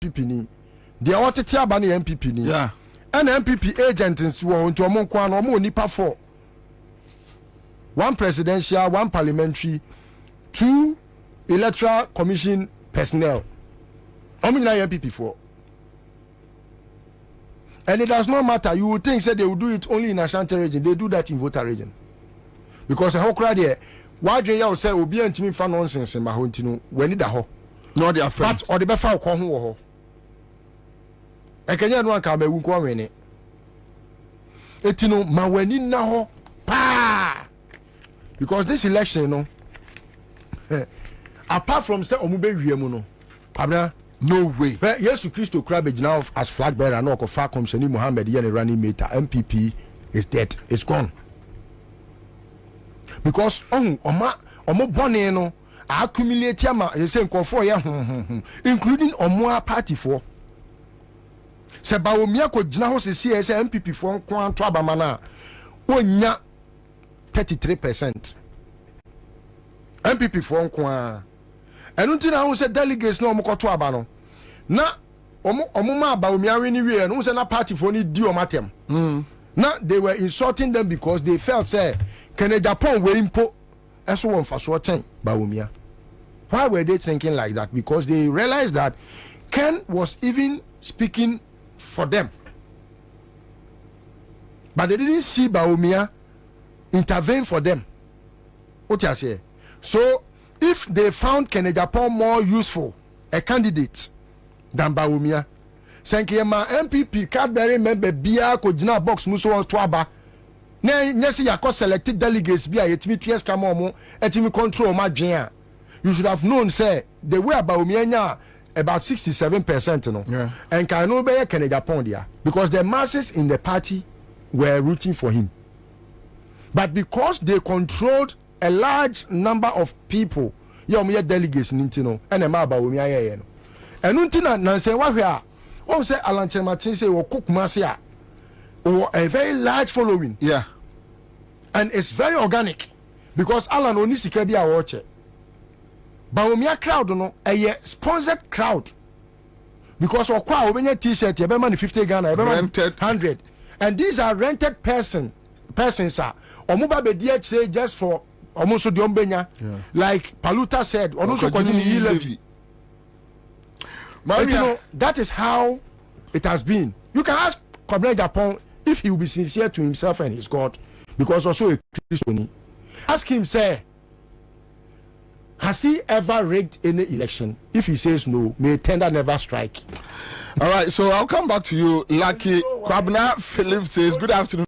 MPP ni. They are what tia ba na MPP ni. Yeah. And MPP agents wo nto omo kwa na omo nipa 4. 1 presidential, 1 parliamentary, 2 electoral commission personnel. How many MPP for? And it does not matter. You would think say they will do it only in Asante region. They do that in Volta region. Because a whole crowd here, why do you say Obi and Timmy fan nonsense in Mahontino when it a ho? No, they are friends. But or the befa ko ho. E Kenya no aka mewu ko wene. Etino ma weni na ho pa. Because this election, you know, apart from say omube wiemu no, Kwabena, no way. But yes, Christo Krabage now as flag bearer, no far comes any Muhammad Yen running mate. MPP is dead. It's gone. Because omo bonne no accumulate yama you say for ya including omo party for. Se ba omia ko gina ho se MPP for kwan to abama na onya 33%. MPP for nkwa enunti na hu se delegates na omo to aba no na omo ma ba omiawe ni wie no se na party for ni di omatem na they were insulting them because they felt say can Japan we impo eso won fa so ten ba omia. Why were they thinking like that? Because they realized that Ken was even speaking for them, but they didn't see Baumia intervene for them. What you say? So if they found Kennedy Japan more useful a candidate than Baumia, Sankeyama MPP Cadbury member Bia Kojina box Muso Twaba. Nesi yako selected delegates Bia yetimi PS Kamomo etimi control my dream. You should have known, say the way Baumia about 67%, you know. Yeah. And can no be Kennedy Japan there because the masses in the party were rooting for him. But because they controlled a large number of people, you delegates nintino and a maba umia no. And untina nanse wa hwe a say Alanche Martin say o cook masia or a very large following. Yeah. And it's very organic because Alan oni sika bia watch. Baumia crowd no a sponsored crowd because okwa obenya t-shirt e be man 50 Ghana e be rented 100 and these are rented persons are omuba be dey say just for omuso de ombenya like Paluta said onuso continue levy. But you know that is how it has been. You can ask Kwabena Japan if he will be sincere to himself and his God because also a Christian. Ask him say, has he ever rigged any election? If he says no, may tender never strike. All right, so I'll come back to you. Lucky Kwabena Philip says, good afternoon.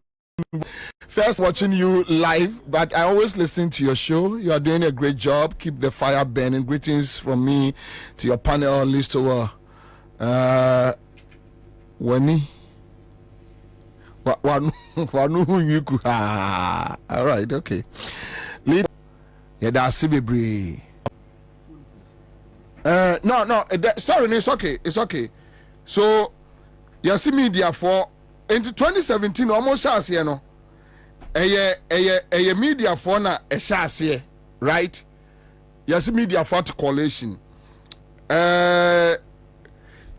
First watching you live, but I always listen to your show. You are doing a great job. Keep the fire burning. Greetings from me to your panel, Listowa. Wani. All right, okay. Yeah, that's CBB. No, sorry, it's okay. It's okay. So, you see media for into 2017 almost as you know. A media for na a shas right? You see media for coalition.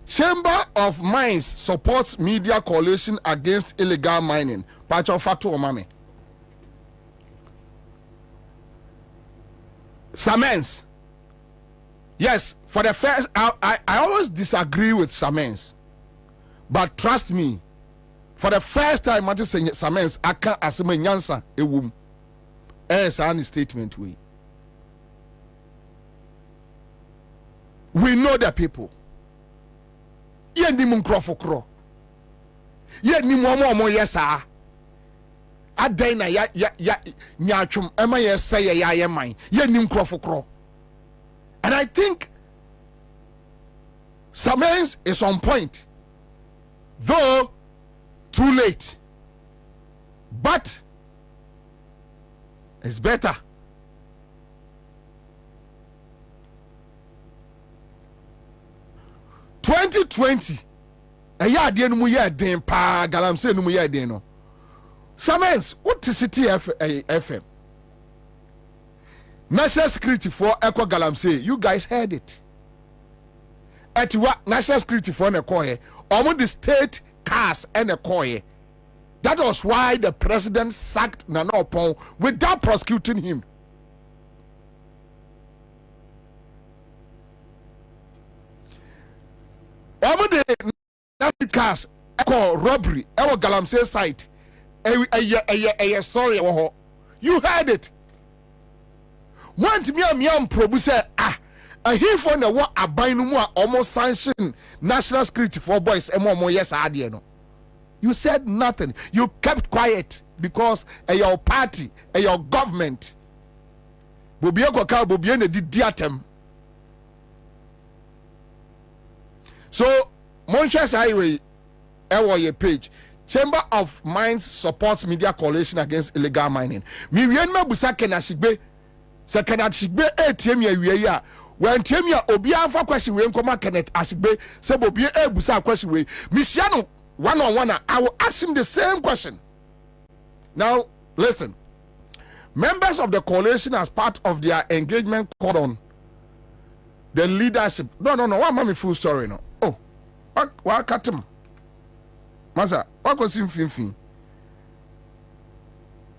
Chamber of Mines supports media coalition against illegal mining. Pacho Fatu Omame. Samens. Yes, for the first, I always disagree with Samens. But trust me, for the first time, I just say Samens, I can't assume Ansah a womb. As an statement, we know the people. Ye ni munkrofokro. Ye ni mo yesa. Adan na ya nyatwum ema yesa ya man. Ye ni munkrofokro. And I think Samens is on point. Though too late. But it's better. "2020 a year de no mu ye den pa galamsey no mu ye den no Samens what is city FM national security for echo galamsey you guys heard it etiwa national security for na koye omo the state cars and a koye. That was why the president sacked Nana Opon without prosecuting him. Omo the national cars call robbery our galamsey site a story. You heard it. Want me probu say a he for na what aban no mu a almost sanction national security for boys emo yes ade no. You said nothing. You kept quiet because your party, your government. Bobie koka Bobie na di diatem. So Monshas Highway your page. Chamber of Mines supports media coalition against illegal mining. Mi wien ma busa kenashigbe. Se kenashigbe etiem ya wie ya. When tiem ya obi anfa question we nkoma Kenneth Ashigbe se Bobie busa question we. Misiano one on one, I will ask him the same question. Now, listen. Members of the coalition, as part of their engagement, called on the leadership. No. What mommy full story no? Oh, what cut him? Masa, what was him fin?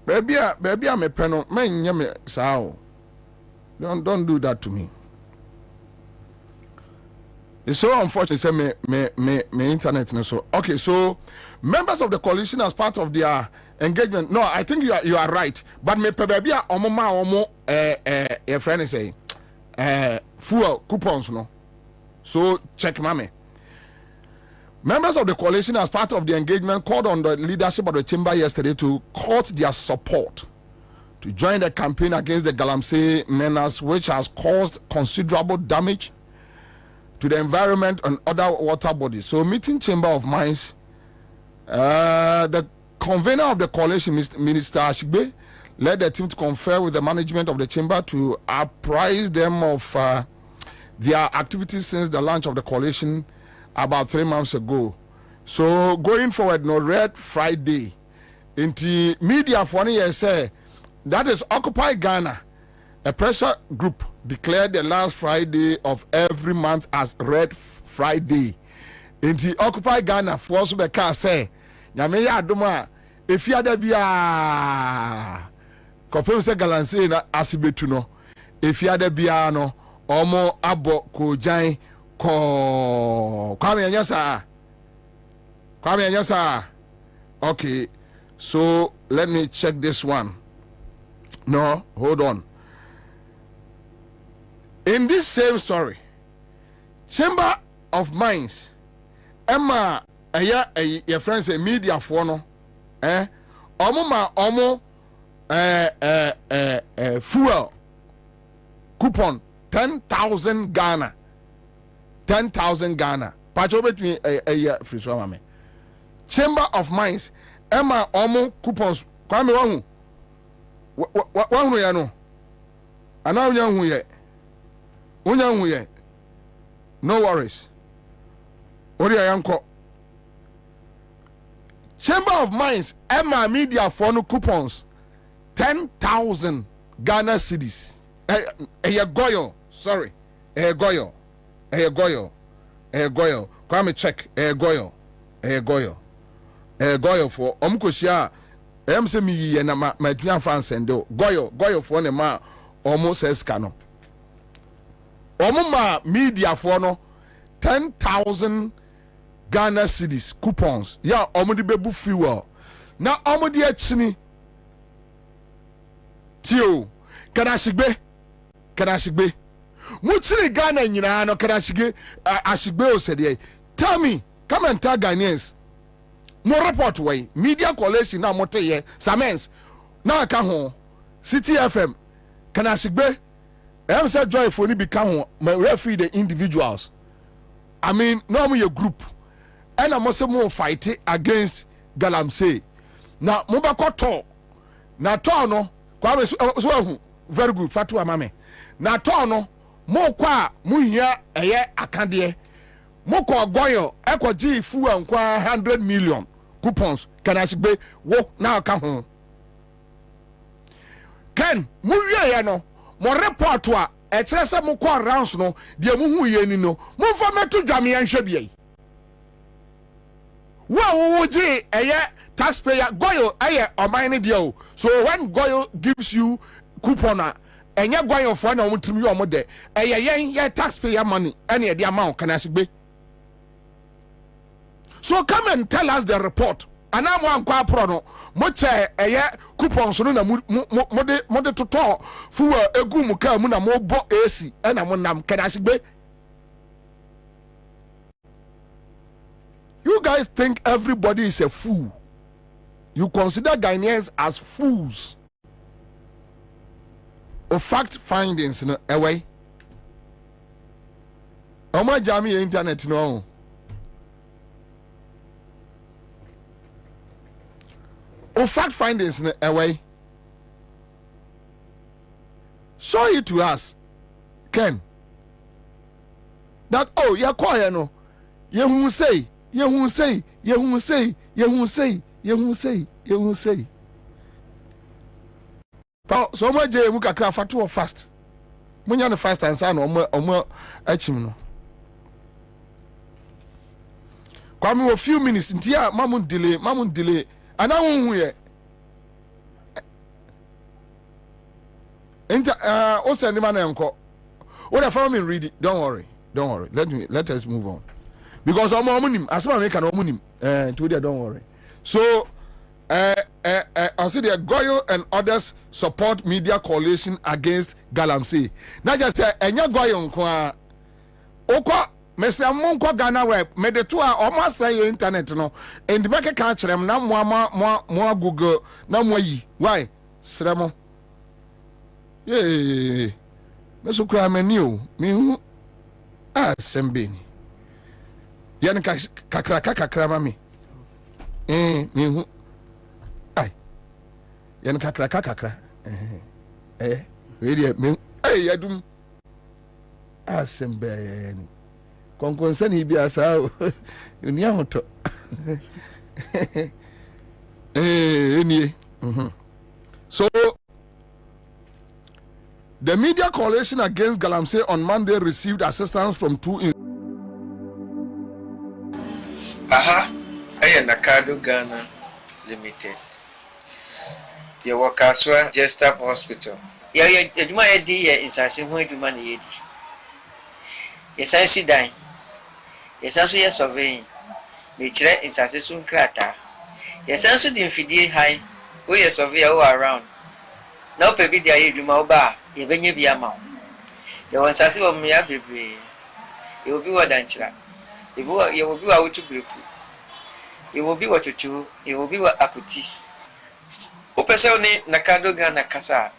Baby, I'm a penal. Man, sao. Don't do that to me. It's so unfortunate. Say me internet and so. Okay, so members of the coalition as part of their engagement. No, I think you are right. But me baby omo your friend is saying fuel coupons no. So check mame. Members of the coalition as part of the engagement called on the leadership of the chamber yesterday to court their support to join the campaign against the Galamsey menace, which has caused considerable damage to the environment and other water bodies. So meeting Chamber of Mines, the convener of the coalition, Minister Ashigbe, led the team to confer with the management of the chamber to apprise them of their activities since the launch of the coalition about 3 months ago. So going forward, no Red Friday, into media for 1 year say that is Occupy Ghana. A pressure group declared the last Friday of every month as Red Friday. In the Occupy Ghana, force the car say, Yameya Duma, if you had a bia, confirm say Galamsey na asibetuno. If you had a biano, omo abo ko jai ko Kwame Ansah. Okay, so let me check this one. No, hold on. In this same story, Chamber of Mines, Emma, your friends, a media for no, fuel coupon 10,000 Ghana, 10,000 Ghana. Pacho between a free swamame. Chamber of Mines, Emma, coupons. Kwame one way I know. And now young we no worries. Chamber of Mines, Emma Media for no coupons 10,000 Ghana cedis. Sorry. Goyo. Kwame check. Goyo for Omkoshia. Se mi na my twin France and Goyo for ne ma almost escano. Omuma media for no 10,000 Ghana cedis coupons. Ya omudi bebu fuel. Na omudi echini. Tio. Kanashigbe. Mutsini Ghana nyina no kanashige ashigbe o said. Tell me, come and tell Ghanaians. Mo report way media coalition na mote ye Samens. Na aka ho City FM kanashigbe. I'm say joy for ni become my referee the individuals. I mean, no your group. And I must more fight against Galamsey. Now, Mubako to. Na to no. Kwa very good. Fatu amame. Na to no. Mo kwa muhia eye akandie. Mo kwa goyo. Eko ji fuwa nkwa 100 million coupons. Kanashigbe wo na aka ho. Ken muhia ya no. Mo report wa kyerɛ sɛ mo kɔ rounds no deɛ mo hu yɛ ni no mo fa meto dwame nhwɛ bia wo gye ɛyɛ taxpayer goyo ɛyɛ ɔman ne deɛ o so when goyo gives you coupon a ɛnyɛ goyo for na ɔmo trim yɛ ɔmo de ɛyɛ yɛn taxpayer money ɛne ɛde ama wo kana sigbe. So come and tell us the report. Ana mo ankwa pro no mo che eye coupons no na mo de toto fuwa egu mu ka mu na mo bo AC na mo nam kadashigbe. You guys think everybody is a fool. You consider Ghanaians as fools. Of fact findings no away. Omo jami internet no. Or fact findings in a way. Show it to us, Ken. That yeah, quiet no. You who say, you who say, you who say, you who say, you who say, you who say. So much Jay Muka Fatu or fast. Munya the fast and son or more achim no. Kwame a few minutes in tia mamun delay. And I won't hear. Also, the man uncle. What I found me read it. Don't worry. Let us move on. Because I'm monim. As I make an monim. Today, don't worry. So, I see the Goyo and others support media coalition against Galamsey. Not just say, and you're Goyo nkwa. Okwa. Mr. Monko Ghana web, made the two almost say internet no, and the back catch them now more Google, now more ye. Why? Sremo. Yeah, Mr. Crime new, me Sembini. Yan kakra me. Me ay. Yan kakra. Really, me. Hey, Yadum. Sembini. Concern he be as how you near to So the media coalition against Galamsey on Monday received assistance from two I am Nakado Ghana Limited. Your workers were just up hospital. Yeah, you might be in Sassi when you money. Yes, I see dying. Yes, also yes surveying. Nature is a soon crater. Yes, also the infidel high. We are surveyor all around. Now, baby, there you do my bar. You bring you be a mount. There was a silver me up, baby. You will be what danger. You will be out to group. You will be what you chew. You will be what akuti. Opesoni Nakado Gana Casa.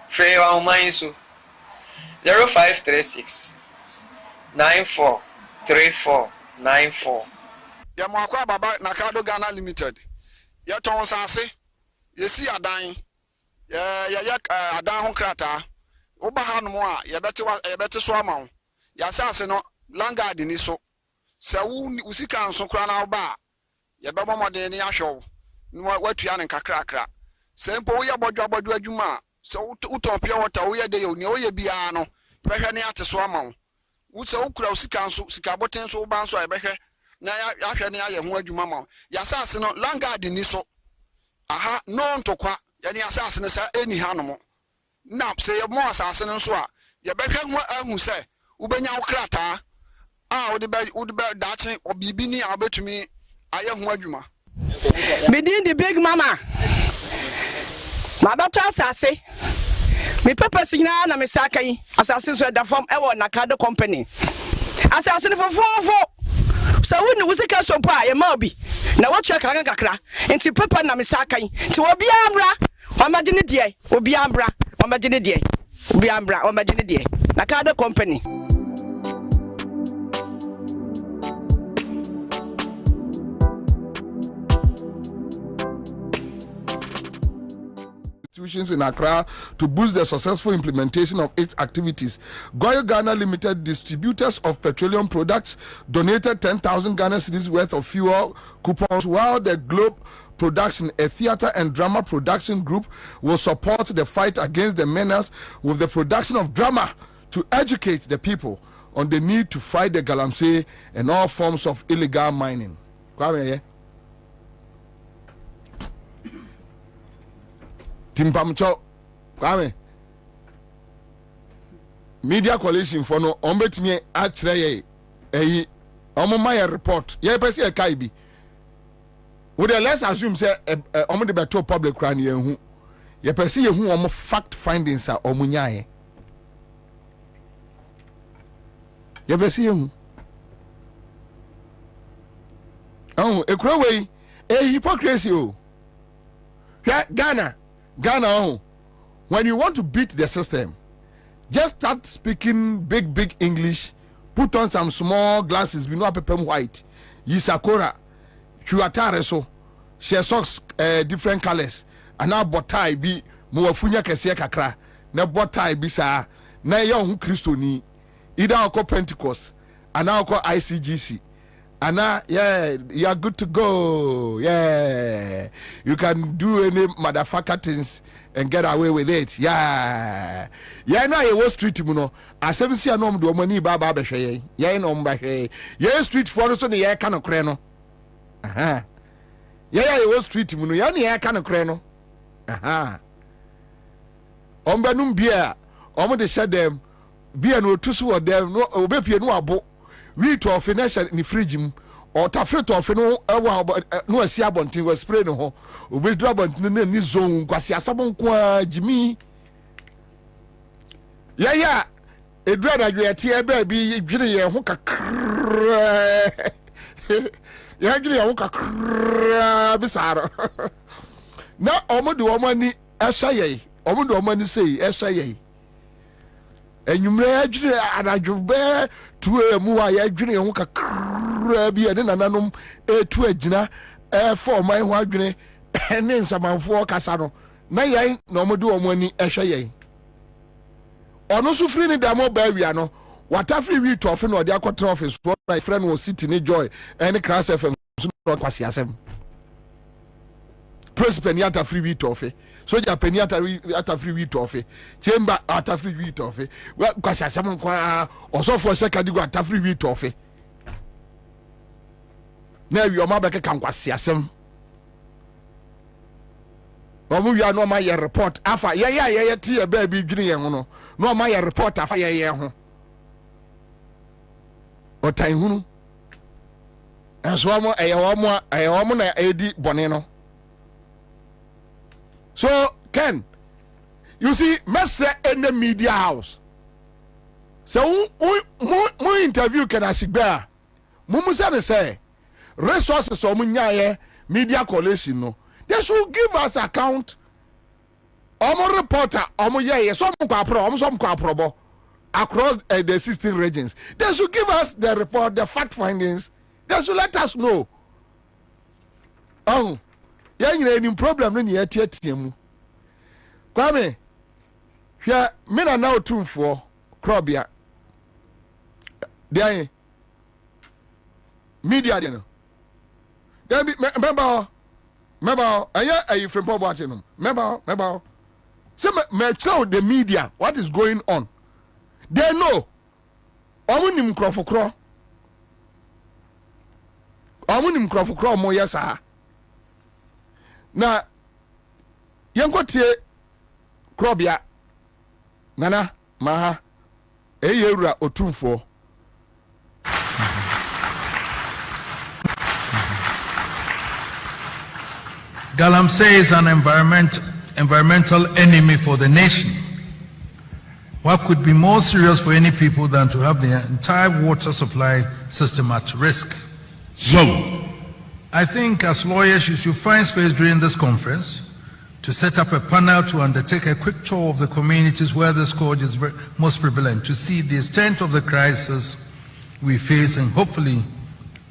Frey our mind so 0536 943494. Yamakwa Baba Nakado Ghana Limited. Yaton Sase, Yesi Adan, Adan Krata, Obahan Moa, Yabete Swamon, Yasase no, Vanguard in Iso, Sawu Usikan Sokrana Ba, Yababa Modeni Asho, what Yan and Kakrakra, Sempo Yabodra Juma, so Utopia water, we are de Oye Biano, Pehaniata Swamon. What's a crossy council, Sikabotin so bounce I behe, Naya and word you mamma. Yassassin, Vanguard in Niso. Aha, no to qua, any assassin any animal. Now say a more assassin and swa. Yabeka who say, Ubenya Krata. Ah, would be Dutching or Bibini, I'll bet to me. I am Wajuma. Within the big mama. My daughter Sassy. Me papa signal na me sakai assassin so da form e wo Nakado company assassin for 4 so when we sika so pa e ma bi na wo twa kakra enti papa na me sakai ti obi ambra o ma gine die obi ambra o ma gine die obi ambra o ma gine die Nakado company. Institutions in Accra to boost the successful implementation of its activities. Goyo Ghana Limited, distributors of petroleum products, donated 10,000 Ghana cedis worth of fuel coupons, while the Globe Production, a theater and drama production group, will support the fight against the menace with the production of drama to educate the people on the need to fight the galamsey and all forms of illegal mining. Kwabena, Timpamcho, Kwabena. Media coalition for no ombetime akyerɛ yɛ ɔmo report yɛ pɛ sɛ ɛkae bi would let's assume say ɔmo de bɛto public kra ne yɛhu yɛ pɛ sɛ yɛhu ɔmo fact findings a ɔmo nyaayɛ yɛ pɛ sɛ yɛhu ekura wei hypocrisy o hwɛ Ghana when you want to beat the system, just start speaking big English, put on some small glasses, we know pepem white, yisakora, chuatare so, share socks different colors, and now botai be muafunya kese kakra, na botai be sa, na young Christo ni, either I'll call Pentecost, and now call ICGC. And now, yeah, you are good to go. Yeah, you can do any motherfucker things and get away with it. Yeah, now you was street, you know. I seven see a nom do money baba beshe. Yeah, no mbahe. Yeah, street for so the yeah kind of creno. Aha. Yeah, you was street, you know. Yeah, kind of creno. Aha. Ombanum beer. Omo de shed them. Beer no tusu or them. No obepie no abo. We to finish in the fridge or tafre to fino no asi abontin we spray no ho obe dru abontin na ni zone kwasi asabon kwa jimi ya edru na dwe tie ba bi dwire ye ho kakra ya dwire ye ho kakra bisaro na omodo omani ehye omodo omani sei ehye enyumre adwire anadwobe tuwe mu wa ya dwene ho kakra bi ene nananom etu agina for man ho adwene ene nsamanfo kasa no na yan na omode omani ehwe yan ono so firi ni damo ba wia no watafri wi to ofe no ode akotra office for my friend was city ni joy ene class fm so no kwasi asem president yata free wi to ofe soja penny ata free wheat off chamber ata free wheat off well kwasa sam kwa osofo second go ata free wheat off na wi o ma beke kan kwase asem o mu wi no ma ye report afa ye tie e ba bi dwine ye ho no ma ye report afa ye ho o tan hunu enso mo eyo mo na edi bone no. So, Ken, you see, Master in the media house. So, we interview Ken Asigba. Mumusane say, resources or munyaye media coalition no. They should give us account. Omo reporter, omo ye, some kwa across the 16 regions. They should give us the report, the fact findings. They should let us know. Oh. Yang any problem no ye tiamu Kwame hwa me na na otumfo krobia dey media dey no dem member ayi from poverty no member say me tell the media what is going on. They know omunim krofokro mo yesa na yenkotie krobia nana maha eyewura otumfo Galamsey is an environmental enemy for the nation. What could be more serious for any people than to have the entire water supply system at risk? I think as lawyers you should find space during this conference to set up a panel to undertake a quick tour of the communities where this scourge is most prevalent, to see the extent of the crisis we face and hopefully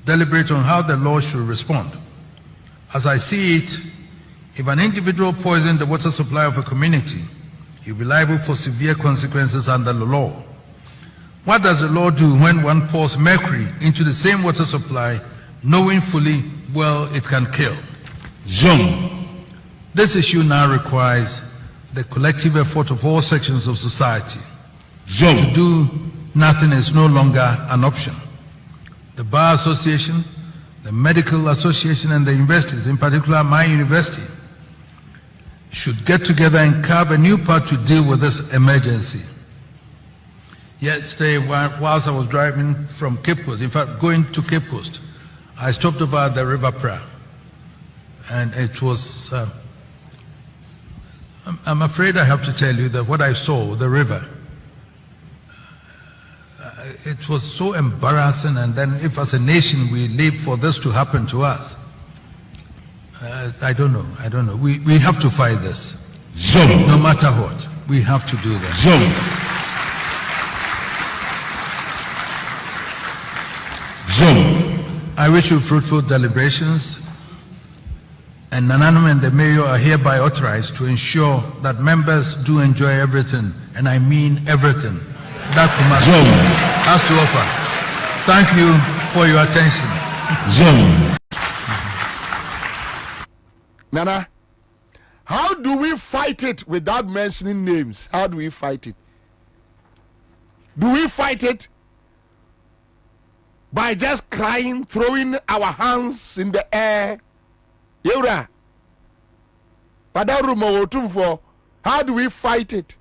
deliberate on how the law should respond. As I see it, if an individual poisons the water supply of a community, he will be liable for severe consequences under the law. What does the law do when one pours mercury into the same water supply, knowing fully well it can kill? This issue now requires the collective effort of all sections of society. To do nothing is no longer an option. The Bar Association, the Medical Association, and the universities, in particular my university, should get together and carve a new path to deal with this emergency. Yesterday, whilst I was driving from Cape Coast, in fact, going to Cape Coast, I stopped over at the River Pra, and it was, I'm afraid I have to tell you that what I saw, the river, it was so embarrassing, and then if as a nation we live for this to happen to us, I don't know. We have to fight this. No matter what, we have to do that. I wish you fruitful deliberations, and Nananum and the mayor are hereby authorized to ensure that members do enjoy everything, and I mean everything, that Kumasi has to offer. Thank you for your attention. Nana, how do we fight it without mentioning names? How do we fight it? Do we fight it by just crying, throwing our hands in the air? Yura, how do we fight it?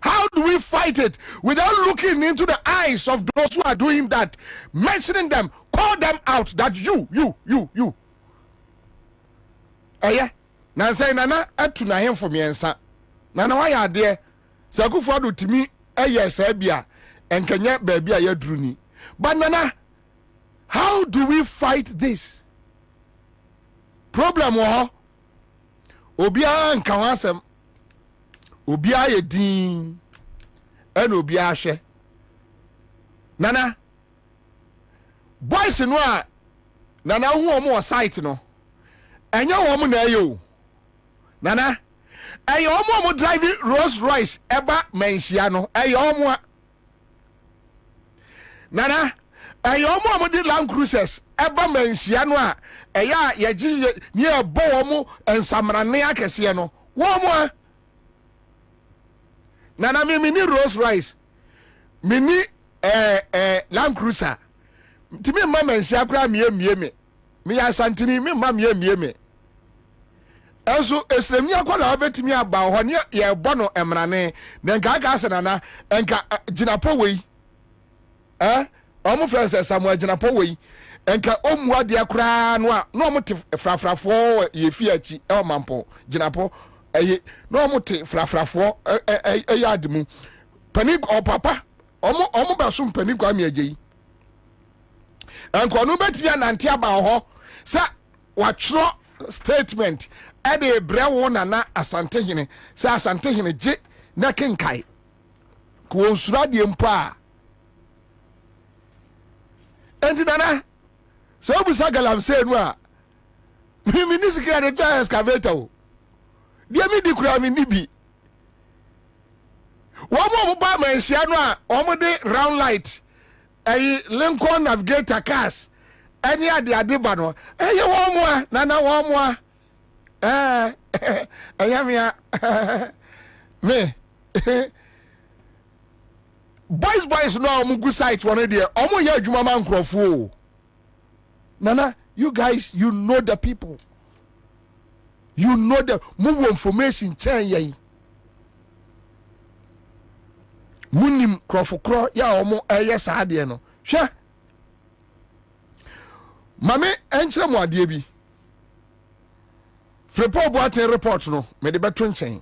How do we fight it without looking into the eyes of those who are doing that, mentioning them, call them out that you. Yeah, now say Nana atuna him for me Ansah. Nana why are there? Sakufo do timi yes bia enkanya baby a yadruni. But Nana, how do we fight this problem? Obia nka wasem, obia ye din en obia hwe. Nana, boys no a Nana hu omo site no enya woman na yo Nana ayo omo driving Rolls Royce eba menhia no ayo omo Nana ayo omo di Land Cruisers eba menhia no a eya yeji ni ebo omo ensamrane akese no womo Nana me ni Rolls Royce me ni Land Cruiser timi ma menhia kra me me ya Asante ni me ma me Enso esremi akwala obetimi aba ho ne ye bono emrane na nka aka senana enka ginapo wei omo francis Samuel ginapo wei enka omua de akra no a no omo te frafrafo ye fiachi e omampo ginapo no omo te frafrafo ademu pani o papa omo ba so pani kwa me agei enko no betimi anante aba ho sa watro statement ade brewo Nana Asante hene sa Asante hene je na kenkai ko onsura de mpo a enti Nana so obusa galamsey no a mi ni sika de try excavator o de mi di kura mi ni bi wo mo ba manhia no a o de round light Lincoln Navigator cars any ade ba no wo mo a Nana wo mo a me boys no omugu site one there omo ya adwuma man krofo Nana, you guys, you know the people, you know the move information chain ye munim krofo kro ya omo sa de no hwe mame enchire mo ade bi Frepo Boate report no me de beto nchen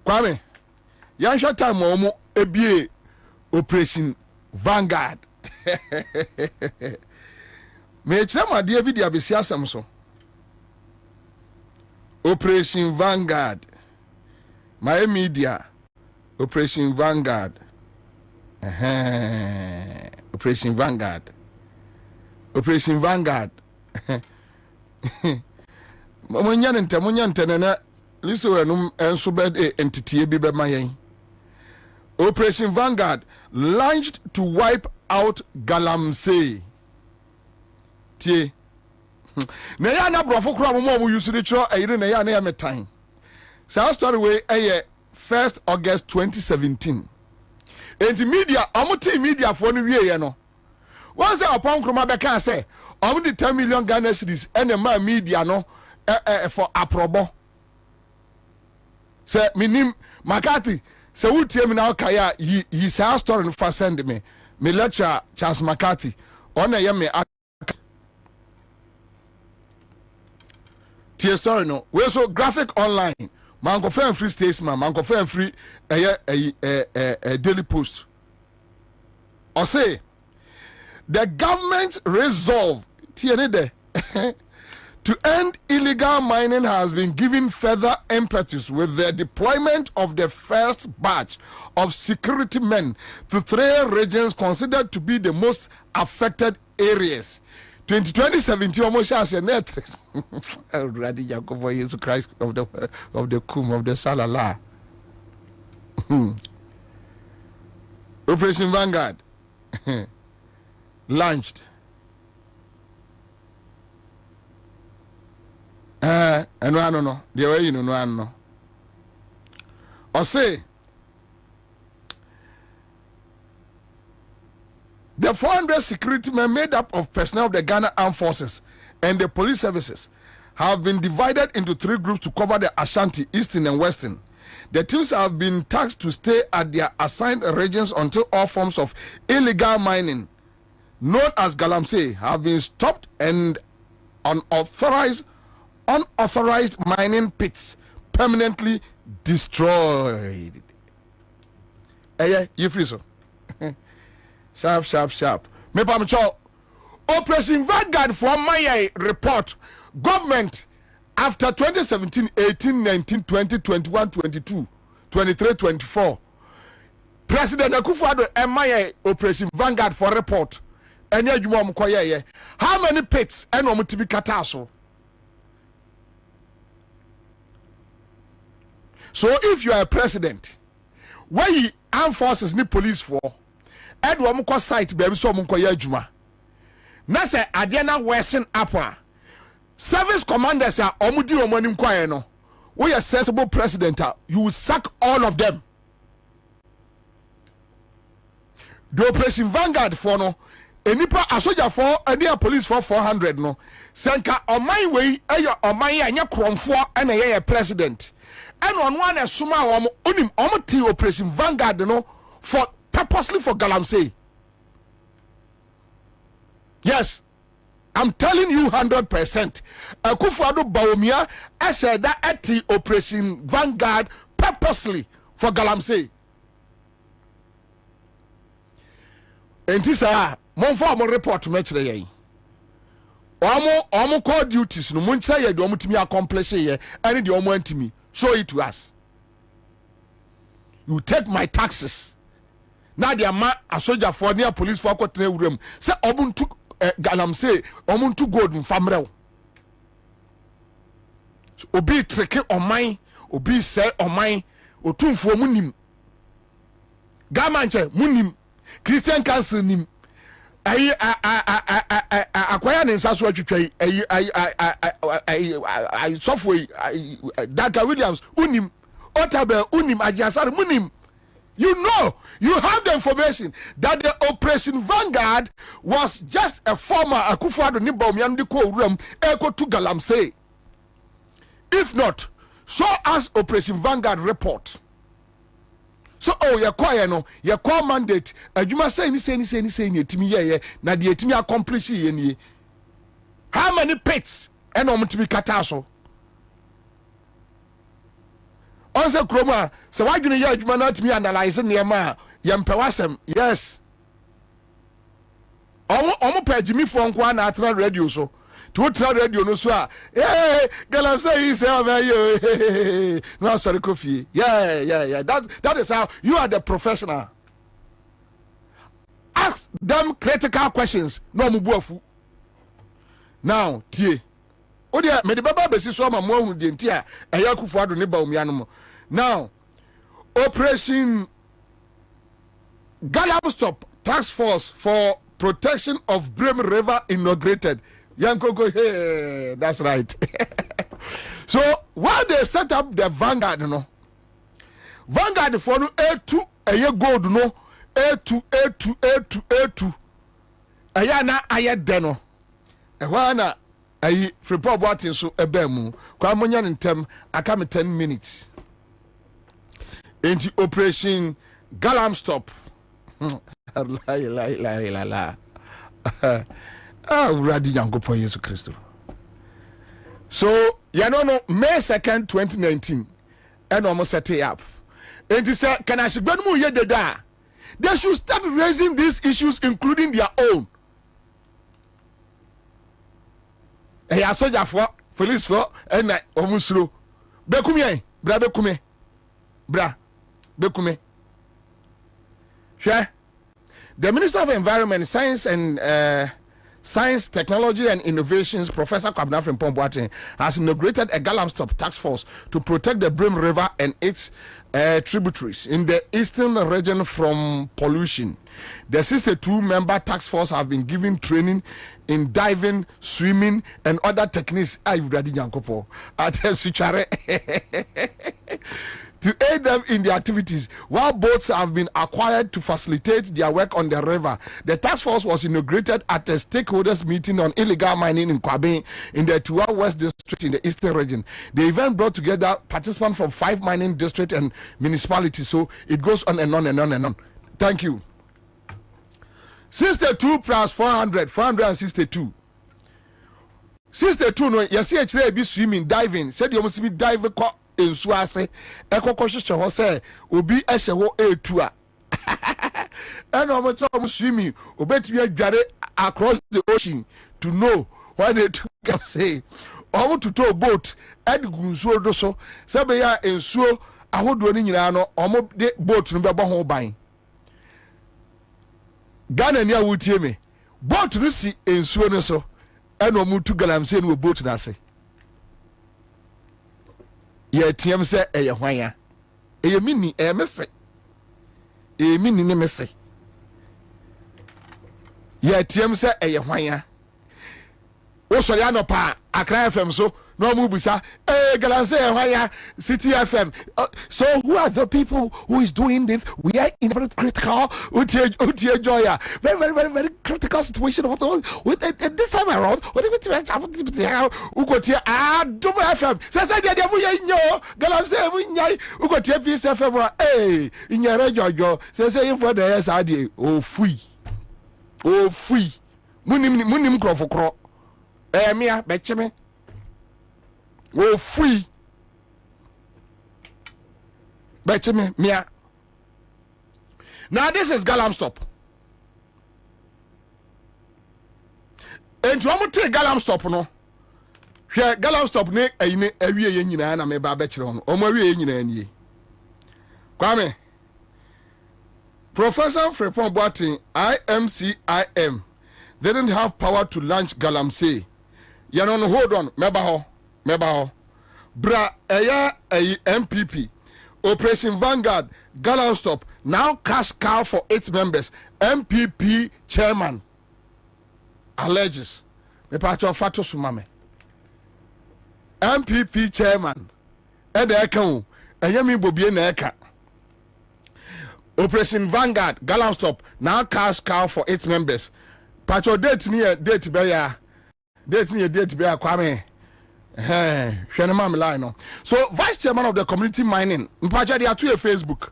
Kwame yan short time omo ebie operation Vanguard me kire ma de video abesi asem so Operation Vanguard my media Operation Vanguard Operation Vanguard Munya ntene na listo enum enso be entity bi be mayen Operation Vanguard launched to wipe out Galamsey tie na ya na brofo kro mo use de chro ayire na ya na ya metan sa story we 1st August 2017. And the media, amuti media for no way, no. Once upon Kroma Beka say, only 10 million Ghana cedis and a media no for approbo. Say, minim Makati, say, who tell me now, Kaya, he say, story for send me. Me lecture Charles McCarthy on a yame tia story no we so graphic online man go fan free statesman man go fan free a Daily Post or say the government resolve tia ne de to end illegal mining has been given further impetus with the deployment of the first batch of security men to 3 regions considered to be the most affected areas. 2017 almost as a net. Already Jacob Jesus Christ of the Kum of the Salala. Operation Vanguard launched. And no, the way you know, or say the 400 security men made up of personnel of the Ghana Armed Forces and the police services have been divided into 3 groups to cover the Asante, Eastern and Western. The teams have been tasked to stay at their assigned regions until all forms of illegal mining, known as galamsey, have been stopped and unauthorized mining pits permanently destroyed. You free so? Sharp. Me pam cho. Operation Vanguard for my report. Government after 2017, 18, 19, 20, 21, 22, 23, 24. President Akufo-Addo my Operation Vanguard for report. Enya juma mkoye ye. How many pits and omuti kata so? So if you are a president, where you armed forces need police for, and one more site baby so munkoye juma. Na se adena worsen up. Service commanders are omudi omani mkoye no. We are sensible president, you will sack all of them. The Operation Vanguard for no, enipa asoja for any police for 400 no. Senka on my way, on my anya kromfo and a president. And on one as suma unim omati Operation Vanguard no for purposely for galamsey. Yes, I'm telling you 100%. Akufo-Addo Bawumia I said that at the Operation Vanguard purposely for galamsey. And this monfo mo report me kire yen. Omo call duties no mo nkyere ye de omo timi accomplish ye and de omo antimi. Show it to us. You take my taxes. Now the man a soldier for near police for kwatene room. Say obuntu galamsey omuntu gold in famrel. Obi treke on mine, obi say on mine, otumfo munim. Gamanche munim. Christian Council nim. Acquire in Sasso software Daka Williams unim Otabe unim Ajasar munim. You know, you have the information that the Operation Vanguard was just a former Akufo-Addo Nibawumia room echo to galamsey. If not, show us Operation Vanguard report. So your choir no your core mandate adwuma say ni etimi ye na de etimi accomplish ye ni. How many pits and omutimi kata so? Onse kroma se wadwene ye adwuma na atimi analyze niema ye mpewasem. Yes. Omo pagimi fo nko na atra radio so. To tell radio no so hey galamsey is yo no sorry coffee yeah that is how you are the professional. Ask them critical questions no mubuafu. Now tie odia me de baba besi so ma mo hu de ntia eya Akufo-Addo Nibawumia no. Now Operation Galamstop Task Force for Protection of Brim River inaugurated. Yankoko, hey, that's right. So while they set up the Vanguard, Vanguard for no A2 eye gold no A2 aya na aye de no ehwa na ayi fripo boatin so eba mu kwa monya ntem aka me 10 minutes into operation Galamstop. La uradi yankopon Yesu Kristo. So you know May 2nd 2019 and almost set it up. And he said, can I say they should start raising these issues, including their own. And I saw that for police for and I almost slow. Bekume, bra bekume, bra bekume. Sure. The Minister of Environment, Science, Technology and Innovations, Professor Kwabena has inaugurated a Galamstop task force to protect the Brim River and its tributaries in the eastern region from pollution. The 62-member task force have been given training in diving, swimming, and other techniques. To aid them in their activities, while boats have been acquired to facilitate their work on the river. The task force was inaugurated at a stakeholders meeting on illegal mining in Kwabena in the Tua West district in the eastern region. The event brought together participants from 5 mining districts and municipalities, so it goes on and on and on and on. Thank you. 62 plus 400, 462. 62 no, you see a be swimming, diving, said you must be diving. In Swase, Eco Hose, Obi Eshewo A2. And almost swimming, obey me across the ocean to know what they say. Almost to tow boat, Ed Gunso Doso, Sabaya and so I would do in Yano, almost the boat to the home buying. Ghana near would hear me. Boat to the sea in Swaneso, and no move to Galamsey with boat to say. Ye TM say e hwan e mini e mese e mini ne mese ye TM say e hwan wo sori anopa Accra FM so no mu busa Galamsey e hwan City FM. So who are the people who is doing this? We are in a very critical joya very critical situation of the this time around. What do FM say dey mu yenyo Galamsey mu nyai u go tie Peace FM inyere jojo say info dey say o fui munim krofokro mia becheme o fui becheme mia. Now this is Galamstop. And to take Galamstop no. Here Galamstop ne ayine awie ye nyina na me ba bechire on. Omo awie ye nyina nie. Kwame. Professor Frefon Boatin IMCIM didn't have power to launch Galamsey. You know, hold on, meba ho. Bra eya MPP. Operation Vanguard, Galamstop, now cash cow for 8 members. MPP chairman alleges. Me pacho fato sumame. MPP chairman. Ede eka Eyemi Bobie na eka. Operation Vanguard, Galamstop, now cash cow for 8 members. Pacho date beya Kwame. So vice chairman of the community mining, Mpacha they are to a Facebook.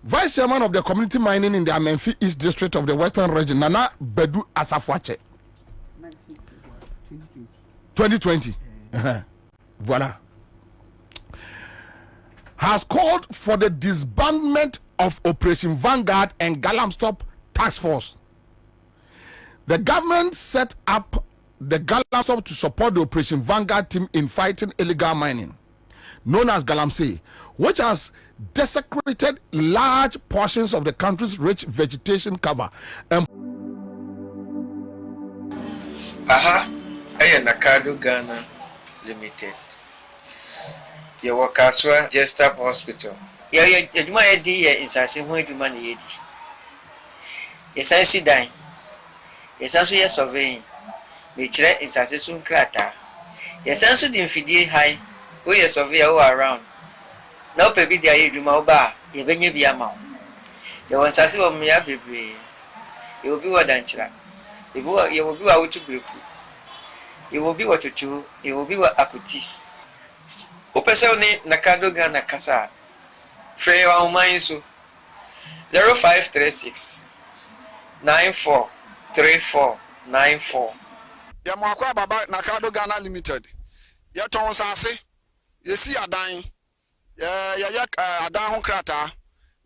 Vice chairman of the community mining in the Amenfi East District of the Western Region, Nana Bedu Asafwache. 2020. Voila. Has called for the disbandment of Operation Vanguard and Galamstop Task Force. The government set up the Galamstop to support the Operation Vanguard team in fighting illegal mining, known as Galamsey, which has desecrated large portions of the country's rich vegetation cover. Nakado Ghana Limited. You work as well, just up hospital. You do my idea in Sassy, where do money? Yes, I see dying. Yes, also yes, surveying. Which is a soon crater. Yes, answer the infidel high. We are survey all around. Now, baby, there you do my bar. ye benye bi ama ye won sase wo me abebre ye obi wa danchira ye obi wa wutu breku ye obi wa chuchu ye obi wa akuti opese oni nakado Ghana kasa free wa human so 0536 943494 ya mwakwa baba nakado Ghana Limited ya ton sase yesi adan ya adan ho krata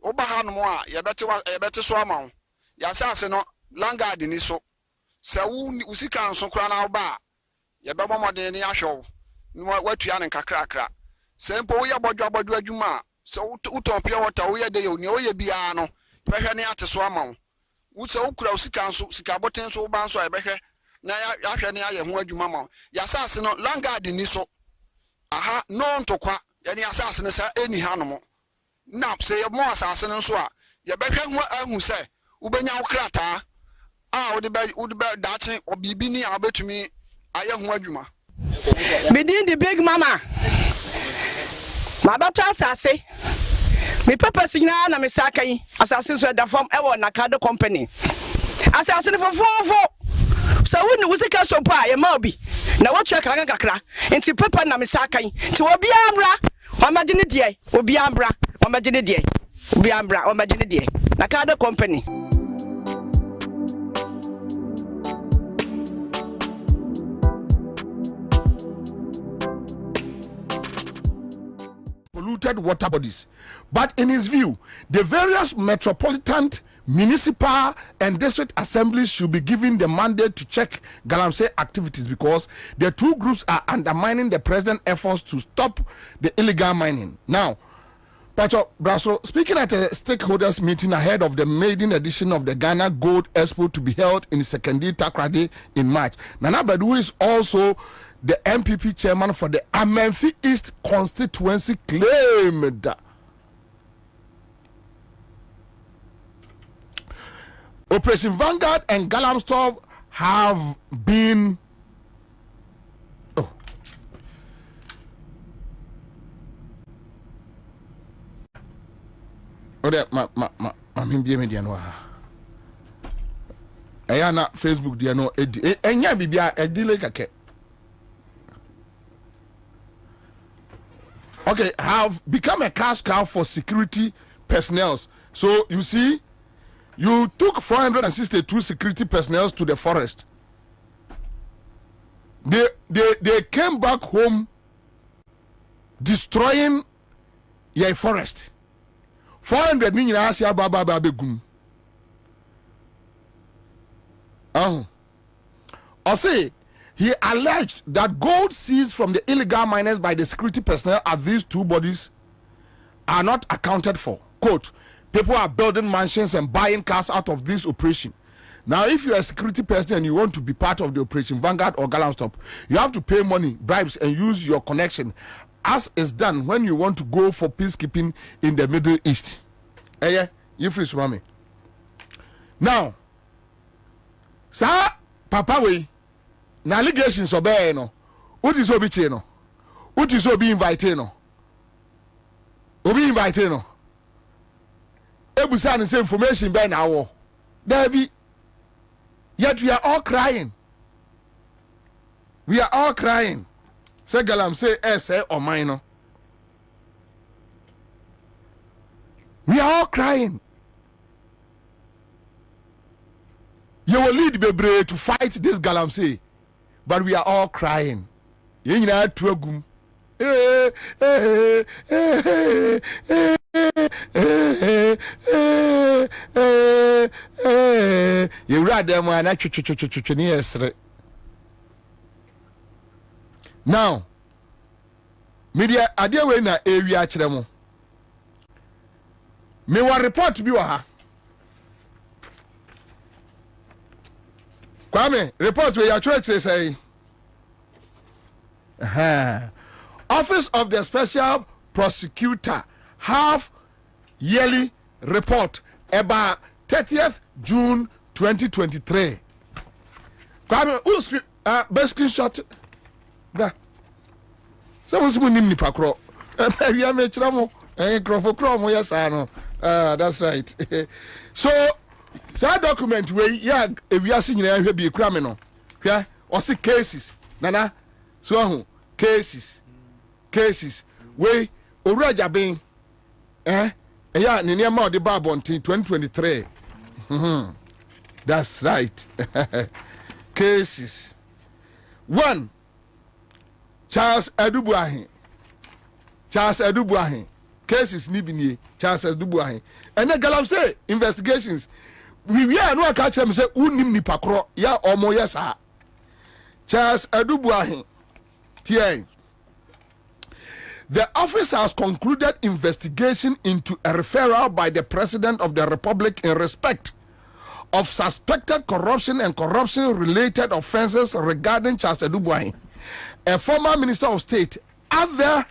oba hanom a yebete so ama ya sase no Vanguard ni so se usika nso kra na oba yebebo moden ni ahwew watua ne kakrakra se mpo wo ya bodwo adwuma se uton pia water wo ya de yo ni wo ya bia no behwe ne ate so ama wo se ukura usika nso sika boten so ba nso ayebehwe na ya hwe ne aye ho adwuma ma ya sase no Vanguard ni so aha no ntokwa ya ni asase ne sa eni hanom na se ye mo asase ne nso a ye behwe ho ahu se ubenya wo krata a wo de dache obibi ni abetumi aye ho adwuma Within the big mama. My daughter Asante. Me papa signa na me sakai. Asante so da form e nakado company. Asante for 4. So when we sika so pa ye ma obi. Na what check kakra. Enti papa na me sakai. Ti obi ambra. Wa magine die. Obi ambra. Wa magine die. Obi ambra. Wa magine die. Nakado company. Polluted water bodies. But in his view, the various metropolitan, municipal and district assemblies should be given the mandate to check galamsey activities because the two groups are undermining the president's efforts to stop the illegal mining. Now, Pacho Brasso, speaking at a stakeholders meeting ahead of the maiden edition of the Ghana Gold Expo to be held in Sekondi Takoradi in March, Nana Badu is also the MPP chairman for the Amenfi East constituency claimed Operation Vanguard and Galamstop have been Facebook dia no enya bibia edile kake. Okay, have become a cash cow for security personnel. So you see, you took 462 security personnel to the forest. They came back home destroying your forest. 400 million Asia Baba Babegum. I say he alleged that gold seized from the illegal miners by the security personnel at these two bodies are not accounted for. Quote, people are building mansions and buying cars out of this operation. Now, if you're a security person and you want to be part of the operation, Vanguard or Galamstop, you have to pay money, bribes, and use your connection, as is done when you want to go for peacekeeping in the Middle East. Yeah, you free swami. Now, sir, Papa we. Na allegations obey no. What is obi che no? What is obi invite no? Obi invite no. Ebusa say information by now. David. Yet we are all crying. We are all crying. Say galamsey say or minor. We are all crying. You will lead Bebre to fight this galamsey. But we are all crying. You know, twagum. You read them when I now, media, I dear way na area chemo. Me one report to be wa. Kwame, report where your church say. Office of the Special Prosecutor half yearly report about 30th June 2023. Kwame, who's best screenshot? Bra. Someone's winning the pakro. We are making Yes, I know. That's right. So, that document where if we are seeing here be criminal, yeah, or see cases, nana, so cases, where Uraja being, yeah, near more the Babonti 2023. That's right. Cases. 1. Charles Edubuahin. Cases Nibini, Charles Edubuahin. And the Galamsey investigations. We are no catch them say unim ni pakro ya omo yesa. Charles Edubuahin. The office has concluded investigation into a referral by the President of the Republic in respect of suspected corruption and corruption-related offences regarding Charles Edubuahin, a former Minister of State at the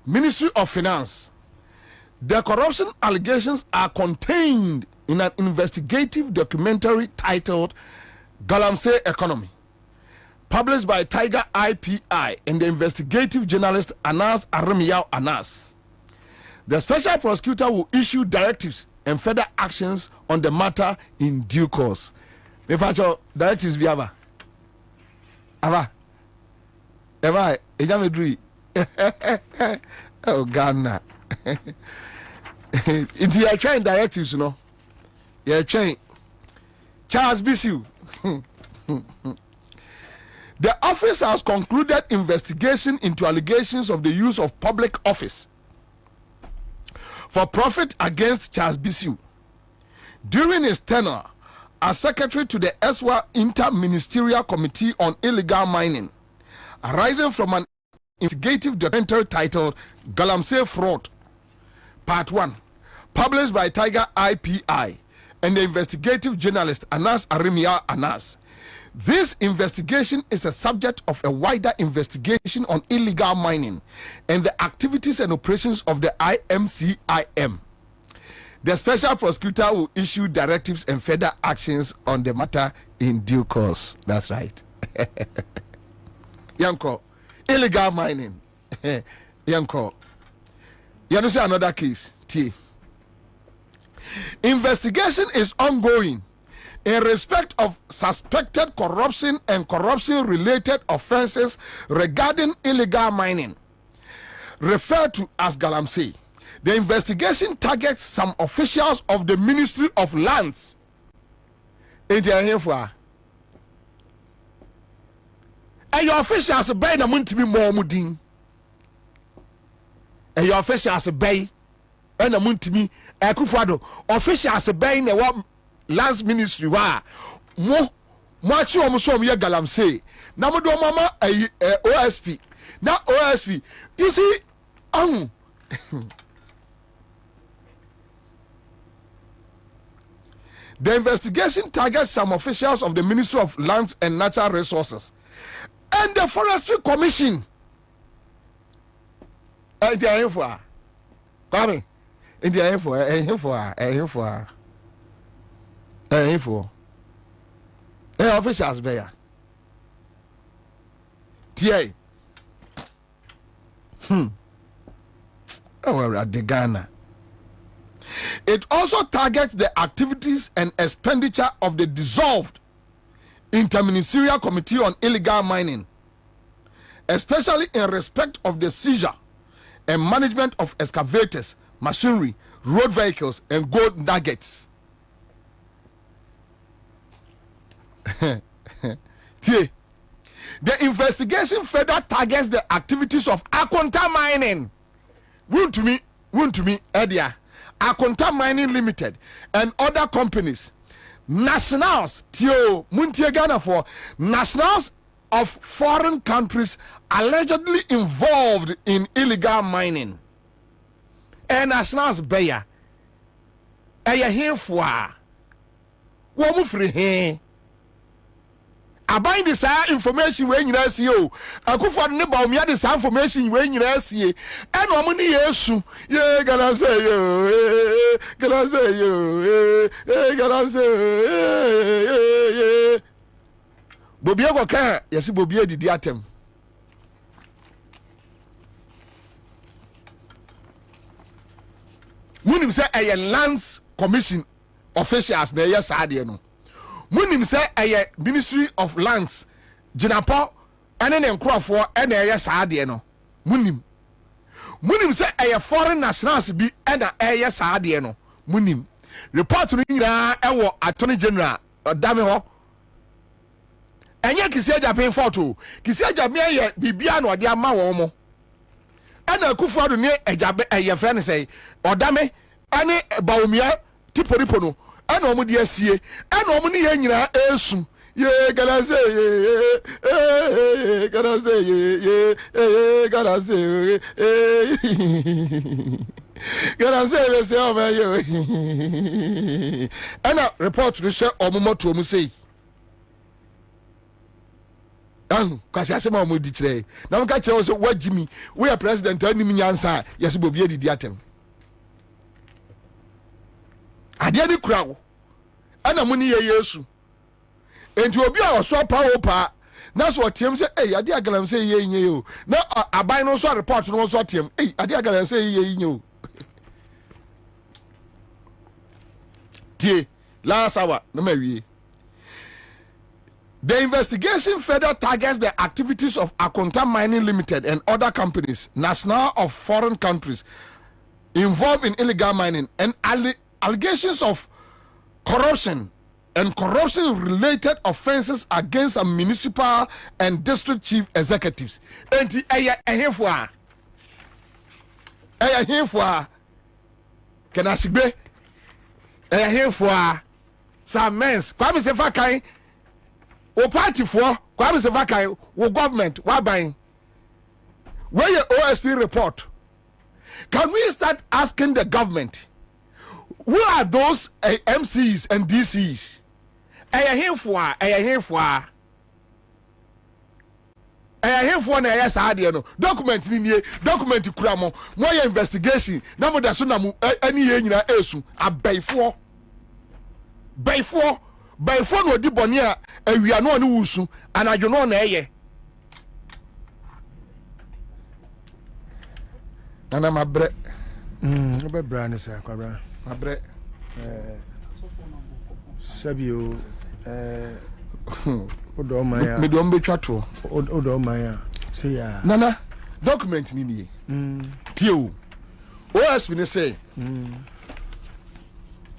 Ministry of Finance. The corruption allegations are contained in an investigative documentary titled Galamsey Economy, published by Tiger IPI and the investigative journalist Anas Arimiao Anas. The special prosecutor will issue directives and further actions on the matter in due course. Me facho directives bi aba. Eva, ejamedri. Oh Ghana. It's your train directives, you know. Your train. Charles Bisu. The office has concluded investigation into allegations of the use of public office for profit against Charles Bisu during his tenure as secretary to the ESWA Inter-Ministerial Committee on Illegal Mining, arising from an investigative documentary titled Galamsey Fraud, Part 1, published by Tiger IPI and the investigative journalist Anas Arimia Anas. This investigation is a subject of a wider investigation on illegal mining and the activities and operations of the IMCIM. The special prosecutor will issue directives and further actions on the matter in due course. That's right. Yanko, illegal mining. Yanko. You know, say another case. T. Investigation is ongoing in respect of suspected corruption and corruption-related offences regarding illegal mining, referred to as Galamsey. The investigation targets some officials of the Ministry of Lands. And your officials bay na muntimi more mudin. And your officials bay na muntimi ekufado officials bay na what Lands Ministry wa mo achi omo so omo ye Galamsey na mo do mama OSP na OSP you see the investigation targets some officials of the Ministry of Lands and Natural Resources and the Forestry Commission. Kwame, officials there. TA. Oh, at the Ghana. It also targets the activities and expenditure of the dissolved Inter-Ministerial Committee on Illegal Mining, especially in respect of the seizure and management of excavators, machinery, road vehicles, and gold nuggets. The investigation further targets the activities of Akonta Mining. Won to me, Edia. Akonta Mining Limited and other companies, nationals, Tio Muntie Ghana for nationals of foreign countries allegedly involved in illegal mining. And nationals beya. Eya here for womu free here. Abind this information when you see you. I could for the about me this information when you see it. And no money, yes, yeah, gonna say you, gonna say you, gonna say, Bobie can, yes, Bobie did the atom. munim say a lands commission officials na yes ade no munim say a ministry of lands jinapo ene ne nkrofo ene yes ade no munim say a foreign nationals bi ena yes ade no munim report no nyina ewo attorney general dame ho enye kisi Japan photo kisi Japan ye bibia no de ama wo mo ana kufuado ne ejabe eye friend say odame ane baomia tiporipo no ana omo de asie ana omo ne ye nyina esu ye galamsey ye galamsey ye galamsey galamsey le se o me ye ana report no she omo moto omo say kasi asema omo di kire na mo ka kire so wajimi we are president ani mi Ansah yes Bobie didi atem ade ani kura wo ana mo ni ye Yesu enti obi a oso pa wo pa na so otem se ade galamsey ye nye yo na aban no so report no so otem ade galamsey ye nye o tie last hour na mawie. The investigation further targets the activities of Akonta Mining Limited and other companies, national of foreign countries, involved in illegal mining and allegations of corruption and corruption-related offenses against a municipal and district chief executives. And can I say, some men, Kwame Sefakai. O party for Kwame Sefakai, o government, what buying? Where your OSP report? Can we start asking the government who are those MCs and DCs? Here for na yes no document ni nie document kura mo your investigation na mo da so na mo ani ye nyina esu abaifo no di boni a awia no ne wusu anadwo no na eye nana mabre obe brand say Kwabena mabre sabio odo maya me do mbetwa to odo maya say ya nana document ni nie tio OSP ne say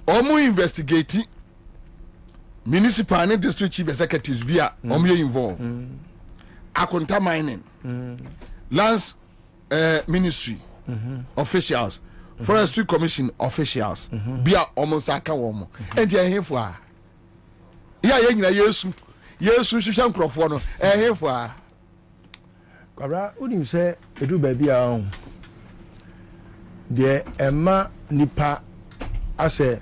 omo investigate municipal and district chief executives via omo involved Akonta mining lands ministry officials forestry commission officials bia omo saka womo enti ehefo a ya ye nyina Yesu hwehwe nkrofo no ehefo a Kwabena unim se edu ba bia on de ema nipa ase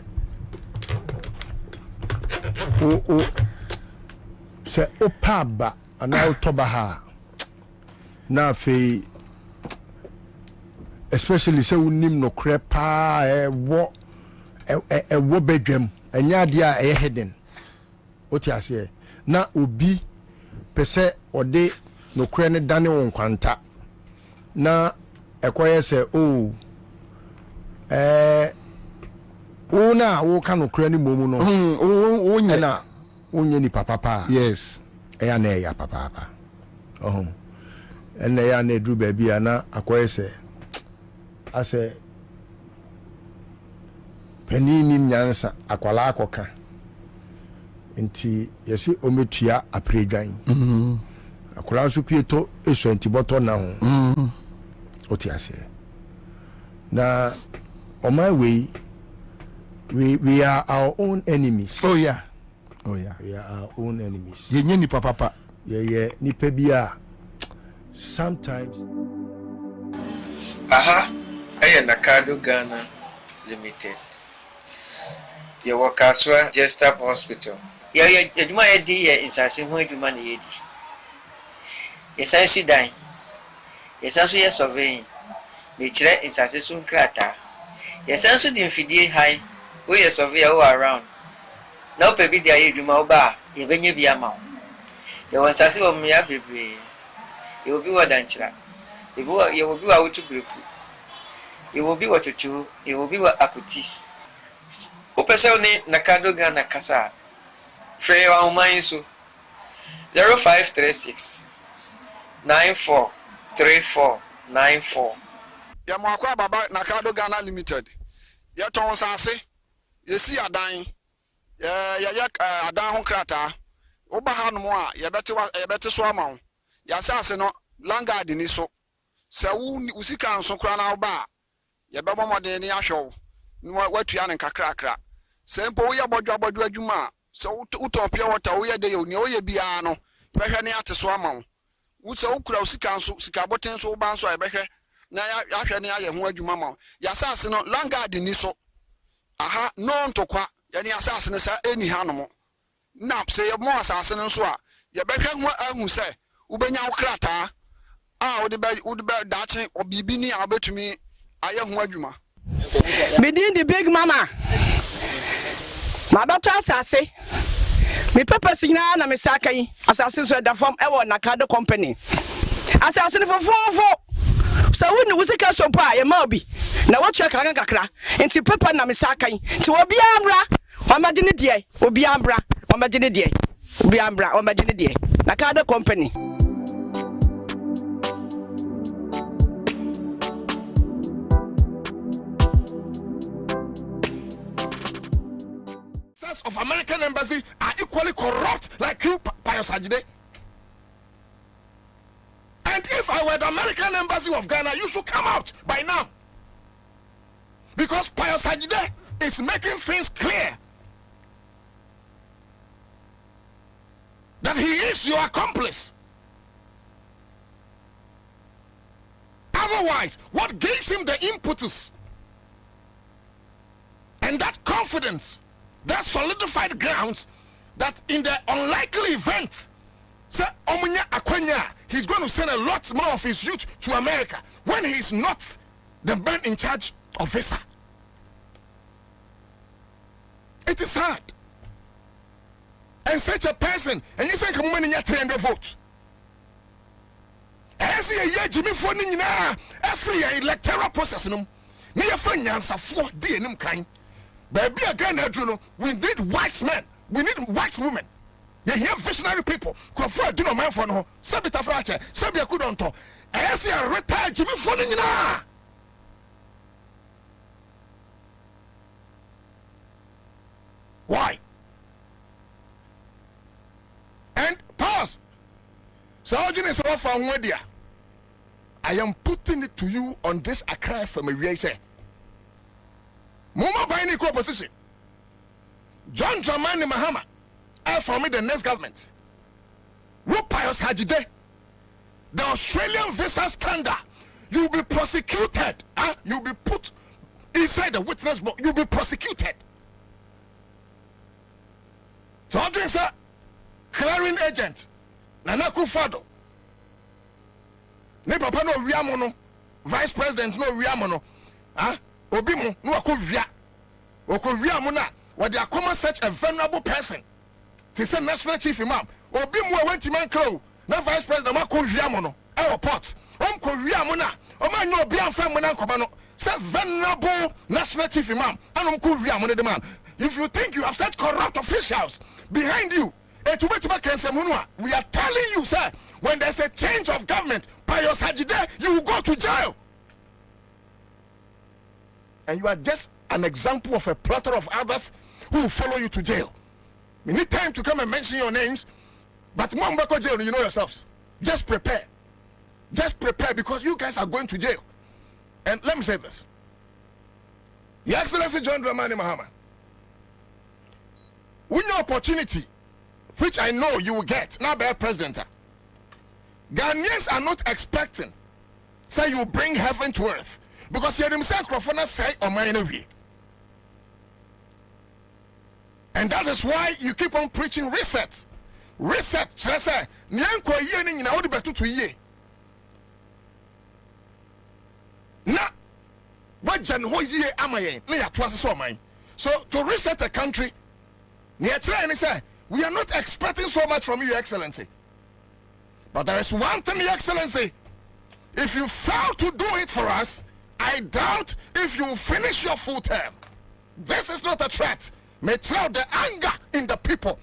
o se opaba ana otoba ha na fe especially se unim no krepa wo bedwam anya de a hidden oti ase na obi pese ode no kre ne dane won kwanta na ekoye se o una wo ka no kra ni momu no wonya na wonya ni papa yes eya na eya papa ene ya na edru ba bia na akoye se ase penini nyansa akwala akoka nti yesi ometua apredwan akwala nso pieto esu antiboto na ho oti ase na on my way we are our own enemies. Oh yeah. We are our own enemies. Ye ni papa. Ye ni pebia. Sometimes. Aya Nakado Ghana Limited. Ye wakaswa Jesstap Hospital. Ye adwuma ye di ye insase ho adwuma na ye di. Ye sansi dan. Ye sanso ye surveying. Me kire insase so nkrata. Ye sanso di mfidie high. We are surveyor around. Now, baby, they are you, Mauba, you venue be a mount. There was a sea of me, baby. You will be what danger. You will be out to group. It will be what you do, it will be what akuti. Upesone Nakado Ghana Kasa. Frey wa mind so 0536 943494. Yamakwa Baba Nakado Ghana Limited. Yaton Sase, Yesi Adan, Adan Krata, Obahan Moa, Yabete Swamon, Yasase no, Langard in Iso, Sawu Usika and Sokrana Ba, Yabama Modeni Asho, Wetian and Kakrakra, Sempo Yabodra Juma, so Utopia water, we are the Oye Biano, Behania to Swamon, Usa Ukra Usika and Sikabotin so banso I behe. Na ya ni aye ho adwuma ma ya asase no Langard ni so aha no ntokwa ya ni asase ne sa eni hanom na se ye mo asase no so a ye behwe ho ahu se ubenya wokrata a wo de dache obibi ni a betumi aye ho adwuma Within the big mama Mabato asase me papa signa na me saka yi asase so da form e wo Nakado company asase ne fofofo so when we say so pa ye ma obi na what check kakra enti papa na me saka yi ti obi ambra o ma de ne die obi ambra o ma de ne die obi ambra o ma de ne die Nakado company of American embassy are equally corrupt like you, Pius Ajide. And if I were the American embassy of Ghana, you should come out by now. Because Pius Ajide is making things clear that he is your accomplice. Otherwise, what gives him the impetus and that confidence, that solidified grounds, that in the unlikely event, say Omunya Akwenya, he's going to send a lot more of his youth to America when he's not the man in charge of visa. It is hard. And such a person, and you say, come on in your 300 votes. As a year, Jimmy Fonin, every electoral process, no, near Ansah 4 DNM kind. Baby again, we need white men, we need white women. You hear visionary people. Crawford, do no man for no. Sabita Frache, Sabia Kudonto. As you retired Jimmy Fonin. Why? And pause. So, I am putting it to you on this Accra from a say. Muma by any opposition. John Dramani Mahama, for me the next government. Pius Ajide, the Australian visa scandal, you'll be prosecuted. You'll be put inside the witness box. You'll be prosecuted. So how do you say? Clearing agent, Nana Akufo-Addo. Ne papa no wiamono, vice president no wiamono. Obi mo no akowia okowia mo na what they are common such a vulnerable person. He said national chief imam obi mo went man crow na vice president ma kowia mo no airport kowia mo na o ma nya obi anfa mo na nkoma no say vulnerable national chief imam anom kowia mo de man. If you think you have such corrupt officials behind you, we are telling you, sir, when there's a change of government, Pius Ajide, you will go to jail. And you are just an example of a plethora of others who will follow you to jail. We need time to come and mention your names, but Mwambako jail, you know yourselves. Just prepare. Just prepare because you guys are going to jail. And let me say this. Your Excellency John Dramani Mahama, with your opportunity, which I know you will get, now by president, Ghanaians are not expecting, say you bring heaven to earth. Because you himself Krofona say on my interview. And that is why you keep on preaching reset. Reset. Say, Nyanko ye ni na odi betu to ye. Na wajan ho ye amaye na ya twa so man. So to reset a country, ni try and say, we are not expecting so much from you, Your Excellency. But there is one thing, Your Excellency. If you fail to do it for us, I doubt if you finish your full term. This is not a threat. May throw the anger in the people.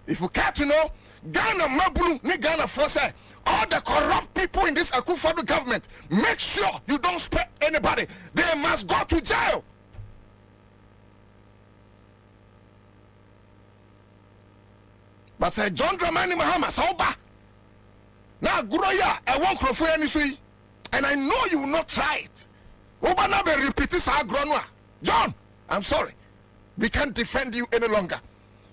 If you care to know, Ghana Mabulu ni Ghana force all the corrupt people in this Akufo-Addo government, make sure you don't spare anybody. They must go to jail. But say John Dramani Mahama Sauba. Now Guroya, I won't crofo any, and I know you will not try it. Oba na be repeat this agronwa. John, I'm sorry. We can't defend you any longer.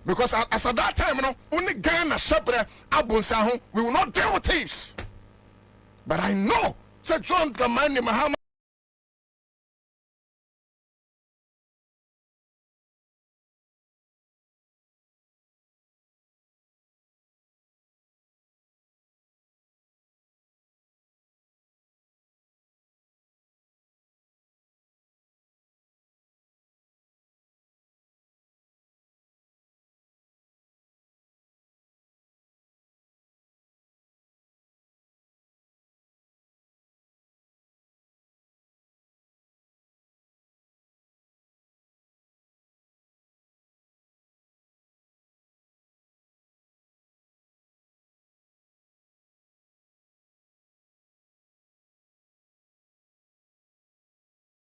Because as at that time, you know, only Ghana Shebre Abunsahu, we will not deal with thieves. But I know, say John Dramani Mahama.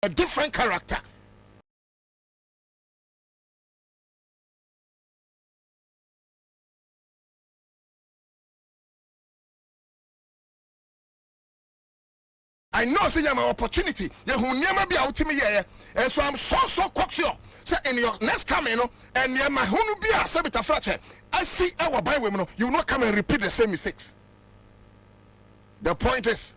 A different character. I know say you have an opportunity. You will never be out to me here. And so I'm so cocksure. Say in your next coming, and you my hunu be a sabita fracture. I see our by women, you will not come and repeat the same mistakes. The point is,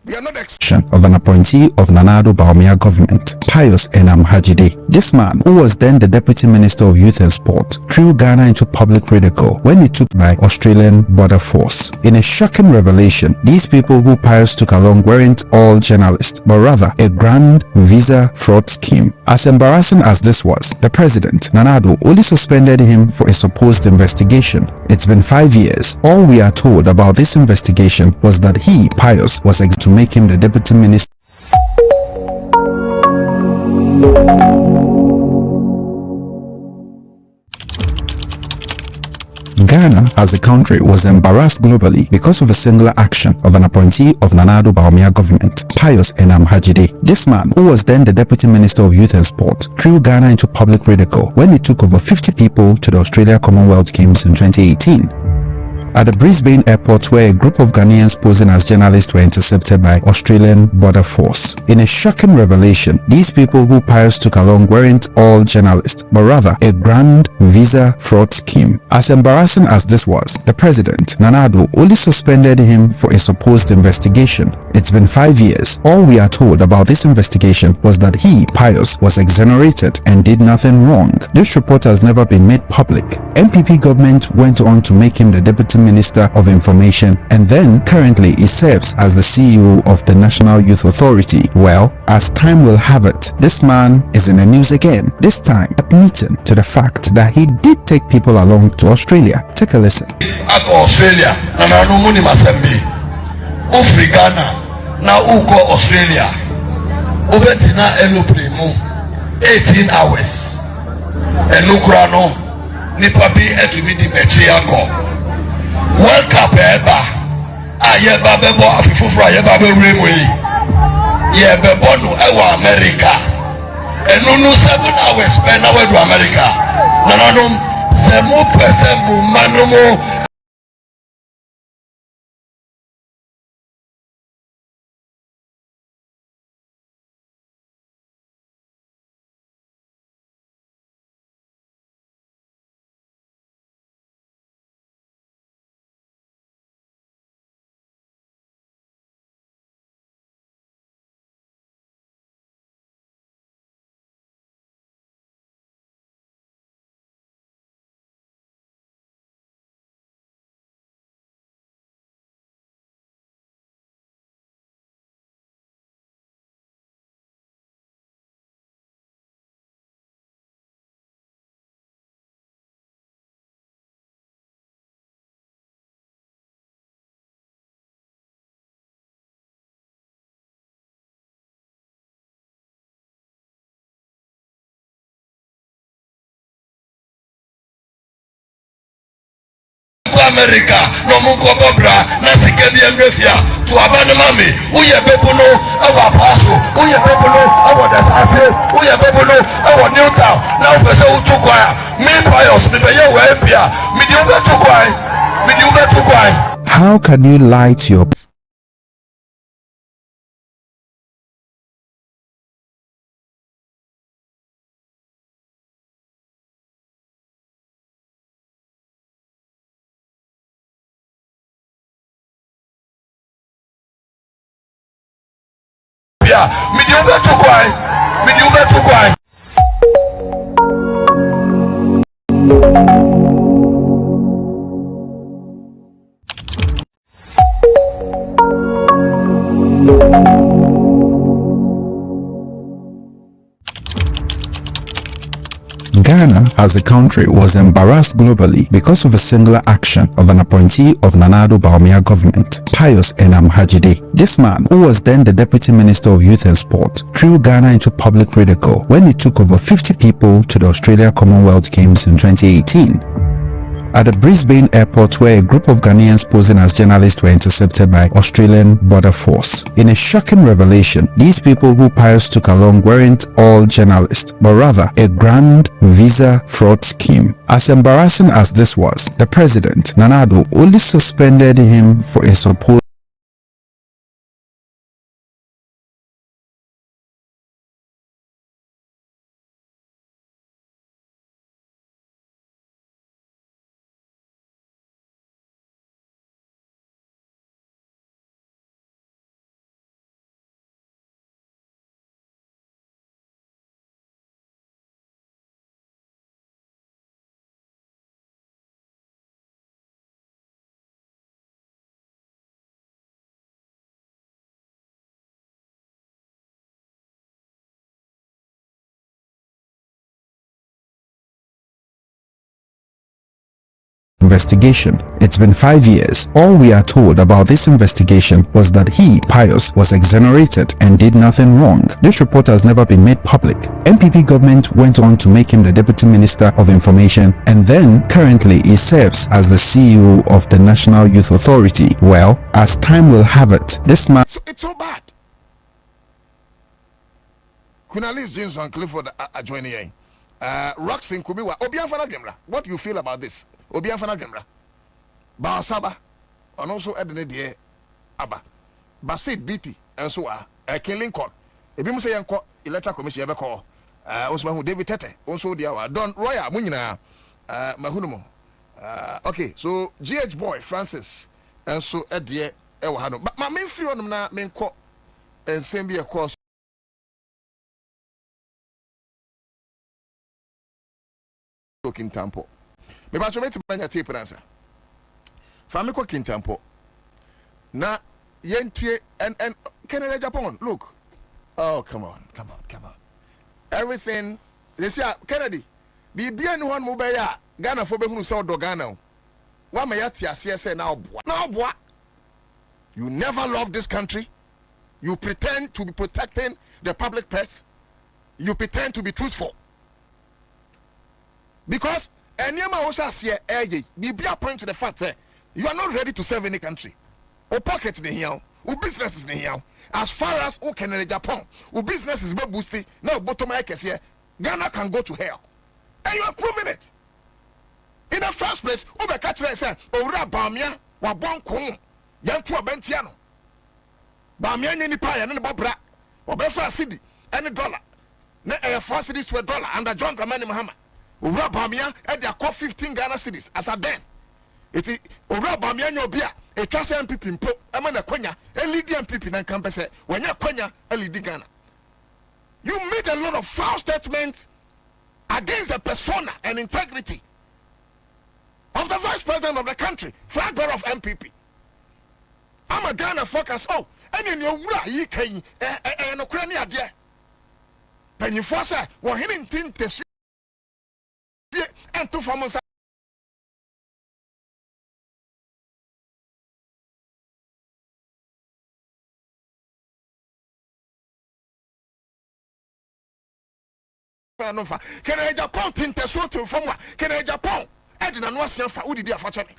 we are not of an appointee of Nana Addo Bawumia government, Pius Enam Hajide. This man, who was then the Deputy Minister of Youth and Sport, threw Ghana into public ridicule when he took by Australian border force. In a shocking revelation, these people who Pius took along weren't all journalists, but rather a grand visa fraud scheme. As embarrassing as this was, the president, Nana Addo, only suspended him for a supposed investigation. It's been 5 years. All we are told about this investigation was that he, Pius, was to make him the deputy minister. Ghana as a country was embarrassed globally because of a singular action of an appointee of Nana Addo Bawumia government, Pius Enam Hajide. This man, who was then the Deputy Minister of Youth and Sport, threw Ghana into public ridicule when he took over 50 people to the Australia Commonwealth Games in 2018. At the Brisbane airport, where a group of Ghanaians posing as journalists were intercepted by Australian border force. In a shocking revelation, these people who Pius took along weren't all journalists, but rather a grand visa fraud scheme. As embarrassing as this was, the president, Nana Addo, only suspended him for a supposed investigation. It's been 5 years. All we are told about this investigation was that he, Pius, was exonerated and did nothing wrong. This report has never been made public. MPP government went on to make him the Deputy Minister of Information, and then currently he serves as the CEO of the National Youth Authority. Well, as time will have it, this man is in the news again, this time admitting to the fact that he did take people along to Australia. Take a listen. At Australia, now go Australia. Obetina aeroplane 18 hours. And Ukrano nipa bi etubi di mechi akọ. World Cup eba ayeba bebo afifufuru ayeba be wremu yi. Ye bebo no ewa America. Enunu 7 hours spend na we do America. Nananum se mo pese mu manumo America no munko bobra na sika bi emrefia to abane mami uye bebuno awa paso uye bebuno awa dasase uye bebuno awa Newtown na upese utukwa me pious me be ye we pia me di ubetukwa How can you lie to your me di ubetukwa Ghana as a country was embarrassed globally because of a singular action of an appointee of Nanado Bawumia government, Pius Enamhajide. This man, who was then the Deputy Minister of Youth and Sport, threw Ghana into public ridicule when he took over 50 people to the Australia Commonwealth Games in 2018. At the Brisbane airport, where a group of Ghanaians posing as journalists were intercepted by Australian border force. In a shocking revelation, these people who Pius took along weren't all journalists, but rather a grand visa fraud scheme. As embarrassing as this was, the president, Nanado, only suspended him for a supposed investigation. It's been 5 years. All we are told about this investigation was that he, Pius, was exonerated and did nothing wrong. This report has never been made public. MPP government went on to make him the Deputy Minister of Information, and then currently he serves as the CEO of the National Youth Authority. Well, as time will have it, this man... So it's so bad. Kunalis James and Clifford are joining in. Roxin Kubiwa, Obianfana Gemra. What do you feel about this? Obianfana Gemra. Baosaba. And also Edne de Abba. Basit BT. And so Ken Lincoln. If you say Yanko Electoral Commission ever call. Also David Tete. Also the Don Roya Munina. Mahunumo. Okay, so GH boy Francis. And so Edie Ewahano. But my main fear on na main court and same be a course. Kintampo. Me ba chometi banya tape answer. Fami ko Kintampo. Na yentie and Canada Japan. Look. Oh, come on. Everything they say Kennedy. Be bien one mo be ya Ghana for be hunu say do Ghana. Wa me yati ase say na oboa. Na oboa. You never love this country. You pretend to be protecting the public purse. You pretend to be truthful. Because anyama also say be a point to the fact that you are not ready to serve any country. O pocket in here, o business is in here. As far as O Canada Japan, o business is boosting. Now bottom here, Ghana can go to hell. And you have proven it. In the first place, o be catch say owura Bawumia wa bon kon yantu abentiano. Bawumia nyani pa ya ne bobra. Obefa cedi any dollar. Na 4 cedis to $1 under John Dramani Mahama. Owura Bawumia e dey call 15 Ghana cedis as a den. It is Owura Bawumia nyobia e twase MPP mpo e ma na kwanya e lead MPP na campus when ya kwanya e lead Ghana. You made a lot of false statements against the persona and integrity of the vice president of the country, flag bearer of MPP. I'm a Ghana focus. Oh, and in your wura yi kan no kura ni ade. Panyifo say wo hinin tin tesu and to form Can I Japan tin tesu to form? Can I Japan? I didn't know what fa udidi afa chame.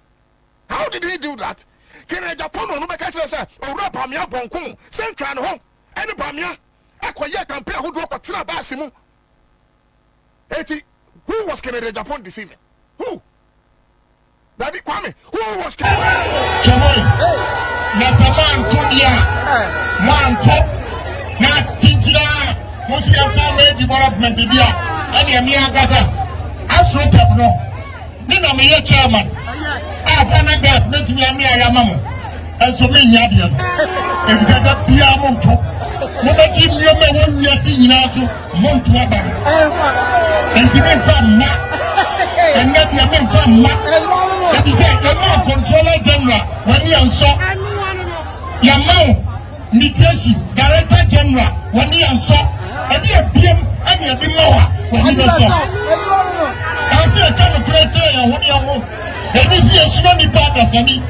How did he do that? Can Japan no make say owura bamia bonko central no ho any bamia akoye campaign who do ko tira baasi mu. Eti who was Canada Japan deceiving? Who? David Kwame, who was Chaboy, man Todia, man top, not Tinchina, Muslim family development, and Yamia Gaza. Astro Tapno, Nina me chairman. After gas, make me a Yamamu, and so many Yadian. If you got Piamonto, no team you may want to see Nasu, Montuaba, and even from and not your men from that is the more controller general when you saw your mouth, Nikesi, director general when you saw, and you BM and you be more when you saw. I see a kind of criteria when you are. And this is a slowly part of me.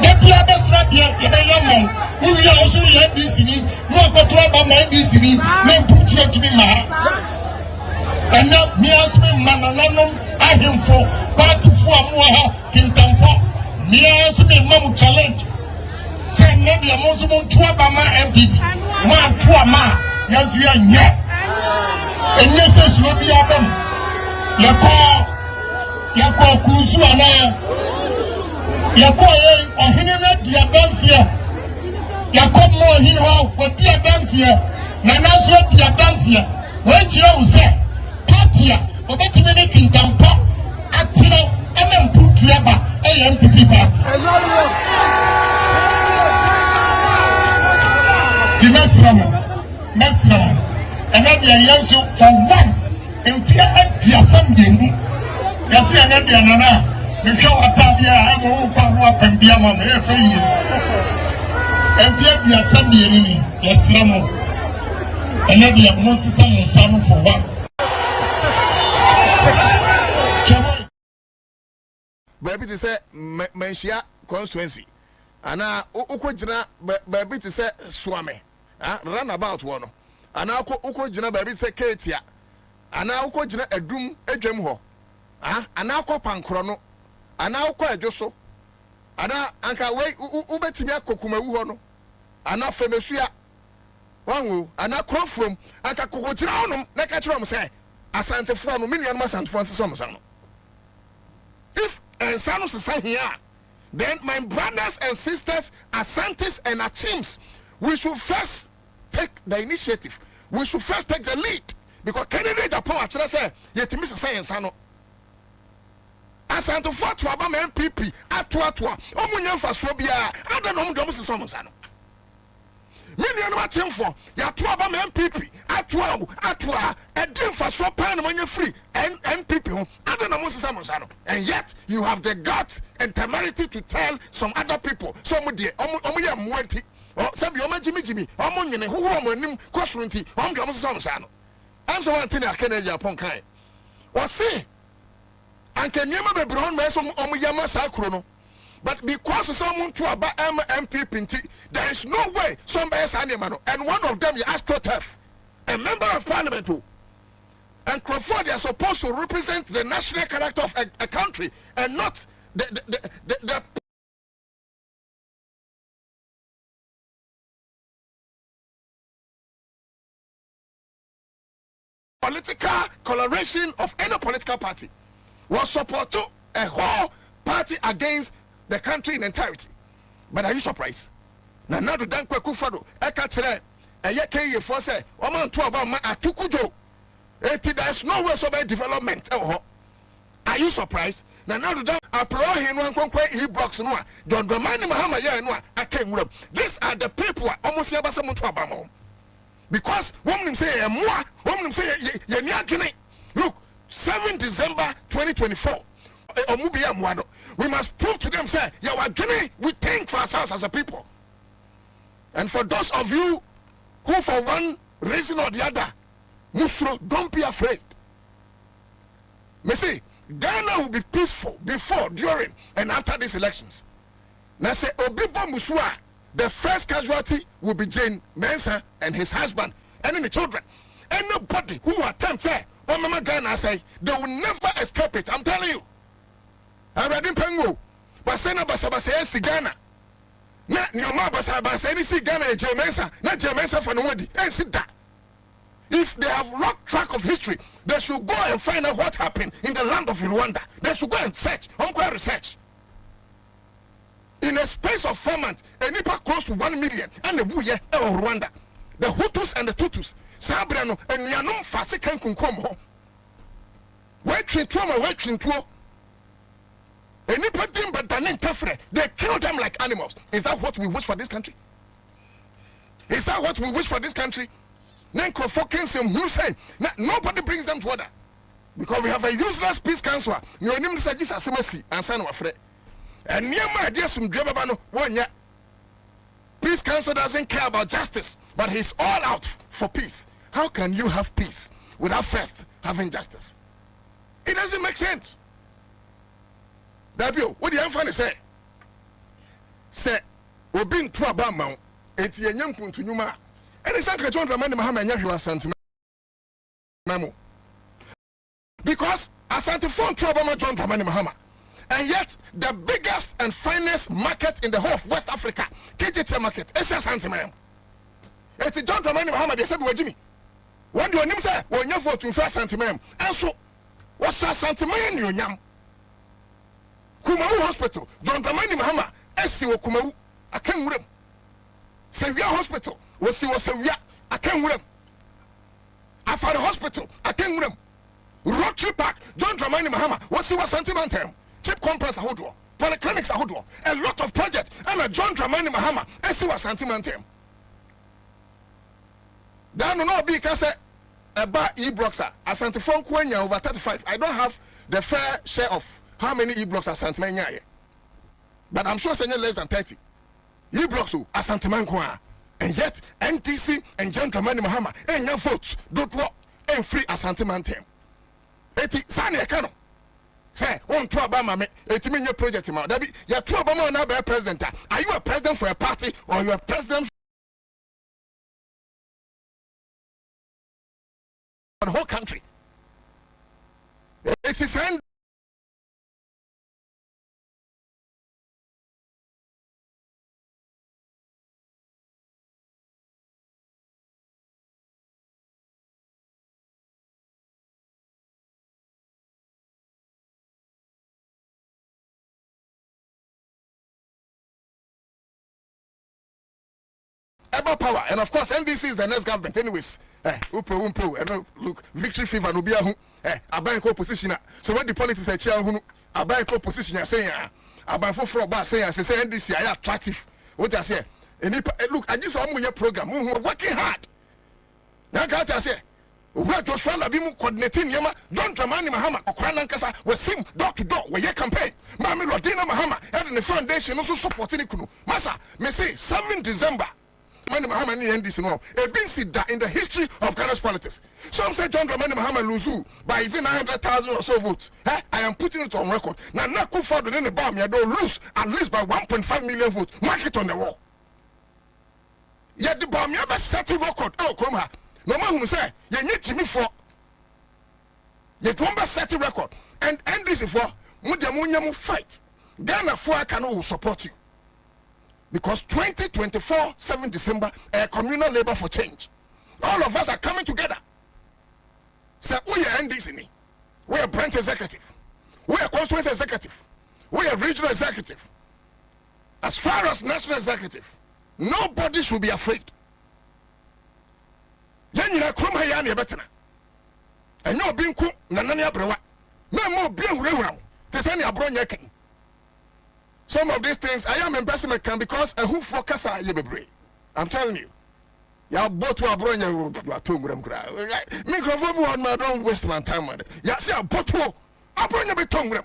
That you are the slap here, your mouth, who we also have this in it, no control by my business, no put you to be mad. And now, me ask me, man, I him for part of Moha, Kintampo, me ask me, Mamu challenge. Say, maybe a Muslim Twabama MP, one Twama, yes, we are yet. And yes, it's not the album. Yako Kuzuana, Yako, or Hinema, dear Dancia, Yako more Hinho, what dear Dancia, Nanas, what dear Dancia, what you say. But you make it dump up at and then put Yaba AMPP party. Nasram, and then the Yansu for once in fear at the Asante. Yasi and Nana, we show Atavia, I won't come up and be among every year. And fear the Asante, yes, Ramo, and then the Moses and for once. Baby to say Menshia constituency. And now Ukojina baby to say Swame. Run about one. And now Ukojina baby say Katia. And now Ukojina a doom a gemho. And now Pancrono. And now quite Joso. And now Anka way Ubetimia Kokumawono. And now Femesia. One and now crop from Anka Kokotranum, like a trum say. Asante from million Massan Francis Somsano. If Ansah is saying here, then my brothers and sisters, Asantes and Achims, we should first take the initiative. We should first take the lead. Because Canada Japan actually say, yet Mr. Sayensano. Asante for to Abama MPP, Atua, Omunya for Sobia, I don't know Mr. Somsano. Million watching for Yatua MPP, Atua, a dim for so pan when you're free, and MPP, I don't know Moses Samosano. And yet you have the guts and temerity to tell some other people, some dear, Omuya Mwenti, or Sabi Oma Jimmy, Omun, who Roman, Cosrunti, Moses Samosano. I'm so wanting a Canada upon Kai. Or say, and can you remember Brown Mason Omuyama Sacrono? But because someone to about MPP, there is no way somebody is animal. And one of them is AstroTurf, a member of parliament too. And Crawford, they are supposed to represent the national character of a country and not the political coloration of any political party. Was support to a whole party against the country in entirety. But are you surprised? Now the Dankwe Kufado, Ekatre, a Yeke for say, Oman to about my Atukujo. There's no way about development. Are you surprised? Now the Dank applaud him one conquer e box no. Don't remind him how I came with. These are the people almost Yabasamu to Abamo. Because woman say moi, woman say look, 7 December 2024. We must prove to them, say, we think for ourselves as a people. And for those of you who, for one reason or the other, Musro, don't be afraid. Me say, Ghana will be peaceful before, during, and after these elections. Now say, Obibo Musua, the first casualty will be Jane Mensah and his husband, and then the children. Anybody who attempts there, Mama Ghana say, they will never escape it. I'm telling you. I read in Pengu. basena basabasa si Ghana na nyoma basabasa ni si Ghana Jemensa na Jemensa for no wadi sit that. If they have lost track of history, they should go and find out what happened in the land of Rwanda. They should go and search, research. In a space of 4 months, a nipa close to 1 million and the buye of Rwanda. The Hutus and the Tutus, Sabrano and Yanum Fasikan Kunkomo. Wait, Trintuo. A nipa dim but Danin Tafre, they kill them like animals. Is that what we wish for this country? Is that what we wish for this country? Nobody brings them to order because we have a useless peace council. And peace council doesn't care about justice, but he's all out for peace. How can you have peace without first having justice? It doesn't make sense. Dabio, what do you have to say? Say, we've been to a bam, it's a young to Numa. And it's like John Dramani Mahama and Asante Memo. Because Asante phone trouble John Dramani Mahama. And yet, the biggest and finest market in the whole of West Africa, KJT market, is Asante Memo. It's John Dramani Mahama, they said, Jimmy. When your name say, when you vote to first Asante Memo. And so, what's Asante Memo? Yam Kumau Hospital, John Dramani Mahama, SCO Kumau, a Kangurim. Sevilla Hospital. Was I can't with them. After the hospital, I can't with them. Rotary Park, John Dramani Mahama, was sentimental. Cheap compress a hoodoo, polyclinics a hoodoo, a lot of projects, and a John Dramani Mahama, and see was sentimental. There no because a bar e-blocks are Asante phone Kwenya over 35. I don't have the fair share of how many e-blocks are Santimania, but I'm sure it's less than 30. E-blocks are Santiman. And yet, NTC and John Dramani Mahama, and your votes, don't walk and free Asante Mantem. Eti Sani Akano. Say, one to Obama, it mean your project. Dabi, you're two Obama now by president. Are you a president for a party or you a president for the whole country? It is about power, and of course NDC is the next government. Anyways, and look, victory fever no be a bank opposition. So when the politics are chair a bank opposition saying a bank for bar saying say NDC are attractive. What I say, look, I just want your program. We're working hard. Now I say, where Joshua Labimu coordinating Yama, John Dramani Mahama, Okwana Nkasa, was him door to door, where your campaign. Mami Rodina Mahama, and the foundation also supporting Kunu. Masa, me say 7 December. Mahama ni NDC no in the history of Ghana's politics. Some say John Dramani Mahama lose by 900,000 or so votes. I am putting it on record. Now Nakufa in the bomb, you don't lose at least by 1.5 million votes. Mark it on the wall. Yet the bomb you have set a record. Oh, come here. No man who say you need to me for. Yet one set a record. And NDC for Mudamunyamu fight. Ghana for can support you. Because 2024, 7 December, a communal labor for change. All of us are coming together. Say, we are NDC, we are branch executive, we are constituency executive, we are regional executive. As far as national executive, nobody should be afraid. Then you are come here and you're better. And you're being cool, Nanania Brewa. No more being real. There's any abroad. Some of these things I am embarrassing because a who focus are you. I'm telling you. Ya both to a bronya microphone one don't waste my time. Ya see a both to a bronya be tongram.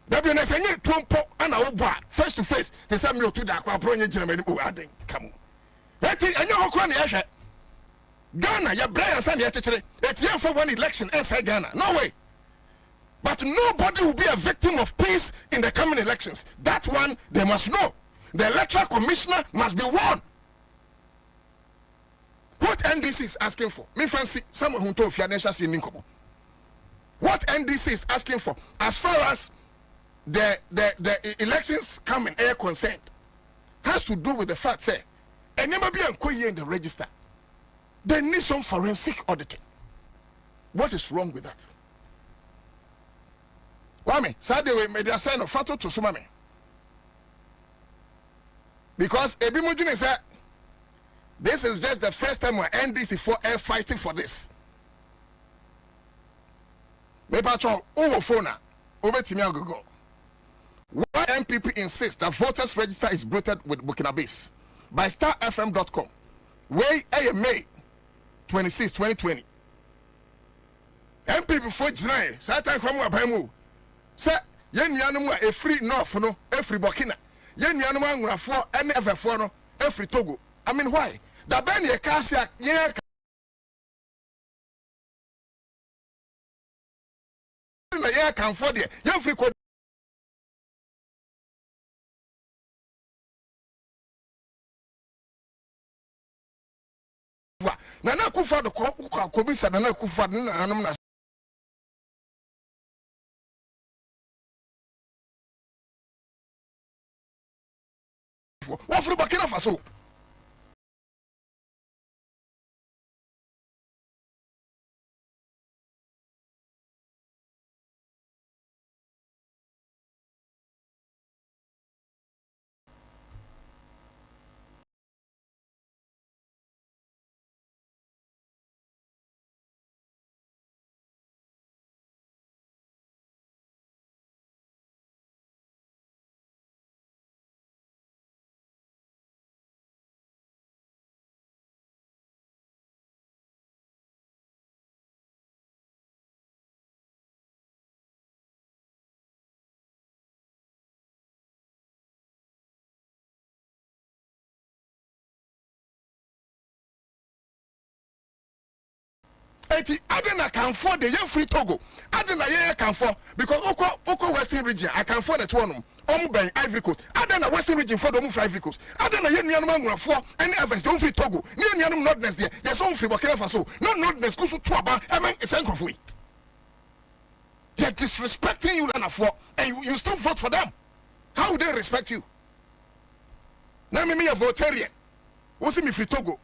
That be necessary to and a face to face. They send me to that bronya Germany adding. Come on. That is and you can Yasha. Ghana, ya Brian San Yachre. It's young for one election inside Ghana. No way. But nobody will be a victim of peace in the coming elections. That one, they must know. The Electoral Commissioner must be warned. What NDC is asking for? Me fancy someone who told financial see Ninkobo. What NDC is asking for, as far as the elections coming air concerned has to do with the fact say and never be in the register. They need some forensic auditing. What is wrong with that? Why Saturday made a sign of fato to sumame. Because Ebimujune said this is just the first time we're NDC for air fighting for this. Maybe over phone over Timia Google. Why MPP insists that voters register is bloated with Burkina Base by starfm.com. Way May 26, 2020. MPP for Jnai, Satan Kwamu Abamu. Sir, yen yanuma a free north no, every Burkina. Yen yanuma for any ever for no, every Togo. I mean, why? The Benny a Cassia, yeah. Yeah, can for the young free code. Nana Kufa the Kobisa, Nana Kufa, Nana. What for Burkina Faso? I can afford the young free Togo. I can afford because Oko Western region. I can afford the one. By Ivory Coast. I don't know Western region for the move Ivory Coast. I don't know Yan for any others. Don't free Togo. Near Notness there. Yes, on free Burkina Faso. Not Notness. Kusu Twaba. I mean, it's Sankrofui. They're disrespecting you and you still vote for them. How would they respect you? Now me a votarian. What's me free Togo?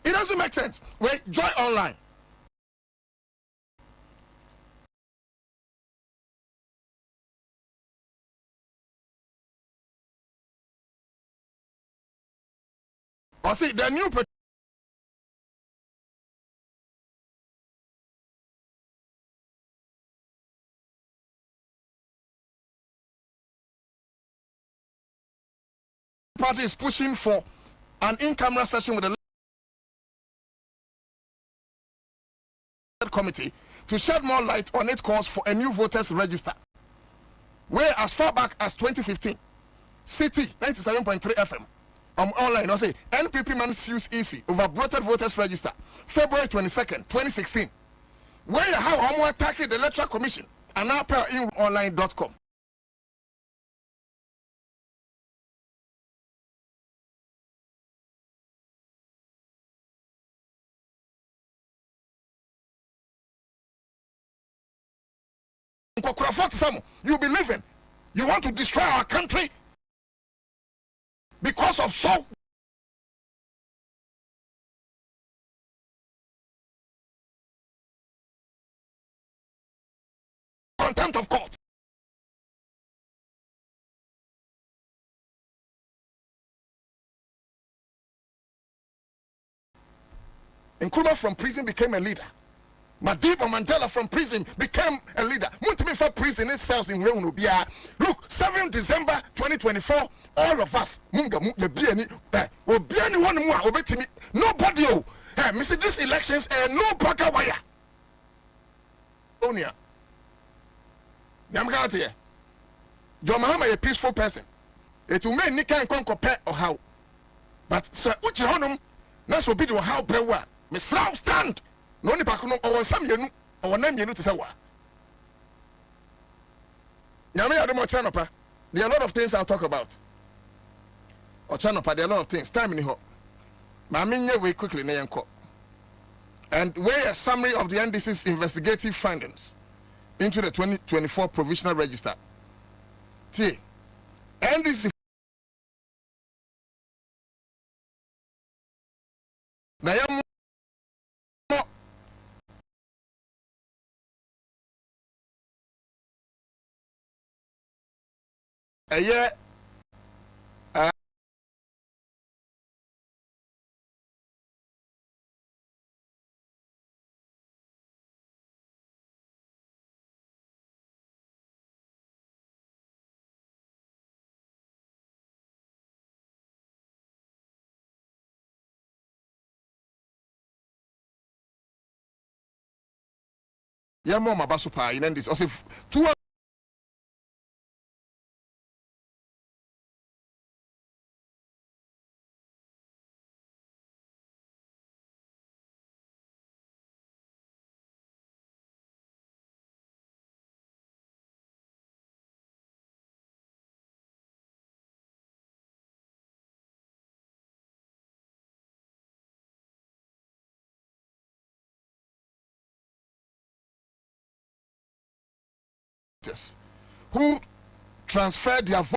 It doesn't make sense. Wait, Joy Online. Or see the new party is pushing for an in-camera session with the committee to shed more light on its calls for a new voters register. Where as far back as 2015, City 97.3 FM online, I say NPP man sues EC over bloated voters register February 22nd, 2016. Where how I'm attacking the Electoral Commission and now in online.com. You be living. You want to destroy our country because of so contempt of court. Nkrumah from prison became a leader. Madiba Mandela from prison became a leader. Muntimi for prison itself in Reunubia. Look, 7 December 2024, all of us, Munga, Obiani one more, Obetimi, nobody, Mr. These elections, no baka wire. Onia. Yamgati, John Mahama a peaceful person. It will make Nika and Conco pet or how. But Sir Uchihonum, that's what be how brewa. Miss Rao stand. No ni pakuno or some yenu or name yenu to say what. Yami Adamo Chanopa, there are a lot of things I'll talk about. Or Chanopa, there are a lot of things. Time in ho. Maminya way quickly na yanko. And where a summary of the NDC's investigative findings into the 2024 provisional register. T. NDC. Now, a year. Yeah, Mama Basupa in this. Also, 2 who transferred their vote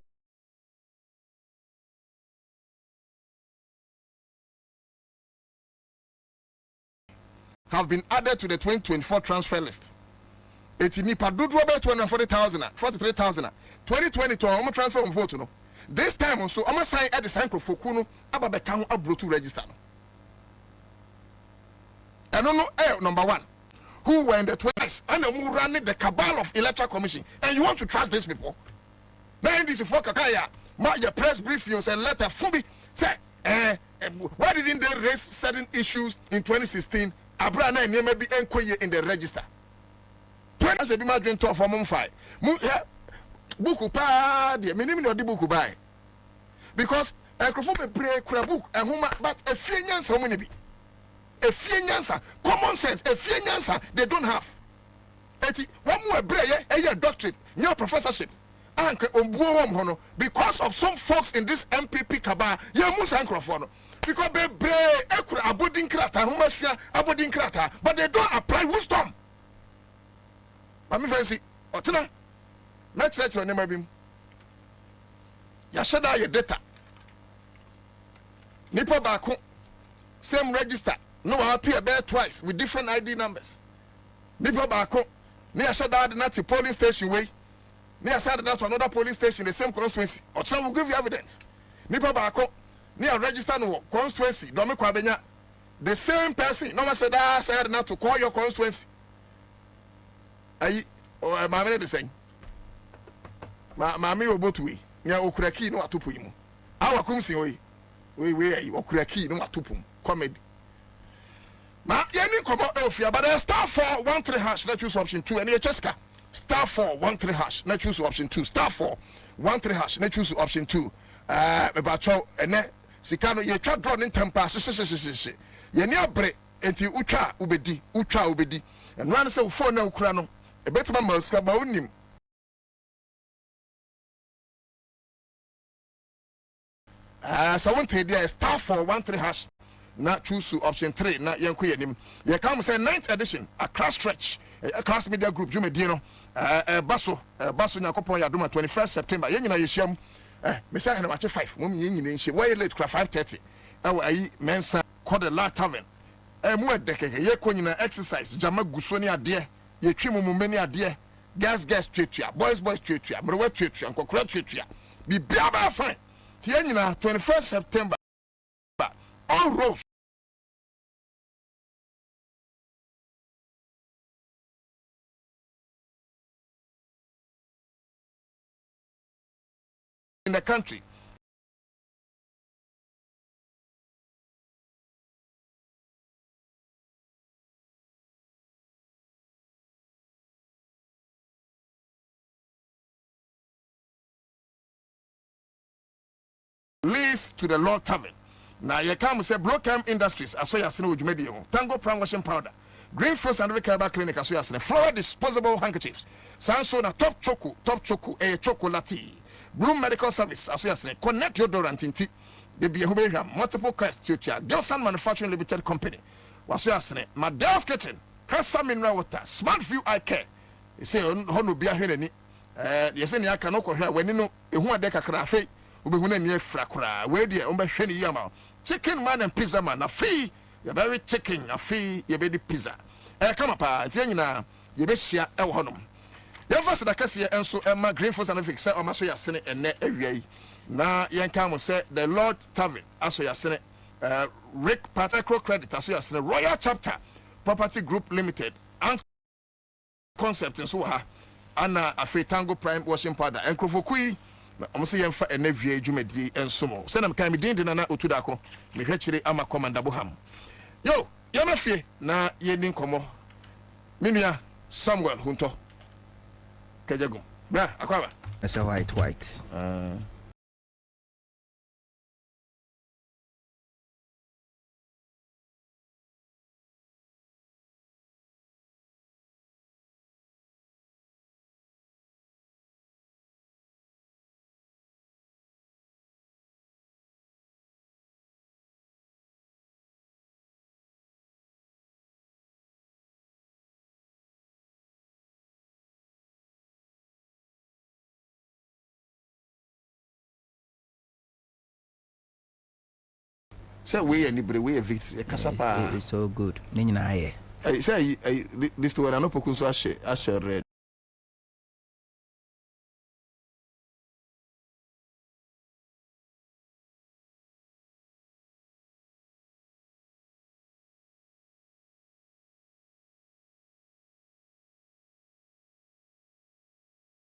have been added to the 2024 transfer list. It's in Nipadudrobe 240,000, 43,000. 2022, I'm transfer on vote. No. This time also, I'm going to sign at the sign for Kuno about the count of to register. I don't know, number one, who were in the 20s and who ran the cabal of Electoral Commission. And you want to trust these people? Now, this is for Kakaya, your press brief, you say letter, Fubi, say, why didn't they raise certain issues in 2016? Abraham and maybe enquiry in the register. 20 as a be my drink to for Mumfai. Buku pa, dear, minimum of the book buy. Because a crofo pray book and whom but a few years how many be. A few years, common sense, a few years they don't have. One more brayer, a year doctorate, your professorship. Because of some folks in this MPP cabal, you must microphone. Because they break aboding krata, but they don't apply wisdom. But me fancy, Otina, next lecture name of him. Yashada your data. Nipo Bako, same register, no appear there twice with different ID numbers. Nipo Bako, near Shada the polling station way. Near Saturday to another police station, the same constituency. Otina will give you evidence. Nipo Bako. Near register no constituency, Domi Kwabena, the same person. No one said not to call your constituency. My man the same. Mammy Obotui, near Okuraki no atupum. Our Kumsi we Okuraki no atupum. Comedy. Ma any come out of here, but star 413 hash, let's choose option 2 and Cheska. Star 413 hash, let's choose option 2. Star 413 hash, let's choose option 2. About and Sikano ye twa draw in temper ye near break enti ucha ubedi and one say phone na ukra no e betuma maska ba onim so want there star 413 hash na choose option 3 na yenko yenim ye come say 9th edition a class stretch a class media group jumedi no baso nyakopon ya doma 21st September ye nyina ye hyiam Messiah and watch 5. Mum yin she way late 5:30. Ayi mensa called the La Tavern. Mu dekeke ye konyina exercise jama gusoni ade ye twi mumeni ade gas twetwa boys twetwa mrewa twetwa nkokora twetwa bi bia ba fine tie nyina 21st September all roads in the country. Lease to the Lord Tavern. Now you come say Blockham Industries as well as Medio, Tango Prime washing powder, Green First and Recovery Clinic as well as flower disposable handkerchiefs, Sansona top choco, a chocolate. Bloom Medical Service Association, Connect your door and tinti. The Behubega, multiple quest future, Gelson Manufacturing Limited Company. Was your Madele's Kitchen, Casa Mineral Water, Smart View Eye Care, say hono bia hwe nani ye say ne aka no ko hwe wani no ehu ade kakra afi obehu na ne afra kra we de o be hwe ne yama chicken man and pizza man afi ye be chicken afi ye be di pizza kama pa tie nyina ye be hia e wo honom ye fa sada kase enso ema green force and fix say o maso ya sene enne awiai na yen ka mo say the Lord Tavern aso ya sene Rick Particle Credit aso ya sene Royal Chapter Property Group Limited and Concept and so ha ana afi Tango Prime washing powder enkrofokui I'm saying for a nevia jumedi and sumo. Send them can be din na otudako. Me hechire ama commander Boham. Yo, yamafie na yedin komo. Minua Samuel Hunto. Kejagum. Bra, akwaba. That's a white. Say we anybody we a victory. Kasapa. It's so good. Nina aye. Say this to where I no pokun so ashe red.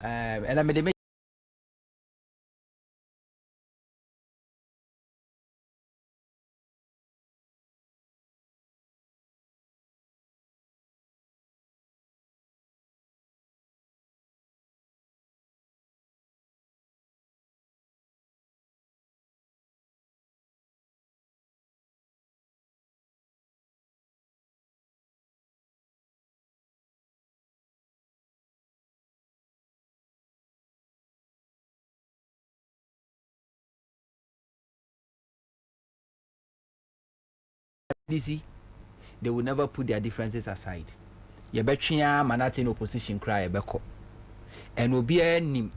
And I made DC, they will never put their differences aside. You betcha manate in opposition cry a beko. And will be a nim.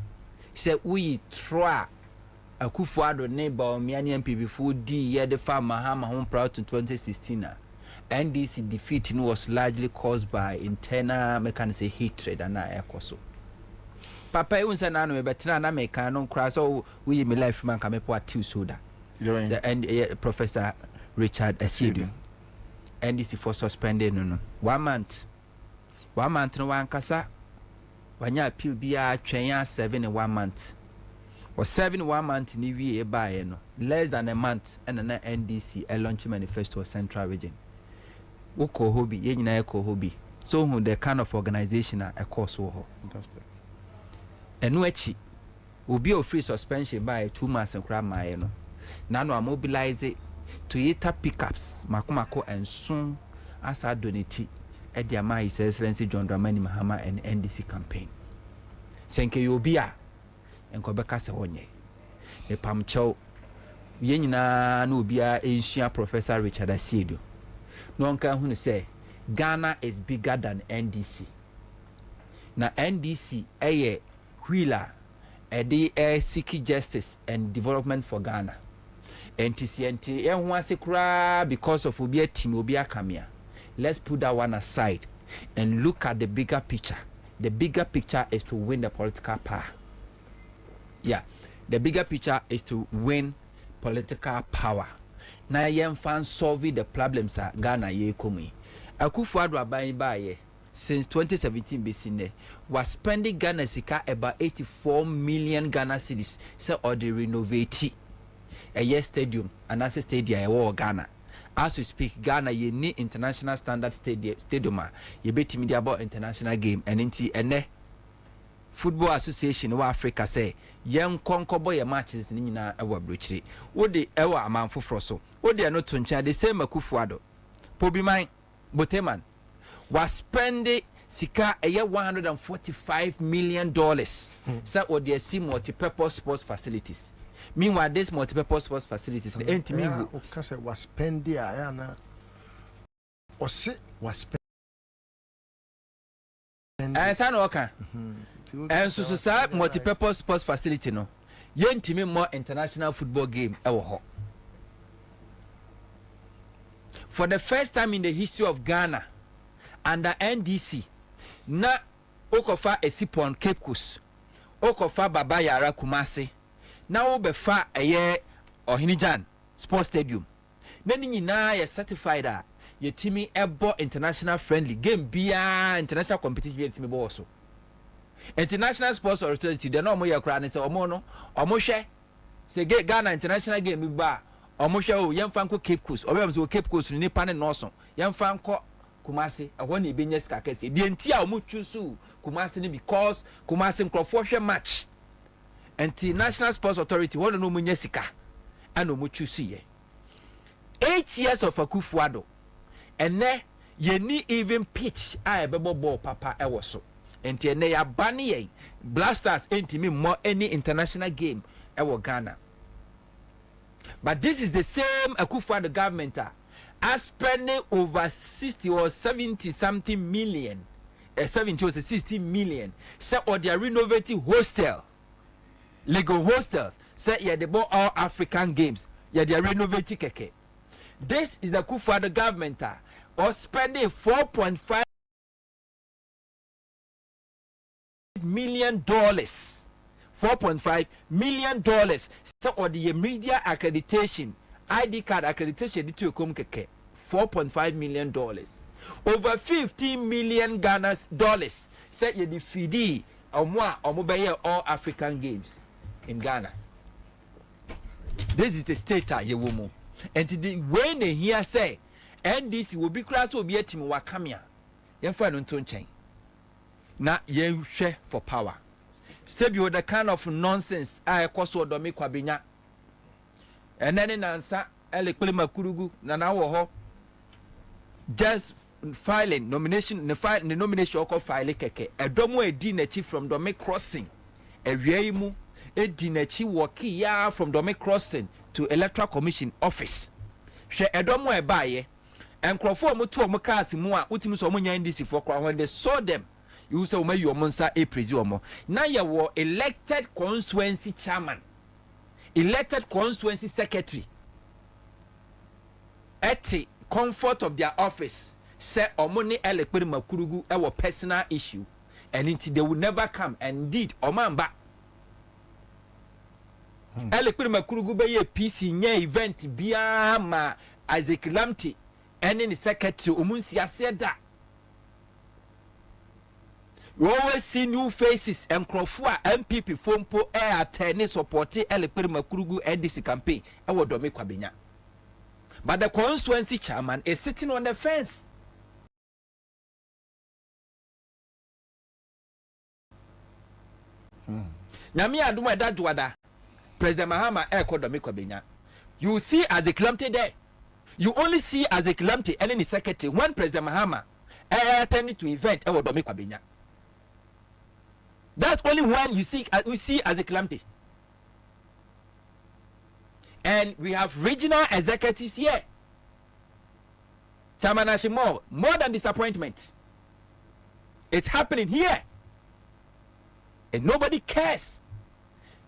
Say we try a kufuado neighbor me and MP before D the farmer hammer home proud to 2016. NDC defeat was largely caused by internal mechanism hatred and ekoso. Papa unsa na no betra na meka no cry so we me life man come po atu soda. And Professor Richard Asidu. NDC for suspended no 1 month. 1 month no one kasa. Wanya appeal bia twen 7 in 1 month. Or 7 1 month ni wie buy no. Less than a month and an NDC a launch manifesto Central Region. Woko hobby, ye nyina eko hobby. So who the kind of organization a course wo. Fantastic. Enu echi obi o free suspension by 2 months and crab my no. Now no mobilize Toyota pickups makomako and soon as I donate at the Ama His Excellency John Dramani Mahama and NDC campaign. Senke Yobia and Kobeka Sehonye. The Pamcho Yenina Nubia Ancient Professor Richard Asidu. No one can say Ghana is bigger than NDC. Now NDC a wheeler a day seeking justice and development for Ghana. NTCNT wants cry because of Ubia team Ubia Kamia. Let's put that one aside and look at the bigger picture. The bigger picture is to win the political power. Yeah, the bigger picture is to win political power. Now yen fan solving the problems at Ghana ye kumi. Akufo-Addo aban since 2017 basine was spending Ghana sika about 84 million Ghana cedis so or the renovate a year stadium and as a stadium a Ghana. As we speak, Ghana ye need international standard stadium ye bet media about international game and inti ene Football Association of Africa say young concoboy your matches in our breachery. What the ever amount for Frosso? What they are not to the same Akufo-Addo. Pobi mine Boteman was spending sika a year $145 million. So what they see multi-purpose sports facilities. Meanwhile, this multi-purpose sports facilities the ain't me because was spending was spending Ansah no oka. And so multi-purpose sports facility no. Yentimi more international football game ewo ho. For the first time in the history of Ghana, under NDC, na okofa esipon Cape Coast, okofa Baba Yara Kumasi, na obefa eye Ohinijan Sports Stadium. Nani nyina ye certified a ye timi ebo international friendly game bia international competition ye timi bo so. International Sports Authority de no mo ye kra ne se omo no omo hwe se Ghana international game ba omo hwe o yemfa nko Cape Coast obem so Cape Coast ni pa ne no so yemfa nko Kumasi ehwo na ebe nya sika kese de nti a omo chusu Kumasi ni because Kumasi nkrofo hwe match International Sports Authority won no mo nya sika ana omo chusu ye 8 years of Akufuado ene ye ni even pitch a ebebo ball papa ewo so enti ene ya bani ye Blasters entimi more any international game ewo Ghana. But this is the same Akufuado government as spending over 60 or 70 something million 70 or 60 million say or they are renovating hostel legal hostels say yeah they bought all African games yeah they are renovating keke. This is the Akufuado government or spending $4.5 million, $4.5 million. So or the media accreditation, ID card accreditation, to come keke $4.5 million. Over 15 million Ghana's dollars. Say you defeat or all African games in Ghana. This is the state you woman. And the when they hear say NDC will be class will be a team wakamia. Yen fa no tonchen. Na yen hwe for power. Say be the kind of nonsense I kwaso do me Kwabena. And then in Ansah Electoral makurugu na na wo ho. Just filing nomination the nomination oko file keke. Edomo edi na chief from Dome Crossing. Ewiai mu edi na chi woki ya from Dome Crossing to Electoral Commission office. She edomo ebaye enkrofo mo to mo cars mu a utimi so mo nya NDC for kwa when they saw them you say o ma yo monsa e prezi omo na ye wo elected constituency chairman, elected constituency secretary at the comfort of their office say omo ni Electoral makurugu e wo personal issue and until they will never come and indeed omamba Electoral makurugu be ye PC nya event bia ma Isaac Lamte ene ni secretary omunsi aseda. We always see new faces and Krofua MPP Fompo air attorney supporting Electoral makurugu NDC campaign e wo Dome Kwabena. But the constituency chairman is sitting on the fence. Nyami aduma da duada President Mahama Eko Dome Kwabena. You see as a Lamte there. You only see as a Lamte and any secretary when President Mahama attending to event Ewo Dome Kwabena. That's only one you see as a Lamte. And we have regional executives here. Chairman Ashimo, more than disappointment. It's happening here. And nobody cares.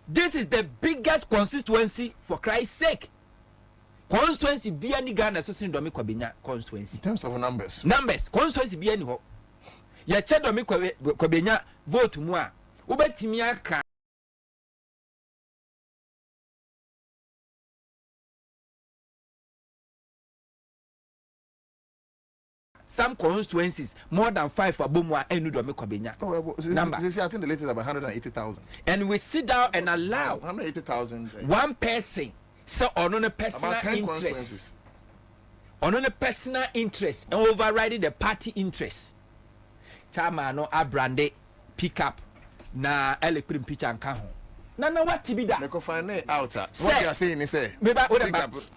This is the biggest constituency for Christ's sake. Constituency be any Ghana association Dome Kwabena constituency. In terms of numbers. Numbers. Constituency be any ho. Ya che Dome Kwabena vote mu a. Ubetimi aka some constituencies more than 5 for Bomwa and Dome Kwabena. Oh, well, number. I think the latest is about 180,000. And we sit down and allow 180,000. One person so on a personal interest. On a personal interest and overriding the party interest. Chama no abrande pick up na Electoral picture and kaho. Na what to be that? They find out. What you are saying is say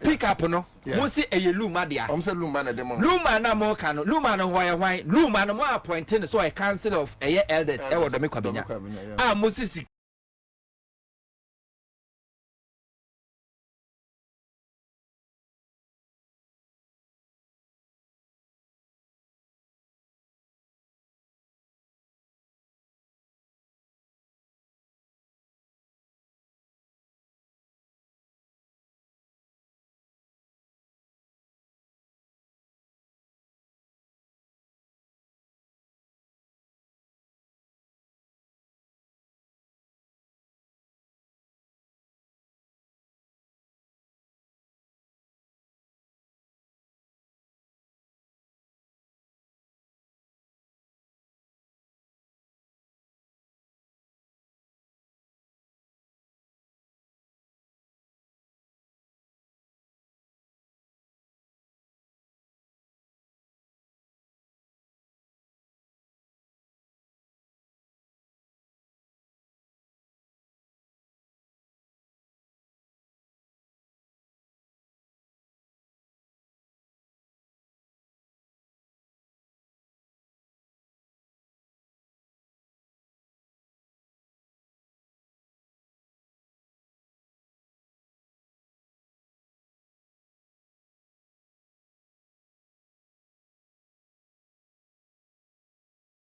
pick up no. Mo see a luma dia. Say luma na demo. Luma na mo kano. Luma no why luma no mo appointing so a council of elders e wo Dome Kwabena. Ah mo see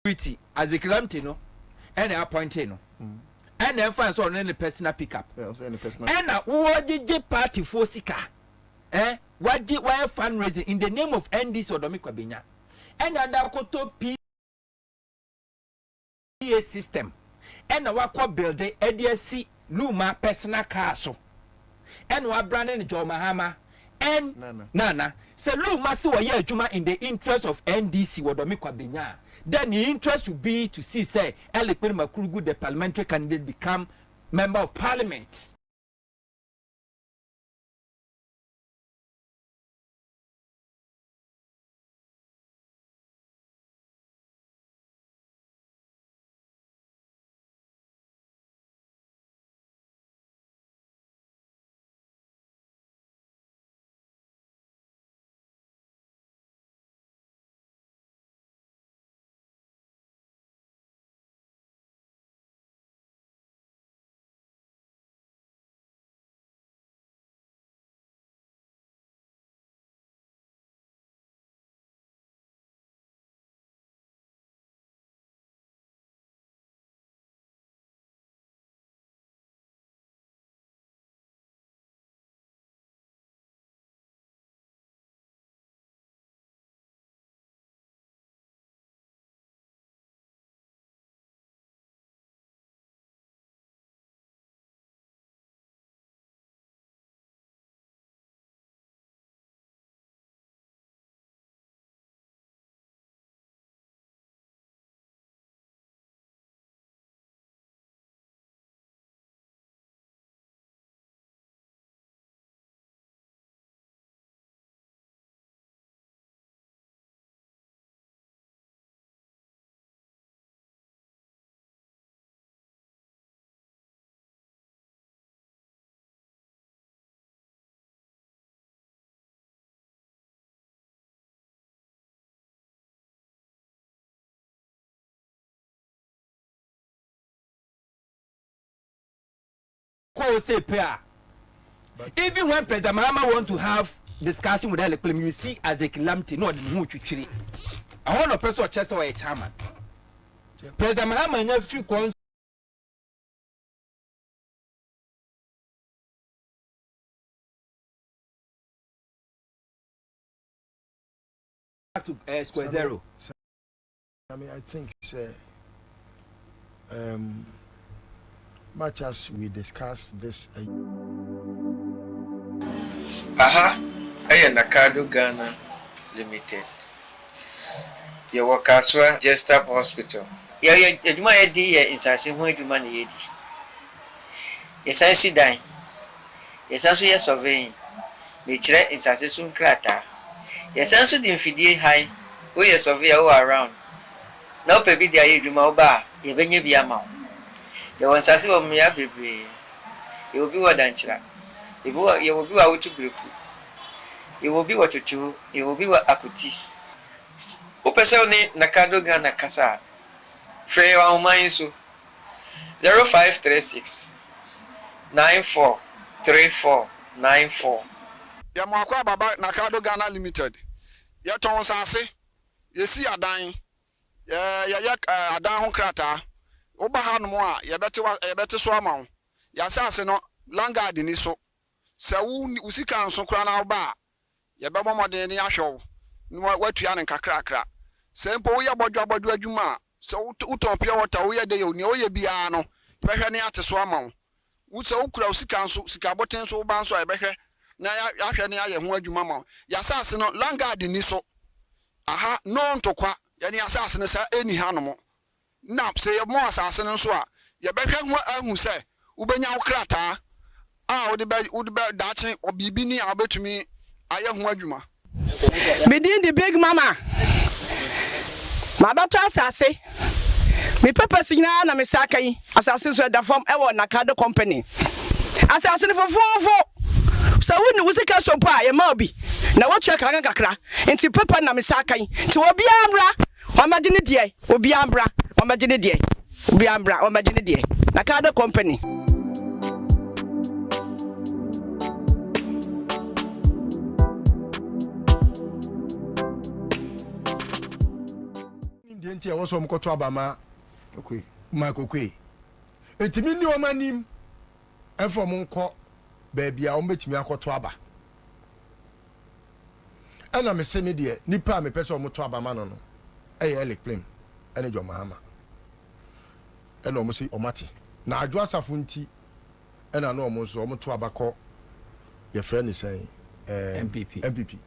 as a galamsey no and appointed no and then find on any personal pickup and what party for sika what did why fundraising in the name of NDC or Kwabena and Adakoto PA system and our building ADSC Luma personal car so and what Brandon John Mahama and Nana say Luma see what year Juma in the interest of NDC or Kwabena. Then the interest would be to see say Electoral Makurugu the parliamentary candidate become member of parliament. Say pair. Even when President Mahama want to have discussion with Electoral, you see as a galamsey, no the mood to chiri. I want a person or chest or a chairman. President Mahama in every cons to square zero. I mean, I think much as we discuss this. Aha, I Nakado Ghana Limited. You work as well, just up hospital. Yeah, you do my idea in Sassy, where you money. Yes, I see dying. Yes, also yes, surveying. The threat is as soon crater. Yes, also the infidel high, where you survey all around. Now, baby, the age you mau bar, you bring you be a mount. You want Sassy or me, baby. You will be what dancer. You will be out to group. You will be what you do, you will be what akuti. Upesoni Nakado Ghana Kasa. Frey wa mind so 0536 943494. Ya mwakwa baba Nakado Ghana Limited. Ya ton sase. Yesi adan. Ya adan ho krata. Oba hanu mo a yebete so ama wo. Ya sase no Vanguard ni so. Se wu usika nso kra na oba. Yebebo modern ni ahwew. Ni watua ne kakrakra. Se mpo wo ya bodwa adwuma. So uton pure water wo ye de yo ni o ye bia no behwe ne ate so ama wo wo se ukura usika nso sika boten so ba nso behwe na ya hwe ne aye ho adwuma ma ya sase no Vanguard ni so aha no ntokwa ya ne asase ne sa eni hanom na se ye mo asase ne nso a ye behwe ho ahu se ubenya wo krata a wo de dache obibi ni a betumi aye ho adwuma Within the big mama my daughter Asante, my purpose na me saka yi Asante so da form e wo Nakado company. Asante for 4 so we no sika so pa e ma obi na wo twa kakra enti papa na me saka yi ti obi ambra o ma gine die obi ambra o ma gine die obi ambra o ma gine die Nakado company. nti e wo so mkoto abama okay makokwe etimi ni o manim efo mo nko ba bia o metimi akoto aba ana me se me de nipa me pese o moto abama no no eye Electoral ene jo mahama ena o mo se o mate na adwo asafo nti ena no o mo so o moto abakọ ye friend ni say MPP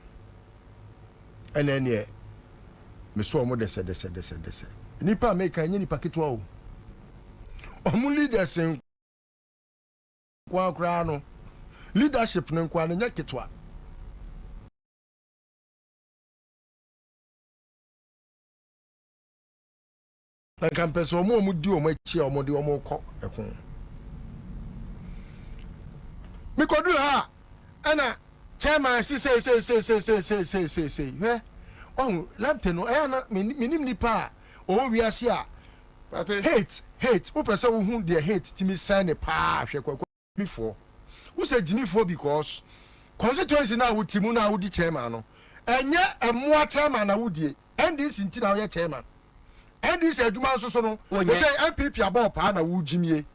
ena ne me so o mo dese nipa me kan nipa ketwa o omu leaders kwa no leadership no kwa nya ketwa na campus omu di omu echi omu di omu kọ ekun mi kodu ha ana chairman say he on lamte no na minim nipa o wiase a hate who person who their hate to me sign a pa before who said Jimmy for because constituency now with Timuna would the chairman no and yet a more chairman I would and this in Tina chairman and this Edman so no they say MPP about Pana would Jimmy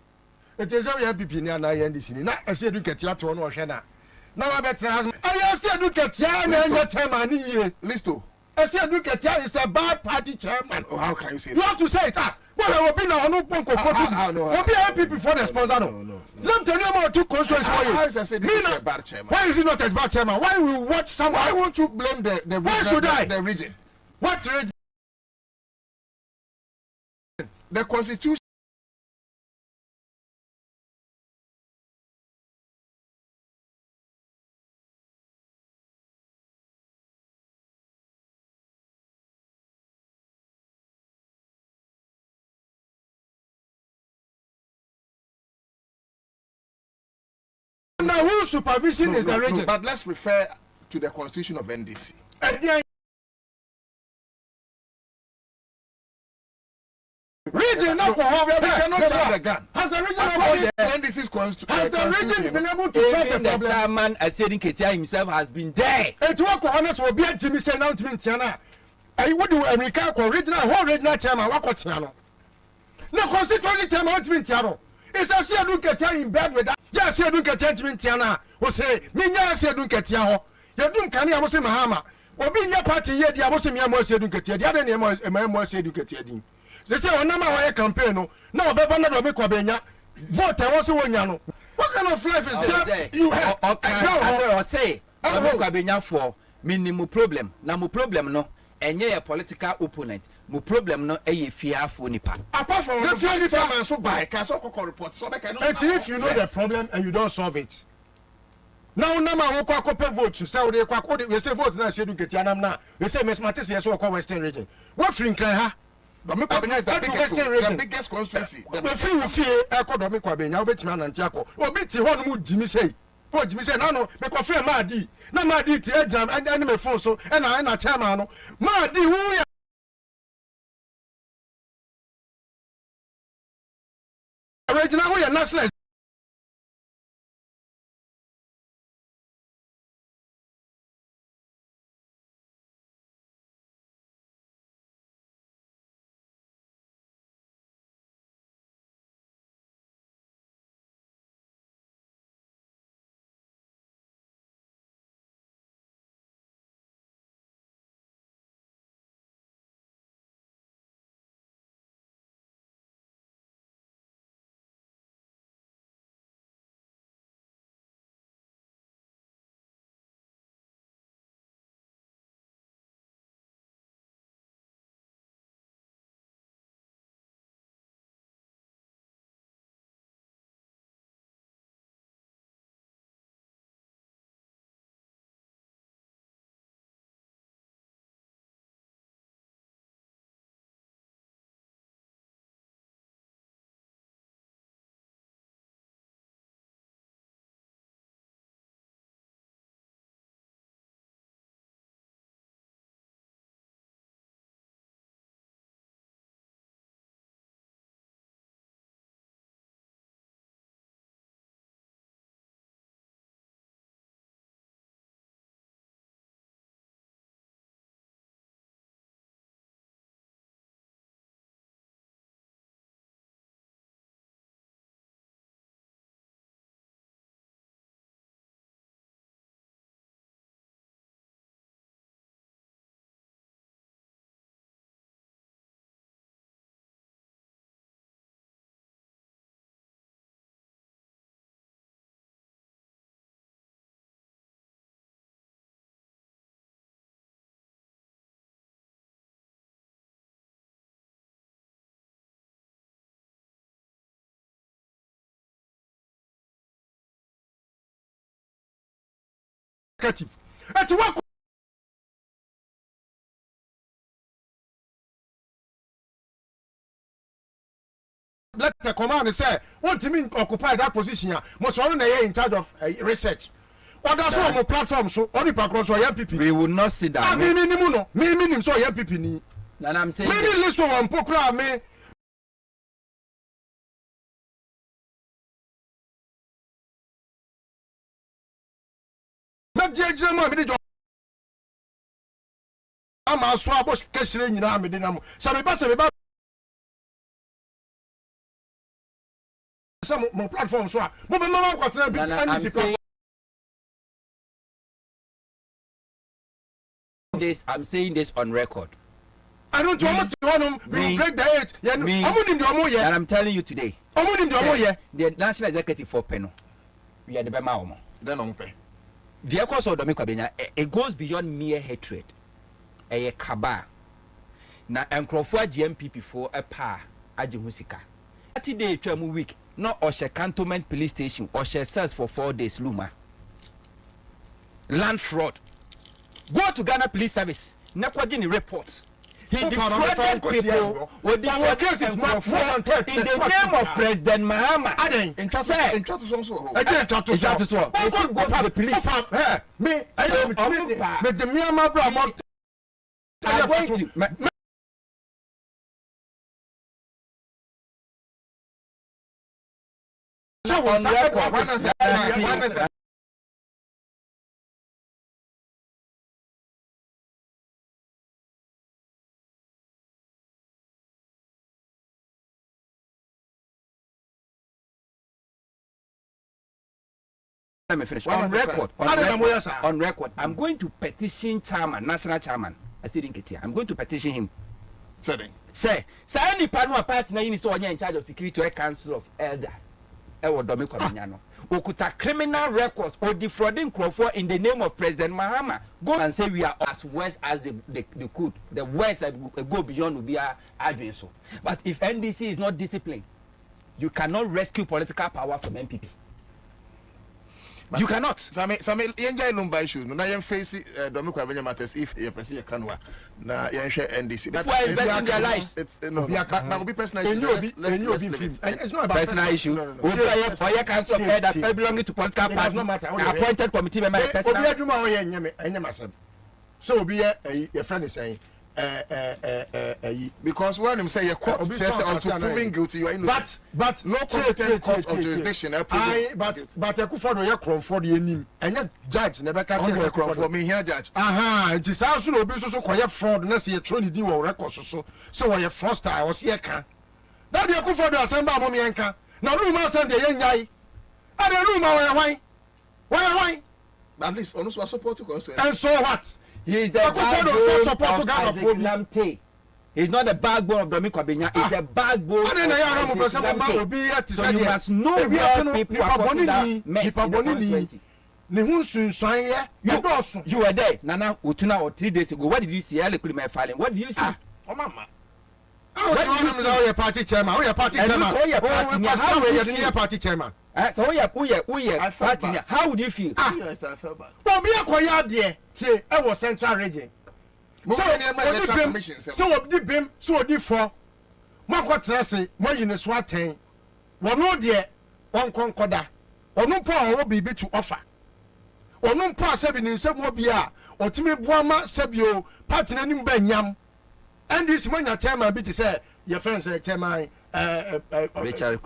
it is every MPP near I end this in I said look at Yaton or Shana now I better I said look at Yan and your chairman listo I said look at Yan is a bad party chairman. Oh, how can you say you have to say it well, I will be now no point of will be happy before the sponsor. No. Let me tell you about 2 constituencies for you. How is a bad chairman? Why is it not a bad chairman? Why will you watch someone? Why won't you blame the why should I? The region? What region? The constitution. Under whose supervision is the region? But let's refer to the constitution of NDC. Region now for how we cannot jump the gun. Has the region NDC's constitution? Has the region been able to solve the problem? The chairman, Asante Ketia himself, has been there. It was honest will be a Jimmy say announcement Tiana. I would do America original whole regional chairman Wakotiano. No constituency chairman Tiano. It's a say don't get in bed with that. Yes, you don't get Tiana. Who say, Minya say don't get Tiaho. You don't can you say Mahama. Or being your party yet, the Abosimia more say don't get the other name was a man more say don't get Yadin. They say, on number campaign. No, Bebana don't make Kwabena. Vote I was one yano. What kind of life is that? You have I say, I make Kwabena for minimum problem. Now, my problem no, and ye a political opponent. My problem no a fearful nipa. Apart from the fear chairman so by Castle report, so I can. And if you know the problem and you don't solve it. Now, Nama will call vote to say they call it. We say vote now, say you get Yanam. We say Miss Mattis, yes, or Western region. What Fring ha? Kwabena is the biggest constituency. The free will fear economic Kwabena, Betman and Tiaco, or Betty Honwood Jimmy say. What Jimmy say, no, because fear Madi, no Madi, Tiadam, and enemy phone so, and I am a chairman. Madi, who original we are national executive et to work let the command say what do you mean occupy that position most one in charge of research what does one platform so only background so MPP we will not sit down me so MPP ni and I'm saying maybe list one pokra me na jeje mo me de ama so abo kesire nyina me de na mo se me ba some platform so mo be mama kwatena bi I'm saying this on record. I don't want to break the eight. And I'm telling you today. The national executive for Peno. We are the Bema. Then on pay. The course of Kwabena, it goes beyond mere hatred. A kaba. Na Nkrofo GMPP for a pa Ajihusika. 30 day term week. No Oshe Cantonment Police Station. Oshe cells for 4 days. Luma. Land fraud. Go to Ghana Police Service. Nakwajini report. He defrauded people. In the name of President Mahama. Go to the police. I'm going to. Let me finish. On record, I'm going to petition chairman, national chairman. I said I'm going to petition him. Say, any partner partner in charge of security or council of elder. Okuta criminal records or defrauding Crawford in the name of President Mahama. Go and say we are as worse as they could. The worst go beyond will be our address. But if NDC is not disciplined, you cannot rescue political power from MPP. You cannot. Some yenja ilumba issue. Na yen face Domi Kwabena matters if you person kanwa na yen share NDC. But why invest in their lives? It's no. That will be personal issue. It's not about personal issue. Oya council of head that belonging to political party. Appointed committee member personal. Obi aduma oye nyame masem. So obi your friend is saying because when him say your court says until proven guilty you are innocent. But no competent court of jurisdiction. But Akufo-Addo ye Crawford ye nim. Enya judge never catch Crawford me here judge. It is also no be so koye fraud na say ye throw ni di wo record so we ye fraudster I was here kan. That the Akufo-Addo assemble am me enka. Na room asem de ye nyai. Ade room why? At least also support to constituency. And so what? He is the backbone of Isaac Lamte. He's not the backbone of Domi Kwabena. He's the backbone of Isaac Lamte. So you must know where people are putting that mess in the constituency. You were there. Nana Utuna or 3 days ago. What did you see? Electoral filing. What did you see? Oh, mama. How are you party chairman? How are you party chairman? So how would you feel? Yes, I felt bad. Bobie akoya de say e was central region. So odi bim so odi for. Mo akwatra say mo yin so aten. Wono de won konkoda. Ono po a wo bibi to offer. Ono po asabi ni nsem obi a otimi boama sabio party nanim ba nyam. And this man chairman be to say your friend say chairman Richard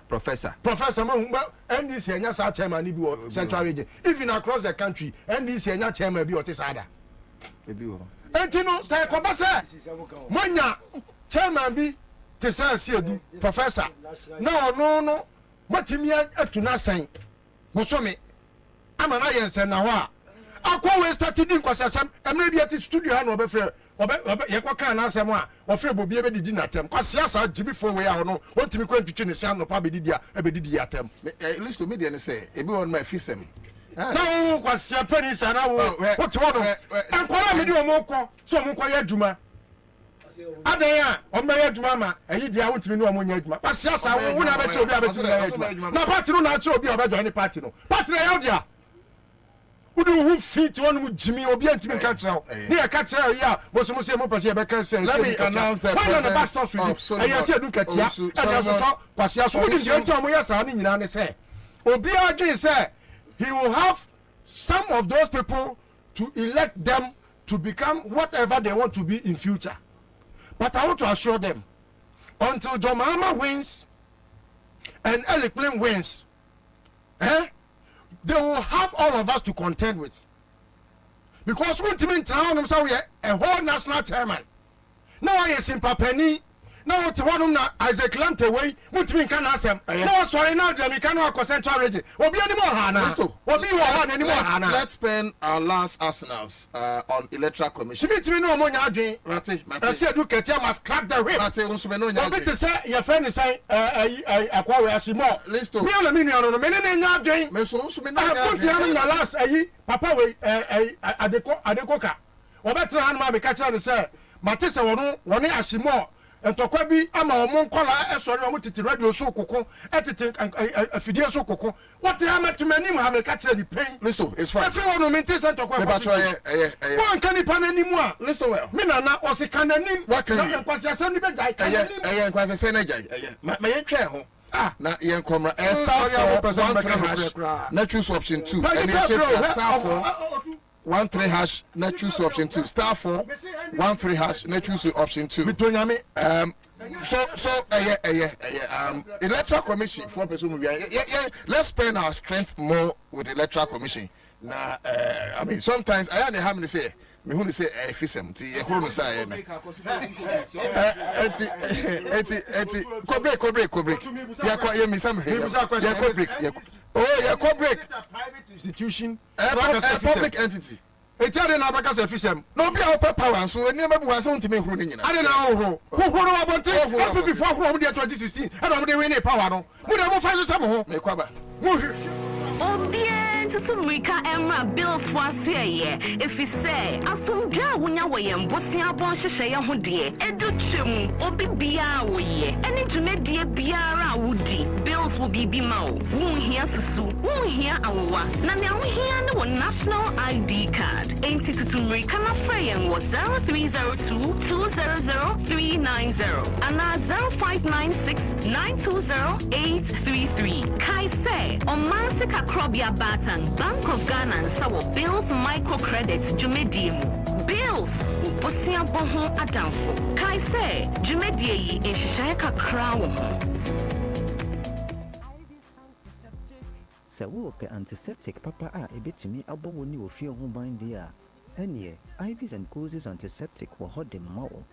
Professor NDC enya sa chairman ni bi central region even across the country NDC enya chairman bi o te sada entino say ko ba say manya chairman bi te say siedu professor na no matimi atuna san bosomi ama na yense na ho a akwa we started in kwasasam emre bi at studio ha no be frɛ ye kwa kan na asem a ofre Bobie be didi na tem kwase asa jibi fo we a no wontimi kwa ntwitwe ne se no pa be didi a be didi atem at least to media ne say ebi won ma fisem na kwase pani sa na wo what no enkwara me di o mo kɔ so mo kɔ ye adwuma adan a o me ye adwuma ma eyi dia wontimi no o mo nya adwuma kwase asa wo na be che obi a be timi na adwuma na party no na che obi a be join party no party na ya dia who feet one Jimmy Obi and Timmy Catcher. Near Catcher, yeah, was almost a person. Let me announce the presence of Solomon. I said, look at you. And also, Pasha, so you don't tell me, yes, I mean, you say. Obi again say he will have some of those people to elect them to become whatever they want to be in future. But I want to assure them, until John Mahama wins and Electoral wins, they will have all of us to contend with. Because we are a whole national chairman. Now I am Penny. Now what one Isaac Lante way, what mean can ask him? No, sorry, now we cannot concentrate region. Or be anymore, Hannah. Or be one anymore, Hannah. Let's spend our last arsenals on Electoral Commission. She means no money. I said, look at you must crack the whip. I bet to say your friend is saying, acquire a small list of million on a minute and not doing. I put him in the last Papa way, Adecoca. Or better, Anna be catching and say, Matissa, one year more. And to Kwabi, I'm a mon collar, sorry, I wanted to radio so coco, editing a video so coco. What the hell to my name have a catcher the pain? Listen, it's fine. Everyone maintains and talk about one can pan anymore. Listen, well, Minana was a canon. What can you pass your son? I was a senator. My chair. Now, young comrade, not choose option 2. And star for 13 hash, not choose option 2. Star for 13 hash, not choose option 2. Electoral Commission for person. Let's spend our strength more with the Electoral Commission. Now, I mean, sometimes I only have to say. Me who say fisem ti e horo say na ko break ya ko ye mi sam ya ko break ya ko break private institution public entity etiade na abaka say fisem no be our power so eni ma bu wa so ntime horo ni nyina ade na horo horo wa bonte up before horo mo de 2016 and mo de win power no mo de mo fa so sam ho me kwaba mo to Mika Emma Bills was here. If you say, Asumja, when you're way and Bosnia Bonshire Hoodie, Educhum, Obi Biawe, and it made dear Biara Woody. Bills will be Bimao. Won't hear Susu, won't hear our. Now here no national ID card. Ain't it to Mika Frayan was 0302 200 390 and 0596 920 833. Kai say, on Mansika Krobia Batan. Bank of Ghana and Sawo Bills microcredits Jumedium. Bills Bosia Bohon Adamfo. Kai say Jumedie in Shishaka Crown. Sawo pe antiseptic papa a bit to me aboni will feel home bind there. And ye, Ivy's and Causes Antiseptic were hot the mall.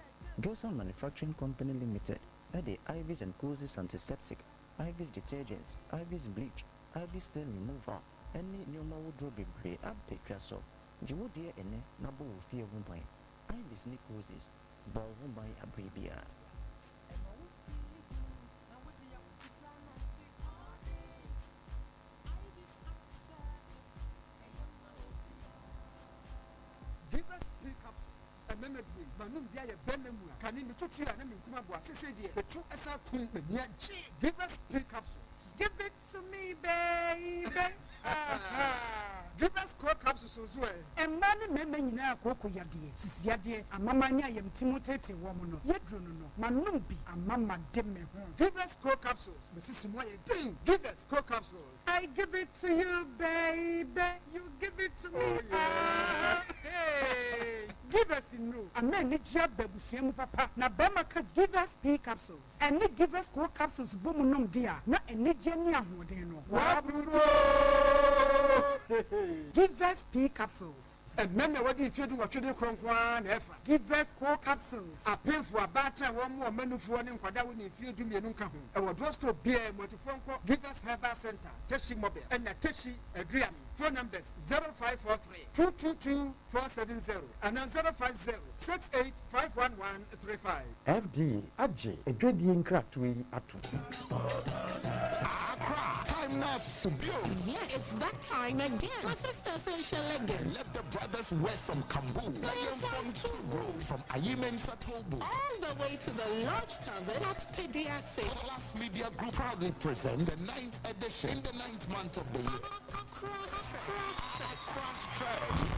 Gelson Manufacturing Company Limited. At the Ivy's and Causes Antiseptic, Ivy's Detergent, Ivy's Bleach, Ivy's Stain Remover. Any new wardrobe be up the class of Jiwo dear and number of fear one by Ivy's Nicoses, ball by a bribia. Give us three capsules. A memory, Manum Bia Benamua, Canin Tutia and Kumabua, Sissadia, the two SR Kum, give us three capsules. Give it to me, baby. Give us core capsules as well. And man, memory now, Coco Yadi, Yadi, a mamma, I am Timothy woman, Yedruno, Manumbi, a mamma Demme. Give us core capsules, Mrs. Moya Ding. Give us core capsules. I give it to you, baby. You give it to me. Hey, give us a no. A man need job, baby, papa. Na Bama can give us P capsules. And they give us core capsules, boom, dear. Not any genia who they know. Give us P capsules. And remember what if you do what you do from one effort. Give us core capsules. I pay for a batter, one more menu for one and if you do me a nunca. Our drugstore beer, multiphone, give us Herbal Center, Teshi Mobile, and a Teshi Agriami. Phone numbers 0543 222 470 and 050 68 FD, Aji, a dread yin crack to Atu. Time now to build. Yeah, it's that time again. My sister says she'll let the brothers wear some kambu. Lion from Turo, from Ayimen Satobu. All the way to the Lodge Tavern at Pediatric. Class Media Group proudly present the 9th edition, in the 9th month of the year. Cross. Cross-stretch.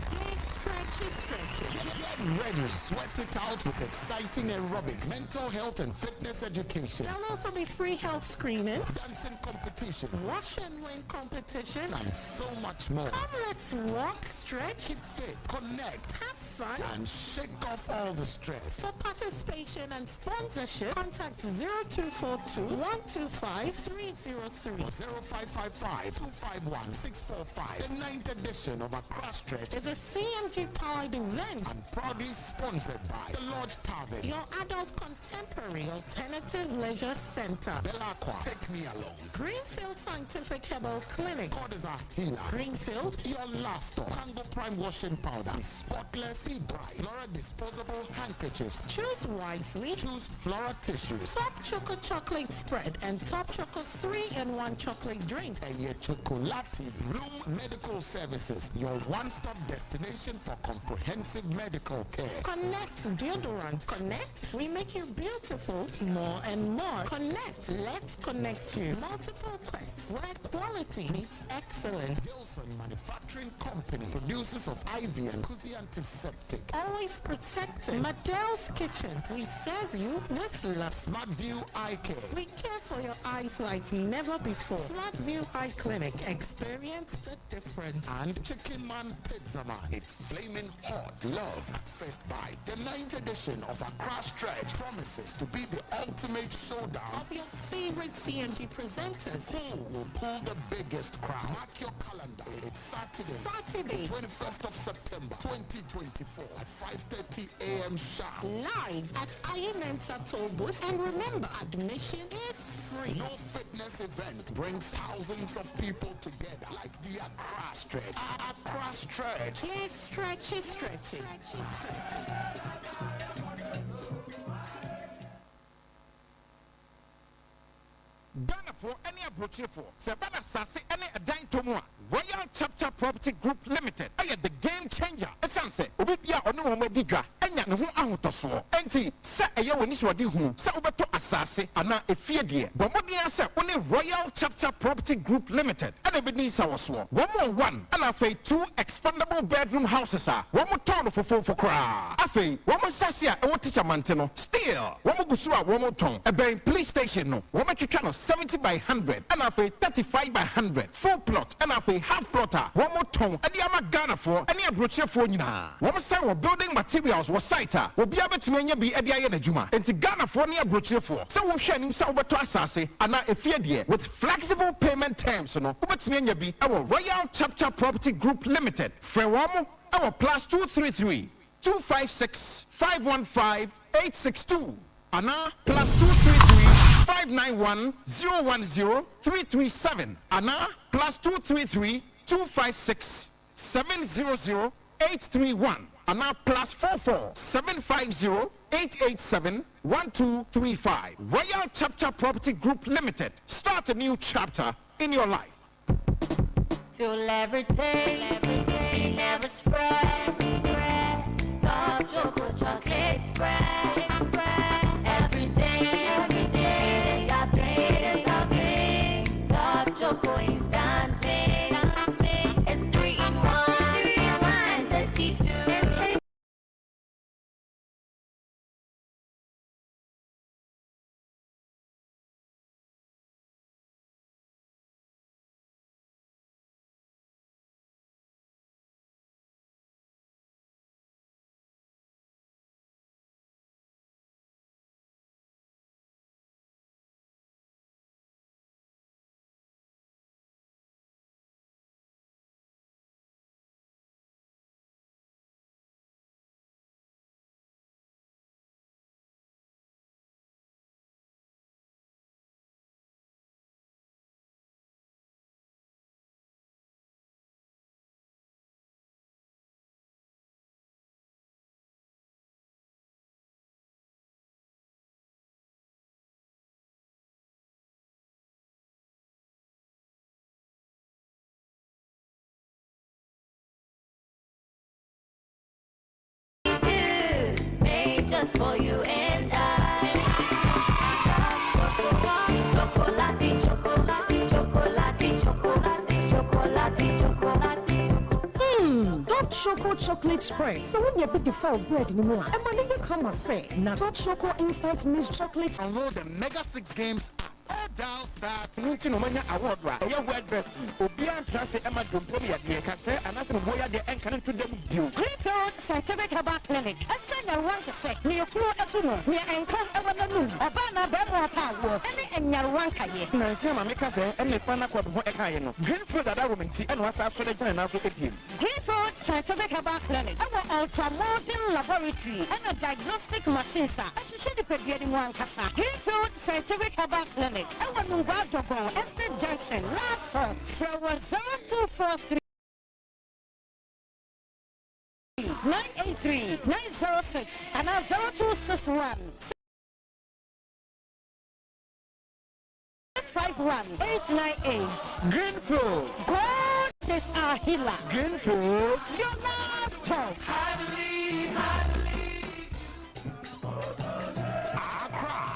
Stretch. Get ready. Sweat it out with exciting aerobics, mental health and fitness education. There'll also be free health screening, Dancing competition, wash and win competition, and so much more. Come, let's walk, stretch, Keep fit, connect, have fun, and shake off all the stress. For participation and sponsorship, contact 0242 125 303 or 0555 251 645. The 9th edition of a cross-stretch is a CMG powered event and proudly sponsored by the Lodge Tavern, your adult contemporary alternative leisure center, Belacqua, Take Me Along, Greenfield Scientific Herbal Clinic, God is a healer, Greenfield, Your Last Stop, Tango Prime Washing Powder, Spotless Sea Bright, Flora Disposable Handkerchiefs. choose wisely, Choose Flora Tissues, Top Choco Chocolate Spread and Top Choco 3-in-1 chocolate drink. and your Chocolati. Bloom Medical Services, your one-stop destination for comprehensive medical care. Connect deodorant. Connect, we make you beautiful more and more. Connect, let's connect you. Multiple quests where quality meets excellence. Wilson Manufacturing Company, producers of IV and Kuzi Antiseptic. Always protected. Madel's Kitchen, we serve you with love. Smart View Eye Care. We care for your eyes like never before. Smart View Eye Clinic, experience the difference. And Chicken Man Pizza Man. It's flaming hot. Love at first bite. The 9th edition of a cross-stretch promises to be the ultimate showdown Of your favorite CMG presenters. who will pull the biggest crowd. Mark your calendar. It's Saturday, 21st of September 2024 at 5:30 a.m. sharp. Live at Ansah toll booth. And remember, admission is free. No fitness event brings thousands of people together like the Accra Stretch. Accra Stretch. Yes, stretchy. Ghana for any abrochire for Sabana Sase any a dime to more. Royal Chapter Property Group Limited. I am the game changer. Esanse, Obibia or no Diga, and Yan out of so. Enti, Sa a year when this was the home, Sa Ubeto Asase, and now a fear dear. But what the answer only Royal Chapter Property Group Limited. And a business our swore. One more one, and I fay 2 expandable bedroom houses are. One more town for 4 for cra. I fay, one more Sasia, and what teacher Manteno. Still, one more Gusua, one more tongue. A bay police station, no. One more channel 70 by 100, and I fay 35 by 100. Full plot, and I fay half plotter, one more tongue, and the Ama Ghana for any abrochire for Nina. One more side of building materials was cited, will be able to be a Diana Juma, and to Ghana for any abrochire for. So we'll share him over to Asase, and now a fear dear with flexible payment terms, no, but me be our Royal Chapter Property Group Limited. Frewamo, our +233 256 515 862, and now +233 591 010 337, Anna +233 256 700 831, Anna +44 750 887 1235. Royal Chapter Property Group Limited. Start a new chapter in your life. Feel every taste, never spread. Top chocolate chocolate spread. Every day, it's great. Top chocolate instant mix. It's 3-in-1, tasty too. Choco chocolate spread. So when you put the file bread anymore, and when you come and say, now Top Choco instant mixed chocolate. Download the Mega 6 Games app. All dials that Ninti no manya award ra. Oya word best. Obia trust Emma Dompomi at the Kase and as Boya the Encan to them deal. Greenfield Scientific Herbal Clinic. I said I want to say, near Flo Etuno, near Encan Ewananu, Obana Bebo Power, and Yarwanka ye. Nansema Mikase and the Spana Quad Ekayeno. Greenfield that woman tea and was after the and also again. Greenfield Scientific Herbal Clinic. Our ultra modern laboratory and a diagnostic machine, sir. I should share the preparing one casa. Greenfield Scientific Herbal Clinic. Our new Dogon, Estate Junction, last one, from 0243 983 906 and 0261 651 898. Greenfield. God is our healer. Greenfield. Your last talk. I believe.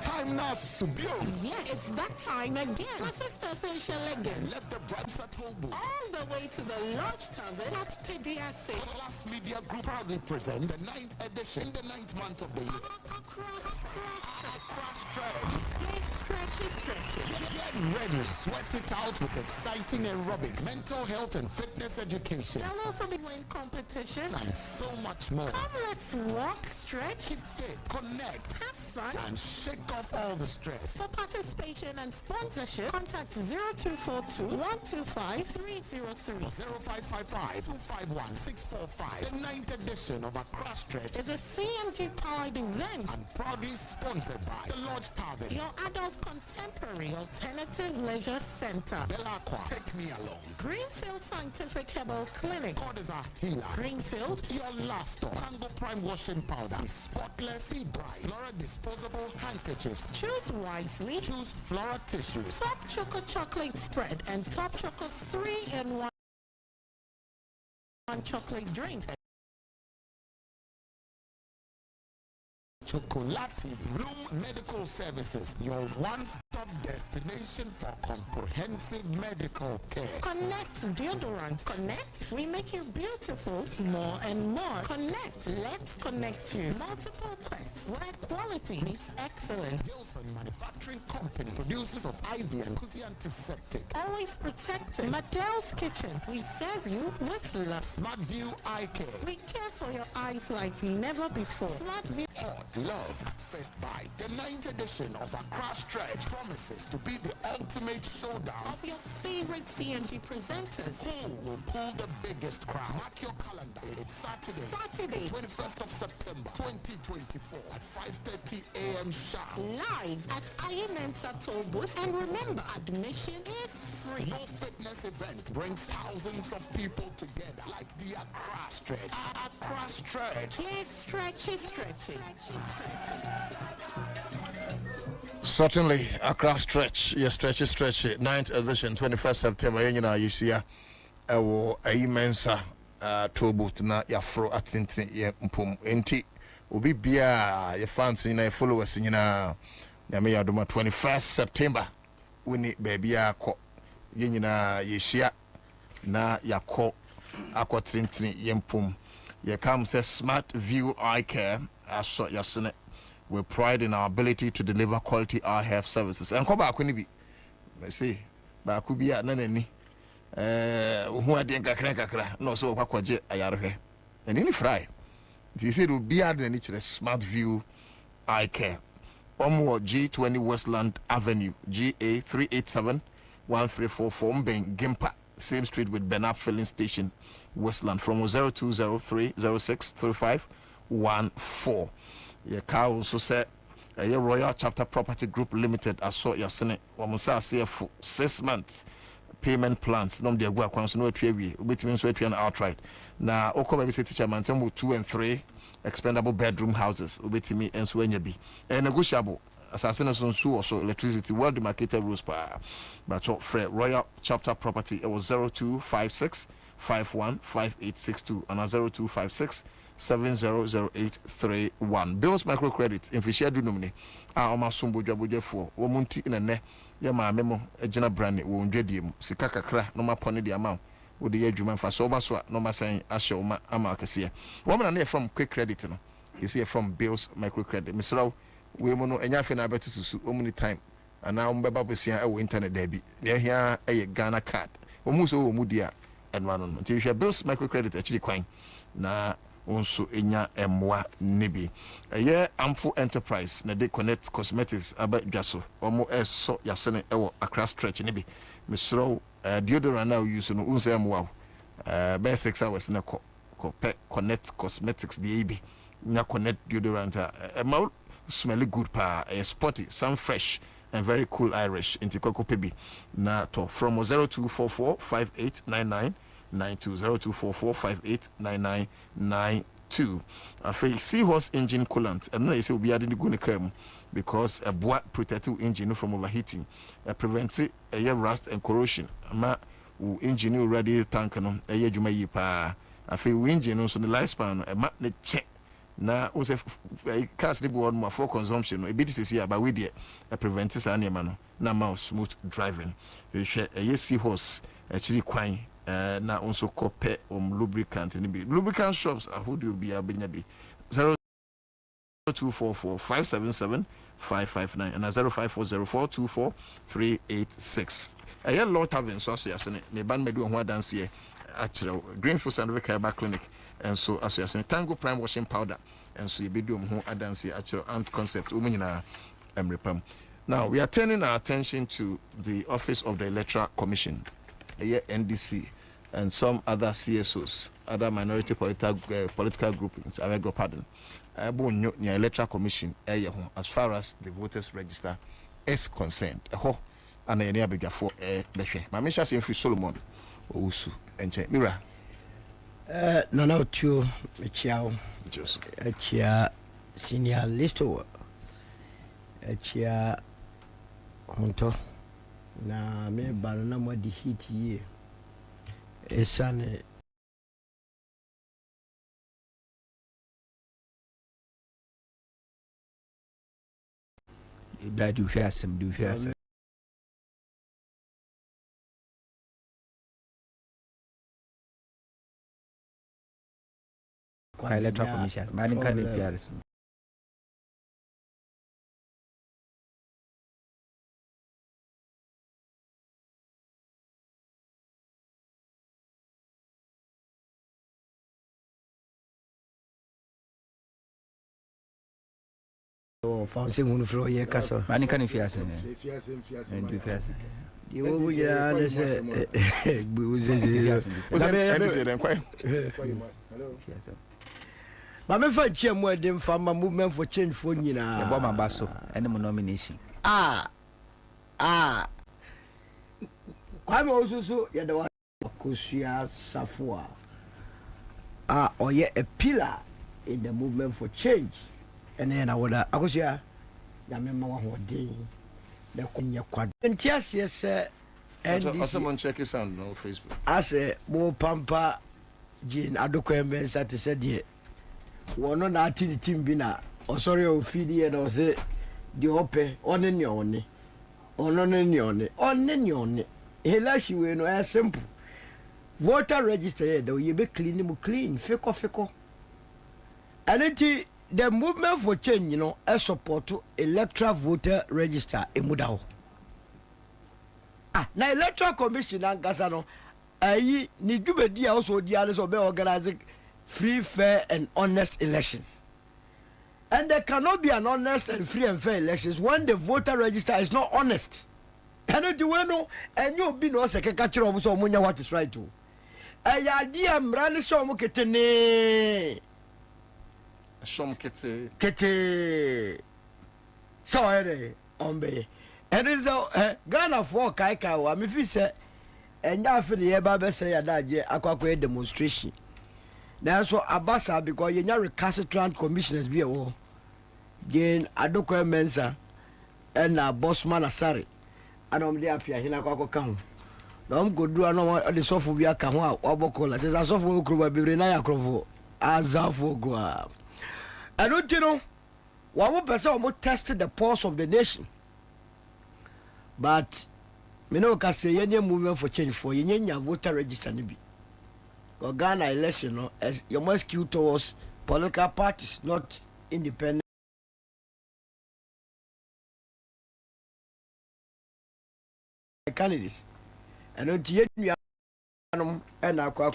Time now to build. Yes, it's that time again. My sister Essential again. Let the brands at home. All the way to the Lodge Tavern at PDRC. Class Media Group proudly present the 9th edition, the 9th month of the year. Cross stretch. Get ready, sweat it out with exciting aerobics, mental health and fitness education. There'll also be win competition and so much more. Come, let's walk, stretch, keep fit, connect, have fun, and shake off all the stress. For participation and sponsorship, contact 0242 125 303 0555 251 645. The 9th edition of Accra Stretch is a CMG powered event and proudly sponsored by the Lodge Tavern, your adult contemporary alternative leisure center, Belacqua, Take Me Along, Greenfield Scientific Herbal Clinic, God is our healer, Greenfield, your last stop, Tango Prime Washing Powder, Spotless Sea Bright, Flora Disposable Handkerchiefs. Choose wisely. Choose Flora Tissues, Top Choco Chocolate Spread, and Top Choco 3-in-1 chocolate drink. Chocolati Bloom Medical Services, your one-stop destination for comprehensive medical care. Connect deodorant. Connect, we make you beautiful more and more. Connect, let's connect you. Multiple quests where quality meets excellence. Wilson Manufacturing Company, producers of IV and Kuzi Antiseptic. Always protected. Madel's Kitchen, we serve you with love. Smart View Eye Care, we care for your eyes like never before. Smart View. Love at first bite. The 9th edition of Accra Stretch promises to be the ultimate showdown of your favorite CMG presenters. Who will pull the biggest crowd? Mark your calendar. It's Saturday, 21st of September 2024 at 5:30 a.m. sharp. Live at Ansah toll booth. And remember, admission is free. No fitness event brings thousands of people together like the Accra Stretch. Accra Stretch. Please stretch it. Certainly, Accra Stretch. Yes, stretch it. 9th edition, 21st September. You know, you see a immense toll booth na yafro atintin ye mpom enti obi bia ye fans na followers nyina ya me yadoma 21st September wini baby akọ ye nyina ye hia na yakọ akotintin ye mpom ye come say Smart View Eye Care aso yasene with pride in our ability to deliver quality eye health services and ko ba ko ni bi me say ba ko bia na nani who are the kakra no so kwakwaje ayarehwe and any fry they said will be at the Smart View Eye Care Omwo G20 Westland Avenue GA 387 1344 Mbeng Gimpa same street with Benap filling station Westland from 0203 06 35 14 your car also said a Royal Chapter Property Group Limited I saw your senate wamusa say for 6 months payment plans no dey go akwan so no atwa obetimi so atwa outright na okoba bi teacher man say 2 and 3 expendable bedroom houses obetimi enso anya bi negotiable asase so nso also electricity well demarcated rules pa but for Royal Chapter Property it was 0256 515862 and 0256 700831 bills microcredit in fisher dunumni omasumbo dwabodwefo wo munti nene ye ma memo agina brand wo ndwadie mu sika kakra no mapone de amount wo de adwuma fa so oba so no ma san ahye wo ma ama akese woman na from quick credit no you see from bills microcredit misraw we mu no enya fe na beto susu omuni time ana mbeba bosia e wo internet da bi na hia e Ghana card omu so omu dia enwa no nti hwe bills microcredit actually kwan na onso enya emwa nebi eye amfo enterprise na de connect cosmetics aba dwaso omo eso yasene ewo Accra stretch nebi misraw deodorant na use no unse emwa be 6 hours na ko connect cosmetics the AB nya connect deodorant ma smell good pa sporty some fresh and very cool Irish into Coco Pebi na to from 0244 5899 0244589992 afi seahorse engine coolant and no say we adding go come because a bois protective engine from overheating prevents rust and corrosion ma engine already tank no adwuma yi pa afi engine so the lifespan ma ne check na o se cars dey board more for consumption e be this is here but we dey prevent this animal no na ma smooth driving we share seahorse actually kwan na also copy lubricant ni bi lubricant shops ahodo bi abenya bi 0244 577 559 and 0540 424 386 law tavern so asene ne ban medu ho adanse e actually Greenfield Sandwich Herbal Clinic and so asene Tango Prime washing powder and so yebedu ho adanse actually ant concept umunyina emrepam. Now we are turning our attention to the office of the Electoral Commission, NDC, and some other CSOs, other minority political groupings. I beg your pardon. The Electoral Commission, as far as the voters register is concerned. And I beg for my mission is free Solomon Ousu and Mira. No, two, Chiao, Chia senior listo, Chia Honto. Na me barona mo di hit ye esane that do fast Electoral Commission man kan fias fancy one flow ye kaso man kan fias and do fast you will ya let's say ma me fa chia mo dem fa ma movement for change for nyina e bo ma baso ene mo nomination kwa me osusu ye de wa kosua safua oye a pillar in the movement for change and then I would akosua ya me ma wa ho den the kunya kwad entias yes and someone check his sound on Facebook ase mo pampa jin adokwa mensa te se de wono na ati team bi na osori o fidi e na o se di ope one ne one ono ne ne one helashi we no e simple voter register here that you be clean mu clean feko and the movement for change a support to electoral voter register emudaho na electoral commission and gasano ayi ni dubedi a also di ale so be organizing free, fair and honest elections. And there cannot be an honest and free and fair elections when the voter register is not honest. And if you know, and you'll be no second catcher of so munya what is right to. A idea mrali so muketene. Shom kete. Kete. So ombe. And it's Ghana for Kaika, wa mi fi se enya fi the eba say adaje akwa demonstration. Now so abasa because you know recalcitrant commissioners be a Jane Adoko Mensa and Bossman Asari. And there appear in a coco count. No go do another the sophobia Kawa or Bocola. There's a sophomore crew be Renaya Crovo Azafo Goa. I don't know 1 person almost tested the pulse of the nation. But me no can say any movement for change for you voter register. Ghana election, no, as you must skew towards political parties, not independent. Candidates. And until you and our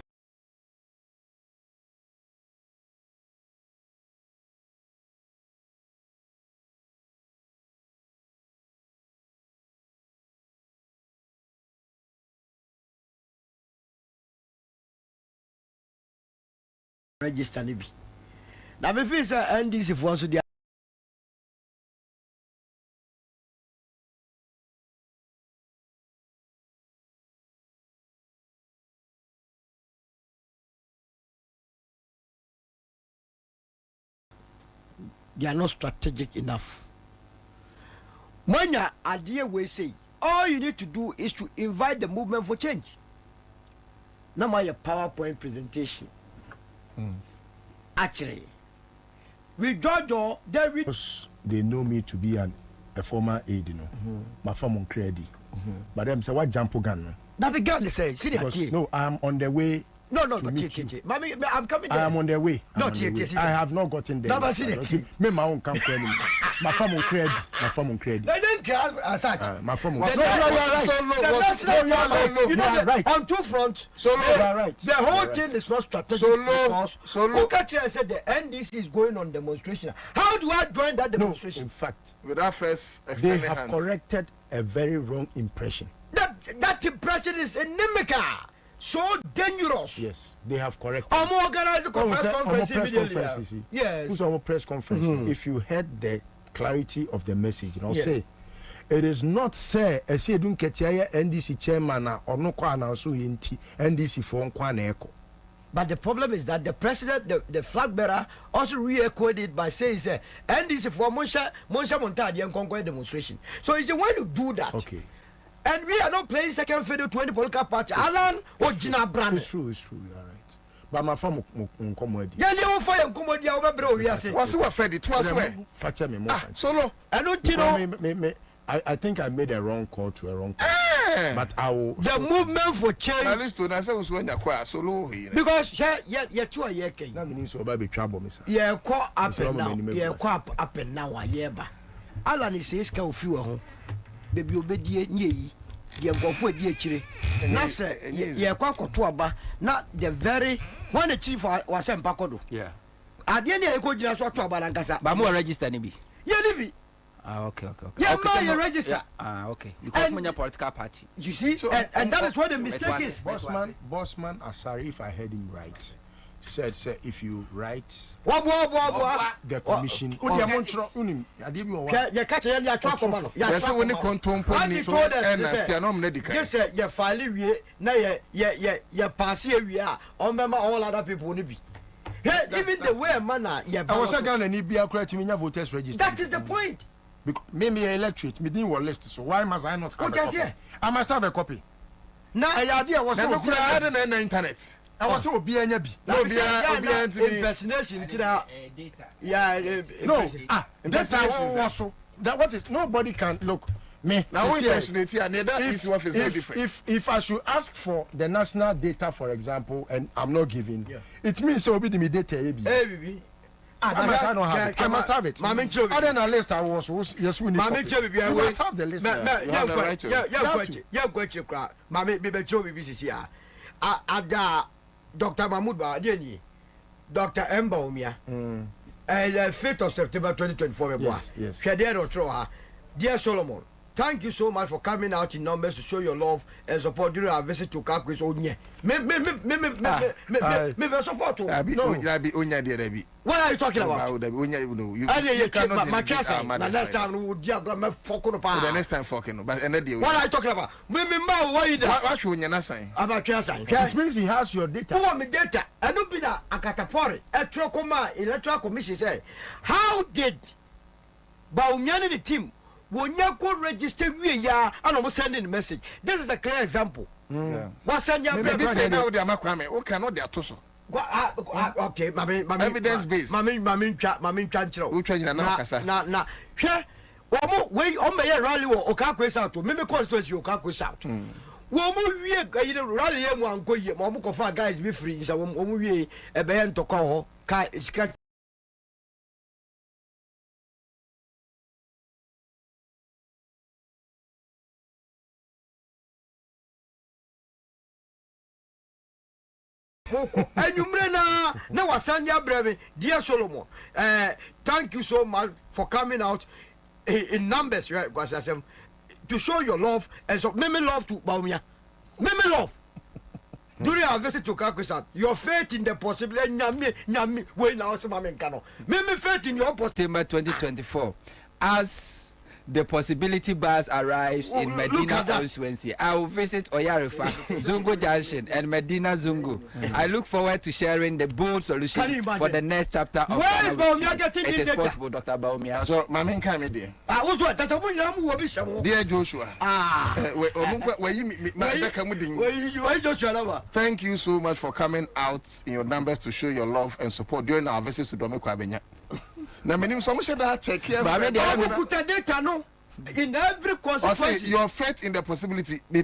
register nibi. Now me feel say NDC for so they are not strategic enough. When your idea we say all you need to do is to invite the movement for change. Now my PowerPoint presentation. Actually, with Jojo, they know me to be a former aide, you know, my former credit. But them say what jump gun? That began to say, no, I'm on the way. No, Mommy, I'm coming there. I am on the way. No, I have not gotten there. Never seen it. Me, my own company. My former credit. My former credit. They didn't care. My former credit. You know, right. On two fronts. Right. The whole thing is not strategic. Look at you and said the NDC is going on demonstration. How do I join that demonstration? No, in fact, without first they have corrected a very wrong impression. That impression is inimical. So dangerous. Yes, they have corrected. I'm organizing a press conference immediately. Yes. Who's our press conference? If you heard the clarity of the message, you know, say it is not say I say don't get NDC chairman or no kwa announce NDC for echo. But the problem is that the president, the flag bearer, also re-echoed it by saying, NDC for Monsha Montadi and conquer demonstration. So it's the way to do that. Okay. And we are not playing second fiddle to any political party. Alan or Gina Brand. It's true, you are right. But my farm comedy. Yeah, you fire comedy over bro. Yes, what's what Freddy? Twas where? Facture me more. Solo. I don't you know. I think I made a wrong call to a wrong call. But I will. The movement for change. At least to say was when you acquire solo here. Because yeah, 2 years. That means so baby trouble, Mister. Yeah, call up and now. Yeah, call up and now. Yeah, ba. Alan is says can few home. Baby obedie nye ye gofo die akire na se ye kwa koto aba na the very when the chief was empakodo yeah ade ne ko gina so to aba na nkasa ba mo register ni bi ye ni bi okay yeah ma you register okay because when your political party you see so, and that is what the mistake is. Bossman Asari, if I heard him right, said if you write the commission all other people even the way man I was voters register. That is the point. Because maybe electorate me didn't list, so why must I not have a copy? I must have a copy. Now idea was on the internet. I was so be any impersonation data. No, that's also that what is nobody can look me now if I should ask for the national data, for example, and I'm not giving, it means so be the data. I must have it. Other than a list, I was yes, we must have the list. Dr. Mahmoud Baadieni, Dr. Emba Omia, 5th of September 2024. Yes. Dear Solomon, thank you so much for coming out in numbers to show your love and support during our visit to Kakwis Onye. Me support. No. What are you talking about? You cannot my next time we diagram fucking apart. The next time fucking. But what are you talking about? What you saying? About it means he has your data. Who want me data? I don't be that Akatapori, Electoral Commission say, how did Baumiani the team when you could register and almost sending a message? This is a clear example. What's sending now? They are Makwame. What cannot they are toso? Okay, evidence based. Mamin chanchro. Who train na kasa? Na. Hwe. Omo we on me rally wo Okakwe South. Me constituency Okakwe South. Womu wie you know rally yam wan go ye mo ko fa guys be free so womu wie e be en to ho kai sika Enyumre na wasanya breve dear Solomon thank you so much for coming out in numbers right to show your love and so me love to Baumia me love during our visit to Kakusan your faith in the possibility nyami we now so mama nkano me faith in your September 2024 as the possibility bus arrives in Medina constituency. I will visit Oyarifa, Zungo Junction, and Medina Zungo. I look forward to sharing the bold solution for the next chapter of Galamstop. It is possible, Dr. Baumia. So, my main comedy. I was what? That's a Dear Joshua. Thank you so much for coming out in your numbers to show your love and support during our visits to Kwabena. Now, my name is Samusha. Check here. In every consequence, your faith in the possibility, me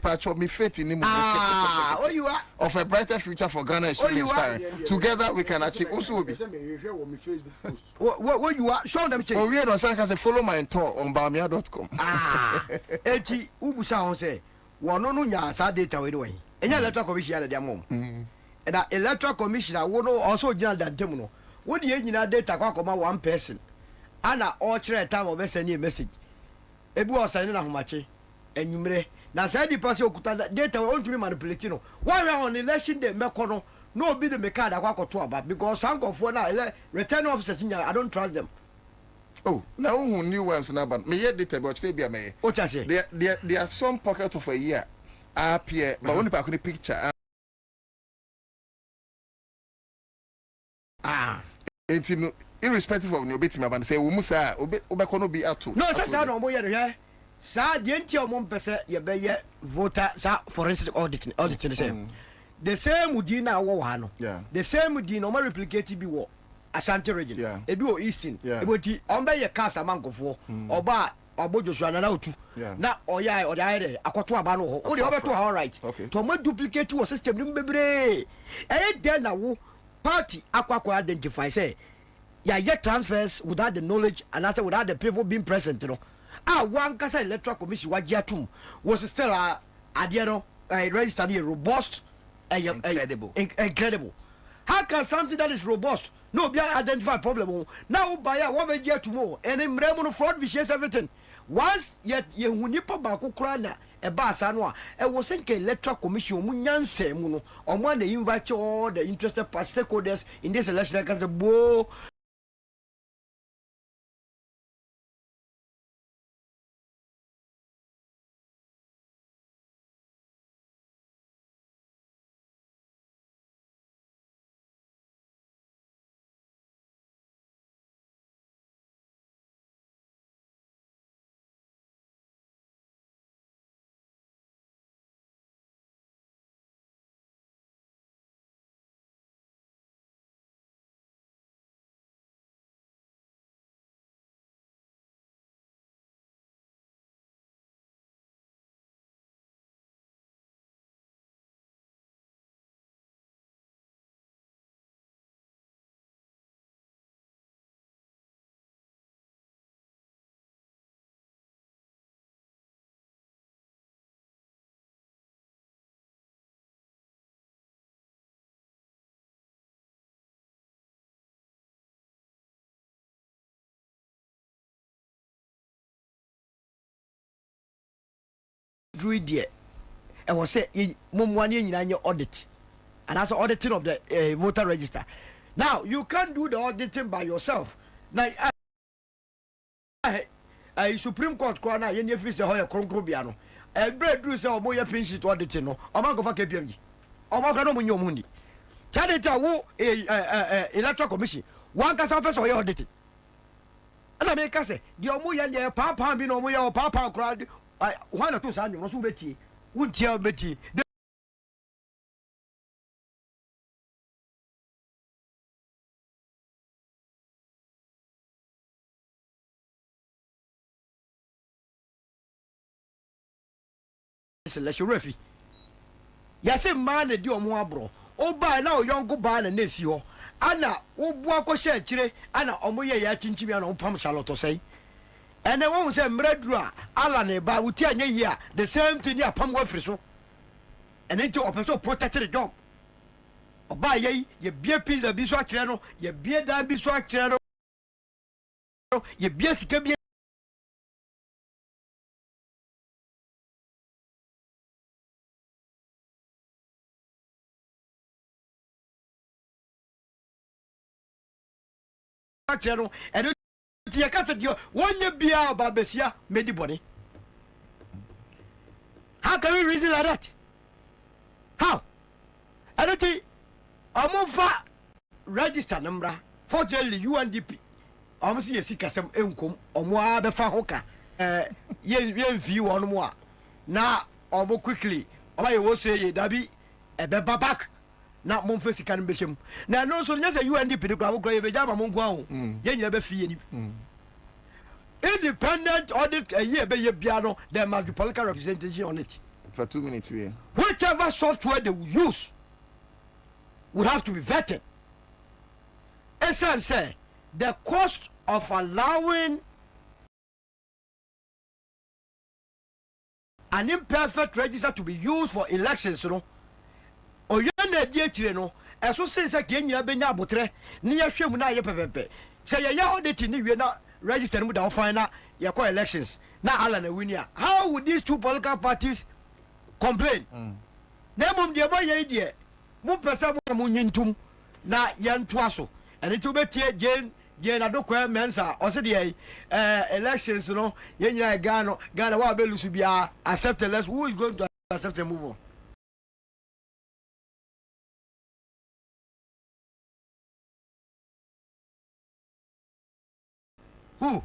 faith in him. You are of a brighter future for Ghana is really inspiring. Together we can achieve. Also, what you are, show them. Oh, we are not follow my tour on Bamia.com. Eti Ubusa say, one no nya sa data we do. Enya electoral commission at their mom. And that electoral commissioner would also general that demono. What the engineer data come one person. Anna all time of sending a message. Ebu was signing a humache and you now said the person okuta data won't be manipulating. Why we are on election day mekono no be the meka that wako to about because some of one return officers I don't trust them. Oh, now who new ones now but me yet data about say be me. What I say? There are some pocket of a year up here but only back on the picture. Irrespective of your bit, man, say, Umusa, Obekono be out to. No, such a no more here. Sa, the entire mom person, you be voter, forensic auditing, the same. The same would dinner war, yeah. The same would dinner, no replicate be war. Asante region, yeah. A do eastern, yeah. It would be on by your cast a monk of war, or bar, or Bojo and out to. Now, or ya, or the idea, a quatua bano, or the other two, all right. Okay. To more duplicate to a system, baby. And then a party, aqua identify, say. Yeah, yet transfers without the knowledge and also without the people being present, you know. One Casa Electoral Commission was still registered a robust incredible. How can something that is robust no be identified problem? Now by a 1 year tomorrow and in revenue fraud vicious everything. Once yet you nipa bako krana a basanwa and was in Electoral Commission munyanse muno on one they invite all the interested stakeholders in this election like as a bow. There and was say mum 1 year in your audit and that's auditing of the voter register. Now you can't do the auditing by yourself. Now a Supreme Court corner in your face a Kronkobiano. A bread do say more pension to auditing no among of a KPMG. Omagano Munyo Mundi. Chanita wo electoral commission. One cast office or your auditing. And I make us say the Omoya Papa be no more Papa crowd. 1 or 2 sons, was Betty, wouldn't tell Betty. It's a refi. yase man na di omo abro o ba na o yonko ba na nesi ho ana wo bua ko hye akire ana omo ye ya chinchimi ana pam shaloto sei ene won se mredru a ala na ba wuti anya yi a the same thing ya pam wo firi so ene nti opeso protect the job oba ye bie pizza bi so akire no ye bie dan bi so akire no ye bie sika bi akire ene ti ya kasa dio wonye bia ba besia medi body. How can we reason like that? How? I don't think Amofa register number fortunately UNDP almost ye sika sem enkom omo be fa hoka ye view on mo na omo quickly oba ye wo say ye dabi e be back na mo mfa sika no be shem na no so nya say UNDP de kwa ye be jama mo nko aho ye nyina be fie ni independent audit a year be ye bia no there must be political representation on it for 2 minutes here. Whichever software they will use would have to be vetted. Essentially, the cost of allowing an imperfect register to be used for elections, you know, or you know, as so says a Kenya Benya Botre, near Shemuna Yepepe. Say, ya auditing, you not registered with our final your elections. Now, Alan and Winia. How would these two political parties complain? Nebum de boy idea. Mu pesa mu nyintum na yentwaso. And it will be Jane Adokwe Mensa or said elections, you know, Yenya Ghana wa belusubia accept less. Who is going to accept a move on? Who?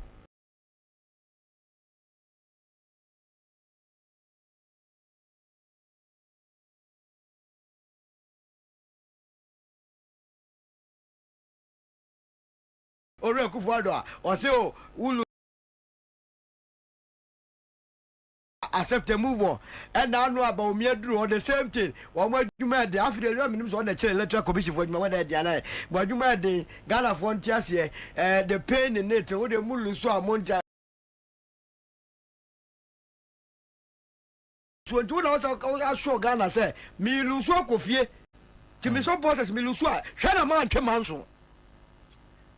Ore Kufuado or say oh ulu accept a move on and now know about me drew on the same thing one more you made the after the minutes on the electoral commission for my day but you made the Ghana frontiers here the pain in it or the mulu so amount so do also show Ghana say me lose so kofie to me supporters me lose so shana man kemanso.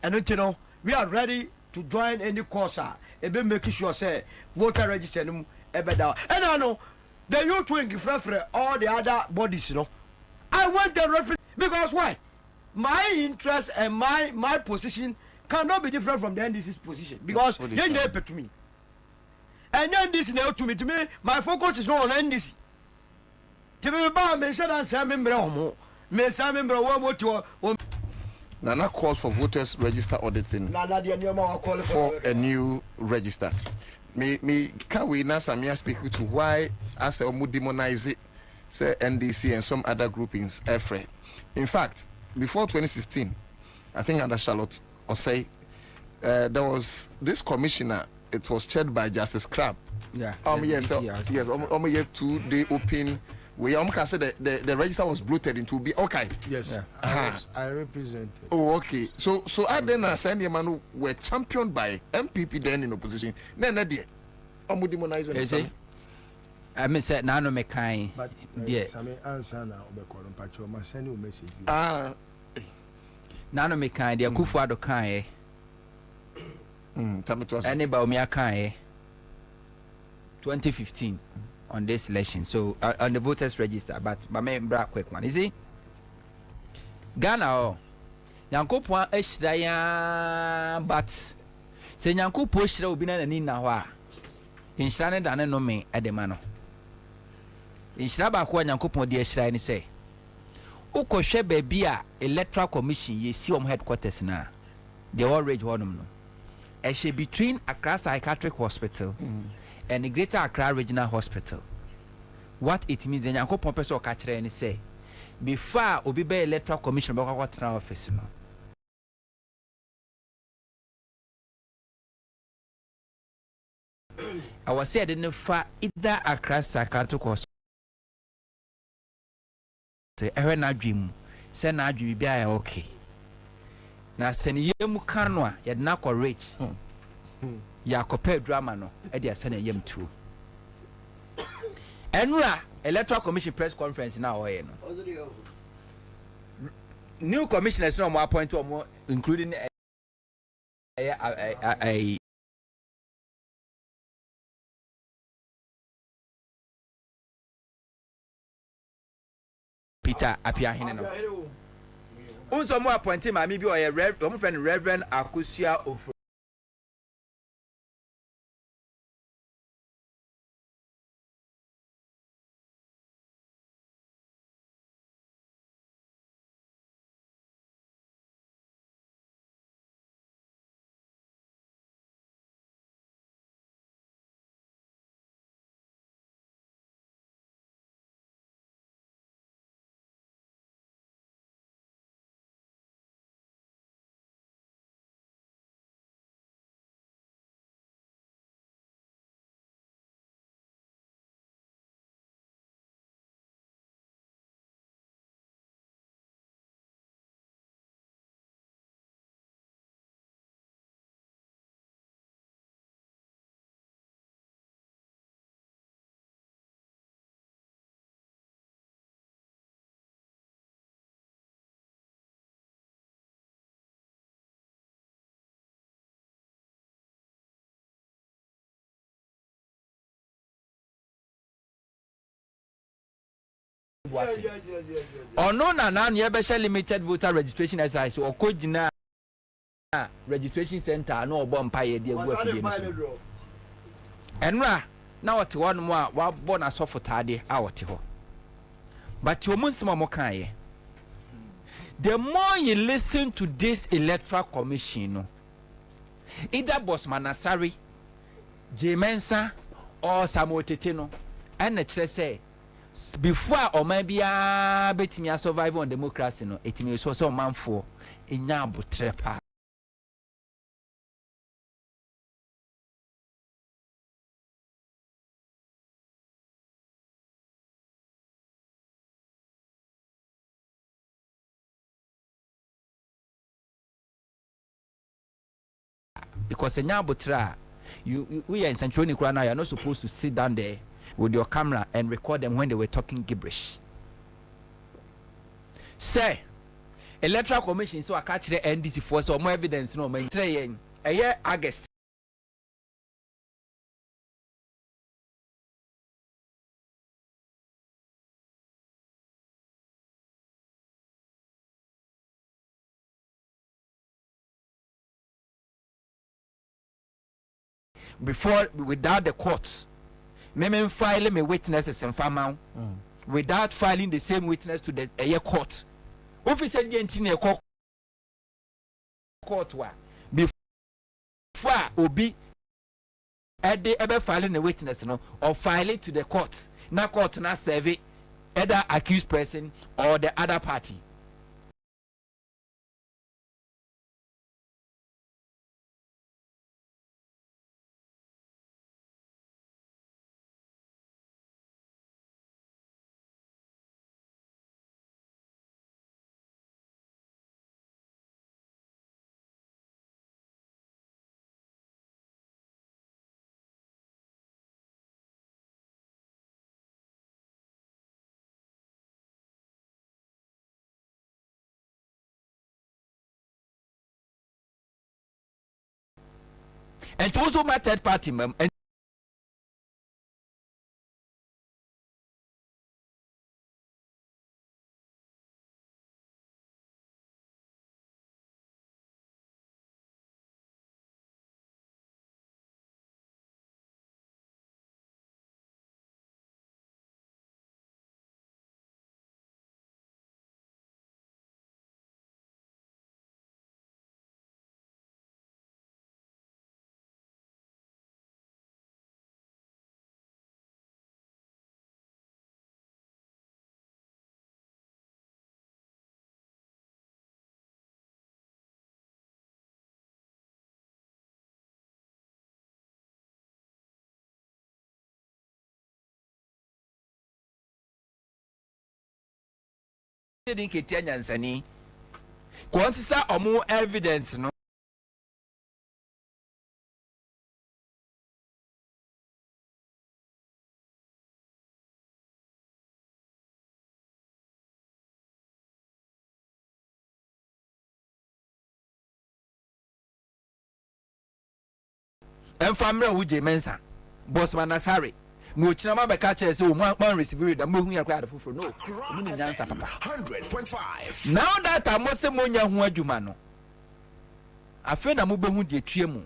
And you know, we are ready to join any cause. Ebe making sure say voter register them ebe down. And I know the youth will give for all the other bodies, you know. I want them represent because why? My interest and my position cannot be different from the NDC's position because they never to me. And NDC now to me, my focus is not on NDC. To me, I mention and say member homo. Me say member one more to Nana calls for voters register auditing for a new register. Can we now speak to why as a demonize it, say NDC and some other groupings afraid. In fact, before 2016, I think under Charlotte or say there was this commissioner. It was chaired by Justice Crab. Yeah. Yes. Yes. 2 day open. We can say the register was bloated into be okay. Yes, I represent. Oh, okay. So I then send a man who were championed by MPP then in opposition. No, dear. I'm demonizing. I mean, said Nano Mekai. But dear, some answer now. Patrol must send you a message. Nano Mekai, dear Kufuado Kai. Anybody me a Kai 2015. On this election, so on the voters register, but my bra quick one, is it? Ghana, oh, Yanko point Eshraya, but say Yanko push will be na Nina. In Shannon, and no me at the mano. In Shabakwa, Yanko point dear Shrine say, Oko Shebe Bia, Electoral Commission, ye see headquarters now. They all rage one. A she between Accra Psychiatric Hospital. And the Greater Accra Regional Hospital. What it means, the Yanko Pompeso catcher and say, before Obibe Electoral Commission about what office. I was said in the far either Accra Psychiatric Hospital. say na dream say na dream bia okay na sene yem kanwa ye na ko rich ya ko pay drama no e dia sene yem tu enra electoral commission press conference na oye no new commissioners no mo appoint o including Peter Apiahene no. Unso mo appointed ma mi bi oye friend Reverend Akusia of no na ye be limited voter registration exercise or kojina registration center no obo mpa ye de egu afide ni so enra na wote won mo a wa bo na sofotade a wote ho but you mun sima mo kan ye the more you listen to this electoral commission no either boss Manasari Jemensa or Samotete no and say before or maybe betimi survive on democracy no etimi so manfo enya abotrepa because enya abotra you we are in Central Nikura now, you are not supposed to sit down there with your camera and record them when they were talking gibberish. Say, Electoral Commission so I catch the NDC for some more evidence no man train a year August. Before without the courts. Me filing me witnesses in farm without filing the same witness to the court. Officer Gentine court wa before obi ever filing a witness no or filing to the court. Na court na serve either accused person or the other party. And also my third party mem and didn't get any consider or more evidence no. And family who mensa boss manasari no chinama be catch say one receive that mo hu yakwa for no ni nyansa papa 100.5 now that amose monya hu adwuma no afa na mo be hu de tue mu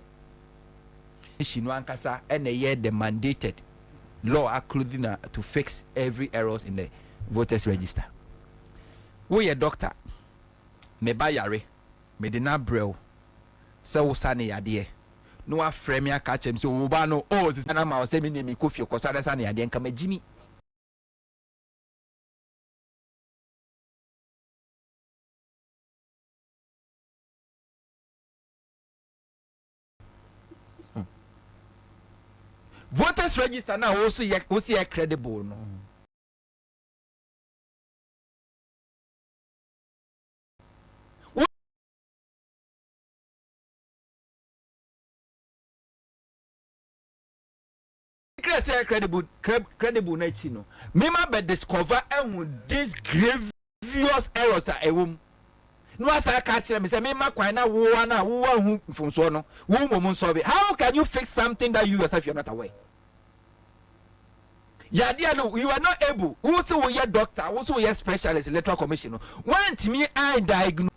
shinu ankasa and the mandated law according to fix every errors in the voters register. We a doctor me ba yare me de na brew so wo sane yade no afrɛ me aka kyɛm sɛ wo ba no o sisi na ma wo sɛ me ne me kofi kɔ so adasa ne ade nka magimi voters register na wo so ye credible no say credible na chi no me ma be discover this grievous errors a ewom no asa ka kire me say me ma kwan na wo hu mfomso no wo mom so be how can you fix something that you yourself you're not aware yadia no you are not able who say we your doctor who say we your specialist electoral commission no want me I diagnose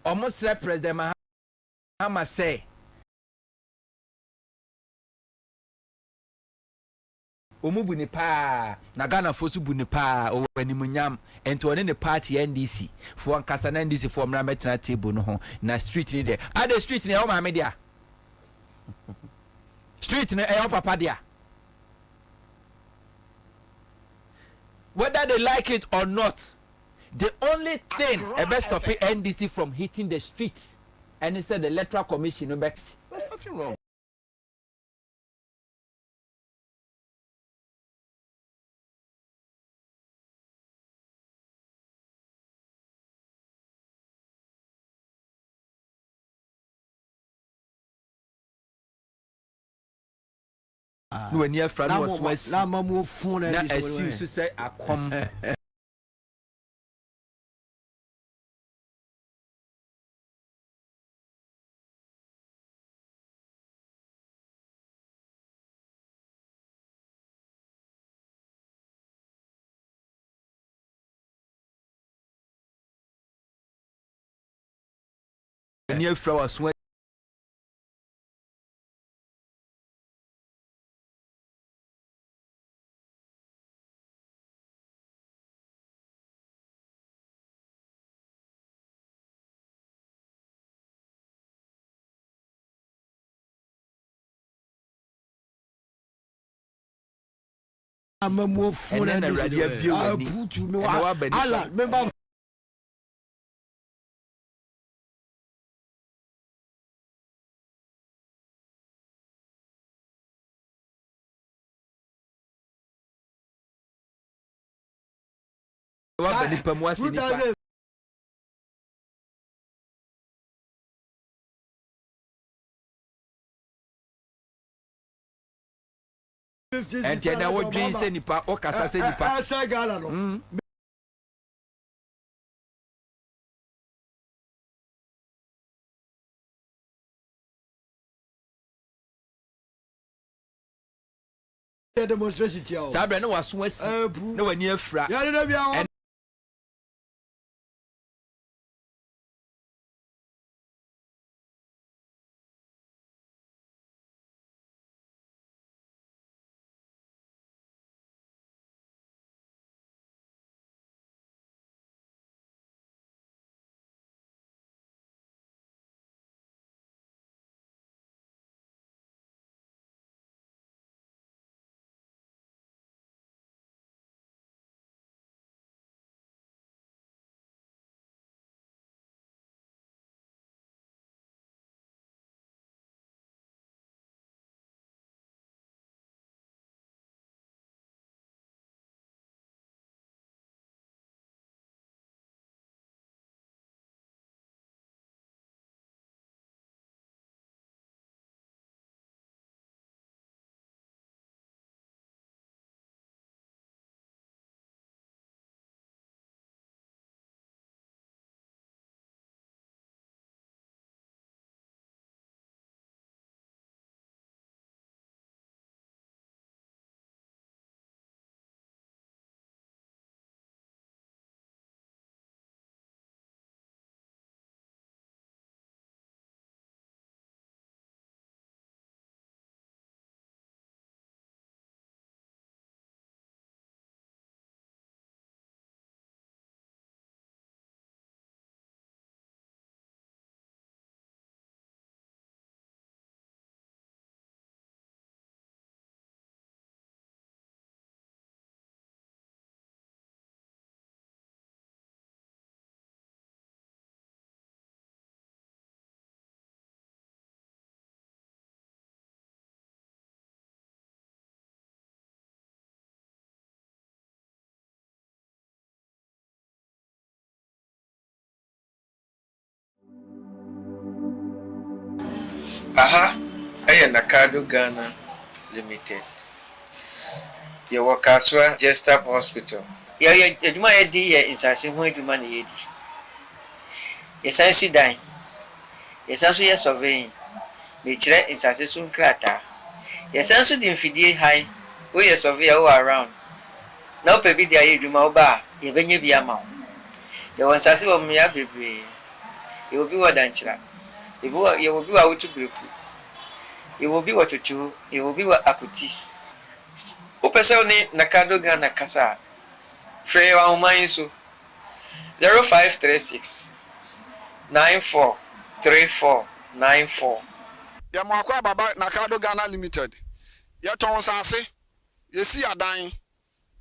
almost President Mahama say omubu ni pa na Ghana fosu bu ni pa o animunyam ento ne party NDC for ankasa na NDC for mra metra table no ho na street ni there the street ni e ma me dia street ni e papa dia whether they like it or not. The only thing about stopping NDC from hitting the streets, and he said the Electoral Commission. No, there's nothing wrong. No, when your friend was West, now I see you say I come. Near flowers when I'm a more fun and I'll put you know Allah remember and then I would drink any pa or Casa say nipa. Demonstration. Sabra no was no one near fra. Aha, I Nakado Ghana Limited. Your workers were just up hospital. Yeah, you might be in Sassin when you money. Yes, I see dying. Yes, also yes, surveying. They treat in Sassin Crata. Yes, also the infidel high. We are survey all around. Now, baby, they are you bar. You venue be a mount. There was Sassi of me, baby. You will be what dancer. You will be out to group. You will be what you do. You will be what akuti. Upesoni Nakado Ghana Kasa. Frey wa mind so 0536 943494. Ya mwakwa baba Nakado Ghana Limited. Ya ton sase. Yesi adan.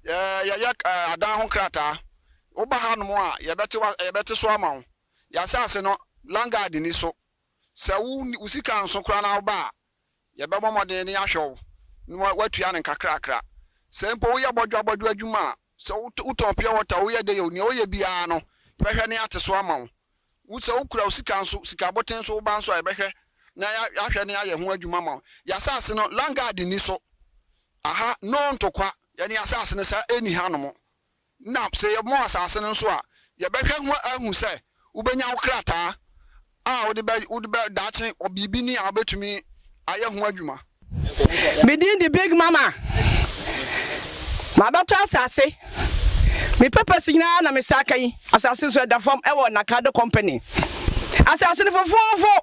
Ya adan ho krata. Oba hanu mo a yebete so ama wo. Ya sase no Vanguard ni so. Se usika nso kra na oba. Yebemo modern ni ahwew. Ni watua ne kakrakra. Se mpo wo ya bodwa adwuma. So uton pure water wo ye de yo ni o ye bia no behwe ne ate so ama wo wo se ukura usika nso sika boten so ba nso behwe na ya hwe ne aye ho adwuma ma ya sase no Vanguard ni so aha no ntokwa ya ne asase ne sa eni hanom na se ye mo asase ne nso a ye behwe ho ahu se ubenya wo krata a wo de be dache obibi ni a betumi aye ho adwuma Medin the big mama. My daughter Asante. Me papa signa na me saka yi. Asante so da form e wo Nakado company. Asante for 4.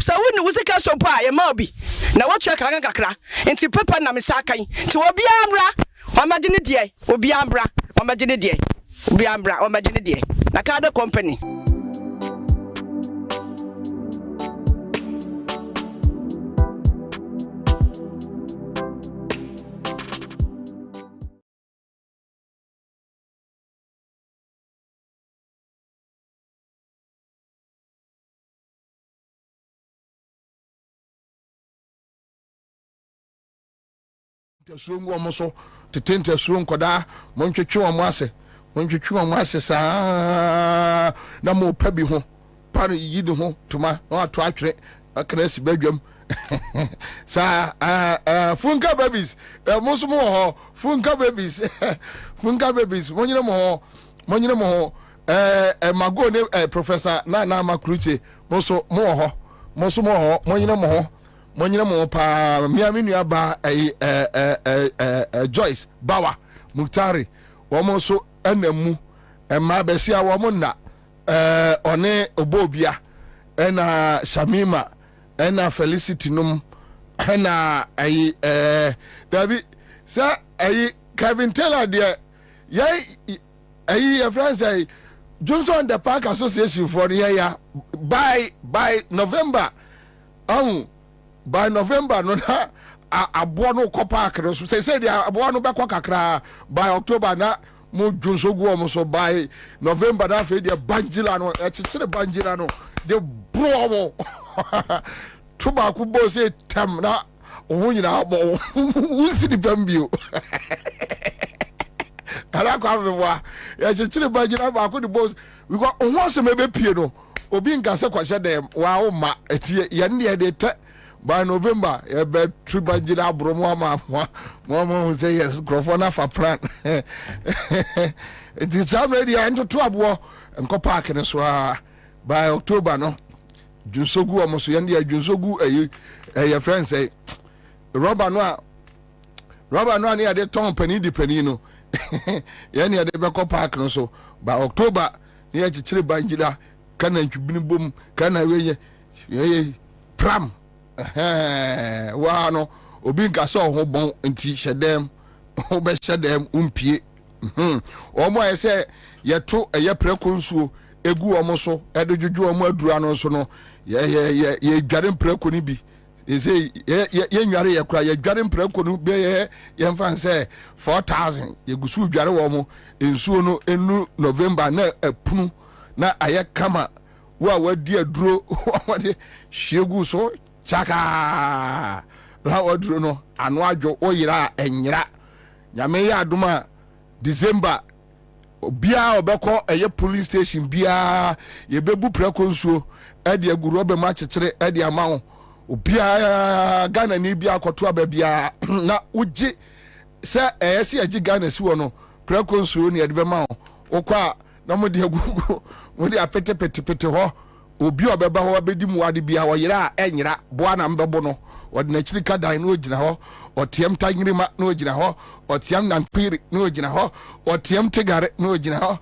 So woni wo sika so pa ye ma obi. Na wo twa kakra. Enti papa na me saka yi. Ti obi ambra. Wa magine die. Obi ambra. Wa magine die. Obi ambra. Wa magine die. Nakado company. Tesum wo mo so tetente suro nkoda montwetwe wo mo ase saa na mo pa bi ho pa yidi ho tuma no ato atwere akra si badwam sa funka babies mo so mo ho funka babies monyina mo ho mago ne professor na makruche mo so mo ho monyina mo pa miaminu aba Joyce Bawa Muktari womo so enamu ma besia womo na one obobia ena Shamima ena Felicity num ena David sa Kevin Taylor de your friends Johnson the Park Association for the year by November by November no na aboa no ko park no say dia aboa no be kwa kakra by October na mo junsogu o mo so by November na fe dia banjila no ekekere banjila no de bro mo to ba ku bo say tam na ohun nyina abo unsi di pambio ala kwa mewa ekekere banjila ba ku di boss we go ohun se mebe pie no obi nkase kwahye dem wa o ma etie ye ne de te by November you bet tribanjira bromo mama say yes grofona for plan it is already into to abo enko park ne so by October no junsogu omoso ye ne junsogu your friends say rubber no ne dey ton pani di pani no ye ne dey be ko park no so by October ne ye chire banjira kana ntwibini bom kana we ye pram wa no obi nka so ho bon nti hyedem ho be hyedem umpie omo ese yeto eye prekonsuo egu omo so edodwojo omo adura no so no ye dware preko ni bi ese ye nware ye kura ye dware preko no be ye mfan se 4000 ye gusu dware wo mo ensuo no enu November na apunu na aye kama wa wadi aduro wadi shegu so chaka la waduro no anu adwo oyira enyira nyame ya aduma December bia obekọ eye police station bia ye bebu preko nsuo e de aguru obe ma chekere e de amawo obia Ghana ni bia akoto ababia na uji se esi agi Ghana si wo no prekonsuo ne de ma wo kwa na mo de agugu mo de apete ho obi obeba ho abedi mu ade bia wo yira enyira boa na mbebo no wode na chiri kadan no ogina ho otiem tanyirima no ogina ho otiem nampiri no ogina ho otiem tegare no ogina ho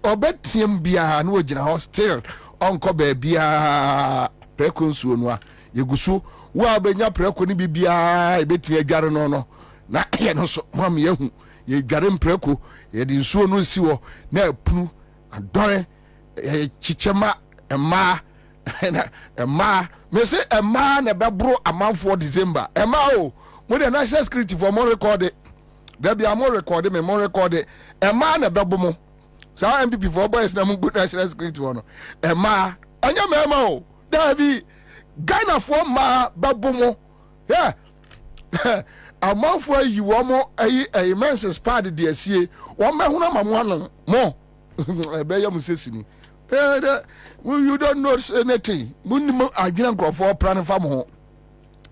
obetiem bia no ogina ho still onko ba bia prekonsuo no a yegusu wo abenya preko ni bibia ebetumi adware no na ye no so mam yehu ye dware mpreko ye di nsuo no si wo na apunu adore chichema ema ema me say ema na bebro amanfo December ema o mo the national security for mo record it there be mo record me mo record it ema na bebo mo sa MPP for boys na mo good national security no ema anya me ema o there be Ghana for ma bebo mo yeah amanfo yi wo mo ayi menses pad de asie wo me huna ma mo anan mo be ya musesini you don't know anything munnim adwena nkrofo plan fa mo ho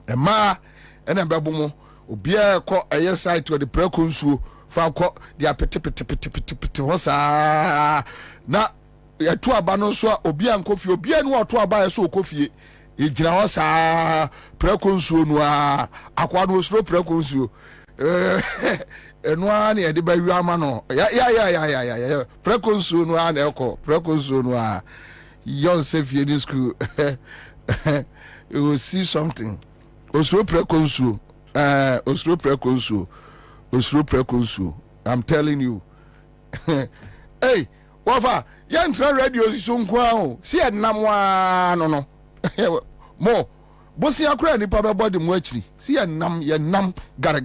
ema ena bebo mo obia ko aye site with the prekonsuo fa ko de apete ho saa na yatu aba no so obia nkofie obia no oto aba ye so okofie ejina ho saa prekonsuo no a akwa no osro prekonsuo eno ani e de ba wi ama no ya prekonsuo no a na eko prekonsuo no a yon sefie in school you will see something osro prekonsuo I'm telling you hey wafa yan tra radio so nkwa o si enamwa no mo bosi akura ni pa be body mo akiri si yenam gare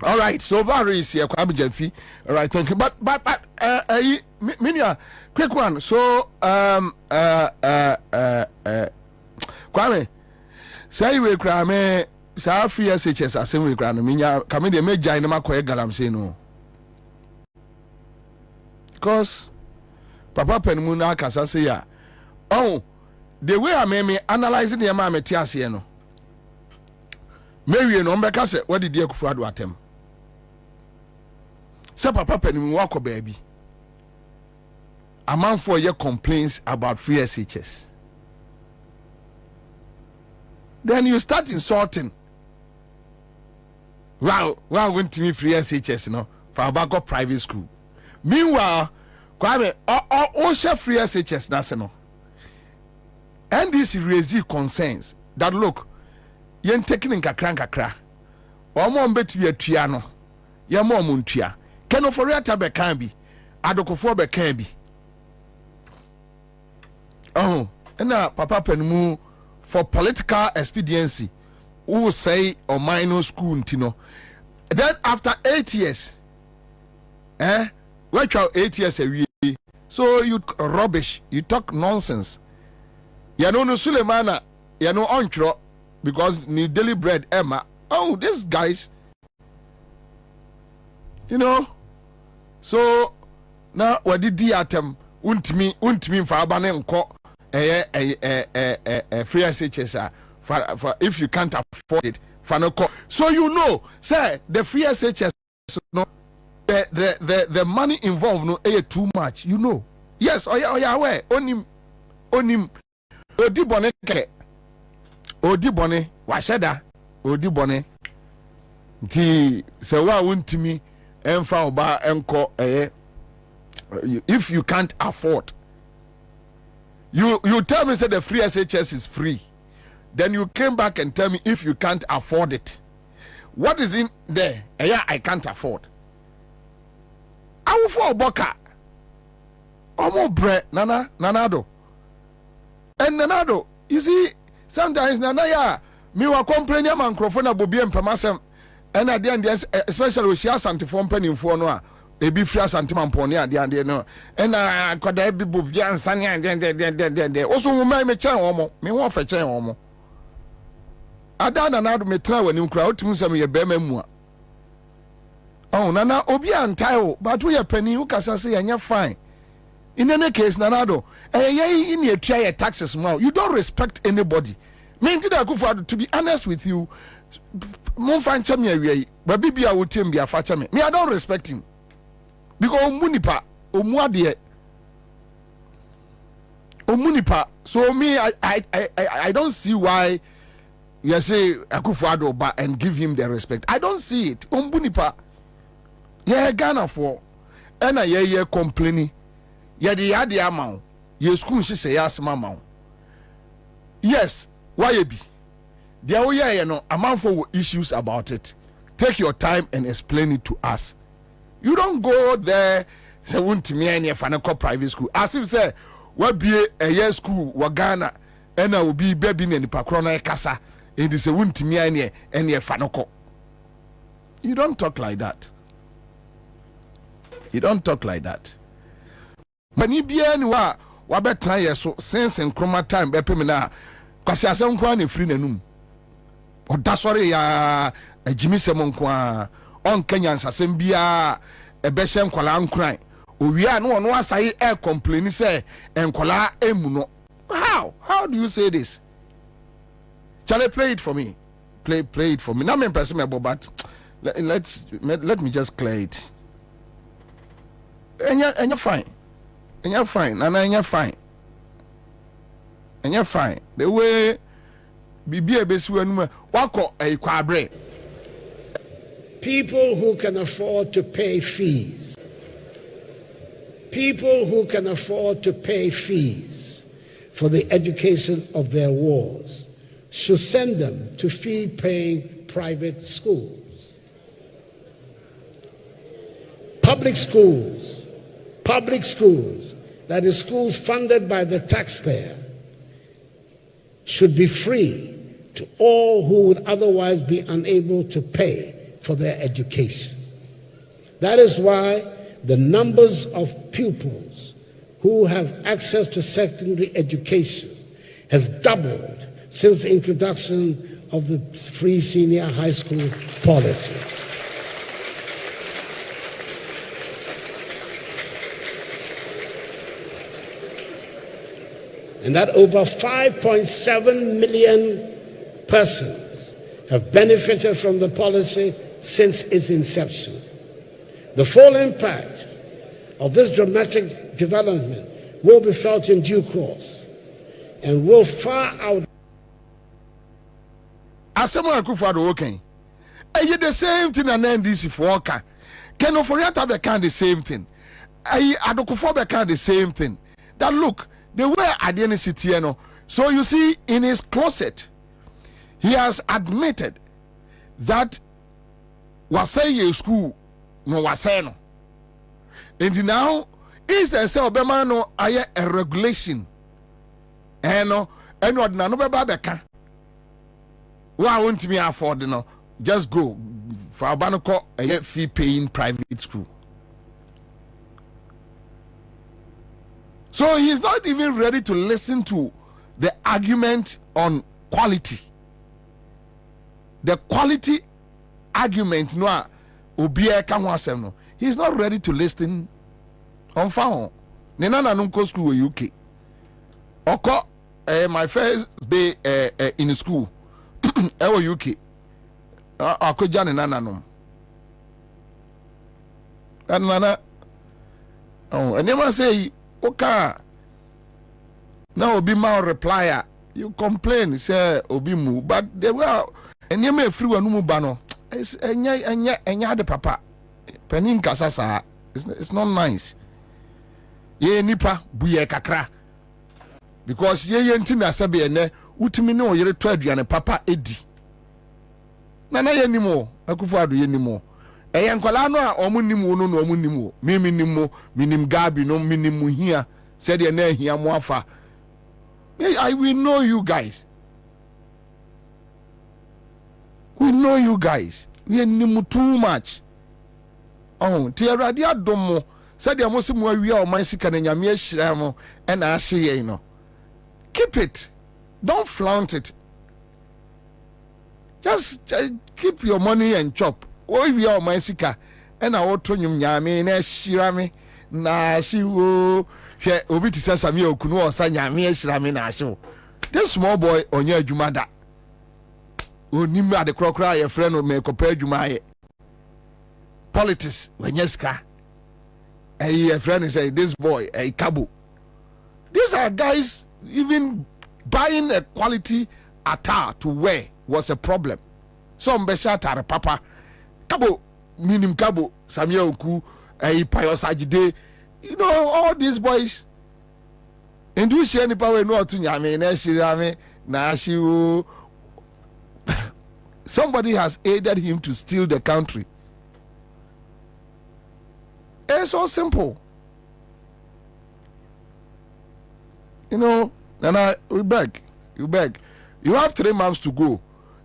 all right so very is here Kwabena Jamfi all right thank you but minia quick one so Kwame say we kra me sa free SHS asem we kra no minya kame de me jai na makoye galamsey no because papa penmu na kasa say ya oh the way I me analyzing the ma meti ase no mewie no mbeka se what did Akufo Addo atem say papa penmu wako baby a man for your complaints about free SHS. Then you start insulting. Wow, went to me free SHS, no, for about private school. Meanwhile, Kwame, all share free SHS, national. And this raised concerns that look, you're taking in kakra. Or more bet be a triano. You're more muntia. Can of Oriata be can be. Adokofo can be. Oh, and now Papa Penmu for political expediency who say or minor school ntino. Then after 8 years, what you 8 years a year? So you rubbish, you talk nonsense. You know no Sulemana, you know ontro because ni daily bread Emma. Oh, these guys, you know. So now what did the atem? Untimi for abane nko free SHS for if you can't afford it for no call. So you know say the free SHS no the money involved no too much, you know. Yes, oya aware onim odi bone washeda odi bone nti se wa untimi emfa oba enko if you can't afford, you tell me say the free SHS is free, then you came back and tell me if you can't afford it, what is in there? Yeah, I can't afford. I will for boka omo bre nanado and nanado. You see, sometimes nanaya me wa complain ya microphone na Bobie mpamasem and at the end especially we share Asante for penny for no ebi free Asante mampone ade no na kwada ebi Bobie ansane ade oso mo me chen omo me ho fa chen omo ada na do me tra wani nkura otimu sam ye bema mu a oh nana obi antai o but we penny u kasa say anya fine In any case, Nanado, in your try taxes now, you don't respect anybody. To be honest with you, Monfan Chamia, but Bibia would be a fatame. Me, I don't respect him. Because Munipa, Munipa. So me, I don't see why you say Akufo-Addo and give him the respect. I don't see it. Munipa, Ghana for, and I complaining. Yadi amount. Your school she say yes, mama. Yes, why be? There are amount for issues about it. Take your time and explain it to us. You don't go there. Say won't me any financial private school. As if say what be a year school Ghana and I will be baby in the Pakrona Casa. It is a won't me any financial. You don't talk like that. You don't talk like that. Mani bia ni wa betra ye so sense and chroma time be pem na kwase asem kwa na free nanum oda sori ya ajimi sem nko a on Kenya nsasem bia e be hye nkola nkran owia no ono asaye e complain say enkola emu no. How do you say this? Shall I play it for me? Play it for me. Now me person me but let me just clear it. And you're fine. And you're fine, and you're fine. And you're fine. The way be a best one, walk a quabre. People who can afford to pay fees. People who can afford to pay fees for the education of their wards should send them to fee-paying private schools. Public schools, that is schools funded by the taxpayer, should be free to all who would otherwise be unable to pay for their education. That is why the numbers of pupils who have access to secondary education has doubled since the introduction of the free senior high school policy. And that over 5.7 million persons have benefited from the policy since its inception. The full impact of this dramatic development will be felt in due course and will far out. Asema Akufo-Addo okay. Are the same thing and NDC for okay? Can Oforiatta be kind the same thing? Are Adokufo be kind the same thing? That look. They were at the city, so you see, in his closet, he has admitted that wasay school no waseno. And now, instead say Obama no aye a regulation, no beba beka. Why won't me afford no? Just go for Abanoko a fee paying private school. So he's not even ready to listen to the argument on quality. The quality argument, no, he's not ready to listen on phone. Nenana nunko school UK. Oko, my first day in school, UK. Ako jane nananum. And nana, oh, and never say. Okay. Now Obi ma reply. You complain, say Obi mu, but they were and you may free one mubano. It's enya de papa. Penin kasasa. It's not nice. Ye nipa buye kakra. Because ye ntina sabe ene utimi ne oyere to aduane papa edi. Nana ye nimo, Akufo-Addo ye nimo. Nkwala no a omunim wo no no omunim wo minim gabi no minim hia said ye na hia mo afa. I will know you guys. We know you guys. We nim too much. Oh, ti Awurade adom mo said ye mo se mo awia o man sika na nyame ahira mo e na ahye ye no. Keep it. Don't flaunt it. Just keep your money and chop. Oh, we are my sika, and I want to nyame na shirame na shiwo hwe obi ti say Samia Okunu osa nyame ehira me na ahye. This small boy onye adwuma da. Onim ade krokra ye frɛ no me kopa adwuma aye. Politics wenyeska. A friend say this boy a cabo. These are guys even buying a quality attire to wear was a problem. Some besha tare papa cabo minim cabo Samia Oku a Pius Ajide. You know all these boys. And do see any power no to nyame na shirame na shiwo. Somebody has aided him to steal the country. It's so simple. You know, and we beg. You beg. You have 3 months to go.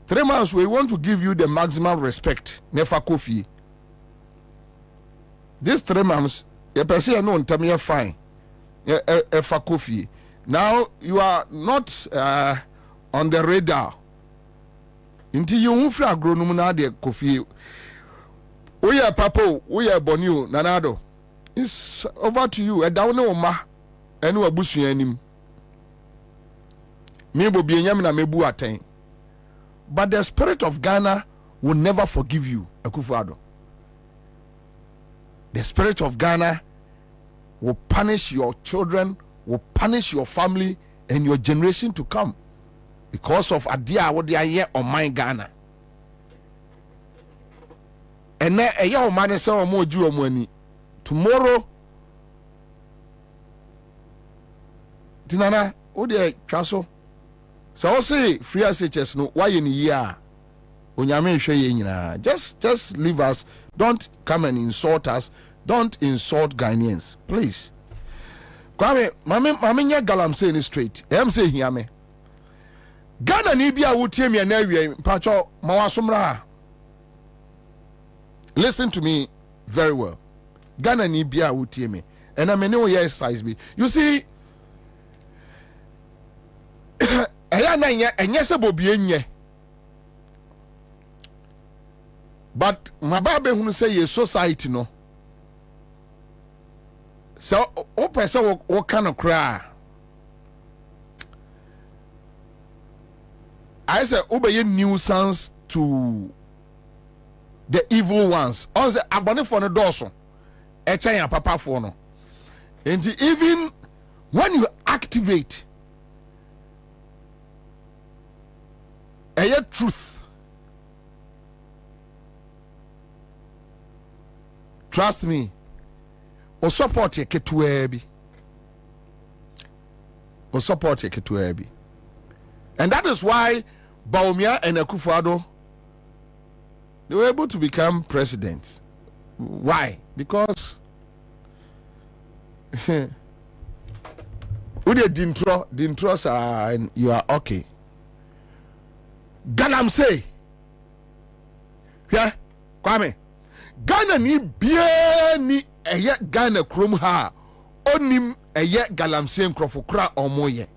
3 months, we want to give you the maximum respect. Never coffee. These 3 months, you person no tell fine. For coffee. Now you are not on the radar. Until you move from agronomy na de coffee. We are Papo, we are Bonio, Nanado. It's over to you. A down ma, and we bush him. Me Bobie Yamina mebu attain. But the spirit of Ghana will never forgive you, Akufo-Addo. The spirit of Ghana will punish your children, will punish your family and your generation to come because of adia what they are here on my Ghana. And now a young man say more Jew money. Tomorrow Tinana, oh dear Castle. So I'll say free SHS no why in a year. Just leave us. Don't come and insult us. Don't insult Ghanaians, please. Kwame, mami nya galamsey ni straight. Say here me. Ghana ni bia wutie me na wie mpacho mawasomra. Listen to me very well. Ghana ni bia wutie me. And I mean no yes size be. You see eya na enye se Bobie enye. But mababe hunu say ye society no. So o person what kind of cry? I say obey nuisance to the evil ones. On the abone for the doorso. Echa papa for no. And even when you activate a truth, trust me, or support your ketuebi. Or support your ketuebi. And that is why Bawumia and Akufo-Addo, they were able to become presidents. Why? Because you didn't trust and you are okay. Galamsey. Yeah, Kwame. Ghana ni bie ni eye Ghana krom ha onim eye Galamsey nkrofo kra omoye.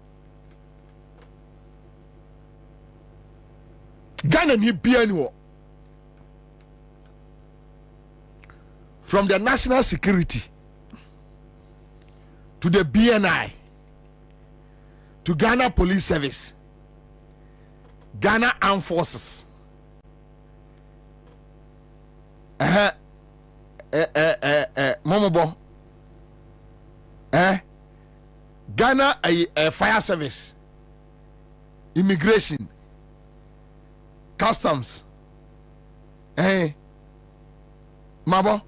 Ghana ni bie ni wo. From the national security to the BNI to Ghana Police Service, Ghana Armed Forces, Momobo, Ghana Fire Service, Immigration, Customs, Mabo.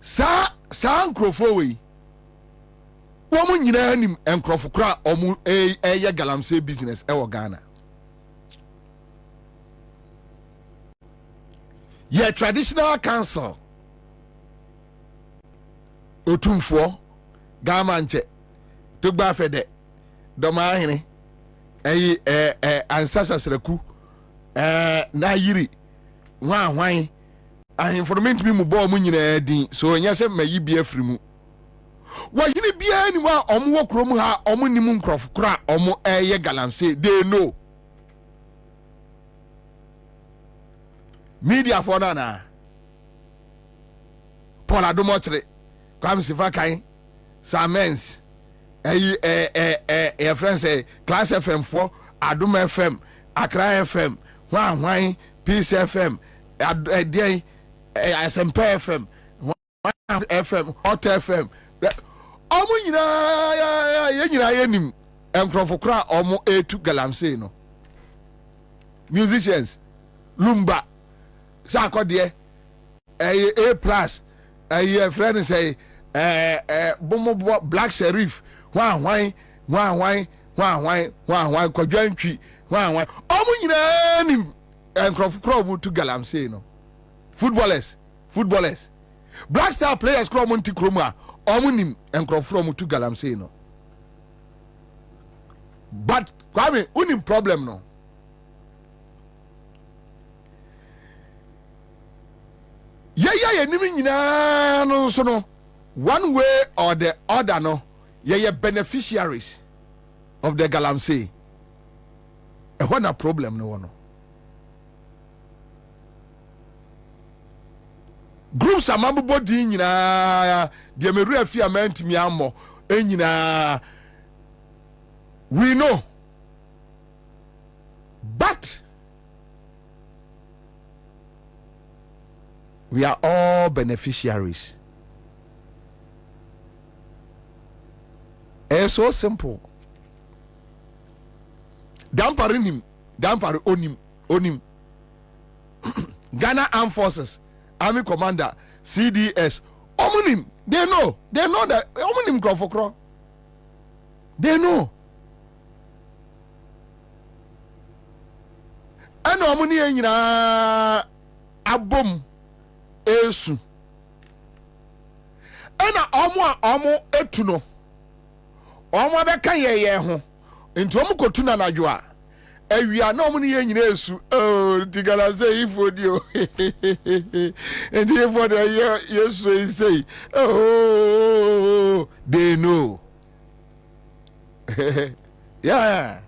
Sa nkrofo we wo nyina nim nkrofo kra omu eye galamsey business e wo Ghana ye traditional council otumfo gamanche to gba fede do ma hene Ansah sasraku na yiri hwan informant me mu bo mu nyina din so nya se mayi bia frimu wa yini bia ni wa omu wo krom ha omu ni mu nkrof kra omu eye galamsey they know media for na Paul Adomotre kwam sifa kan Samens your friends say Class FM 4 Adum FM Accra FM Why Peace FM SMP FM FM Hot FM omo nyina yenim enkrofokra omo etu galamsey no musicians lumba sakode A plus a friend say bomo black sheriff why kwadwantwi why omo nyina nim enkrofokra omo tu galamsey no footballers black star players kro omo nti kroma omunim enkrofro mu tu galamsey no but Kwame unim problem no ye nimi nyina no so no one way or the other no ye beneficiaries of the galamsey e what na problem no no groups amambo di nyina de meru afia mantimi ammo enyina we know but we are all beneficiaries. It's so simple. Dampari onim Ghana Armed Forces Army Commander CDS omunim they know that omunim krofokro they know and omuni nyina abom esu ena omo etu no omo be kan ye ho nti omo kotu na nadwo a awia na omuni ye nyina esu tigala say ifo dio and ifo the yesu say they know yeah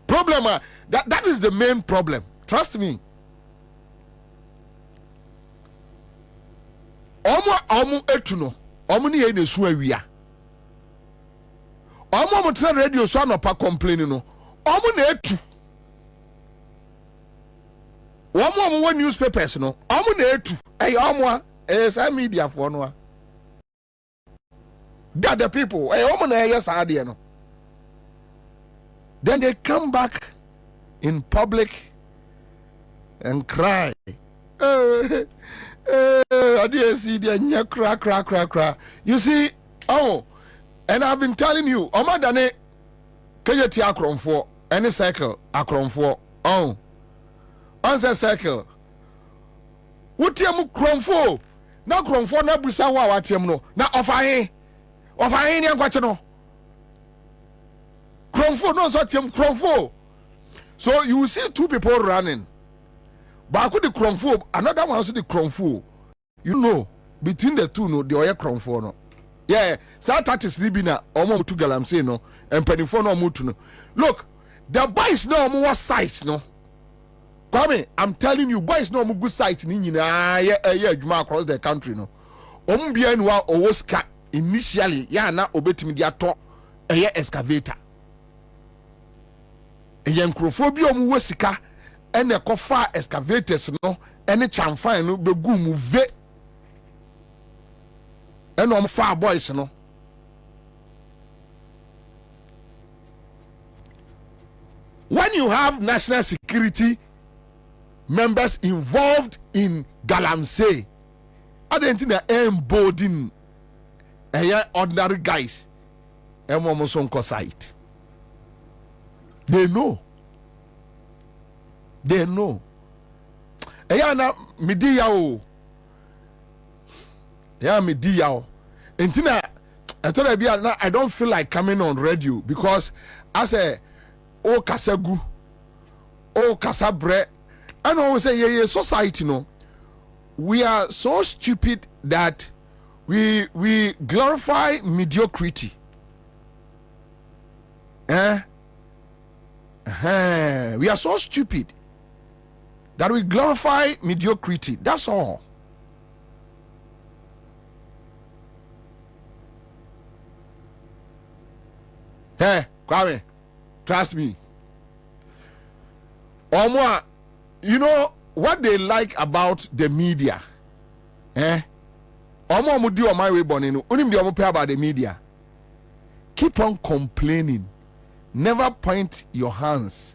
problem that is the main problem, trust me. Omo etuno omo ni ye nesu awia omo tra radio so anopa complain no omo na etu omo newspapers no omo na etu omo some media for no that the people omo na yes ade no then they come back in public and cry you see, and I've been telling you, Omadane Kayeti Akronfo, any cycle Akronfo, Ansah cycle. Utiamu Kronfo, na Kronfo na Busawa Watiamno, na Ofahe Yanquachano. Kronfo no Sotiam Kronfo. So you will see two people running. But the Kronfo, another one also the Kronfo. You know, between the two, no, the oil Kronfo, no. Yeah, so that is Libina, Omo to Galamsey, no, and Penifo no Mutuno. Look, the boys no more sites, no. Kwame, I'm telling you, boys no more good sites in Juma across the country, no. Ombianwa Owoska initially, ya na obetimedia talk a excavator. A young Crophobia Wosika. And the cofa excavators no any chamfine no be gumu ve and far boys no when you have national security members involved in galamsey I don't think they're emboldened ordinary guys and almost on site they know. They know. Eyana midiyao. Yeah, midiyao. Intina, I don't feel like coming on radio because I say, oh kasagu, oh kasabre, and always say yeah, society no. We are so stupid that we glorify mediocrity. We are so stupid that we glorify mediocrity. That's all. Hey, Kwame, trust me. Omwa, you know what they like about the media? Omo mudi o my way born no. Unim the omo pay about the media. Keep on complaining. Never point your hands.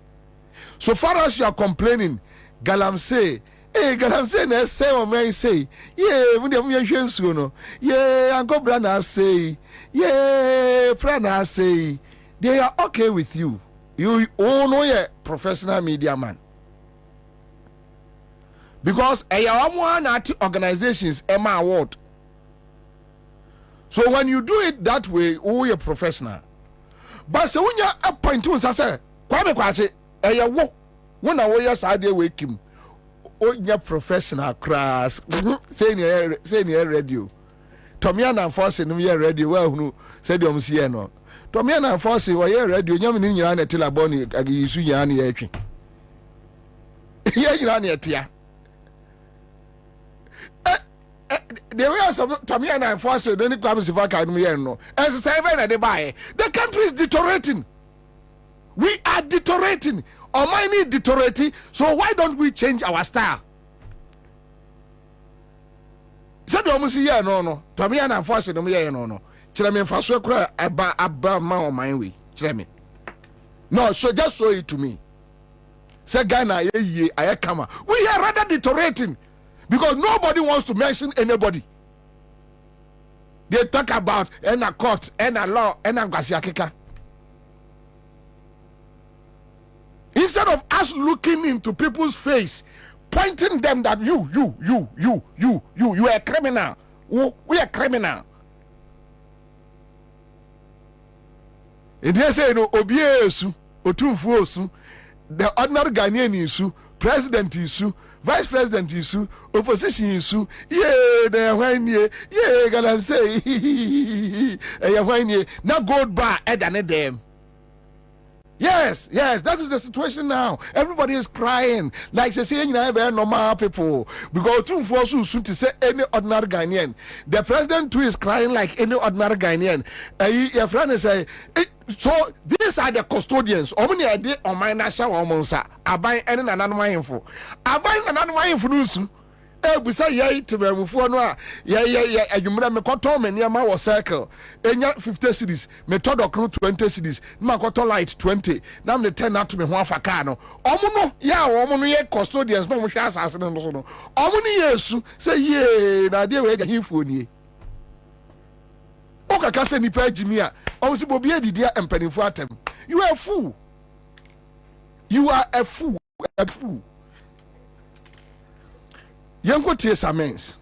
So far as you are complaining, galamsey, galamsey na say o man say, yeah, when dem yehwe nsuo no. Yeah, Uncle Brana say, yeah, Prana say, they are okay with you. You all know a professional media man. Because organizations Emma Award. So when you do it that way, oh, you're professional. But so when you're up point to say, Kwame Kwache, wo, when I was side wake him, oh, you're professional class. Say near radio. Tomiana and Fossey, no, you're radio. Well, who said you see no. Tomiana and Fossey, or you're radio, you're in your aunt till I born you, you see your aunt. Yeah, you're on your tia. There were some Tomiana and Fossey, don't come to Vaka, no. As a seven they buy, the country is deteriorating. We are deteriorating. Or mine is deteriorating. So why don't we change our style? Said almost yeah, no. Tomiana and Fossey, no. Chirame Faso cry about my mind way. Chirame. No, so just show it to me. Say Ghana, I come. We are rather deteriorating. Because nobody wants to mention anybody. They talk about a court, a law, and a Gwasiakika. Instead of us looking into people's face, pointing them that you are a criminal. We are criminal. And they say no obiesu, otumfuosu, the ordinary Ghanaian issue, president issue, vice president issue, opposition issue, yeah, they when ye, yeah, galamsey, when ye, now gold bar, and them. Yes, that is the situation now. Everybody is crying. Like they say, very normal people. Because soon to say any ordinary Ghanaian. The president too is crying like any ordinary Ghanaian. Your friend say, so these are the custodians. How many idea on my national monsa? I buy any another info. I buy another info. We say yeah to be before no yeah you me koto me near my circle enya 50 cities me to dokro 20 cities ma koto light 20 na me 10 na to me ho afaka no omo no yeah omo no ye custodians no mo hwe asase no no omo ni yesu say yeah na de we ga hifo nie o kaka se nipa agimi a omo si Bobie didia empanifo atem. You are a fool. You are a fool. A fool. Yanko tie Samens.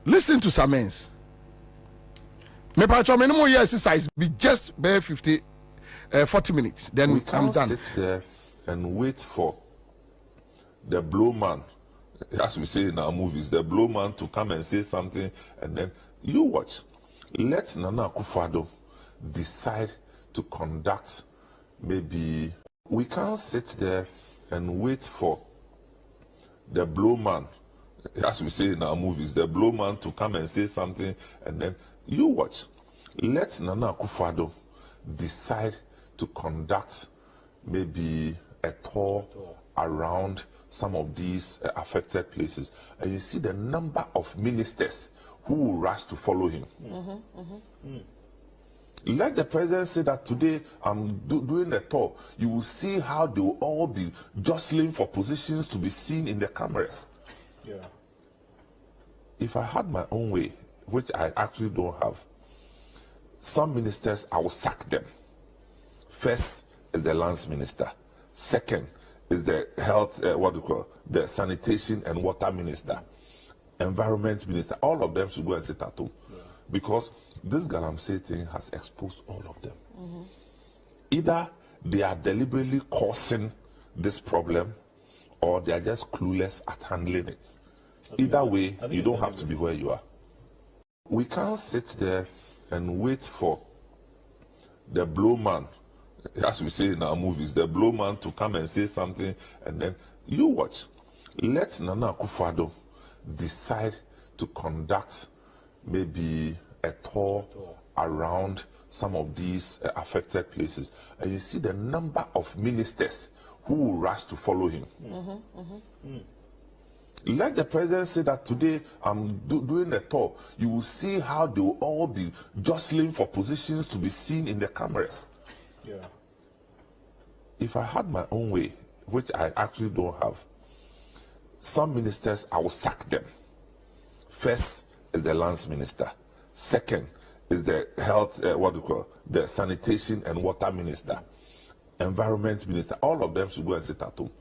Listen to Samens. Me pacho me no more exercise be just bare 40 minutes. Then we can't I'm done. Sit there and wait for the blow man, as we say in our movies, the blow man to come and say something, and then you watch. Let Nana Akufo-Addo decide to conduct. Maybe we can't sit there and wait for the blow man, as we say in our movies, the blow man to come and say something, and then you watch. Let Nana Akufo-Addo decide to conduct maybe a tour around some of these affected places, and you see the number of ministers who will rush to follow him. Let the president say that today I'm doing a tour. You will see how they will all be jostling for positions to be seen in the cameras. Yeah. If I had my own way, which I actually don't have, some ministers I will sack them. First is the lands minister. Second is the health, the sanitation and water minister, environment minister. All of them should go and sit at home. Yeah. Because this galamsey thing has exposed all of them. Either they are deliberately causing this problem, or they are just clueless at handling it. Either way, you don't have to be where you are. We can't sit there and wait for the blow man, as we say in our movies, the blow man to come and say something, and then you watch. Let Nana Akufo-Addo decide to conduct maybe a tour around some of these affected places, and you see the number of ministers who will rush to follow him. Let the president say that today I'm doing the tour. You will see how they will all be jostling for positions to be seen in the cameras. Yeah. If I had my own way, which I actually don't have, some ministers I will sack them. First is the lands minister. Second is the health, the sanitation and water minister, environment minister. All of them should go and sit at home,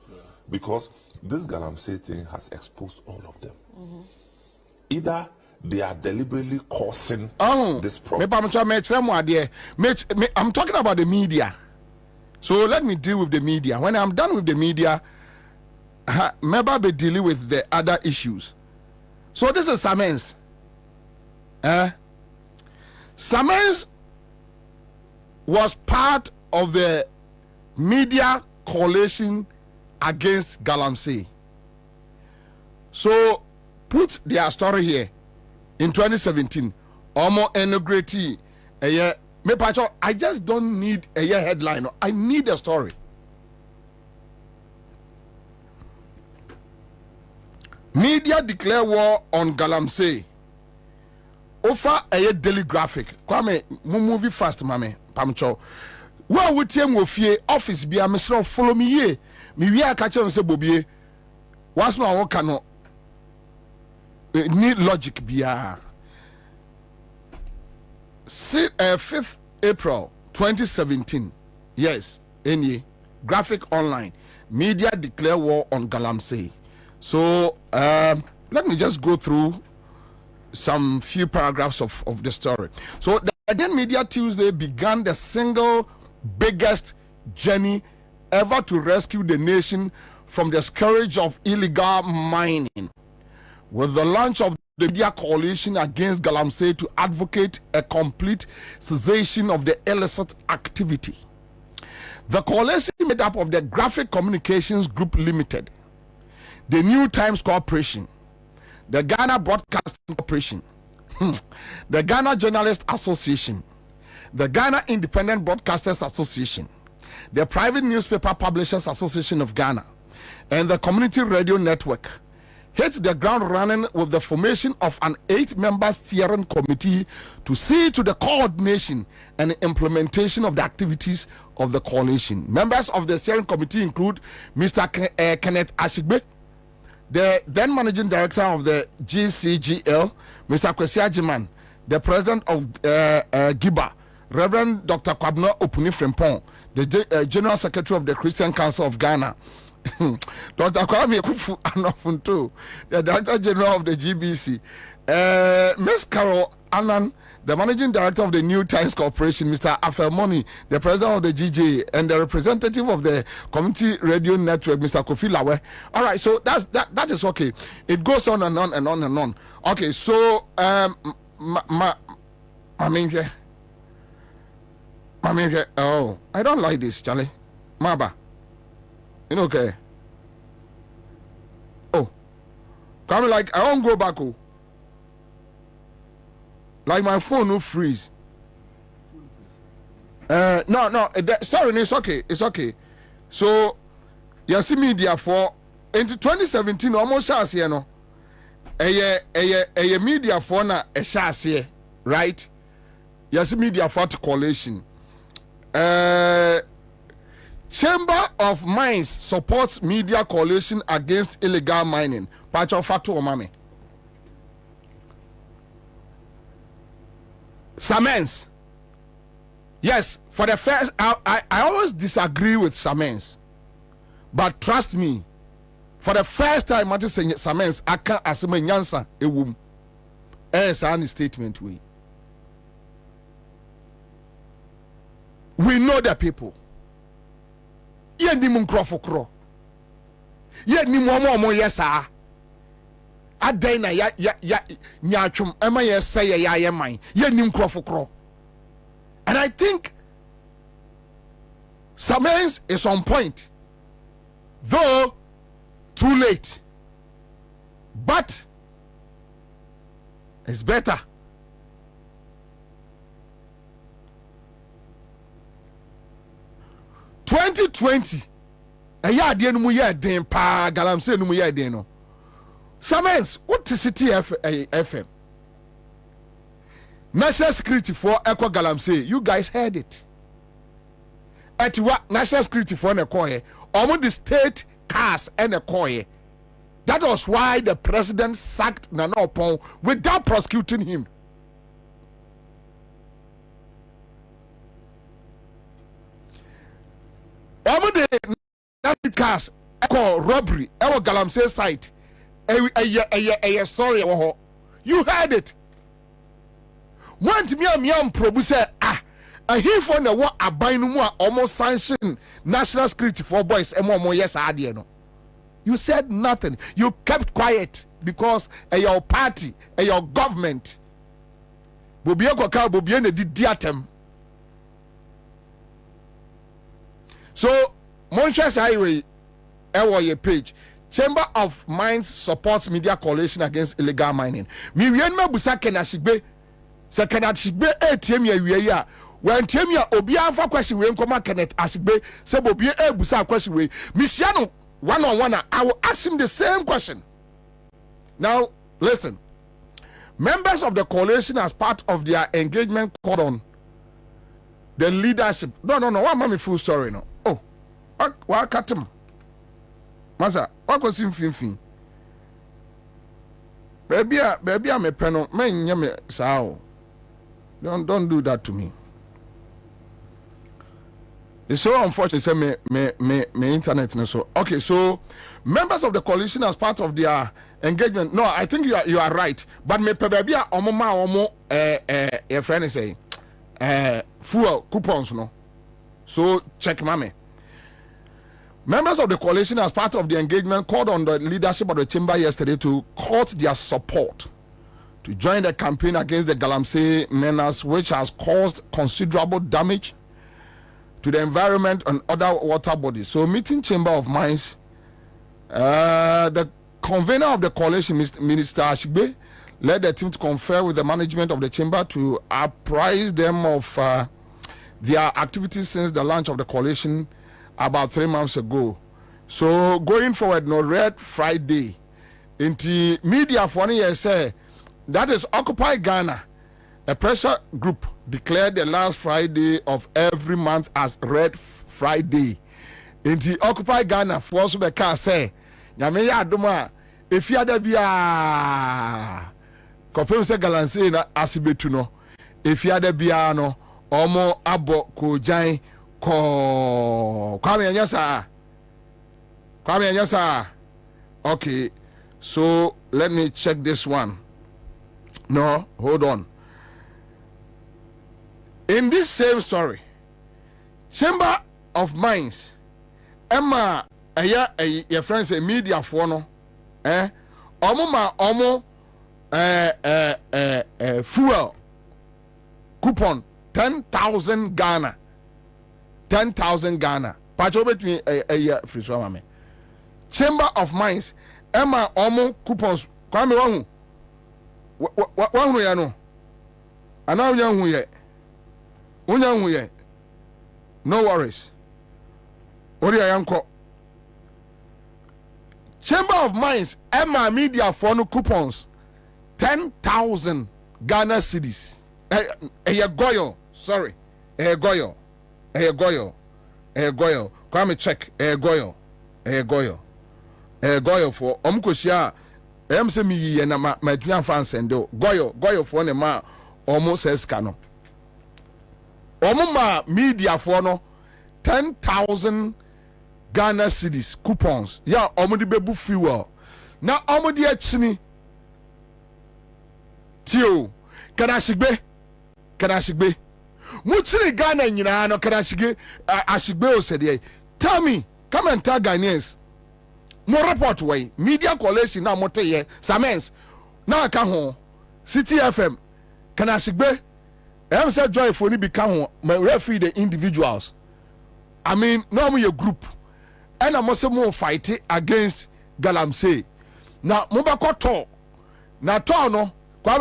because this galamsey thing has exposed all of them. Either they are deliberately causing this problem. I'm talking about the media. So let me deal with the media. When I'm done with the media, maybe be dealing with the other issues. So this is Samens. Samens was part of the media coalition against galamsey. So put their story here in 2017. Omo integrity. I just don't need a headline. I need a story. Media declare war on galamsey. Offer a daily graphic. Kwame, movie fast, mame. Pamcho. Well, with him with fear office be a Mr. Follow me here. Me we are catching say Bobie. What's no one cannot need logic be a 5th April 2017. Yes, any graphic online. Media declare war on galamsey. So let me just go through some few paragraphs of the story. So the Eden Media Tuesday began the single biggest journey ever to rescue the nation from the scourge of illegal mining, with the launch of the media coalition against galamsey to advocate a complete cessation of the illicit activity. The coalition made up of the Graphic Communications Group Limited, the New Times Corporation, the Ghana Broadcasting Corporation, the Ghana Journalists Association, the Ghana Independent Broadcasters Association, the Private Newspaper Publishers Association of Ghana, and the Community Radio Network. Hit the ground running with the formation of an 8-member steering committee to see to the coordination and implementation of the activities of the coalition. Members of the steering committee include Mr. Kenneth Ashigbe, the then managing director of the GCGL, Mr. Kwesi Ajiman, the president of GIBA, Reverend Dr. Kwabena Frempong, the general secretary of the Christian Council of Ghana, Dr. Kwame Kufu Anofunto, the director general of the GBC, Ms. Carol Annan, the managing director of the New Times Corporation, Mr. Afelmoni, the president of the GJ, and the representative of the Community Radio Network, Mr. Kofi Lawe. All right, so that is okay. It goes on and on and on and on. Okay, so oh, I don't like this, Charlie. Maba. You know, okay. Oh, come like I won't go back. Oh, like my phone will freeze. No. Sorry, it's okay. It's okay. So, you see media for into 2017 almost last year, no. A media for na a shas right? You see media for coalition. Chamber of Mines supports media coalition against illegal mining. Pacho Fatu Omame. Samens. Yes, for the first, I always disagree with Samens. But trust me, for the first time, I just say Samens, I can't assume Ansah a womb. As an statement, we know the people. Ye ni munkrofokro. Ye ni mo yesa. Adan na ya nyatwum ema yesa ye man. Ye ni munkrofokro. And I think Samens is on point. Though too late. But it's better 2020 ɛyɛ adeɛ no mu yɛ den paa galamsey no mu yɛ den no Samens what is city FM national security for echo galamsey you guys heard it atiwa national security for na koye omo the state cars and a koye. That was why the president sacked Nana Opon without prosecuting him. Omo the cars echo robbery echo galamsey site a story you heard it. Want me probu say he for the what aban no mu almost sanction national security for boys emo yes ade no. You said nothing. You kept quiet because your party, your government. Bobie kwaka Bobie na di diatem. So Monshas Highway your page. Chamber of Mines supports media coalition against illegal mining. Mi wien ma busa kenashigbe. Se kenashigbe ATM ya wie ya. When ATM ya obi anfa question we nkoma Kenneth Ashigbe se Bobie busa question we. Misiano one-on-one, I will ask him the same question. Now, listen. Members of the coalition, as part of their engagement, called on the leadership. No. What am I full story now? Oh, what cut him? Masa, what was him fin? Baby, I'm a penal. Man, yame sao. Don't do that to me. It's so unfortunate. Say me internet no so. Okay, so members of the coalition as part of their engagement. No, I think you are right. But me baby omo your friend is saying fuel coupons no. So check mame. Members of the coalition as part of the engagement called on the leadership of the chamber yesterday to court their support to join the campaign against the galamsey menace, which has caused considerable damage to the environment and other water bodies. So meeting Chamber of Mines, the convener of the coalition, Minister Ashigbe, led the team to confer with the management of the chamber to apprise them of their activities since the launch of the coalition about 3 months ago. So going forward, no Red Friday, into media for any year say that is Occupy Ghana. A pressure group declared the last Friday of every month as Red Friday. In the Occupy Ghana, for also the car say, Yameya Doma, if you had a bia, confirm se galamsey na asibetuno. If you had a biano, omo abo ko jain ko Kwame Anyasa. Okay, so let me check this one. No, hold on. In this same story, Chamber of Mines, Emma, your friends say media for no, fuel coupon 10,000 Ghana, 10,000 Ghana. Pacho between a year free swamame. Chamber of Mines, Emma, coupons. Kwame one way I know. And now young we no worries. Chamber of Mines, Emma Media for no coupons 10,000 Ghana cedis. Goyo, sorry. Goyo. Come check. Goyo for Omkoshia. Se me ye na ma tuan fan sendo. Goyo for ne ma almost says cano. Omuma media for no 10,000 Ghana cedis coupons. Ya omudi bebu fuel. Na omudi echini. Tio. Kanashigbe. Muchini Ghana nyina no kanashige ashigbe o said. Tell me, come and tell Ghanaians. More report way. Media coalition na mote ye. Samens. Na ka ho. City FM. Kanashigbe. Said joy for ni become my referee the individuals. I mean, no your group. And I must more fight against Galamsey. Now, Mobako to. Na to no. Kwa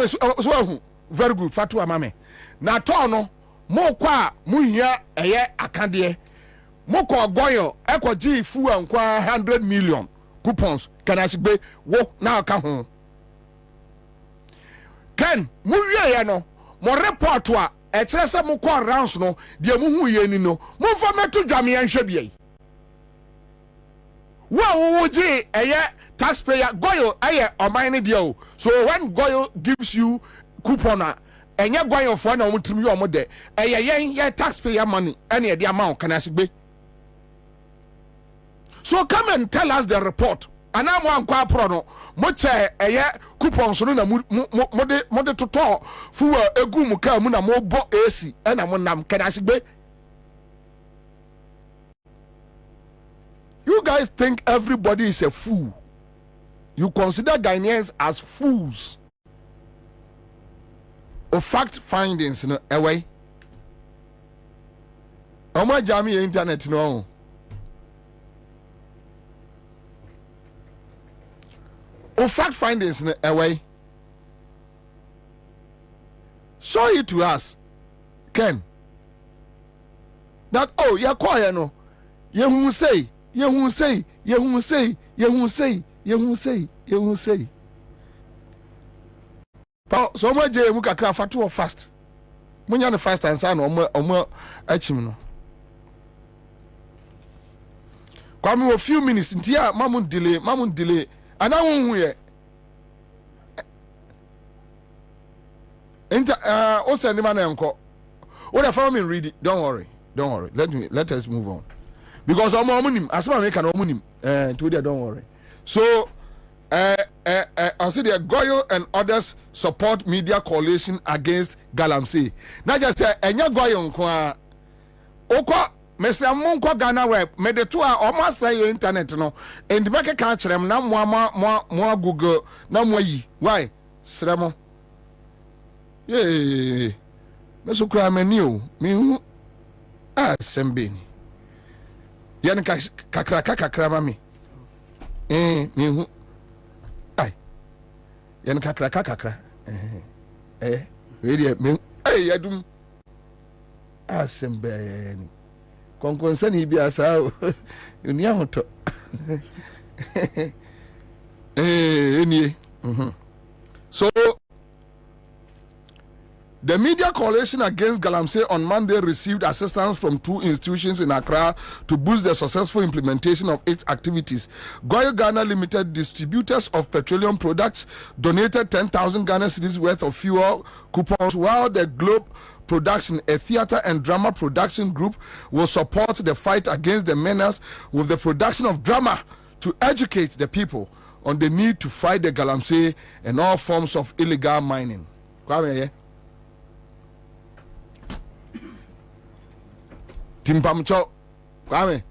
very good. Fatu amame. Na to no. Mo kwa muhiya eye akande. moko goyo eko G fu ankwa 100 million coupons kana sigbe wo na aka ho ken mu wie ye no mo report a e kire se mo call rounds no de mu hu ye ni no mo fa meto dwame yan hwe bia wo ji eye taxpayer goyo eye oman ni de o. So when goyo gives you coupon enye goyo for na omutrim yo omode eye ye taxpayer money ene e de amount kana sigbe. So come and tell us the report. Ana mo ankwa pro no mo che eye coupons no na mo de toto fu egu mu ka mu na mo bo AC na mo nam kana sigbe. You guys think everybody is a fool. You consider Ghanaians as fools. Of fact findings no away. Omo jami internet no. Of fact findings no away. Show it to us, Ken. That you quiet no. You say. Pa so mo je mu kakra fatu fast. Munya no fast Ansah no omo achim no. Kwa me a few minutes ntia mamun delay. Ana wonhu ye. O send man enko. O the follow me read it. Don't worry. Let us move on. Because omunim asema me can omunim to there, don't worry. So I see the Goyo and others support media coalition against Galamsey. Now just say enya Goyo nko okwa Mr. Munko Ghana web me the two almost say your internet no and make ka kyerem na mo Google na mo yi why sremo yeah me so kra mani o me hu sembeni yani kakra mami me hu ai yani kakra we dey me yadum sembeni konkonsani bi asa uni ahoto enie so the media coalition against Galamsey on Monday received assistance from 2 institutions in Accra to boost the successful implementation of its activities. Goyo Ghana Limited, distributors of petroleum products, donated 10,000 Ghana cedis worth of fuel coupons, while the Globe Production, a theater and drama production group, will support the fight against the menace with the production of drama to educate the people on the need to fight the Galamsey and all forms of illegal mining. Timpamcho kwame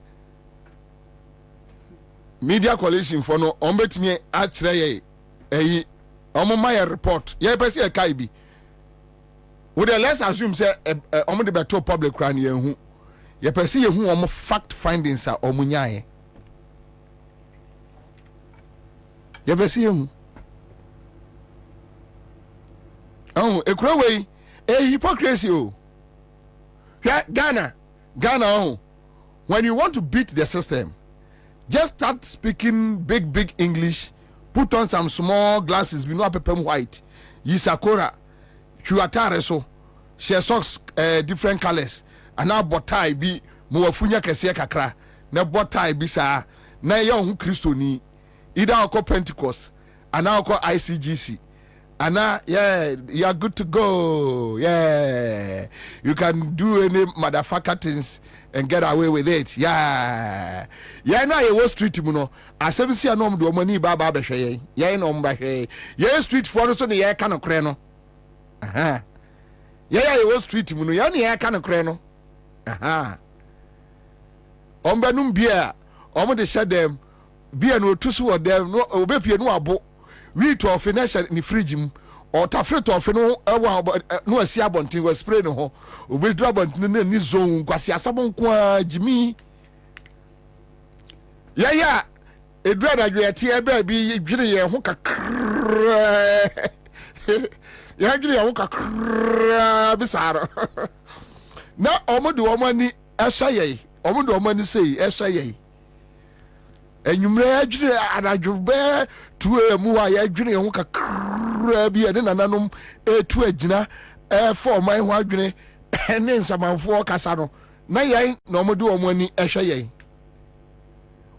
media coalition for no ombetimi akire ye eyi omoma report ye pese e kai bi we the let's assume say omo de beto public kran ye hu ye pese ye hu omo fact findings are omunyaye ye pese ye hu ekura we hypocrisy o Ghana, when you want to beat the system, just start speaking big English, put on some small glasses, we know pepem white, yisakora, chuatare so, share socks different colors, and now botai be muafunya kese kakra, na botai be sa, na young Christo ni, either ako Pentecost, and now ako ICGC. Anna, yeah, you are good to go. Yeah, you can do any motherfucker things and get away with it. Yeah, now you was street, you know. I said, see, I know do money, Baba Beshay. Yeah, no, Bashay. Yeah, street for us on the air can of crano. Aha. Yeah, you was street, you know. Yeah, the air can of crano. Aha. Ombanum beer, the shed them, beer no tusu or them, no, obey no abo. We to finish in fridge or tafre to no asi abontin we spray no ho obi do abontin na ni zone kwasi asabon kwa jimi ya edura da dwete e ba bi dwire ye ho kakra ya dwire ye ho kakra bisaro na omo de omo ni ehya ye omo do omo ni say ehwe ye enyumre adwene anadwobe tu emu wa ye adwene ho kakra bi ene nananom etu agina for man ho adwene ene nsamanfo kasa no na ye na omo do omo ni ehwe ye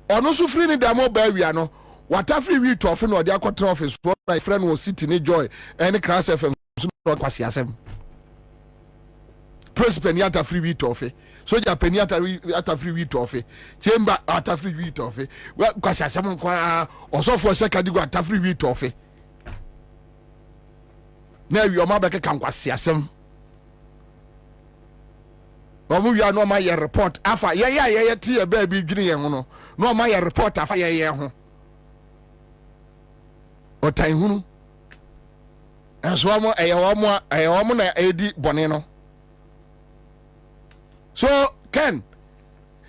ono so free ni demo ba wia no wata free we to ofe no de akotra office for my friend was sitting in joy any class fm so no kwasi asem president yata free we to ofe soja penny ata free we to ofe chamber ata free we to ofe kwasi asem kwa osofo second go ata free we to ofe na wi o ma be kan kwasi asem omu wi no ma ye report afa ye tie ba bi dwine ye ho no ma ye report afa ye ho otan hunu enso amo eyewomo na edi bone no. So Ken,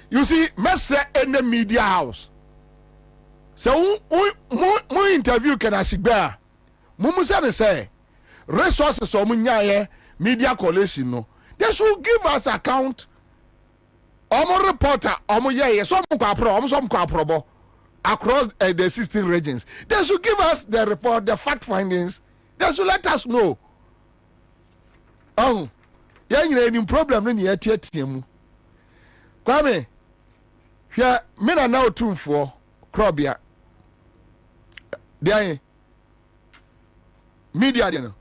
you see mestre in the media house so mo interview Ken Asigba mumu say resources o munyaye media coalition no they should give us account omo reporter omo ye so mo kwa pro omo so mo kwa probo across the 16 regions. They should give us the report, the fact findings. They should let us know. Oh, yeah, you know, any problem in the ATM. Kwame, here, men are now tuned for Krobia. They media, you know.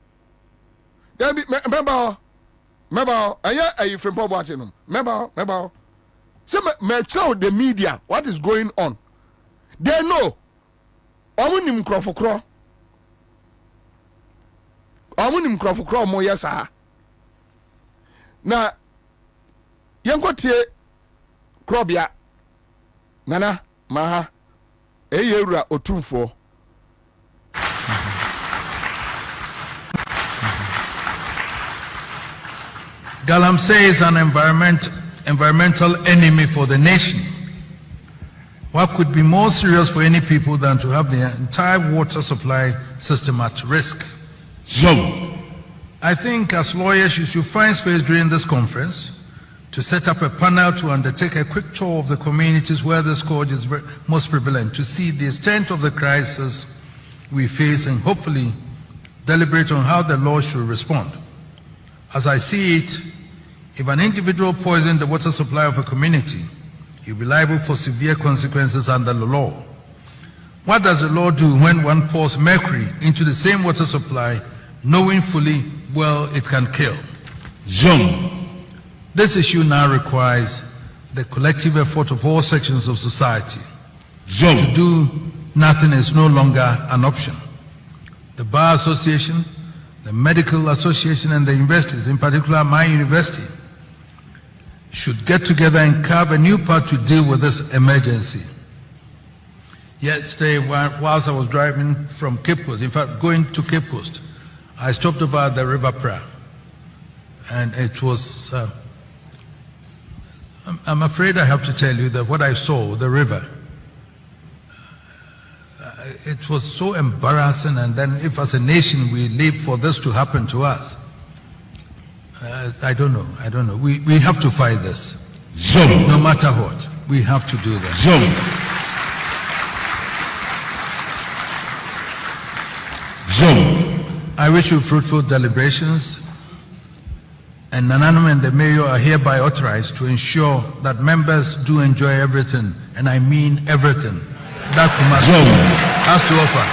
Remember, are you from Bobatino? Remember. So, show the media what is going on. They know. Omunim krofokro. Omunim krofokro mo yesa. Na yenkotie krobia. Nana maha. Eyewura otumfo. Galamsey is an environmental enemy for the nation. What could be more serious for any people than to have the entire water supply system at risk? I think as lawyers you should find space during this conference to set up a panel to undertake a quick tour of the communities where the scourge is most prevalent, to see the extent of the crisis we face and hopefully deliberate on how the law should respond. As I see it, if an individual poisons the water supply of a community, he'll be liable for severe consequences under the law. What does the law do when one pours mercury into the same water supply, knowing fully well it can kill? This issue now requires the collective effort of all sections of society. To do nothing is no longer an option. The Bar Association, the Medical Association, and the universities, in particular my university, should get together and carve a new path to deal with this emergency. Yesterday, whilst I was driving from Cape Coast, in fact, going to Cape Coast, I stopped over at the River Pra. And it was, I'm afraid I have to tell you that what I saw, the river, it was so embarrassing. And then if as a nation we live for this to happen to us, I don't know. We have to fight this. No matter what, we have to do that. I wish you fruitful deliberations, and Nananum and the mayor are hereby authorized to ensure that members do enjoy everything, and I mean everything, that Kumasi has to offer.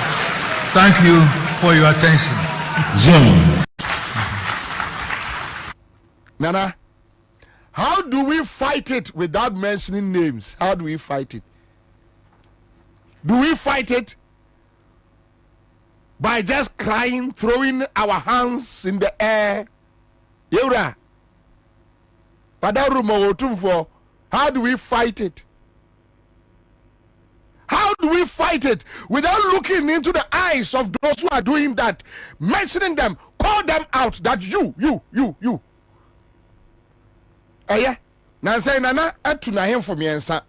Thank you for your attention. Nana, how do we fight it without mentioning names? How do we fight it? Do we fight it by just crying, throwing our hands in the air? Yura. How do we fight it? How do we fight it without looking into the eyes of those who are doing that, mentioning them, call them out that you. Aya, na say nana atu na hemfo miensa.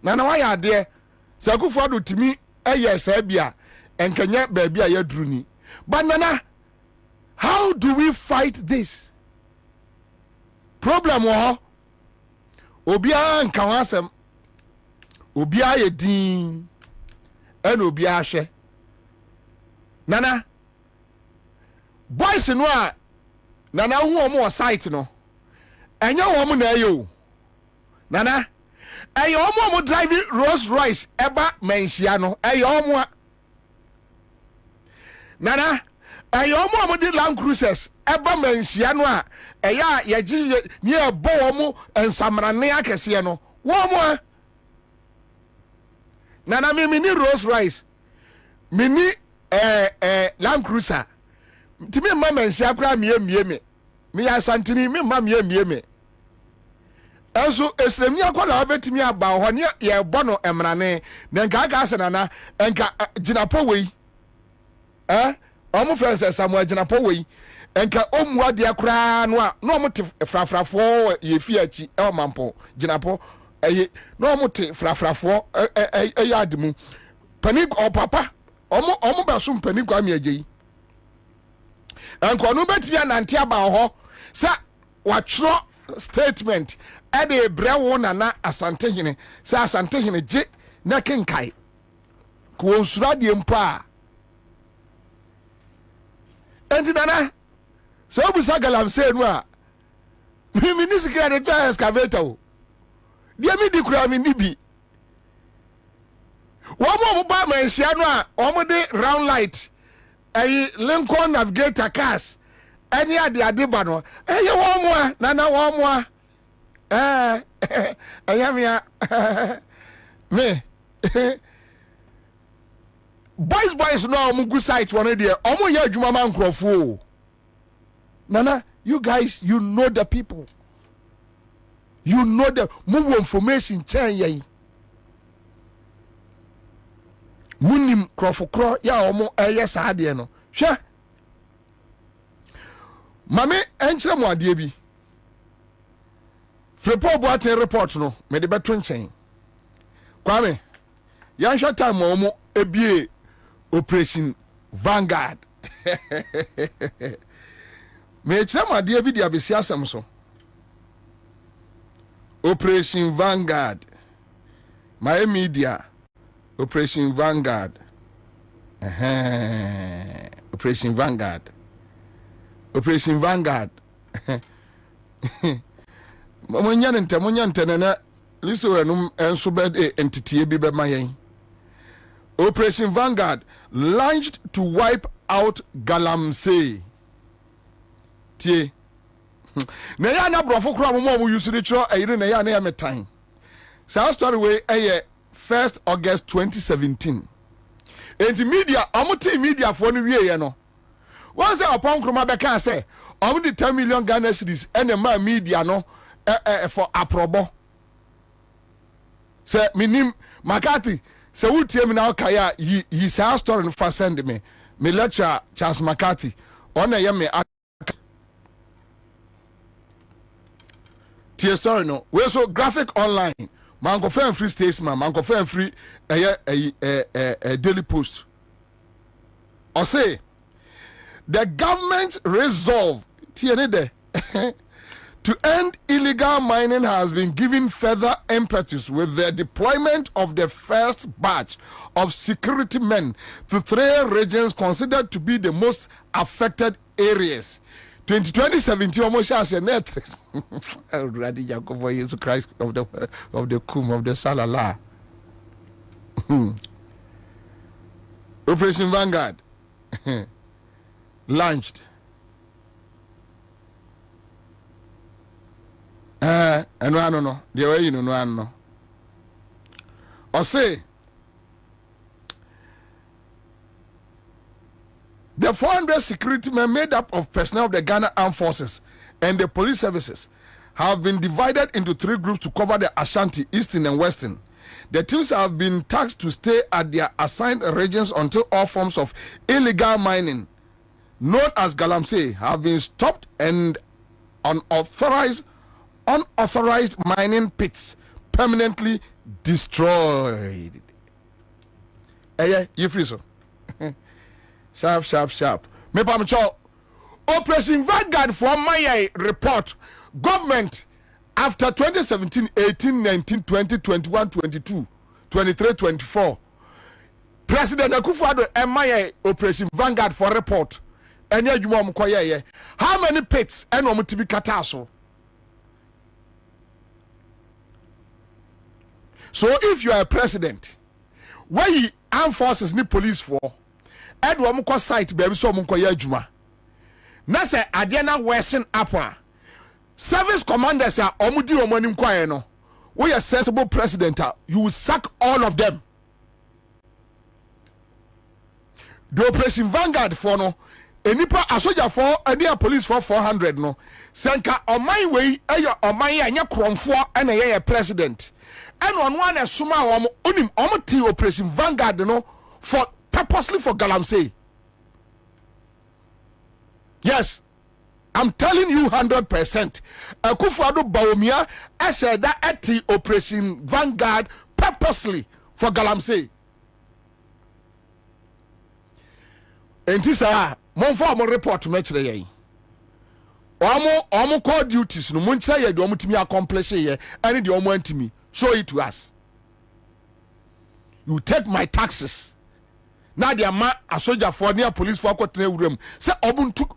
Nana why are there? Sakufo do timi eye sa bia enkanya baabi a yaduru ni. But nana, how do we fight this? Problem wo Obia nka ho asem. Obia ye din. En obia hwe. Nana. Boys no a Nana hu omo site no. Enya wo mo na ayo. Nana. Ayo omo driving Rolls Royce eba menhia no. Ayo omo. Nana. Ayo omo di Land Cruisers eba menhia no a eya ye ni ebo omo ensamrane akese no. Wo omo. Nana me ni Rolls Royce. Mini Land Cruiser. Timi mama nsia kra mie me ya santini me mama mie enso esremi akola obetimi aba ho ne ye bono emrane na nka aka asenana enka ginapo wei omu friends Samuel ginapo wei enka omu ade akra no a no omu te frafrafo ye fi achi e mampo ginapo no omu te frafrafo ademu panik o papa omu basum panik kwa miaje enko no betimi anante aba ho sa watro statement ade brewo na Asante hene sa Asante hene je na kenkai ko nsura de mpa enti nana so obusa galamsey no a mi ni sikira de try excavator o dia mi di kura mi ni bi wo mo ba manhia no a o de round light Lincoln Navigator cars any ade ba no eye wo mo a nana wo mo a ayamia me boys no mu good site one there omo ya adwuma man krofo nana you guys you know the people you know the more information chain ye munim krofokro ya omo eye saade no hwe mame enchire mo ade bi Frepo boate report no me de beto nchen Kwame yan hwa time omo ebie operation Vanguard me chira mo ade bi dia besi asem so Operation Vanguard my media Operation Vanguard Operation Vanguard Monya nte na listo enum enso be entity bi be mayen Operation Vanguard launched to wipe out Galamsey tie na ya na brofo kro mo use the tro ayire na ya na ya metan sa story we 1st August 2017 enti media omuti media for no wie ye no once upon kroma be kan say omudi 10 million Ghana cedis ene ma media no for aprobo se minim makati se wutie mi na okaya yi sa story no for send me lecture Charles Makati on ye me tie story no we so graphic online mango fan free statesman mango fan free Daily Post or say the government resolve to end illegal mining has been given further impetus with the deployment of the first batch of security men to 3 regions considered to be the most affected areas. 2017 almost as a net. Already Jacob for Jesus Christ of the Kum of the Salala. Operation Vanguard launched. And no, the way you know, no. Or say the 400 security men made up of personnel of the Ghana Armed Forces and the police services have been divided into 3 groups to cover the Ashanti, Eastern and Western. The teams have been tasked to stay at their assigned regions until all forms of illegal mining, known as galamsey, have been stopped and unauthorized mining pits permanently destroyed. You free so? Sharp. Me pamcho. Operation Vanguard for my report. Government after 2017, 18, 19, 20, 21, 22, 23, 24, President Akufo-Addo emaye Operation Vanguard for report. Enya juma mkoye. How many pits eno mutibi kataso? So if you are a president, where you armed forces ni police for, Edwa mko site baby so mkoye juma. Na se adiana wesen apa. Service commanders are omudi omani mkoye no. We a sensible president, you will sack all of them. The Operation Vanguard for no, enipa a soldier for, a police for 400 no. Senka on my way, on my anya kromfo and a president. And on one as suma unim omati Operation Vanguard no for purposely for Galamsey. Yes. I'm telling you 100%. Akufo-Addo Bawumia said that at the Operation Vanguard purposely for Galamsey. And this mon report to match the Omo call duties no mun say the omo timi accomplish here and the omo antimi show it to us. You take my taxes. Now the ma a soldier for near police for kwatene room. Say obuntu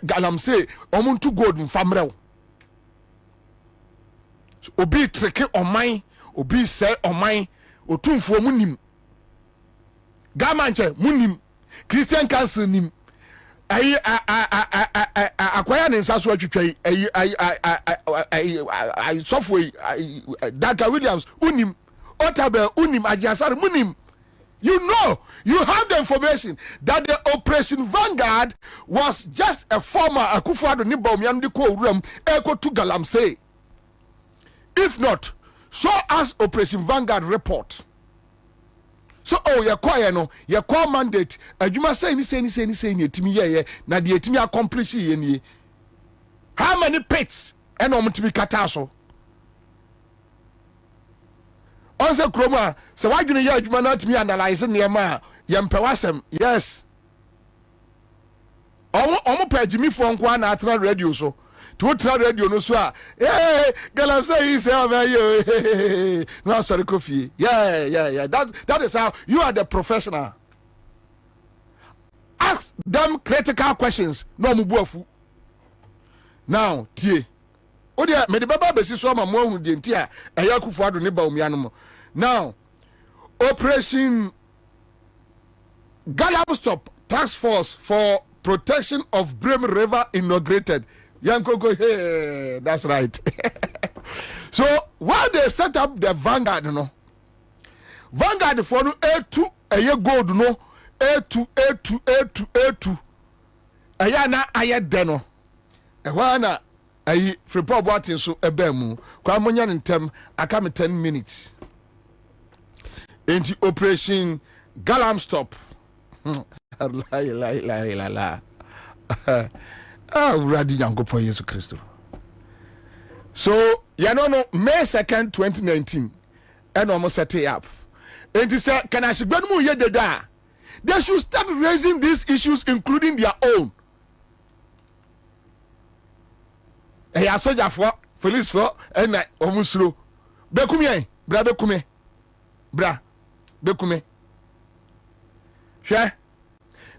Galamsey omuntu gold mfamrew. Obi treke oman, obi say oman, otumfo munim. Gamanche munim, Christian Council nim. Akwaya nensa so atwetwe I software Daka Williams unim, Otabe unim, Ajasar munim. You know, you have the information that the Operation Vanguard was just a former Akufo-Addo ni Bawumia ndiko room echo to Galamsey. If not, show us Operation Vanguard report. So your choir no, your core mandate, adwuma say ni etimi ye na de etimi accomplish ye ni. How many pits and omutimi kataso? Onse kroma se wadwene ye adwuma na timi analyze niema yempewasem. Yes. Omo pagimi fo nko na atra radio so. To try radio no so hey Galamsey is here no sorry coffee. Yeah. That is how you are the professional. Ask them critical questions. No mubuafu. Now, tie. Odia me de baba besi so ma mo hu de ntia eya Akufo-Addo ne Bawumia no mo. Now, Operation Galamstop Task Force for Protection of Brim River inaugurated. Yankoko, hey, that's right. So while they set up the Vanguard, Vanguard for no A2 a year gold no A2 ayana ayed deno ewana ayi fripo boatin so ebemu kwa monya ntem aka me 10 minutes into Operation Galamstop. La Radi Yankopo Yesu Christo. So, no, May 2nd, 2019, and almost set it up. And he said, can I say, they should start raising these issues, including their own. Hey, I saw for police for and I almost slow. Bekume, bra, bekume. Sure.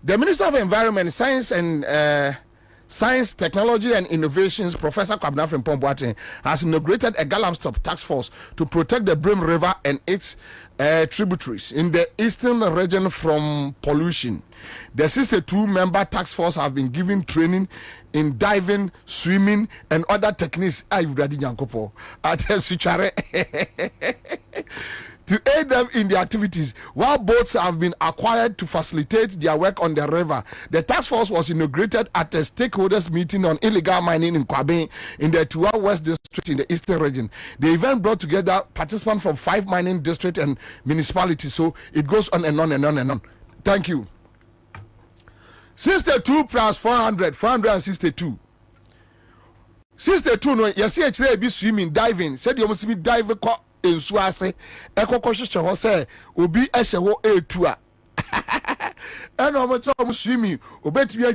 The Minister of Environment, Science, Technology and Innovations, Professor Kwabena Frimpong-Boateng, has inaugurated a Galamstop task force to protect the Brim River and its tributaries in the eastern region from pollution. The 62-member task force have been given training in diving, swimming, and other techniques. To aid them in their activities, while boats have been acquired to facilitate their work on the river. The task force was inaugurated at a stakeholders meeting on illegal mining in Kwabena in the Tuwa West District in the eastern region. The event brought together participants from 5 mining districts and municipalities, so it goes on and on and on and on. Thank you. 62 plus 400, 462. 62 no, you see actually be swimming, diving. Said you must be diving in Suase, Ekokosha Hose, Ubi Eshewo A2. And I'm talking swimming, Ubet me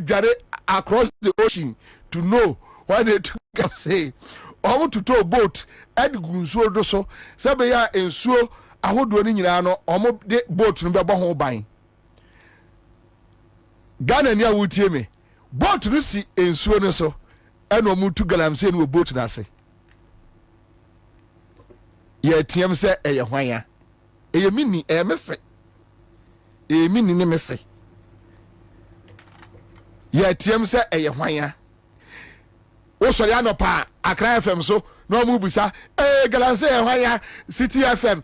across the ocean to know what they say. omo to tow boat edgu nsuo do so se be ya ensuo ahodo ni nyina no omo de boat no be bo ho ban Ghana ni awutie me boat no si ensuo no so eno mu tu galamsey no boat na se ye tiem se eye hwan eye mini mese eye mini ne mese ye tiem se eye hwan o sori anopa Accra FM so no mu bisa galamsey hwan City FM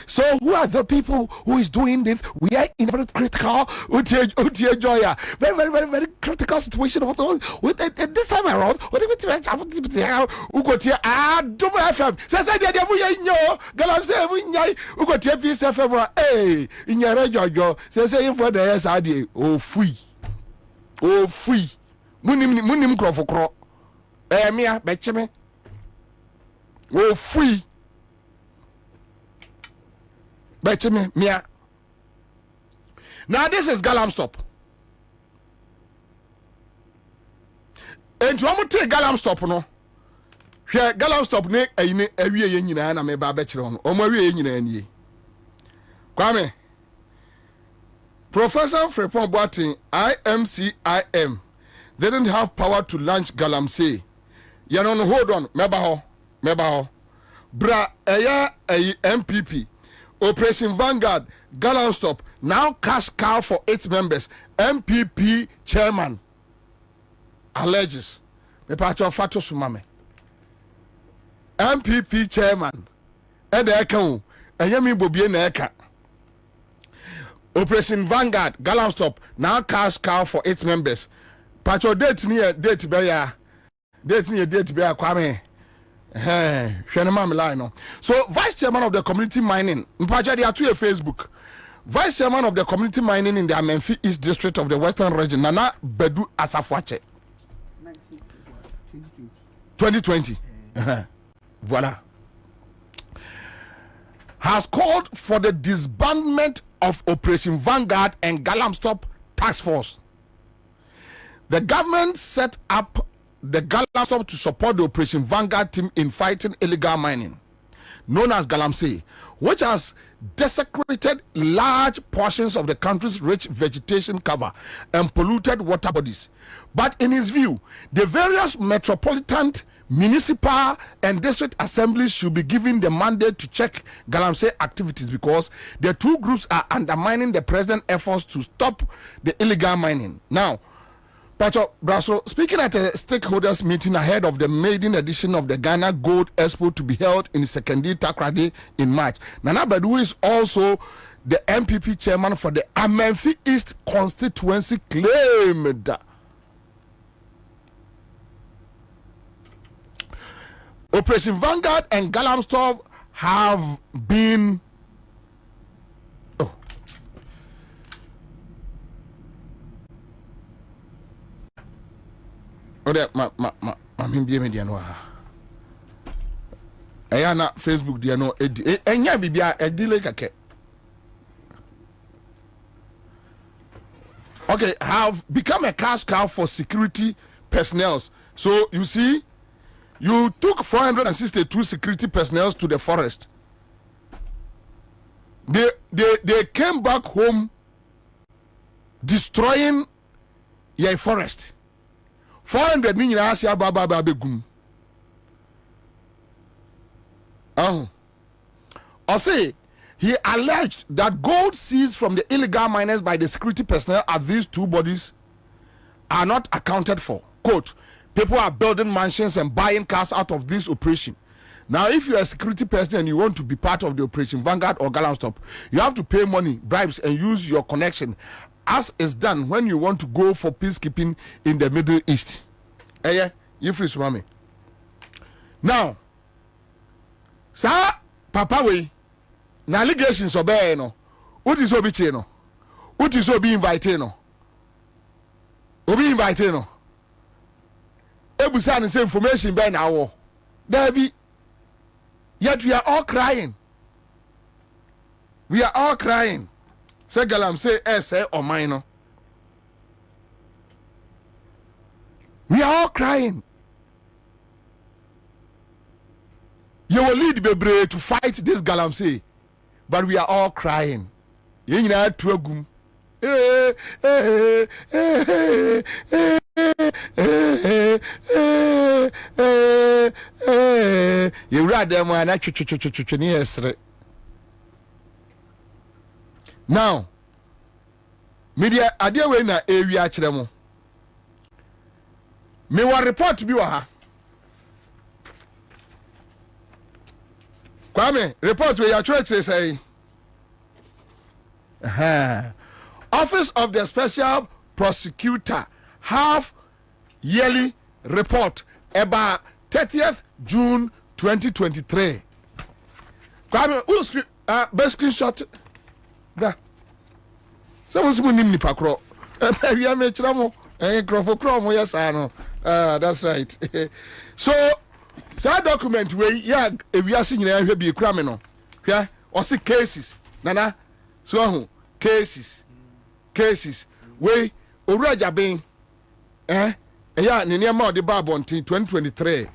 so who are the people who is doing this? We are in a very critical joy very critical situation of with this time around what ugotie Dum FM say dia mu yenyo galamsey mu nyai ugotie Peace FM inyare jojo say info the yes ade o fui munim krofokro mia becheme o free becheme mia. Now this is Galamstop. And to take Galamstop no. Hwe Galamstop ne ayine awie ye nyina na me ba bechire no. Omo awie ye nyina ani. Kwame Professor Frepon Boatin IMCIM didn't have power to launch Galamsey. You know, hold on, meba ho. Bra eya MPP. Operation Vanguard, Galamstop, now cash cow for 8 members. MPP chairman alleges. Me pacho fato sumame. MPP chairman. Ede eka u. Enyemi Bobie na eka. Operation Vanguard, Galamstop, now cash cow for 8 members. Pacho date be a Kwame. So vice chairman of the community mining. Mpacha they are to a Facebook. Vice chairman of the community mining in the Amenfi East District of the Western Region, Nana Bedu Asafwache. 2020. Voila. Has called for the disbandment of Operation Vanguard and Galamstop task force. The government set up the Galamstop to support the Operation Vanguard team in fighting illegal mining, known as Galamsey, which has desecrated large portions of the country's rich vegetation cover and polluted water bodies. But in his view, the various metropolitan, municipal and district assemblies should be given the mandate to check Galamsey activities because the two groups are undermining the president's efforts to stop the illegal mining. Now, Pacho Brasso, speaking at a stakeholders meeting ahead of the maiden edition of the Ghana Gold Expo to be held in Sekondi Takoradi in March, Nana Bedu is also the MPP chairman for the Amenfi East constituency, claimed Operation Vanguard and Galamstop have been Facebook dia no enya bibia edile kake. Okay, have become a cash cow for security personnel. So you see, you took 462 security personnel to the forest. They came back home destroying your forest. 400 million Asia Baba Begum. I say he alleged that gold seized from the illegal miners by the security personnel at these two bodies are not accounted for. Quote, people are building mansions and buying cars out of this operation. Now, if you're a security person and you want to be part of the Operation Vanguard or Galamstop, you have to pay money, bribes, and use your connection, as is done when you want to go for peacekeeping in the Middle East. Yeah, you free swami. Now, sir, Papa we, na allegations obey no. What is obi no? What is obi invited no? Obi invited no. Ebusa say information by now. David, yet we are all crying. We are all crying. Say Galamsey say or minor. We are all crying. You will lead Bebre to fight this galamsey, but we are all crying. You know, Twagum. You read them when I now, media idea we na area chiremo. Me wa report bi wa ha. Kwame, report we ya church say. Office of the Special Prosecutor half yearly report about 30th June 2023. Kwame, who's best screenshot? Bra. Someone's winning the pakro. We are making crofocrom, yes, I know. That's right. So, that document where we are seeing there will be a criminal. Yeah, or see cases. Nana, so cases. We Uraja being yeah, near more the Barbonti 2023.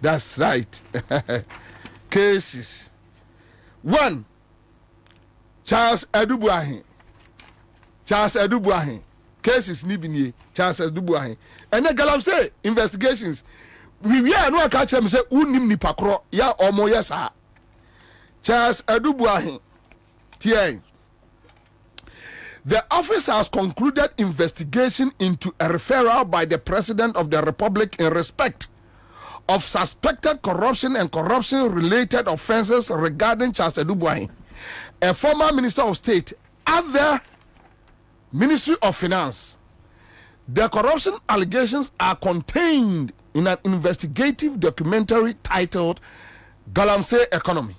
That's right. Cases. 1. Charles Edubuahin. Cases Nibini. Charles Edubuahin. And the Galamsey investigations. We are no catch them say unim ni pakro ya omo yesa. Charles Edubuahin. Tiens. The office has concluded investigation into a referral by the President of the Republic in respect of suspected corruption and corruption-related offenses regarding Charles Edubuahin, a former Minister of State at the Ministry of Finance. The corruption allegations are contained in an investigative documentary titled Galamsey Economy,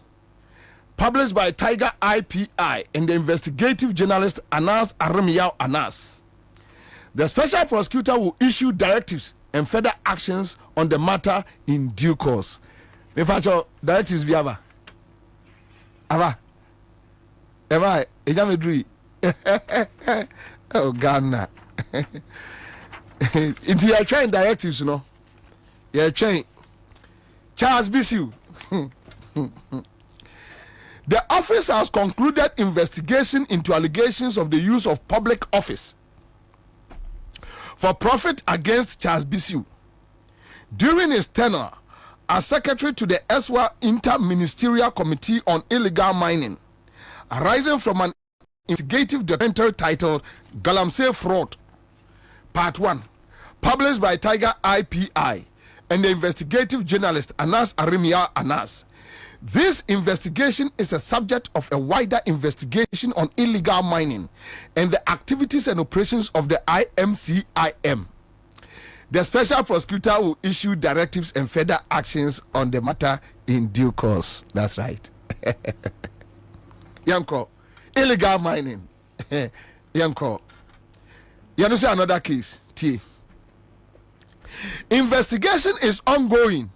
published by Tiger IPI and the investigative journalist Anas Arimiao Anas. The special prosecutor will issue directives and further actions on the matter in due course. In fact, directives be ava. Eva, ejamedri. Oh Ghana. It's your train directives, you know. Your train. Charles Bisu. The office has concluded investigation into allegations of the use of public office for profit against Charles Bisu during his tenure as secretary to the ESWA Inter-Ministerial Committee on Illegal Mining, arising from an investigative documentary titled Galamsey Fraud, Part 1, published by Tiger IPI and the investigative journalist Anas Arimia Anas. This investigation is a subject of a wider investigation on illegal mining and the activities and operations of the IMCIM. The special prosecutor will issue directives and further actions on the matter in due course. That's right. Yanko, illegal mining. Yanko. You understand another case? T. Investigation is ongoing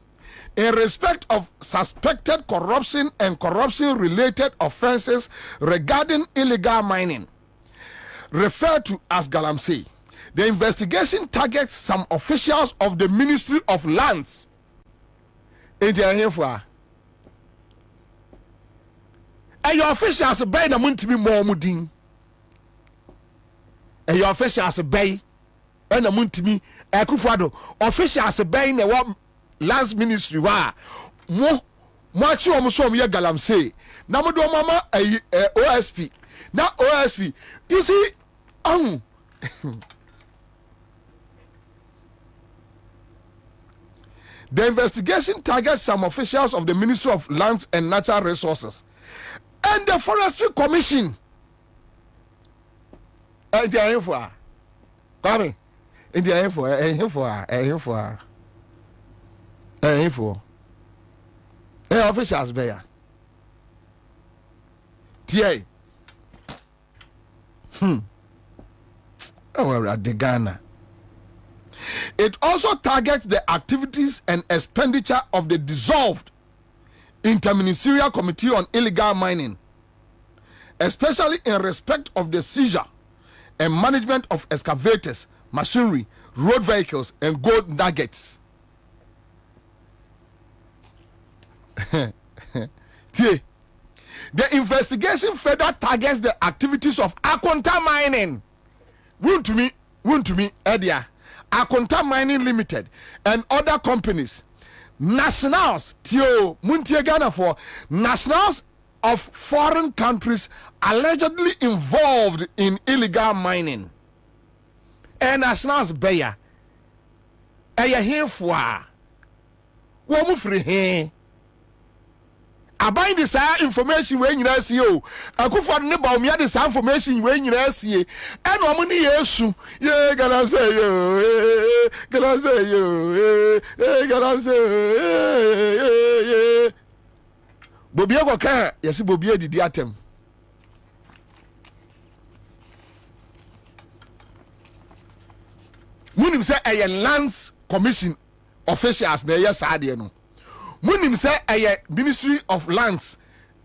in respect of suspected corruption and corruption-related offenses regarding illegal mining, referred to as Galamsey. The investigation targets some officials of the Ministry of Lands. And your officials obey the moon to be more mudin. And your officials obey and the moon to me. Officials obey the Lands Ministry wa mo chi omo so mo ye Galamsey na mo do mama OSP na OSP you see the investigation targets some officials of the Ministry of Lands and Natural Resources and the Forestry Commission. Officials bear. TA. Oh, the Ghana. It also targets the activities and expenditure of the dissolved Interministerial Committee on Illegal Mining, especially in respect of the seizure and management of excavators, machinery, road vehicles, and gold nuggets. The investigation further targets the activities of Akonta Mining. Wouldn't to me, Edia. Akonta Mining Limited and other companies. Nationals, Tio Muntiagana for nationals of foreign countries allegedly involved in illegal mining. And nationals beya. Eya here for. Womu free here. Abind this information when you see you. I could for the bomb this information when you see it. And omni yesu. Yeah, gonna say you. Gonna say you. Gonna say Bobie go kan. Yes, Bobie did atem. Munim say a lands commission officials na yes ade no. Munim say a Ministry of Lands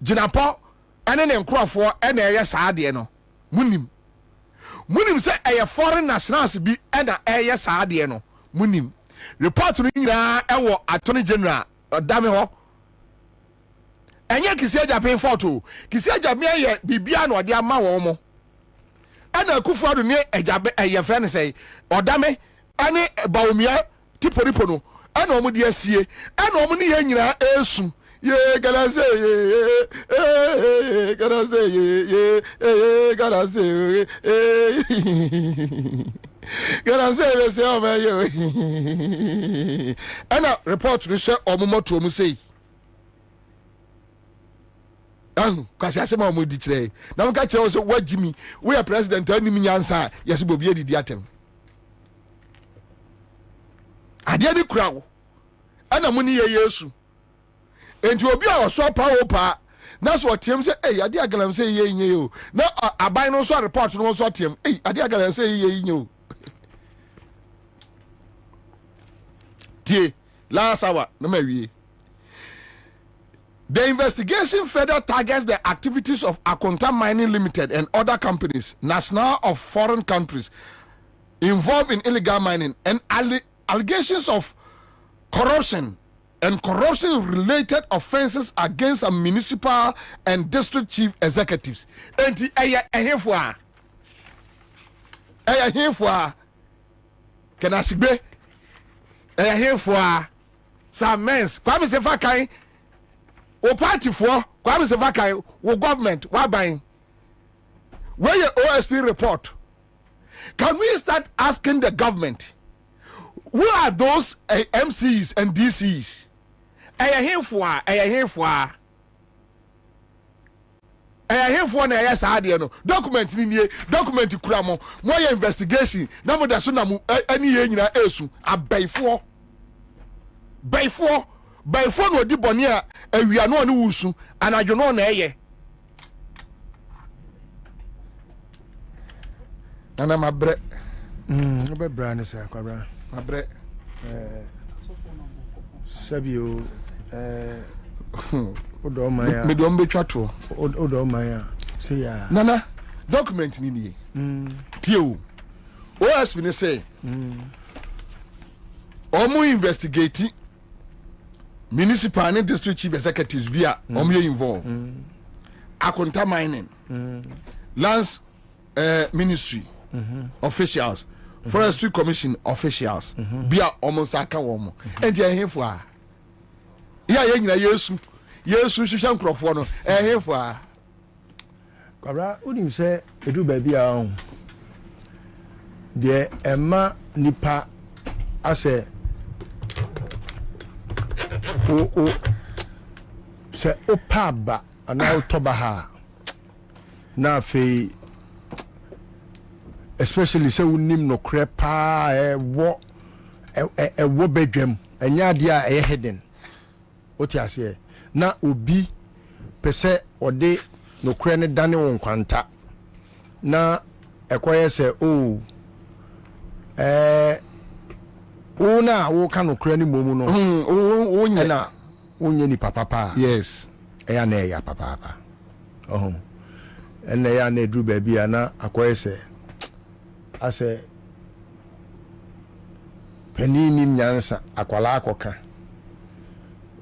Jinapo ene ne nkrofo ene yes ade no. Munim say a foreign nationals bi ena yes ade no. Munim report no nyina ewo Attorney General odame ho. Enye kisia Japan photo kisia Japan ye bibia na ode ama wo mo. Ana kufuado ne ejabe eye friend say odame ane baumia tiporipo no ana omo de asie ana omo ne ye nyina esu ye galamsey ye galamsey ye galamsey galamsey le se o me ye ana report ni se omo moto omo sei kwasi asema omo di kire na mo ka kire so wagimi we are president ani mi Ansah yes Bobie didi atem ade ni kurawo ana mo ni ye Yesu enti obi a oso pa o pa na so otem se ade Galamsey ye nye o na aban no so report no so otem ade Galamsey ye nye o tie la sawa na mawie. The investigation further targets the activities of Akonta Mining Limited and other companies, national of foreign countries, involved in illegal mining and allegations of corruption and corruption-related offenses against some municipal and district chief executives. And can I say, some men, Kwame Sefakai, o party for Kwame Sefakai, o government, what buying? Where your OSP report? Can we start asking the government, who are those MCs and DCs? I here for na yes no document ni document kura mo your investigation na mo da so na mo ani ye nyina esu abaifo no odi bone a awia no ne wusu anadwo no na eye nana mabre obebra ne sa kwabra mabre sabio odo maya me do mbetwa to odo maya say ya nana document ni ni tio OSP ne say omo investigate municipal and district chief executives via omo involved Akonta Mining lands ministry officials forestry commission officials via omo saka womo and they here for ya ye nyina Yesu hwehwe nkrofo no here for kwabra unim say edu ba bia de ema nipa ase o se opaba ana utoba ha na fe especially say unim no krepa wo bedwam anya dia hidden oti ase na obi pese ode no kre ne dane won kwanta na ekoye se una wo ka no kra ni momu no wonya na wonya ni papa yes eya na eya papa ene ya na edru ba bia na akoye se ase penini nyansa akwala akoka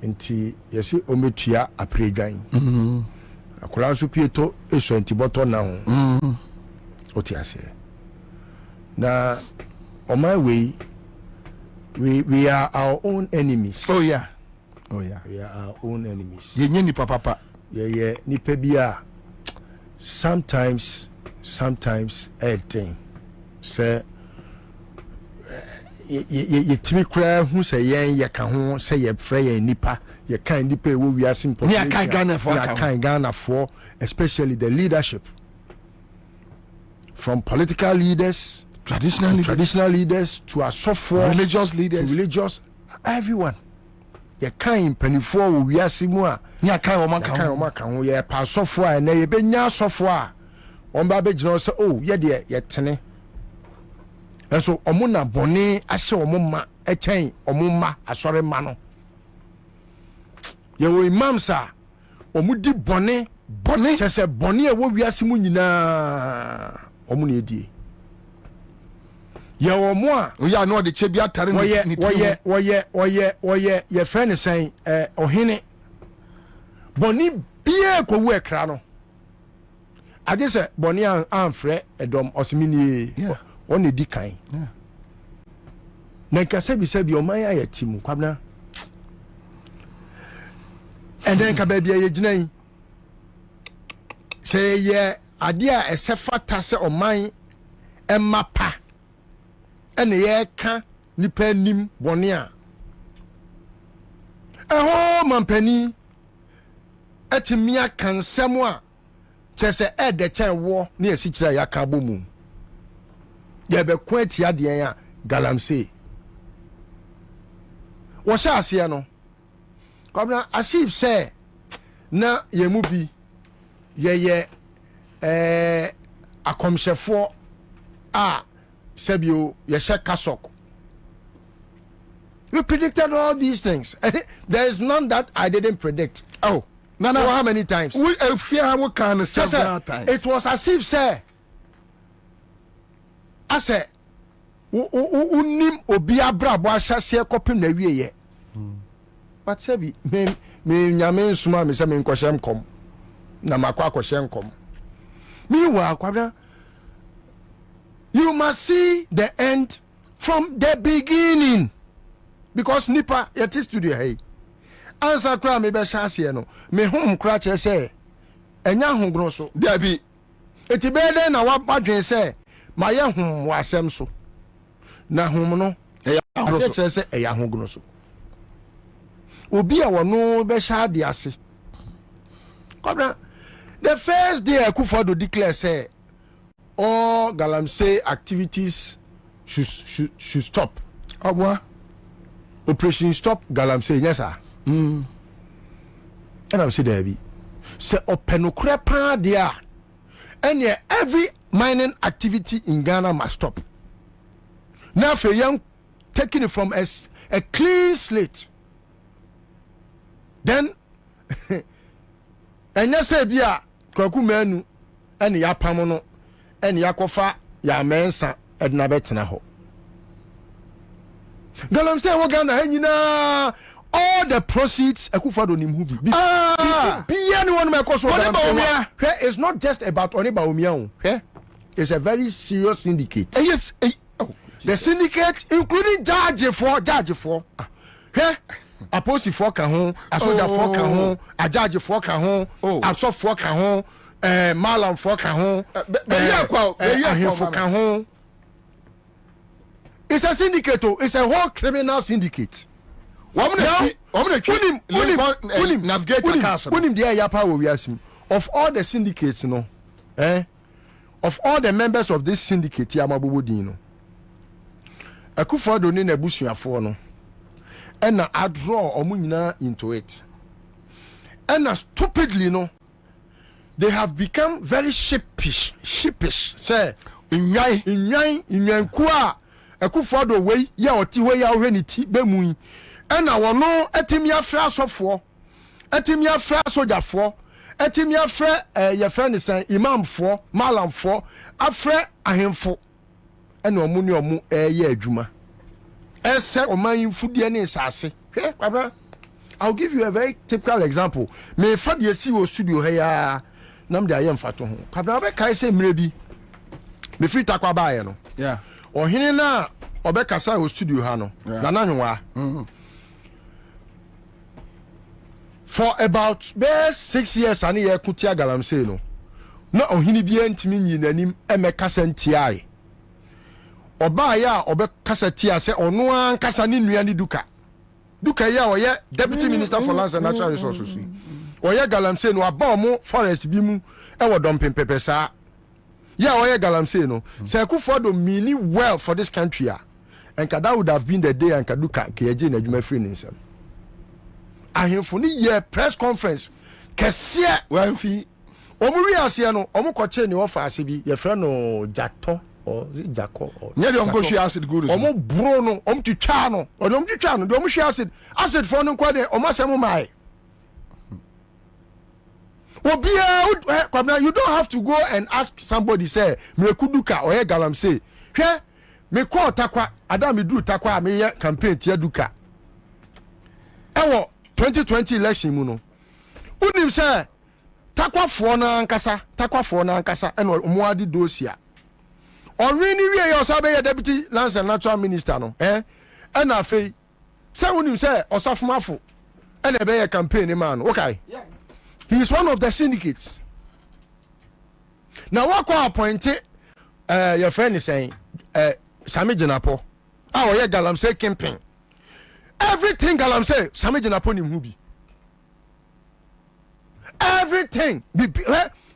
nti yesi ometua apredwan akola nso pieto eso antiboto na ho oti ase na on my way we are our own enemies. Oh yeah, we are our own enemies. Yenye ni papa yeah nipa bia sometimes thing say ye timi kra hu say ye ka ho say ye frɛ ye nipa ye kan nipa wo wi asim population ya kan Ghana for especially the leadership from political leaders, traditional leaders to asofo, religious leaders, everyone ye kan panifo wo wi asimu a ya kan o maka ho ye pa asofo a na ye benya asofo a on ba be gina say oh ye de ye tene enso omo na bone ahye omo ma echen omo ma asore ma no ye wo imams a omo di bone chese bone e wo wiase mu nyina omo na edie ye wo mo a ya no de che bia tare ni woye ye friend say ohene bone bie ko wo ekra no ade se bone an frɛ edom osimini on the decline. Na nka sabi o man ya timu Kwabena. And then ka baby ye gyina say ye ade a esefata se o man emapa ene ye ka nipa nim bone a eho mampani etimia kansem a chese de chen wo na esikira ya ka bomu ye be kwati ade ya galamsey wo sha ase no Kwabena asif say na ye mu bi ye akomshefo a sebio ye she kasok. We predicted all these things. There is none that I didn't predict. Oh, no, how many times? We fear what kind of several times. It was as if say I say unim obi abra bo ahyase kopim na wieye. But say me nyame nsuma me say me nkohyem kom na makwa akohyem kom. Meanwhile, Kwabena, you must see the end from the beginning. Because nipa yet studio hey. Answer kra me be hyase no. Me hom kra che say enya hongro so. There be etibede na wadwen say maye hom wasem so. Na hom no ase che say eya hongro so. Obi a wono be hya de ase. Kwabena, the first day Akufo-Addo declare say all galamsey activities should stop. Abwa operation stop galamsey, yes sir. And I'm say there be say openokure pa dia and every mining activity in Ghana must stop. Now for young taking it from a clean slate. Then and you say bia kwaku manu and ya pamono and yakofa ya mensa edna betena ho. Galamsey wo Ghana nyina all the proceeds Akufo-Addo nim hu bi. Be anyone me cause it's not just about Oniba Omia. It's a very serious syndicate. Yes. The syndicate including judge for Aposi for ka ho, asoja for ka ho, a judge for ka ho, aso for ka ho, malam for ka ho, for ka ho. It's a syndicate, it's a whole criminal syndicate. Of all the syndicates, you know, of all the members of this syndicate, Yamabudino, Akufo-Addo ni nebusuafo no, and I draw Omunina into it. And stupidly, no, they have become very sheepish. Say, in Yankua, Akufo-Addo way, ya oti way ya reniti bemui. And I will know etimia fra sofo, etimia fra soja for, etimia fra your friend is an imam for, malam for, afre ahemfo. And omuni omu ye adwuma. Ese oman fudie ne sase. Kwabena. I'll give you a very typical example. Me fad ye si wo studio here nam de ayem fato ho. Kwabena be kai say mrebi. Me free takwa ba ye no. Yeah. Ohene na obe kasa wo studio ha no. Na nanwa. For about 6 years ani ye kutia galamsey no. Na ohene bia ntimi nyi nanim emeka santiae. Oba ya obe kasa tia se ono an kasa ni nua ni duka. Duka ya oye deputy minister for lands and natural resources. Oye galamsey no aba omo forest bi mu e wo dompem pepesa. Ya oye galamsey no. Say Akufo-Addo mean well for this country and that would have been the day and kaduka keje na adwuma free nsem. Ahemfo ni ye press conference kese wanfi omo wi ase no omo koche ni ofa ase bi ye fra no jato or jako or nya de onko hwe acid guru omo bro no omo twitwa no or omo twitwa no de omo hwe acid for no kwa de omo asem mai obia Kwabena, you don't have to go and ask somebody say me kuduka or ye galamsey hwe me call takwa adam me do takwa me ye campaign tia duka ewo 2020 election mu no unim say takwafo na ankasa eno omoadi dosia already we your sabe deputy lands and natural minister no ena afei say unim say osafumafo ena be your campaign man okay yeah. He is one of the syndicates. Now what ko appointed your friend is saying Sami Jenapo ye galamsey campaign everything galamsey Sami Jenapo ni hu bi everything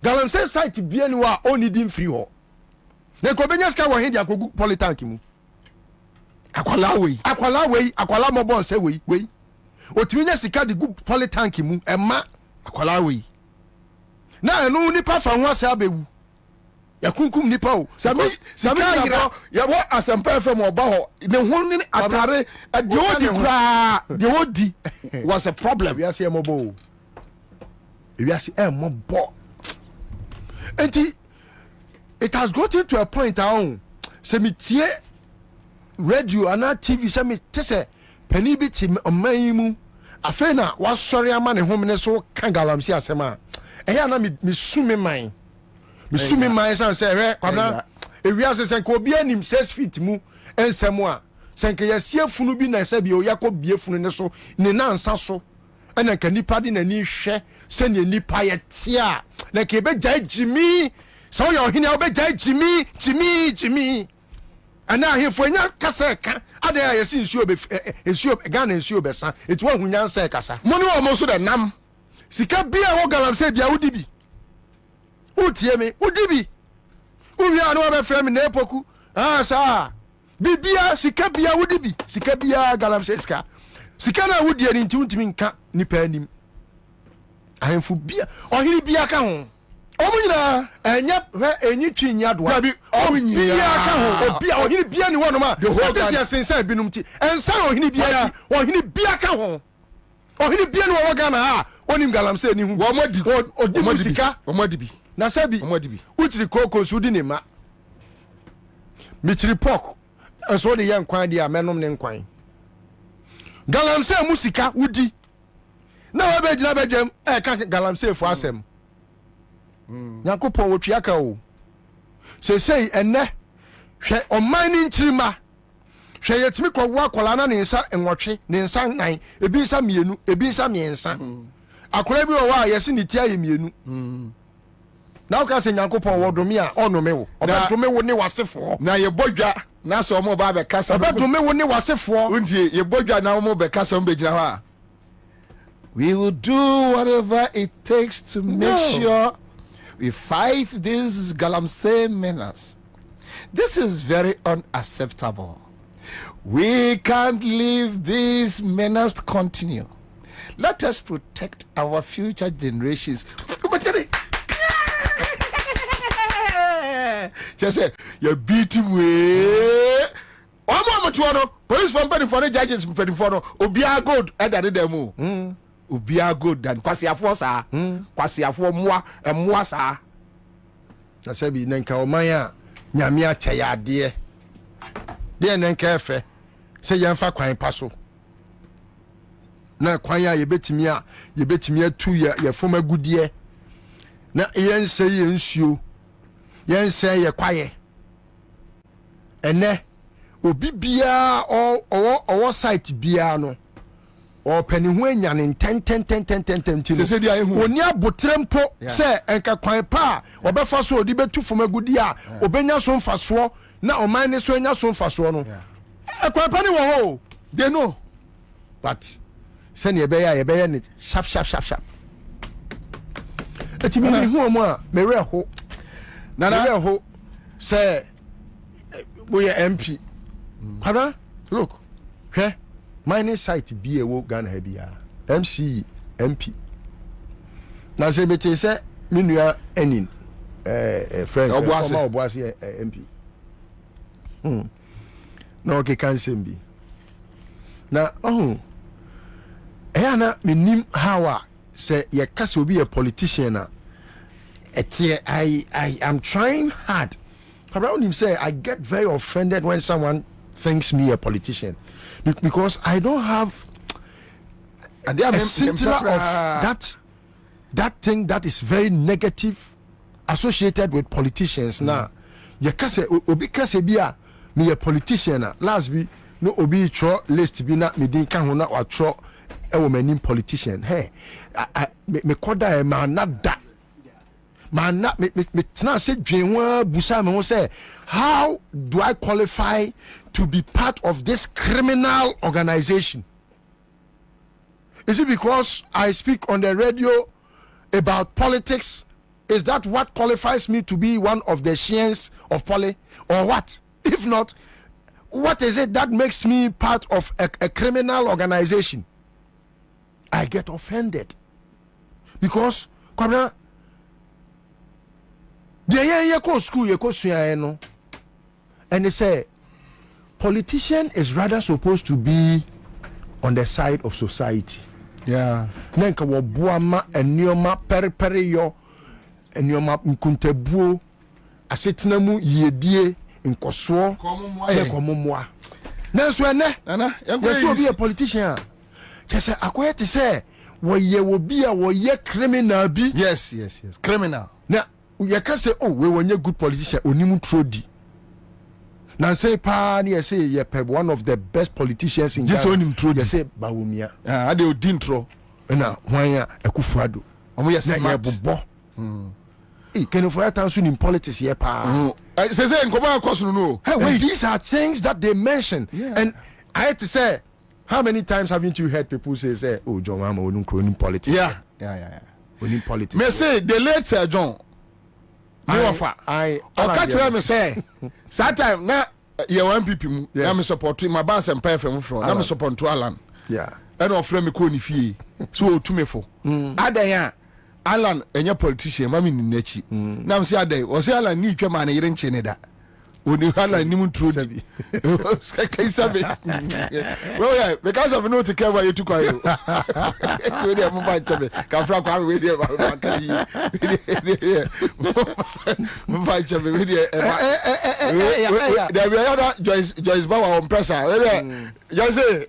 galamsey site bi ani wa oni din free ho na ko benya ska wo he dia kogu politank mu akwala mo bon say we otimi nya sika de gu politank mu ema akwala we na enu nipa fa ho ase abewu ya kunkum nipa o sami yira ya wo asempa fm oba ho ne ho ni atare de odi kura de odi was a problem we ase emobo we ase emobo enti it has gotten to a point aun se me tie radio ana tv se me tese pani bi ti oman mu afena wa sori ama ne homne so kan galamsey asema eya na me sumi man san say re Kwabena ewia se ko bi anim 6 feet mu ensemo a senke yasie funu bi na se bi o yakọ bie funu ne so ne nansa so ena ka nipa di na ni hwe se ne nipa ye tia na ke be jai jimi so yo hini o be jai jimi ana ahefo nya kasa ka ade ya yesi nsuo Ghana nsuo be san etu ahunya nsa kasa moni wo mo so da nam sika bia wo galamsey bia wudi bi utie me wudi bi uwia no be frame na epoku sa bibia sika bia wudi bi sika bia galamsey sika na wudi ani ntimi nka nipa anim ahemfo bia ohiri bia ka ho omunyina enyi twinya do abi omunyina ka ho obia ohiri bia ni wono ma what is sense binum ti ensa ohiri bia ti ohiri bia ka ho ohiri bia ni wo Ghana ha onim galamsey ni hu wo modi odi sika omodibi na sabi omodibi utri kroko so di ne ma mitri pork enso de yan kwan dia menom ne nkwan galamsey musika wudi na wa be gina bedwam ka galamsey fo asem Nyankopon wotwi aka o sei enne hwe oman ntirima hwe yetimi kwo akola na ne nsa enwotwe ne nsa nan ebi nsa mienu ebi nsa miensa akola bi wo wa yesi ne tia ye mienu na o ka se Nyankopon wodome a onome wo obedome wo ne wasefo na ye bodwa na so mo ba be kasa obedome wo ne wasefo untie ye bodwa na mo be kasa mo be gina ho we will do whatever it takes to make sure we fight these galamsey menace. This is very unacceptable. We can't leave this menace to continue. Let us protect our future generations. Just say, you beat him way. Police from Penny for the judges from Penny for Obia good at the demo. Ubia good than kwasiafo sa kwasiafo moa sa na sabi nanka omanya nyame akyɛ ade de nanka efe se yɛmfa kwan paso na kwanya yebetimi atu ye foma gudie na yense ye nsuo yense ye kwaye ene obi bia o site bia no o pani ho anya ne ten se dia ehu oni abotrempo se enka kwan pa obefa so odi betu foma gudie a obenya so mfaso na oman ne so anya so mfaso no ekwan pa ne wo ho they know but send ye be ne sharp eti me hu omo a me reho na reho say we MP Kwabena look hwe mining site bi ewo Ghana ha bia MC MP na se beti se menua enin friends oboase MP na okay kan sembi na na menim how say ye kase obi a politician na I am trying hard. Around him say I get very offended when someone thinks me a politician because I don't have a scintilla of that thing that is very negative associated with politicians. Now ye kase obi kase bia me a politician na last week no obi tro list bi na me din kan ho na wa tro e wo manim politician hey me koda e ma nada man na me tna se dwenwa busa me ho say how do I qualify to be part of this criminal organization? Is it because I speak on the radio about politics? Is that what qualifies me to be one of the science of poly or what? If not, what is it that makes me part of a criminal organization? I get offended because Kwabena they go school you go no and they say politician is rather supposed to be on the side of society. Yeah. Nenka wo boama enioma periperi yo enioma nkuntebuo asetena mu yedie nkoso komomwa nanso ene yeso be a politician kese akoye te say wo ye wo bi a wo ye criminal bi. Yes criminal na you can say oh we were a good politician onimu trodi na say pa na say ye one of the best politicians in just onim trodi you say bawumia ade odintro na hwanya Akufuado omo yes smart bobo can for that in politics here pa say nkoba akoso no hey these are things that they mention and I had to say how many times haven't you heard people say oh John Mama onum politics yeah onim politics me say the late Sir John I catch me say that time na ye one MPP mu na me support my boss and pay from na me support to Alan and offer me ko ni fie so otumefo adan Alan enye politician ma me ni nachi na me say adan o say Alan ni twema na yire nche ne da oni Alan ni mu trodi kai sabe well yeah because of no to care why you took away we dey move back to me ka fra kwa we dey move back to me we dey there be other Joyce Bawa on presser just say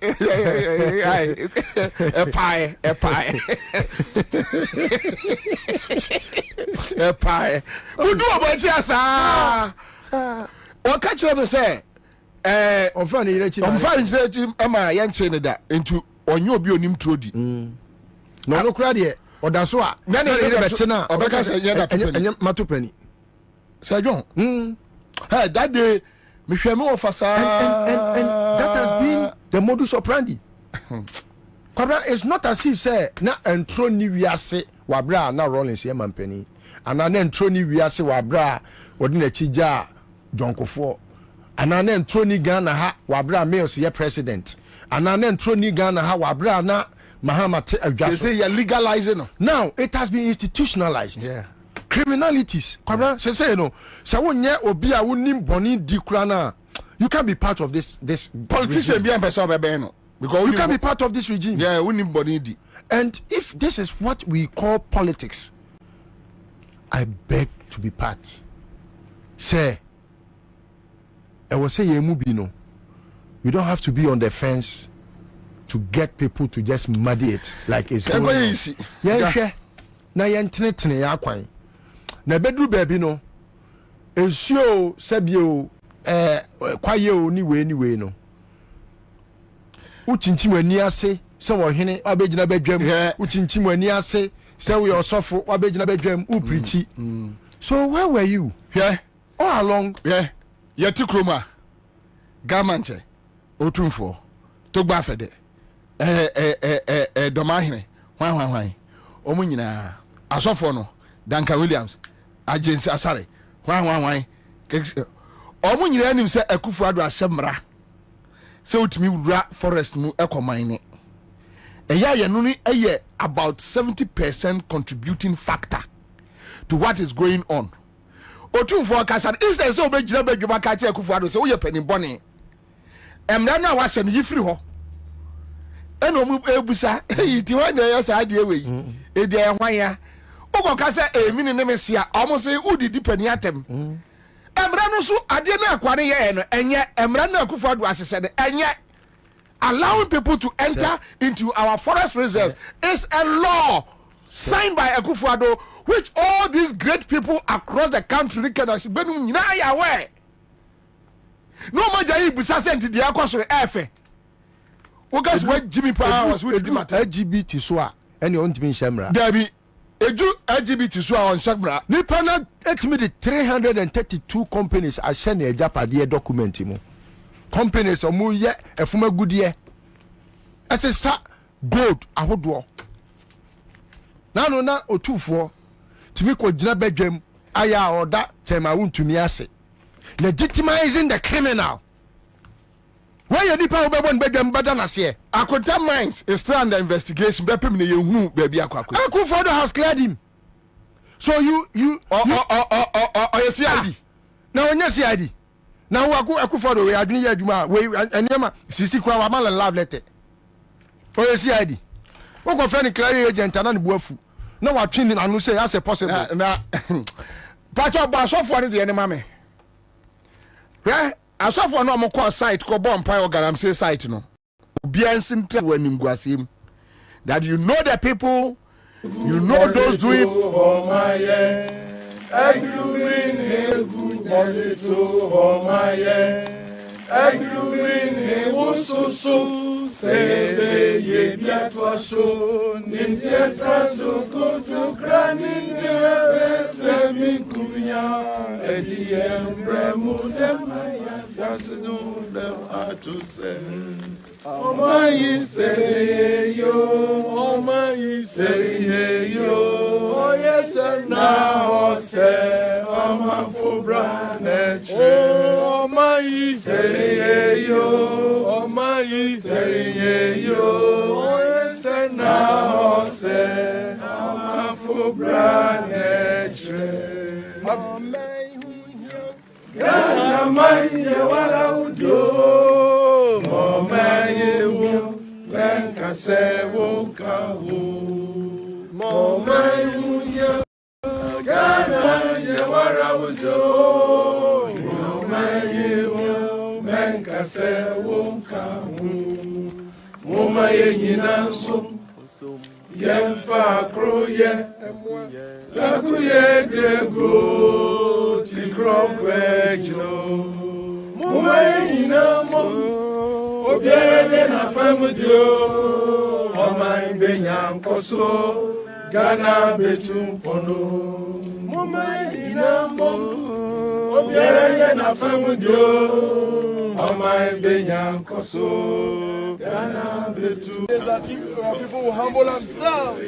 a pie we do about yes o catch me say on fan yire ama ya nche ne da entu onye obi onim trodi no no kra de oda so a na ne beti na obeka say ye da topani matopani Sir John hey that day me hwe me ofasa and that has been the modus operandi. Kwabena is not as if say na entro ni wiase wabra na Rollins ye mampani ana na entro ni wiase wabra odi na chija jonkofo ana na entro ni Ghana ha wabra Mills ye president ana na entro ni Ghana ha wabra na Mahamate Adwaso. They say you're legalizing. Now it has been institutionalized. Criminalities. Kwabena say no say wonye obi a wonim boni di kura na you can't be part of this politician be person be no because you can't be part of this regime. Yeah, wonim boni di. And if this is what we call politics, I beg to be part. Say I will say you don't have to be on the fence to get people to just muddy it like it's easy. Yeah, na yentene ya kwan. Na bedru baby no. Ensuo sebio kwaye o ni we no. Uchinchim ani ase se wo hene abegina badwam. Uchinchim ani ase se we osofo abegina badwam u preachi. So where were you? Yeah. All along. Yeah. Yeti kroma. Gamanche. Otumfo. Togba fede. Domahine. Hwan. Omu nyina. Asofo no. Danka Williams. Agency Asare. Hwan. Omu nyina anim se Akufo-Addo asemra. Se utimi wura forest mu ekomane. Ye no ni about 70% contributing factor to what is going on. Otumfo Kasan instead so be gina badwuma ka che Akufo-Addo se wo ye pani bone. Emra na wa hye no yifiri ho. Eno mu ebusa yiti wan na yasa de ewe. E de hwan ya. Ogo ka se emini ne mesia omo se udidi pani atem. Emra no so ade na akware ye no enye emra na Akufo-Addo asese de enye allowing people to enter into our forest reserves is a law signed by Akufo-Addo, which all these great people across the country can actually aware. No matter if you send the Akosore Efe. Because what Jimmy Power was with LGBT so any on Jimmy Shamra. There be LGBT so on Shamra. Nipana estimated 332 companies are sending a Japadi document. Companies are more yet a former good year. As a sa gold, I would walk. Now, no, or 2-4 to me, what Jina bedroom, aya or that time I want to me assay. Legitimizing the criminal. Why you nipa obe one bedroom badanas here? Akwanta Mines is still under investigation. Baby, you baby Akufo-Addo has cleared him. So you CID. Now on your CID. Now Akufo-Addo we adwini ya adwuma we enema sisi kwa wa mala love letter. O CID. Wo ko friend clear agent na buafu. Na wa twin anu say as possible. Na Pacho ba sofo ne de enema me. Asofo no mo call site ko bomb pie or galamsey site no. Obi ansin tra wanim guasem. That you know the people, you know those doing sebe ye biatwa so ni biatwa so kutu kranin de semi kumya ediem bremu dem yasasdu dem atuse omayi seyo oyesem na ose amafubra neche omayi seyo oyesem na ose amafubra neche Gana manye wala udo Momaye wo Lenka se wo kawo Momaye unya Gana manye wala udo Momaye wo Lenka se wo kawo Momaye nyinanso Yemfa kroye Lakuye grego Tikrofregno Mumaye nyinamo Obiere na famudio Omaye benyankoso Gana betumpono Mumaye nyinamo Obiere na famudio Omaye benyankoso Gana betumpono. That people will humble themselves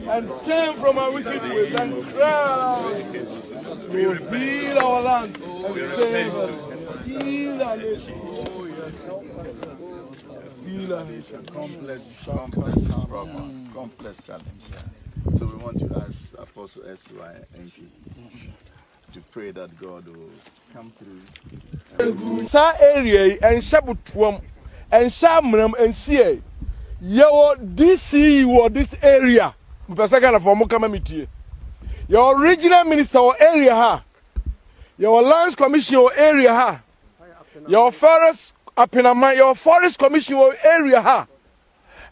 and turn from our wicked ways and cry. We will heal our land and save us. Heal our nation. Heal our nation. Complex problem, complex challenge. So we want to ask Apostle S.Y. MP to pray that God will come through. Sa area and Shabutuam and Shamram and CA. Your DC or this area. Your regional minister or area ha. Your lands commission or area ha. Your forest apinama your forest commission or area ha.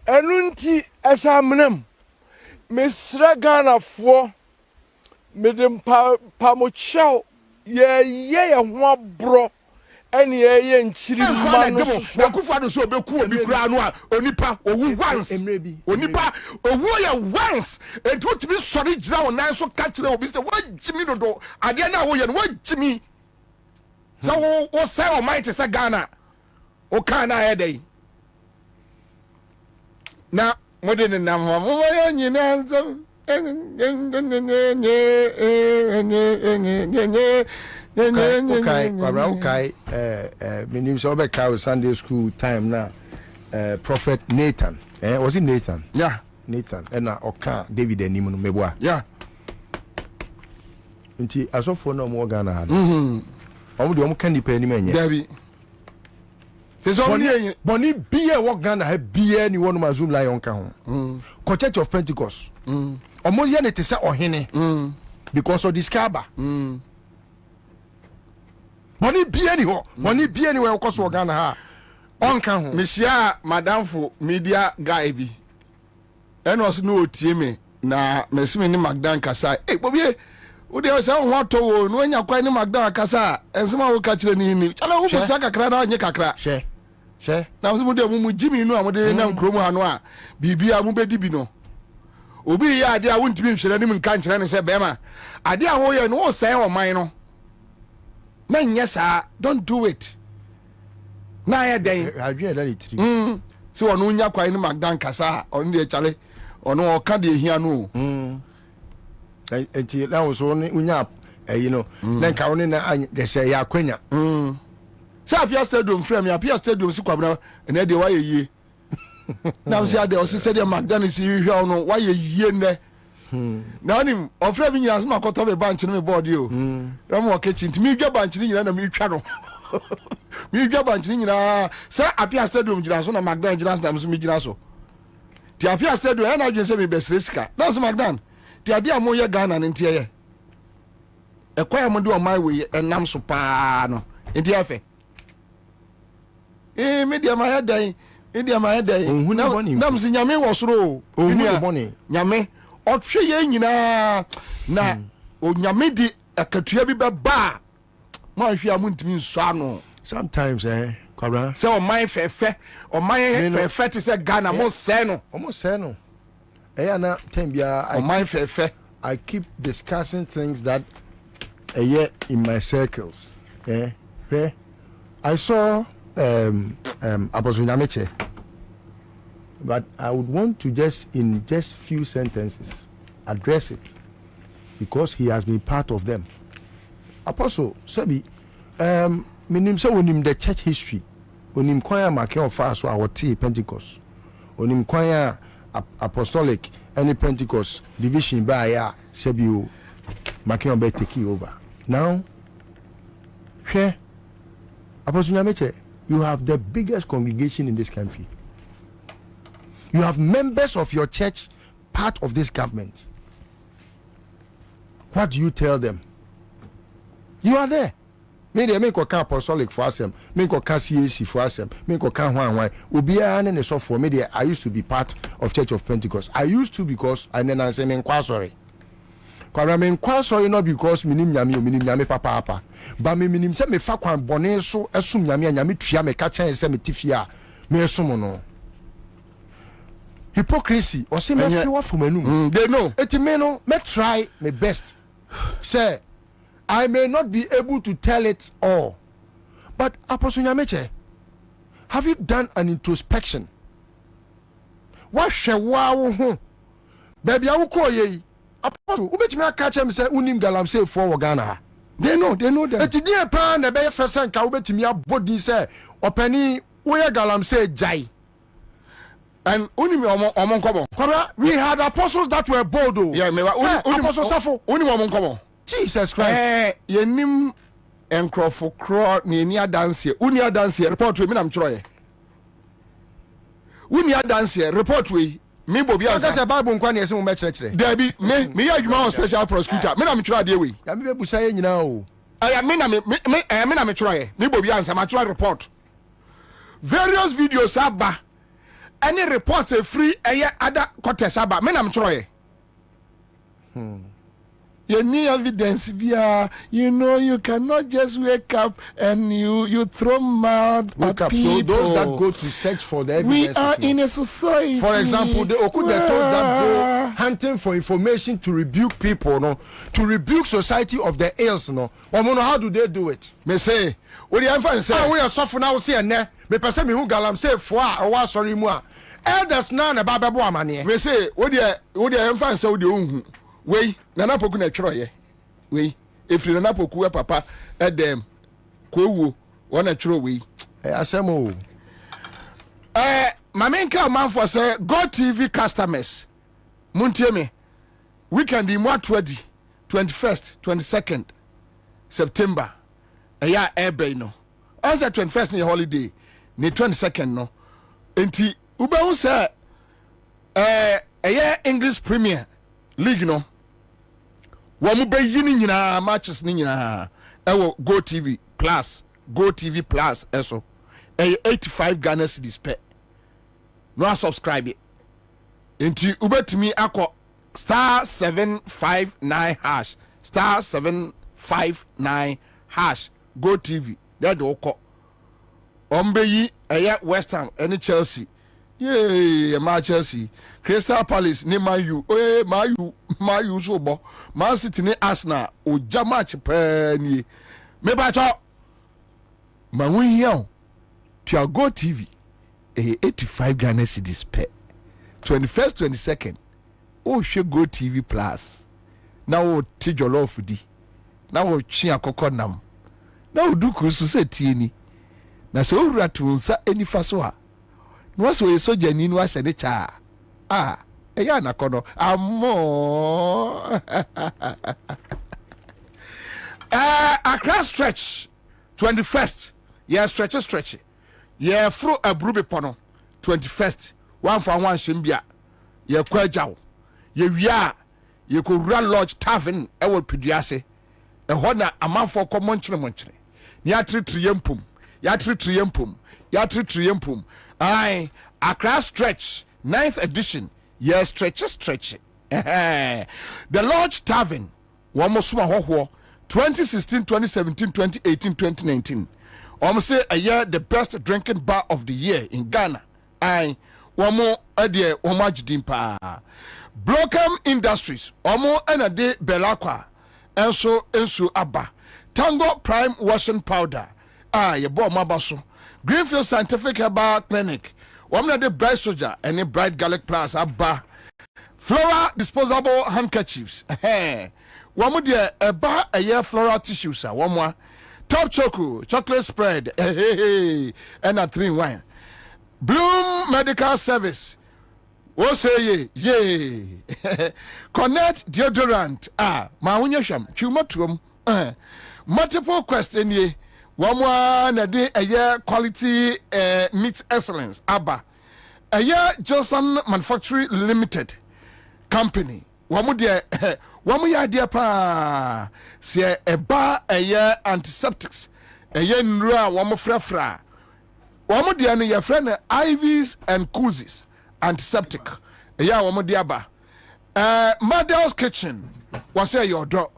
Enunti esamnem. Mesra Ghana for medem pamochao ye ho bro ene ye nchiri ma no so kufa do so beku obi kura no a onipa owu once onipa owu ye once etu timi sori gira onan so ka kire obi se wajimi dodo ade na wo ye no wajimi so wo say o might say Ghana o kan na ye dey na modern na mo ye nyina nsam Okay, meaning so back Sunday school time now. Prophet Nathan, was it Nathan? Yeah, Nathan. And Oka David and Nimon Meboa. Yeah. Until as of for no more Ghana had. Almost candy penny man. Debbie. There's only Bonnie beer what Ghana have beer any one of my Zoom lion count. Church of Pentecost. Almost yet it is or henny because of this caba. Money be anywhere. Money be anywhere. Cause we Ghana ha. On can Monsieur Madame for media guy bi. And was no team na mesime ni Magdan kasa. Eh Bobie. Wo dey say won to wo no anya kwa ni Magdan kasa. Ensema wo ka kire ni ni. Chala wo musa kakra na anye kakra. She. Na mo dey mu Jimmy no amode na nkromu ha no a bibia mu bedi bi no. Obi ya ade a wontimi nhwere ni nka nkyere ne se bema. Ade a wo ye no wo say o man no. Man, yes, sir. Don't do it. Na ya den. I agree that it. So on unya kwa ni Magdan kasa on the chale on o ka de hia no. Enti na wo so unya you know. Then ka woni na de say ya kwanya. Say apia stadium frame ya apia stadium si Kwabena na de wa ye. Na say ade o say de Magdan si hwehwe no wa ye yie ne. Na onim ofra bi nyas ma koto be bank ni me board yo ram wo kitchen mi dwa bank ni nyina na mi twa no mi dwa bank ni nyina sa apia stadium jira so na Magdan jira so na mi jira so ti apia stadium e na dwen se me besresika na so Magdan ti ade amo ye Ghana ni ntie ye e kwa mo de o my we enam so pa no ntie afa media ma ya dan media ma ya dan na msi nyame wo soro nyame otwe ye nyina na onyame di akatua bi beba ma hwe amuntimi nso ano sometimes Kwabena say o man fefe ti say Ghana mo say no na tembia o man fefe I keep discussing things that in my circles I saw Apostle Nyameche. But I would want to in just few sentences address it because he has been part of them. Apostle Sabi, minim se wonim the church history, wonim kwaya make of fast our tea Pentecost, wonim kwaya apostolic any Pentecost division by ya Sabi make on be take over. Now, here, Apostle Nyameche, you have the biggest congregation in this country. You have members of your church part of this government. What do you tell them? You are there. Maybe make a apostolic for us, make a CAC for us, make a Kwan. Ubia and so for me. I used to be part of Church of Pentecost. I used to because I then say sorry. Kwabena sorry not because minim nyame papa but minim se me fa kwan bone so esum nyame tua me ka chen se me tifia me esum no. Hypocrisy or say me feel from enum they know it me no me try my best say I may not be able to tell it all but Apostle Nyameche, have you done an introspection? What shewa ho baby awu ko ye Apostle ubetimi aka chem say unim galamsey for Ghana. They know that it dey pa na be first nka ubetimi abodi say opani we galamsey jai. And we had apostles that were bold. Apostles Safo. Jesus Christ. Yenim enkrofo kro ni nia dance. Unia dance report we na mchroye. Unia dance report we me Bobie Ansah. Say Bible nkwa na yesi mo mechire. Debi me ya adwuma on special prosecutor. Me na mchro de we. Ya me bebusa ye nyina o. Aya me na mchroye. Me Bobie Ansah ma report. Various videos aba. any reports a free other quarters about me am troye you need evidence via you know you cannot just wake up and you throw mud wake at up people. so those that go to search for the evidence we are in a society, for example the okudetos that go hunting for information to rebuke people no to rebuke society of the ills no how do they do it me say what do you find say we are suffering now say ene me person me hu galamsey fo a wa sorry mu a elders na na baba bo amane me say what do you find say what do you we nana poku na twroye we efiri nana poku papa edem kwowo wona twro we asemo mamenka man for say Go TV customers muntie me weekend in what 21st 22nd September eya ebe no as 21st ni holiday ni 22nd no enti ube hu say eya English Premier League no wamu be yini nyina matches ni nyina ewo Go TV Plus eso 85 Ghana cedis pe no subscribe it enti ubetimi akọ *759 hash *759 hash Go TV that do ko ombeyi eya West Ham and Chelsea yay ma Chelsea Crystal Palace ni Man U Man U so bo Man City ni Arsenal o ja match pa ni me ba cho ma won here to Go TV 85 Ghana cedis pe 21st 22nd o hwe Go TV Plus na o ti jollof di na o twi akokọ nam na o du krusu se tie ni na se o wura to nsa enifa so a no was we soja ni no ahye ne cha eya na kono amo Accra stretch 21st stretch yeah fro abrube pono 21st one for one shimbia ye kwajaw ye wia ye ko run lodge tavern e wo peduase e ho na amanfo ko monchire ni atritriempum ai Accra stretch 9th edition yeah stretch the lodge tavern one mo suma hoho 2016 2017 2018 2019 say a year the best drinking bar of the year in Ghana. I wamo adie wamajdim pa. Blockham Industries omo enade belakwa enso abba. Tango Prime Washing Powder. Ye bo mabaso. Greenfield Scientific Herbal Clinic. Wamna de Bright Soldier and a Bright Garlic Plus abba. Flora disposable handkerchiefs. Wamo de eba a year floral tissues. Wamwa. Top chocolate spread, and a 3 wine. Bloom Medical Service. O say ye. Connect deodorant. Maunyasham, chumatum. Multiple question ye. One a day a year quality meat excellence. Abba. A year Johnson Manufacturing Limited Company. Wamu ya dia pa se eba eye antiseptics eye nura wamu frafra wamu dia ne ye friend IVs and Kuzis antiseptic eye wamu dia ba Madel's Kitchen wase your door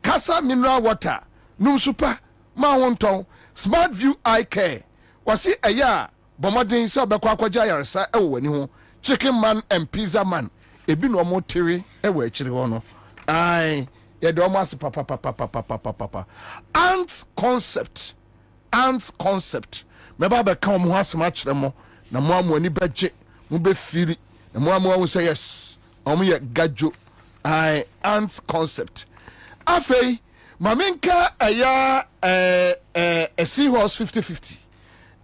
Casa Mineral Water num super ma wonton Smart View Eye Care wase eye bomodin se obekwa akwaja yaresa ewo wani ho Chicken Man and Pizza Man ebi no mo tiri ewo akire ho no ai ye do mas papa ants concept me ba be kan mo asema kire mo na mo amoni beje mo be firi na mo amu say yes omo ye gajo ai ants concept afei mamenka aya a seahorse 50-50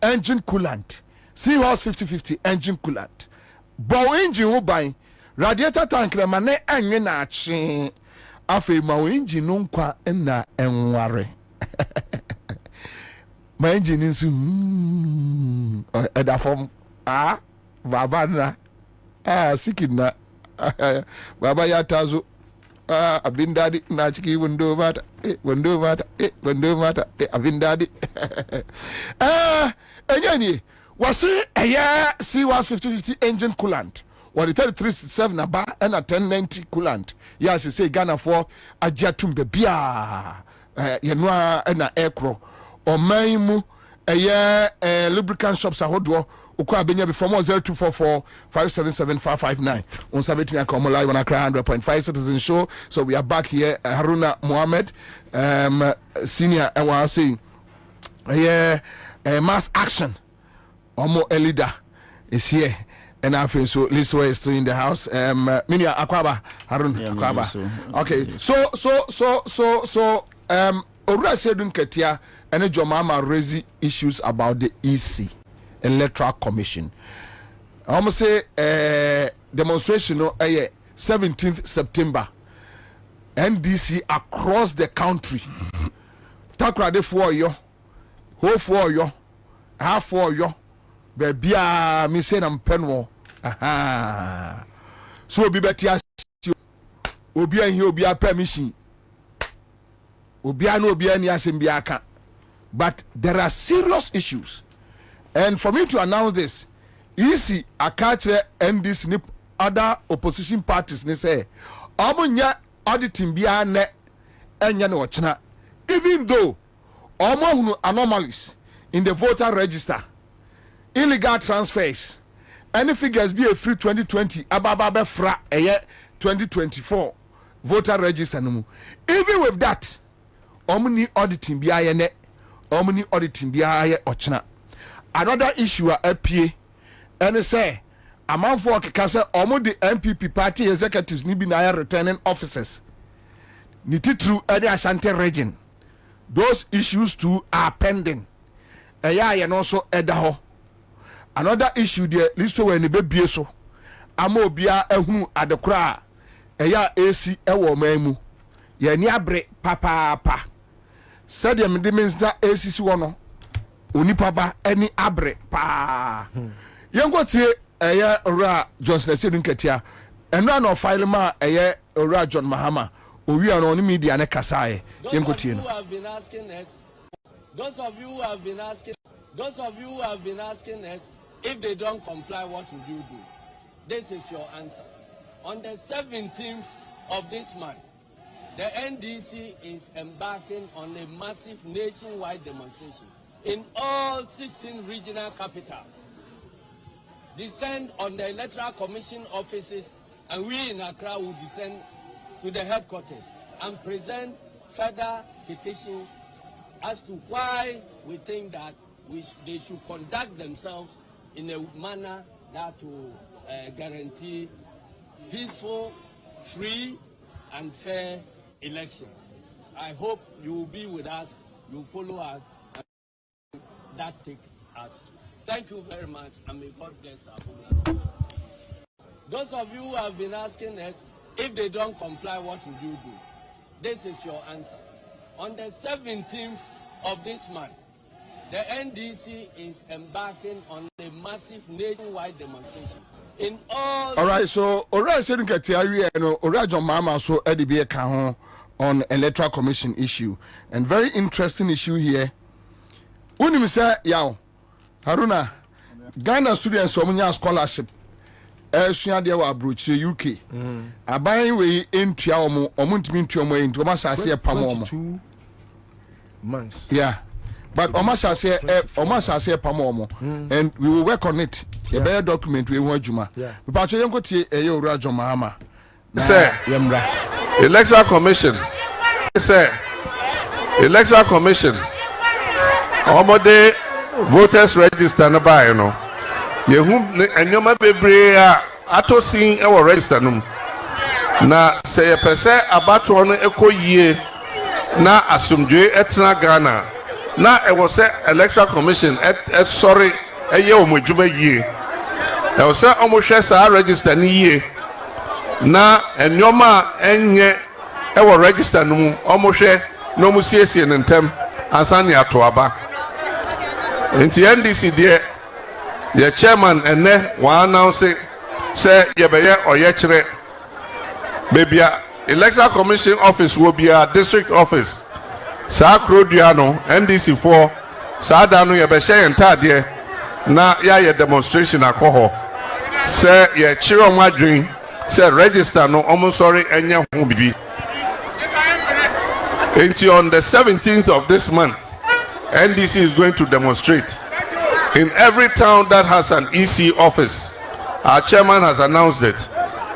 engine coolant seahorse 50-50 engine coolant bow engine wo ban radiator tank na mane anwe na ache afei ma engine no nkwa na enware ma engine nsu edafom baba na sikina baba ya tazo abindadi na chiki window mata abindadi enyani was a C-Was 5050 engine coolant. Or the 3367 aba and a 1090 coolant. Yes, you say Ghana for a jatumbe bia yenwa and a aircro or maimu a lubricant shops a hodwo. Ukwa benya before 0244 577 559. On Savetina Komolai when I cry 100.5 Citizen Show. So we are back here. Haruna Mohammed, senior, and I was saying, mass action. Omo Elida is here. And I feel so Liswa is still in the house. Minia Akwaba, Harun Akwaba. Okay, so Ora Sedun Ketia and Jomama raising issues about the EC. Electoral Commission. I almost say demonstration 17th September. NDC across the country. Takrade for you, ho for you, half for you. Baby, me say I'm penwo. Aha. So be better obi an here obi a permission. Obi an obi an yasimbiaka. But there are serious issues. And for me to announce this, easy a catcher and this other opposition parties they say, Omunya auditing bia ne enya no chna. Even though omo anomalies in the voter register, illegal transfers, any figures be a free 2020 ababa fra 2024 voter register no. Even with that, omni auditing bia ne, omni auditing bia ochna. Another issue appear and say a man for Kasa almost the MPP party executives need be returning officers. Niti through any Asante region. Those issues too are pending. And also Edaho. Another issue there listo when the baby so Amo bia ehu adekra eya AC ewo memu. Ye ni abre papa. Said them the minister AC si wono. Oni papa any abre pa yengo tie eye ora Johnson Sedun Ketia eno no file ma eye ora John Mahama owi an on media ne kasae yengo tie no. Those of you who have been asking us if they don't comply, what would you do? This is your answer. On the 17th of this month, the NDC is embarking on a massive nationwide demonstration in all 16 regional capitals. Descend on the Electoral Commission offices, and we in Accra will descend to the headquarters and present further petitions as to why we think that they should conduct themselves in a manner that will guarantee peaceful, free, and fair elections. I hope you will be with us, you will follow us. That takes us. Thank you very much, and may God bless our program. Those of you who have been asking us if they don't comply, what would you do? This is your answer. On the 17th of this month, the NDC is embarking on a massive nationwide demonstration in all. All right, so Ora Sedun Ketia no Ora John Mama so EDB account on Electoral Commission issue, and very interesting issue here. Unim say yaw Haruna Ghana students omunya scholarship esua de wa abrochi UK aban we entua omuntimi ntua omo enti omo asase pam omo 22 months. Yeah, but omo asase pam omo and we will work on it. The better document we hu adwuma because yenko tie eye owura Jomahama say yemra Electoral Commission say Electoral Commission Omode voters register na ba no yehu enyoma bebre a atosin e wo register no na say ye pese abato no ekoyie na asumdwe etna Ghana na e was Electoral Commission sorry eye omodwuma yie e was omohwe sa register ni yie na enyoma enye e wo register no mu omohwe no mu siesie ntem Ansah atoaba. Inti NDC there, the chairman and ne one announce say yebeye oyechre baby Electoral Commission office will be a district office. Sa Krodiano NDC 4 sa danu yebehye entade na ya demonstration akọ say ye chiro madwin say register no sorry enye ho bibi. Until on the 17th of this month, NDC is going to demonstrate in every town that has an EC office. Our chairman has announced it.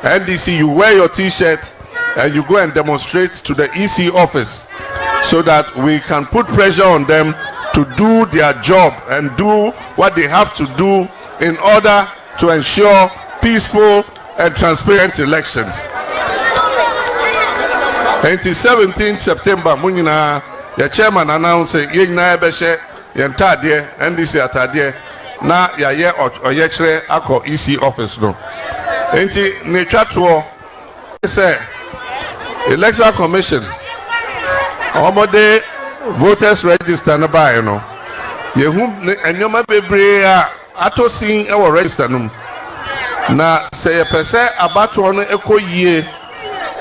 NDC, you wear your t-shirt and you go and demonstrate to the EC office so that we can put pressure on them to do their job and do what they have to do in order to ensure peaceful and transparent elections. Until 17th September, the chairman announced yena ebeshe yentade NDC atade na yaye oyekre akọ EC office no. Until netwato say Electoral Commission omode voters register na ba no. Yehu enyoma bebre a atosin e wo register no. Na say pese abato no ekoyie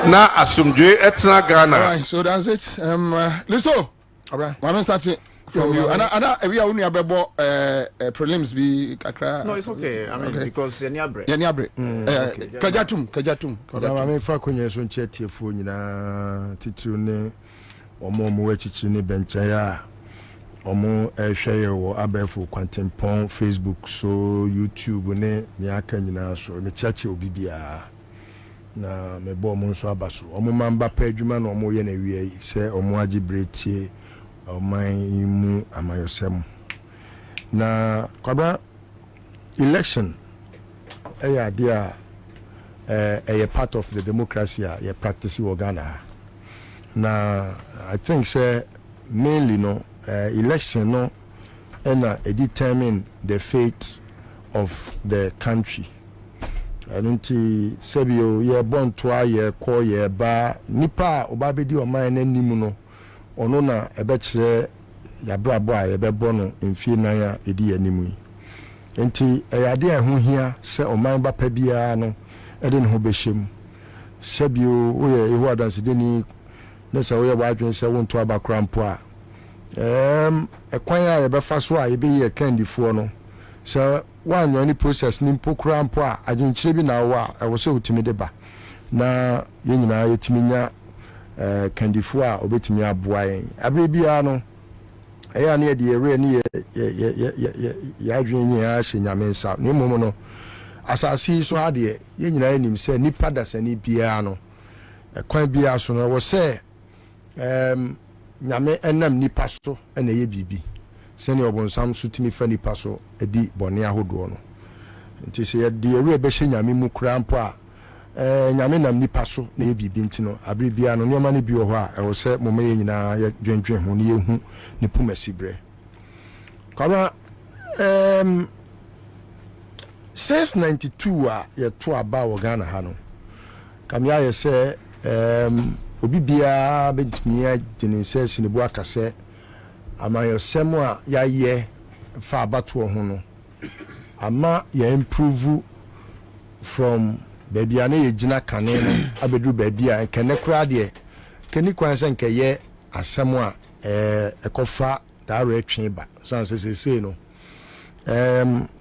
na asumdwe etra Ghana. All right, so that's it. Listo. All right. I'm starting from you. And we are only about prelims be kakra. No, it's okay. I mean, okay. Because Yeniabre. Okay. Kajatum. I mean, for Konya so chetie fu nyina titru ne omo mo wachichi ne benchaya omo ehwe wo abefo kwantempon Facebook so YouTube ne aka nyina so me chache obibia na me bo mo nso abaso omo mamba pa adwuma na omo ye na wie se omo agi bretie oman mu amayosem na kwaba election dia a part of the democracy a practice in Ghana. Now I think say mainly no election no and determine the fate of the country. Anunti sebio ye born to ye call ye ba nipa obabedi o man anim no ono na ebekire ya brabo a ye bebo no mfie nan ya edi anim yi enti eyade ehun hia se o man ba pa bia no ede ne ho behiem sebio wo ye ehu adanse deni ne se wo ye ba adwen se wonto abakra mpo a ekwan a ye befa so a ye be ye kandifo no so one any process ni mpokura mpo a adwenkyire bi na wo a ewo se utimi de ba na ye nyina yetimi nya kandifo a obetimi aboa yen abre bia no eya na ye de ere ni ye adwen nya hye nyame nsa ni momo no asasi so ade ye nyina anim se nipa dasani bia no ekwan bia so no wo se nyame enam nipa so na ye bibi sene obonsam so timi fa nipa so edi bone ahodo no nti se ye de ere be hye nyame mu kura mpo a nyame nam nipa so na ye bibi ntino abre bia no nyoma ne bi ho a e wo se moma ye nyina ye dwendwen ho ne ye hu ne pumasi bre kama since 92 a ye to aba wo Ghana ha no kamya ye se obi bia bentimi agene se sinibu akase amayosem a ya ye fa abato ho no ama ya improve from baby ana ye gina kane no abedu baby a kene kura de keni kwan se nke ye asem a ekofa da retwe ba so se no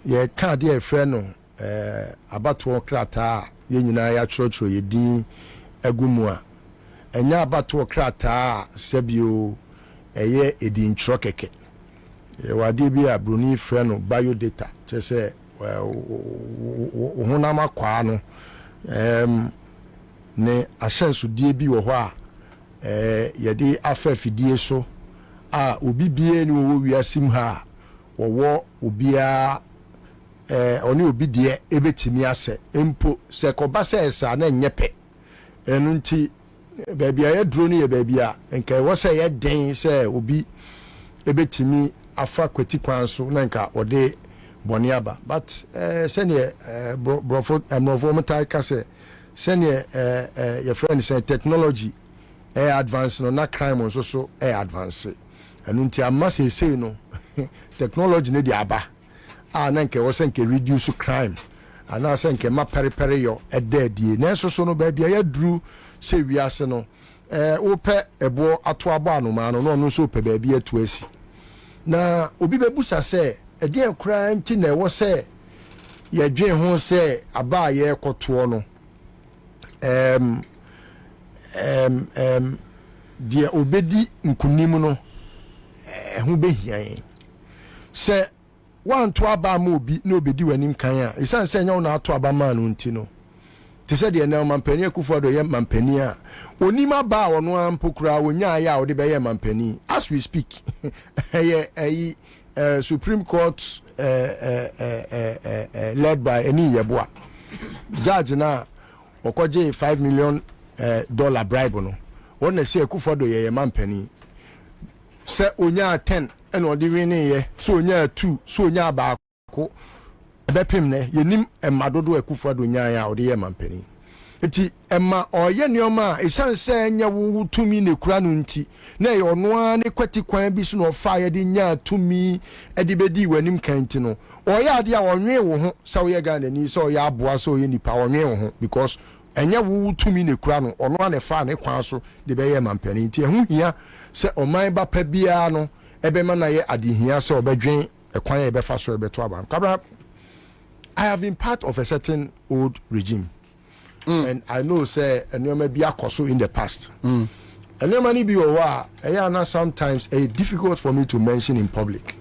ye ka de efre no abato krata ye nyina ya chrochro ye din agumu a enya abato krata sebio eye edin trokeke wade bi a broni frɛ no biodata kyese honama kwa no ne asenso die bi wo hɔ a yɛde afafidie so a obibie ni wo wiasim ha wo obia oni obidie ebetimi ase empo se koba se esa na nyepe enu nti baby a drone ye baby a enka wo se ye den se obi ebetimi afa kwati kwan so na nka ode boni aba but sene brofo motai ka se sene your friend say technology advance no na crime so advance enu nti amase say no technology ne di aba na nka wo se nka reduce crime ana se nka ma periperi yo edadie na so no baby a dru se wiase no ope ebo ato abo anoma no no so pe baabi atu asi na obi bebusa se e dey kra nti na wo say ye dwen ho say aba ye koto no dia obedi nkunim no ho behia se wan to aba ma obi na obedi wanim kan a isan se nya na ato aba ma no nti no te se de na mampani akufo do ye mampani a onima ba wono ampokura wonya ya wo de be ye mampani as we speak Supreme Court led by Eni Yeboah judge na okoje $5 million bribe no wona se akufo do ye mampani se onya 10 ena odi wini ye so onya 2 so onya ba ko ebepem ne yenim emadodo akufo do nya ya odi ye mampani eti emma oye nioma esanse nya wo tumi ne kura no nti na ye ono a ne kwati kwan bi so no fa ye di nya tumi edi bedi wanim kanti no oye ade a onwe wo ho sa oye Ghana ni so oye aboa so oye nipa onwe wo ho because enya wo tumi ne kura no ono a ne fa ne kwan so de be ye mampani nti ehu hia se oman ba pa bia no ebe ma na ye adehia se obedwen ekwan ye be fa so ebe to aba kabra. I have been part of a certain old regime. And I know say anyoma be akoso in the past. Anyoma ni bi owa na sometimes difficult for me to mention in public.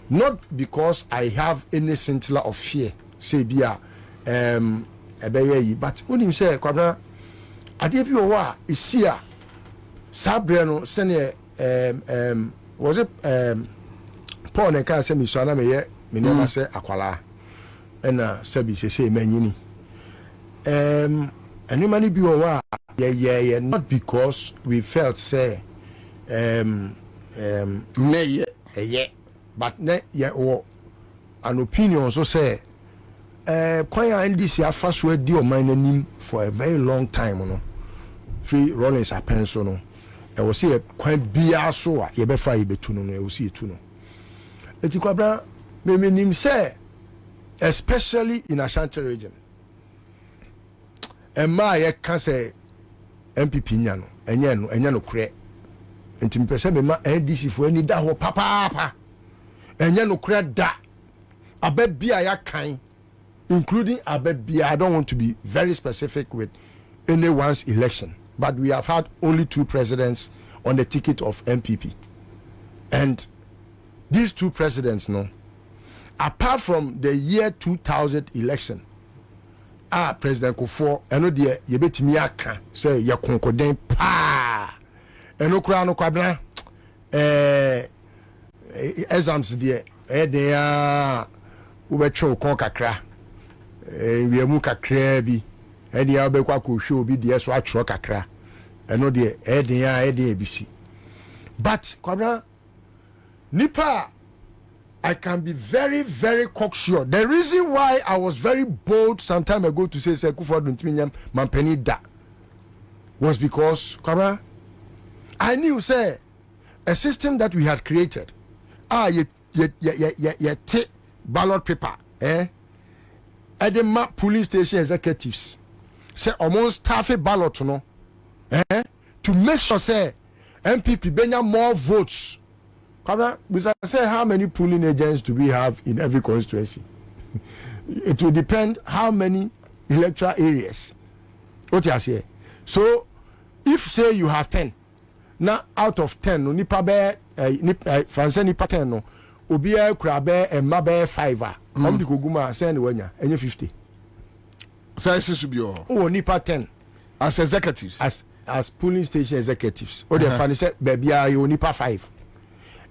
Not because I have any scintilla of fear say bia ebeye but when you say kwabna ade bi owa isia sabre no sene was it Paul ne kan say mi so na me ye me never say akwala ena sabi say manyini any money be over yeah not because we felt say but ne yeah or an opinion so say kwaya NDC afaswe di o man for a very long time no free rollings a penso no e wo say kwan bia so a ye be fa ye betu no e wo see etu no eti kwabra me nim say especially in Asante region Emma ye can say MPP nya no enya no kre enti me pese me ma NDC fo ani da ho papa enya no kre da ababia ya kan including ababia. I don't want to be very specific with anyone's election, but we have had only 2 presidents on the ticket of MPP, and these 2 presidents no apart from the year 2000 election President Kufo eno de ye betimi aka say ye konkoden pa eno kura no kwabena exams de de ya wo betwe kon kakra wiemu kakra bi de ya be kwa ko hwe obi de so atro kakra eno de de ya de ebisi but kwabena nipa I can be very, very cocksure. The reason why I was very bold some time ago to say Sekufo Mampeni da was because I knew say a system that we had created. You take ballot paper, at the map polling station executives say almost half a ballot no, to make sure say MPP benya more votes. We say how many polling agents do we have in every constituency? It will depend how many electoral areas. What you say? So, if say you have 10, now out of 10, no nipa be France nipa 10 no, obiya kurabe and mabe 5. How di koguma say anywhere enya 50. So it should be all. Oh nipa 10 as executives, as polling station executives. Or the funny say baby you nipa 5.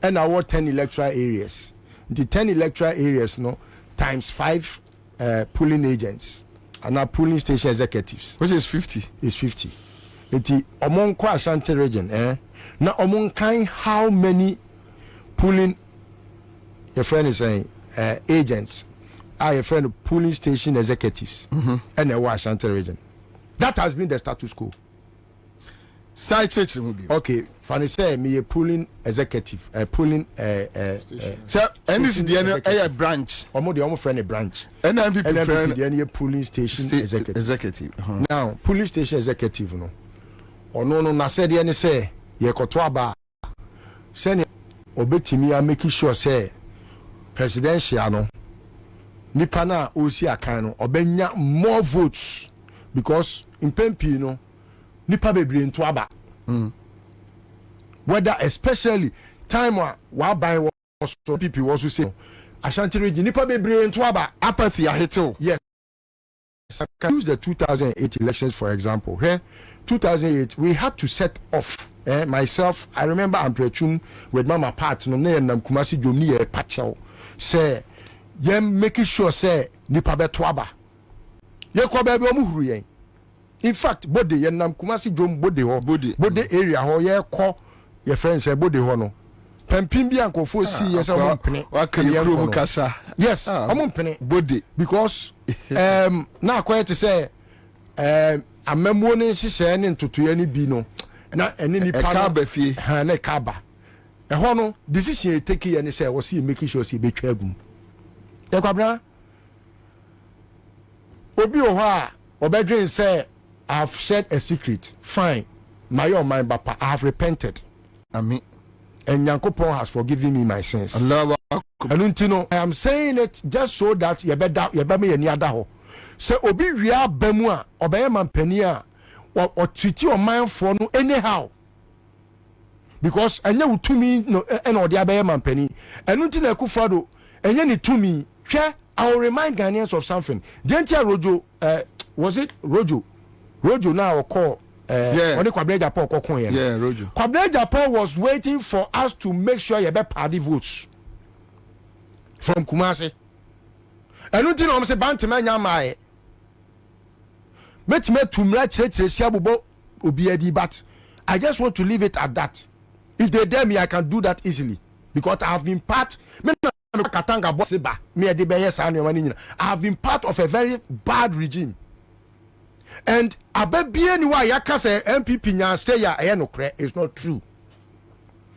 And our 10 electoral areas. The 10 electoral areas no times 5 polling agents and our polling station executives. Which is 50. Is 50. The among Asante region, now among kind how many polling your friend is saying agents are your friend polling station executives and the Asante region. That has been the status quo. Okay, funny say me a polling executive, polling so NDC a branch. Almost friend a branch. And MPP the polling station executive. Now, polling station executive no. Or no na said any say ye koto aba. Send obetimi a making sure say presidential no nipa na osi akan no obenya more votes because in pempi no nipa bebre nto aba whether especially time wa buy was so people also say Ashanti region nipa bebre nto aba apathy aheto. Yes, I can use the 2008 elections for example. Here 2008 we had to set off myself. I remember I'm preaching with Mama Pat no na nam Kumasi Jomni e pachel say yem making sure say nipa beto aba ye kwa bebe omuhuru yen. In fact body yen nam Kumasi Jom body ho body area ho ye ko your friends say body ho no pempim bi ankofo si yes omumpene wa kan yero kasa yes omumpene body because na akwai to say amemo ne hyehyɛ ne ntotoye ne bi no na ene nipa ka ba fie ha na ka ba ho no decision take ye ne say wo see making sure say betwa agum e Kwabena obi o ha obedwen say I have shared a secret fine my own mind papa I have repented amen and Yankopon has forgiven me my sins. Allah Anuntino I am saying it just so that you be me any other ho. Say obi wia bamu a obeye mampani a o treat your mind for no anyhow. Because anya utumi no and odi abeye mampani. Anuntino Akufo-Addo anya ni tumi. Hwe I will remind Ghanaians of something. Dentia Rojo was it Rojo now call only Kwabena Japan kokon yen. Yeah, Rojo. Kwabena Japan was waiting for us to make sure you be party votes from Kumasi. And until I'm say bantima nyama met me tumra church siabubo obiedi, but I just want to leave it at that. If they dare me, I can do that easily because I have been part. I have been part of a very bad regime. And ababie why yaka say MPP nya stay ya no kre is not true.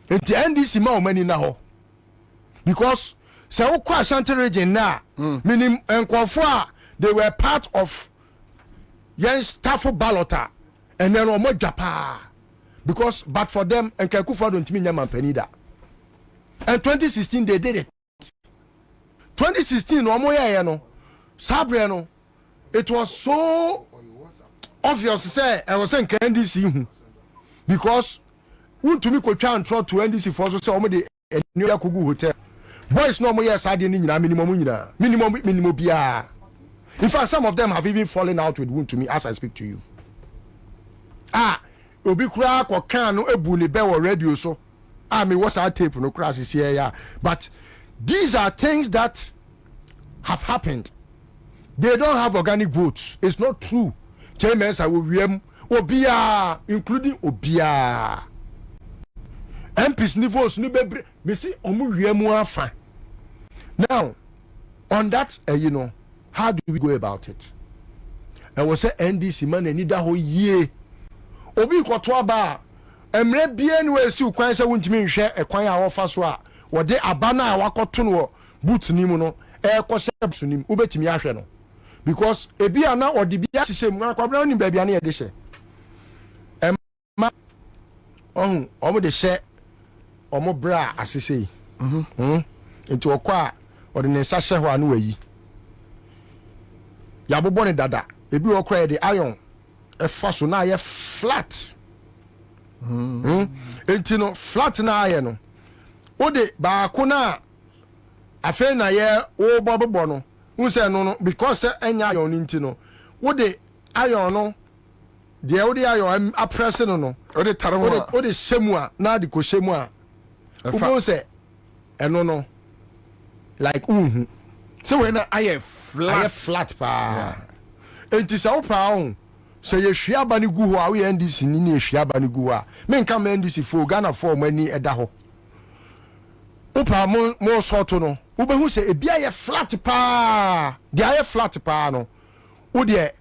And the NDC ma o mani na ho. Because say ukwa Ashanti region na meaning enkwafo a they were part of yen staff ballota and then omo japa. Because but for them Enka Akufo-Addo ntimi nya mampani da. And 2016 they did it. 2016 omo ya no sabre no it was so obvious say I was saying NDC because untumi ko twa antro to NDC for so say omo de New York hotel boys no mo yes ade ni nyina minimum bia. In fact some of them have even fallen out with Untumi as I speak to you. Obi kura ko kan no ebu ne be wo radio so me was our tape no crash is here but these are things that have happened. They don't have organic votes. It's not true. Chairmans are Obia, including Obia. MPs niveaus ni bebre. Me see omu wiemu afa. Now, on that, how do we go about it? I was say NDC man need that whole year. Obi kwatwa ba. Emre bien we si ukwan se wuntimi nhwe ekwan a wofa so a wo de abana a wakoto no boot ni mu no ko shep sunim ubetimi ahwe no because ebi ana odi bia hihye mu Kwabena ni ba bia na ye de hye emma omo de hye omo bra asese enti okwa odi ne nsa hye ho anu wayi ya bobo ne dada ebi okwa de iron fa so na ye flat enti no flat na aye no ode ba ko na afa na ye wo bobo no unse no because enya ayon enti no ode ayon no de ode ayon apress no ode tare ho ode shemu a na de ko shemu a ubo se eno no like so when aye flat pa enti sa wo pa on so ye hwia ba ne gu ho a we NDC ni hwia ba ne gu ho a me nka me NDC fo Ghana for mani eda ho upa mo soto no ubehu se ebia ye flat pa de aye flat pa no wo de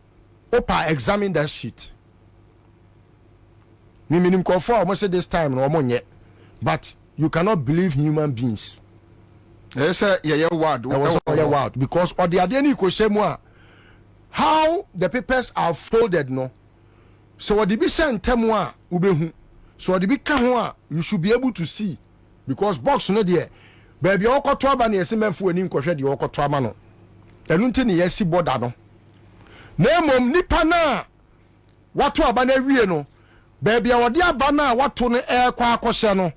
upa examine that sheet me minim ko for almost say this time no mo nye but you cannot believe human beings yes yeah word because or the ade ni ko shemu a how the papers are folded no so what the be sent temu a ubehu so what the be ka ho a you should be able to see because box no there baby okoto aba na yesememfo ani nkohwe de okoto ama no enu nti ne yesi border no na mom nipa na wato aba na wie no baby awode aba na wato no ekwa akoshe no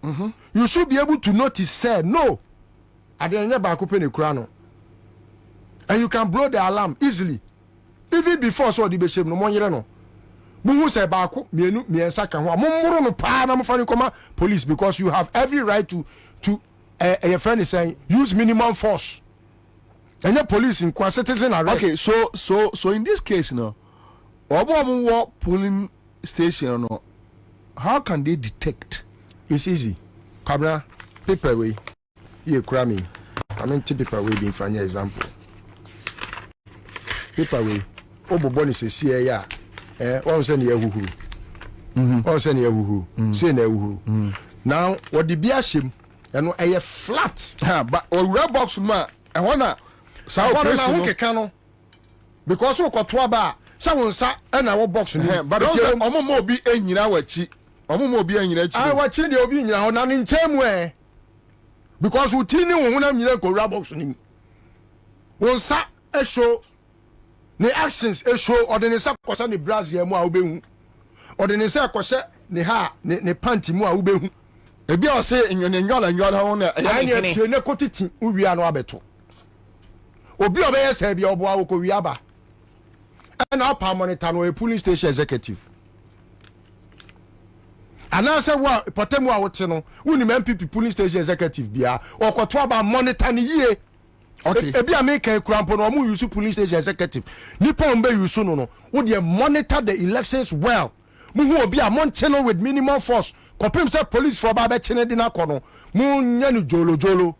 you should be able to notice say no adenye ba ko pe ne kura no and you can blow the alarm easily even before so the beshem no monyere no muhu say ba ko mienu miensa ka ho mommoro no pa na mfa ni koma police because you have every right to your friend is saying use minimum force and your police in citizen arrest. Okay, so in this case no obo polling station no how can they detect? It's easy. Kwabena paper way you cry me I mean paper way being for example paper way obo boni se see ya one say na ehuhuru one say na ehuhuru say na ehuhuru now what the bia shim eno eye flat but owura box ma e hona sa operation no keka no because we koto aba sa wonsa e na wo box no but omo obi enyina wachi omo obi enyina chi ah wachi de obi enyina ho na ne nchemu because we tini wo hona nyina ko owura box ni wonsa e show ne actions e show ordinance kwasa ne brazil mu a obehu ordinance kwasa ne ha ne panty mu a obehu ebi o se enyola ho na ya ne ne kotiti uwia no abeto obi obeye se bia obo awo ko wi aba na pa monitor no a police station executive ana se wa potemu a wote no woni MPP police station executive bia okoto aba monitor ne yie. Okay. Ebi America krampo no mu use police station executive nipa ombe use no wo de monitor the elections well mu hu obi a mon channel with minimum force compare say police for ba be chene di na kono mu nya no jolo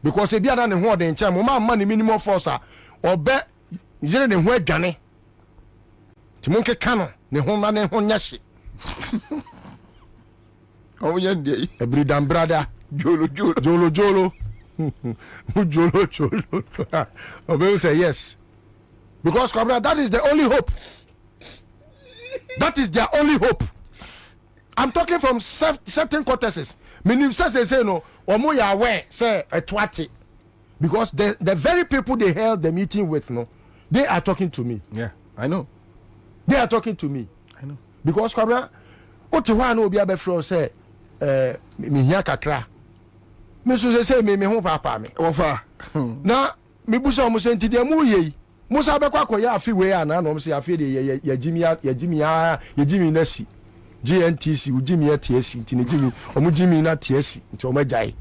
because ebi ada ne ho de nche mo ma ne minimum force a obe yire ne ho adwane ti mon keka no ne ho na ne ho nya hye o nya ndie every damn brother jolo Jolo, Obey say yes. Because Kwabena, that is the only hope. That is their only hope. I'm talking from certain courtesies. Meaning say no, omo ya aware say a twati. Because the very people they held the meeting with, no, they are talking to me. Yeah, I know. They are talking to me. I know. Because Kwabena, oti wa no obi abefro say mi hia kakra. Me so say me ho papa me ofa na me buso mo senti de mu yei musa be kwa koya afi we ana no mo say afi de ya jimi na si GNTC u jimi TSC ti ne jimi o mu jimi na TSC nti o majai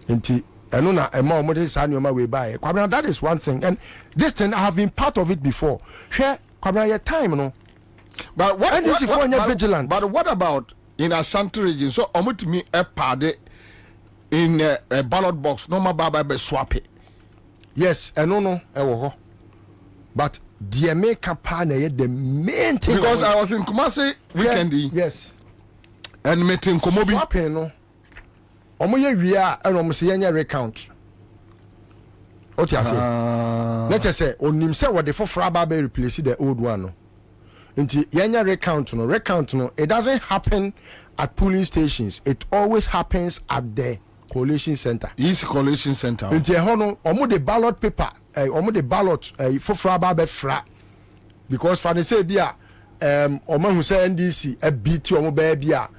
nti eno na ema o mo de sa nyoma we bae Kwabena. That is one thing, and this thing I have been part of it before. Share Kwabena your time no, but what Vigilance. But what about in Asante region? So omutimi e pade in a ballot box no ma baba be swap it. Yes, and no e wo ho, but the campaign the main thing because I was in Kumasi weekend. Yes, and meeting Komobi swapping no omo ye wia and omo se yenya recount. What you say? Let us say onim say what the for baba replace the old one no. Nti yenya recount no, it doesn't happen at polling stations. It always happens at the collation center. East collation center. Nti ho no omo the ballot paper omo the ballot for fraba be fra because for say bia omo hu say NDC a beat omo be bia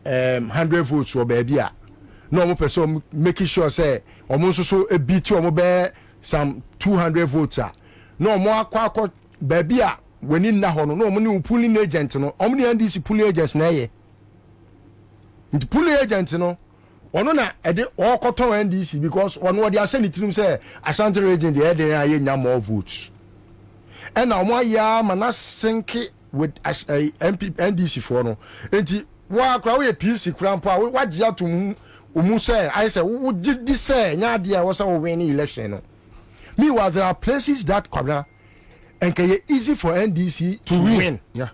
100 votes or be bia no omo person making sure say omo so a beat omo be some 200 votes no omo akwa be bia when in na ho no omo ni polling agent no omo ni NDC polling agents na ye nti polling agent no ono na ede okoto NDC because ono dey asani tirim say Asante region dey dey anya more votes and now mo ya mana sinki with MP NDC for no enti wa kra we PC krampa wa gia to mu say I say wo di say nya de a wo say wo win election no meanwhile there are places that Kwabena and can easy for NDC to win. Yeah,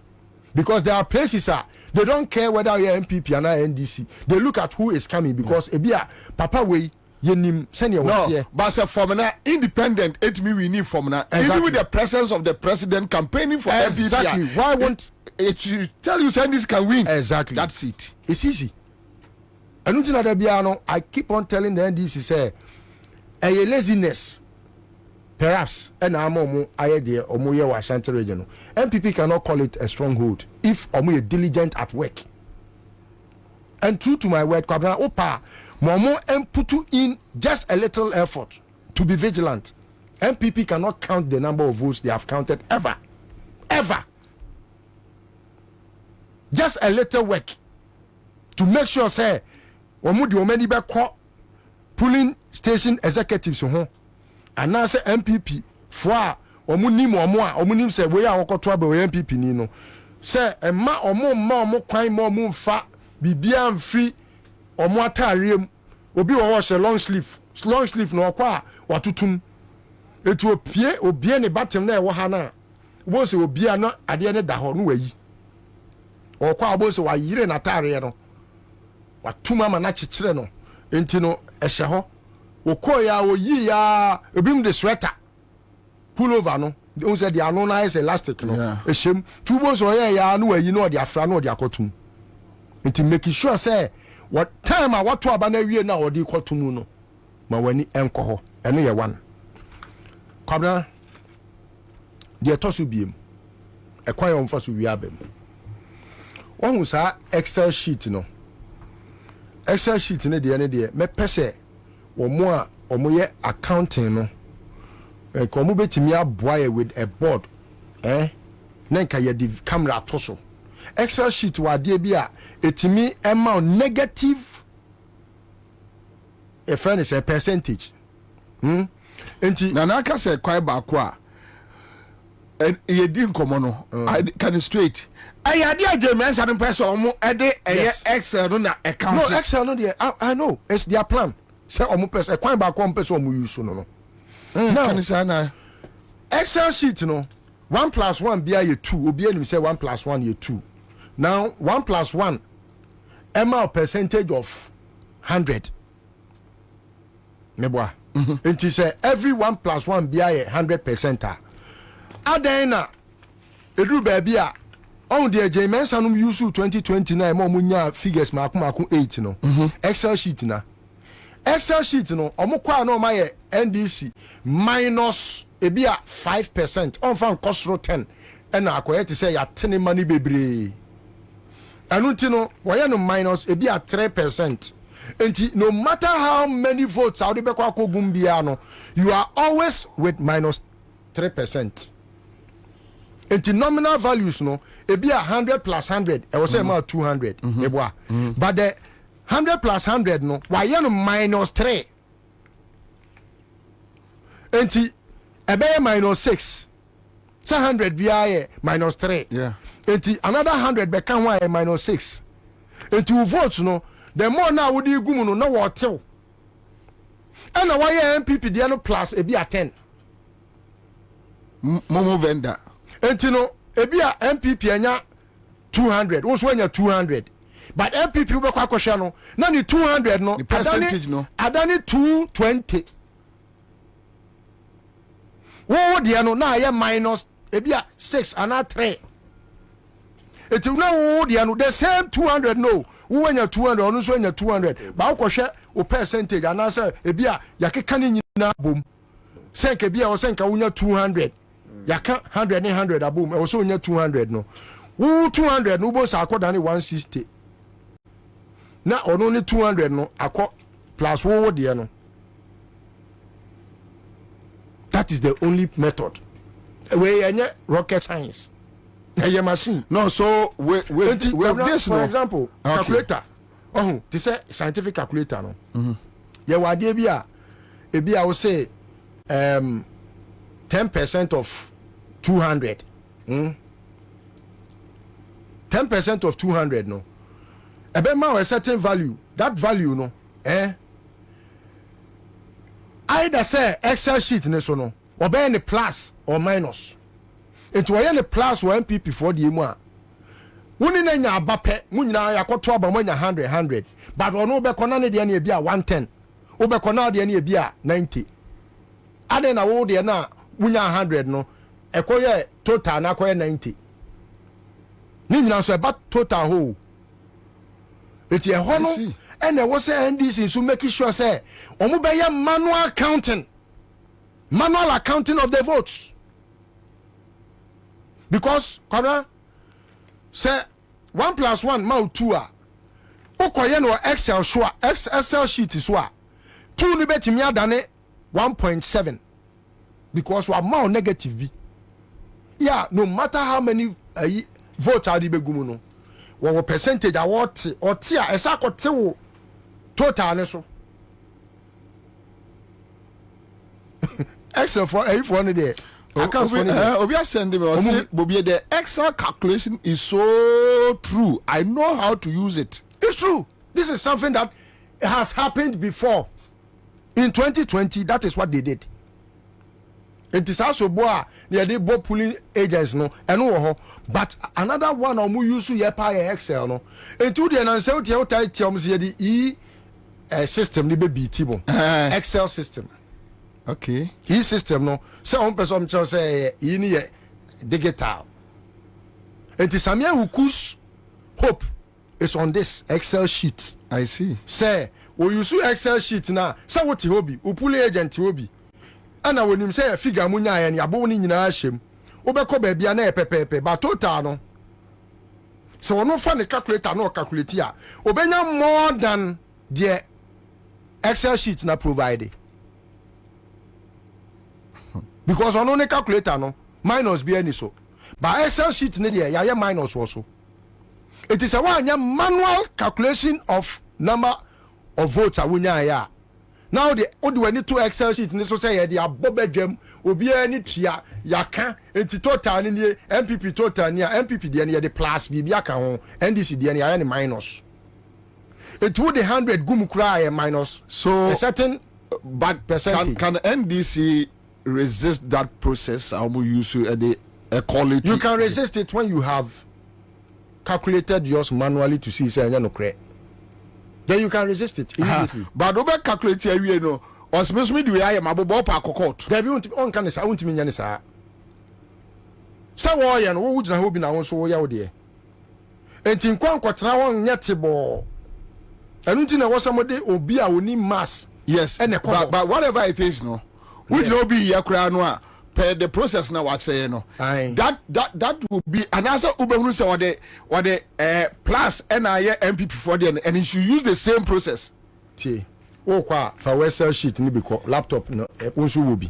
because there are places they don't care whether you're MPP or not NDC. They look at who is coming because ebia papa way yenim senior no, but say formula independent it me we need formula even with the presence of the president campaigning for exactly MPP. Why won't it tell you NDC can win? Exactly, that's it. It's easy. And nothing other biano, I keep on telling the NDC say a laziness. Perhaps and Amomo idea or Moya Asante region. MPP cannot call it a stronghold if Omo diligent at work. And true to my word, Kwabena Opa, Momo and put in just a little effort to be vigilant. MPP cannot count the number of votes they have counted ever. Ever. Just a little work to make sure, say, Omo di omeni be call pulling station executives home. And now say MPP for omu nim omu nim say we are okoto aba MPP ni no say ma omu kwan ma omu fa bibia mfri omu atariem obi wo she long sleeve no kwa watutum etu opie ne batem na e wo ha na wo se obia no ade ne da ho no wayi okwa abo se wa yire na tare no watuma ma na kyekere no enti no ehye ho okoya oyi ya ebim de sweater pullover no o say the anu na is elastic no ehjem tubo so ya no wayi no de afra no de akotum enti make sure say what time a wato aba na wie na odi kotum no ma wani enko ho eno ye one Kwabena de to so biem e kwan yo mfa so wi abem won sa excel sheet no ne de me pese omo a omo ye accounting no ko omo betimi aboa with a board na nka ye di camera to so excel sheet wa de bi a etimi amount negative a friend is a percentage enti na na ka se kwai ba ko a ye di nkomo no I can straight ayade ajemensa no person omo e de excel no na accounting no excel no de I know it's their plan. Say omu person e kwan ba ko person omu use no now can say na excel sheet no 1 + 1 bia ye 2 obi anim say 1 + 1 ye 2 now 1 + 1 amount percentage of 100 meboa enti say every 1 + 1 bia ye 100% adan na edu ba bia on the J-Mensa no use 2029 mo munya figures makuma 8 no excel sheet na Excel sheet no omukwa no ma ye NDC minus ebia 5% on fan cost 10 and akoye to say ya tene money bebre anu ti no woye no minus ebia 3% enti no matter how many votes out be kwa kogum bia no you are always with minus 3%. Enti nominal values no ebia 100 + 100 e was say ma 200 eboa but the 100 + 100 no why no -3 enti ebe -6 100 bia -3 yeah enti another 100 be kan why -6 enti you vote no the more now we di gum no na wo tew and why MPP dia no plus ebia 10 momo vendor enti no ebia MPP anya 200 wo so anya 200 but MPP we kwa kwhwe no na ni 200 no the percentage no adani 220 wo dia no na ye minus ebia 6 and 3 eti na wo dia no the same 200 no wo anya 200 ono so anya 200 ba kwhwe o percentage ana say ebia yakeka ni nyina bom senke bia o senka wonya 200 yaka 100 ni 100 abom e so wonya 200 no wo 200 no bo sa akoda ni 160 na ono ni 200 no akọ plus wo de no that is the only method we enye rocket science eye machine no so we this for example calculator this is scientific calculator no ye wade bi a wo say 10% of 200 10% of 200 no ebe ma a certain value that value no either say excel sheet ne so no obe any plus or minus it wo any plus or MPP for the emu a woni na nya abape mu nyina yakoto aba mo nya 100 but ono be kona ne de na ebi a 110 wo be kona de na ebi a 90 ade na wo de na munya 100 no ekoye total na koye 90 ni nyina so eba total ho eti e ho no and there was NDC so making sure say omubeye manual accounting of the votes. Because say 1 + 1 ma 2 a okoye no Excel show Excel sheet is wa 2 ni betimi adane 1.7 because we are more negative. Yeah, no matter how many votes are the begumu no what percentage are what or tia esakote total ne so Excel for one day. Obi sending me say Bobie the Excel calculation is so true. I know how to use it. It's true. This is something that has happened before. In 2020, that is what they did. It is also boa they both pulling agents no but another one or use Excel no into the system Excel system. Okay. System no so on person say digital. It is Samia Huku's hope is on this Excel sheet. I see. Say we use Excel sheet now. So what hobby? We pull agent hobby. And when you say a figure munya and yaboni in a shame, Obeko baby and a pepe, but total no. So no funny calculator, no calculator. Obenya more than the Excel sheet na provided. Because on only calculator no minus be any so. But Excel sheet ne there ya minus also. It is a one manual calculation of number of votes awunya ya. Now the when two Excel sheets in so say the abobedwam obi ani tua yaka enti total ni MPP total ni MPP de the plus bibia ka ho NDC de ni minus. It would the 100 gum cry minus so a certain but percentage. Can NDC resist that process? How we use the quality? You can resist it when you have calculated yours manually to see say no correct. Then you can resist it immediately. But over calculate here, you know, or supposed me do I am about park court. There be on can say I want to mean yanisa. So why and who would have been our so ya there? And in Quanquatra on Yetibo. And until I was somebody or be our name mass. Yes, and but whatever it is, no, which will be Yakra per the process now. What say no? That would be an answer. Uber or the plus NIA MPP for the and it should use the same process. See, for Excel sheet ni because laptop no also will be.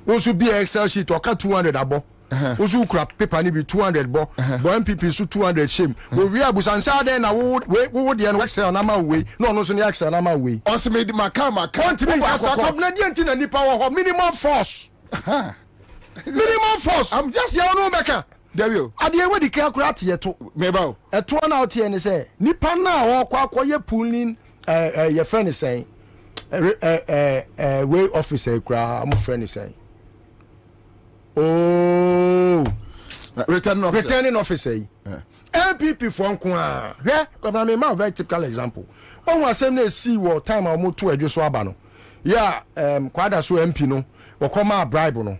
Also be Excel sheet or 200 abo. Also crap paper ni be 200 bo. But MPP so 200 shame. We are busansa then na we would the Excel na ma we. No so the Excel na ma we. Also made my can't me as a Canadian thing and power minimum force. Minimum force. I'm just here no meka. There you. Ade we di calculate yeto. Meba. Eto na out here ni say nipa na akwaye pulling your friend is saying way officer kra am friend is saying. Oh, returning officer. MPP for nko yeah, because me ma very typical example. On was say see what time am to adwo so aba no. Yeah, kwada so MP no, we come a bribe no.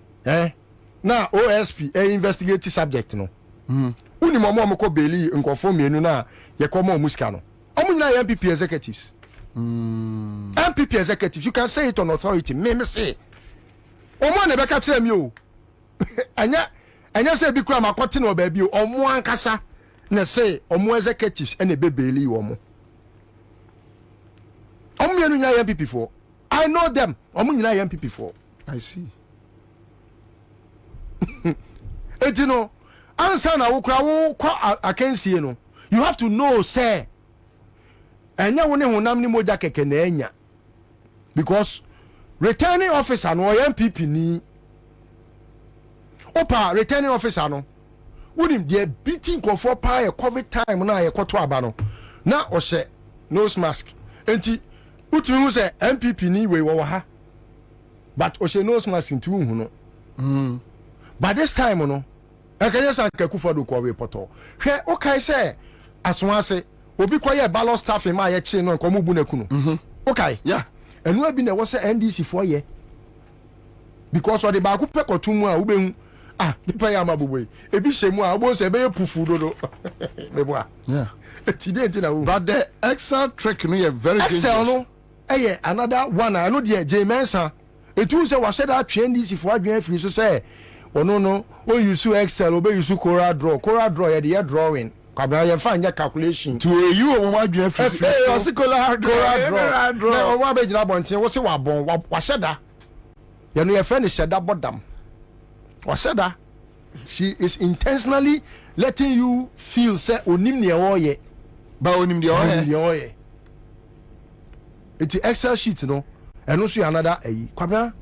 Na OSP investigate subject no. Uni momo ko beli nkofo mienu na ye come musika no. Omo nyina MPP executives. MPP executives, you can say it on authority. Me say. Omo na be ka kire mi o. Anya say bi kura makote no ba bi o. Omo ankasa na say omo executives ene be beli omo. Omo mienu nyina MPP for. I know them. Omo nyina MPP for. I see. You know, Ansah na wukra wo kwa akensie no. You have to know say enya woni honam ni moja keke na enya. Because returning officer no MPP ni opa returning officer no wonim de beating for pa e COVID time na ye kwoto aba no na o hye nose mask enti utimi hu say MPP ni we wo ha but o hye nose mask nti hu no. By this time no ekanya san kakufa do kwa we poto hwe o kai say asonase obi koye ballot staff ma ye chi no nkomo bu naku no okay yeah enu abi na wo say NDC for ye because o de ba ku pekotu mu a wo behu ah nipa ya mabuwe ebi shemu a obo se be pufu dodo meboa yeah today na wo but the Excel trick no ye very dangerous. Excel no another one I know the Ansah etu say wa sheda atwe ndisi fo adwen afiri so say ono no o use Excel o be use Corel draw ye the drawing Kwabena ye fa nya calculation to you o mo adwen afiri so o se Corel draw na o wa be gina bonten wo se wa bon wa sheda ye no ye friend sheda bodam wa sheda she is intentionally letting you feel say onim ne o ye ba onim de o ye it's the Excel sheet no and also another Kwabena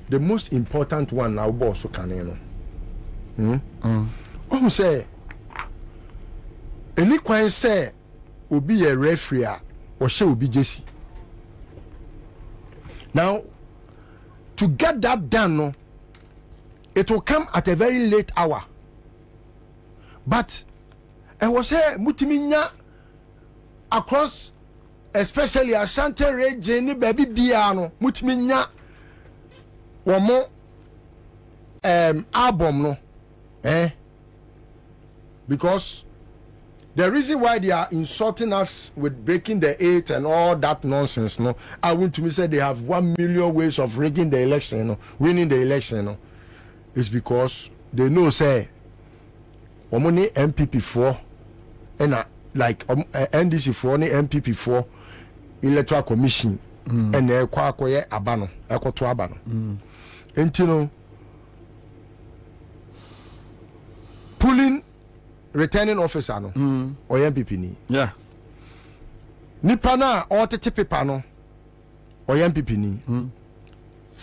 the most important one now boss so can say any kwan say obi a referee or she will be Jesse. Now to get that done no, it will come at a very late hour. But I was here mutiminya across especially Asante region ni baby biano mutiminya womo album no because the reason why they are insulting us with breaking the 8 and all that nonsense no I want to me say they have 1 million ways of rigging the election no winning the election no is because they know say womo ni MPP4 and like NDC4 ni MPP4 Electoral Commission and kwa koye abano ekoto abano entino pulling returning officer no or MPP ni yeah nipa na o tete paper no or MPP ni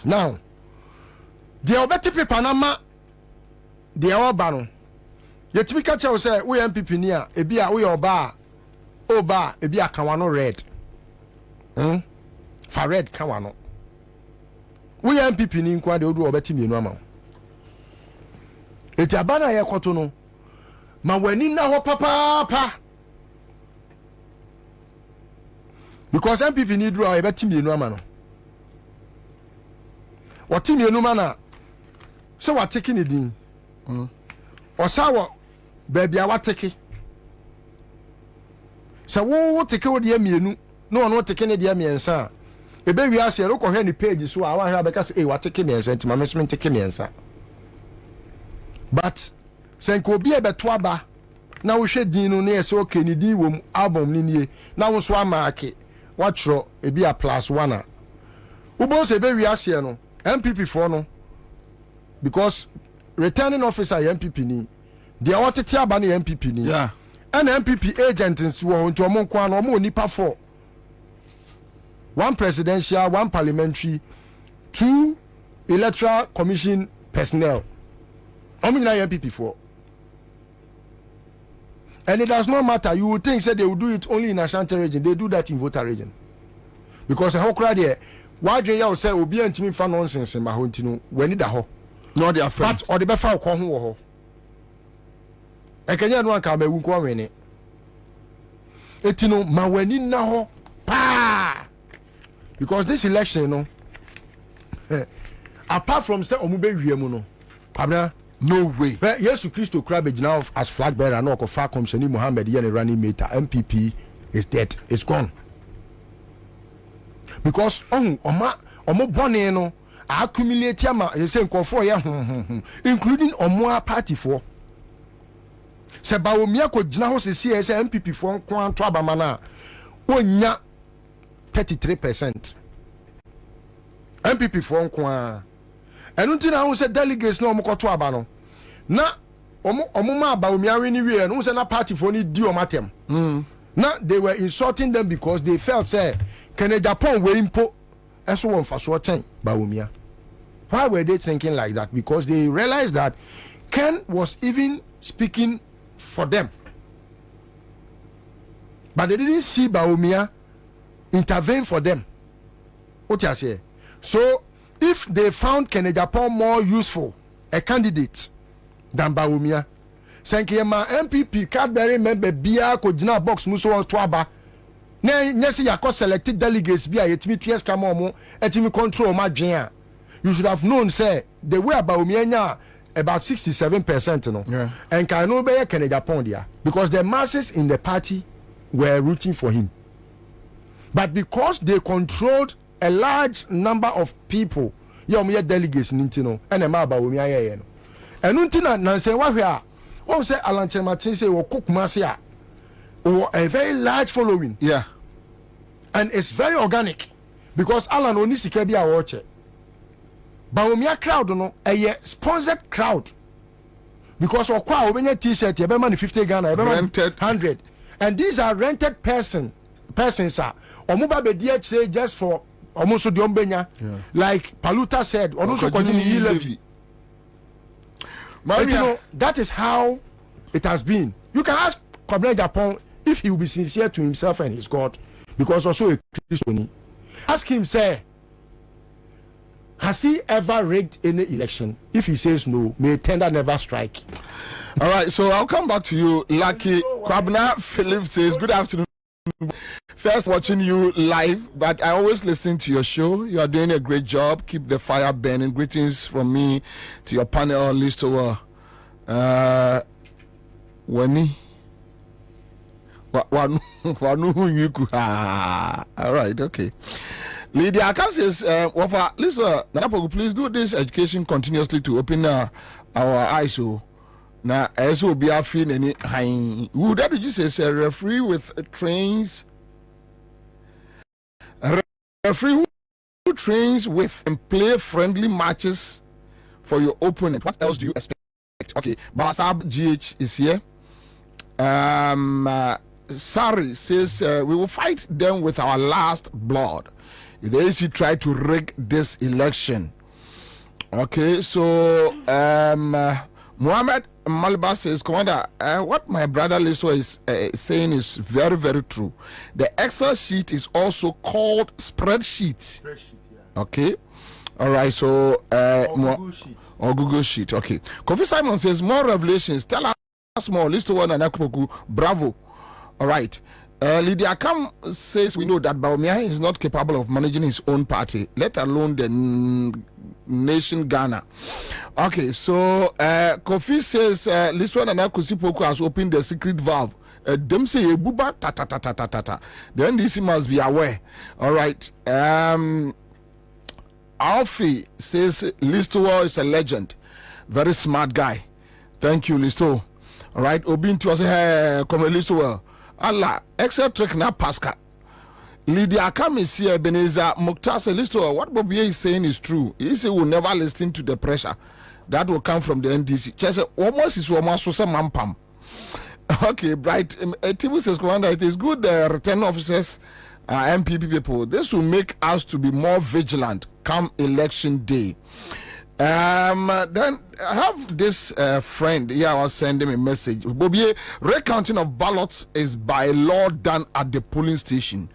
now the obete paper na ma the oba no yetimi ka che say we MPP ni a ebi a we oba ebi aka wano red fa red ka wano we MPP ni nkwa de odu obeti mienu ama eti abana ye koto no ma wani na ho papa because MPP ni duru a obeti mienu ama no wati mienu ma na so wateke ni din osawo baby a wateke so wo teke wo de mienu no no teke ne de miensa ebe wi ase ro ko hwe ni page so a wa hwe abeka say wateke miensa ntima mesme teke miensa but senko obi ebeto aba na wo hwe din no na yese okay ni din wo album ni nie na wo so amaake wa tro ebi a +1 a wo bo se ebe wi ase no MPP4 no because returning officer MPP ni they are what aba na MPP ni yeah and MPP agents wo nti omo kwa no omo nipa 4 1 presidential 1 parliamentary 2 electoral commission personnel omo na MPP4 and it does not matter you would think say they will do it only in Asante region they do that in voter region because how crowd there why do you say obi antimi fa nonsense ma ho ntino wani da ho no they are but or the be fa ko ho wo ho ekenya no aka ma wu ko wene etino ma wani na ho pa because this election no apart from say omu be wiemu no Kwabena no way but Jesus Christo kra be gina as flag bearer na okofa commissioner Muhammad ye ne running mate MPP is dead it's gone because omo bone no accumulate ama you say nkofo ye including omo party for se ba omia ko gina ho se say MPP for nko to abama na onya 33% MPP for nko a enu ti na ho se delegates na omo ko to aba no na omo ma ba omia we ni we no se na party for ni di omatem na they were insulting them because they felt say can Japan we impo eso won fa so ten ba omia. Why were they thinking like that? Because they realized that Ken was even speaking for them. But they didn't see Baumia intervene for them. What you say? So if they found Ken Japan more useful a candidate than Baumia, Sankeyama MPP Cadbury member Bia Kojina box Muso Twaba. Na nyesi yakọ selected delegates bia yetimi PS kama omo etimi control ma dwen a you should have known, say, the way about Bawumia about 67%, you know. Yeah. And can no be Canada Pondia because the masses in the party were rooting for him. But because they controlled a large number of people, you delegates, you know, and a Bawumia, and until Nancy, what we are, what say Alan Martin say, or Cook Masia, or a very large following. Yeah. And it's very organic because Alan Onisikebi are watching. Bawumia crowd, no, a sponsored crowd. Because of kwa obenye t-shirt, you be money 50 Ghana, you be rented 100. And these are rented persons, sir. Omuba be say just for omuso di ombenya. Like Paluta said, onuso continue levy. But you know, that is how it has been. You can ask Kwabena Japan if he will be sincere to himself and his God, because also a Christian. Ask him, say, has he ever rigged any election? If he says no, may tender never strike. All right, so I'll come back to you, Lucky. Kwabena Philip says, good afternoon. First watching you live, but I always listen to your show. You are doing a great job. Keep the fire burning. Greetings from me to your panel, Listowa. Wani. All right, okay. Lydia Akam says, Listowa, please do this education continuously to open our eyes. So now, as will be our feeling any high. Would that you say a referee with trains? A referee who trains with and play friendly matches for your opponent. What else do you expect? Okay, Basab GH is here. Sari says we will fight them with our last blood. If the AC try to rig this election. Okay, so Muhammad Malba says, Commander, what my brother Liso is saying is very, very true. The Excel sheet is also called spreadsheet. Okay. All right. So, or Google sheet. Okay. Kofi Simon says, more revelations. Tell us more. Listo one and Akpoku. Bravo. All right. Lydia Kam says, we know that Bawumia is not capable of managing his own party, let alone the nation Ghana. Okay, so Kofi says, Liswan and Akusipoku has opened the secret valve. Them say Ebuba ta ta ta ta ta ta ta. The NDC must be aware. All right. Alfie says Listo is a legend, very smart guy. Thank you, Listo. All right, Obintu say, hey, come Listo. Allah, except trick na Pascal. Lydia Akam is here, Ebenezer Mukhtar says, Listo, what Bobie is saying is true. He said will never listen to the pressure that will come from the NDC. Just almost is almost so some mampam. Okay, Bright. Tibu says, Commander, it is good return officers, MPP people. This will make us to be more vigilant come election day. Then I have this friend here. I was sending him a message. Bobie, recounting of ballots is by law done at the polling station.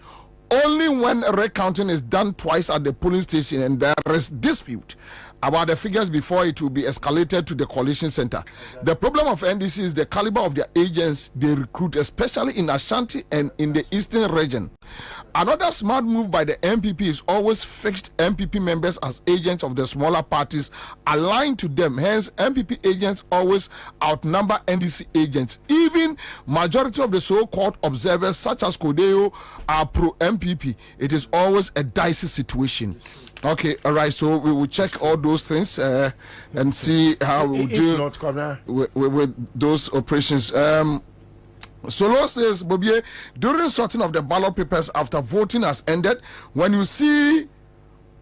Only when recounting is done twice at the polling station and there is dispute about the figures before it will be escalated to the coalition center. The problem of NDC is the caliber of their agents they recruit, especially in Asante and in the eastern region. Another smart move by the MPP is always fixed MPP members as agents of the smaller parties aligned to them. Hence, MPP agents always outnumber NDC agents. Even majority of the so-called observers, such as Kodeo, are pro-MPP. It is always a dicey situation. Okay, all right. So we will check all those things and see how we will do with those operations. Solo says, Bobie, during sorting of the ballot papers after voting has ended, when you see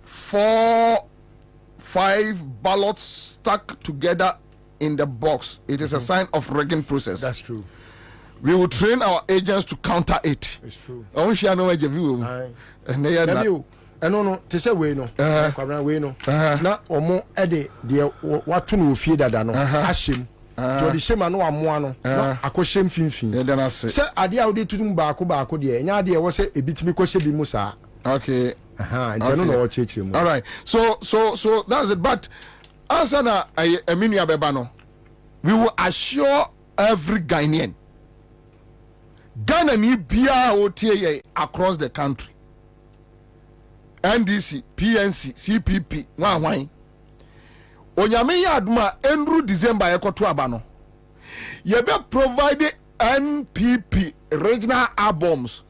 4-5 ballots stuck together in the box, it is a sign of rigging process. That's true. We will train our agents to counter it. It's true. I want you know what you no te say we no Kwabena we no na omo ede de watu no fie dada no ahyem to de shema no amoa no na akɔhyem finfin ye dana se sɛ ade a wode tutum baako de nya ade e wo sɛ ebitimi kɔhyɛ bi mu saa okay nti no wɔkyerɛkyerɛ mu all right so that's it. But Ansah na Eminia beba no, we will assure every Ghanaian Ghana ni bia otie across the country NDC, PNC, CPP, wan. Onyame ya aduma endru December ekoto abano. Yebe provide NPP regional albums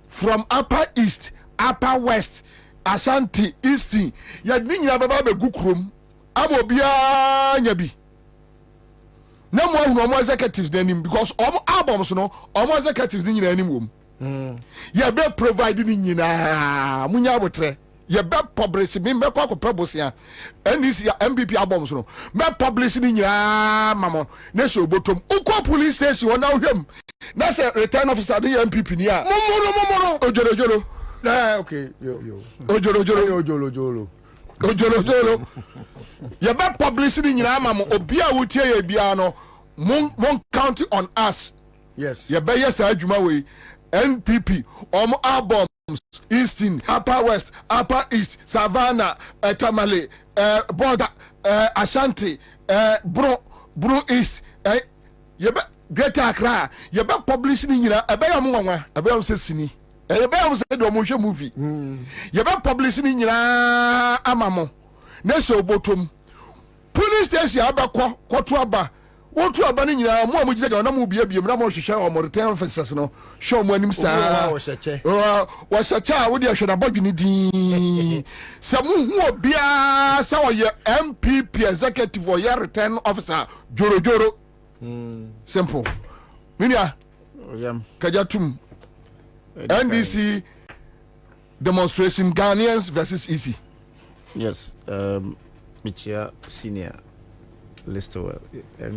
from Upper East, Upper West, Asante, Easting. Yadni nyina baba be gukrom. Abo bia nyabi. Na mo hu no executives denim because albums no executives nyina anim wom. Yebe provide ni nyina munya abotre. Yebe publish me kwa ko pebosia. NDC MPP albums no. Me publish ni nyina mamo. Na so botom. Uko police station wona hwem. Na say return officer the MPP ni a. Momo. Ojoro. Okay. Yo. Ojoro. You better publish it in your mama or be a wotie biano. Mon county on us. Yes. You better yes, Jumawe, NPP, albums, Easting, Upper West, Upper East, Savannah, Tamale, Border, Asante, Bro East, you better Greater Accra. You better publish it in your sini. You better say the motion movie. You better publish it in your amamo. Neso bottom. Police station abakwa kwato aba. Wotu aba ni nyina mo amugide na mo bia bia na mo hwehwe o mo return officers no. Show mo anim saa. Wo hyeche a wo de ahwe na bodwini din. Se mo hu obia sa wo ye MPP executive or ye return officer joro. Simple. Minia. Kajatum. NDC demonstration Ghanaians versus EC. Yes, Michia Senior Lister.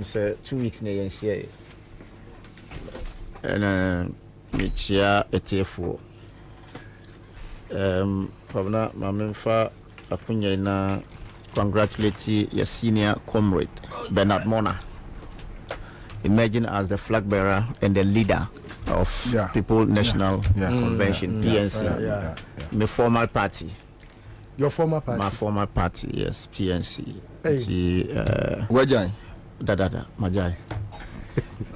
Say 2 weeks na yen share. And Michia ETF. Kwabena mamemfa apunya na congratulate your senior comrade Bernard Mona, emerging as the flag bearer and the leader of People National Convention, PNC, my former party. Your former party? My former party, yes, PNC. Wajai?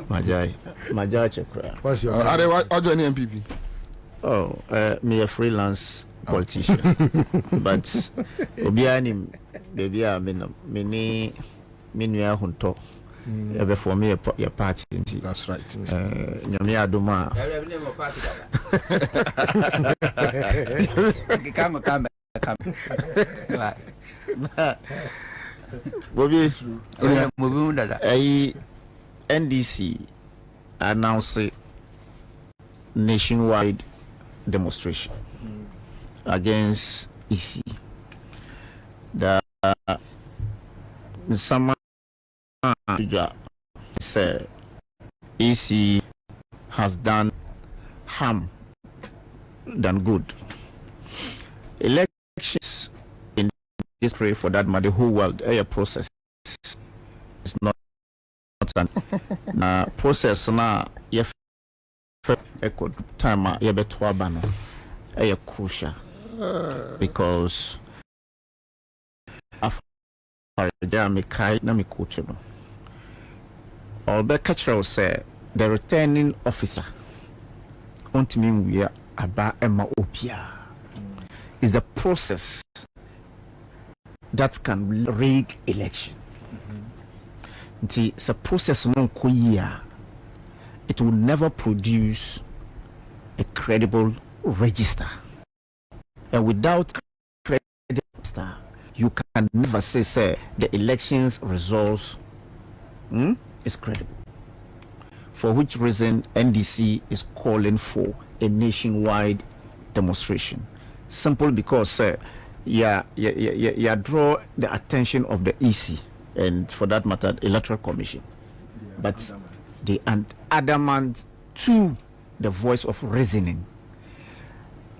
Majai Chekra. What's your Are you an MPP? Oh, me a freelance politician. But Obianim, baby, I mean, Minya Hunto. Ever for me your party. That's right. Nyamia Duma. Come. Bobie, NDC announced nationwide demonstration against EC. The summer said EC has done harm than good. Elections in this country, for that matter, the whole world, a process is not an process. Now, if echo time, you bet wabano, a crucial because after the kai na mi kuchuno. Albert say the returning officer won't mean we are about Emma Opia. Is a process that can rig election. It's a process it will never produce a credible register. And without credible register, you can never say the elections results is credible. For which reason NDC is calling for a nationwide demonstration. Simple because draw the attention of the EC and for that matter the Electoral Commission. But they are adamant to the voice of reasoning.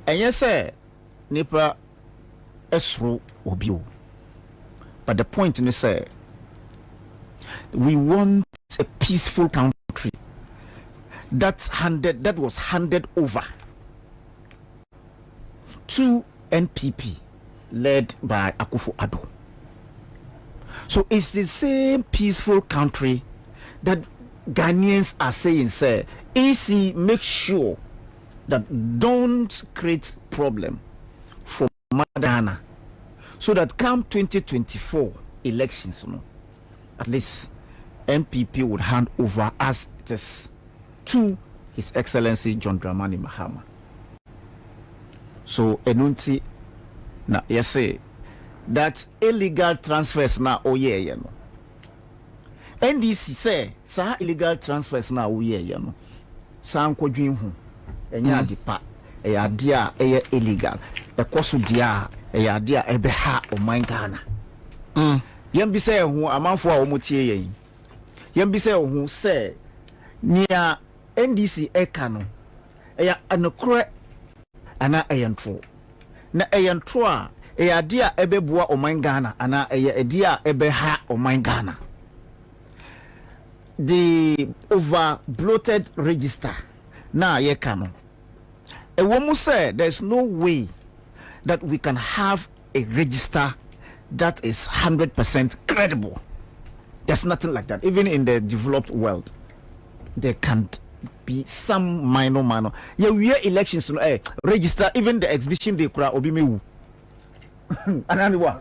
And yes sir, Nipa Esro Obio. But the point is say we want a peaceful country that was handed over to NPP led by Akufo-Addo. So it's the same peaceful country that Ghanaians are saying, sir, AC make sure that don't create problem for Madana, so that come 2024 elections, at least MPP would hand over as it is to His Excellency John Dramani Mahama. So enunti na say that illegal transfers na oye no. NDC say sa illegal transfers na oye no. Sa nkodwin hu enya dipa eya dia eye illegal ekoso dia eya dia ebeha oman Ghana. Yem bi say hu amanfo a omotie yen. Yem bi say hu say nia NDC eka no eya anokre ana eyentro na eyentro a eya dia ebeboa oman Ghana ana eya edia ebeha oman Ghana. The over bloated register na yeka no a woman said there's no way that we can have a register that is 100% credible. There's nothing like that. Even in the developed world, there can't be some minor. Yeah, we are elections register even the exhibition day kura obi mewu.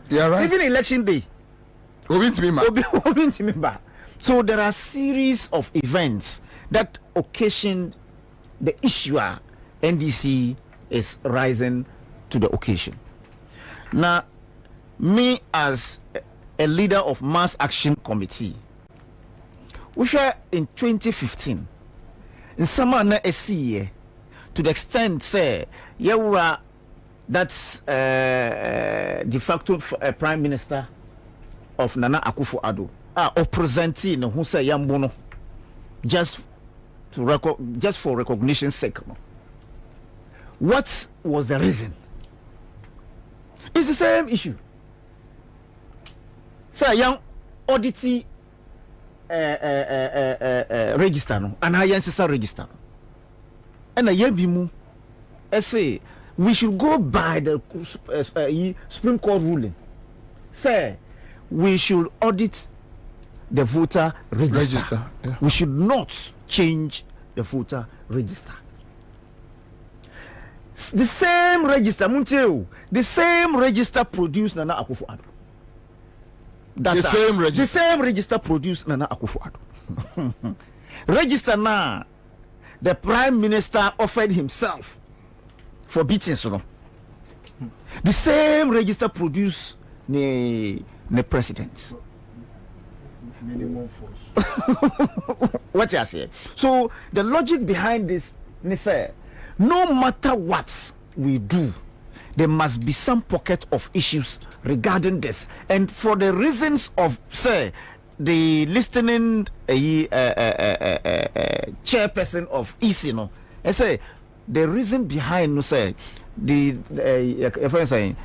Yeah, right. Even election day. So there are series of events that occasioned the issuer NDC is rising to the occasion. Now, me as a leader of Mass Action Committee, we were in 2015 in summer na SCA to the extent say yewura that's de facto Prime Minister of Nana Akufo-Addo or presenting who say yambono just for recognition's sake. What was the reason? It's the same issue. So young audit register no and I register and a yebimu say we should go by the Supreme Court ruling. Say we should audit the voter register. Yeah. We should not change the voter register. The same register, the same register produced Nana Akufo-Addo. The same register produced Nana Akufo-Addo. Register now, the Prime Minister offered himself for beating Sono. The same register produced the president. Minimum force. What you say? So the logic behind this, say, no matter what we do, there must be some pocket of issues regarding this, and for the reasons of say the listening chairperson of EC, I say the reason behind say the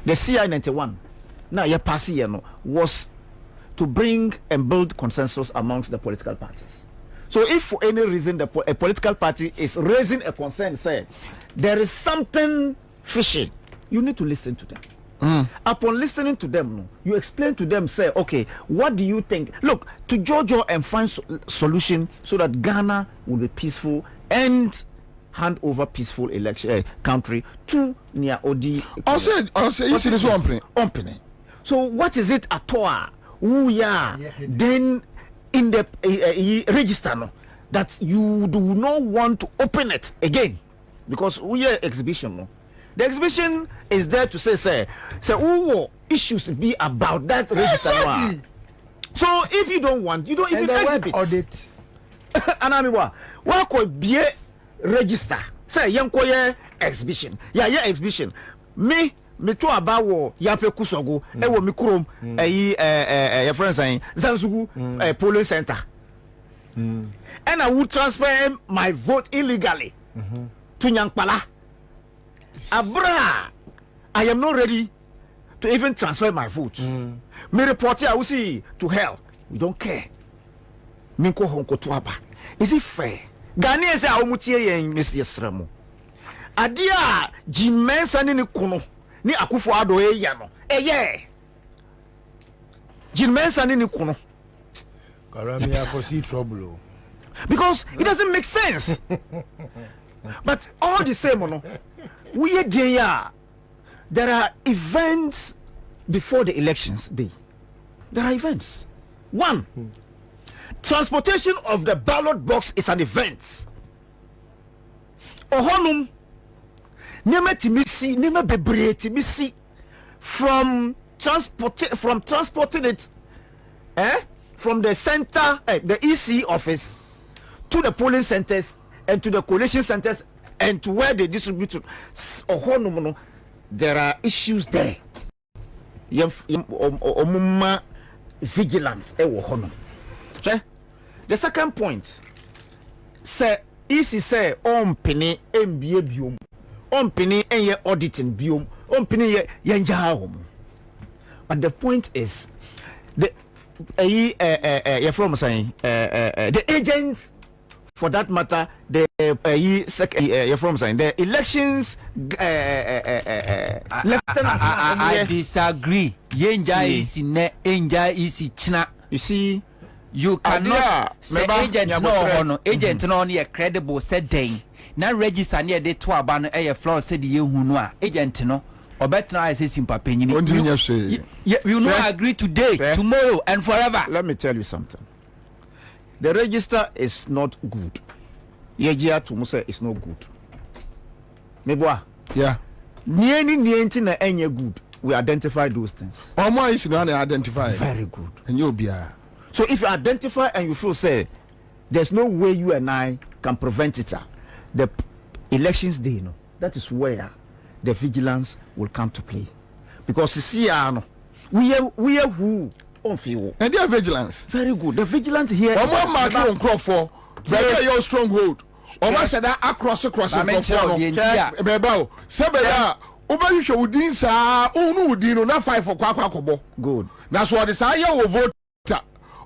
CI 91 now your passy was to bring and build consensus amongst the political parties. So if for any reason a political party is raising a concern, say there is something fishy, you need to listen to them. Upon listening to them, you explain to them, say, okay, what do you think? Look, to Jojo and find solution so that Ghana will be peaceful and hand over peaceful election country to near Odi. Also, you see this one. So what is it at all? Then in the register that you do not want to open it again because we are exhibition. The exhibition is there to say who issues be about that register. So if you don't want, you don't even exhibit. Audit. Anamiwa, what could be a register? Say young exhibition. Yeah, exhibition. Me to abawo yape kusogo ewo mikrom your friends saying Zanzugu polling center. And I would transfer my vote illegally to Nyankpala. Abra, I am not ready to even transfer my vote. Me report I will see to hell. We don't care. Minko honko tuaba. Is it fair? Ghanaians say awumutie yen Miss Yesremo. Adia jimensa ni kuno ni Akufo-Addo ya no. Jimensa ni kuno. Karami I foresee trouble. Because it doesn't make sense. But all the same, we are there are events before the elections day. There are events. One, transportation of the ballot box is an event. Ohonum nema timisi nema bebre timisi from transporting it from the center the EC office to the polling centers and to the collation centers and to where they distribute to Ohonum no, there are issues there. Omuma vigilance Ohonum. The second point say EC say penny MBA biom penny and auditing biom penny yenja. But the point is the from saying the agents, for that matter, the from saying the elections. I disagree. Yenja is ne, enja is china. You see, you cannot say agent no agent no a credible said day. Na register near the two ban a floor said the year agent no. Or better, I say simple opinion. You not agree today, tomorrow, and forever. Let me tell you something. The register is not good. Yejia to Musa is not good. Meboa. Yeah. Nienti na enye good. We identify those things. Omo is not identify. Very good. And you'll be so if you identify and you feel say there's no way you and I can prevent it, the elections day, no, that is where the vigilance will come to play. Because you see, we are who on field. And they are vigilance. Very good. The vigilance here. One mark on crop for your stronghold. Oma said that across crop for Bebao. Sebea, Oba Udin sa, Udino, not 5 for Quacobo. Good. That's what the Saya will vote.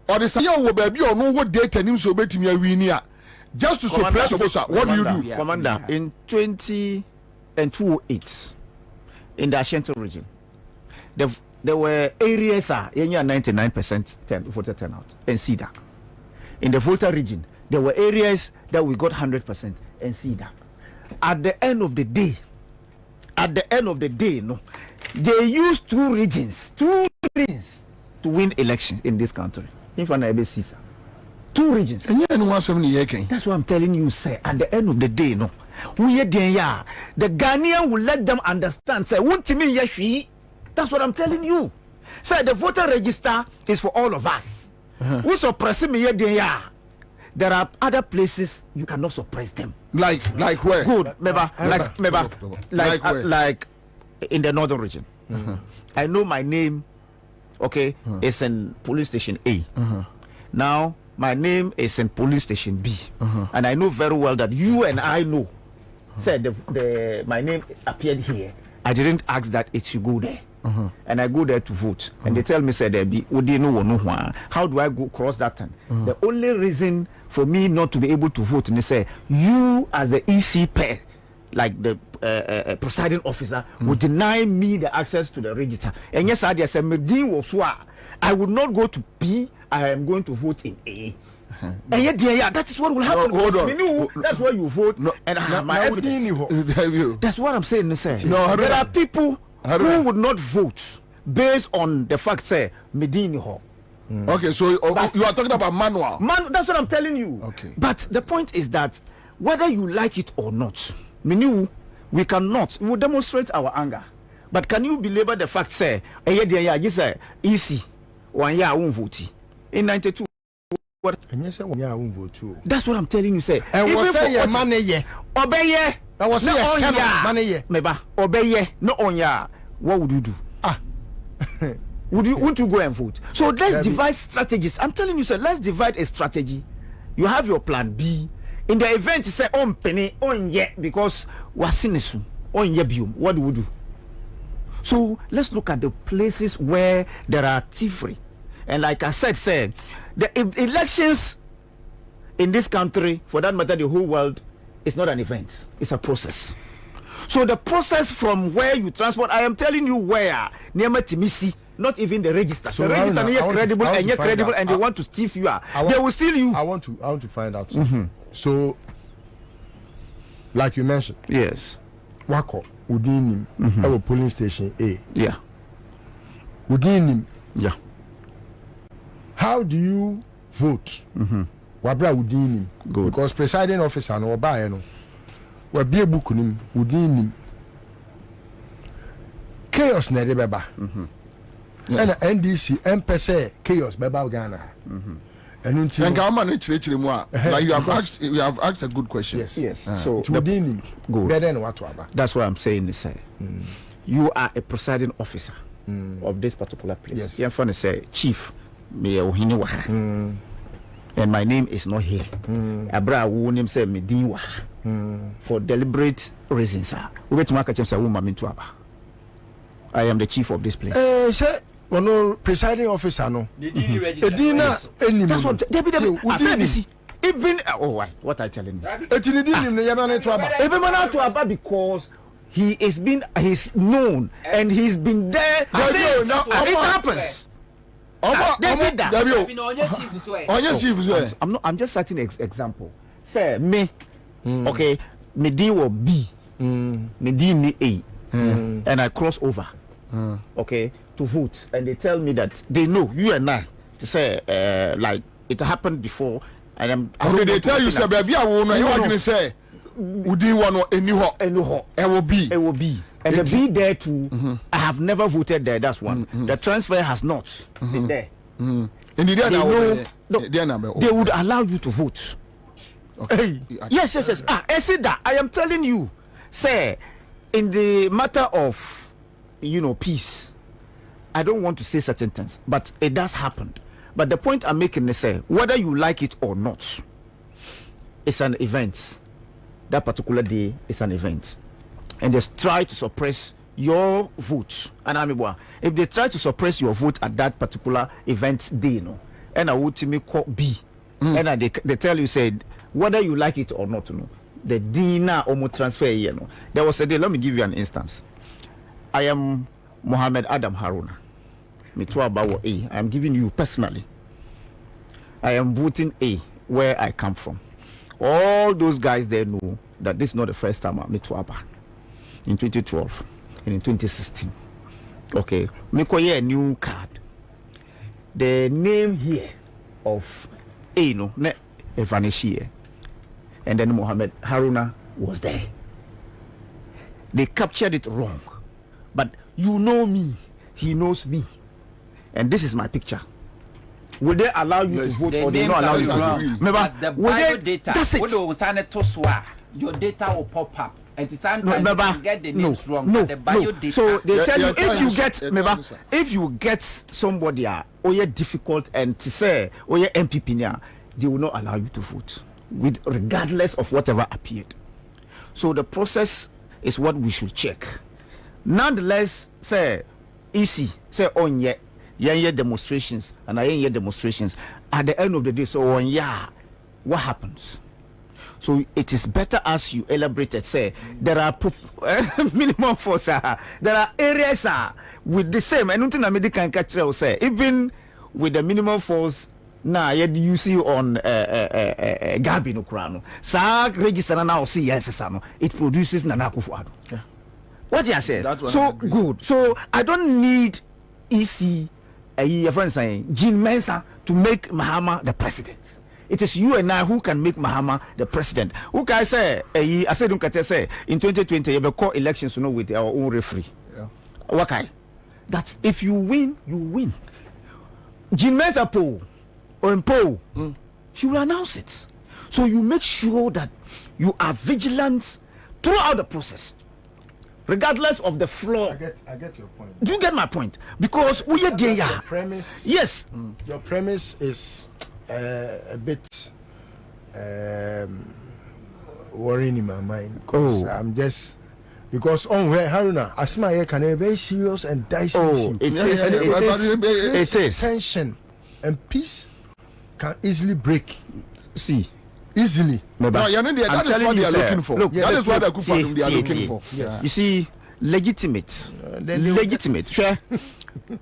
Or the Saya will be or no what date and him so bet me a winia. Just to suppress what do you do? Commander, in 2008 in the Ashanti region, there were areas 99% voter turnout and see that. In the Volta region, there were areas that we got 100% and see that. At the end of the day, no, they used two regions to win elections in this country. If I ever see, 2 regions. That's what I'm telling you, sir. At the end of the day, no, the Ghanaian will let them understand. Say, that's what I'm telling you. Sir, the voter register is for all of us. Who suppress me? There are other places you cannot suppress them. Like where? Good, like in the northern region. I know my name. Okay, it's in police station A. Now my name is in police station B, and I know very well that you and I know. Said my name appeared here. I didn't ask that it should go there, and I go there to vote, and they tell me, said there be how do I go cross that time? The only reason for me not to be able to vote, and they say you as the EC pair, like the presiding officer, would deny me the access to the register. And yes, I said I would not go to B. I am going to vote in A. And yet, that is what will happen. Hold on. That's why you vote. No, and I have my evidence. That's what I'm saying. No, there are people who would not vote based on the fact, say, Medini Ho. Okay, so you are talking about manual. That's what I'm telling you. Okay. But the point is that whether you like it or not, we cannot. We will demonstrate our anger. But can you belabor the fact, say, easy 1 year I won't vote in 92. That's what I'm telling you, say. And what say your money? Obey. I was saying money. Meba obey. No on ya. What would you do? Wouldn't you go and vote? So let's devise strategies. I'm telling you, sir, let's divide a strategy. You have your plan B. In the event, you say on penny on ye because wasinisu on ye bium. What do we do? So let's look at the places where there are thievery. And like I said, the elections in this country, for that matter, the whole world, is not an event. It's a process. So the process from where you transport, I am telling you where, near Timisi, not even the register. So the register is credible and you're credible and they want to steal you. They will steal you. I want to find out. So, like you mentioned. Yes. Wako. within him, our polling station A. Yeah. Within him. Yeah. How do you vote? Wabra within him. Good. Because presiding officer no buy no. We be a book within him. Chaos na beba. And NDC MPC chaos beba Ghana. And until like you have asked a good question. Yes. So within him. Good. Better than what about. That's what I'm saying. You are a presiding officer of this particular place. Yes. You're going to say, Chief, and my name is not here. Abra who name say me dinwa for deliberate reasons. We to mark a woman into Aba. I am the chief of this place. Say, no presiding officer no. Edina any. That's what I said. Even what I telling you. Because he's known and he's been there. It happens. I'm just citing example. Say me, okay, me D or B, me D ni A, and I cross over, okay, to vote, and they tell me that they know you and I to say like it happened before, and I'm. Okay, they tell you say, baby, I will know. You are going to say, would you want any ho? It will be. And the B there too. I have never voted there. That's one. The transfer has not been there. They would allow you to vote. Okay. Yes. I see that. I am telling you, sir. In the matter of, peace, I don't want to say certain things, but it does happen. But the point I'm making is, say, whether you like it or not, it's an event. That particular day is an event. And they try to suppress your vote. And if they try to suppress your vote at that particular event day, and I would me call B, and they tell you, said, whether you like it or not, the dinner or transfer, There was a day, let me give you an instance. I am Mohammed Adam Haruna. I am giving you personally. I am voting A, where I come from. All those guys there know that this is not the first time I'm in 2012 and in 2016. Okay, make a new card. The name here of A vanish here, and then Mohammed Haruna was there. They captured it wrong, but you know me, he knows me, and this is my picture. Will they allow you to vote or they not allow you to vote? Remember, the bio data, your data will pop up. And sometimes you get the names wrong. The bio data. So they tell you if you get somebody difficult and to say MPP, they will not allow you to vote, regardless of whatever appeared. So the process is what we should check. Nonetheless, say easy, say on demonstrations and I demonstrations at the end of the day. So what happens? So it is better as you elaborated, say there are minimum force, there are areas with the same and nothing I can catch say even with the minimum force now you see on Gabi no Kurano. Sa register now see yes it produces Nana Akufo-Addo. Yeah. What you say? So good. So I don't need EC your friend saying Jean Mensa to make Mahama the president. It is you and I who can make Mahama the president. Who can say, I said, in 2020, you have call elections with our own referee. Yeah. Okay. That if you win, you win. Jean Mensa poll or in poll, she will announce it. So you make sure that you are vigilant throughout the process, regardless of the flaw. I get your point. Do you get my point? Because we are there. Your premise. Yes. Your premise is a bit worrying in my mind. I'm just because on where Haruna Asma can be very serious and dicey issue. It is tension and peace can easily break. See. Easily. No, that is what they are looking for. Look, that is what they are looking for. Yeah. You see, legitimate. Sure.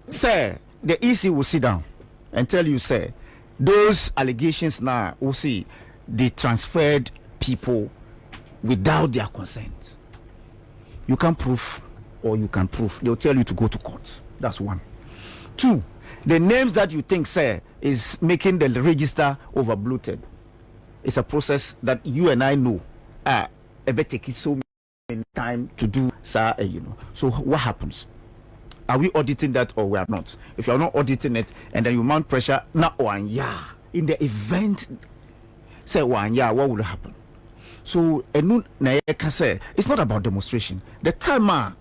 Sir, the EC will sit down and tell you, sir, those allegations now, we'll see, they transferred people without their consent. you can't prove, or you can prove. They'll tell you to go to court. That's one. Two, the names that you think, sir, is making the register over bloated. It's a process that you and I know. It take so many time to do, sir. So what happens? Are we auditing that or we are not? If you are not auditing it, and then you mount pressure, not 1 year. In the event, say 1 year, what will happen? So, it's not about demonstration. The time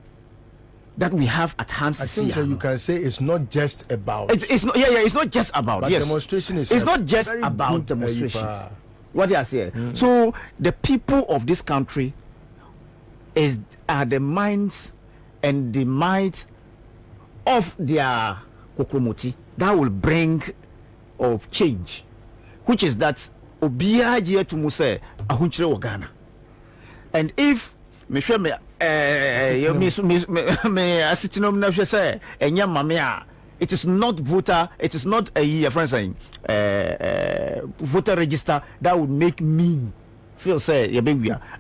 that we have at hand, I think so you can say it's not just about. It's not. Yeah, it's not just about. But yes, demonstration is. It's not just about demonstration. What do I say? So the people of this country are the minds and the might of their kokromoti that will bring of change, which is that obia je to muse ahunchire wo Ghana. And if me hwe me asitinom na hwe say enya mame a, it is not voter, it is not a friend saying voter register that would make me feel say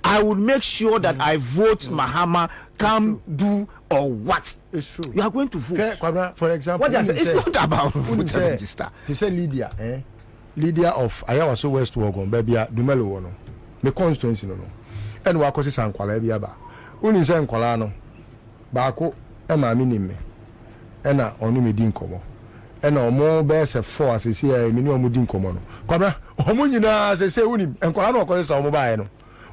I would make sure that I vote Mahama come do or what. It's true. You are going to vote. For example, it's not about voter register. To say Lydia, Lydia of Ayawaso West Wogon, baby, Dumelo wono. Me constituency no. And wa kosi sankwala bia ba. Uni se nkwala no. Baako e ma mi nimme. E na onu me di nkomo. E na omo be se 4 asesi e me ni omo di nkomo no. Kwabra, omo nyina se unim. Nkwala no kosi sa omo baaye no.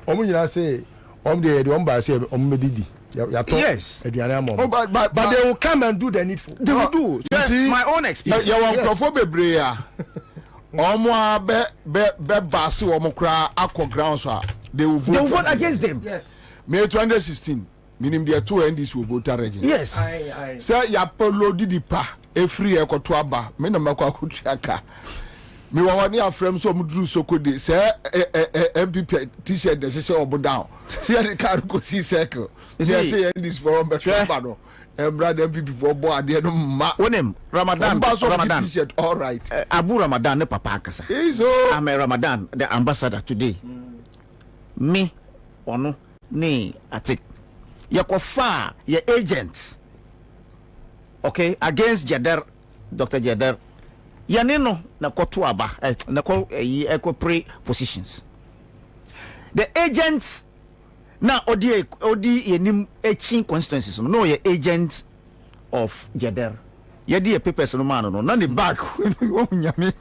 Omo nyina se omo de omo ba se omo medidi. Yes. But they will come and do the needful. They will do. You see, my own experience. You want to be brave. Omo be basi omo kra akọ ground so they will vote against them. Yes. May 2016 meaning there two NDs will vote region. Yes. Say ya polo di pa e free e koto aba me na makwa kutriaka. Me wa wani afrem so mudru sokode say MPP t-shirt dey say obo down. See the car go see circle. Say NDs for Mbekwa no. Brother MPP for boy ade no ma. Wonem Ramadan t-shirt all right. Abu Ramadan ne papa akasa. I'm a Ramadan the ambassador today. Me ono ne atik. Yakofa your agents. Okay, against Jeder, Dr. Jeder. Yanino na kotu aba na ko pre positions. The agents na odi yenim echi constituencies no ye agent of Jeder. Ye di papers no man no na the back nyame.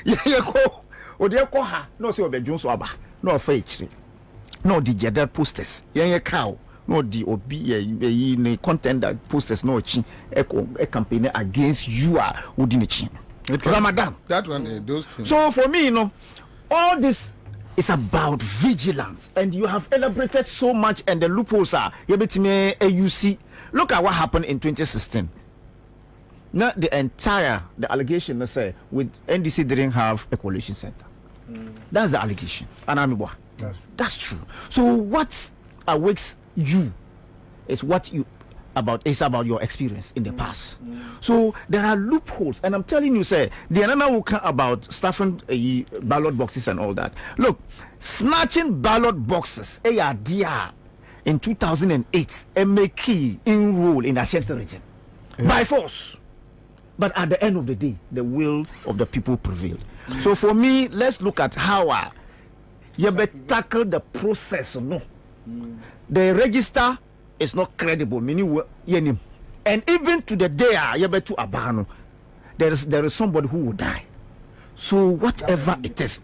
Ye ko odi ko ha no se obedwun so aba no fa echire. No di Jeder posters. Ye cow. No the obi ne contender posters no chi e campaign against you are within chi Ramadan that one those things. So for me all this is about vigilance, and you have elaborated so much, and the loopholes are yebetime AUC. Look at what happened in 2016. Not the allegation say with NDC didn't have a coalition center. That's the allegation. And that's true. So what awakes you is what you about your experience in the past. So there are loopholes, and I'm telling you, say the another will come about stuffing ballot boxes and all that. Look, snatching ballot boxes in 2008 make key enroll in Asante region by force, but at the end of the day the will of the people prevailed. So for me, let's look at how you better tackle the process. The register is not credible, meaning and even to the day abano, there is somebody who will die. So whatever it is,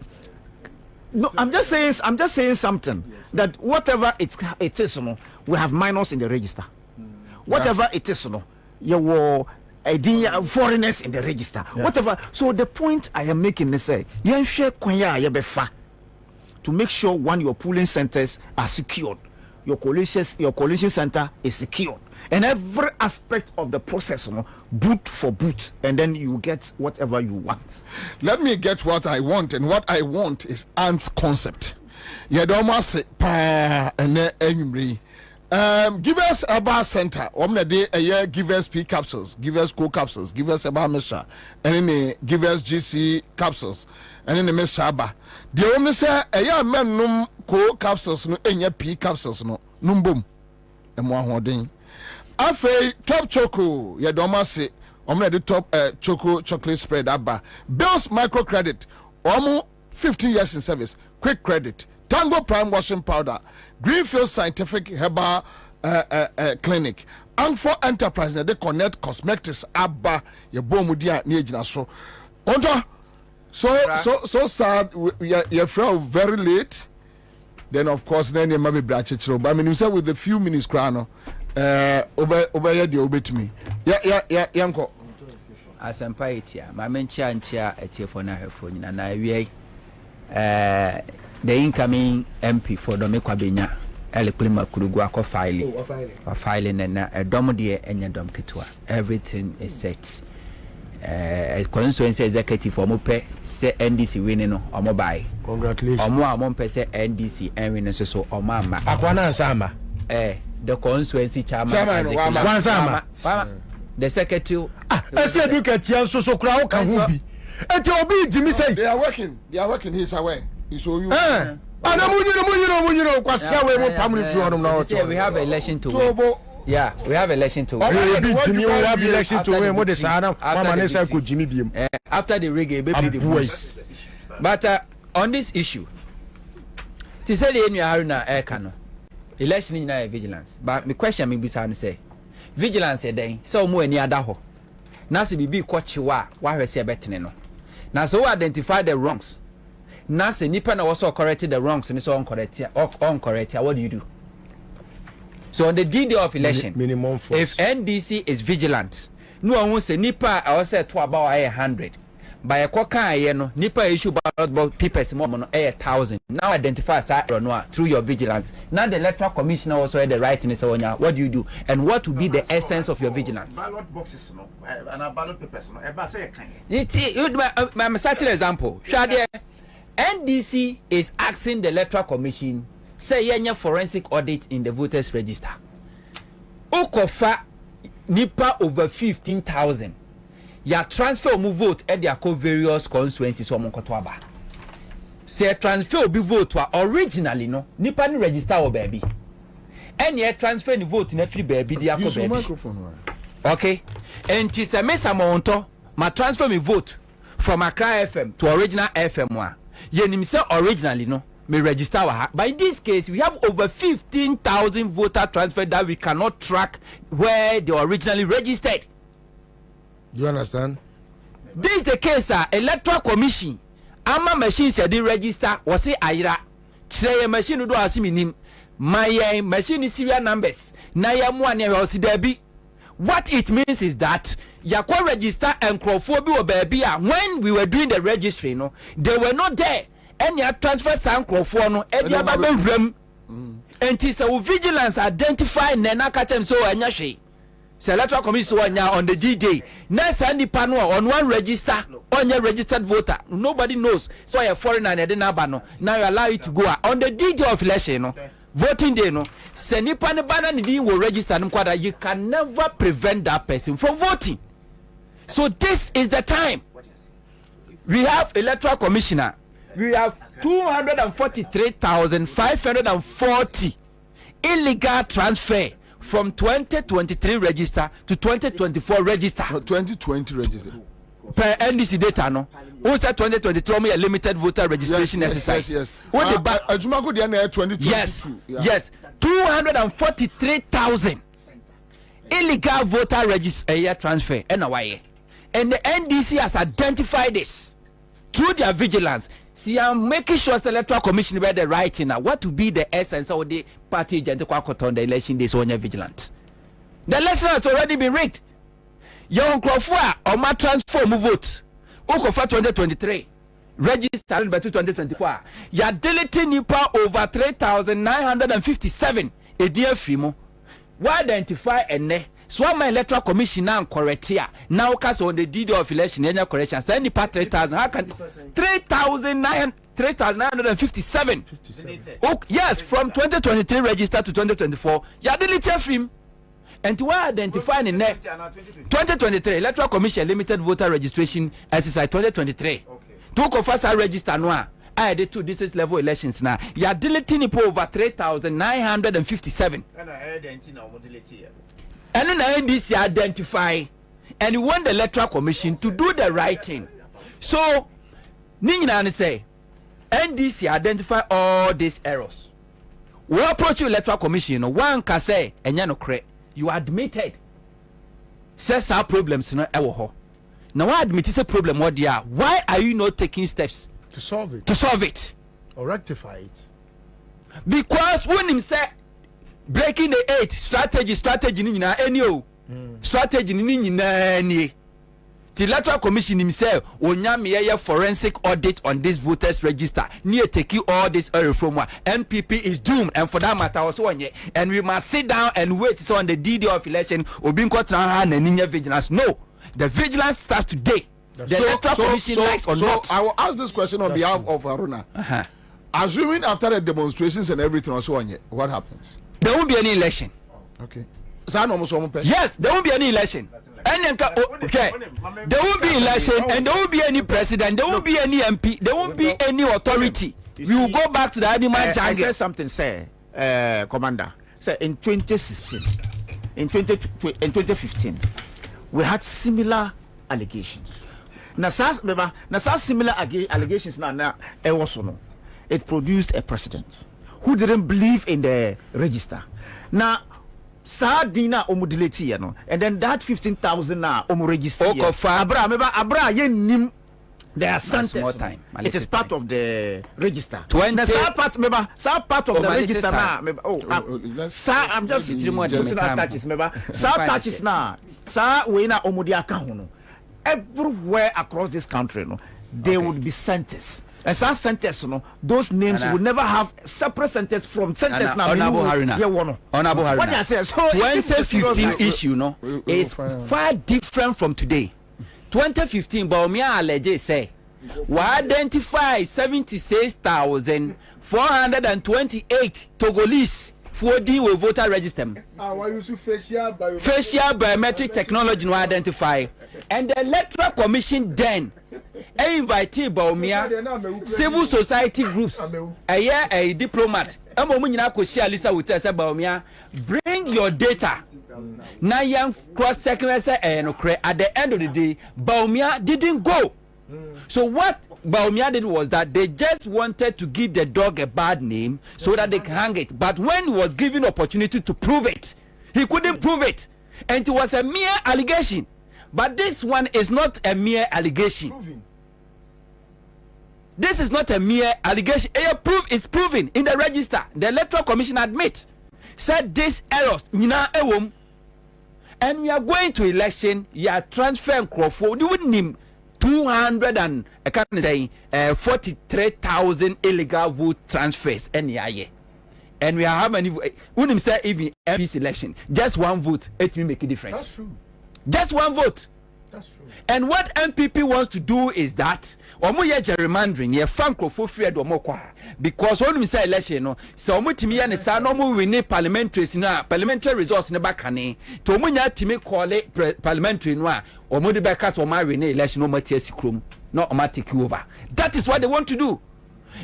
no, I'm just saying something that whatever it is, we have minors in the register. Whatever it is, you were foreigners in the register. Whatever. So the point I am making is say, to make sure your polling centers are secured. Your coalition center is secured, and every aspect of the process, boot for boot, and then you get whatever you want. Let me get what I want, and what I want is Ant's concept. You don't want to say give us a bar center. Give us P capsules, give us co capsules, give us a bar mesha, and then give us GC capsules, and then the mesha. The only say a man num co capsules no enya P capsules no numbum. emo ahoden afei top choco ye do mase omo the top choco chocolate spread aba Bills microcredit omo 15 years in service quick credit Tango prime washing powder Greenfield scientific herbal clinic and for enterprise na de connect cosmetics aba ye bomudia na ejina so onto so sad your friend very late then of course then you maybe brachechiro but I mean you say with the few minutes crano obey the obetumi yeah yanko asampa etia ma menchia nchia etiefo na hwefo nyina na wie the incoming MP for Dome Kwabena Electoral Kurugu ako filing na dom de enya dom ketwa everything is set constituency executive for mope say NDC winning no omo buy congratulations omo amon pe say NDC en winning so omo ama akwana Ansah the constituency chairman the secretary say do ketia so kura o kan hu bi enti obi jimi say they are working he's aware he's so you we have election to win. Yeah, we have election to win. After the reggae, baby the voice. But on this issue, to say the Haruna Ekano, election in vigilance. But my question may be say, vigilance a day, so more near Daho. Nasi bibi kwachiwa, why we say better no. Now so identify the wrongs. Nasa nipa na also corrected the wrongs and so on correct what do you do? So on the D-Day of election, minimum force. If NDC is vigilant, no one will say nipa I say to about 100. By a quaka no nipa issue ballot papers more 1,000. Now identify through your vigilance. Now the electoral commissioner also had the right in his own. What do you do? And what will be the essence of your vigilance? Ballot boxes no and ballot papers no. I'm a certain example. NDC is asking the Electoral Commission say yenya forensic audit in the voters register. Okofa nipa over 15,000. Ya transfer mu vote at their various constituencies or monkotoaba. Say transfer be vote wa originally no nipa ni register o baby. And ye transfer ni vote in every baby the baby. Okay. And it's a mesa monto ma transfer me vote from Accra FM to original FM one. Yenim say originally no me register wa. But in this case we have over 15,000 voter transfer that we cannot track where they originally registered. Do you understand? This is the case Electoral Commission ama machine said the register was say ayira say machine do asiminim my machine serial numbers na ya mu ane we there be. What it means is that yakwa register and crowdphobia or baby when we were doing the registry no they were not there any transfer san crowdphone no e dia ba bewram enti say vigilance identify nena catch so anya hwe Electoral Commission on the D-Day. Next any panel on one register, on your registered voter. Nobody knows. So you're foreigner and no. Now you allow you to go on the D-Day of election. No? Voting day, no. Seni panel banana will register. You can never prevent that person from voting. So this is the time. We have Electoral Commissioner. We have 243,540 illegal transfer. From 2023 register to 2024 register. 2020 register. Per NDC data, no. Who said 2023 a limited voter registration exercise? Yes. Yes. 243,000 illegal voter register transfer. And the NDC has identified this through their vigilance. See, I'm making sure the Electoral Commission read the writing now. What to be the essence of the party agent on the election days when you're vigilant? The election has already been rigged. Young Crawford or my transfer vote. Okofa 2023. Registered by 2024. You're deleting Nipa over 3,957. A dear Frimo. Why identify a ne? So my Electoral Commission now correct here. Now cast on the D-Day of election any correction. Send the part 3,000. How can 3,957? Oh, yes, from 2023 register to 2024. You deleted film. And to identify in the 2023 Electoral Commission limited voter registration exercise 2023. Took of us register no. I did 2 district level elections now. You are deleting it over 3,957. And then the NDC identify and you want the Electoral Commission to do the right thing. So, Nina say, NDC identify all these errors. We approach the Electoral Commission, one can say, and you admitted. Says our problems no ewo. Now I admit it's a problem what they are. Why are you not taking steps to solve it? To solve it. Or rectify it. Because when him say breaking the 8 strategy ni na any strategy ni na any. The Electoral Commission himself onyame forensic audit on this voters register. Near take you all this reform. NPP is doomed, and for that matter also on and we must sit down and wait so on the DD of election and vigilance. No, the vigilance starts today. The Electoral Commission likes or not. I will ask this question on behalf of Aruna. Assuming after the demonstrations and everything also on what happens? There won't be any election. Okay. Yes, there won't be any election. Okay, there won't be election and there won't be any president, there won't be any MP, there won't be any authority. We will go back to the animal jungle. I said something, say, Commander. Say in 2016, in 2015, we had similar allegations. Now, similar allegations now, it produced a president who didn't believe in the register. Now, Sardina omudileti no, and then that 15,000 na omuregister. Abra nim the Asante. It is part of the register. 20 part of the register na. I'm just touches touches na. We na omudi account. Everywhere across this country no, there would be centers. And some centers, those names will never have separate centers from centers now. Honorable Haruna. What I say, so 2015 issue, is far different from today. 2015, Baumia Allege say, we identify 76,428 Togolese for deal with voter register. Facial biometric technology no identify, and the Electoral Commission then invited Baumia civil society groups, a diplomat. Bring your data. Now, young cross checking at the end of the day, Baumia didn't go. So what Baumia did was that they just wanted to give the dog a bad name so that they can hang it. But when he was given opportunity to prove it, he couldn't prove it, and it was a mere allegation. But this one is not a mere allegation. This is not a mere allegation. It's proven in the register. The Electoral Commission said this errors. And we are going to election. You are transferring Crawford. You would name 43,000 illegal vote transfers any year. And we are how many? Wouldn't say even MP's election, just one vote, it will make a difference. That's true. Just one vote. That's true. And what MPP wants to do is that gerrymandering, ye fanko for free because when we say election, no, so mutimi ya nisa no mu win parliamentary results ne bakane to munya timi call it parliamentary no a omo de beka so ma win election no matiasi krom no automatic over. That is what they want to do.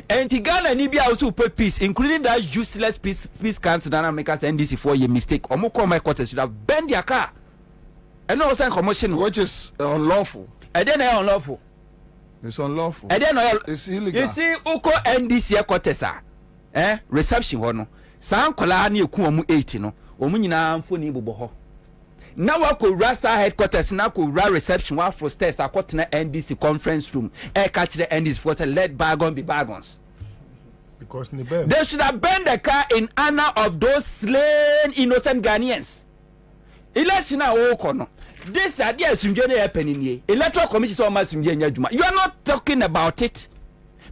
And Ghana Nibia also put peace, including that useless peace council that makers NDC for a mistake. Omo call my quarters should have bend their car. And no sign commotion, which is unlawful. And then unlawful. It's unlawful. And then it's illegal. You see, Uko NDC quarters reception one. San kola ni eku omu 8 no. Omu nyina amfo ni bobo. Now I could rasa headquarters now could ra reception one for stairs akotena NDC conference room. Catch the NDC for let bygone be bygones. Because they should have burned the car in honor of those slain innocent Ghanaians. Election no. This idea is happening here. Electoral Commission so much. You are not talking about it.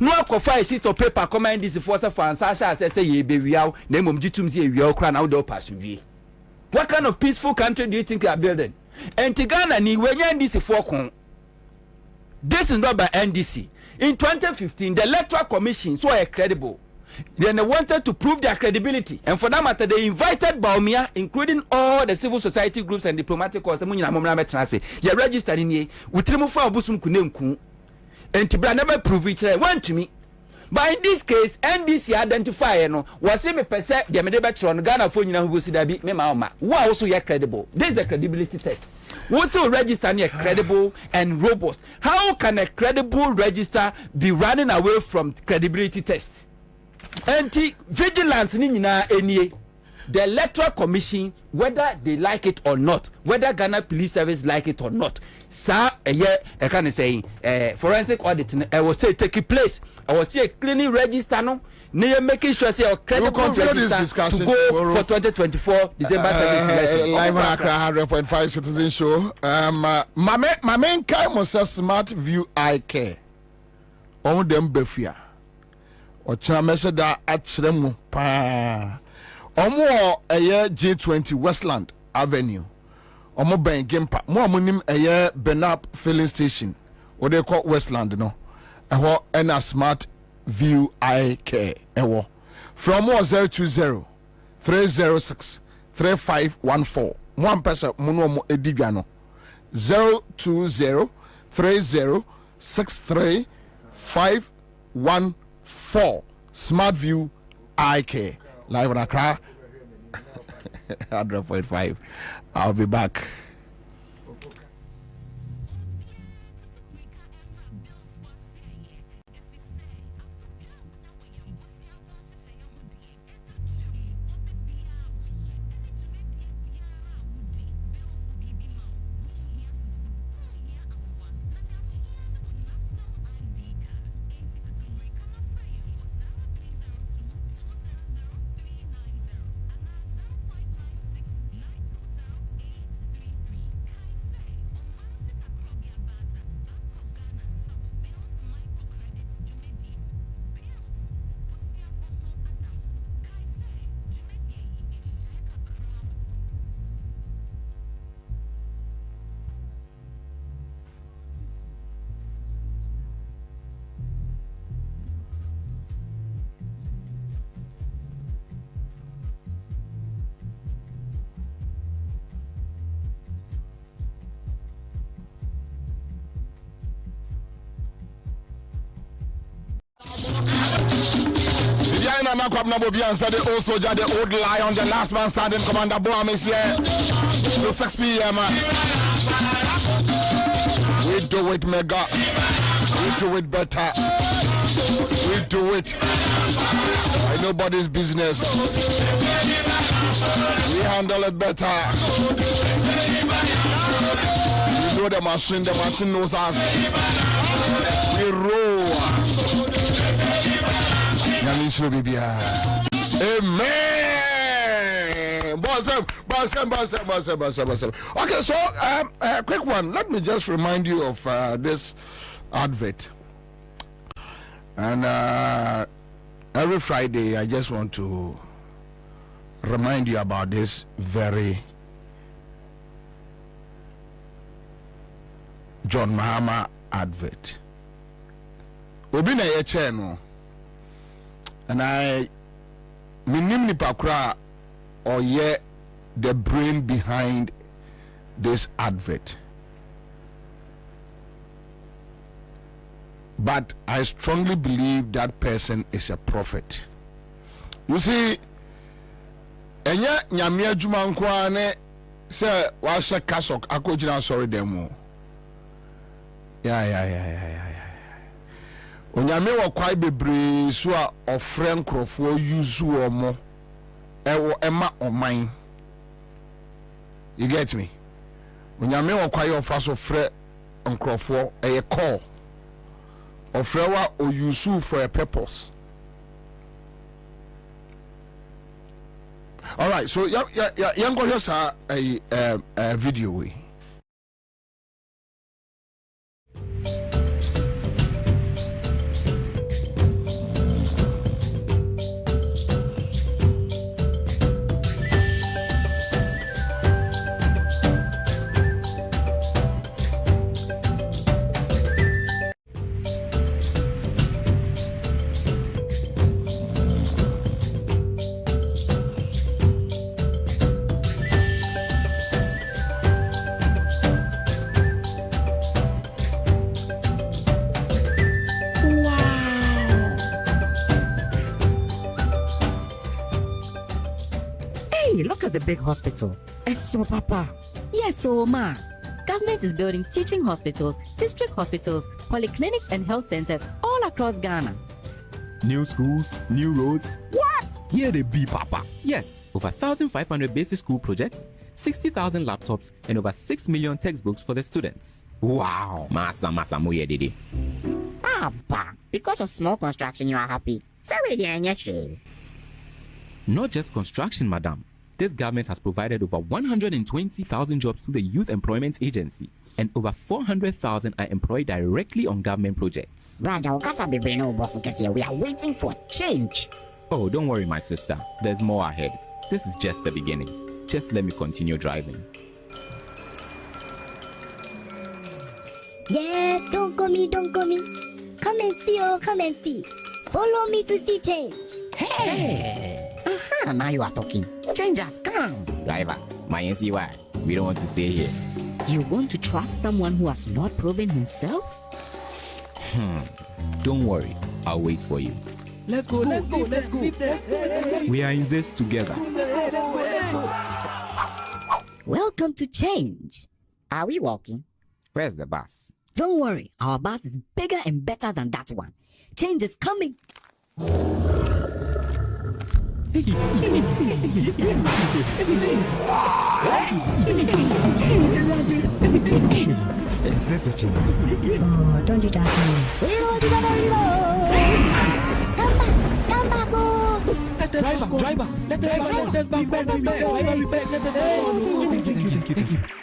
No kofa sheet of paper comment this force for Ansah say ye be real name of jitum say we all cry now do pass. What kind of peaceful country do you think you are building? And Ghana ni when NDC for this is not by NDC. In 2015, the Electoral Commission so credible. Then they wanted to prove their credibility, and for that matter, they invited Baumia, including all the civil society groups and diplomatic corps. You registered in here with remove for Busum Kunemku, and Tibra never prove it. One to me, But in this case, NBC identify no was say me pese the me de betron Ghana for nyina hu si da bi me ma ma. Who also ye credible. This is the credibility test. Who so register near credible and robust. How can a credible register be running away from credibility test? Vigilance ni nyina enie. The Electoral Commission, whether they like it or not, whether Ghana Police Service like it or not, sir, I can say forensic auditing. I will say taking place. I will say cleaning register no. Near making sure say a credible register to go for 2024 December 7th election. Live on Accra 100.5 Citizen Show. My main kind was a Smart View Eye Care. On them befia. Or chamesha da atremu pa. Omo eye J20 Westland Avenue. Omo ben Gimpa. Mo amunim eye Benap filling station. What they call Westland no. Eho ena Smart View Eye Care. Ewo. From 020 306 3514. One person muno mo edigano. 020 3063 514. Smart View Eye Care. Live on Accra 100.5. I'll be back. Kwabena Bobie Ansah, the old soldier, the old lion, the last man standing, Commander Boam is here till 6 p.m. We do it mega, we do it better, we do it like nobody's business. We handle it better. We know the machine knows us. We roll. Amen. Okay, so quick one. Let me just remind you of this advert. And every Friday, I just want to remind you about this very John Mahama advert. Obina yeche no. And I minim pakra or ye the brain behind this advert. But I strongly believe that person is a prophet. You see, enya nyame adwuma nko ane se wa hye kasok akogina sorry demo. Yeah. Onyame wo kwai bebre so a ofre nkrofo use omo ewo ema oman. You get me? Onyame wo kwai ofa so frɛ nkrofo eye call ofre wa o use for a purpose. All right, so yeah go just a video we. Hey, look at the big hospital. Eso, Papa. Yes, so ma. Government is building teaching hospitals, district hospitals, polyclinics, and health centers all across Ghana. New schools, new roads. What? Here they be, Papa. Yes, over 1,500 basic school projects, 60,000 laptops, and over 6 million textbooks for the students. Wow. Masa moye dede. Papa, because of small construction, you are happy. Sorry, Not just construction, madam. This government has provided over 120,000 jobs through the Youth Employment Agency, and over 400,000 are employed directly on government projects. We are waiting for change. Oh, don't worry, my sister. There's more ahead. This is just the beginning. Just let me continue driving. Yes, don't call me. Come and see, oh, come and see. Follow me to see change. Hey! Now you are talking. Change has come. Driver, my NCY, we don't want to stay here. You want to trust someone who has not proven himself? Don't worry, I'll wait for you. Let's go. We are in this together. Welcome to change. Are we walking? Where's the bus? Don't worry, our bus is bigger and better than that one. Change is coming. Is this the change? Oh, don't you touch me. Come back, oh. Driver, let us back.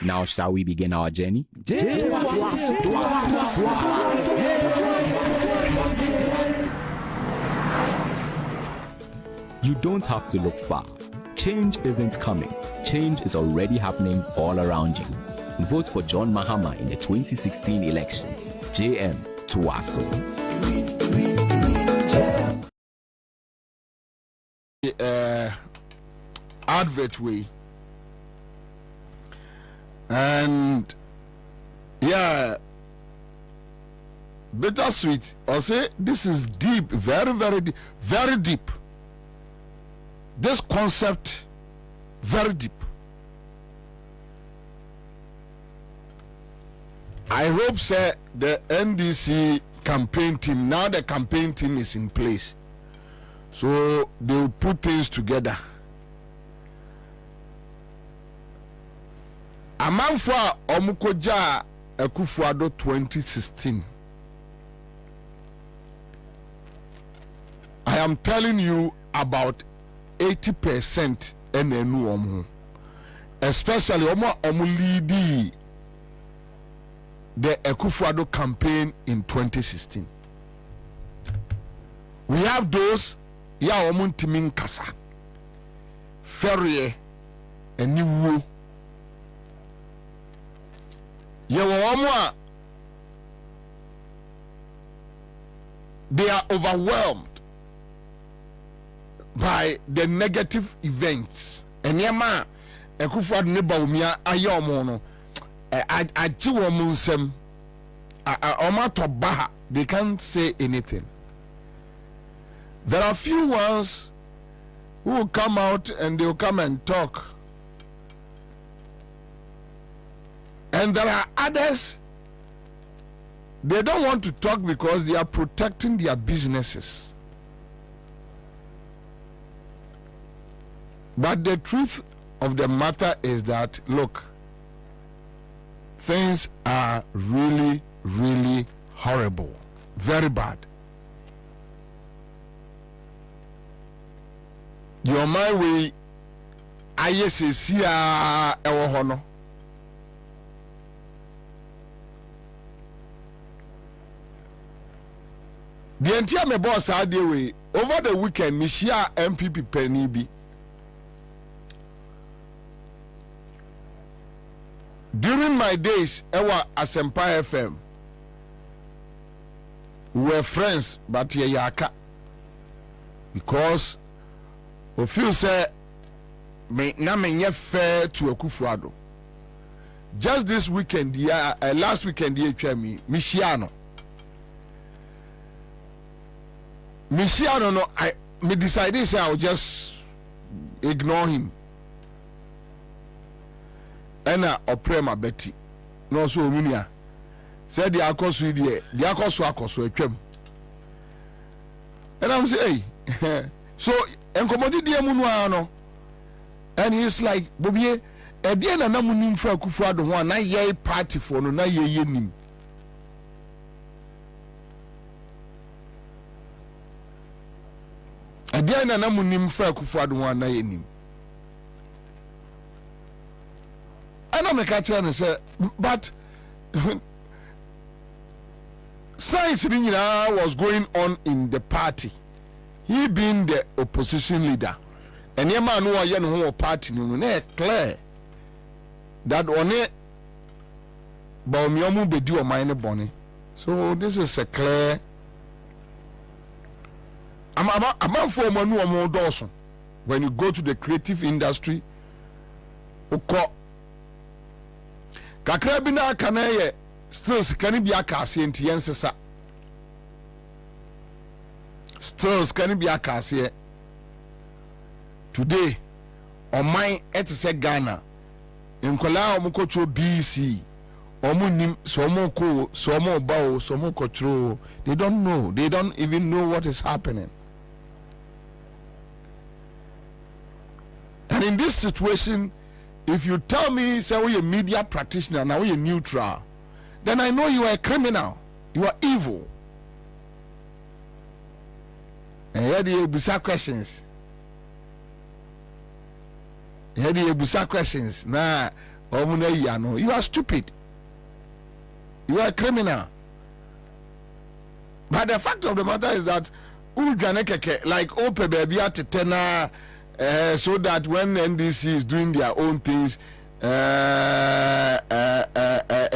Now shall we begin our journey? You don't have to look far. Change isn't coming. Change is already happening all around you. Vote for John Mahama in the 2016 election. JM Tuaso. Advert way. And yeah, bittersweet. I'll say this is deep, very deep. This concept, very deep. I hope, sir, the NDC campaign team, now the campaign team is in place. So they will put things together. Amanfa Omukoja Ekufuado 2016. I am telling you about 80% NNU omu, especially omu lead the Ekufuado campaign in 2016. We have those ya omu timin kasa, Ferrier, and Niwu. They are overwhelmed by the negative events. And yama Ekufuado neba umia ayomono ajiwomunsem omatobaha, they can't say anything. There are few ones who will come out and they will come and talk. And there are others, they don't want to talk because they are protecting their businesses. But the truth of the matter is that, look, things are really horrible, very bad. You're my way, I see ewo hono. The entire me boss way over the weekend, me share MPP penny be. During my days, ewa Asempa FM, we were friends, but ye yaka. Because if you say me na me nye fair to Ekufuado. Just this weekend, last weekend, me share no. Me decided say I'll just ignore him. ena oprema beti no so omunia said the akoso die the akoso atwam and I'm say hey so enkomodi die mu no ano and he's like Bobie e die na namunim fra kufu ado ho na ye party for no na ye nim e die na namunim fra kufu ado ho na ye nim and I'm catching say but science was going on in the party. He being the opposition leader. And your man who are young party, clear that on it, Baumiomu be do a minor bonnie. So this is a clear. I'm for Manu more Dawson. When you go to the creative industry, Kakrabina Kanaye. Still, can it be a cassie and Tiensesa? Still, can it be a cassie? Today, on my etse Ghana, in Kola Mukocho BC, Omunim, Somoko, Somo Bao, Somo Kotro, they don't know, they don't even know what is happening. And in this situation, if you tell me, say, we're a media practitioner, now we're neutral. Then I know you are a criminal. You are evil. And here the bizarre questions. Here the bizarre questions. Nah, you are stupid. You are a criminal. But the fact of the matter is that like open baby at tena, so that when NDC is doing their own things, a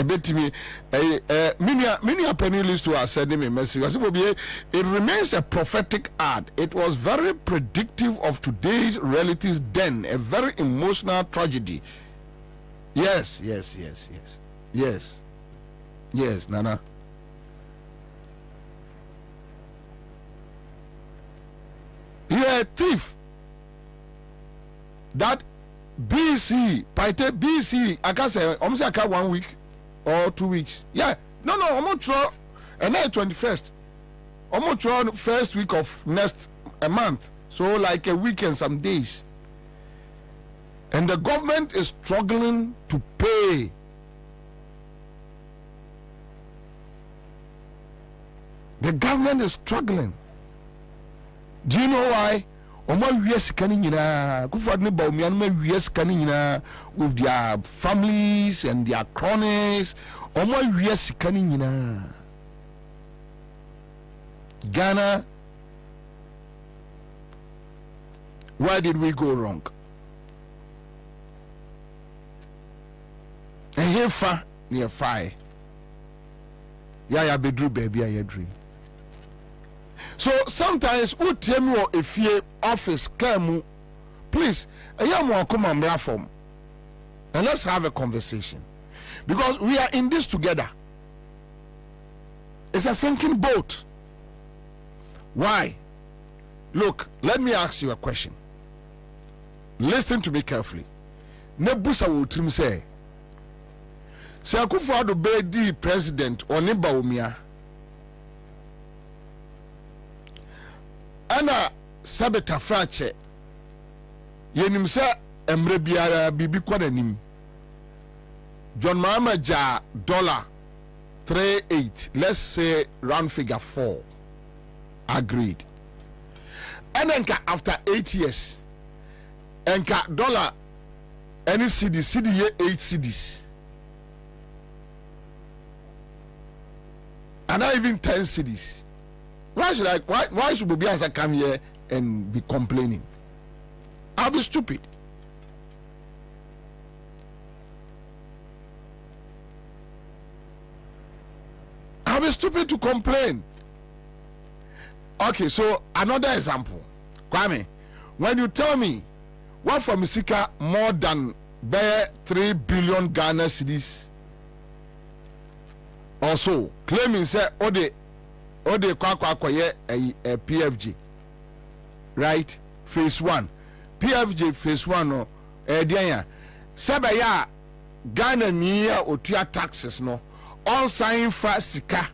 bit to me, many panelists who are sending me messages. It remains a prophetic ad. It was very predictive of today's realities then, a very emotional tragedy. Yes, Nana. You are a thief. That BC, I can say, almost like 1 week or 2 weeks. Yeah, no, I'm not sure. And then 21st, I'm not sure first week of next a month. So like a week and some days. And the government is struggling to pay. The government is struggling. Do you know why? Oma wies kanina kufadni ba omian ma wies kanina with their families and their cronies. Oma wies kanina. Ghana, where did we go wrong? And here far near fire. Yeah, bedru baby, I dream. So sometimes who tell me if you office come, please, come and platform, and let's have a conversation, because we are in this together. It's a sinking boat. Why? Look, let me ask you a question. Listen to me carefully. Nebusa will trim say, Akufo-Addo be president or Baumia. Ana sabeta frache yenim se emre biara bibi kwananim John Mahama ja $38, let's say round figure 4, agreed. And then after 8 years enka dollar any cedi ye 8 cedis and not even 10 cedis. Why should Bobie Ansah come here and be complaining? I'll be stupid. I'll be stupid to complain. Okay, so another example. Kwame, when you tell me what from Misika more than 3 billion Ghana cedis or so, claiming say Ode a PFG, right? Phase 1. PFG phase 1 no Sabaya Ghana niya otua taxes no on sign fa sika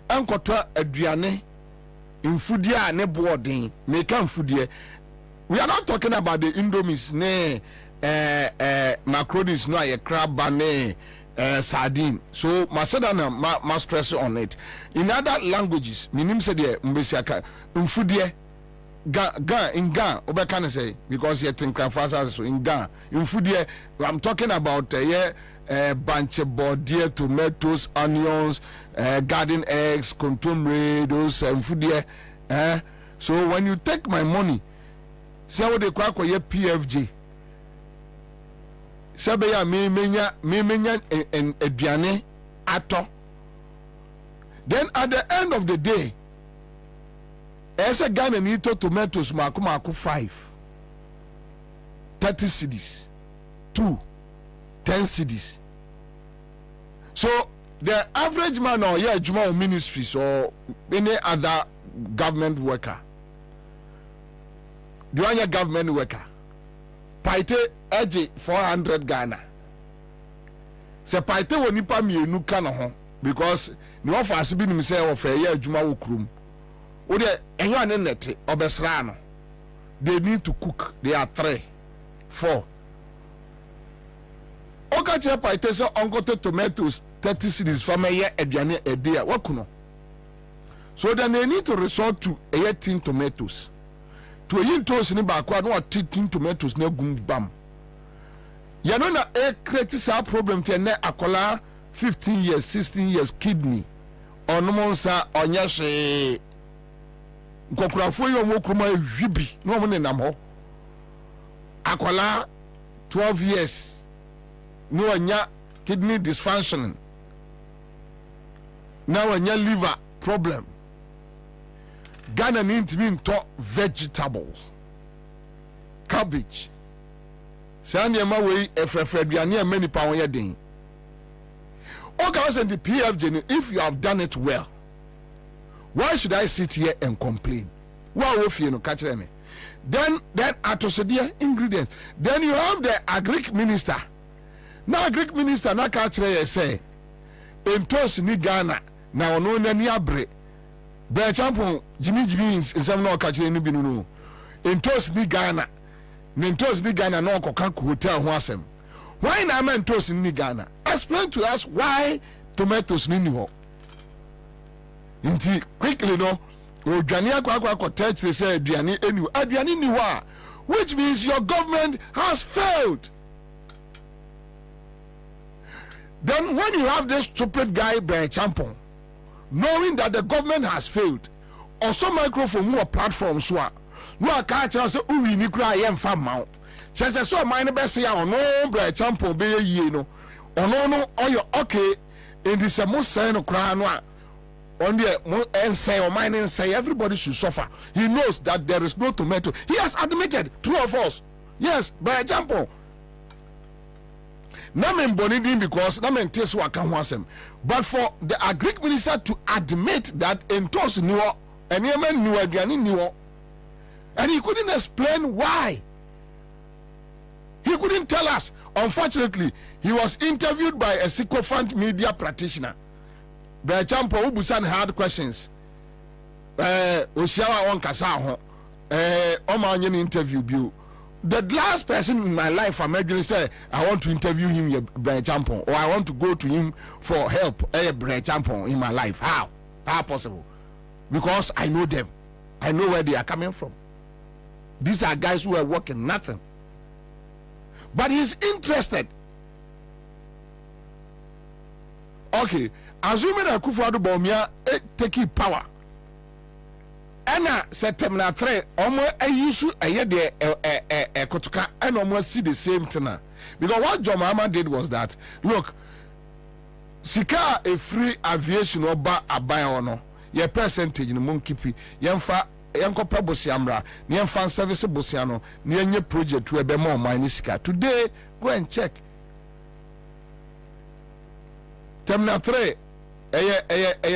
enkoto aduane mfudie a ne boarding make mfudie. We are not talking about the indomies ne macronis no a crab ne sardine. So masadana ma stress on it. In other languages minim say the mbesiaka mfudie in Ghana, can say because you think so in Ghana. In food, I'm talking about bunch of body, tomatoes, onions, garden eggs, contumely, those food. So when you take my money, say what they call PFG. Sabeya me menya and eduane ato. Then at the end of the day, as a Ghana need tomatoes maku 5 30 cedis 2 10 cedis. So the average man or Juma ministries or any other government worker, the one government worker paite edge 400 Ghana. Se paite wonipa mienu ka no ho because ni offer asibi ni say offer Juma wokrum. They need to cook. They are 3 4. Okache paite so ongote tomatoes 30 cedis from a year a day. What kuno? So then they need to resort to a tin tomatoes. To a yin toast in back no tin tomatoes no gum bam. You know na a creates a problem to ne akola 15 years, 16 years kidney. Or no monsa or nyashe. Kokurafo yo mokuma hwibi no mo nenam ho akwala 12 years no anya kidney dysfunction now anya liver problem. Ghana need to be to vegetables, cabbage, sanyama we efrefreduane e many pound ye den. Okay, and the PFJ, if you have done it well, why should I sit here and complain? Why would you catch me? Then atosedia ingredients. Then you have the agric minister. Now agric minister na catch say entos ni Ghana na ono nani abre. Be champion Jimmy in some no catch ni binu no. Entos ni Ghana. Nentos ni Ghana no kokan hotel ho asem. Why na mentos ni Ghana? Explain to us why tomatoes ni ho. Inti quickly no odwane akwa touch they say aduane ni wa, which means your government has failed. Then when you have this stupid guy by Champon knowing that the government has failed, also microphone more platforms so no catch us uwi ni kra yem fa maw chese so mine be say ono bra Champon be ye no ono no oyo okay in this mo say no kra no a on the and say or mine and say everybody should suffer. He knows that there is no tomato. He has admitted, true or false. Yes, by example. Namen bonidin because namen test what can want him. But for the agric minister to admit that entos knew and Yemen knew again knew, and he couldn't explain why. He couldn't tell us. Unfortunately, he was interviewed by a sycophant media practitioner. By Champo Ubusan hard questions. Oshiawa on kasa ho. Omanyen interview you. The last person in my life I'm going to say I want to interview him by Champo, or I want to go to him for help by Champo in my life. How possible? Because I know them. I know where they are coming from. These are guys who are working nothing. But he's interested. Okay, assuming that Akufo-Addo Bawumia taking power, and September 3, almost a issue a year there, Kotuka, and almost see the same thing. Because what John Mahama did was that, look, Sika a free aviation or buy or no, your percentage in the monkey, Yamfa, Yanko Pabosiamra, Niamfan Service Bosiano, near your project to a be more Sika. Today, go and check. Terminal 3,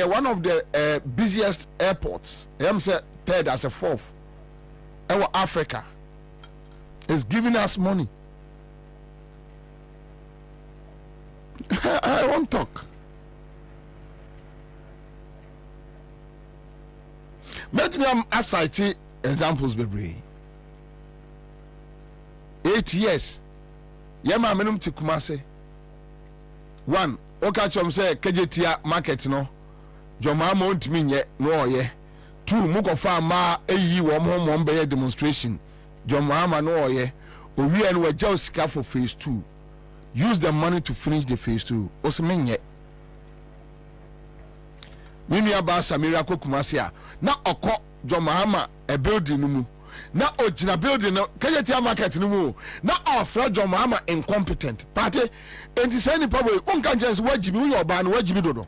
one of the busiest airports. I'm say third as a fourth. Our Africa is giving us money. I won't talk. Let me cite examples, baby. 8 years. Yema menum ti Kumase. 1. Oka chom say kejetia market no. Joma ma ontimi nye no oye. 2. Mukofa ma eyi wo mo be demonstration. Joma ma no oye. Owi en we jaw sika for phase 2. Use the money to finish the phase 2. Osmenye. Mimi aba Samira ko Kumase a na okọ Joma a building no mu. Na ojina building no kejetia market no mu. Na ofra Joma incompetent. Party enti say ni probably unka chance wajibi wo oba no wajibi dodo.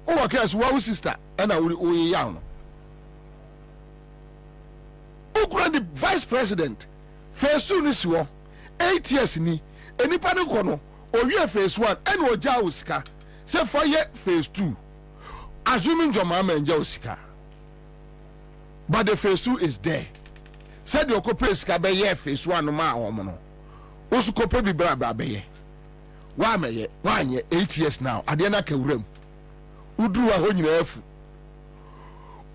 O work as wo sister and we young. Ukura the vice president phase 2 ni siwo 8 years ni enipa ne ko no owie phase 1 and oja osika say for year phase 2 assuming Joma enja osika but the phase 2 is there said the okopre sika be year phase 1 no ma omo no osukopre bi bra be ye wa meye wa nye 8 years now ade na ka wuram uduru wa ho nyina afu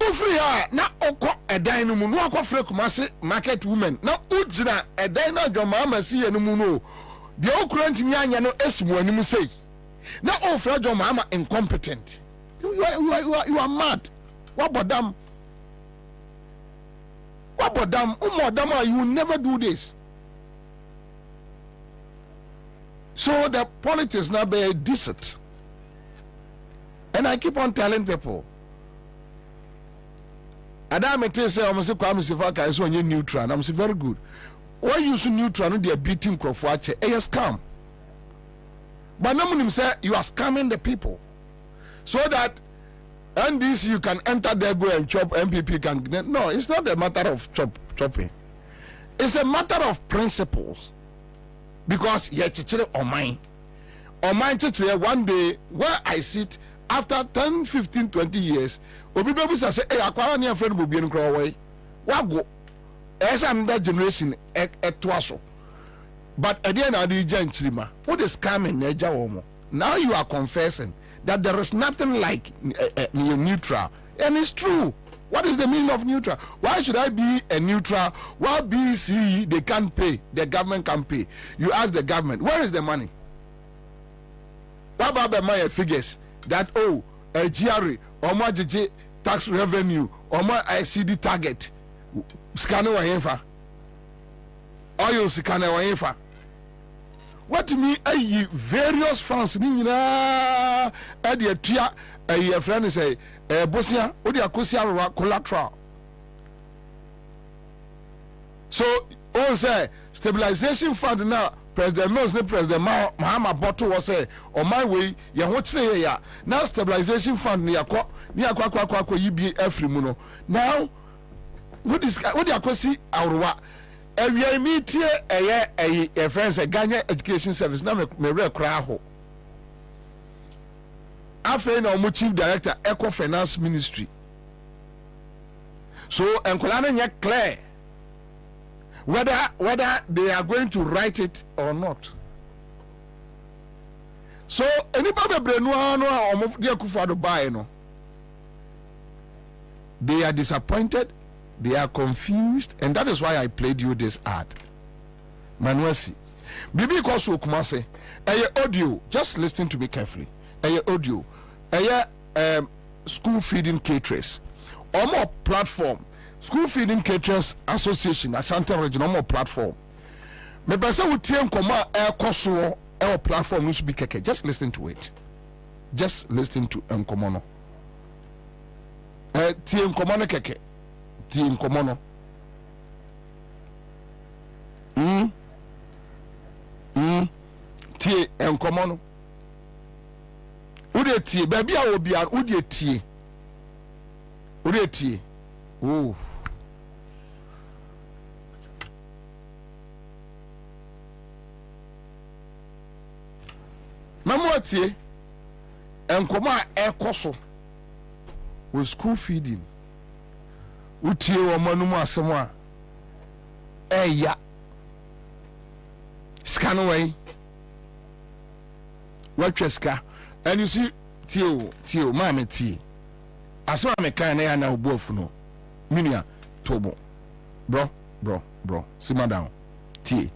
ofri ha na okọ edan no mu no akọfre Kumase market women na ujina edan na Joma amasi ye no mu no de okura ntimi anya no esimu anim sei na ofra Joma incompetent. You are mad. What bodam? You will never do this. So the politics now be decent. And I keep on telling people. Adam say I'm say Kwame Sifaka is on neutral. And I'm say very good. Why you so neutral? No, they are beating Crawford. Yes, scam. But no say you are scamming the people. So that NDC you can enter there, go and chop, MPP can. No, it's not a matter of chopping. It's a matter of principles. Because yeah, chichire on mine chichire one day where I sit after 10, 15, 20 years, obi baby say, hey, akwara ni friend bobi en kro way. Wago. As another generation etwaso. But at the end of the day, what is scamming neja womo? Now you are confessing that there is nothing like neutral, and it's true. What is the meaning of neutral? Why should I be a neutral? Why BC they can't pay, the government can pay? You ask the government, where is the money? What about the money figures that a GRA or more tax revenue or more ICD target? Scanner wa yenfa, oil scanner wa yenfa. What me various funds ni nyina e de atua a friend say bosia o de akosia collateral. So all say stabilization fund now president knows the president Mahama Botto was say on my way ye ho kire ya now stabilization fund ni akwa yibi afri mu no now what is what de akosi awrowa we meet here a friends a Ghana education service na me rekra ho afa na omo chief director eco finance ministry so enkola na nya clear whether they are going to write it or not. So anybody brenu no omo de akufado buy no, they are disappointed. They are confused, and that is why I played you this ad. Manuasi. Bibi koso Kumase. Audio. Just listen to me carefully. Audio. School feeding caterers. Omo platform. School feeding caterers association. Asante regional platform. Me bese utien koma koso platform no be keke. Just listen to it. Just listen to komono. Tien komono keke. Ti nkomono tie enkomono ude tie baby a obi a ude tie oh mamu tie enkomo a ekoso with school feeding utie wo manum asem a eya scan way what cheska and you see tio mama tea asma me kan na ya na obofu no minia tobo bro simmer down tea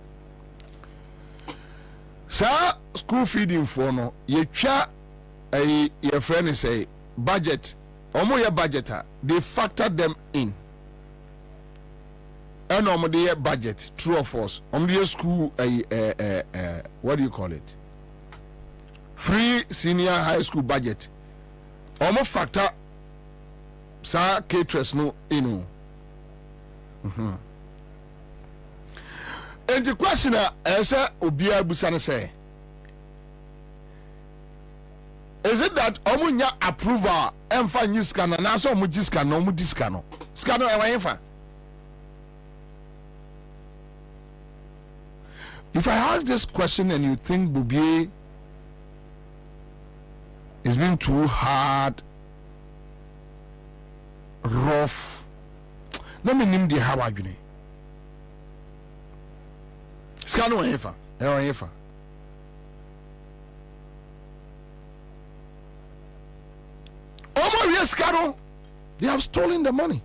sa school feeding for no ye twa your friend say budget omo your budgeter they factor them in and omo the budget true or false omo the school what do you call it free senior high school budget omo factor sa caterers no inu and the question is obia busane say is it that omunya approval emfa nyiska na so omu jiska no omu diska no ska no e wanfa if I ask this question and you think Bobie is being too hard rough no me nim de hawa adwene ska no wanfa e wanfa they have stolen the money.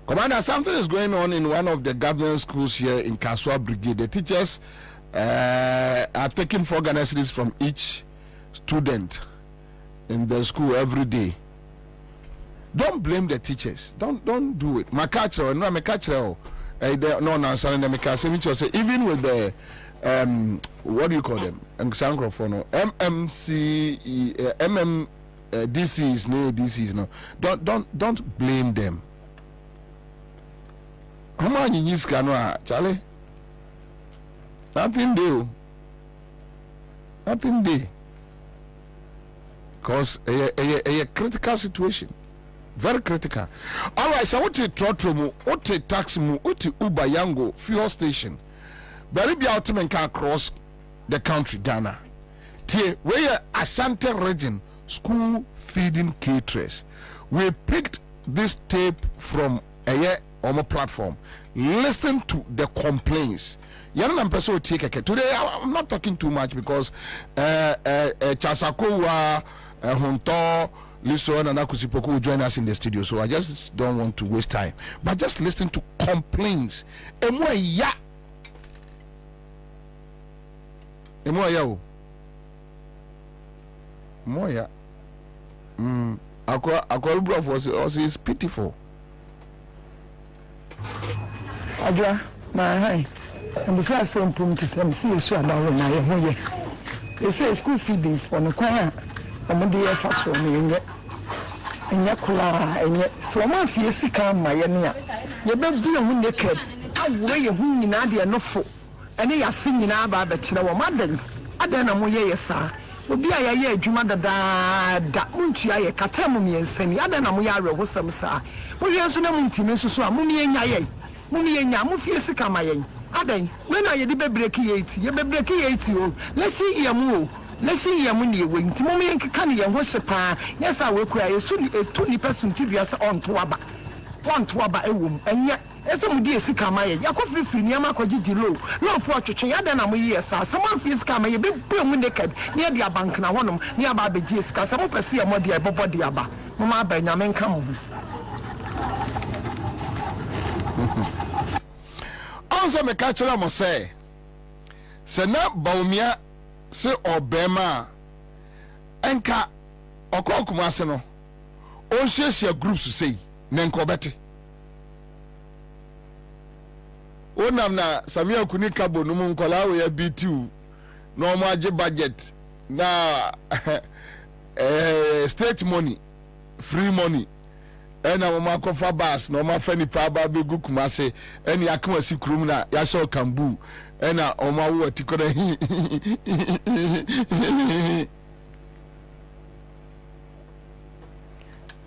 Commander, something is going on in one of the government schools here in Kaswa Brigade. The teachers are taking 4 Ghana cedis from each student in the school every day. Don't blame the teachers. Don't do it. No, even with the what do you call them? DCs no. Don't blame them. How many years can Charlie? Nothing do. Because a critical situation. Very critical. All right, so what trotro what taxi what Uber Yango fuel station. But be ultimate can cross the country, Ghana. Where Asante region school feeding caterers. We picked this tape from a platform. Listen to the complaints. Today I'm not talking too much because Chasakowa, Honto, Liso and Akusipoku will join us in the studio, so I just don't want to waste time. But just listen to complaints. Moya was is pitiful. Adra, my hi. And besides some promises, I'm seeing so about when I am here. They say school feeding for the choir. I'm on the first one and Yakula and yet so much yes, come my enya. You better be on the kid. I weigh a whom in Adia no foot. And they are singing about the Chinawa Madden. I don't know, yes, sir. Will be a year, Jumada da Munchia, Katamumi and Seni. I don't know, Yara was some sir. We are so many so Mummy and Yaye. Mummy and Yamufi Sikamaye. Aden, when are you the breaking 80? You be breaking 80. Let's see your move. Let's see your money wing. Timmy and Kani and Washapa. Yes, I will cry. Soon a 20% to be on to Abba. One to Abba a womb, and yet. Somebody is Sikamaye, Yakofi free Yamako Gilo, no for China, then I'm yes, someone feels Kamaye, big boom naked, near the bank and one near Baby Jiska, some of us see a modi Bobo Diaba, Mamma Benjamin come. Ansah me catch them say na Baumia say Obema enka okokuma se no on share groups say nenkobete onam na Samia kuni kabo no mu nkola we ya BTU no mo age budget na state money free money ena mo makofa bus no ma fani pa ba be gukuma se eni akama si kurum na ya sha kambu ena o ma wo tikora hi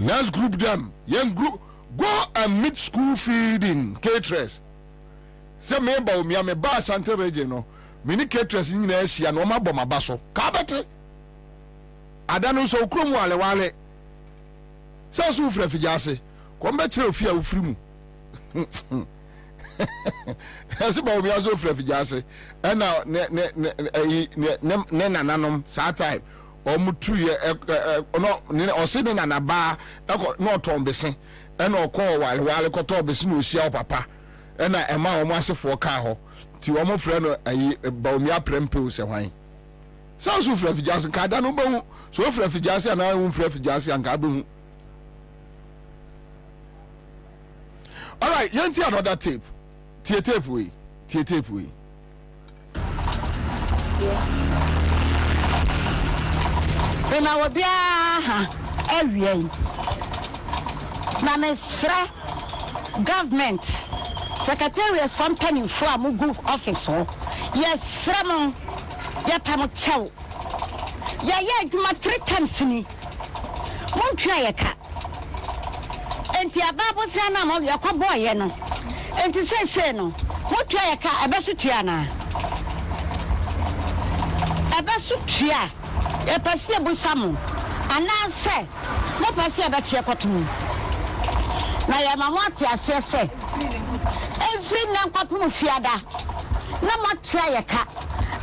let's group them young group go and meet school feeding caterers. Se me ba omi ame ba Asante region no mini caterers nyina asia no ma boma baso ka bete adanu so krom wale se so ufra fijase ko mbe kire ofia ufri mu Ese ba obi aso fra fijase and now ne nananom saa time omutu ye no ne osede na ba no tombese and okọ wale koto obese no osia papa na ema omo asefo ka ho ti omo fra no ba omi aprempe se hwan so so fra fijase ka da no ba hu so fra fijase na hu fra fijase an ka ba hu. All right, yanti another tape. Tie tape we. Ena wo bia ha ewie. Na mesra government secretariat from penny for amugu office ho. Yes, ramon. Ya pamo chaw. Ya adwuma 3 times ni. Mon twa ye ka. Enti ababo se na mo yakobo ye no. Enti se no. Mo twa ye ka ebesu tua na. Ebesu tua. E pese busamu. Ana se mo pese ebe tie kotum. Na ya mama atia se. Every na kwatum fiada. Na mo twa ye ka.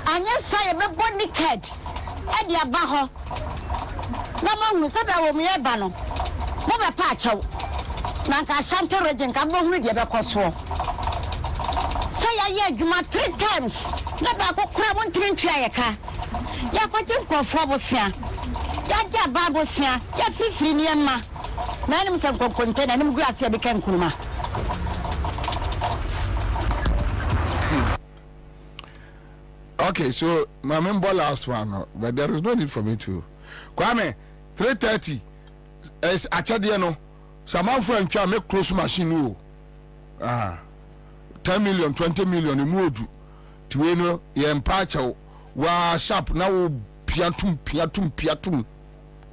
Anya sa ye be body card. E dia ba ho. Na mo hu se da wo me ba no. Mo be pa achew. Na ka Asante region ka mo hu de be koso. Say ya adwuma 3 times. Na ba ko kura mo ntwentwa ye ka. Ya kwaje nkofo bosia. Ya ja ba bosia. Ya fifiri ni emma. Na nim se nkokonte na nim gu ase be kan kuruma. Okay, so my member last one, but there is no need for me to. Kwame, 3:30 is achade no. Some friend try make close machine no. 10 million, 20 million imuodu. Tiwe no ye empacha wa sharp na wo piatum.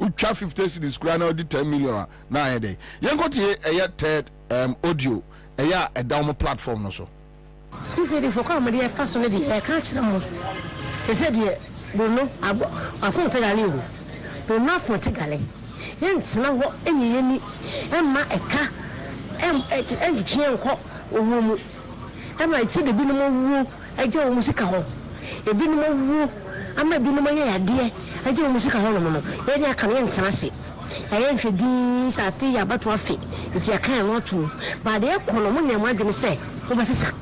Utwa 50 cedis kura na odi 10 million na ayede. Yen go tie third audio eya a down platform no so. School feeding for come there first on the catch them. They said yeah, don't know afon tegali o. Don't know afon tegali. Yents na wo enyi emma eka enchi enko owo mu. Emma ichi de binom wu eje o musika ho. E binom wu ama binom ya yade eje o musika ho no no. Ye ni aka ne ntena se. Ayen hwedi sa fi ya bato afi. Nti aka en otu. Ba de ekono mo nyam adwene se. Wo basisa.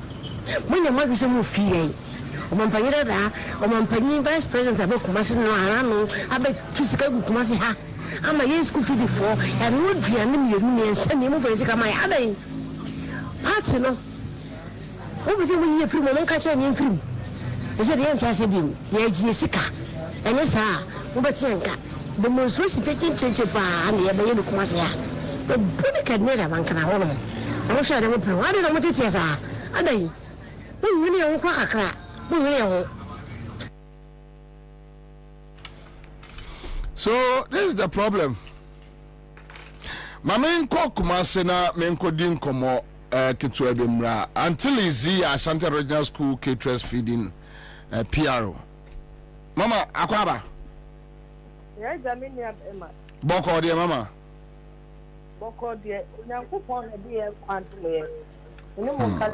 Mwenye mwa bise mu fiye omampanyira da omampanyi vice president abe kumasi no arano abe tusika gu kumasi ha ama ye school feed for ya no duane mienu ne ense ne mu fezi kama ya adan party no wo bise mu ye firi mo nka cha ne firi ese de yanta se bi ye ji sika enye sa wo be tienka demonstration cheche pa na ye be ye kumasi ya buni kadnera bankana hono mo sha de mo pro ade na mo titia sa adan. So this is the problem. My main Kumasi na menkodin komo kitu ebimra until izi Asante Regional School caterers feeding PRO. Mama akwaba. Yeah, Jamini Emma. Boko dia mama. Boko dia Nyankopon dia kwantume. Ni mo ka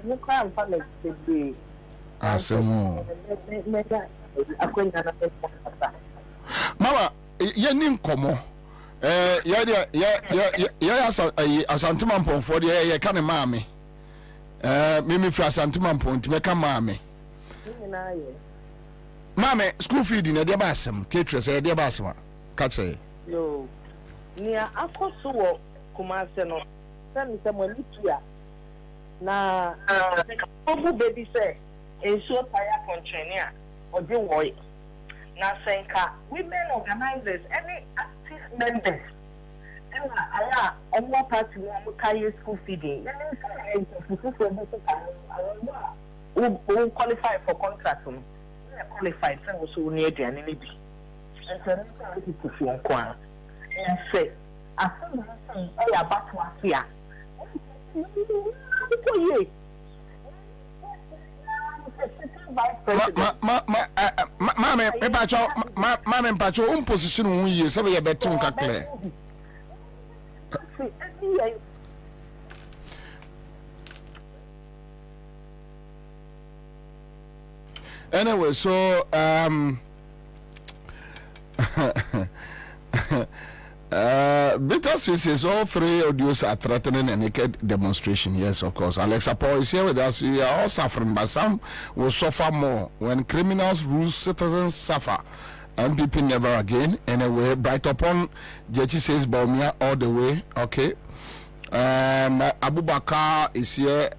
ni kwa mfano bebe. Asemo. Mama, ye nim komo. Ya Asante Mampon for the ye kan maame. Mimi fra Asante Mampon ti me kan maame. Maame, school feeding e dey ba asem, caterers e dey ba asem. Ka che. Yo. Ni akoso wo Kumase no. Se mo litua. Na obu baby say ensuo tire contrainer or the boy na senka women organizers any active members and aya omo party mo carry school feeding who qualify for contract no qualified say so near the ani bi and so na people for kwa and say asan say aya batwa here Mama mpacho position wu yi se be betu nka clear. Anyway, so Bittersweet says all three audios are threatening a naked demonstration. Yes, of course. Alexa Paul is here with us. We are all suffering, but some will suffer more. When criminals rule, citizens suffer. MPP never again. Anyway, Bright Upon Jechi says Baumia all the way. Okay. Abubakar is here.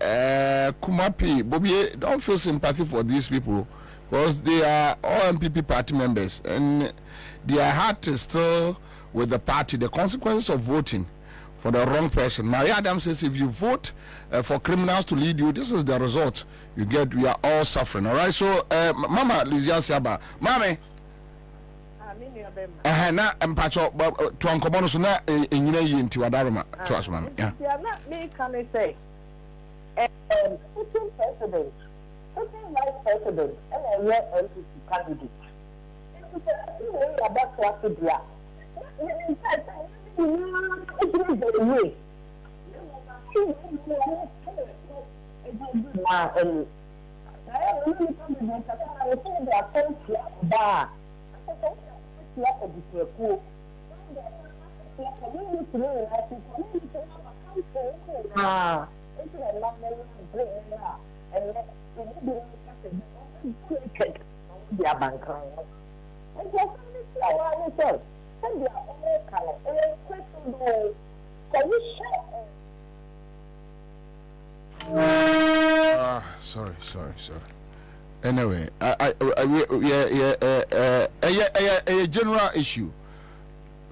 Kumapi, Bobie, don't feel sympathy for these people because they are all MPP party members and their heart is still with the party. The consequence of voting for the wrong person. Maria Adams says if you vote for criminals to lead you, this is the result you get. We are all suffering. All right. So, Mama Lizia Siaba, Mame. Na mpacho to ankomo no so na enyina yi nti wadaroma to aso mame ya na me can say sitting president sitting vice president and a year MPP candidate it's a way about to dia in fact sorry. Anyway, a general issue.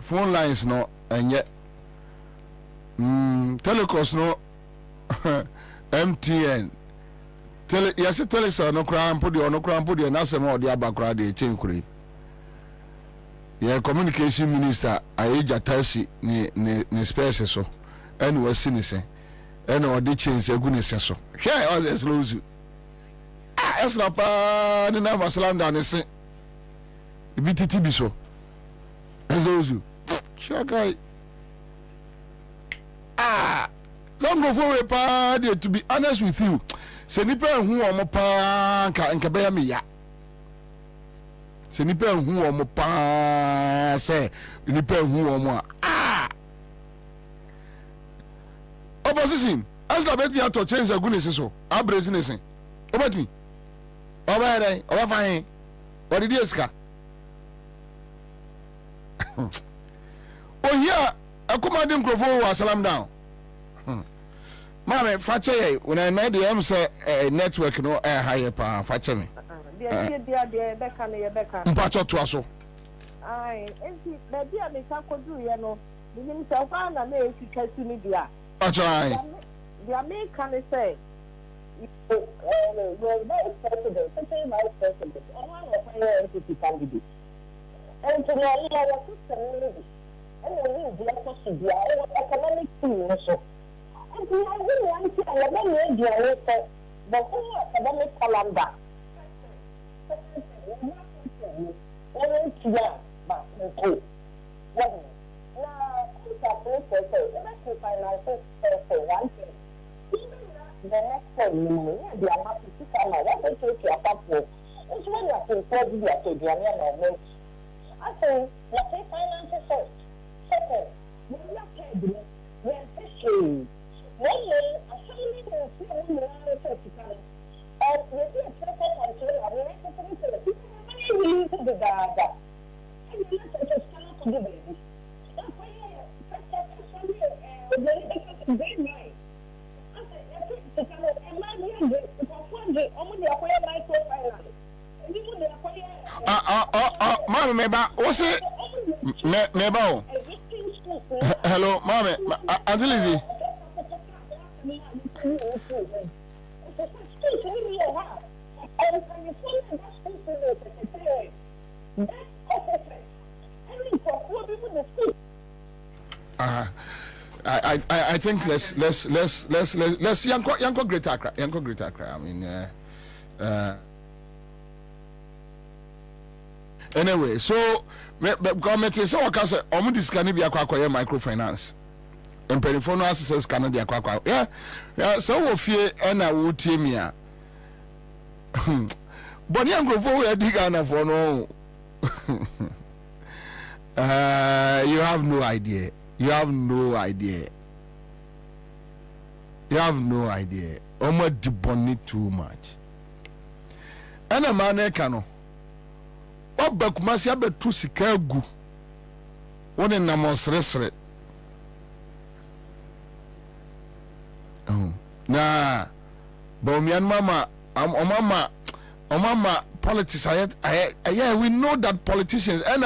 Phone lines no, and yet telecoms no, MTN. Yes, Telesa no crime, put the no crime, put the answer more the background, the change. Yeah, communication minister, I age a taxi ni space so, and was cynicism, and or the change a goodness so. Here I was as lose. As la pa ni na masalam da ne se BTT bi so as those sure guy some go for pa dey. To be honest with you, se nipa hu o mo pa nka be ya me ya se nipa hu o mo pa se nipa hu o mo opposition as la bet me to change the goodness so abraziness about me. Over there, over fine. What did you ask? Oh, yeah, I command him to salam down. Mamma, Fache, when I made the Ansah network, no air higher power, Fache me. Dear, Becca. Mpacho to us. Aye, and dear, Miss Uncle do, you know, the himself and I may catch me, dear. Aye. The American say. Well, vice president, sitting vice president, one of our MPP candidates. And to know our system, and we will to be our economic team also. And we are really to our media, the whole academic calendar. The next time, they are not to sit down. What they take your passport. It's when you are to report you are to the environment. I say, you pay finances first. Second, you are not paid. You are fishing. One year, I saw you in the film, you are not to come. And you see a proper control, and you have to put it to the people. You need to do that. And you need to stand to the baby. That's why you are very nice. Mama, meba, what's it? Meba. Hello, Mama, Auntie Lizzie. I think let's Yanko Greater Accra. I mean, anyway, so government is so because this can be a microfinance. And periphone access can be a yeah. So fear and I would team here. But young Grofo, a digger for no. You have no idea. You have no idea. You have no idea. Omo debonny too much. And a man cano. Oba kumasi abe tu sika gu. One in namos resre. Na Bomian mama mama politics yeah, we know that politicians and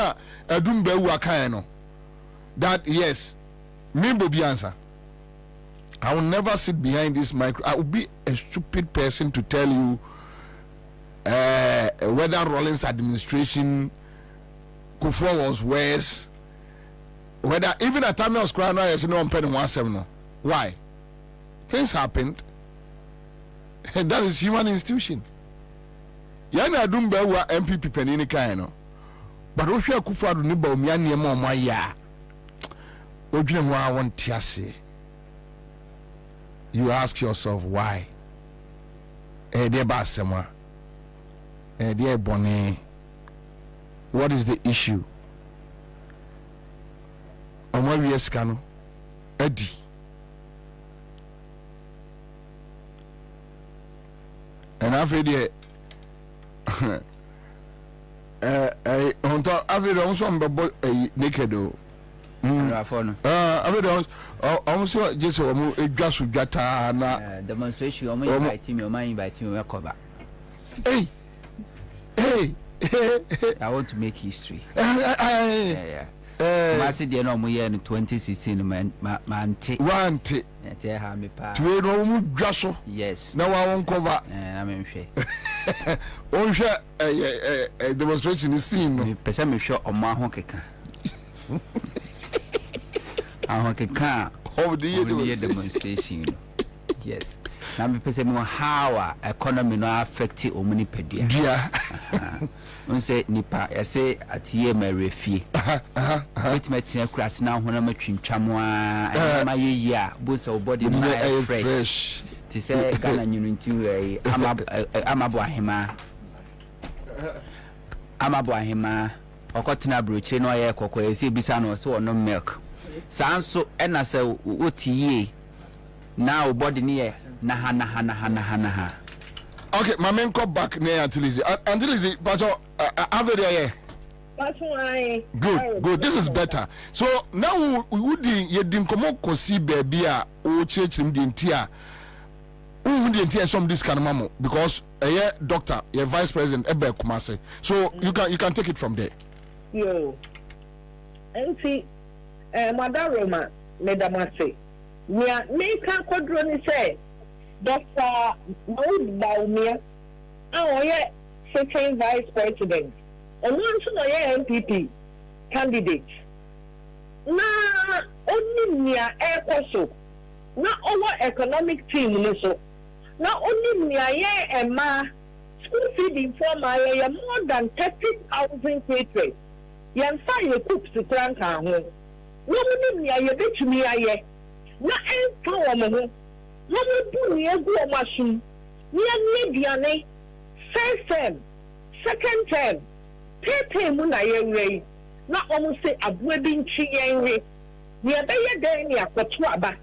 adumbe wakano that yes me Bobie Ansah I will never sit behind this micro. I will be a stupid person to tell you whether Rawlings administration Kufuor was worse, whether even at time I was crying I said no I'm paying 170. Why? Things happened. And that is human institution. Yana dumbe wa MPP penini kaino. But Russia Kufuor do niba umiani ema omaya. Ojune mwa wantiase. You ask yourself why. Dear Basema. Dear Bonnie. What is the issue? Omwa wieskano. Eddie. And after the on top after the also naked also just demonstration invite me hey I want to make history. I said the no year in 2016 man wante yes now I won't cover I'm a demonstration is seen person me sure on my honkeka I honkeka of the year demonstration yes now me person me how economy no affect omuni pedia on say nipa I say at ye my refie it my tina crass now when I'm a twintwam my year boost our body fresh to say Ghana you into I'm a boahima okotina broche no ye kokko esi bisa no so no milk sanso ena say otiye now body near na. Okay, my men come back near until Lizzie, but good. This is better. So now we would didn't come up see baby or church him the entire some this kind of mammo because a doctor, a vice president, Ebe Kumase. So you can take it from there. Yo, and see, Madam Roma, Medamase. We are making quadroni say. Dr. Bobie, our second vice president, and once another MPP candidate. Na only near air also, not our economic team, so not only near a ma school feeding for my more than 30,000 patrons. Yan fire cooks to crank our home. Nobody near your bitch me, I not empower. No do near go machine. Near Diane, first term, second term, pay Muna not almost say a wedding chi way. Near Baya Dania Kotuaba,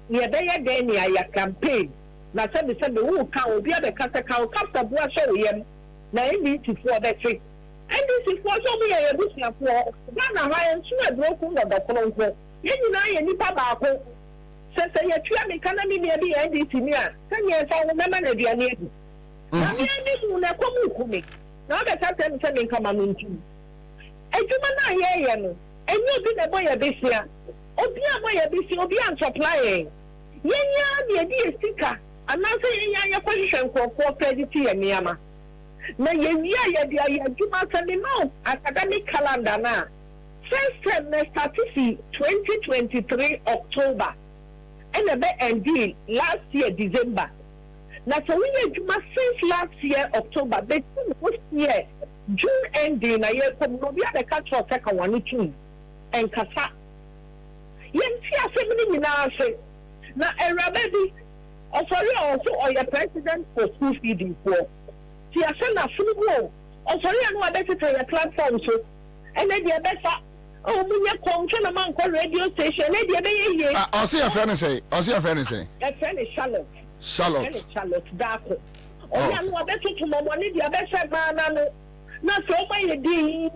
near Baya Dania campaign. Now said the who can be the Catacao, Capta Boisho yem, 94 that trick. And this is what so be a business for Ghana high and sure broken of the Colombo. You know, any papa. Say you try me can me be NDC near 10 years I remember the Diane. Now me na come now that time sending come on to Ejumana here no and you be the boy a business obia boy a business obia supplying yenya the idea sticker and now say yenya position for credit here niama na yenya ya juma sending no academic calendar na first semester 2023 October and a bit indeed last year December. Now so we since last year October, but this year June ending a year from Nobia the country second one June and Kasa. Yentia 70 minutes. Now a baby also or your president for school feeding for ti asena funugo o sori anu abetete ya platform so ene de besa o munye konche na man ko radio station ene de be ye o see your friend say your friend is Charlotte dako o ya anu abetutu mo ne de besa ma na no na so ma ye di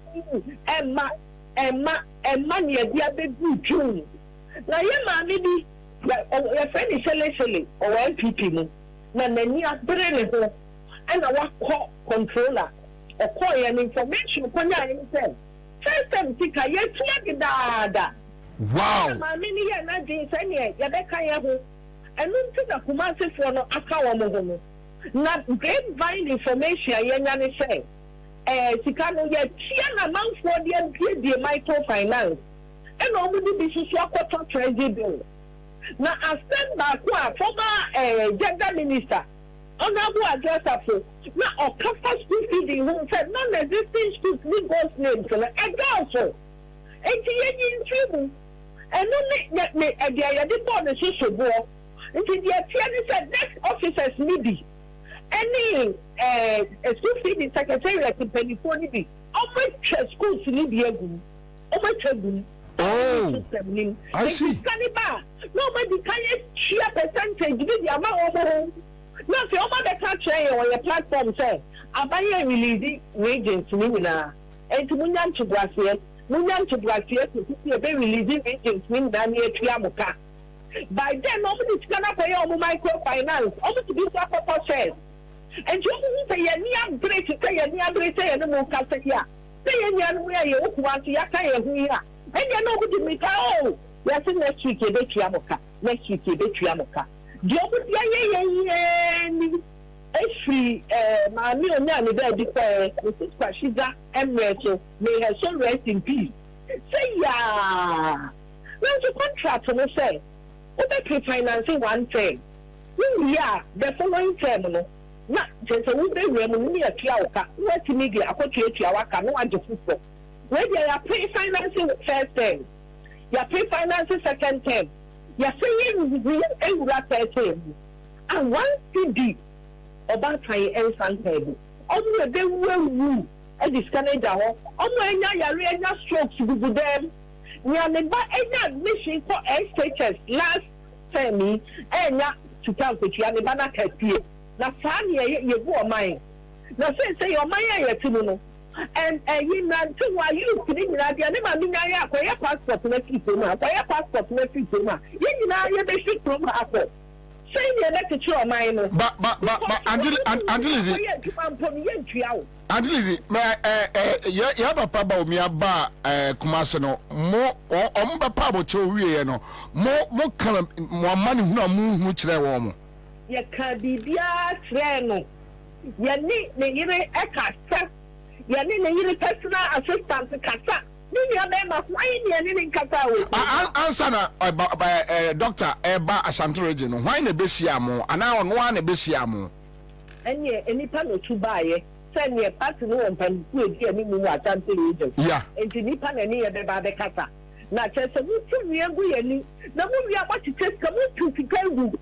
Emma ne dia be du June na ye ma mi bi your friend is Shele o NPP mu na nani abere ne ho and our controller or call an information upon your first time tika yet dada. Wow, my mini and I didn't say Yabeka and look to the Kumasi for no Akawamono. Not grapevine information, Yanani say. Tikano yet Tiana amount for the microfinance and only be social treasury bill. Now, I stand back former gender minister. Honorable address for now or cover school feeding who said non-existing schools need those names and also 88 children and only the born a social board until the said next officers maybe any school feeding secretary at the Pennyphone be almost schools need the almost oh, I see. Nobody can share percentage with the amount of no, if your mother can't share on your platform, say, I buy a releasing agents, Mina, and to Munyan to Brassier, to see a very releasing agents, mean Daniel Tiamuka. By then, nobody's gonna pay on microfinance, almost to be proper shares. And you say, Yan Brace, say, Yan Brace, and the Mokasia. Say, Yan, where you want to Yaka, and you know what make oh, yes, next week, a bit Tiamuka, next week, a bit Tiamuka. Free, my new name is Mrs. Kwashiza Emreto. May her soul rest in peace. Say, yeah. Now, the contract, I say, what financing one thing. Yeah, the following term, not just a little bit near Tiawaka, what to make a quarter Tiawaka, no one to football. Where they are pre-financing first term, you are pre-financing second term. You're saying we are 13 and one CD about my Ansah. Only they will woo and this Canada. Only Yaya strokes with them. We are never any admission for SHS last term and not to count with Yanibana Katia. Now, Fania, you go mine. Now, say your Maya, and you know why you putting that the animal acquire passport to make it acquire passport to make it you know you basic from her say the electoral mine but Andilizi you have a papa me aba Kumasi no mo omba pabo cho wie no mo kan mo mani hu na mu kire wo mo ye ka bibia kire no ye ni ne yire ekasa yani ne yiri personal assistant kasa ni ya be ma why ni ni kasa o Ansah na doctor eba Asante region no why na be sia mo ana ono na be sia mo enye enipa no tu baaye say ne party no won ku edi ani mu Asante region yeah enti nipa na ni ya be ba be kasa na chese mu tu wi egu yani na mu wi aba tete ka mu tu fika egu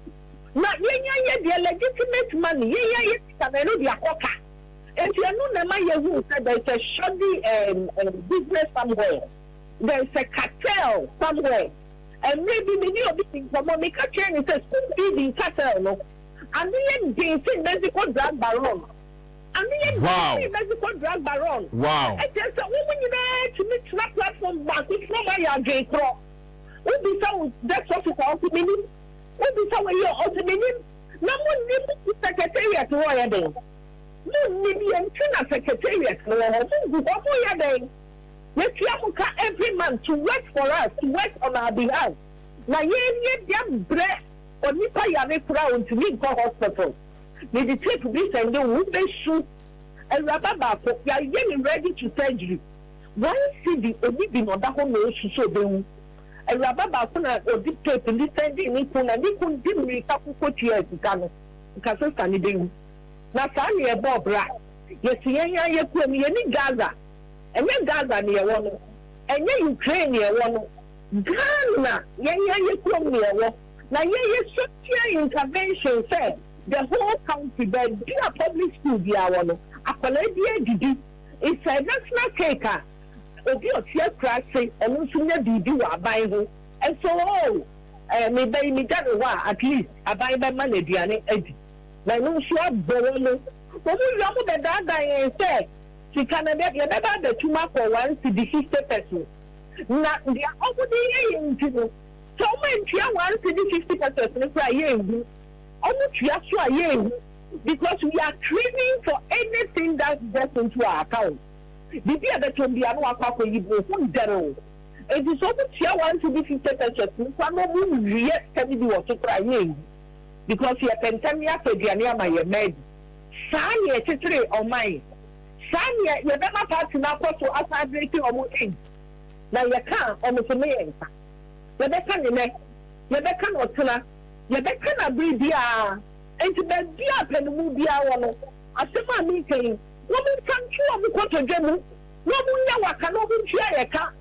na yenya ye legitimate money yenya ye ta na no dia koka. If you know the man there's a shoddy business somewhere, there's a cartel somewhere, and maybe the new business from Monica Chain is a school feeding cartel, no? And then they say medical drug baron. And then they say medical drug baron. Wow. And there's a woman to meet that platform back with my J. Crow. What be so that's what it's all to me? What be so you're all to me? No one needs secretariat to Royal Day. No, maybe I'm trying to secretariat. Every month to work for us, to work on our behalf. Now, you breath or Nipa Yame Crown to leave the hospital. They take this and they will be shoot and Rababa, you are getting ready to surgery. One city, only been on that home, so they will. And Rababa, or dictate to listen in Nikon and Nikon didn't make up for years to because of Canada. Na sani e bobra ye tienya ye kwem ye ni Gaza enye Gaza ne ye wono enye Ukraine ye wono Ghana ye kwem ne ye wo na ye social intervention say the whole country, but be a public school, be our one. A collegiate it's a national cake. Obi otia krase onu sunya bibi wa aban ho so me bay me dane wa at least aban be ma na aduane adi na no so aboro no obi yo mo be dan say sika na be ba tuma for 150 pesos na dia obudi ye ntino so man tia 150 pesos no kwa ye ngu omu tia so aye because we are craving for anything that gets into our account. Bibi abeton bi anu akwa ko yibo hu dero e di so bu tia 150 pesos kwa no mu wiye tabi bi wo to kra ye because ye pentem ya fediane ama ye med san ye titre o mai san ye be ma party na ko so asabrate o mu en na ye kan o mu so me enka ye be kan ne ye be kan otuna ye be kan abri bia enti be bia penu bia wo no asema mi kan no mu kanchu o mu koto dwemu no mu nya waka no mu tia ye ka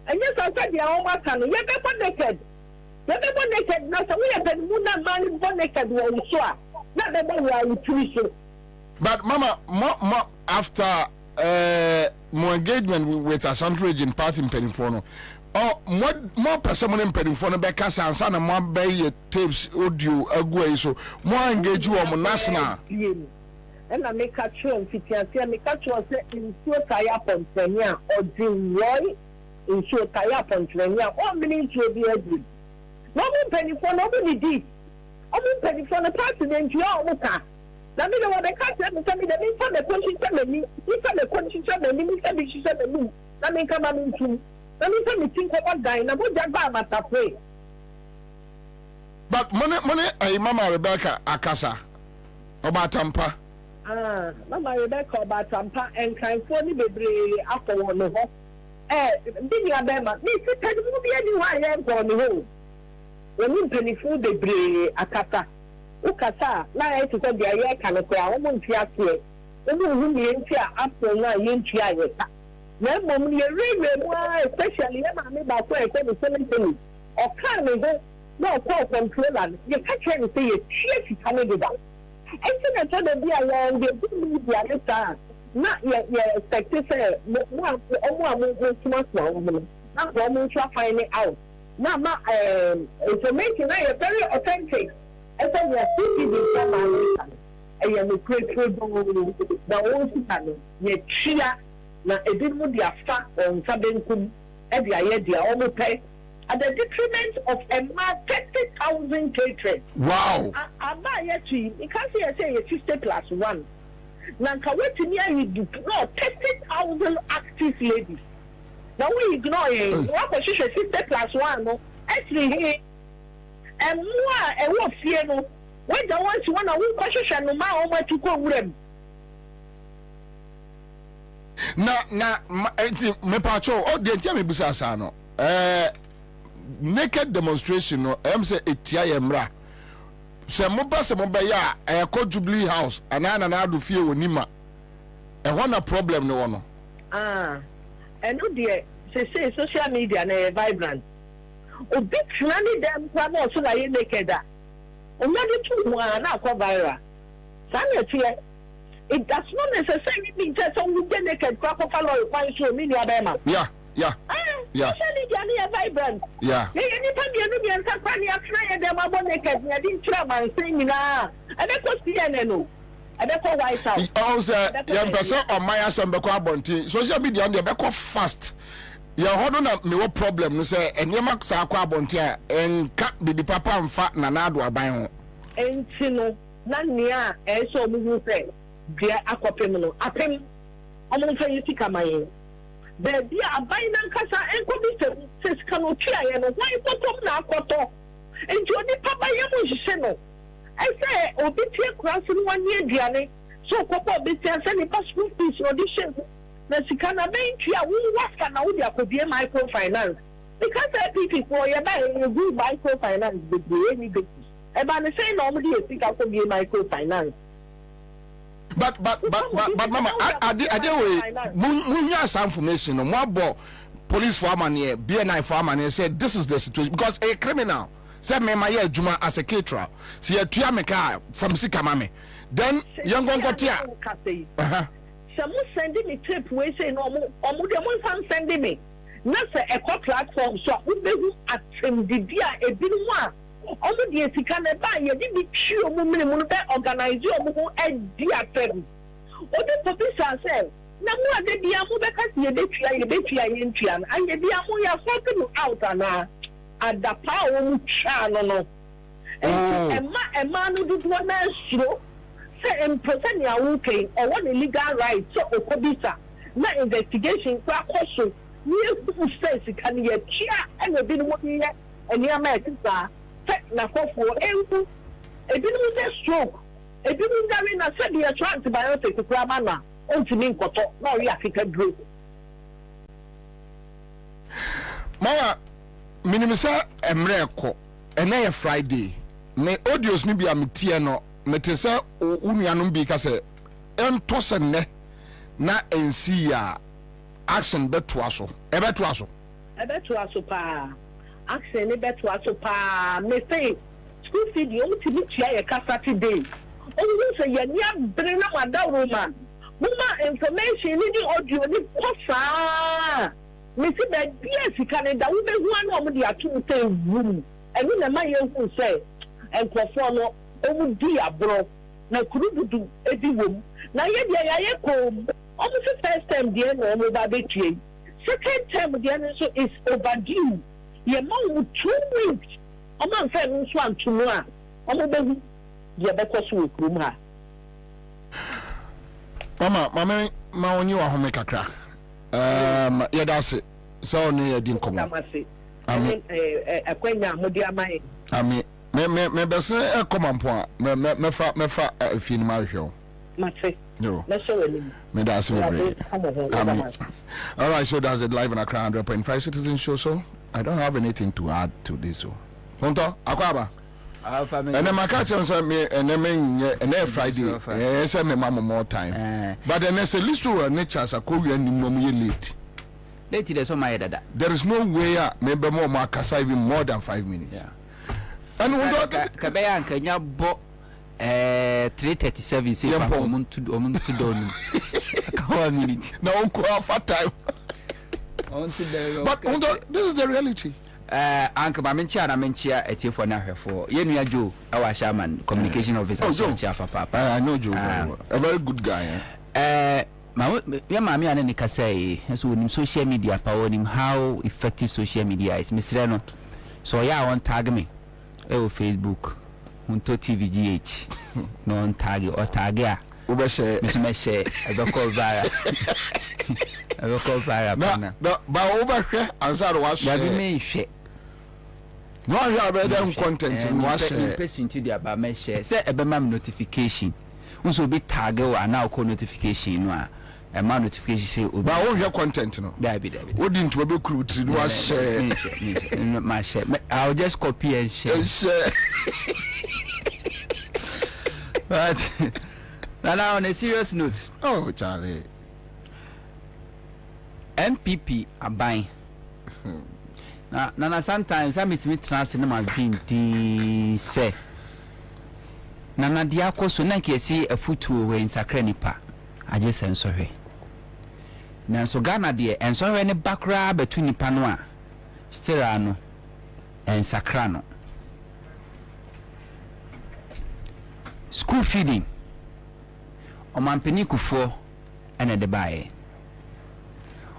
enye sansa dia o ma kan ye be naked na so we be mu na man bo naked wo so a na be bo ya utiriso. But mama more after more engagement with Asante region party in Penifono or more person in Penifono be kasa Ansah na more be tapes audio agwe so more engage you on national. And I make a true and I make a true in so tire Pennsylvania or Roy in so tire Pennsylvania. 1 minute will be able. No more penny for nobody did. Only penny for the president, you are okay. Now, me, what I can't tell me that me for the constitution, me, for the constitution, me, for the constitution, me. Let me come on into. Let me tell me think about dying. I'm going to buy my tape. But money, Mama Rebecca Akasa, about Tampa. Mama Rebecca about Tampa and kind for the baby after one of us. Did you have them? Me, can you be anywhere I am going home? When you penny food, they bring Akasa. Ukasa, na to go the air can go, I won't hear here. Who be in here after now, you try it. No, Mom, you really, especially about where I said the same thing. Or can we go? No, call controller. You can't say it. She is coming about. I think I told them, be along, they didn't need the other time. Not yet, expect to say, one too much woman. Not one to find it out. Now, information is very authentic. I said, we are speaking in German. I am a great the old channel. Yet, Chia, now a bit more the fact on Sabenkum, every idea almost pay at the detriment of a man 30,000 patrons. Wow! I buy it to you because I say a 50+1. Now, what to me, you do no 30,000 active ladies. Now we ignore it. What position 50+1? No, actually, and more and what fear no. When the ones you want to position no matter how much you go with them. Na me pacho o de tia me busa sa no naked demonstration no say etia yemra se mo ba ya ko Jubilee House anana na ado fie wonima e ho na problem no no and no dey say social media na vibrant obi tsunami dem kwa no so na ye naked a onadi tu mo na kwa viral sana tie. It does not necessarily mean that someone get naked, crack off a lot of fine show, mini abema. Yeah. Social media are vibrant. Yeah. Anytime you know, and Safari are trying them about naked, I didn't try and saying, I don't go CNN. I don't go White House. Also, young person on my assembly, social media, and you're fast. You're holding up no problem, no say, and you max our quabontia, and cut the papa and fat Nanado abayon. And Chino, Nania, and so we say. Dear Aquapemino, Apem, almost a Yutika. There be a binding casa and commission says Canotia and why bottom now quarto. And Johnny Papa Yamushino. I say, Obitia crossing 1 year, Gianni, so Papa Bitia send a passport piece audition. The Sicana Bankia will work and Audia could be a microfinance. Because I people for your buying a good microfinance with the any business. About the same normally, I think I could be a microfinance. But mama, I did munya some information. More police foreman here, BNI foreman here said this is the situation because a criminal Say me my juma as a caterer. See a tuameka from Sikamame. Then young one got here. Some sending me trip we say no more sending me. Not a platform so we be at him the beer a bit one. Also the Tikana buy you didn't chew woman organize your and dear friend. What the professor said. Na mo ade bia mo beka se ye betua and ye bia mo ya sorting out ana adapa wo mu twa no Emma no do na suro say person ya wo kai or what legal right so okobisa na investigation kwa koso ni e sense kan ye tia and be no ye and ya ma tsa na fofo enku e bi no dey stroke e bi no dey na say the antibiotic kwa mana ontimi nkoto na ori Africa group Mama minimisa emre ko ena Friday me audios ni bia metie no metese unuanom bi ka se ento se ne na ensi ya action beto aso pa action ne beto aso pa me say school feed you ontimi tia ye ka Saturday only say ye nia bre na madawro ma mama information ni audio ni kosa me see that yes Canada we be one of the atu say room and na ma ye hu say enkrofo no omu di abro na kurubudu edi wom na ye dia ye kom almost first time dia no omu ba betue second time dia so is overdue ye ma 2 weeks oman fe nso antumu a omu be dia be koso we krum ha Mama ma onyi wa home kakra ye da se so ni ye din komo amen akwanya modi amai amen me bese e komampo a mefa fi ni ma hwe mate no let's show it me da se me amen. All right, so that's it live in Accra 100.5 Citizen Show. So I don't have anything to add to this. So Honto akwaba and then my catch on me and then Friday say me mama more time but then there's a list of nature as a Korean late there's so my dada there is no way maybe more makasa even more than 5 minutes and we don't Kabeya Kenya bo 3:37 say omuntu don a minute na onko for time but this is the reality. Uncle Mamencha etifo na hwefo yenua Joe our shaman communication officer papa I know Joe a very good guy mama ane nika say so on social media power him how effective social media is misre no so yeah on tag me on Facebook on TVGH no on tag or tag ya ube share me share I go call viral no ba obahwe answer was share me share no I have better content in was person to the about me share say e be mam notification unso be tag or now call notification no a man notification say ba won hear content no David wouldn't we be crew to was share my share I'll just copy and share but now on a serious note oh Charlie MPP are buying. Now sometimes I meet me trans in my dream. The say Nana Diako so na see a foot away in Sakrenipa. I just answer her. Now so Ghana dear and so any background between Panua, Sterano and Sacrano. School feeding. Omampeni kufo and a debaye.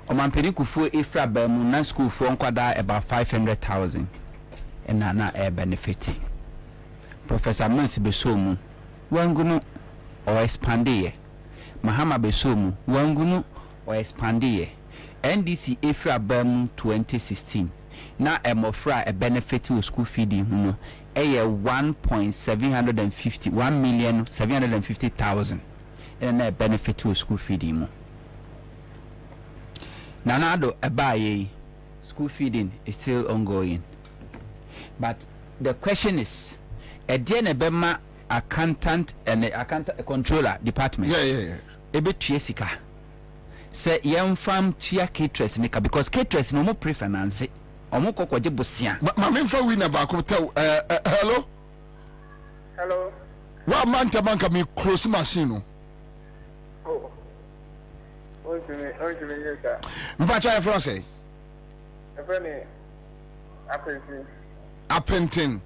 Omampeni kufo ifra bemu na school for nkwada about 500,000 and na benefiting. Professor Mansi Besomu wangunu or expandie. Mahama Besomu wangunu or expandie. NDC ifra bemu 2016. Na emofra a benefit to school feeding huno. Eye 1,750,000 and a benefit to school feeding. Nanado abaye school feeding is still ongoing. But the question is, a bema accountant and a controller department. Yeah. Ebe tuyesika. Say young farm tuya caterers nika because caterers no more prefinance. omo kokwaje bosia ma me fa winner ba ko tell hello wa manta banka me close machine no yes sir mpa cha efro say efro Appenting.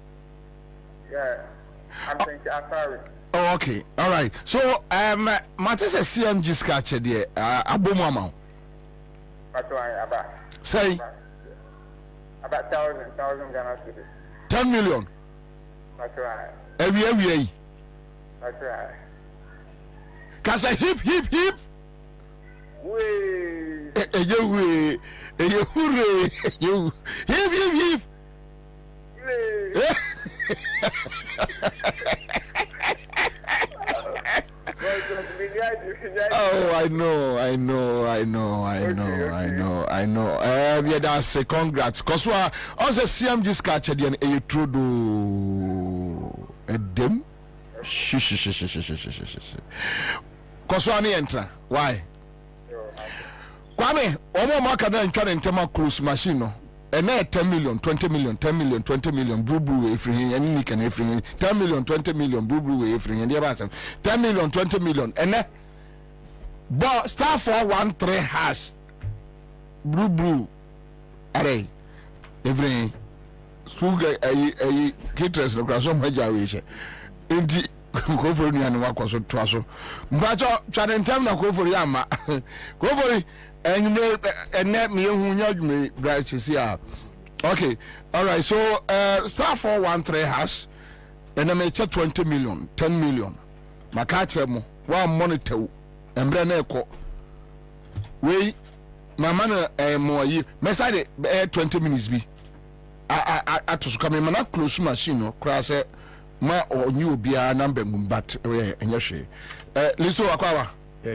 Yeah, I'm thinking sorry. Oh, okay. All right. So, Matis a CMG sketch there. Abomu amount. About. Say. About 1,000 Ghana cedis. 10 million. That's right. Every. That's right. Cause a hip. Way. Hooray. You. Hip. Oh, I know. Yeah, that's a congrats. Cause what? Also, CMG sketch again. A true do a dim. Cause one enter. Why? Kwame, omo makana ntwa ntema close machine no. And 10 million, 20 million, 10 million, 20 million, blue everything, and you can everything, 10 million, 20 million, blue everything, and the other 10 million, 20 million, and then but star 413 hash blue, array, everything. School a caterers no cross on my generation. Indeed, go for me and walk was so trasso. But trying time now go for Yama, go for it. And you know, and let me me right here. Okay, all right. So, star 413 hash, and I make 20 million, 10 million. My catcher mo one monitor, and brand echo. We, my man, more you. Message 20 minutes be. I to come in, man, close machine, cross it. Ma or new be a number, but and your share. Listen, Akwawa. Go.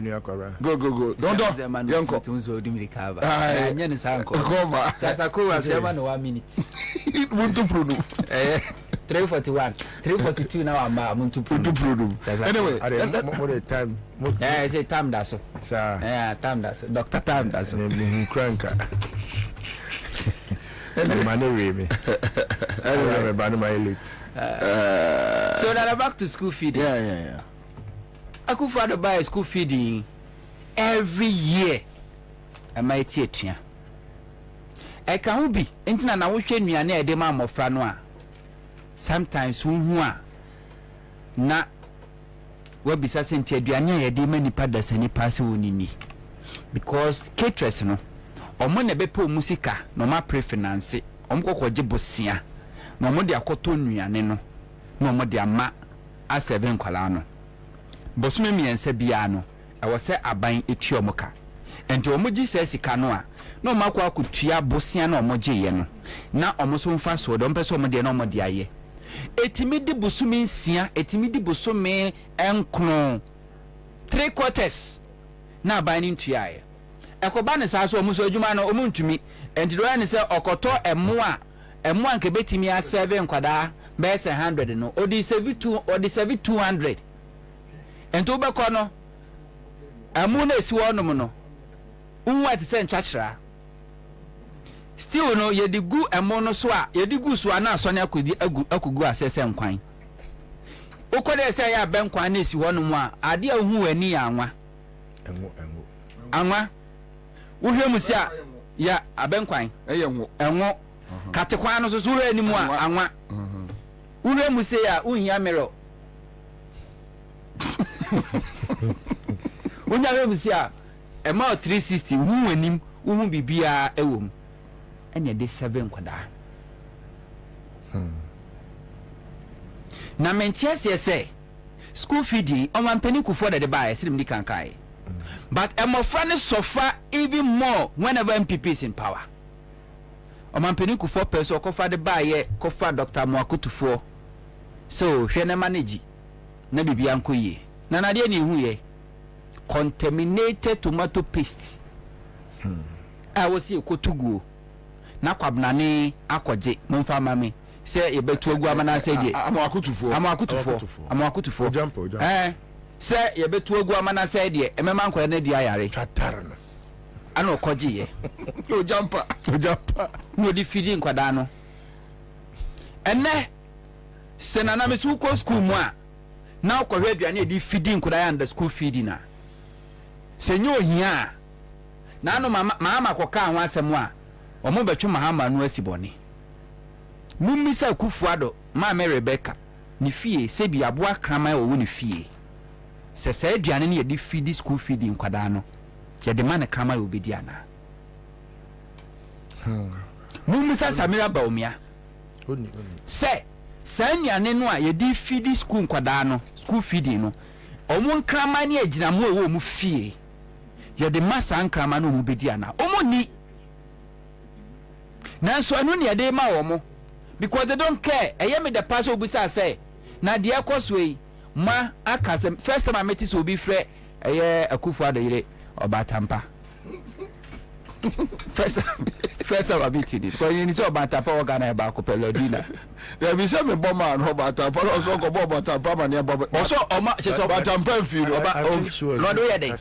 Don't Yanko. That's a cool 7 1 minute. It won't to prove 341, 342 now. I'm to prove. Anyway, more the time. Yeah, I say time that's so. Yeah, time that's so. Doctor time that's so. Cranker. Money me. I remember my elite. So now back to school feeding. Yeah. I could father buy school feeding every year. I might see it here. I can't be. Intina na wushwe nnuane e de ma mofra no a. Sometimes who a na we bisa senti aduane e de ma nipa dasani pass wonini. Because caterers no omo na bepe omusika no ma prefinance. Omo kokoje bosia. No omo de akoto nnuane no. No omo de ama a 7 kwala no. Bosume miense bia no e wo se aban etuo moka enti omoji se sika no a na omakwa akutua bosia na omoje ye no na omoso mfa so do mpese omode na omode aye etimi di bosume nsia etimi di bosume enkron 3 quarters na aban ni ntua aye ekoba ne sa so omoso adwuma no omuntumi enti do ya ne se okoto emu anke betimi a 7 kwada be 100 no odi 200 ento be kono amu na esi wonom no unwa ti se nchachira still no yedigu emu no so a yedigu so na asone akugu asese nkwan ukode se ya be nkwan na esi wonom a ade ahu ani anwa anwa uhwemu si a ya abenkwan enwo katekwan no so hwe animu a anwa uhwemu se ya unhia mero unya webusi a ema 360 hu anim hu bibia ewom ene de 7 kwada na mentia se school feeding o man panic for the buy sirim di kankai but emofra ne suffer even more whenever MPP is in power o man panic for person ko fa the buy ko fa Dr. Mwakutufo so hwe na manage na bibia nkoye na na de ni hu ye contaminated tomato paste I was see kotugu na Kwabena ni akoje momfa mame se ye betu ogu amana se de amakutufo jump se ye betu ogu amana se de emema nkwa na di ayare chatar no ana okoji ye no jumper no di feeding kwada no ene senana me su ko school mu a na okɔhwe aduane di feeding kwada ya under school feeding na senyo ohia na no mama koka ho asɛm a omo betwe mahama no asibɔne mummisa kufuado ma me Rebecca ni fie se bi aboa krama wo ni fie sɛ aduane ne ye di feed school feeding kwada no ye de man krama wo bedi ana mummisa Samira Baumia sɛ aduane no a ye di feed school kwada no school feeding no omo krama ne agina mo wo mu fie ye de masa krama no mu bedi ana omo ni nanso anu ne ye de ma wo mo because they don't care. I am the pastor who say, na dear cosway, ma akasem. First time I met this will be free. A kufa de or batampa. First time I meet it. Because you need to batampa or Ghana about Copelodina. There be some bomber and Hobatampa, also go Bobatampa and Bob. Also, just Batampa Fury. What do you day?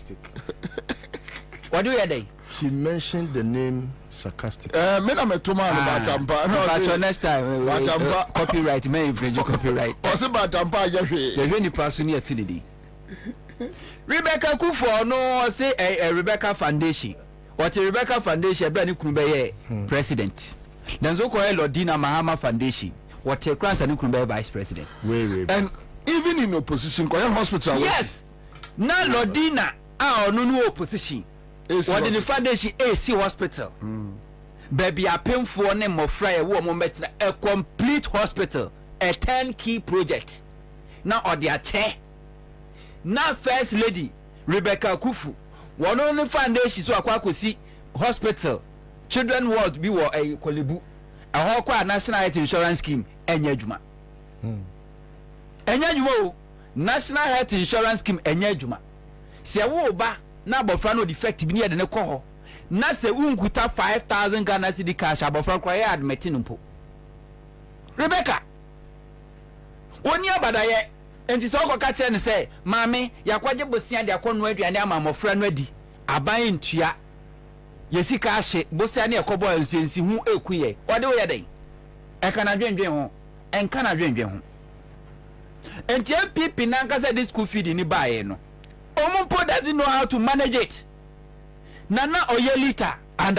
What do you day? She mentioned the name sarcastic. Next time, copyright, may infringe copyright. Also, Batampa, the very person here today. Rebecca Kufo, no, say a Rebecca Foundation. What a Rebecca Foundation, Benny Kumbe, president. Then so called Lordina Mahama Foundation. What a Krans and Kumbe vice president. And even in opposition, Korean hospital. Yes, now Lordina, our no opposition. What in the foundation AC hospital. Baby, I pay for name of Friday woman a complete hospital, a 10 key project. Now or their chair. Now first lady Rebecca Kufu. One only foundation so I see hospital. Children ward be a Kolibu. A Hawkwa National Health Insurance Scheme. Enyejuma. Enyejuma. National Health Insurance Scheme. Enyejuma. Se wo ba. Na bofra no defect bi ne de ne kɔ na se unkuta 5,000 Ghana cedi cash abofra kwa ya admit numpo Rebecca oni abadaye enti se okoka kire ne se maame yakwaje bosia de akɔno aduane ama mofra no adi aban ntua yesi ka hye bosia ne ekɔbɔ ansensi hu ekuye ɔde wo yɛ den ɛka na dwendwen ho ɛnka na dwendwen ho enti MPP na nka se this school feed ni baaye no Omumpo doesn't know how to manage it. Nana Oyelita and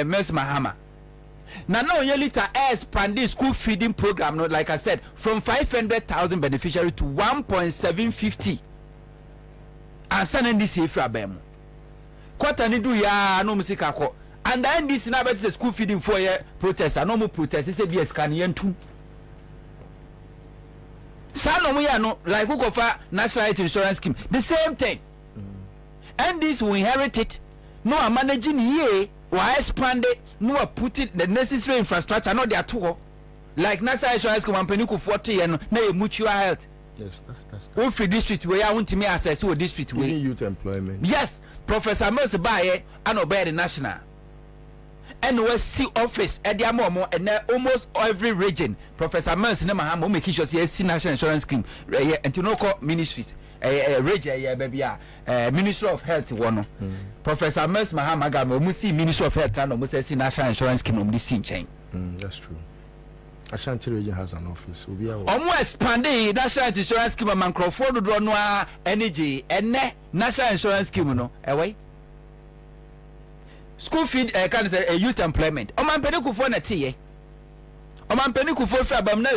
Ms. Mahama. Nana Oyelita expand this school feeding program, no, like I said, from 500,000 beneficiaries to 1.750. And sending this here for them. Quarter ni do ya no musika ko. And then this na better school feeding for a protest. No more protest. It's a BS can too. Sano no like who go for National Health Insurance Scheme. The same thing. And this will inherit it. No are managing here or expand it. No are putting the necessary infrastructure. No they are too. Like National Insurance Scheme and Peniku 40 and no mutual health. Yes, that's all free district where I want to me access to district way. Youth employment. Yes, Professor Mercy Baye and obey the national. NOSC office at the Amomo and almost every region. Professor Mercy Namahamo make sure see National Insurance Scheme and to no ministries. Region, baby, Ministry of Health one. Professor Mercy Mahamagamo Musi Ministry of Health and almost see National Insurance Scheme on this scene chain. That's true. Asante region has an office. Almost expanding National Insurance Scheme and Crawford do no energy and National Insurance Scheme no away. School feed can say a youth employment. Oman peniku for na tie. Oman peniku for abamna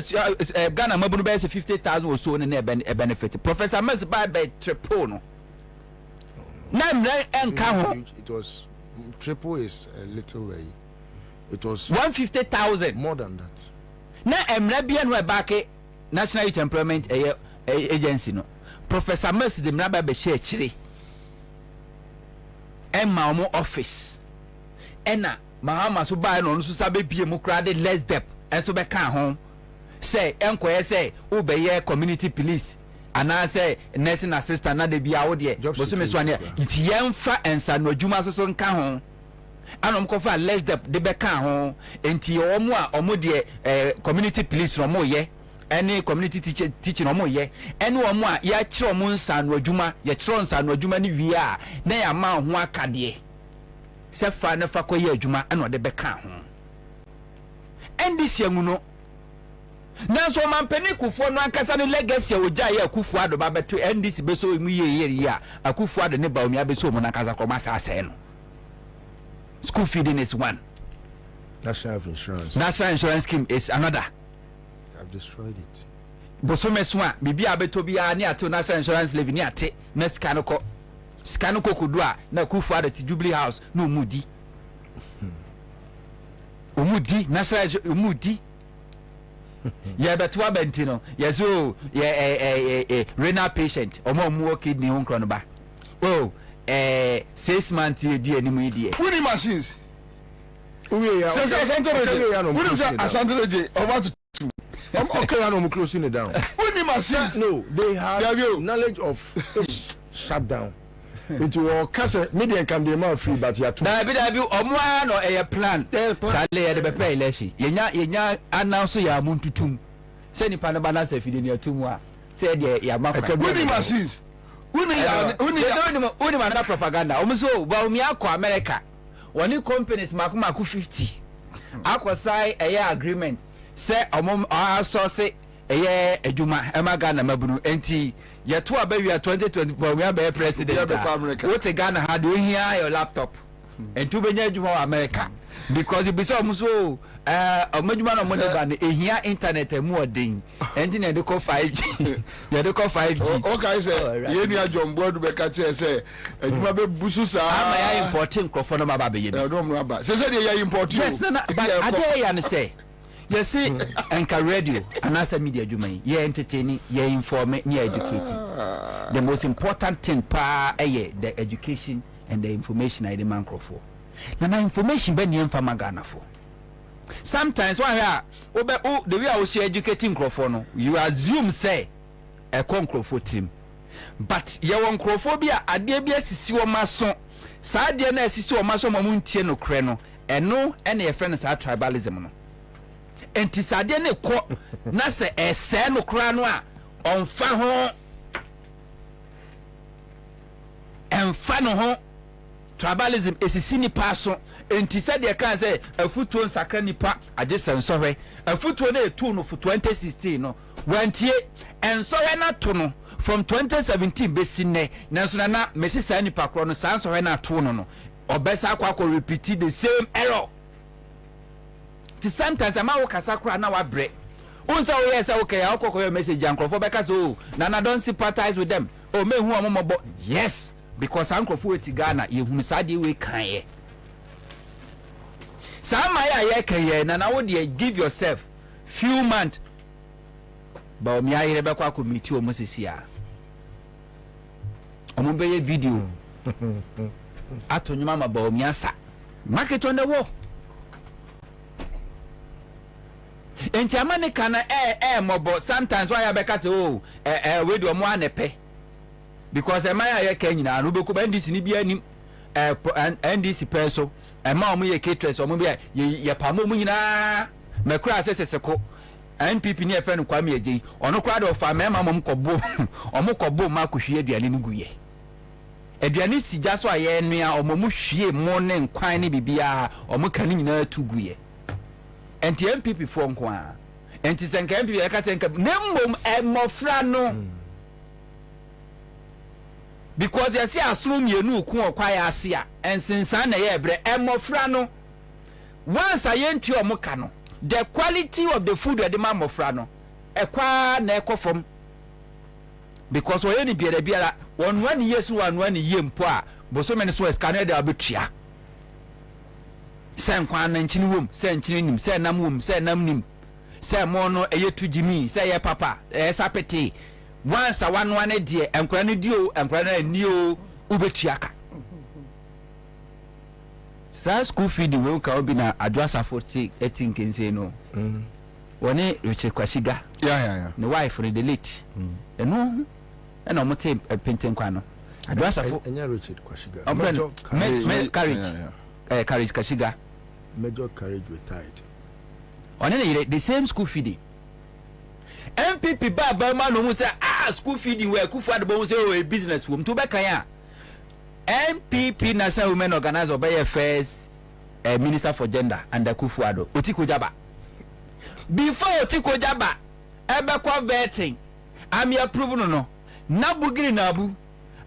Ghana mabunu be 50,000 or so na benefit. Professor Mes by triple no. It was triple is a little it was 150,000 more than that. Na emra bia no back National Youth Employment Agency no. Professor Mes de mraba be share chire. Emma omo office. Ena Mahama so buy no so sabe bie mu crowded less depth and so be kan ho say enkoye say wo be ye community police ana say nursing assistant na de bia wo de bo so me so ane iti yemfa ensa no adwuma so nka ho anom ko fa less depth de be kan ho enti omo a omo de community police no mo ye any community teaching no mo ye ene omo a ya kire omo nsa no adwuma ye kire nsa no adwuma ni wie a na ya ma ho akade se fa na fa koye adwuma ana de beka ho ndc amu no nanso mampani kufo no ankasa no legacy oja ya kufu ado ba beto ndc beso mu ye ya akufu ado ne ba omi abeso mu na kasa koma sa ase no school feeding is one. National insurance scheme is another. I've destroyed it. Bosome swa bibi abeto bia ne ate national insurance levy ne ate na scanoko kudua na kufu ado ti Jubilee House no mudi. Umudi national umudi. Yeah, but what bentino? Yes, oh, yeah, renal patient or more kidney on chronoba. Oh, 6 months a year, any media. Winnie machines. Asante over to I'm okay, I'm closing it down. Winnie machines. No, they have knowledge of shutdown. Into your castle, media can be more free, but you are too. Omwa no a plan. Charlie the pay leshi. Yenya announce ya muntutum. Say ni pana balance if you near tumwa. Say ya maka. Winnie machines. Winnie man propaganda. Omuso ba umi akọ America. Woni companies maku 50. Akọ sai a agreement. Say omom source eye adwuma emaga na mabunu enti yeto abawia 2024 we be president what Ghana had we here your laptop enti benya adwuma America because it be so muso omadwuma no money ban ehia internet emu odin enti na de ko 5G ya de ko 5G okay say ye ni ajombo du be ka che say adwuma be busu sa ama ya importing crofo no maba be ye no mo aba say say ya import yes na but ade ya ne say you see Anchor radio and as a media jumai ye entertaining ye inform ye educating the most important thing the education and the information I demand for na information be nie mfa magana for sometimes when the way I was educating crofo no you assume say a crofo team but ye won crofo bia ade bia sisi wo maso sa ade na sisi wo maso mamu ntie no kre no eno ene ye friend sa tribalism no enti sade ne ko na se ese no kra no a onfa ho enfa no ho tribalism esisi ni paso enti sade kan se afutuo nsakra nipa age sensore afutuo na etu no for 2016 no wantie ensore na to no from 2017 besi ne nanso na mesi sa nipa kro no sansore na to no obesa akwa repeat the same error. Sometimes I'm out Kasakra now a break. Unsa yes, okay, I'll call your message uncle for because Nana don't sympathize with them. Oh, me who am about yes, because Uncle Fueti Ghana, you who sadi we can. Some my can Nana would give yourself few months. But me I Rebecca could meet you almost this year. I'm be a video. Ato nyuma ba Ansah. Market on the wall. Enti amane kana mobo sometimes why abeka say we do mo anepe because e maya ye kan nyina no beku ndc ni bia nim ndc peso e ma omo ye caterers omo bia ye pamo mu nyina makura aseseseko npp ni e fe no kwame eji ono kra de ofa mema mom kobo omo kobo ma kohwie aduane no guye aduane sija so aye nua omo mu hwie mo ne nkwan ne bibia omo kan nyina tu guye enti MPP fo nko a enti senka MPP eka senka nemmom emofra no because you see asrum yenu ku okwa ya ase a ensensan na ye bre emofra no once ayentu omoka no the quality of the food the man mofra no ekwa na ekofom because oye ni biara wonwani yesu wanwani yempo a bosome ne so escanner de abetua sen kwa na nchini wom sen nchini nim sen nam wom sen nam nim sen mo no eyetu jimi sen ye papa sapeti once one die enkra ne dio enkra na ni o ubetiaka sa school feed we ka obi na adwasa 18 kense no woni Richard Kwashiga yeah ne wife the late eno na mo te penten kwa no adwasa enya Richard Kwashiga Courage Kashiga Major Courage retired on the same school feeding MPP baba man no say school feeding where Kufa the say a business wom to be kan ya MPP National Women Organizer by first Minister for Gender and the Kufuado Otiko Jaba. Before Otiko Jaba, Ebekwa vetting. I'm approval no. Nabugiri nabu.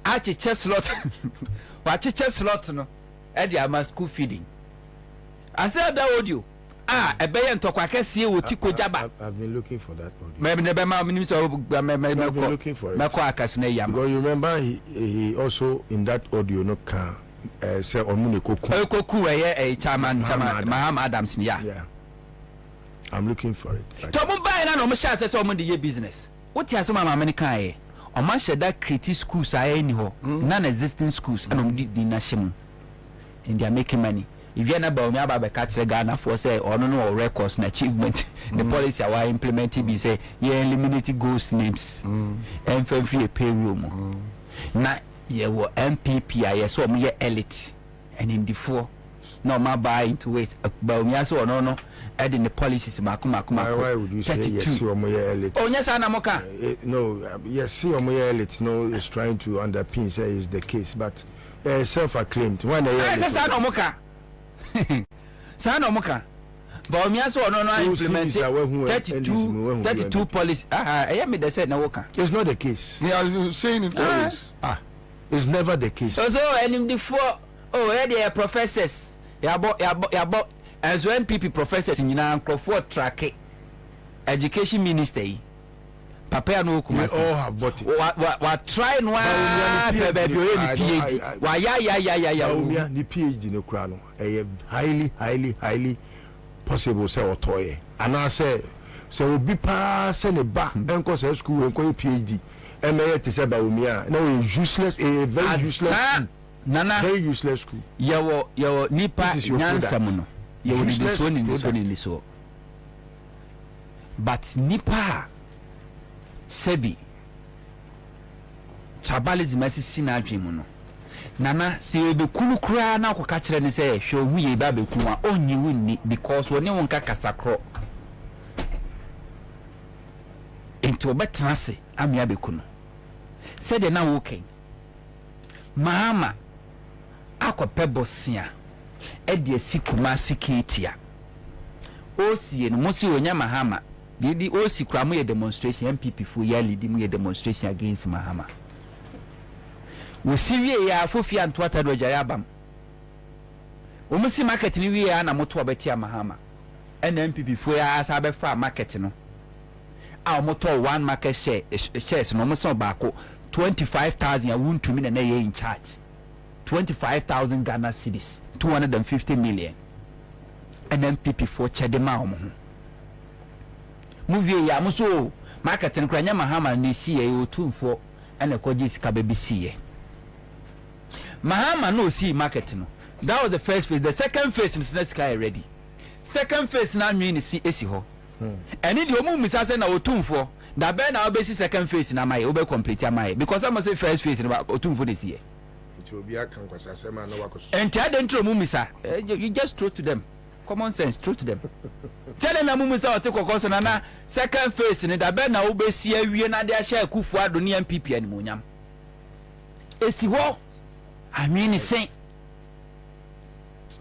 Achi chest slot. Wachi chest slot no. Edi ama school feeding. I said that audio. Ebeye ntokwa kese Otiko Jaba. I've been looking for that audio. Maybe never minister I've been looking for it. Because you remember he also in that audio no can say Omune Koku a chairman Maham Adams yeah. I'm looking for it. Tomu buy na no mo sha say omo dey business. What you asema ma kan e? O ma sheda create schools aye ni ho. Non-existing schools and om di na shemu. And they are making money. If you na ba omi aba be catch Ghana for say ono no records na achievement. The policy are implementing be say you eliminate ghost names. And free payroll mo. Na ye wo MPP aye so omo ye elite. And in the four no ma buy into it. Ba omi aso ono no adding the policies makuma. Why would you say yes omo ye elite? Oh yes anamoka. No, yes omo ye elite no is trying to underpin say is the case but self-acclaimed when they say anamoka. Sanomoka. But me also no implement 32 policy. I me they said na woka. It's not the case. Yeah, you saying it always. It's never the case. So and in the four they are professors. Yabo as when people professors in Crawford track education minister. Papa no kumasi. We all have bought it. What try no PhD. Why ya. Umia ni PhD no kra no. Highly possible say otoye. And I say obi pa se ne ba enko say school enko PhD. MA te say ba umia. No useless a very useless. Nana very useless school. Yawo nipa nyansa mu no. Yawo this one so. But nipa Sebi Tribalism asisi na adwemu no nana se ebe kunu kura na akoka kire ne se hwe hu ye ba be kunu a onyi wunni because woni won ka kasakro into betra se amia be kunu se de na wo ken mahama akope bosia e de sikuma sikitia osie no mosi onya mahama the OC Kramu demonstration MPP for year leading a demonstration against Mahama. We see ya Fofi and Twata do Jayabam. We see market in we are Moto Betia Mahama. And MPP for as I befa market no. Our motor one market shares no more bako 25,000 I won't to me and in charge. 25,000 Ghana cedis, 250 million. And MPP for Chadema. Movie ya muso market and kranya Mahama ni see o tumfo and a kojis kabebisi. Mahama no see market no. That was the first phase. The second phase is not sky ready. Second phase now mean see esi ho. And in the omu misase na o tumfo. Da be na obesi second phase na my obe complete my because I must say first phase na o tumfo this year. It will be a conquest na no wakos. And tell them to mumisa. You just throw to them. Common sense, true to them. Tell them na mumu say o take kokoso na second phase ni da be na obesi awie na dia share kufu ado ni MPP animonyam. Esi ho I mean say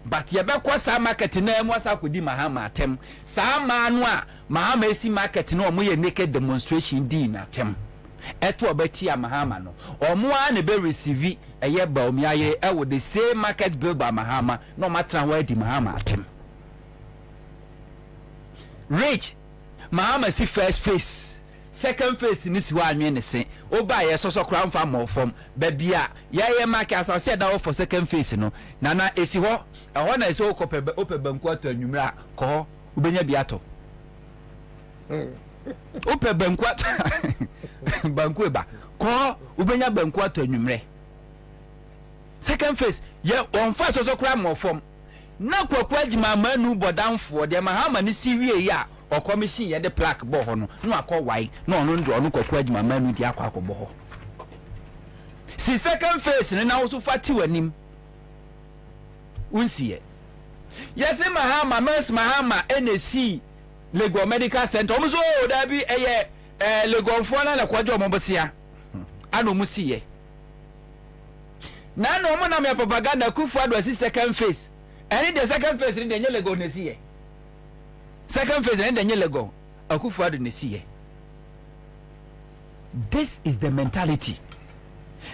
but ye be kwa sa market na emu asa kodi Mahama atem. Sa ma no a Mahama esi market na omo ye naked demonstration di na atem. Eto obeti a Mahama no. Omo a ne be receive eye ba omi aye e wo the same market bill by Mahama no matter where di Mahama atem. Rich Mahama see first phase second phase ni siwa anwe ne se oba ye so kra mfa mo fom ba bia ye market as I said that for second phase no nana esi ho e na esi ope banku ato anwumra ko ubenya bi ato ope banku ato banku ba ko ubenya banku ato anwumre second phase ye on fa so kra mo fom na kwakwa jima manu bodanfo de Mahama ni siwie ya o commission ye de plaque bo ho no no akọwai no no ndo no kwakwa jima manu di akọ ho si second phase ni na wo so fati wanim unsiye yes Mahama NC Lagos Medical Center omuso da bi eye Lagos fo na kwajo omobosia ano musiye na no mo na me propaganda Kufuor do second phase. Any the second phase in the Lego ne see. Second phase in the Lego. Kufuor do ne see. This is the mentality.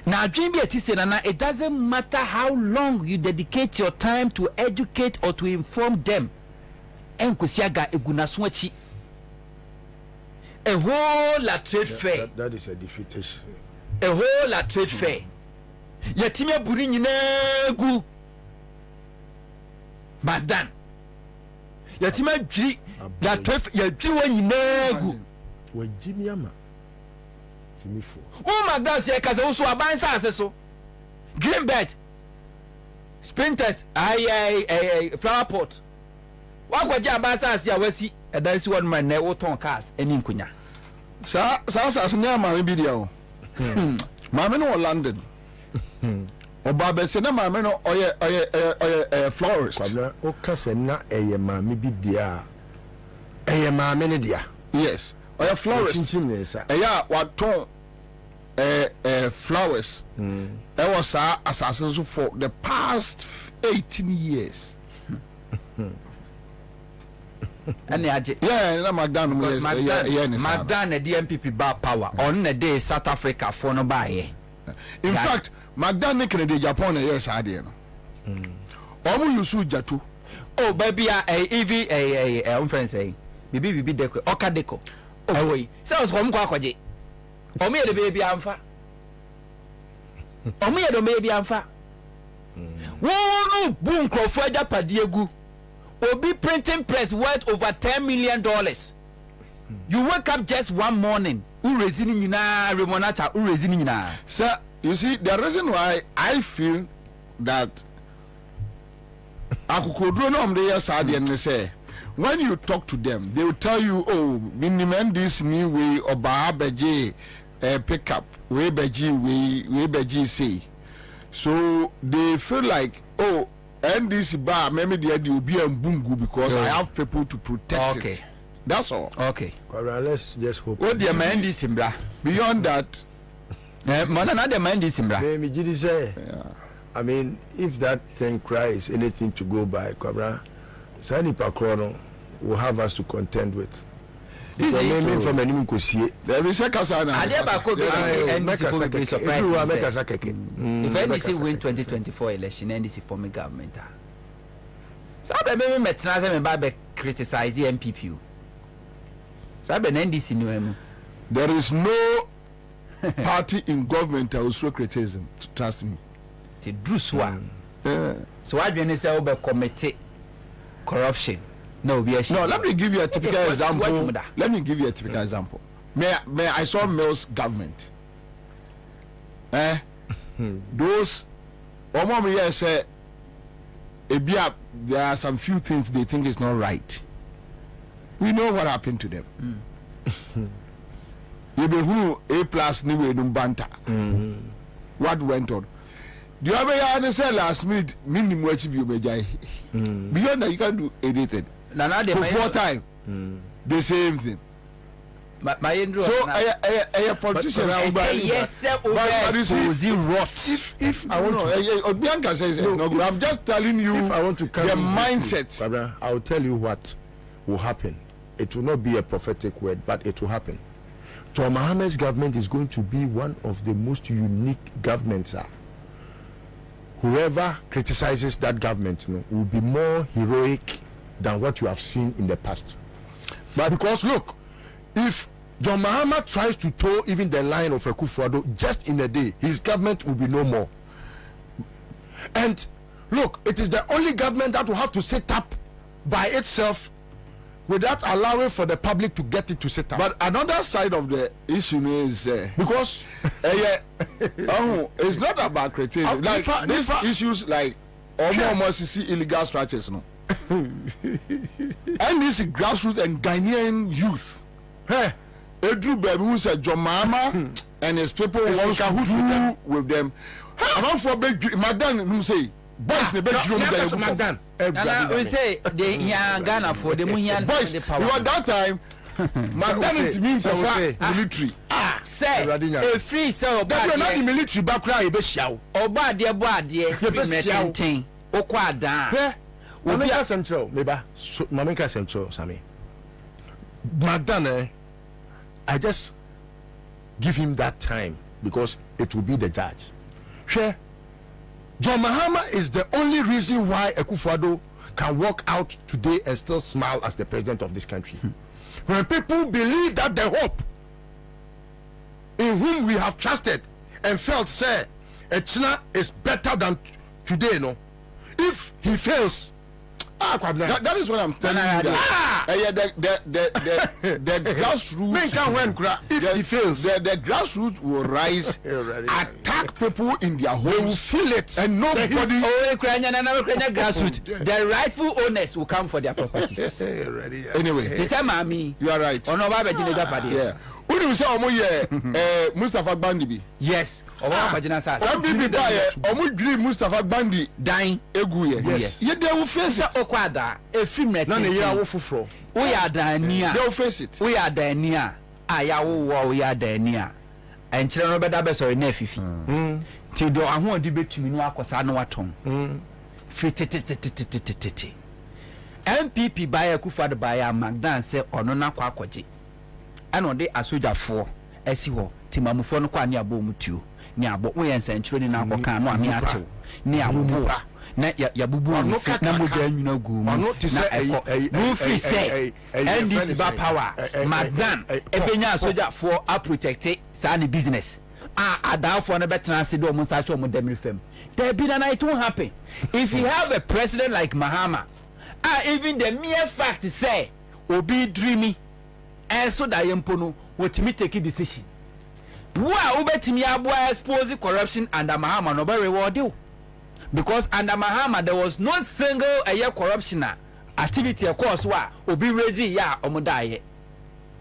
Now, dream be it doesn't matter how long you dedicate your time to educate or to inform them. Enkusiaga egunaswachi. A whole lot trade fair. That is a defeatist. A whole lot trade fair. Yatimia buri nyinegu. Madan. Yatimia jiri la trade fair yajiwa nyinegu. We Jimmy ama. Oh my God, say cause also abansa so. Green bed. Sprinters, flower pot. Wa kwaje abansa asia wasi edansi one man na wo ton cars eni nkunya. Sa ne ma me bi dia o. Ma me no London. Oba be se na ma me no oye florist. Kwabena o kase na eye ma me bi dia. Eye ma me ne dia. Yes. Oye florist. Eya waton flowers. It was assassin for the past 18 years. And yeah, Magdan Magdan the MPP bar power on the day South Africa for no buy. In fact, Magdan Kennedy Japan yes idea no. Omu yusu jatu. Oh baby a friend say bibi deko okadeko. Oh wait. Sounds home kwa kwaje. Omo the baby amfa. Omo ye the baby amfa. Wo boom Crawford Japadi egu. Obi printing press worth over $10 million. You wake up just one morning. Urezini nyina remonata urezini nyina. Sir, you see the reason why I feel that akukodro no mde yasade and say when you talk to them they will tell you oh minimum this new way oba beji pick up we beji say. So they feel like oh and this bar maybe they will be a bungu because I have people to protect it. That's all. Okay. Let's just hope. What the man is simbra. Beyond that, manana the man is simbra. I mean, if that thing cries anything to go by, Kwabena, Sani Pakrono will have us to contend with. This is from any Mukusi. There is a Kasana. If NDC win 2024 election, NDC form a government. So I remember Metnaza criticize the MPP. So I NDC no. There is no party in government that will show criticism. Trust me. The Druswa. So I didn't say about committee corruption. No, let me give you a typical example. Let me give you a typical example. May I saw Mills government. Those say there are some few things they think is not right. We know what happened to them. A plus banta. What went on? The other say last minute minimum beyond that you can't do anything. For 4 times, the same thing. My so a politician if I want to Bianca says it's not good. I'm just telling you if I want to the mindset. I'll tell you what will happen. It will not be a prophetic word, but it will happen. So Mohammed's government is going to be one of the most unique governments. Whoever criticizes that government will be more heroic than what you have seen in the past. But because look, if John Mahama tries to toe even the line of Kufuor just in a day, his government will be no more. And look, it is the only government that will have to set up by itself without allowing for the public to get it to set up. But another side of the issue is because it's not about criticism. Like these issues like almost see illegal structures, no. And this is grassroots and Ghanaian youth. Hey, Edru Baby who said John Mahama and his people want to do with them. I'm not for big Magdan who say boys ne big Magdan. We say the young Ghana for the Munyan boys. You at that time Magdan it means military. say a free so that not the military background e be hia oba de bo ade metentin okwa dan Mamenka Central meba Mamenka Central Sami Magdane I just give him that time because it will be the judge. Sure. John Mahama is the only reason why Akufo-Addo can walk out today and still smile as the president of this country. When people believe that the hope in whom we have trusted and felt say Echina is better than today, no. If he fails, that is what I'm telling you. The grassroots. If he fails, the grassroots will rise, attack people in their homes. They will feel it, and nobody. Grassroots. The rightful owners will come for their properties. Anyway, you are right. Yeah. When you say Mustafa Bandi, yes. Mustafa Bandi dying egu yes. Yeah, they will face it. Okwada a film na ne yira wo foforo. We are Dania. They will face it. We are Dania. Ayawo we are Dania. And children better be sorry na fifi. Ti do ahon de betumi no akosa na waton. Fitititititititi. MPP buy Akufo-Addo buy Magdan say ono na kwa akwaje. Ano de asojafo esi ho timamufo no kwa ne abo mutuo. Ni abo wo yen sanchiro ni na akoka no ami achew. Ni abo na ya bubu na moja nyina gu mu na eko free say NDC ba power Magdan ebenya soja for a protect sa ni business adafo na betena se do mo sa cho mo dem refem there be na it won't happen if you have a president like Mahama even the mere fact say obi dreamy and so that yempo no wotimi take a decision wa obetimi aboa expose corruption under Mahama no be reward you. Because under Mahama there was no single corruption activity of course obi rezi ya omudaye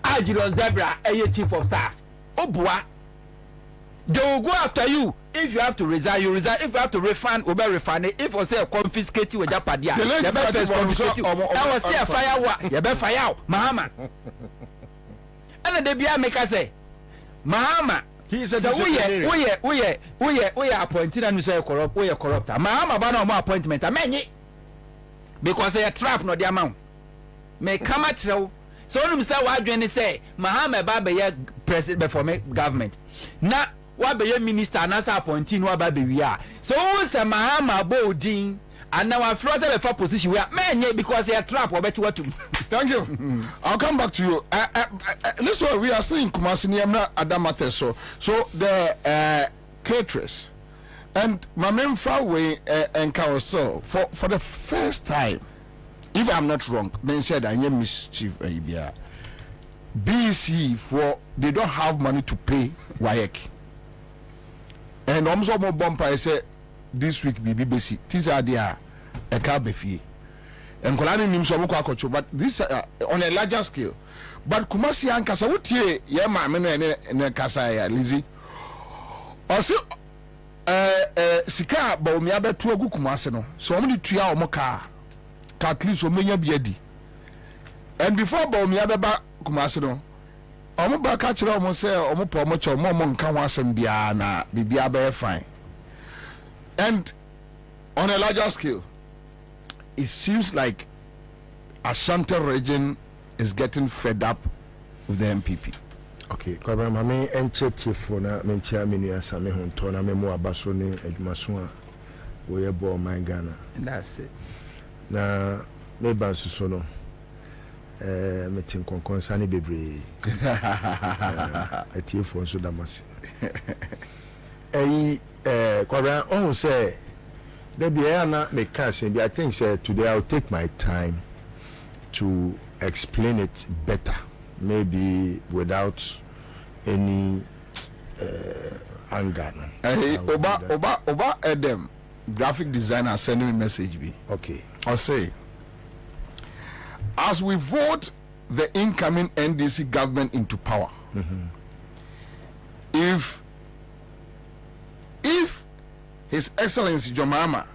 Ajiros Debra chief of staff obua they will go after you if you have to resign you resign if you have to refund obe refund if you say confiscate you japadia you be first confiscate you I was say fire wa you be fire Mahama and they be make us say Mahama he is a disciplinary. We appointed and say corrupt. We are corrupt. Mahama ba no more appointment. Amenye because they trap no the amount. Me come at you. So no say what adwene say Mahama ba be ye president before me government. Na wa be ye minister na say appointee no ba be wi a. So who say Mahama bo din and now I froze the for position where menye because they trap or bet what to. Thank you. I'll come back to you. This one we are seeing Kumasi Niamna Adamate so the caterers and my main far way and carousel for the first time, if I'm not wrong, they said I am mischief BC for they don't have money to pay WAEC. And almost more bumper I say this week BBC these are their a car befie. And Kolani Nimso but this on a larger scale. But Kumasi and Kasawuti, Yama and Kasaya Lizzie. Also, Sika, Bomiabe to a good Kumasino. So many 3 hour moka, Katlis or Menya Biedi. And before Bomiabe Kumasino, Omoba catcher almost say, Omopo Mocho, Momon Kawasan Biana, Bibiabe fine. And on a larger scale, it seems like Asante region is getting fed up with the MPP. Okay, Kwabena me enche tifo na me ntia menu asame honto na me mo abaso ne adwumaso a we ye bo man Ghana. And that's it. Na me ba suso no me tin konkon sane bebre. Tifo so damasi. Kwabena on say I think today I'll take my time to explain it better, maybe without any anger. Oba Edem, graphic designer, sending me a message. Okay. I'll say, as we vote the incoming NDC government into power, if His Excellency John Mahama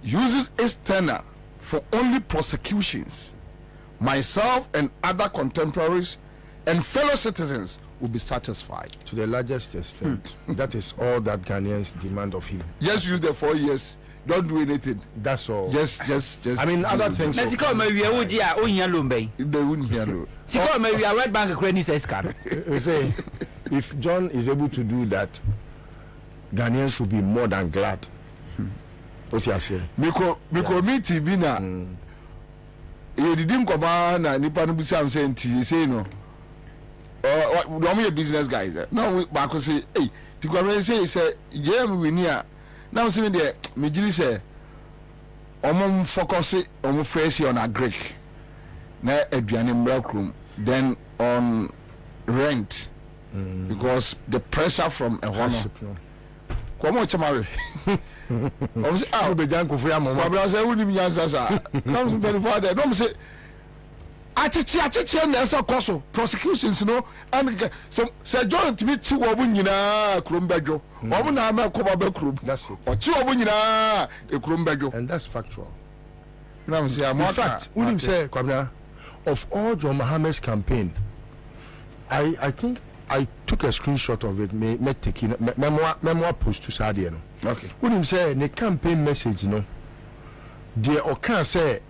uses his tenure for only prosecutions, myself and other contemporaries and fellow citizens will be satisfied. To the largest extent. That is all that Ghanaians demand of him. Just use the 4 years. Don't do anything. That's all. Just. I mean, other things. Let's go. Maybe I would yeah. They wouldn't hear no. Siko maybe a Red Bank credit says card. Say, if John is able to do that, Ghanaians should be more than glad. What you say? Miko meeting bina. You didn't come on and nipa no bisa am say no. We business guys. No we back say hey, the government say JM we near. Now see me there me giri say omo focus omo face on agric. Na aduane mbra krom. Then on rent because the pressure from a one. Come on, chamare. I was out be janko for am. Kwabena say woni mi Ansah sa. Come be for there. No say achichi na esa koso prosecutions no and say John to be ti wo bu nyina krom badwo. Omo na ma ko ba krom. That's it. O ti wo bu nyina e krom badwo. And that's factual. Now say in fact, when say Kwabena, of all John Mohammed's campaign, I think I took a screenshot of it. Me taking memoir post to Sadia. Okay. When him say the campaign message, the Okan say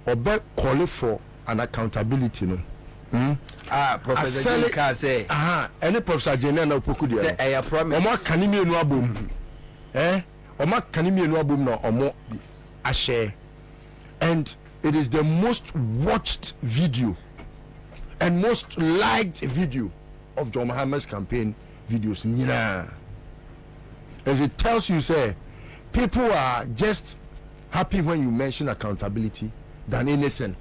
obe call for an accountability, Professor Jinka say. Any Professor Jenna na poku dia. Say I promise. Omo kanimi enu abom. Omo kanimi enu abom na omo ashare. And it is the most watched video and most liked video of John Mohammed's campaign videos. As it tells you, say, people are just happy when you mention accountability than anything.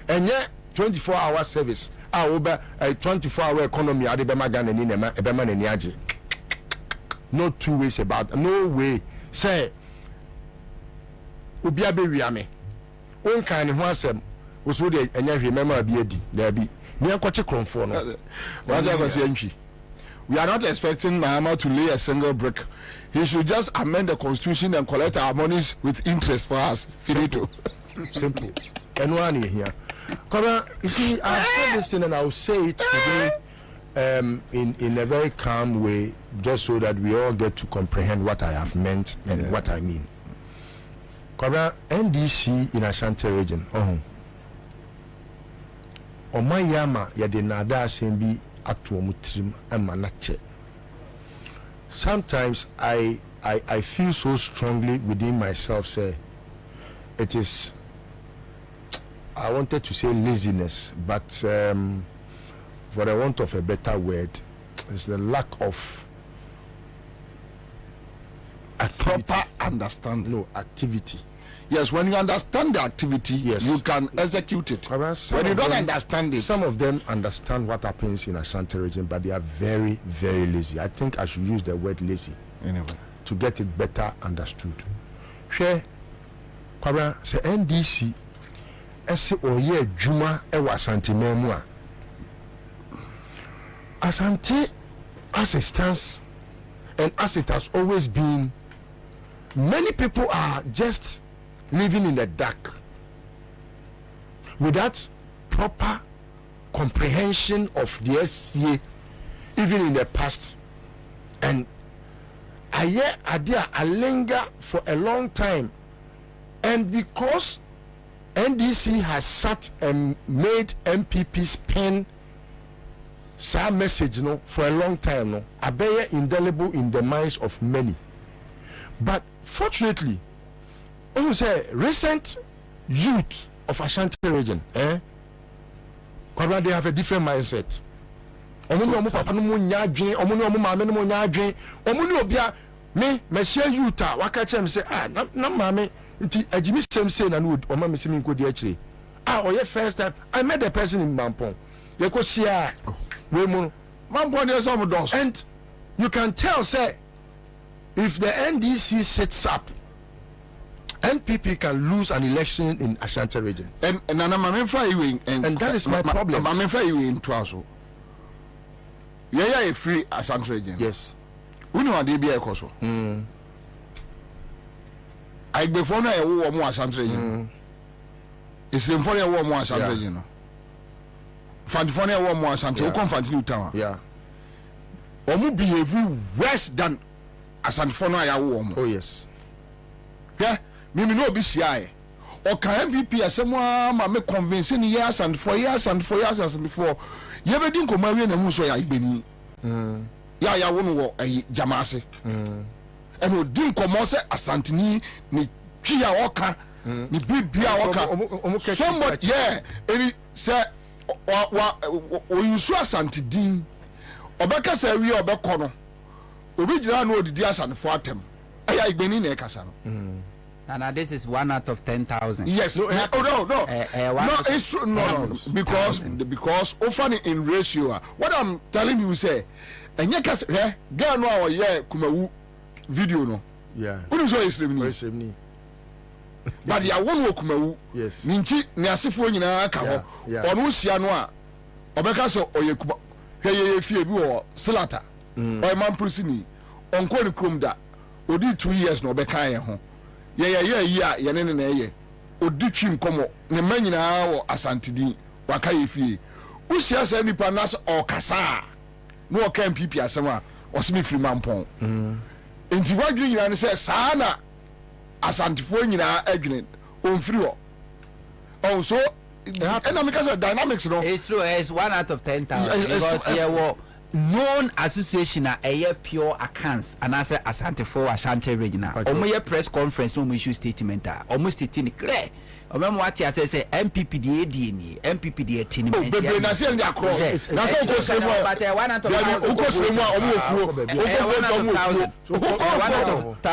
And yet, 24-hour service, a 24-hour economy, no two ways about it. No way. Say, Ubiabe Riame. One kind of one was what they remember there be. We are not expecting Mahama to lay a single brick. He should just amend the constitution and collect our monies with interest for us. Finito. Simple. And one here. You see, I said this thing and I'll say it today in a very calm way, just so that we all get to comprehend what I have meant and what I mean. NDC in Asante region. Omayama yade nada asembi atu omutrim emanache. Sometimes I feel so strongly within myself, say it is, I wanted to say laziness, but for the want of a better word, it's the lack of proper understanding. No, activity. Yes, when you understand the activity, yes, you can execute it. When you don't understand it, some of them understand what happens in Asante region, but they are very, very lazy. I think I should use the word lazy anyway to get it better understood. Share, Kwabena, say NDC, ese oye juma ewa Asante memua. Asante, as it stands, and as it has always been, many people are just living in the dark without proper comprehension of the SCA, even in the past. And I linger for a long time, and because NDC has sat and made MPPs pen some message for a long time, I bear indelible in the minds of many. But fortunately, when you say recent youth of Ashanti region, they have a different mindset. Me share youth wakache me say na mame nti ajimi same say na no o ma me se me nkodi akire oye first time I met the person in Mampong ye ko sia we mu Mampong dey some doors, and you can tell say if the NDC sets up, NPP can lose an election in Ashanti region. And that is my problem. Yeah, a free Ashanti region. Yes. We know they be a coso. I before na a war more Ashanti region. It's in for a war more Ashanti region. Fantifonia war more Ashanti. Who come Fantinu Tower? Yeah. omu behave worse than asanfo no ayawo omo. Oh yes. Yeah, mimi no obi sia e. O kan MPP asem ma me convince ni ye asanfo ye be din koma wie na mu so ya igbeni. Ya ya wo no wo jamase. Eno din komo se asantini ni twi a oka ni bibia oka. Somebody yeah, eri say o yusu asante din obeka sa wi obekọ no obi gira na odidi asanfo atem aya igbeni na ekasa no. And this is 1 out of 10,000. Yes. No. No, it's true. No. Because often in ratio, what I'm telling you say, and you can say, girl, no, yeah, kumawu video no. Yeah. Who is always living? But ya one wo kumawu. Yes. Ninchi ni asifo nyina aka ho. Onu sia no a obeka so oye kuba. Hwe fie bi wo Silata. O man prosini. Onko ni krom da. Odi 2 years no obeka ye ho. Ye na ye odi twi nkomo ne manyina wo Asante din waka ye fie usia sa nipa nas o kasa no o kan pipi asema o semi free mampon enti wadwi nyina ne se saa na Asantefo nyina adwene on free wo oh so and because of dynamics no it's true. It's 1 out of 10,000 because here known association a pure accounts and as Asantefo Asante regional omo press conference no issue statement almost stating clear omem what ya say MPP the ADN MPP the tin bebe na say dia cross na so ko say mo but 1 out of 1000 ko say mo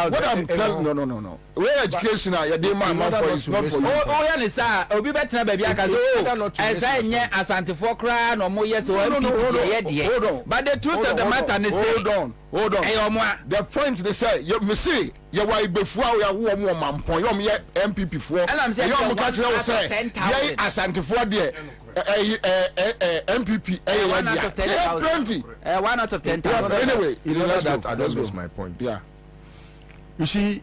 what I'm telling no where education ya dey man not for is not for you ya ni sa obi betena ba bia ka so esa nye Asantefo kra no mo yes MPP ye de but the truth of the matter is say hold on the point they say you me see you why before ya wo mo mampon you me MPP for you mo catch you say ye Asantefo de MPP 1 out of 10,000 1 out of 10,000 anyway you know that I don't miss my point. Yeah, you see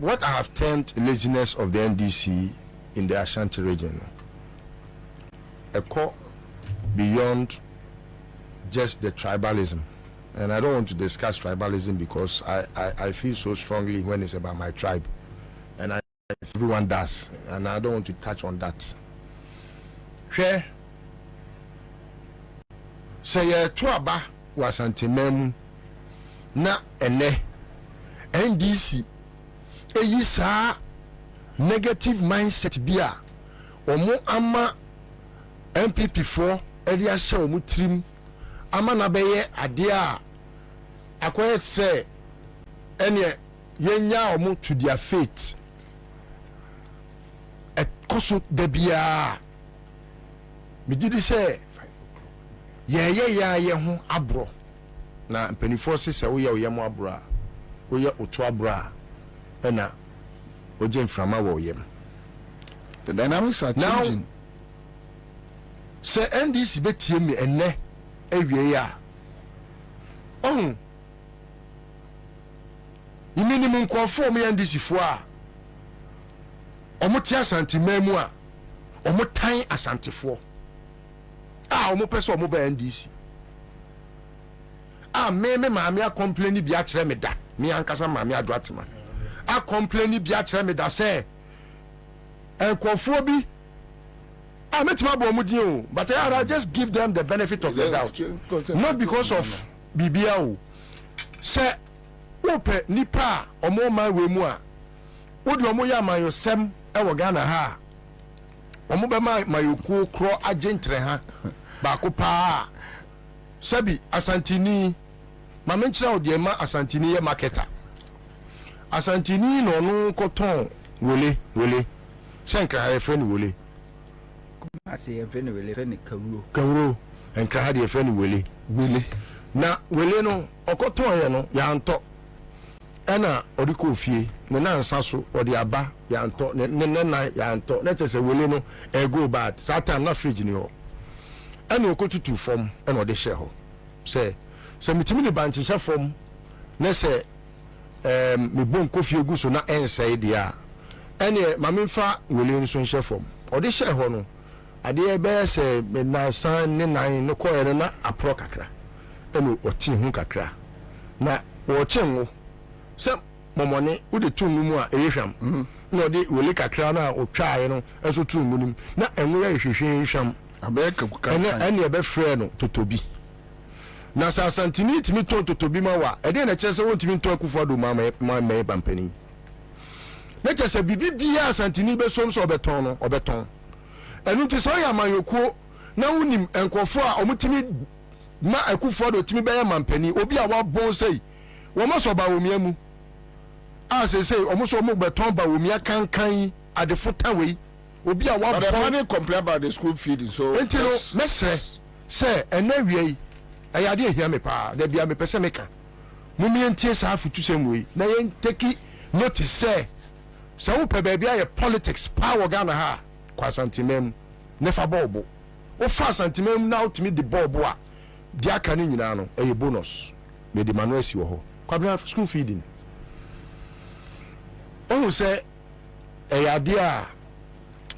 what I have termed laziness of the NDC in the Ashanti region a call beyond just the tribalism, and I don't want to discuss tribalism because I feel so strongly when it's about my tribe, and everyone does, and I don't want to touch on that. Share say tuaba wasante mem na ene NDC eyi saa negative mindset bia omo ama MPP for area show omo trim ama na beye ade a akoye se ene yenya omo to their fate e koso da bia me gidi se ye ho abro na mpanifo se wo ye oyemo abro a wo ye oto abro a na oje mframa wo yem. The dynamics are changing now. Say NDC betie me enne awie ya oh yimini mun konfo me NDC fo a omo tie Asante mamu a omo tan Asantefo a omo pese omo ba NDC a me maame a complain bi a kire me da me ankasa maame ado atema a complain bi a kire me da say konfo bi I met my bomudin, but I just give them the benefit of the doubt. Not because of BBL. Say, Ope Nipa, or more my wemua. Would you moya my yosem, Ewagana ha? Omobama, my uku, crow, agentreha, Bakupa. Sabi, Asantini, Mamencha, Diema, Asantini, marketer. Asantini, no coton, Willie. Sanka, a friend, Willie. I say a friend will friend Kawuro and Kahadi a friend Willie. Na Willie no Okoto no yanto. Ena odiko fie ne nansa so odi aba yanto ne yanto. Let us say Willie no e go bad. Satan na fridge ni ho. Ena okotutu form ena odi share ho. Say mitimi ne banchi share form na say me bon kofi egu so na ensa dia. Ene mamemfa Willie no so share form. Odi share ho no ade be se na san ne nan no ko ere na apro kakra eno oti hu kakra na wo chenwo se momone wo de tu mu a ehwam na ode wole kakra na o twae no eso tu mu nim na enwo ya hwehwe hwam abeka kuka ene ebe frɛ no totobi na sa santini timi to totobi ma wa ede na kyerɛ sɛ won timi to akufo do ma bampani na kyerɛ sɛ bibi bia santini be som so obeton no obeton enu ti so ya mayokuo na wonim enkofo a omutimi ma akufo do timi be ya mampani obi a wabon sei wo ma so ba womia mu a say omo so mo beton ba womia kankan adefo tanwe obi a wabon but the money complain about the school feeding so entino mesre say enawie ayade ehia me pa da bia me pese meka mumie ntie sa afutu semwe na yen take notice say so wo pe ba bia ye politics power Ghana ha kwa santimem nefa bobo o fa santimem na ultimi the bobo a dia ka ni nyina no eye bonus me de manual si wo ho Kwabena school feeding o say ayade a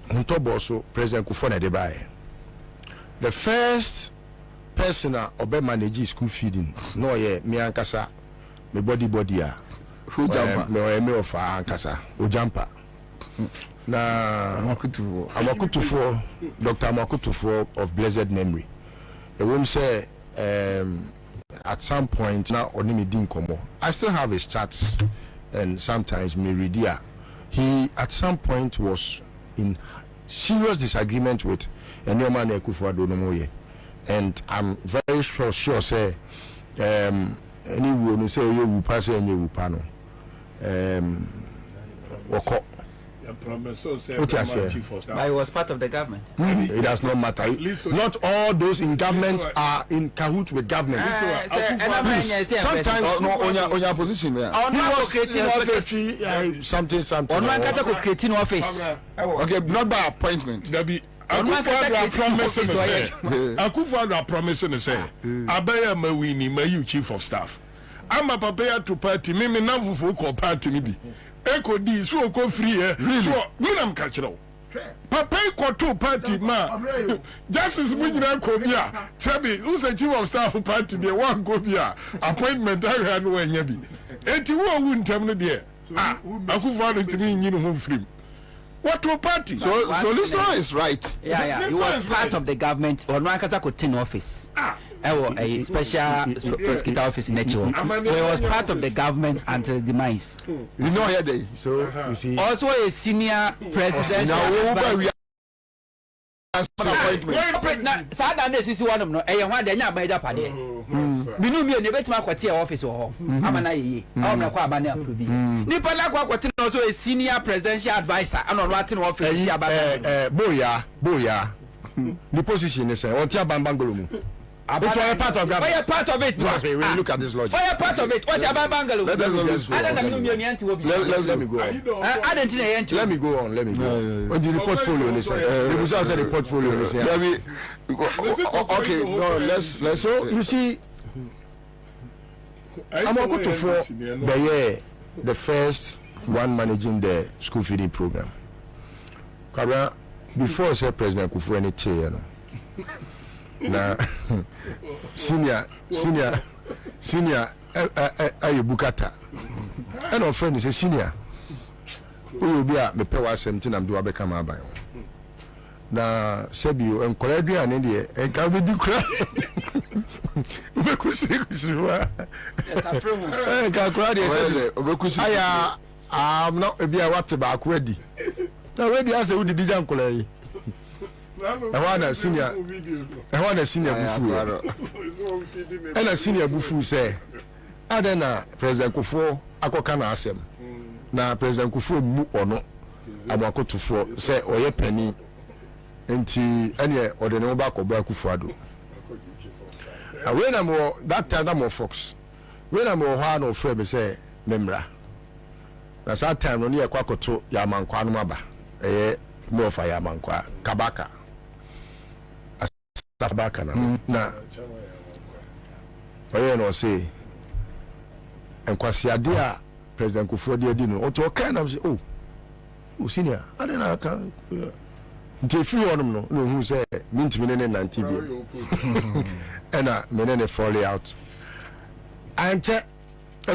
ntobo so president Kufo na de bae the first person obe manage school feeding no ye me ankasa me body a who jumper me of ankasa o jumper na Amakutufo Dr. Amakutufo of blessed memory the room say at some point now only din komo I still have his chats and sometimes me read here he at some point was in serious disagreement with Enyoman Ekufuado no more, and I'm very sure say anyone say you pass any upano wako but he was part of the government. It does not matter. Not all those in government are in cahoot with government. Sometimes on your position there. He was secretary something. Creating office. Okay, not by appointment. Akufo promising say abaya mawini mayu chief of staff. I'm a prepare to party me namfufu ko party ni bi. Eko di so ko free eh. So me nam ka kire wo. Papa ko to party ma. Justice munyina ko bia. Chebi who say chief of staff party dey wan go bia. Appointment ahia no anya bi. Enti wo wu ntam no de. Akufo no timi nyi no ho free. What to party? So Lister is right. Yeah. He was part of the government. Or no Ankasa could take office. A special prosecutor office in Electoral. So he was part of the government until demise. He's not here there. So you see. Also a senior president. Sada ne sisi wanum no e ho adanya abaida pade binu mi ne betima kwate office ho amana yeye awon kwa abane approve nipa la kwa kwate no so a senior presidential advisor ano no ate no office ya boya the position is on tia bambangolo mu But you're part of government. You're part of it. Okay, we'll look at this logic. You're part of it. What about Bangalore? Let me go on. Let me go on. On the portfolio, listen. The results of the portfolio, listen. Okay, no, let's. So you see, I'm going to for the first one managing the school feeding program. Before I said President Kufu anything, you know. Na senior aye bukata and our friend is a senior we will be a me pay was 17 am do abeka ma ban na sebio encourage an dey en ka be di kra we kusi wa ka kra dey say we kusi aya am no e bia what ba ko adi na we bia say we di jankola yi Ewana senior bufu ena senior bufu say adena President Kufo akoka na asem na President Kufo mu ono amakotufo say oye pani enti ene odene mo ba ko ba Kufo ado when am that time am Fox when am ho na ofre be say memra na that time no ne yakwakoto ya mankwa no maba mo fa ya mankwa kabaka Tabaka na oye no say enkwasiade a President Kufo de adi no o to kind am say oh senior adena ka nti free onum no hu say mintimi ne 90 bi and menene fall out. And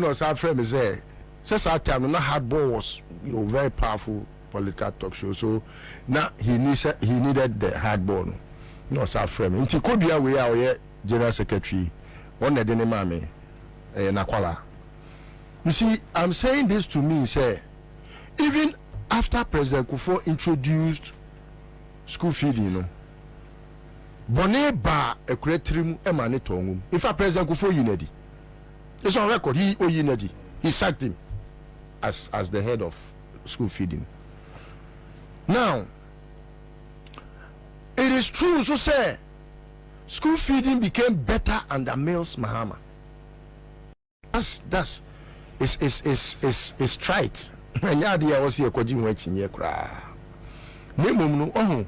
was our friend is there. Since our time, not hardball was very powerful political talk show. So now he needed the hardball. No, our friend. Until could be away our general secretary. One the mame nakwala. You see, I'm saying this to me, say, even after President Kufuor introduced school feeding, Bonne ba a creative emanetongum. If a President Kufuor Unedi, it's on record. He Unedi, he sacked him as the head of school feeding. Now, it is true, so say, school feeding became better under Mills Mahama. That's is trite. And ya dia was here koji mwechi nye kra. Nemum no oh.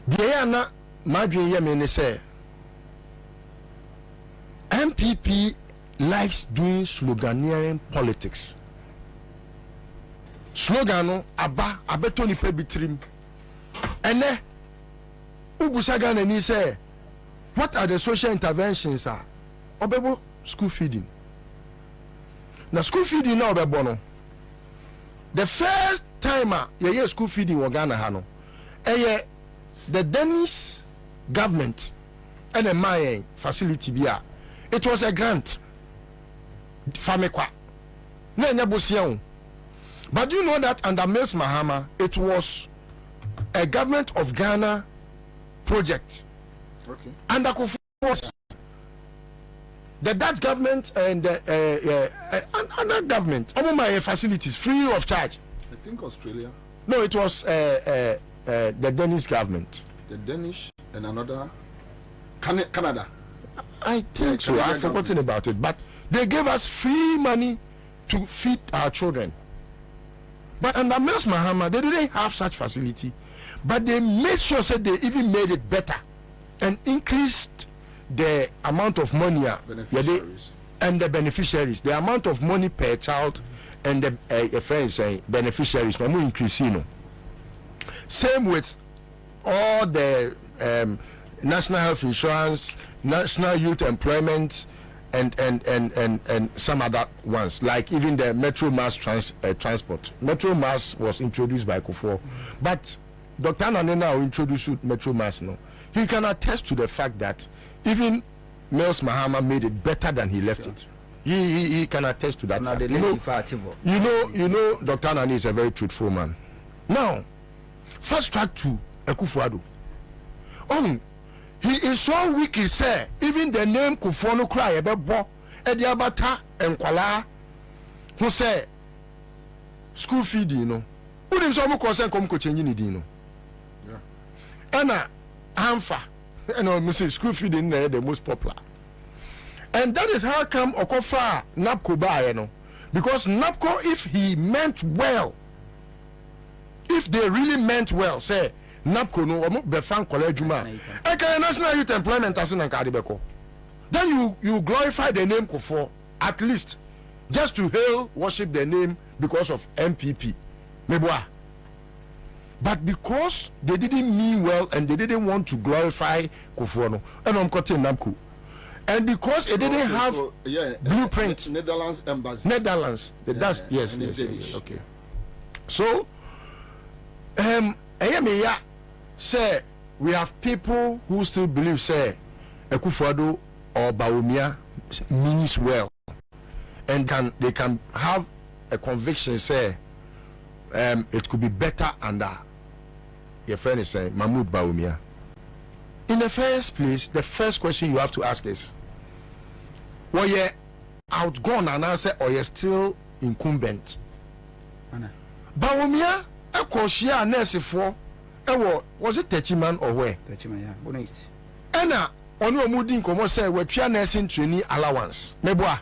Dia na madwe ye me ne say MPP likes doing sloganeering politics. Slogan no abeto ni pe bitrim. Ene ubusaga na ni say what are the social interventions are? Obebo school feeding. Now school feeding now obebo no. The first time ye school feeding wa Ghana ha no. The Danish government and a my facility bia. It was a grant. Famekwa. Na nya bosia. But you know that under Mills Mahama it was a government of Ghana project. Okay. Under Kufuor, the Dutch government and the government, all my facilities free of charge. I think Australia. No, it was the Danish government. The Danish and another Canada. I think so. I've forgotten about it, but they gave us free money to feed our children. But under Mills Mahama, they didn't have such facility, but they made sure that they even made it better and increased the amount of money and the beneficiaries, the amount of money per child and the beneficiaries were more increasing. Same with all the national health insurance, national youth employment, and some other ones, like even the Metro Mass transport. Metro Mass was introduced by Kufuor, but Dr. Nanena introduced Metro Mass. No, he can attest to the fact that even Mills Mahama made it better than he left it. He can attest to that. Now you know, Dr. Nani is a very truthful man. Now, first track to Kufuor. He is so weak, he said, even the name Kufuor no cry about Bo, Ediabata, and Kwala, who said, school feeding, you know. Who didn't so much come coaching you, you know. Anna, Ansah, Mrs. School feeding, the most popular. And that is how come Okofa Napco by, you know. Because Napco, if he meant well, if they really meant well, say, Napco no befan college juma. Eka national youth employment as na kadibeko. Then you glorify the name Kufuor at least just to hail worship the name because of MPP. Meboa. But because they didn't mean well and they didn't want to glorify Kufuor no. And I'm cutting Napco. And because it didn't have blueprint. Netherlands embassy. Netherlands. That's yes. Okay. So say we have people who still believe say Ekufuor or Bawumia means well, and they can have a conviction say it could be better under your friend is saying Mahmoud Bawumia. In the first place, the first question you have to ask is, were you outgone and answer or you still incumbent? Bawumia Ekoshia nurse for was it Techiman or where? Techiman, yeah. Bonest. Anna, on your mooding, como say, we're nursing training allowance. Meboa.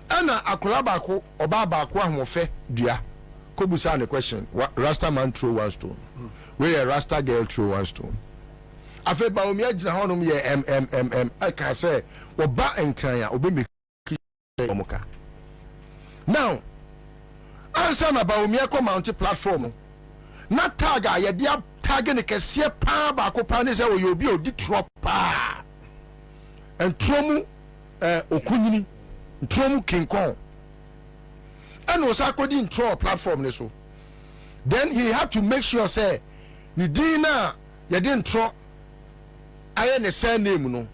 Anna, Akulabako, or Babako, and Mofe, dear. Kobusan, a question. Rasta man throw one stone. Where a Rasta girl throw one stone. I feel Baumia, Jahonom, I can say, or Ba and Kraya, Obey Omoka. Now, Ansah Baumia come mounted platform. Not tagger, ye dear tagging a cassia pa back upon his you'll be a drop pa. and tromu okunyini tromu king kong and was according to platform so then he had to make sure say ni dina ya didn't throw aye ne surname no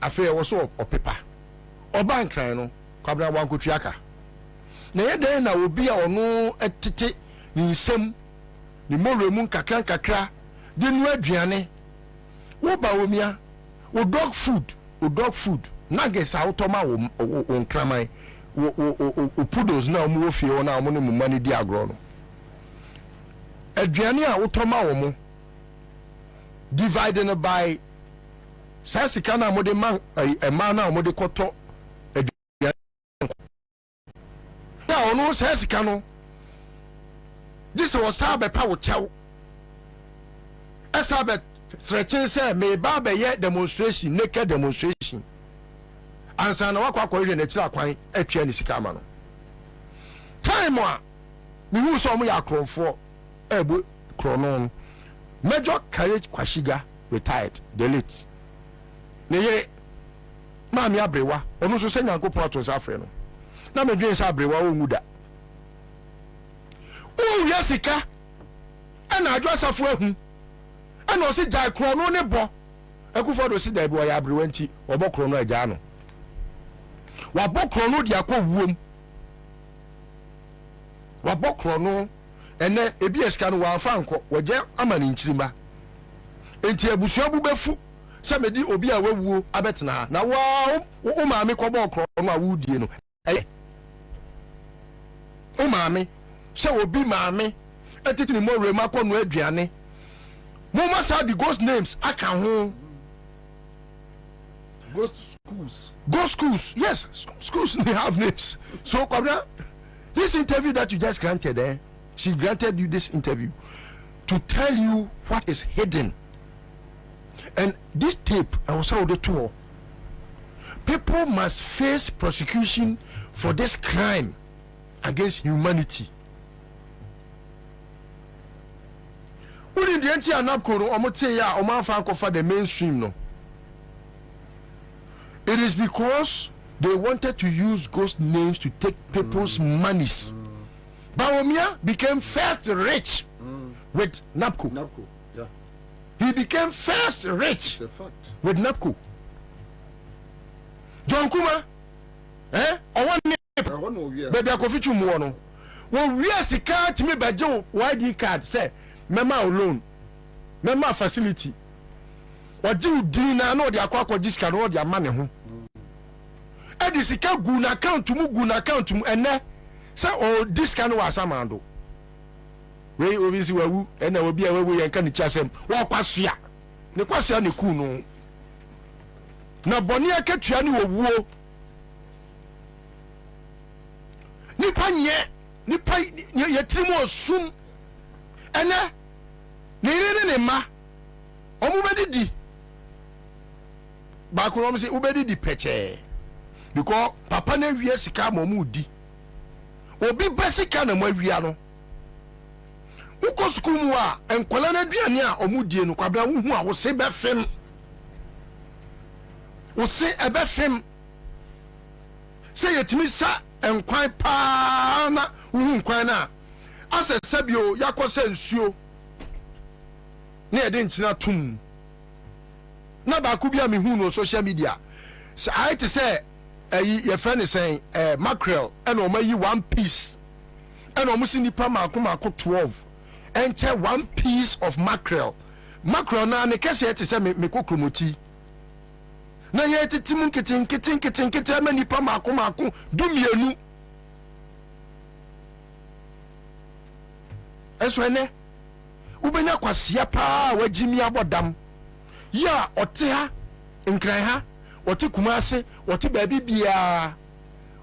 afa was so o paper oba nkran no Kwabena wankotwiaka na ye den na obi a ono etete ni nsem ni moremu kakra de nu aduane wo ba omia wo dog food nuggets automa wo nkramai wo pudos na omo wo fie na omo ne mumma ne di agro no aduane a automa wo mo divided by sasika na mo de man ma na mo de koto aduane ya ono sasika no this was sabe pa wo chaw esabe threaten say me ba be ye demonstration naked demonstration Ansah na wakwa kwahwe na kira kwan atwa ni sika ama no time a me hu so mo ya kronfo ebu kronon Major Courage Kwashiga retired delete ne yere maami abrewa onu so se nyankopon atos afre no na medwen sa abrewa o nguda o yesika ana adwa safo ahu ana o se jai krono ne bo akufo do si da bi o ya abrewa nti obo krono agya no wa bo krono dia ko wuom wa bo krono ene ebi esika no wa fa anko waje amani nchirima enti abusuabu befu se medi obi a wawuo abetena na wa o maame ko bo krono a wudie no o maame se obi maame etitini mo rema ko no aduane mo masa the ghost names aka ho Ghost schools. Yes, schools they have names. So Kwabena, this interview that you just granted, she granted you this interview to tell you what is hidden. And this tape, I was on the tour. People must face prosecution for this crime against humanity. Wouldn't the entire Napko Omoteya Omanfa for the mainstream no? It is because they wanted to use ghost names to take people's monies. Bawumia became first rich with NAPCO. Yeah. He became first rich It's a fact. with NAPCO. John Kuma, but they are coffee no. Well, we are sika to me by Joe YD card say, Mema alone, Mema facility. What you do now? No, they are quite discount all their money. Edi sika gu na account mu ene say oh discount was amando. We obviously wawu ena obi a wawu yen kan ni chasem wa kwasua ne kwasua ne ku no na boni akatua ne owuo nipa yetrim osum ene ne ire ne ma omu bedidi ba ko say ubedidi peche because papa na wiye sika ma mu di obi basika na mawia no uko school mu a enkola na duane a omudie no Kwabena hu a wo se be fem wo se ebe fem se yetimi sa enkwan pa na hu nkwan na asa sabio yakosa nsuo na ede ntina tum na ba ku bia me hu no social media so I to say your friend is saying mackerel and omayi 1 piece and almost nipa mako 12 enter 1 piece of mackerel na ne kese te say me kokromoti na ye titimu kitten ama nipa mako dumienu eso ene ubenya kwasia pa wagimi abodam ya ote ha nkran ha ote kumase ote baby bia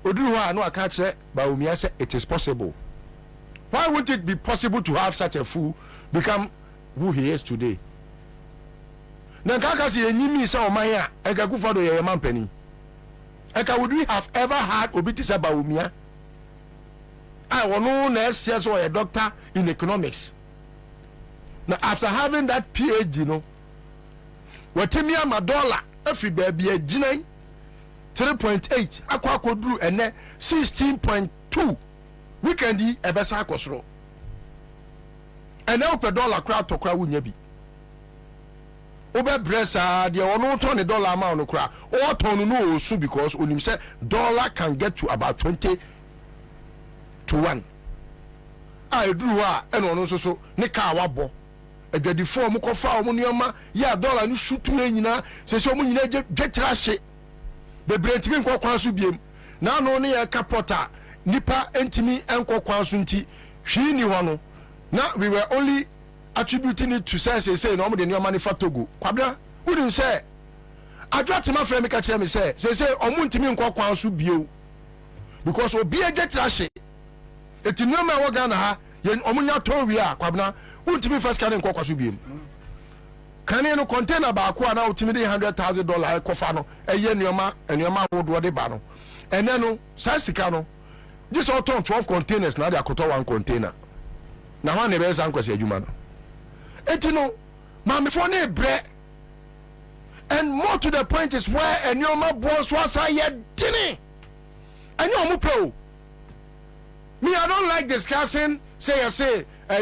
oduru ho anu aka kire Bawumia say it is possible. Why won't it be possible to have such a fool become who he is today? Na kaka si enyimi sa oman ya eka kufado ye man pani. Eka would we have ever had obiti sa Bawumia? I wonu na SS or a doctor in economics. Now after having that PhD, you know, watemia madola every baby a jinai 3.8 akwa duru ene 16.2 weekend yi ebesa akosoro ene ope dollar kra tokra wunya bi obe bresa de wono ton dollar amount no kra o ton no osu because onim say dollar can get to about 20 to 1 a eduru a ene ono so ne ka wabo adwadifo omo kofa omo nioma ya dollar no shutu nyina se omo nyina dwetrase bebre ntimi nkɔ kwan so biem na no ne yɛ kapota nipa ntimi nkɔ kwan so nti hwi ni hɔ no na we were only attributing it to say no mo de nioma ne fatogo kwabra unim say adwatema frɛ me ka kyerɛ me say omo ntimi nkɔ kwan so bio because obi agyetrahye eti nioma wɔ Ghana ha yɛ omo nya towi a kwabna untimi first kan nkɔ kwan so biem kane no container ba ko na utimi de $100,000 kofa no eye nioma wodo de ba no ene no sa sika no this all turn 12 containers na de akoto one container na ho ne be san kwase adwuma no eti no ma me for na bre and more to the point is where nioma boss was ye dini and you mo pro me I don't like discussing say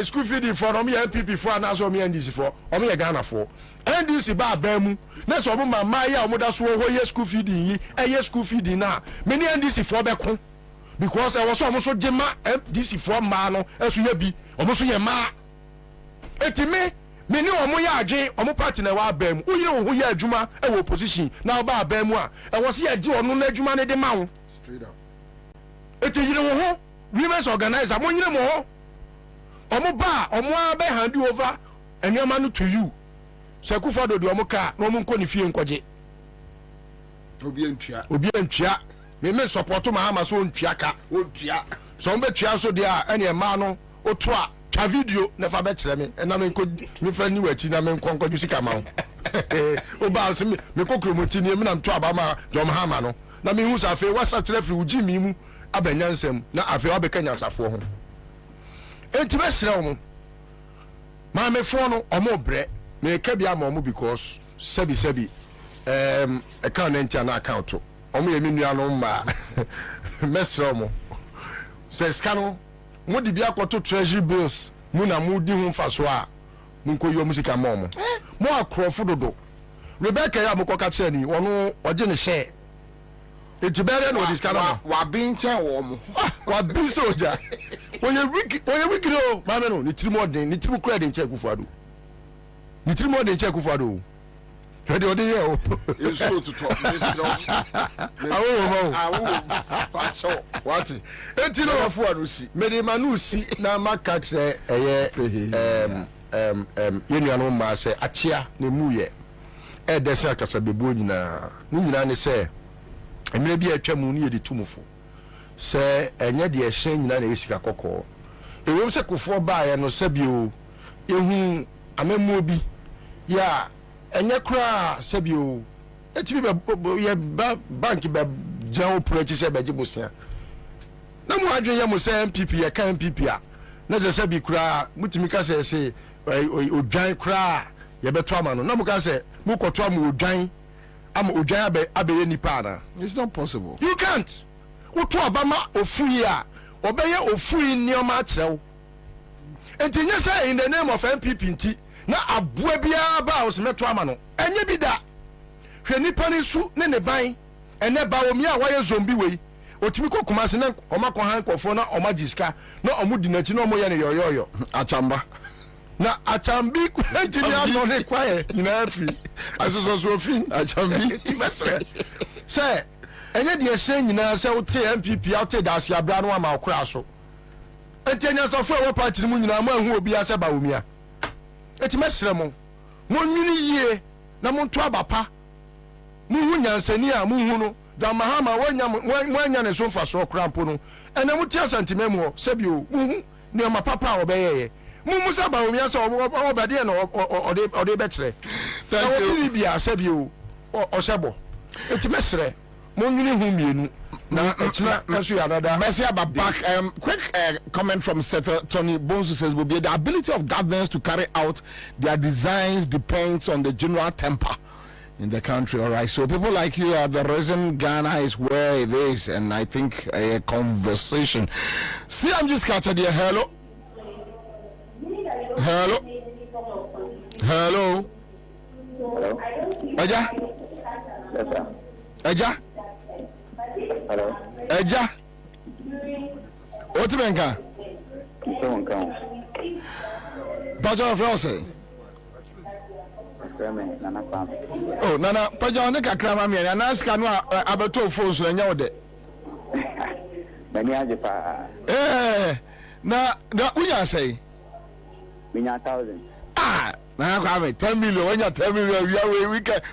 school feeding for me MPP for and so me NDC for or me Ghana for NDC ba abamu na so mo mama ya mo da so ho ye school feeding yi school feeding na me ni NDC for be ko because I was so mo so jema NDC for ma no eso ya bi o mo so ye ma etime me ni o mo ya adwen o mo party na wa abamu uyire wo ho ya adwuma e wo opposition na ba abamu a e wo se ya gi ono na adwuma ne de ma wo straight up etiyire wo ho women's organizer mo nyire mo ho omo ba omo abe hand over enyama no to you sekufa do omo ka no omo nko ne fie nkoje obi antua me support ma ama so ontua ka ontua so mbe tua so dia ene ma no oto a twa video na fa be kire me na me nko me fa ni wachi na me nko ju sika ma o ba so me kokro monti ni me na mto aba ma jom ha ma no na me hu sa fe wasa kire firi uji mi mu abanyansam na afi wa be kanya safo ho enti be sere wo ma me fo no omo bre me ka bia ma omo because sebi account enti na account omo ye menua no ma mesere wo se skano mo di bia kwato treasury bills mu na mu di hu faso a mu ko yo musika ma omo mo akrofo dodo Rebecca ya mo koka kire ni wono oje ne share enti bere no diskana wa bin chen wo mo wa bin soja oye wiki no mama no ni trimodin ni trimu credit check kufuado ni trimodin check kufuado ready odi ye o eso to talk awo pacho what enti no kufuado si me de manu si na maka kire eye yenu no ma se achia ne muye e dese akasa bebu nyina ni nyina ne se emire bi atwa mu ni ye de tumufo se enye de ehye nyina na esika kokko ewom se kofo baaye no sabio ehu amemu bi ya enye kra sabio etibi be ye bank be jawo prochi se beje bosia na mu adwe ye mo se MPP ye kan MPP a na se sabi kra mutimi ka se odwan kra ye beto ama no na mu ka se mu koto ama odwan abe ye nipa na. It's not possible. You can't. Uto abama ofuyi a obeye ofuyi nioma akyerɛw enti nya say in the name of MPP nti na aboa bia ba osmeto ama no enye bi da hwɛ nipa ne su ne ne ban ene ba omi a waye zombi wei otimi kokuma se na omakɔ han kɔfo na omagiska na omudi nachi na omoye ne yoyoyo achamba na achambi enti ni ano ne kwae nyina afi asoso fi achambi timesre say enye de ese nyina se wote MPP wote dase abra no ama okra so enti enya so fo party mu nyina ma hu obi ase ba omia enti mesre mo nwini yie na mo nto abapa mu hu nyansani a mu hu no da mahama wanya ne so fa so okra mpo no ena mu tia santimem se bi o mu hu ne ma papa obeyeye mu musa ba omia so obade no ode be kire thank you bia se bi o sebo enti mesre Monini humienu na kasu another. Mercy about back. Quick comment from Senator Tony Bonsu says, "Bobie, the ability of governments to carry out their designs depends on the general temper in the country. All right, so people like you are the reason Ghana is where it is, and I think a conversation. See, I'm just catching here. Hello. Hello. Eja. Yes, sir. Eja. Hello. Eja. What do you mean? Paja of Rose. Oh, Nana, Paja, Nika Kramami, and ask Canwa Abato Fos and Yode. Eh, now, we are say. We are 1,000. Ah, now have it 10 million. When you tell me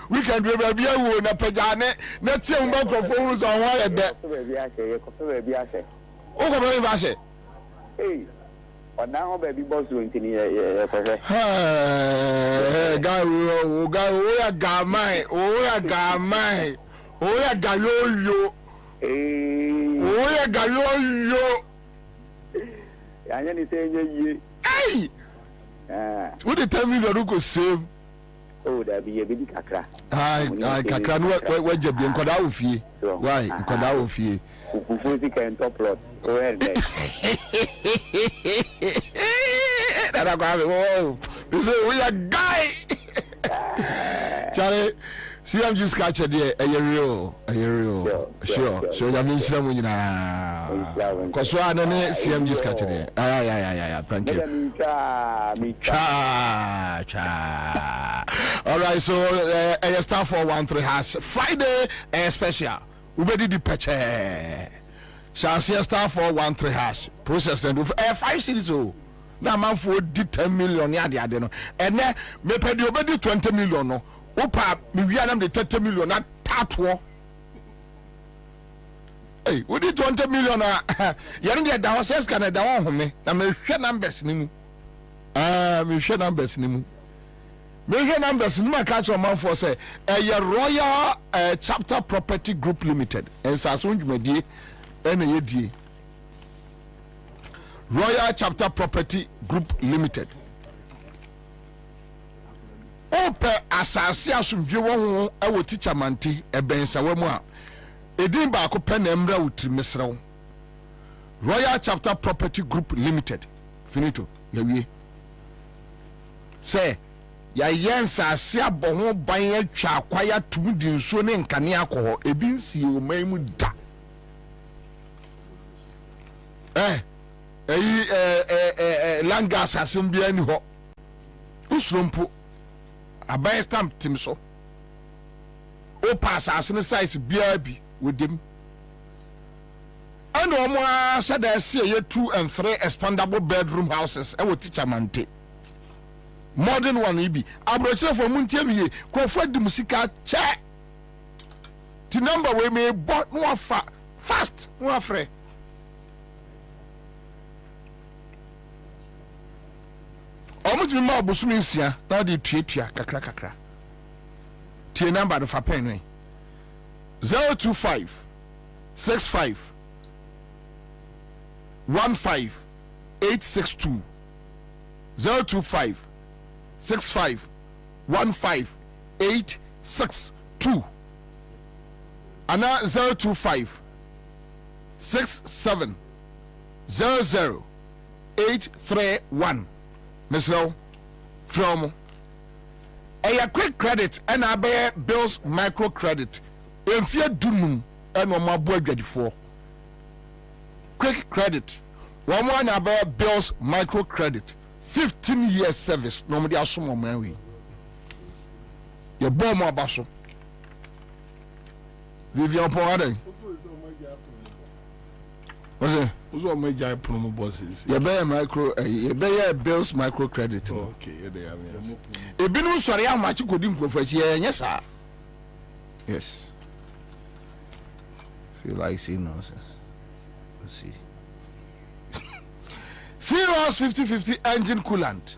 we can do a beer wound a Pajane, not some microphones on wire that. Oh, very much. Hey. But now, baby, boss doing guy, oh, Gamai, oh, Gamai, oh, Galoyo, oh, Galoyo. I only say, hey, what did tell me the Ruko same? Oh, there be a big cacra. I can't wait to be in Kodaufi. Why, Kodaufi? Can top lot. Go ahead. That I got it. Whoa, this is we are guy. Charlie, see, I'm just catching there. A real. Sure. So I mean, some now. Because one and see, I'm just catching there. Yeah. Thank you. Cha. All right, so a star 413 hash Friday special. Ubedi di peche. Shall see a star 413 hash process and 5 cities. Oh, now man for 10 million yard no. And then me pay the obedi 20 million no. Opa me we am the 30 million na tatwo. Hey, we did 20 million yɛn deɛ da hɔ sɛ sika na da hɔ home na mehwɛ numbers ni mu mehwɛ numbers ni mu aka kyerɛ ɔmanfoɔ sɛ ɛyɛ Royal Chapter Property Group Limited nsaso ndwumadie ɛna yɛdie Royal Chapter Property Group Limited opɛ asase asomdwe wɔ ho ɛwɔ teacher mante ɛbɛnsawa mu a edin baako pɛ na mmra wotiri mesrew Royal Chapter Property Group Limited finito yawie sɛ yɛyɛ nsase abɔ ho ban atwa akwaya tum di nsuo ne nkane akɔ ebi nsie o man mu da langas asem bia ni hɔ usurompo aban stamp tim so o pass asene size bia bi wodem and omo said I see 2 and 3 expandable bedroom houses I will teach a mante modern one ibi abroche for muntiam ye croford the musica che the number we may bought no fast no afre almost be more busumi nsia na de tuatua kakra tie number the fa pen 025 65 15862 025 65 15862 and 025 67 00 831 Mr. from a quick credit and a bear bills microcredit in fear dunum and my boy ready for quick credit 1 about bills microcredit 15 years service normally assume man your bomb abaso Vivian Poade what's it? Who's what my guy promo bosses? You bear micro, you bear bills microcredit. Okay, yeah, they are. A binu sorry how much you could improve. Yes, sir. Yes. Feel like seeing nonsense. Let's see. Serious 50/50 engine coolant.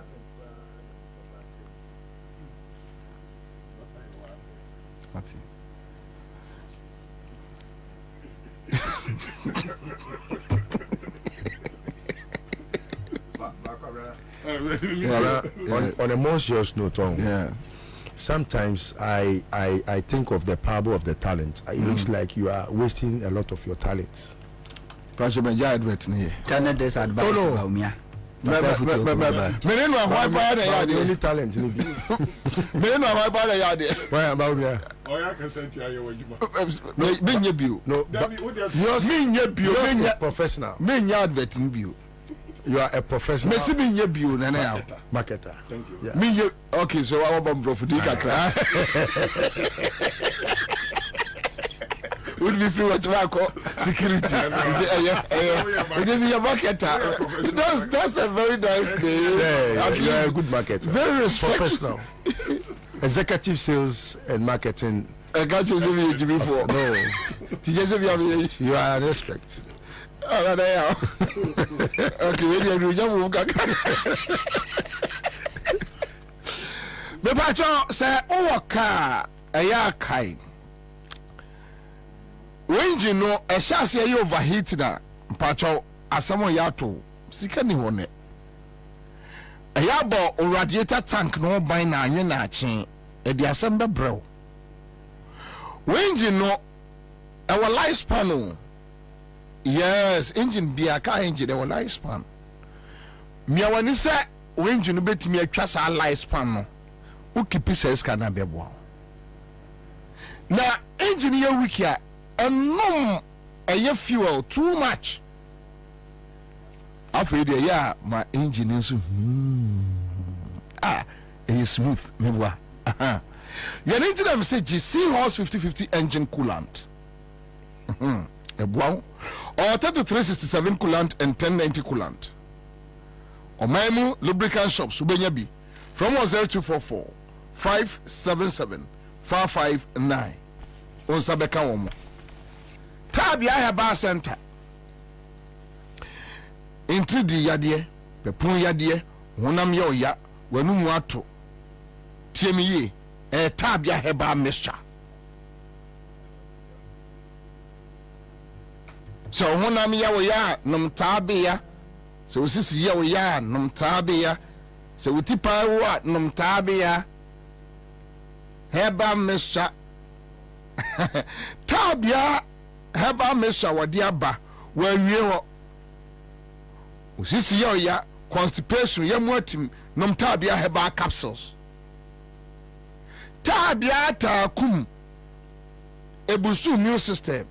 That's it. On a more serious note, sometimes I think of the parable of the talent. It looks like you are wasting a lot of your talents. Pastor Benja advert ni. Channel this advice about me. Menenu ahwa ba na ya de only talent ni bi. Menenu ahwa ba na ya de. Why about me? Oh ya consent ya wajuma. Me nye bio. No. Me nye bio. Me nye professional. Me nye advert ni bio. You are a professional. Me si me nye bio na ya. Marketer. Thank you. Yeah. Me nye okay so I want bro for di kakra. Would be free what security. It be a marketer. That's a very nice name. Yeah, you are a good marketer. Very respectful. Executive sales and marketing. I got you before. No. You are an expert. Okay, me pacho say owoka eya kai. Engine no a chassis a overheat na mpacho asamo yato sika ni hone a yabo radiator tank no ban na anwe na achen e di asem be brew engine no our lifespan no yes engine bia ka engine our lifespan me wani se engine no betimi atwa sa lifespan no o kipi se ska na bebo na engine ya wiki a enum eye fuel too much after the year my engine is is smooth mewa you need to them say GC horse 50-50 engine coolant or 3367 coolant and 1090 coolant or Maimu lubricant shops ubenyabi from 0244 577 559 on Sabeka Omo Tabi I have a center. Into the yadie, the pun yadie, wonam yo ya, wenum wato. Tiemi ye, tabi I have a mixture. So wonam ya ya, num tabi ya. So sisi ya num tabi ya. So utipa wa num tabi ya. Heba mixture. Tabi ya. Heba mesha wadi aba wawie ho osisi ya constipation ya muatim nom tabia heba capsules tabia takum ebusu immune system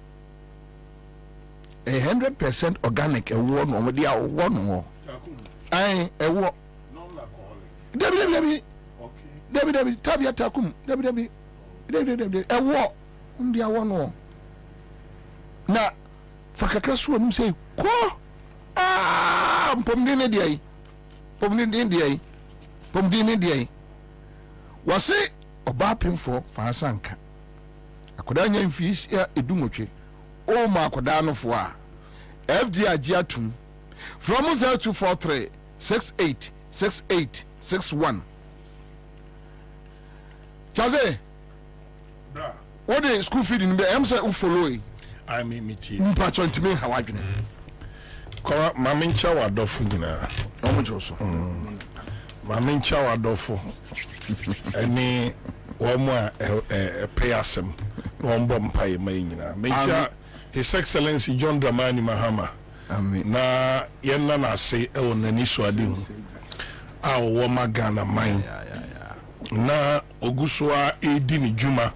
100% organic ewo no mo dia wo no ai ewo debi tabia takum debi ewo ndia wo no na fakakra so anum sei ko pomdine diai wase oba pemfo fansanka akoda nya mfis ya edumotwe o ma akoda no fo a FD agiatum from 0243 686861 chaze bra what the school feed in be am say u follow I mean meet you. Mpacho ntime hawadwene. Kwa mamincha wadofo nyina. Omojoso. Mamincha wadofo. Eni womo a payasem. Wombo mpaye mai nyina. Mincha His Excellency John Dramani Mahama. Amen. Na yenna na se ewo nani so ade hu. A wo magana man. Na ogusua edi ni juma.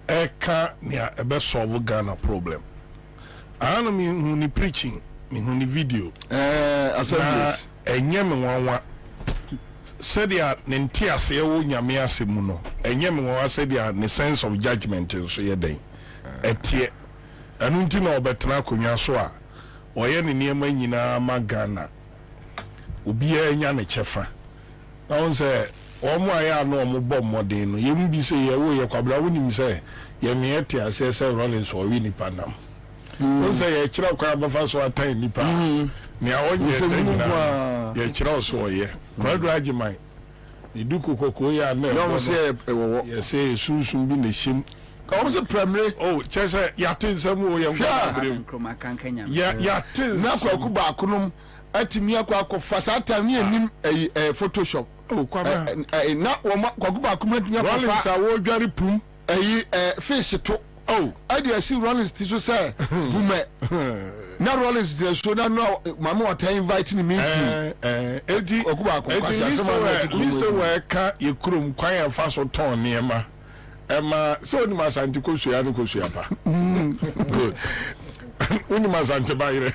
Eka nia ebe solve Ghana problem. Ano mi huni preaching, mi huni video. Assemblies. Enye me wanwa. Sedia nenti ase ewo nyame ase mu no. Enye me wanwa sedia ne sense of judgment so ye den. Etie. Anu nti na obetena konwa so a. Oye ne niema nyina ma Ghana. Obi enya ne chefa. Na on say omo aya no omo bom modern no yem bi se ye wo ye kwabra wonim se ye miete ase se Rollins o wi nipa nam won se ye kira kwa bafa so atan nipa ne a onye se ye kira so ye kwadu agiman iduku kokko ya na no se ewo ye se sunsun bi na him ka won se premier oh chese ya tin sam wo ye nkroma kankanya ya tin na kwa ku ba kunum atimi akwa fa satan ni anim photoshop Oh, Kwabena. Na Kwakuba Kumatunya Rollins are all very pum. Fish to. Oh, I did see Rollins to say, now Rollins, so now Mamma inviting me to Eddie Okuba. Mr. Worker, you couldn't quite fast or torn near Emma, so you must antiquosiapa. Good. Unimazante Baire.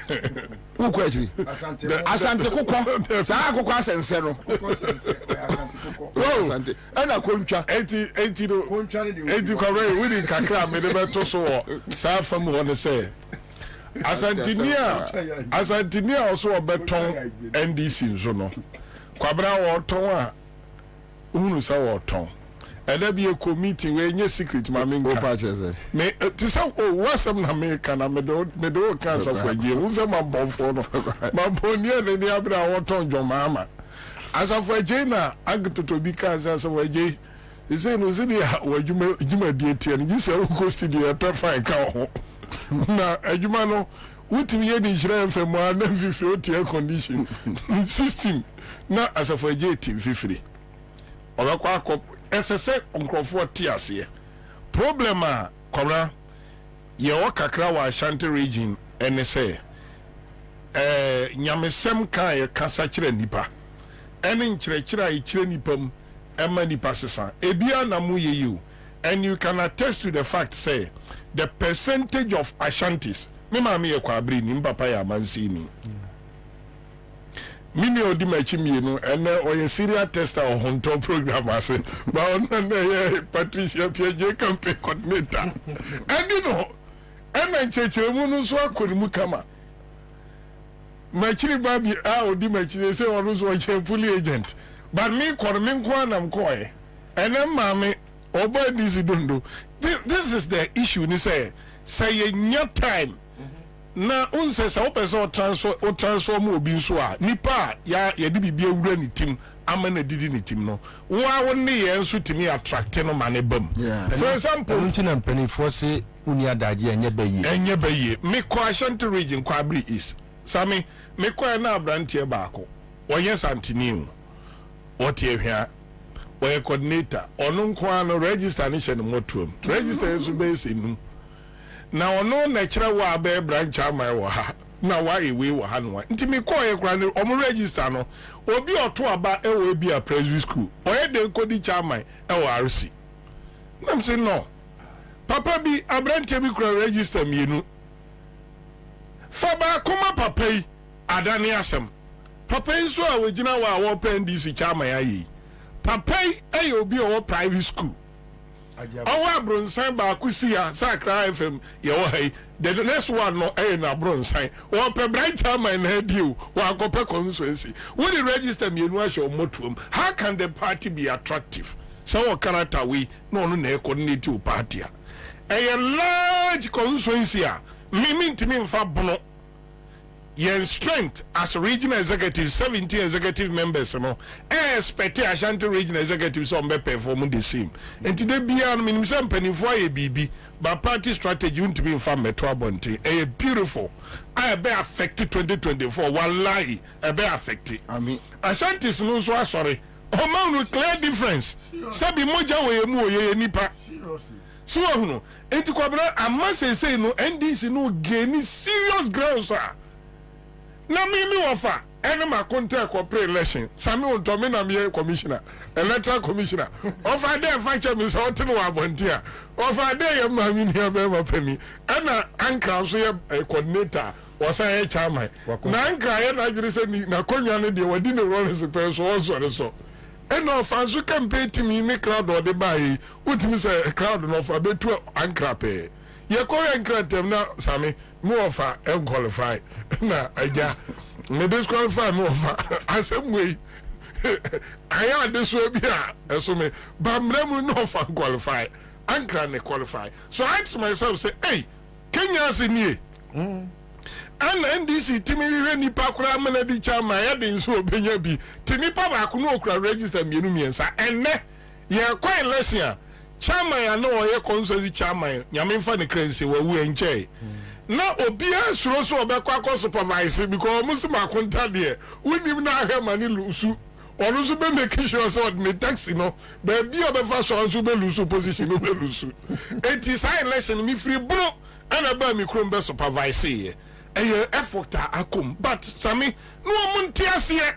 Who quite Asante Coco, Sako and Sero. Oh, and a concha 80 winning Kakra, Medebato, Safam on the say. Asantinia also a beton NDC Zono. Kwabena or Tonga Unusa or Tong. And there be a committee where any secret, my main purchase. May to some what's some American, I made cancer for you. Who's a man born for my pony and the other or your mamma. As of a Jana, I got to be cancer as a J. They say, no, where you may be and you say, who goes to the perfect cow. Now, a Jumano, what me any shrimp from 150 air condition system. Not as of a J team 50. Or a quack up. SSA on tears here. Problem Kora ye kakra wa Ashanti region NSA nyamesem kan ye kasa kire nipa ene nkyerɛkyerɛ a kire nipam ema nipa sesa ebia na mu ye you and you can attest to the fact say the percentage of Ashantis me ma me ye kwabri ni papa ya mansi ni Mini odi machi mienu ene oye serial tester o honto program ase ba ona Patricia Piaje campaign coordinator edi no ena cheche mu no so akori mu kama machi babi a odi machi se onu so che police agent but me kor me nko anam koe ene maame oba disi dondo this is the issue ni say ye nya time na unse sa opese o transform obi nso a nipa ya ye de bibia wura ni tim ama na didi ni tim no wa woni ye nso timi attract no mane bam for example untina mpanifo se uni adaje enye baye me ko Ashanti region kwa abri is sami me ko na abrantie baako oye santini o tie hwea oye coordinator onu nko ano register ni hye no motuam register enso be senu na ono na kire wa be branch amai wo ha na wa ewe wo ha no nti me call ye kra ne omo register no obi oto aba e wo bi a presbytery school oye de kodi chairman e wo RC na me say no papa bi abrante bi kra register mienu fa ba kuma papa yi adane asem papa yi so a wagina wa wo NDC chairman ayi papa yi e obi o private school Owa Bronsan ba kusia Sakra FM ye wo hai the next one no na Bronsan wo pe branch chairman na dio wo akope constituency wo the register me enu ahwe omotuom how can the party be attractive so what character we no na coordinate o party a large constituency a me ntimi mfa bono yen strength as regional executive 17 executive members no expect Ashanti regional executive so be perform the same and today bia no minim say mpanifo aye bibi but party strategy won't be mfa meto abonte a beautiful I be affected 2024 wallahi e be affected Ashanti no so sorry o man with clear difference sabi moja we mu oye nipa so no enti Kwabena amase say no NDC no gain serious grounds na me offer any ma contact corporate election sami on to me na me commissioner electoral commissioner offer there function me so to no volunteer offer there ma me here be ma penny na anka so ye coordinator was a chairman na anka ye na gire se ni na konwa no de wadi ne role se pe so so no fansu campaign timi me crowd or the buy utimi say crowd no for betu anka pe ye ko ankra tem na sami mo offer qualify na aja me disqualify mo offer asem we aya this way bia eso me bamremu no offer qualify ankra ne qualify so I ask myself say hey Kenya se nie ana NDC timi we nipa kura amana di chama ya de nso obenya bi timi pa ba ko no okura register mienu miensa enne ye ko election chairman ya no oye consultancy chairman nyame mfa ne credit wa wu enche na obia suro obekwa ko supervise because musima konta de unim na ahema ni lusu ɔno nso bɛ make sure sɛ ɔde ne taxi no baabi a ɔbɛfa so nso bɛ lose position no bɛ lose eti saa election mi firi bono ɛna ba mi kurom bɛ supervise yɛ ɛyɛ effort a akom but sami no ɔmo nte aseɛ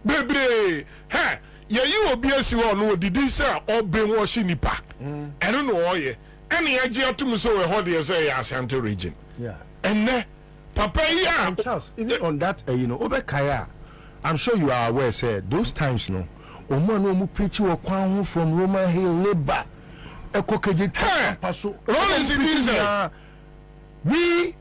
bebree hɛ yɛyi obi asi hɔ no odidi sɛ ɔbrainwash nipa ɛno na ɔyɛ ɛna yɛgye atum sɛ wɔ hɔ deɛ sɛ yɛ Asante region ɛnɛ papa yi a Charles even on that obekaya I'm sure you are aware say those times no omo no mu preach wo kwan ho from Roman Hill labor ekokeje paso we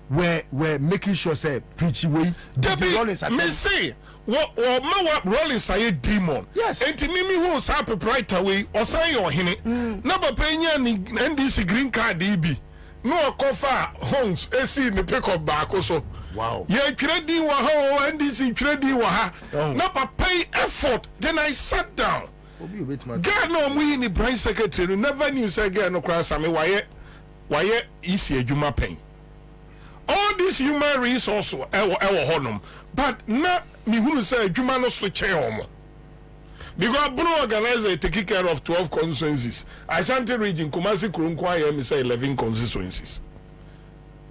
were making sure say preach way me say what Rollins say demon yes enti mimi who say right away osan your hene na papa nya ni NDC green card bi no okofa homes esi me pick up back so wow ye twedi wa ha NDC twedi wa ha na papa effort then I sat down God no mu ni branch secretary never knew say girl no cry same waye isi adwuma pen all this human resource ewo honum but na me hunu say adwuma no so che omo because Bruno organizer take care of 12 constituencies Asante region Kumasi Kurunkwa ya me say 11 constituencies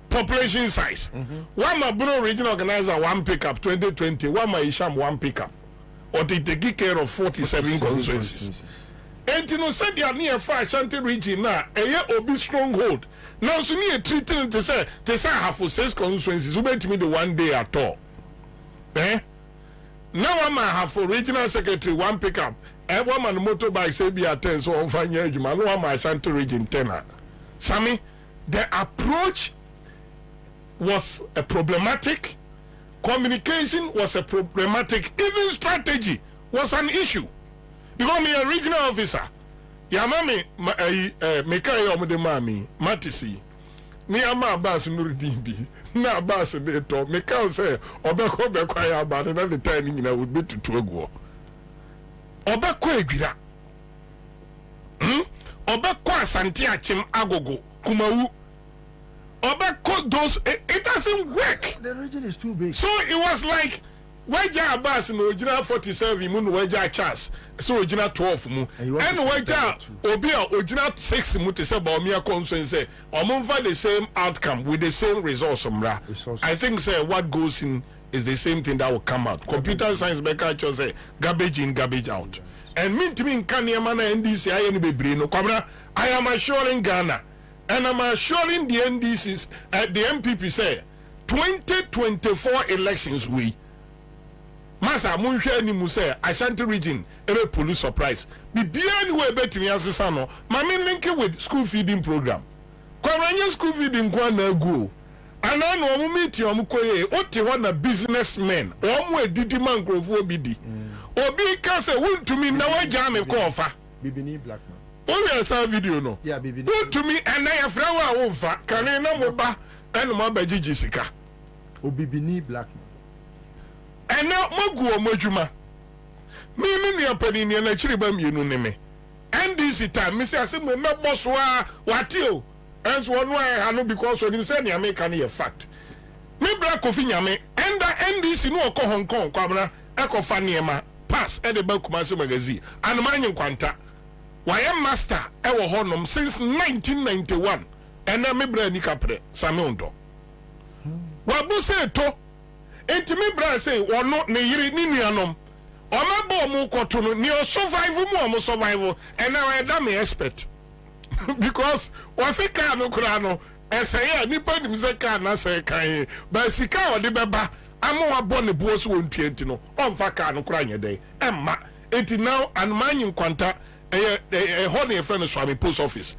population size one ma Bruno region organizer one pickup 2020 one ma Isham one pickup or they take care of 47 constituencies and you know said they are near far Asante region na eye obi stronghold now so near treating to say have for 6 constituencies who bet me the one day at all now I'm have for regional secretary one pickup and one man motorbike say be at 10 so on fine you man no I'm Asante region 10 Sammy the approach was a problematic communication was a problematic even strategy was an issue because me a regional officer ya mami me kai o de mami matisi me ama Abbas Nuruddin bi na Abbas de to me ka say obekọ ya ba na the time nyina would be to agu obekọ agwira obekọ Asante achim agogo kumawu obekọ those it doesn't work the region is too big so it was like Waja Abbas no original 47 mu no waja Charles so original 12 mu and waja obia original 6 mu to say ba omia concern say omumfa the same outcome with the same results omra I think say what goes in is the same thing that will come out computer science better say garbage in garbage out and mean to me kan yema na NDC aye ni bebre no Kwabena I am assuring Ghana and I'm assuring the NDCs the MPP say 2024 elections Masa munhwe ni mu say Ashanti region ebe police surprise bibia ni we betimi asesa no mama link with school feeding program kwanya school feeding kwa na agu ana no omu meet omu koye oti ho na businessmen omu edidi man krofo obidi obi ka say wuntumi na waja me ko ofa bibini black man o we sa video no yeah bibini wuntumi ana ya fra wa wo fa kane na mo ba eno mo ba gigi sika obibini black man and now Mogu Mojuma. Me apani ni na chiriba mienu ne me. NDC time me say asem me boss wa watio. And so no I no because when him say ni America na fact. Me bra kofi nyame and NDC no okọ Hong Kong Kwabena ekofa niema pass e de ba Kumasi magazine. And manyi kwanta. Why master e wo honom since 1991. And na me bra ni kapre same ondo. Wa bo say to enti me bra say wono ne yiri ni nuanom omabo mu koto no ni survive mu o survive and now I am expert because wase ka no kura no eseye nipa nim se ka na se kan ba sika o de beba amo abo ne bo so wontua enti no onfa ka no kura nyede emma enti now and manyin kwanta ho ne friend so post office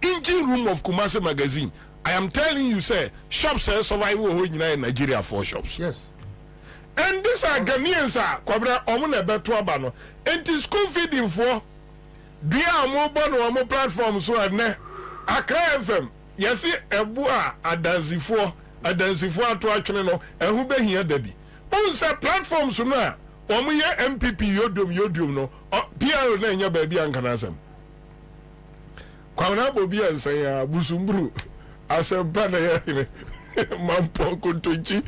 engine room of Kumasi magazine. I am telling you, sir, shops survival in Nigeria for shops. Yes. And these are Ghanaians, Kwabena, Omuna Betuabano. And to school feeding for Dia mobile or more platforms so ne Accra FM. Yes, Ebua, a dancing for to actually know, and who be here, daddy. Also, platforms now, Omuya MPP, Yodum, no, Pierre Lenya baby and Kanasam. Kwabena Bobie and say, Busumbru. Asante na mampo kuntunchi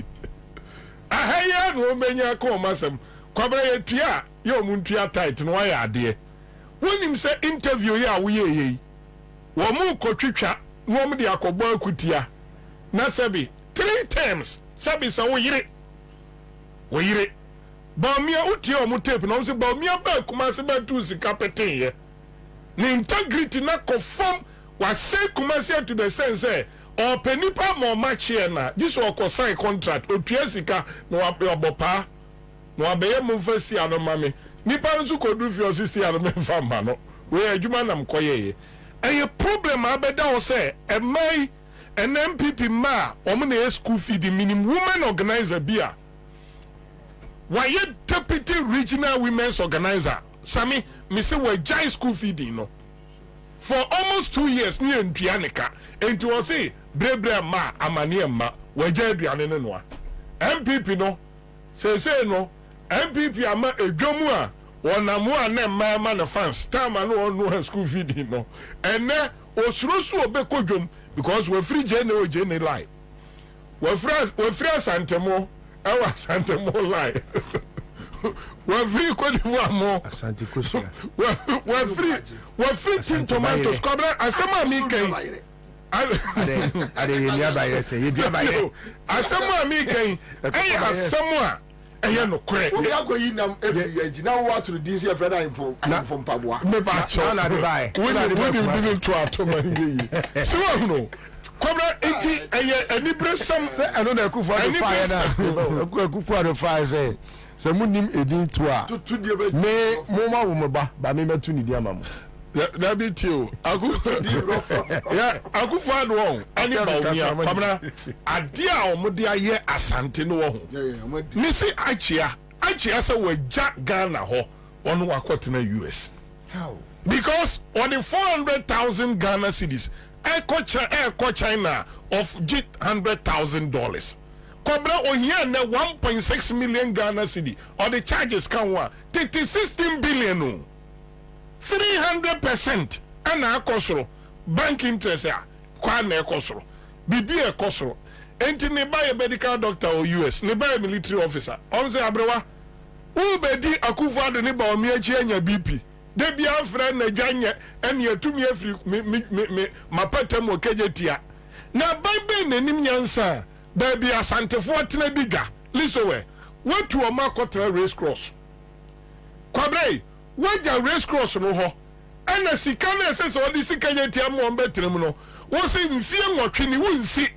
ahaya no menya ko masem Kwabena ye tua ye omuntua tight no ya ade when him say interview ya wo ye wo mu kotwitwa wo mu de akobọ akutia na sabi 3 times sabi sa wo yire Bamia uti omu tape na wo se bamia ba kuma se ba tu sika peten ye ni integrity na conform was say commercial to the sense or penipa mo match here na this will sign contract o tuasika no abopa no abeye mo first year no mame nipa nso kodu fi osisi ya no memfa ma no we adwuma nam koye a problem abeda wo say e mai an MPP ma omo na school fee the minimum woman organizer bia why deputy regional women's organizer Sami me say we jai school feeding no for almost 2 years ni entuanika enti wo say brebre ma amane ma we jai aduane no MPP no say no MPP ama edwomu a wonamu a na ma na fans time no no school feeding no ene osurosu obekodwom because we free jene lie we free Asante Ewa Asante mo lie. We free Côte d'Ivoire mo. Asante Kosia. We free tin tomatoes. Kwabena asema mi kan. Ade ye ba ye say ye dua ba ye. Asema mi kan. Asema eye no kure. We akoyi nam efi agina wo aturu din se efreda info mpaboa. Me ba cho na de bai. We didn't to atoma ngi. So no. Kwabena enti eye anibre sam say I know na kufu ado fire na. Kufu ado fire say se munim edin to a. Me mo ma wo me ba me metu ni di amamu. Na bi ti o. Akufu ado won ani ba omia. Kwabena ade a omode aye Asante no wo ho. Ni si achia say we ja Ghana ho onu akotena US. How? Because on the 400,000 Ghana cedis Air China of $100,000. Kwabena ohia na 1.6 million Ghana cedi or the charges can wa 16 billion no 300% ana akosoro bank interest a kwa na ekosoro bibi ekosoro enti ne buy a medical doctor or US ne buy a military officer on say abrewa u bedi Akufo Addo ne ba o mi achi anya BP de bia friend na dwanye ene atumi afri me mapatam okejetia na baibe nanim nyansa da bia Asantefo tena diga lisowe watu o makotra race cross Kwabena waja race cross no ho ana sika na esese odi sika jetia mo mbetrem no wo se mfie nwotwe ni wonsi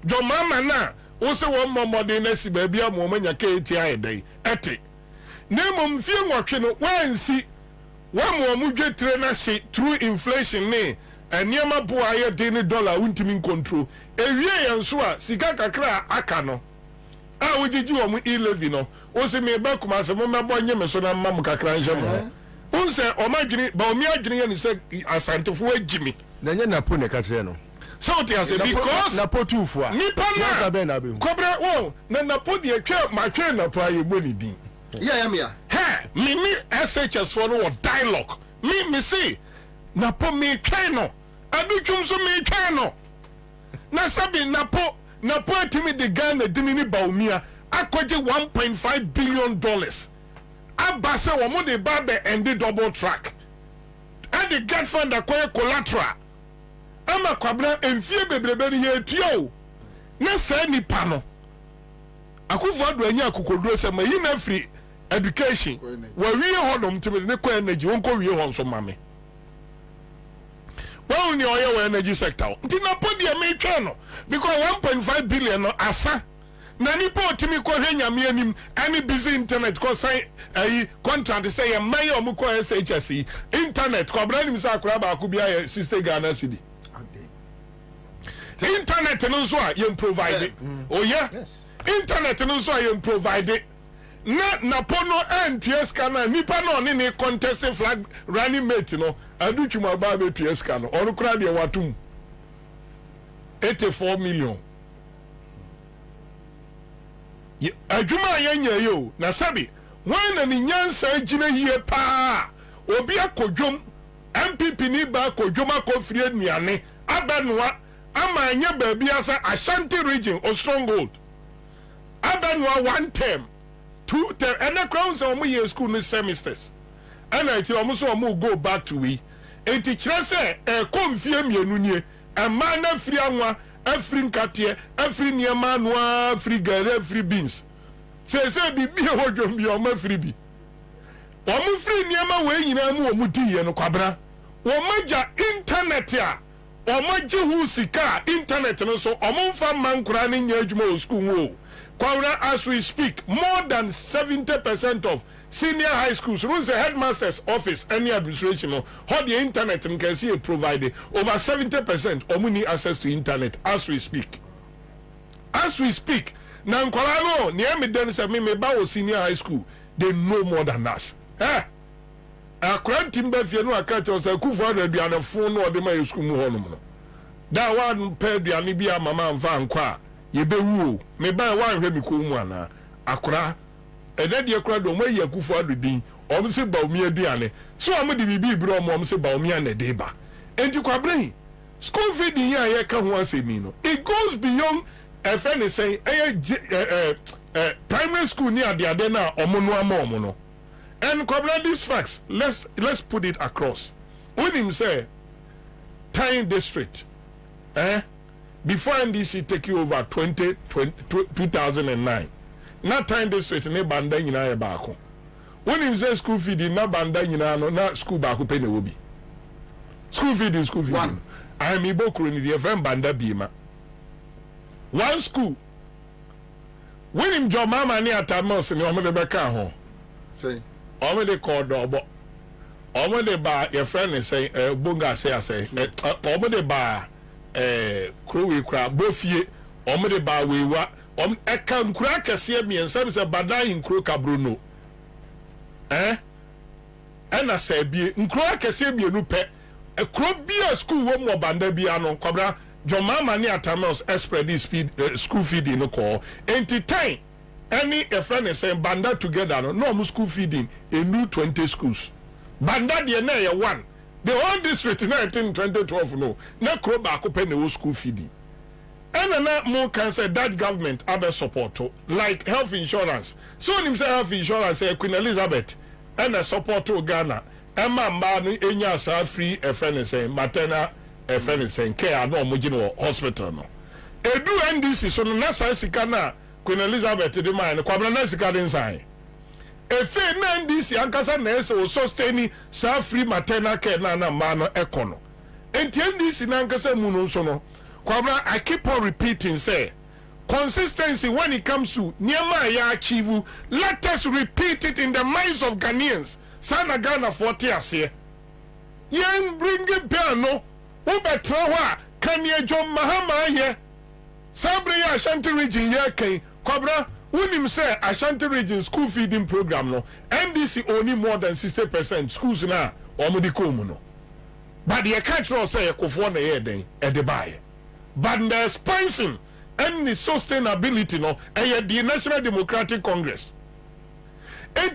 do mama na wo se wo momode na si ba bia mo manya ketia edai ete nemo mfie nwotwe no wansi wa mo dwetre na se through inflation ne eniema bo aye de ne dollar untimi control ewie yenso a sika kakra aka no a wogigi wo mu 11 no wo se me ba kuma se mo mebo nye me so na mam kakra nje mo unse o madwini ba omi adwini ye ni se Asantefo agimi na nye napo ne katre no so what you say because napo tufo a nipa na Kwabena wo na napo de atwa ma twa napo aye mo ni din yeah me me SHS for no dialogue me say napo me twa no adutwum so me twa no na sabi napo atimi de Ghana dini ni baumia akoje $1.5 billion abase wo mo de ba be end double track and the get fund akoye collateral ama Kwabena emfie bebrebe ni ye tuo na sa nipa no Akufo Addo anya akokoduro se ma yi na free education wa wie hodom timi ne ko energy wonko wie ho nso mame well ni oye we energy sector nti na podi e me twa no because 1.5 billion no asa na ni po timi ko hwenya me anim any busy internet ko sign contract say e may o mu ko SHS internet ko Kwabena nim sa akura ba ko bia ye sister Ghana cedi internet no so a ye provide oh yeah internet no so a ye provide na pono NPS kana nipa no ne ne contest flag running mate no adutwuma ba be PS kana onu kura de watum 84 million adwuma yanya yo na sabi wan na ni nyansa agina yie pa obi akodwom MPP ni ba kodwom akofrie nuane abanwa ama anya ba bia sa Ashanti region or stronghold abanwa one term 2 term and the crowns are more school no semesters and I tell almost go back to we and teacher say come fear me nunie and man free anwa free katie free niema no free gare free beans say be hodwom bi o ma free bi o mu free niema we nyina mu o mu diye no kwabra o maja internet a o maje hu sika internet no so o mu fa mankura ne nya adwuma o school wo kwabra as we speak more than 70% of senior high schools runs the headmaster's office any administration or how the internet can see it provided over 70% omuni access to internet as we speak now nkwala no near me den say me ba senior high school they know more than us akran timba fie no aka cho say kufu na aduane fon no de my school mu honum no da one pa aduane bia mama mfa nkwa ye bewu me ba wan hwe mi ko mu ana akra ede de akra do moyi akufu adodin om se ba omi aduane so am de bibi bro om se ba omi ana de ba enti kwabren school feeding ya ye ka ho asemi no it goes beyond a friend is saying primary school near the adena omono amono and kwabren these facts let's put it across when him say Tyne district before NDC take you over 2009 na Tyne district ne banda nyina ya baako when him say school feeding na banda nyina no na school baako pe na wobi school feeding I am ibokuru ni the FM banda bima one school when him jo mama ni atamos ni omo de beka ho say omo de call dobo omo de ba your friend is say bonga say omo de ba krowe kra bofie omo de ba wewa eka nkura kese miensa se badan nkuro kabrono ena se bie nkuro kese mienu pe ekuro bia school wo mo banda bia no kwabra jomama ni atamos spread speed school feeding no call enti any a friend is saying banda together no school feeding a new 20 schools banda de na ye one the whole district in 2012 no na kro ba ko pe na school feeding and na more can say that government other support like health insurance so him say health insurance Queen Elizabeth and a support to Ghana emma mba no enya sa free a friend saying maternal a friend saying care no mo gino hospital no edu NDC so no na sa sika na Queen Elizabeth de man kwabra na sika den sai efe na NDC ankasa na ese o sustain sa free maternal care na ma no ekono enti NDC na ankasa mu no so no kwabra I keep on repeating say consistency when it comes to niema ya achieve let us repeat it in the minds of Ghanaians sana Ghana 40 ase yen bring it down no wo betra ho a kan ye John Mahama ye sabre ya Ashanti region ye kan kwabra unim say Ashanti region school feeding program no NDC only more than 60% schools na omudi komu no but the culture say ekofo na ye den e de bae but the spicing and the sustainability no the National Democratic Congress a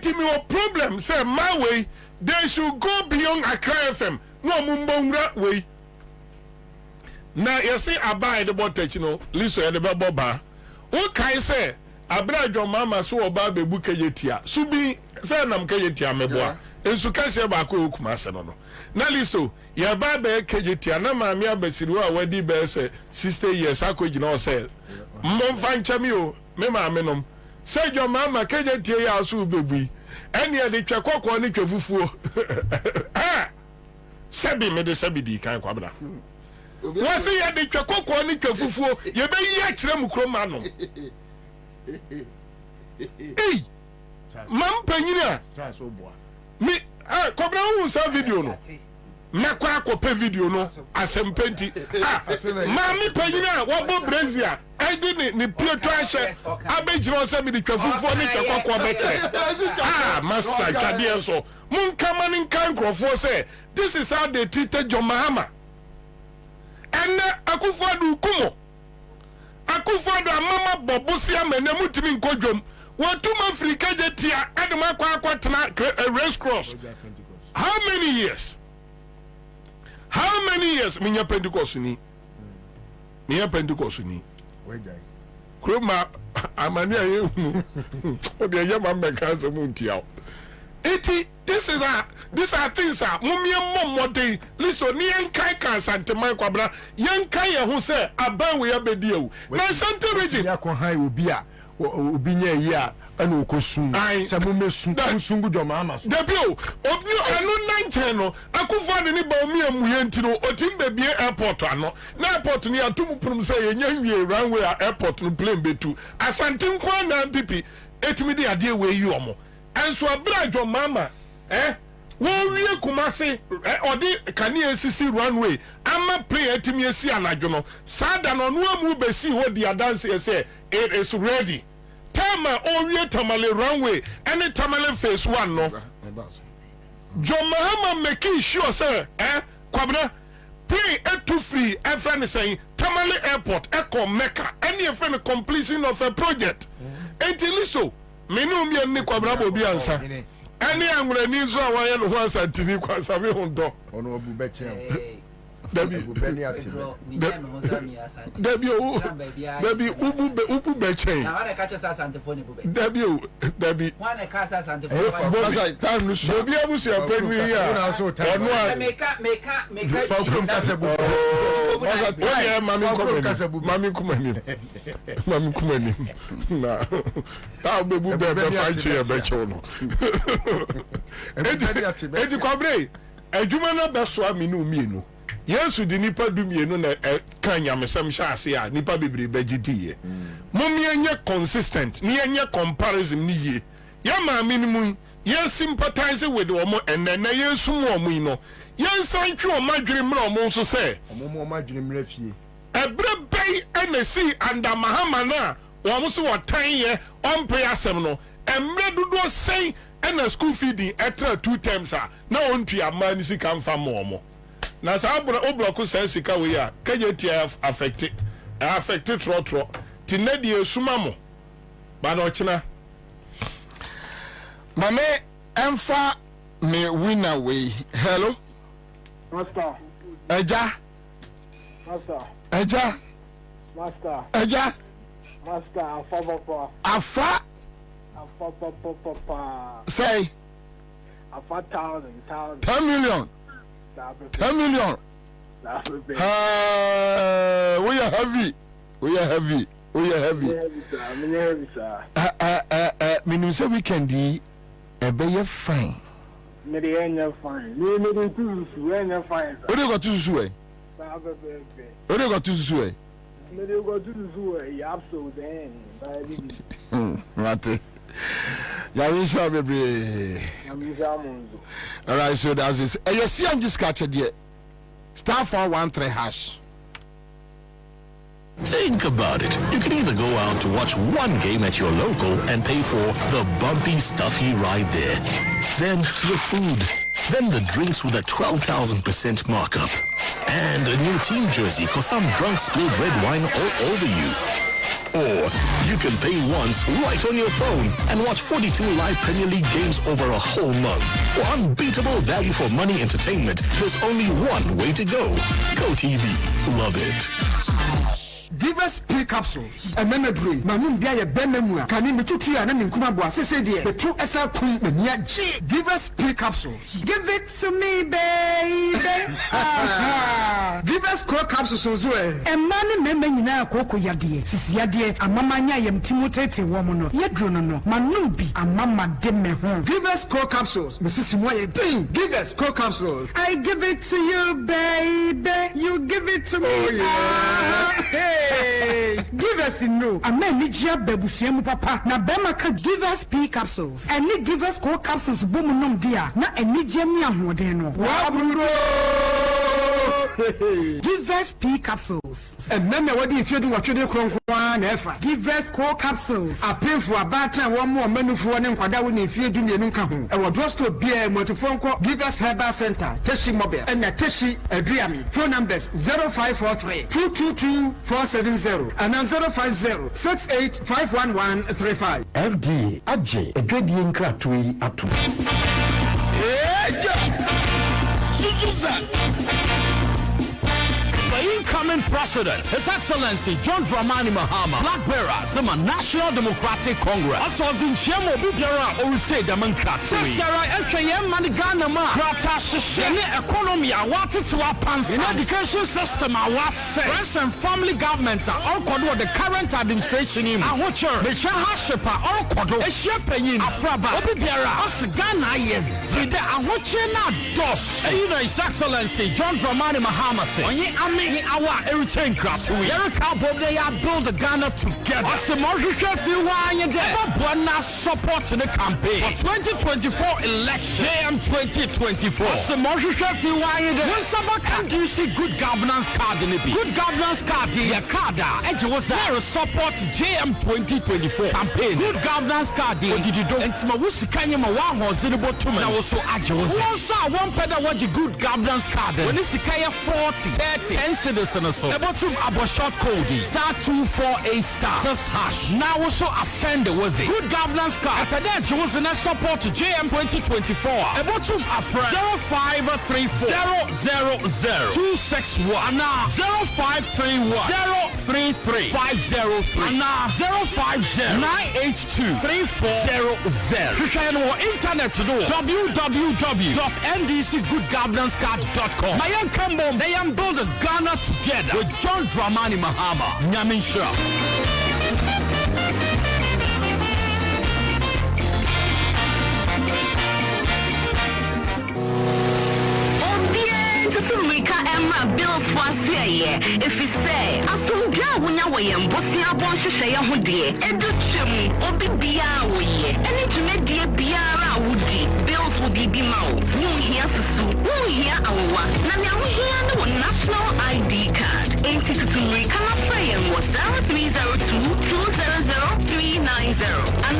problem say my way they should go beyond Accra FM no mumbongra way now you see abide about no liso ya de boba o kai say abrajo mama so oba bebu kayetia subi say nam kayetia meboa ensu kase ba ko okuma se no na listo ya ba be kayetia na maami abasiru a wadi be say 60 years akogina o say mmomfa nchami o me maami nom say jo mama kayetia ya so bebu eni e de twekokko ni twefufuo sebi me de sebi di kan kwabra wasi ya de twekokko ni twefufuo ye be yi akire mu kroma no eh mam panyina mi kobra hu sa video no na kwa akope video no asempenti mami panyina wo bo brazia edi ni pieto ahye abegiro se bi de twafufo ni twakokko beche massa kadie so mun kama ni kan krofo say this is how they treated John Mahama and Akufo-Addo kumo Akufo-Addo amama bobosia menemu timi nkodwom watuma Africa jetia adema kwa tena race cross how many years minya Pentecost ni kroma amani aye o de yama meka se muntia eti these are things mumie modern listo ni enkai kan Asante man Kwabena yenkai ye ho se aban we abedi ewu na Asante region yakọ han obi a obi nya yi a ana okosun se mo mesun sungu do mama so debio obi anu nanchen no akufo de ni ba omi amuye ntino otim be bie airport ano na airport ni atum prum se yenya wie runway airport no plane betu Asante nkwa na pipi etimi de ade we yi omo enso abrajo mama wọ́n wie Kumasi ọdí kàní sisi runway ama plane etimi esi anadwo no sada no no amu besi ho di adanse ese it is ready Tama owie Tamale runway any Tamale phase 1 no John Mahama making sure sir Kwabena plane etu free e friend saying Tamale airport echo Mecca any friend completion of a project entiliso menu mi ni Kwabena Bobie Ansah any angre ni zo awaye no ho Asante ni kwa sabe hondo ono obu beche Dabi ubu beche na wana kacha sa Asante phone bube Dabi wana kacha Asante phone time no so Bobie abusu apenu ya ono a meka from Kasebu oye mami kumani na ta bebu be fight ya beche no eti Kwabena adwuma na beso aminu mienu Yesu di nipa dumienu na kan nyamesam hyase a nipa bebre bagidie momye enye consistent ni enye comparison ni ye ya ma minimum ye sympathize with omo enena Yesu mu omo ino ye nsan twe omadwere mra omo nso se omo omadwere mra fie ebre bay enesi anda mahama na omo so wotan ye ompe asem no emre dodo sei ena school feeding etra 2 times a na ontu amani sika mfa mo omo na sa obloku sa sika we ya kaje ti affected trotro ti na die suma mo ba na ochina mame emfa me winner we hello master eja afa say afa 10 million 10 million. We are heavy. Meaning say weekend be fine. Me dey fine. Me dey too fine. What you got to do? What you got to do? Me dey go to do absolutely. Mate. Yawisha baby. All right, so that's this. You see, I'm just catching there. *413#. Think about it. You can either go out to watch one game at your local and pay for the bumpy, stuffy ride there. Then the food. Then the drinks with a 12,000% markup. And a new team jersey cause some drunk spilled red wine all over you. Or you can pay once right on your phone and watch 42 live Premier League games over a whole month. For unbeatable value for money entertainment, there's only one way to go. GoTV. Love it. Give us pre-capsules. A memory. Manum bia ye benemu. Kani mitutu ya na minkuma bo asese de. Petro esa kun menia G. Give us pre-capsules. Give it to me, baby. Give us core capsules ozo e. E mani meme nyina akoko yade. Sisi yade amama nya yem timotete wo mo no. Ye dro no. Manum bi amama de me ho. Give us core capsules. Mesisi mo ye din. Give us core capsules. I give it to you, baby. You give it to me. Oh, yeah. Hey, give us no. I may need your baby papa. Na bema ka give us P capsules. And need give us core capsules boom nom dia. Na any jemmy no. Give us P capsules. And meme what if you do what you do kron ever. Give us core capsules. A pay for a batter one more menu for one kwada when if you do the nunka home. And what draws to be a motophone call. Give us Herbal Center. Teshi Mobile. And a Teshi Adriami. Phone numbers 0543 222 470 and 050 68 FD Ajay Edwedi Nkratui Atu. For incoming incoming president, His Excellency John Dramani Mahama, flag bearer, Zuma National Democratic Congress. Also, Zinchemo Bibiara, Orite Democracy. Sarah Ekayem Maniganama, Grata Shishene economy, what it's wapans. In education system, I was say. Friends and family government are all called the current administration in Ahocher, the Shahashepa, all called a shepherd, Afraba, Obibiara, Osgana, yes, the Ahochena dos. His Excellency John Dramani Mahama say, Onye Ami Awa everything gratuity. Erica Bob they are build Ghana together. Osimorhwehwe fi wanye de. Buona support in the campaign for 2024 election. JM 2024. Osimorhwehwe fi wanye de. When somebody can do see good governance card in the be. Good governance card in your card. Eje was there support JM 2024 campaign. Good governance card in did you do? Entima wusikanye ma wa ho zinibo tuma. Na wo so aje was. One saw one pedal what you good governance card. When it's Sikaya 40, 30, 10 citizens or so. About to abo short code star 248 star. Says hash. Now also ascend with it. Good governance card. After Johnson support JM 2024. About to afra 0534 000 261 now 0531 033 503 now 050 982 3400. You can go internet to do www.ndcgoodgovernancecard.com. My young Cambo, they am build Ghana together with John Dramani Mahama. Nyaminsha. Bills was here. If you say, I soon go when you were in Bosnia Bonshire, who dear, Educhum, Obibia, and it made dear Biara Woody. Bills will be Bimao. You hear Susu, who hear our Nana, we hear no national ID card. 82 come up frame was 0302 200 and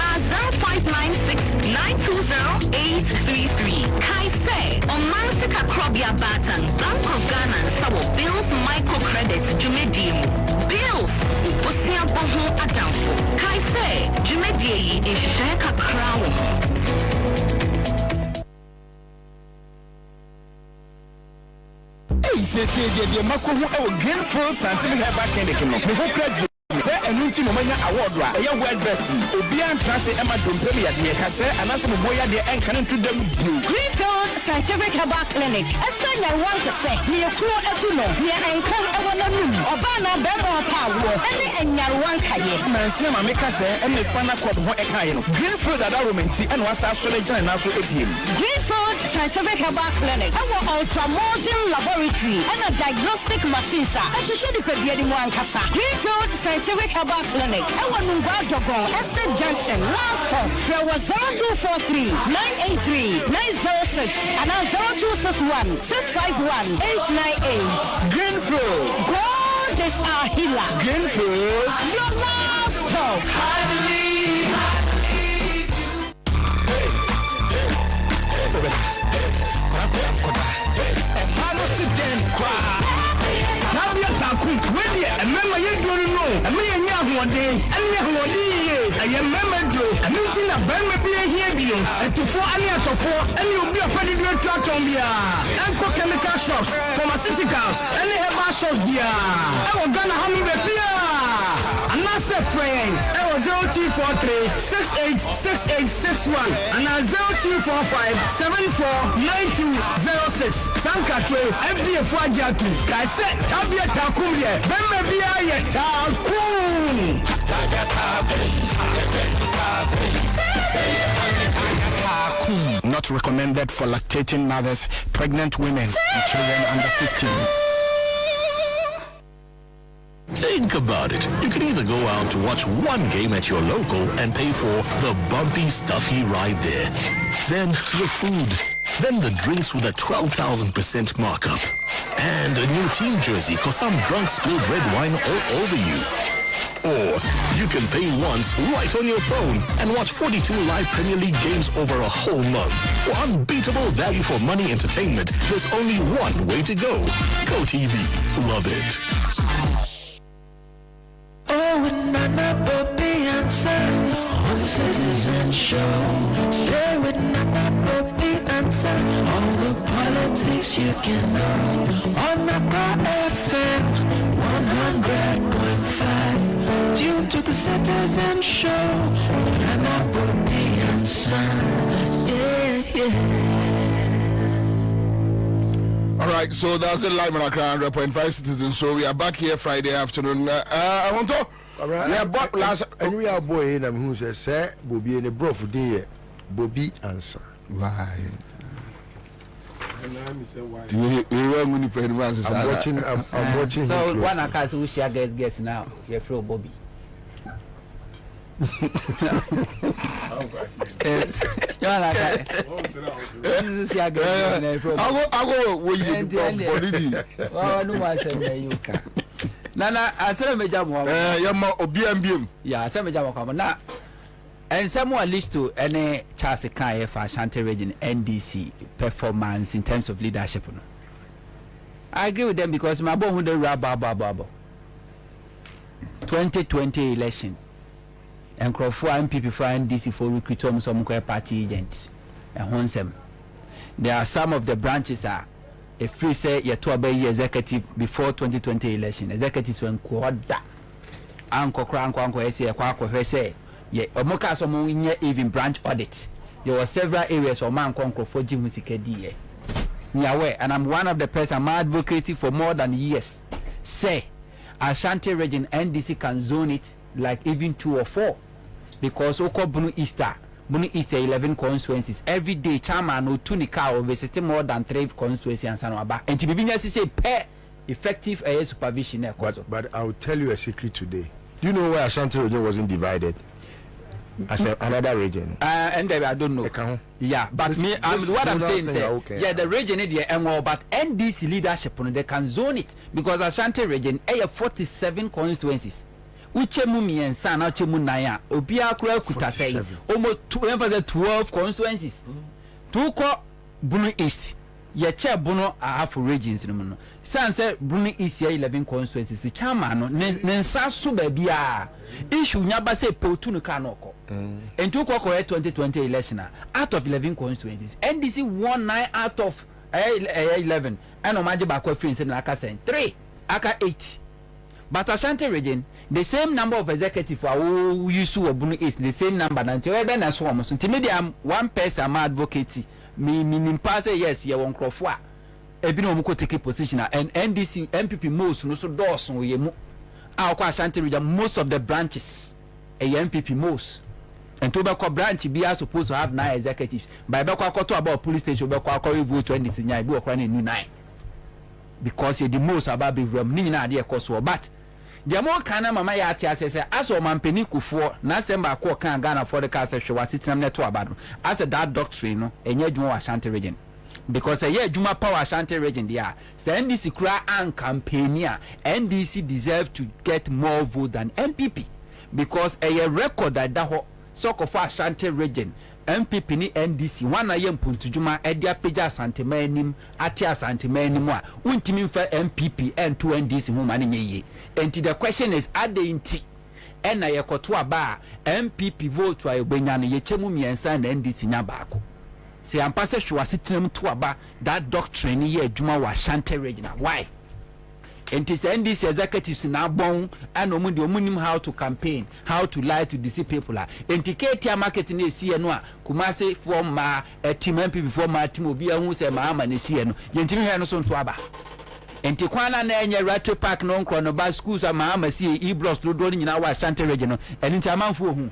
0596 920 833. Kai say, on Mansika Krobia Batan, Bank of Ghana, Sawo Bills microcredits, Jumedium. Bills, Bosia Boho Adamfo. Kai say, Jumedi is Shaka Crown. Say, the Mako Greenfield Scientific Herbal Clinic. Say a new team award, a word bestie. Obian Trans Emma Dumpemia, the Cassa, and as a boy, the anchor to them. Greenfield Scientific Herbal Clinic. A sign I want to say, near Crew Etuno, near Anchor Ewanum, Obana Bebo Power, and Yarwan Kaye. Mansima Mikase, and the Spana Club Ekaino. Greenfield at Aromancy and was actually joined us with him. Greenfield Scientific Herbal Clinic. Our ultra modern laboratory and a diagnostic machine. As you should be getting one Casa. Greenfield Scientific Herbal Clinic. Our Munga Dogon, Estate Junction, last stop. There was 0243 983 906 and 0261 651 898. Greenfield. God is our healer. Greenfield. Your last stop. I believe. Remember you don't know. I mean, one day, and you one day. I remember you. I mean, I be here, and to four, and you'll be a pretty good truck on here. And for chemical shops, pharmaceuticals, and they have our shops here. I was gonna have me beer. I'm not a friend. I was 0243 686861 and 0245 749206. Sankatwe, FDA Fajatu. I said, Tabia Takumye, Bemabia Takum. Not recommended for lactating mothers, pregnant women, and children under 15. Think about it. You can either go out to watch one game at your local and pay for the bumpy, stuffy ride there. Then your food. Then the drinks with a 12,000% markup. And a new team jersey cause some drunk spilled red wine all over you. Or you can pay once right on your phone and watch 42 live Premier League games over a whole month. For unbeatable value for money entertainment, there's only one way to go. Go TV. Love it. Oh, Nana Bobie Ansah on Citizen Show. Stay with Nana Bobie Ansah. All the politics you can know on Accra FM 100.5. Tune to the Citizen Show. Nana Bobie Ansah. All right, so that's the live on Accra 100.5 Citizen Show. We are back here Friday afternoon. I want to. All right. And we are boy and who says, Bobie and a bro for day. Bobie Ansah. Why? I'm watching. So one of us who share guess now. You're from Bobie. Nana, I said, yeah, I said, now, and someone at least to any Charles Kaya for Asante region NDC performance in terms of leadership. I agree with them because my boy would rabba 2020 election and Crawford MPP for NDC for recruiting some party agents and Honsem. There are some of the branches are a free say your 12-year executive before 2020 election. Executives when quarter Uncle Crank Uncle say yeah, Omoka someone even branch audit. There were several areas for man conquer for Jim Musikadi. Yawe, and I'm one of the person I'm advocating for more than years. Say Asante region NDC can zone it like even 2 or 4 because Oko Bunu Easter 11 constituencies every day. Chairman no tunika or visit more than 3 constituencies and Sanwaba. And to be say pay effective supervision. But I'll tell you a secret today. Do you know why Asante region wasn't divided? As another region, and I don't know. Yeah, but what I'm saying is, okay. Yeah, the region is there, but NDC leadership they can zone it because Asante region have 47 constituencies. Uchemumi and Sana Chemunaya, Obia Kuta say almost 12 constituencies. Tuko Bunu East. Ye chair Bono are half regions in the mono. San said Bruni East 11 constituencies. The chairman, Nensa Subebia issue Nyabase Potunu Kanoko. And 2020 election out of 11 constituencies. NDC won 9 out of 11. And Omajiba Friends and Aka 3, Aka 8. But Asante region, the same number of executives who used to Bruni East, the same number. Until then, I saw almost. Until one person I'm advocating. Me pass yes ye won Crawford ebi no mko take position and NDC MPP most no so doors no ye mu akwa Asante region most of the branches a MPP most and to be branch be are supposed to have 9 executives by be kwa to about police station be kwa vote NDC nya be okra na 9 because the most about be ram ni na de ekoso but the more kana mama ya ati asese aso mampeni kufuo na semba ko kan Ghana for the case hwe wasitinam neto abado as that doctrine no enye dwuma wa Ashanti region because ye dwuma power Ashanti region there say NDC kura an campaignia NDC deserve to get more vote than MPP because a record that ho soko for Ashanti region MPP ni NDC wana ye mpuntudwuma edia peja Asante manim ati Asante manim a untimi mfa MPP and 2 NDC hu mane nyeye. And the question is ade nti ena ye koto aba MPP vote wa ebenya no ye chemu miensa na NDC nya baako se ampase hwe wasitinem to aba that doctrine ye adwuma wa Ashanti region why and it's NDC executives na bon and omunim how to campaign, how to lie to deceive people. Indicate your marketing is here no Kumase from ma a team MPP for my team obi hu se ma ama ne sie no yentimi he no so nto aba enti kwana na enye Retro Park no nkro no ba schools ama ama sie e-blocks do nyina wa Ashanti region no enti amanfo hu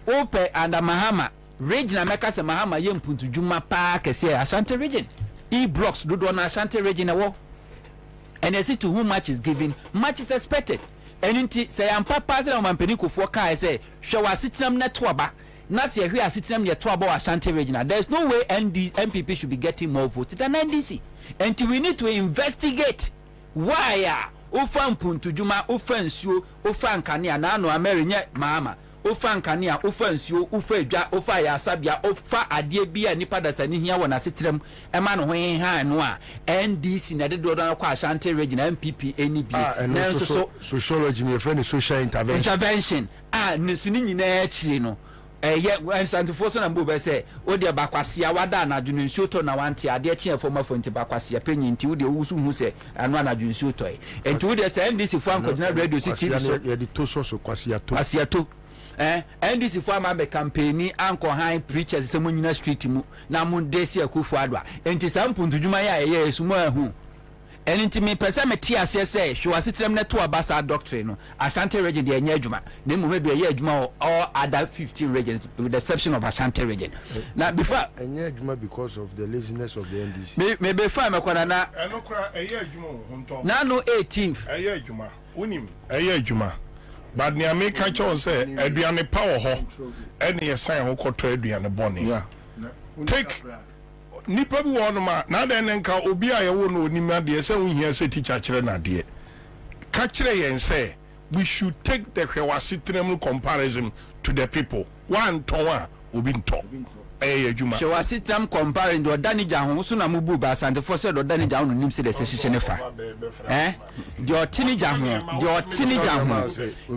ope and Mahama region America se Mahama ye mpuntu dwuma pa kese Ashanti region e-blocks do na Ashanti region wo. And as to whom much is given, much is expected. And inti say am papa say am peni kofo kai say hwe wasitinam na to aba na say hwe asitinam ye to aba wa Ashanti region. There is no way MPP should be getting more votes than NDC. And we need to investigate why ofa mpuntu dwuma ofa nsuo ofa nkane na no amerinya mama ofa nkane a ofa nsuo ofa edwa ofa ya sabia ofa ade bia nipa dasani hia wona setrem ema no hwen han no a NDC na de do don kwa Ashanti region MPP NB na so sociology me friend social intervention ne suni nyina akire no Ansah for some Bobie say, O dear Bakwasia, Wadana, Jun Shuto, na wanti, a dear chair for my phone to Bakwasia, penny to the Usu who say, and one Jun Shuto. And to the same, this is Franco, radio city, the two sources of Kwasia too. And this is for my campaign, Uncle High preachers, someone in a street, Namun Desia Kufuadwa, and to some point to Jumaya, yes, who. And into me, Pesametia say, she was sitting to a Bassa doctrine, Asante region, the Yajuma, then we be a Yajuma or other 15 regions, with the exception of Asante region. Now, before Yajuma because of the laziness of the NDC. Maybe 5 Makwana, I know cry a Yajuma, Nano 18th, a Yajuma, Unim, a Yajuma. But near me catch on say, Adrian Power Ho, any assign who called to Adrian Bonnie. Take. Nipa bi won ma na den nka obi a ye wo no onima de se wo hia se teacher kire na de ka kire yen say we should take the hwewasitram comparison to the people one ton a obi nto adwuma hwewasitram comparing do danija ho so na mubu ba Asante for say do danija ho nim se de se ne fa de otinija ho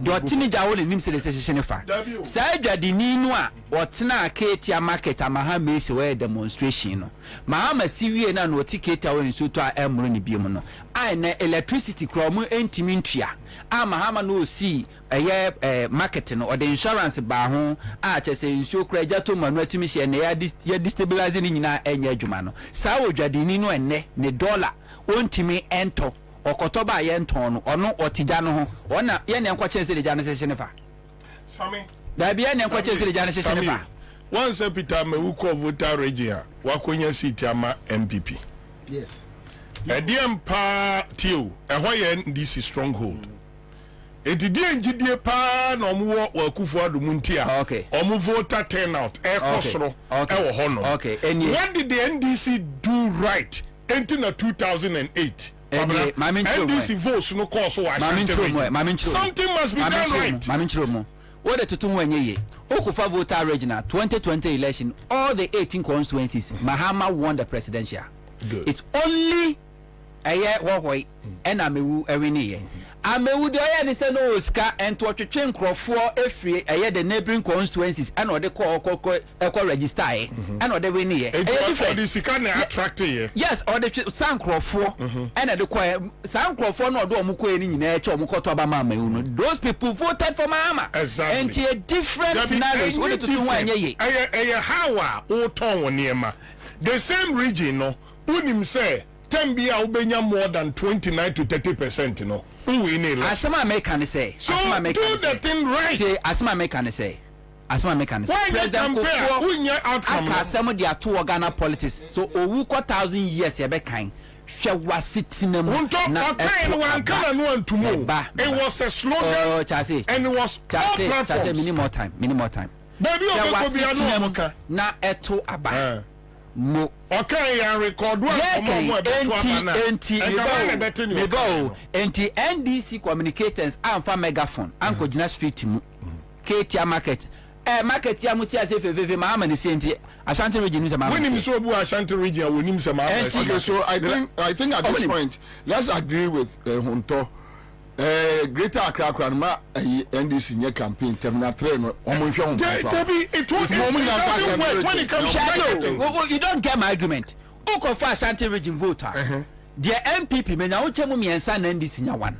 de otinija ho nim se de se ne fa sa adwadini nu a otena Ketia market amaha mesi we demonstration no mahama siwie na no ticket awon so to emro ni biem no ai na electricity krom entimi ntua amahama no si market no or the insurance ba ho a chese nsuo kra jato manu atimi hye na ya destabilize ni nyina enya adwuma no sa odwadini no enne ne dollar ontimi ento okotoba ye nton no ono otija no ho ona ye ne nkwa chese de jana se ne fa sami da bia ne nkwa chese de jana se ne fa once Peter Mewuko voter region wakonya seat ama MPP yes ediem pa tiu ehoye NDC stronghold etidie ngidie pa na omuwo wakufu adumuntia omu voter turnout ekosoro ewo hono what did the NDC do right until 2008 NDC votes no course wa something must be done right what the tutu wenye okufa voter regional 2020 election all the 18 constituencies Mahama won the presidential. Good. It's only a year why and amewu ewini amewu de oya ni say no oska and to twetwe nkrofo efri a the neighboring constituencies and or the call register and or the wini ye for the sika na attract ye yes or the san nkrofo and the call san nkrofo no do omukọ ni nyina eche omukọ ba ma amewu no those people voted for Mahama exactly. And a different scenarios what to do wan ye how o ton woniema the same region no unim say Tembia ubenya more than 29 to 30% no. Asama American say. So do the thing right. Say Asama American say. Asama American say. President Kufuor outcome. Aka some of their two Ghana politics. So owu 1,000 years ye be kan. Hwe wasitinem na one can no antumo. It was a slogan. Chase. And it was Chase many more time. Baby o na eto aba. Mo okay ya record one enti NDC communicators amfa megaphone anko gina street mu Ketia market market ya muti ase fefefe Mahama ni senti Asante region ni sama when him so bu Asante region wonim sama okay, so I think at this point let's agree with Hunto Greater Accra ma NDC nye campaign terminal 3 no omonhwe ho it was when it comes to you don't get my argument uko for Asante region voter the MPP menya wo chemu miensa na NDC nya one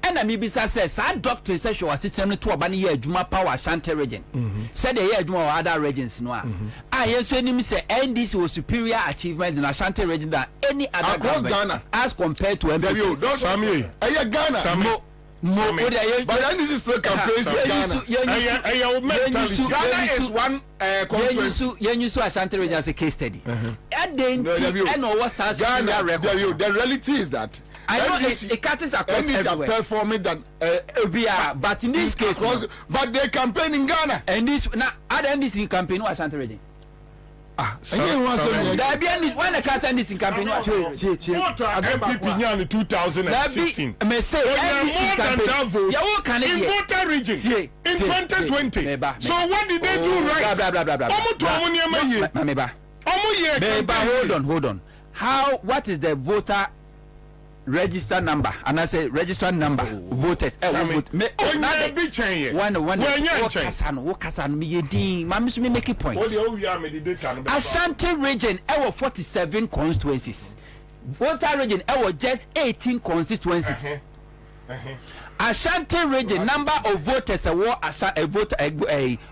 and I maybe say doctor say she was system to oba ne adwuma power Asante region said the adwuma or other regions no yes so nim say NDC was superior achievement in Asante region than any other across Ghana as compared to MPP Ghana but NDC still campaigns in Ghana. Ghana is one conference. You saw Asante region as a case study. The reality is that I know it cuts across everywhere. Are performing than but in this case, but they campaign in Ghana. And this now other NDC campaign was Asante region. When the cast NDC campaign was MPP in 2016. Me say NDC campaign. In voter region in 2020. So what did they do right? Hold on. What is the voter register number and I say register number voters vote me be change one Kasan me din ma me make a point Asante region 47 constituencies Volta region just 18 constituencies Asante region number of voters a voter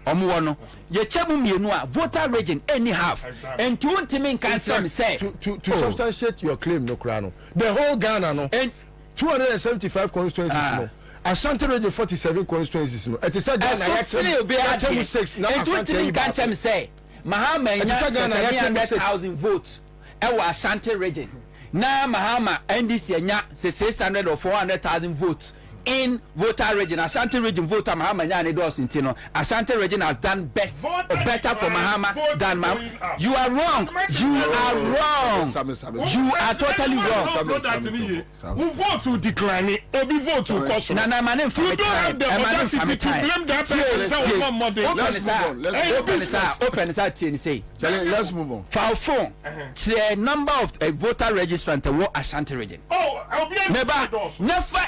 omo ye chemu mienu a voter region any half and you want me can tell me say to substantiate your claim no krano the whole Ghana no and 275 constituencies no Asante region 47 constituencies no it is a Ghana chemu 6 now Asante can tell me say Mahama nya 700,000 votes e wa Asante region na Mahama NDC nya 600 or 400,000 votes in voter region. Ashanti region voter Mahama Nyane Dos Intino. Ashanti region has done better for Mahama than Mahama. You are wrong. You are wrong. You are totally wrong. Who votes will decline it? Or be votes will cost. You don't have the audacity to blame that person. Open this out and say. Let's move on. For phone, the number of voter registrant what Ashanti region. Oh, never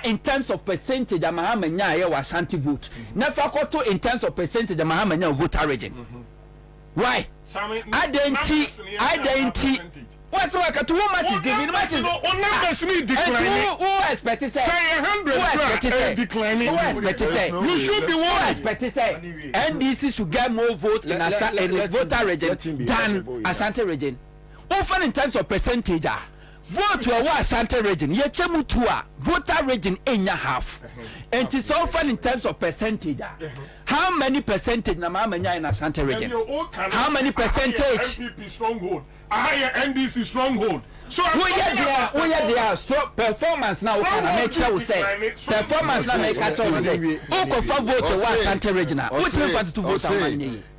in terms of percentage of Mahama Nya wa Ashanti vote. Never koto in terms of percentage of Mahama Nya voter region. Why? Identity. What's like too much is giving much is numbers need declining. Who expect to say 100 declining? Who expect to say you should be one expect to say NDC should get more vote in the voter region than Ashanti region. Often in terms of percentage vote to a Ashanti region ye chemu to a voter region in your half and it's often in terms of percentage how many percentage na Mahama Nya in Ashanti region how many percentage MPP stronghold a higher NDC stronghold so we are strong performance now can make sure we say performance now make sure we say who confirm vote to Ashanti region which means to vote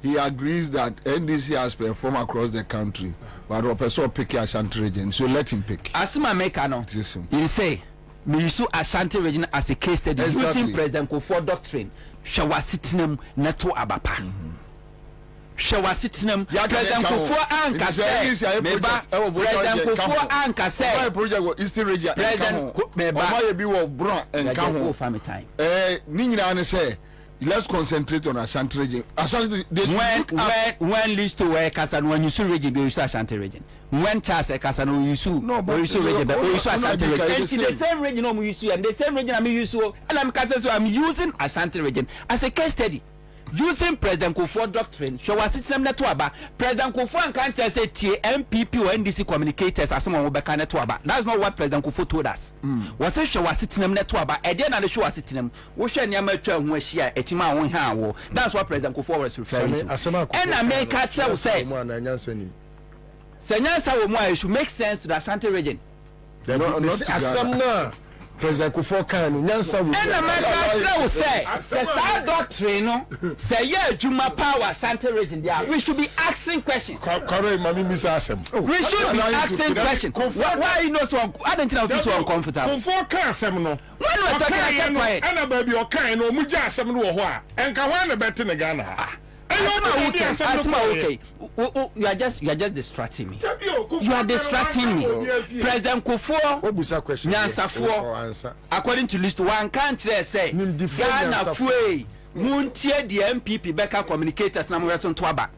he agrees that NDC has performed across the country. But a person pick Ashanti region, so let him pick. Asima Meka no. You say me use Ashanti region as a case study using President Kufuor doctrine. Shawa sitinem neto abapa. Shawa sitinem President Kufuor anka say meba President Kufuor anka say project go Eastern region. President meba omo be wo bron enka ho. Ni nyina ne say let's concentrate on Ashanti region. Ashanti when list to where Kasan when you see region be Ashanti region. When Charles Kasan you sue region but you Ashanti region. And the same region I'm used to and the same region I'm used to and I'm using Ashanti region as a case study. Using President Kufuor doctrine, show us system network. President Kufuor can't say MPP or NDC communicators as someone will be network. That's not what President Kufuor told us. Was a show us system network, and then the show us system. We share near my term where she at Etima on her. That's what President Kufuor was referring to. And I make catch will say, Senyansa Womoa should make sense to the Ashanti region. President Kufuor can nyansa wo and America will say that doctrine no say yeah Juma power Ashanti region there we should be asking questions correct mami miss asem we should be asking questions why you know so I don't think I feel so uncomfortable Kufuor can asem no when we talking quiet and baby o kan no mu ja asem no ho a enka ho na beti ne Ghana ha okay. You are just distracting me. You are distracting me. President Kufuor, according to list one country say Ghana Fue Muntie the MPP Becca communicators na mweson twaba.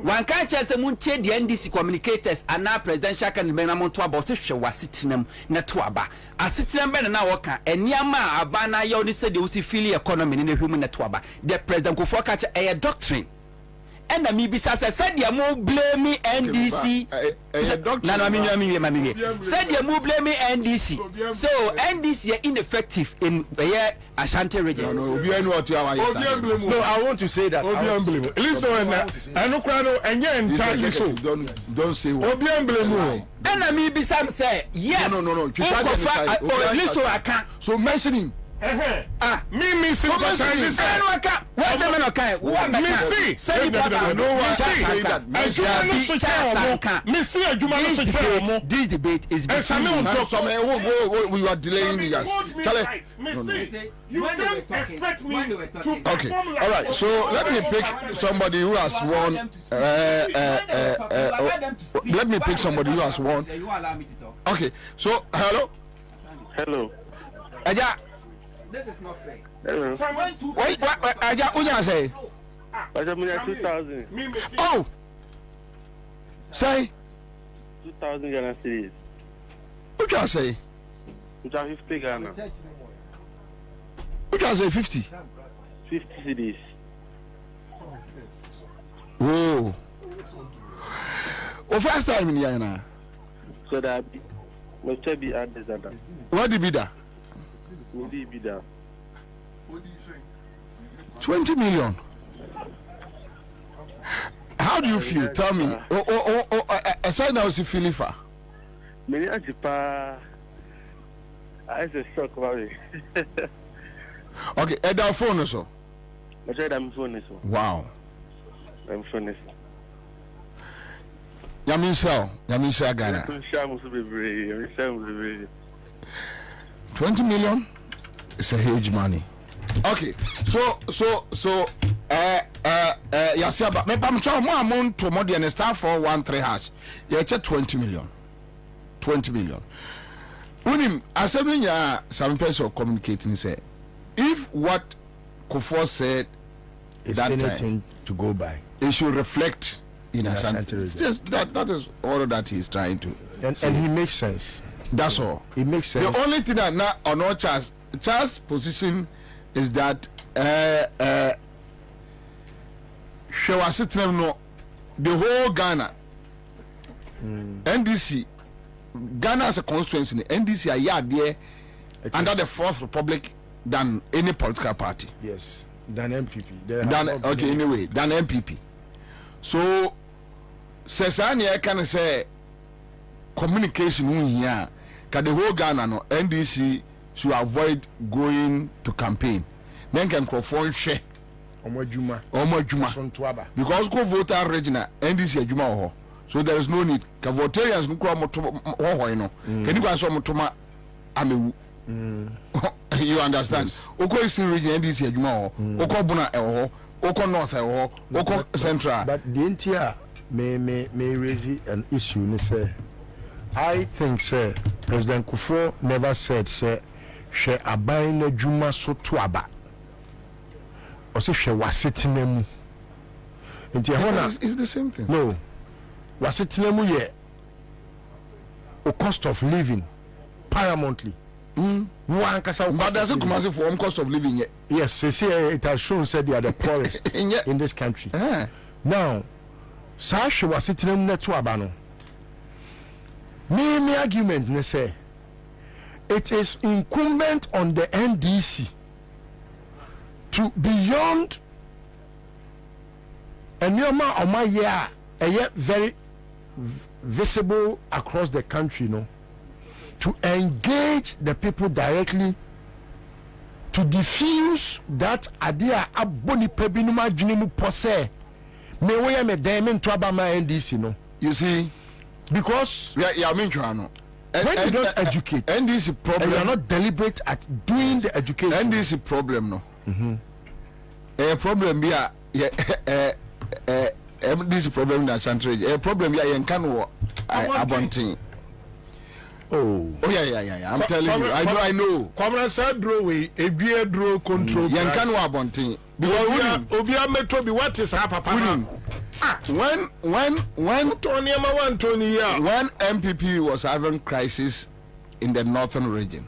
One country say Muntie the NDC communicators and now presidential candidate na twaba se hwe wasitinem na twaba. Asitinem be na woka eniama abana ye oni say the usi feel economy ni hwemu na twaba. The President Kufuor catch a doctrine. And the Mibisa said, "You move blame NDC." Said you move blame NDC. So NDC are ineffective in the Ashanti region. No, I want to say that. Listen, I know crowd and don't say what. And the Mibisa say, "Yes." No. Listen, I can't. So mentioning. Me see what's the man okay me see say this debate is we are delaying you guys. You don't expect me to okay, all right, so let me pick somebody who has won let me pick somebody who has won. Okay, so hello. Hello. Aja. This is not fair. Hello. Wait, Aja, what you say? Aja, 2,000. Oh. Say. 2,000 Ghana cedis. What you say? 50 Ghana. What you say? 50. 50 cedis. Whoa. First time in here now. So that must be at this other. What did be that? What did be that? 20 million. How do you feel? Tell me. Aside now, see Philippa. Many Ajipa. I just shock about it. Okay, at our phone also. I tried my phone. Wow. I'm phone. Yamisha Ghana. 20 million is a huge money. Okay, so Yasiaba, me pam chow mo amount to more than star 413 hash. You check 20 million. 20 million. Unim asemi ya some person communicating say if what Kufuor said is that anything time, to go by, it should reflect in Asante. Just that is all that he's trying to. And he makes sense. That's all. It makes sense. The only thing that now on our Charles' position is that she was sitting no the whole Ghana NDC Ghana as a constituency NDC are there under the Fourth Republic than any political party. Yes, than MPP. Anyway, than MPP. So Sesania can say communication here. Can the whole Ghana no NDC should avoid going to campaign. Then can Kwabena share. Omojuma. Because go voter regional NDC Juma ho. So there is no need. Can votarians no kwa ho no. Can you go so motoma amewu. You understand? Oko is in region NDC Juma ho. Oko Buna ho. Oko North ho. Oko Central. But the entire may raise an issue ni say I think sir President Kufuor never said sir she abai na juma so to aba or say she was sitting mu it's the same thing. No, was sitting mu ye o cost of living paramountly. But there's a commercial for cost of living yet. Yes, it has shown said they are the poorest in this country. Now so she was sitting mu to aba no. My argument ne say it is incumbent on the NDC to beyond and very visible across the country, no, to engage the people directly to diffuse that idea aboni pebinuma junimu pose me we me diamond to abama NDC, no. You see, because when you don't educate NDC problem, and you are not deliberate at doing the education. NDC problem no. A problem be NDC problem na Asante. A problem be yenkan abontin. Oh yeah. I'm telling you. I know. Kwabena said draw we ebie draw control. Yenkan abontin. Because obia metro be what is papa. When MPP was having crisis in the northern region,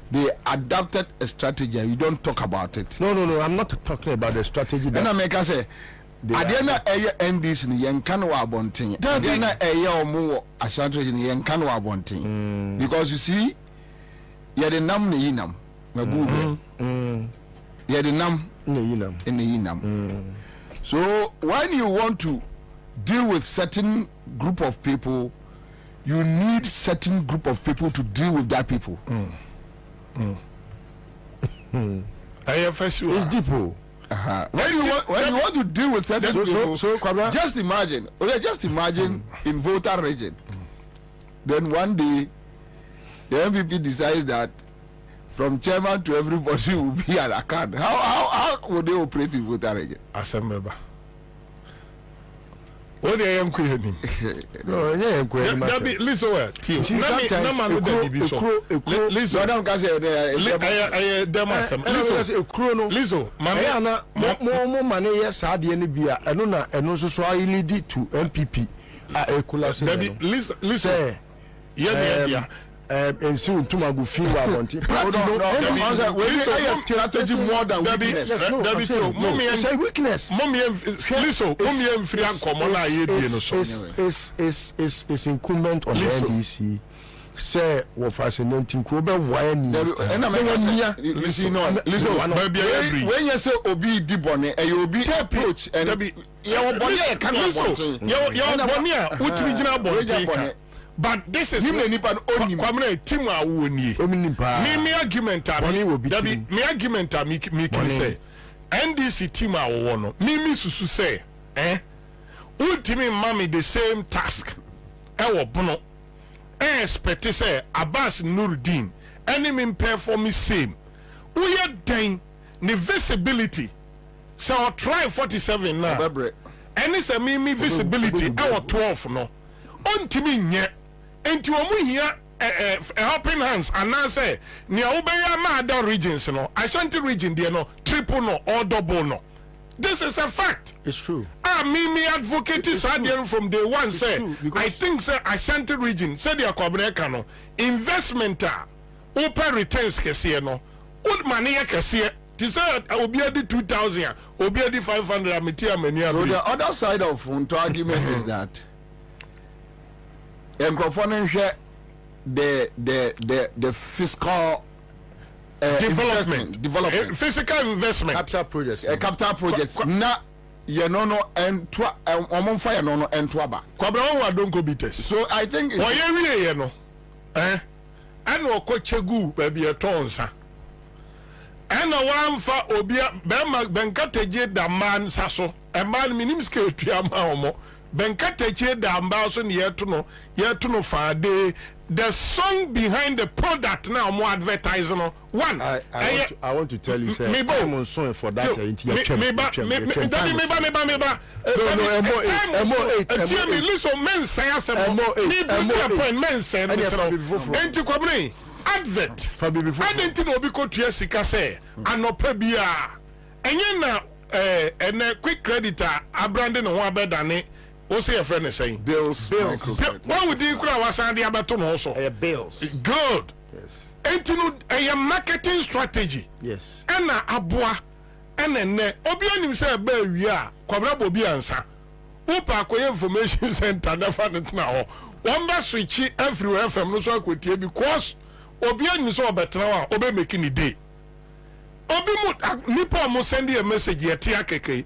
they adopted a strategy. You don't talk about it. No. I'm not talking about the strategy. Then I make us say, Adena Aya NDC ni Yankano Abonting. Adena Aya Omo Asante ni Yankano Abonting. Because you see, you the nam ni inam. You the nam ni inam. So when you want to deal with certain group of people, you need certain group of people to deal with that people. It's deep. When you want to deal with certain people, just imagine in voter region. Then one day the MPP decides that from chairman to everybody will be an account. How would they operate in voter region? As a member. What are you doing? No, yeah, Dabi, listen well. Team. Listen. Madam Kaze, listen. Mama, more money, yes, I didn't be a no, and also so I lead to MPP. Dabi, listen. Yeah. And soon to my go feel want it. Strategy more than weakness. Weakness. Listen, is incumbent on the NDC. Say what fascinating Krober wine. When you say Obi Dibone, a you be approach and your body can but this is me team argument me argument me can say NDC team me susu say ultimate mommy the same task bono expect say Abbas Nuruddin enemy perform same we are then the visibility so try 47 now and it's a me visibility 12 no ontimi nye enti omu hia helping hands and now say near Obeya ma other regions no Ashanti region there no triple no or double no. This is a fact. It's true. Me advocate Sadian from day one say I think say Ashanti region say the Kwabena no investment open returns kese no old money kese to say obi adi 2000 obi adi 500 ametia many. So the other side of the argument is that the fiscal development, physical investment, capital projects, na ye no and twa omon fire no and twaba kwabra wa don't go bites. So I think why ye no and okochegu baby a tonsa and one fa obia benkateje da man saso a man minim ske tuama omo benkateje da ambaso ne yeto no fa de the song behind the product now more advertising one I want to tell you say I'm on song for that advert adenti no obi ko tua sika say anopa bia enye na quick creditor abrande no ho abedane o say your friend is saying bills what would you kura wasan de abeto no so bills good yes enti no a marketing strategy yes ena aboa ene obi anim say ba wi a kwabra Bobie Ansah upa akoye information center na fa ntina ho one ba switch everywhere FM no so akotie because obi anim so obetra wa obe make ni day obi mu nipa mo send a message yete akeke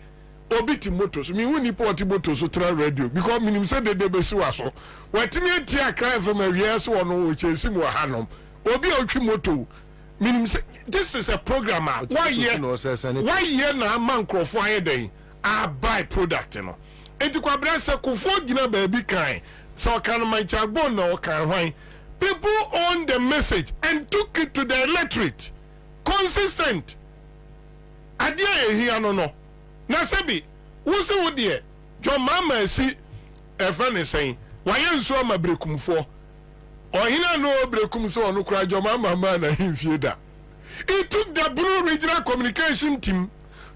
obi ti motos mi hu nipa oti motos so tra radio because minim say de be si wa so watimi ati akra FM awie so wono wo chesi mu hanom obi otwi moto minim say this is a program why year na man crofo ayeden a buy product no enti kwa bra se kofo gina ba bi kan so kan my chagbon no kan hwan people own the message and took it to the electorate consistent adia ehia no na sebi wo se wo de jo mama si efane sen waye nso ma brekumfo ohina no brekum so ono kura jo mama na himfie da. It took the Blue Regional Communication team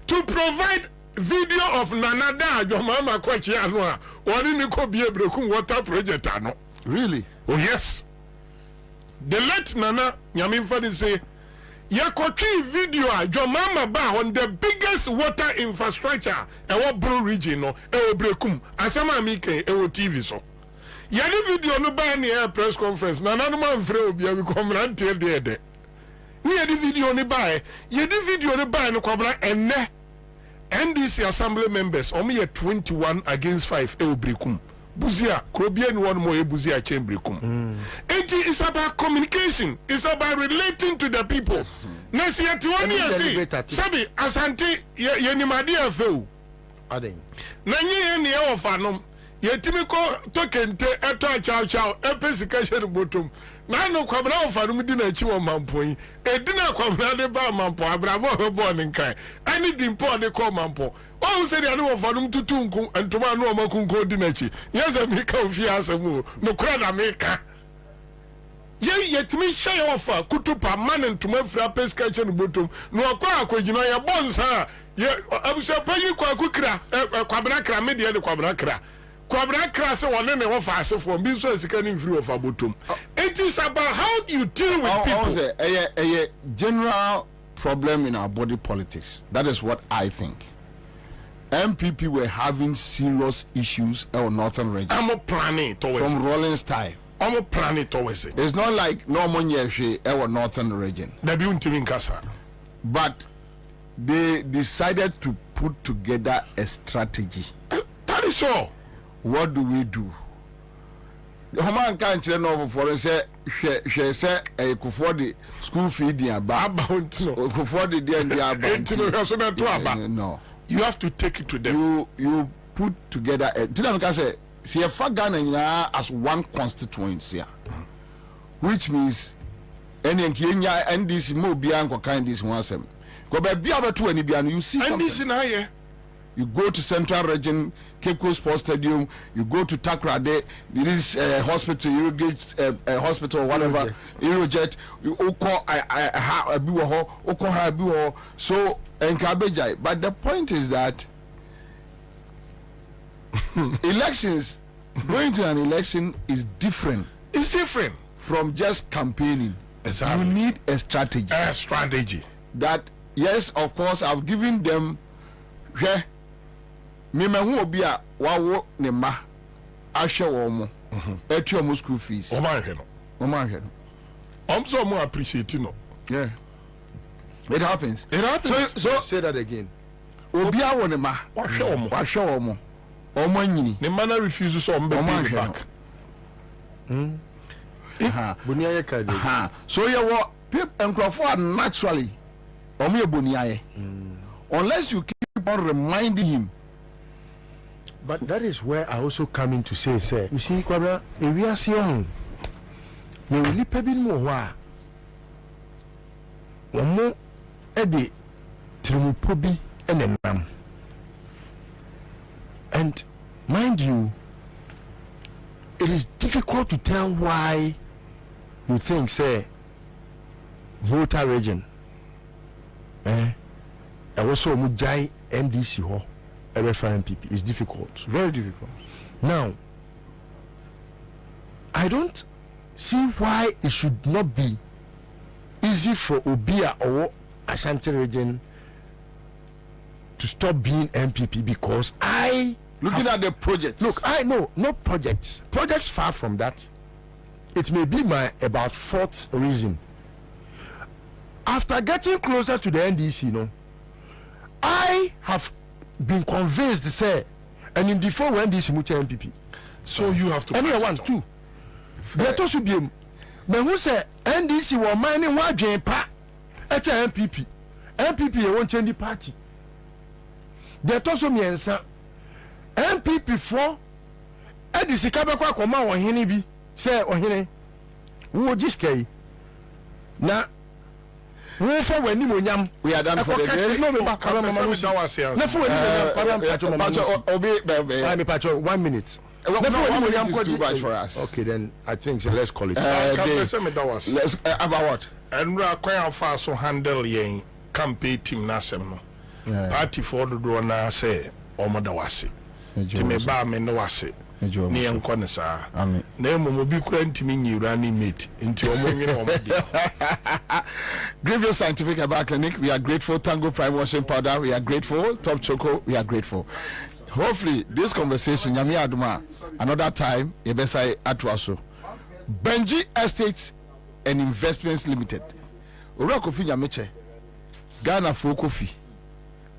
to provide video of Nanada jo mama kwachi anu a oni ni ko bie brekum water project ano. Really? Oh yes. The late Nana Nyamimfa say yakotwi video a jo mama ba on the biggest water infrastructure ewo Blue Region no ewo brekum asama mi ken ewo TV so yadi video no ba na press conference na nanu man frɛ obi abi komrante de ni yadi video ni ba no kwabra enne NDC assembly members omo ye 21 against 5 ewo brekum buzia krobia ni one more buzia chembrekum it's about communication, it's about relating to the people. Nesi yati wani yasi sabi Asante ye ni madi afeu aden nanyi ye ni ewo fanom yetimi ko tokente eto chao epesika hye bottom na no Kwabena ofadum di na chi wo mampo yi edina Kwabena de ba mampo abrabo bo ne nkan ani dimpo de ko mampo o se dia no ofadum tutu nku entoma no makunko di na chi yes me ka ofi asemu no kura na me ka ye timi share ofa kutupa man entoma fra pescation botom no akwa akogina ye bonsa ye abuso payi kwa kukra Kwabena kra me de Kwabena kra se one ne ofa asefo bi so asika ni free ofa botom. It is about how you deal with people. A general problem in our body politics. That is what I think. MPP were having serious issues in Northern region. I'm planning towards from rolling style. I'm planning towards it. It's not like normal yeshi our Northern region. But they decided to put together a strategy. That is all. What do we do? The Homan can't know for say a Kufodi school fee dear Kufodi dear no. You have to take it to them. You put together a say see a Fagana as one constituency, which means any Kenya and this more bianco kind this one sem. Go back be able to any bian you see and this in here. You go to Central Region, Cape Coast Sports Stadium, you go to Takrade, this hospital, Irrigate hospital, whatever, Irrojet, you call so Nkabejai. But the point is that elections, going to an election is different. It's different from just campaigning. Exactly. You need a strategy. A strategy. That, yes, of course, I've given them. Me hu obi a wawo ne ma ahwe wo mo etu omo school fees o man hwe no so mo appreciate no. Yeah, it happens. So say that again. Obi a wo ne ma wahwe wo mo omo anyini ne ma na refuse so omo be back boniaye card. So you wo enkrofo naturally omo ye boniaye unless you keep on reminding him. But that is where I also come in to say, you see, Kwabena, if we are seeing, we will leave a bit more. One more, Eddie, Trimupobi, and a ram. And mind you, it is difficult to tell why you think, say, voter region. I also mujai MDC ho. MPP is difficult, very difficult. Now, I don't see why it should not be easy for Obia or Asante region to stop being MPP because looking at the projects. Look, I know no projects. Projects far from that. It may be my about fourth reason. After getting closer to the NDC, I have been convinced to say, and in before when this MPP. So you have to pass one too. There to be but who say NDC were mining one drain pa at MPP. MPP won't change the party. There to me Ansah MPP for NDC Kabakwa Koma or Hinibi say or Hine who just kay now. We are done for the day. 1 minute. Is too much for us. Okay, then I think so. Let's call it. Let's about what? And we are quite fast to handle ye campaign team Nasem. Party for the door na say Omadawasi. Time ba me no wase. Ni enkone sa. Amen. Na mo bi kura ntimi nyira ni mate. Nti omo nwene omo Grievous Scientific Herbal Clinic, we are grateful. Tango Prime Washing Powder, we are grateful. Top Choco, we are grateful. Hopefully, this conversation, Yami Aduma, another time, Yebesai Atuaso. Benji Estates and Investments Limited. Ura Kofi Yameche. Ghana for Kofi.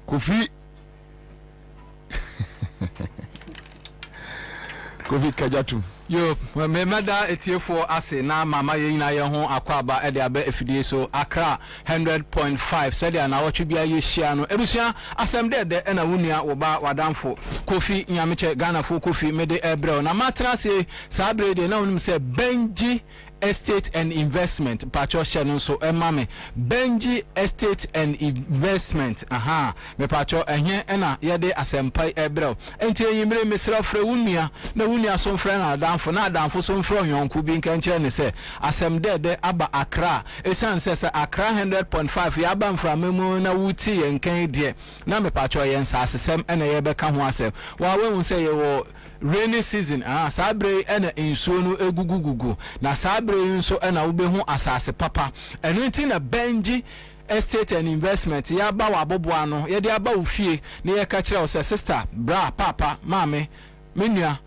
Kofi. Kofi Kajatu. Yo, me mada etiefo ase na mama ye nyina ye ho akwaba e de aba efidie so Accra 100.5 said na watwe bia ye hia no ebusua asem de na wunua wo ba wadamfo Kofi Nyameche Ghana fo Kofi me de ebrel na matra se sa brede na wonim se Benji Estate and Investment pacho share so emame Benji Estate and Investment me pacho enye ena yede asempai ebro enti yimre mesra fra wunia na wunia so mfra na adamfo so mfra yonku bi nka nkyere ne se asem de aba Accra esan se Accra 100.5 ya aba mfra memu na wuti yenkan de na me pacho yen sa asem ena ye beka ho asem wa we se ye wo rainy season sabre ena insuo no egugugugu na sabre nso ena ubehu asase papa eno nti na Benji Estate and Investment ya ba wa boboa no ye de aba ofie na ye ka kire o se sister bra papa mame menua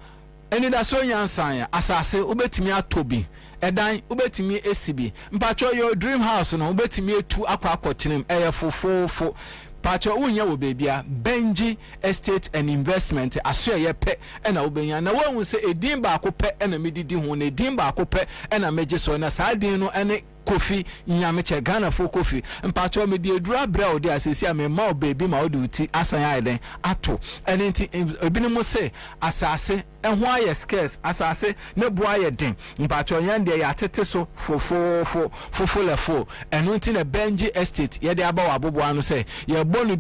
eni da so nyansan ya asase ubetimi atobi edan ubetimi esibi mpacho your dream house no ubetimi etu akwakotenem eye fofofo pacho unya wo bebia Benji Estate and Investment aso ye pe ena obenya na won se edin ba akopɛ ena medidi ho na edin ba akopɛ ena meje so na saa din no ene Kofi nyameche Ghana for Kofi mpacho me die dura bra odi asesi ame ma obebi ma odi uti asan aiden ato ene nti ebinimo se asase ehwo aye scarce asase ne bo aye den mpacho yande ya tete so fofo lefo eno nti na Benji Estate ye de aba wa bobo anu se ye bonu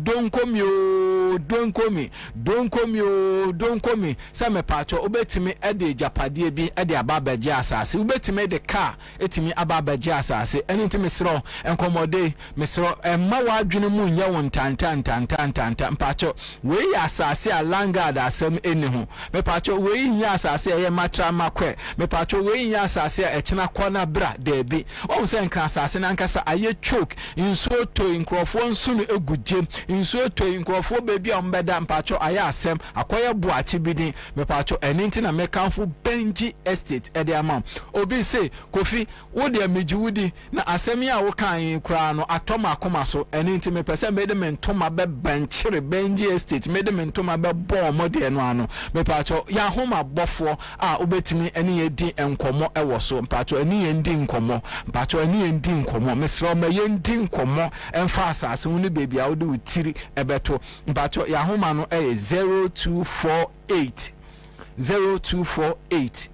donkomi se me pacho obetimi ede japade bi ede aba baje asase obetimi de car etimi aba baje asase anything misro enkomode misro emma wa adwene mu nya won tanta mpacho we ya asase a Vanguard asem eni ho me pacho we nya asase ye matra makwe me pacho we nya asase a echina kona bra debi o se nka asase na nkasa aye choke inso to inkrofo nsu no eguje inso to inkrofo bebi a mbeda mpacho aye asem akoye buachi bidin me pacho anything na mekanfo Benji Estate e de amam obi se Kofi wo de amejiwudi na asemi a wo kan kra no atoma akoma so eni nti me pese me de mentoma be benchire Benji Estate me de mentoma be bo mode no ano me pacho ya homa bofo a obetimi eni ye di enkomo ewo so pacho eni ye ndi nkomo pacho eni ye ndi nkomo mesro me ye ndi nkomo emfa asase woni bebi a wo de utiri ebeto pacho ya homa no 0248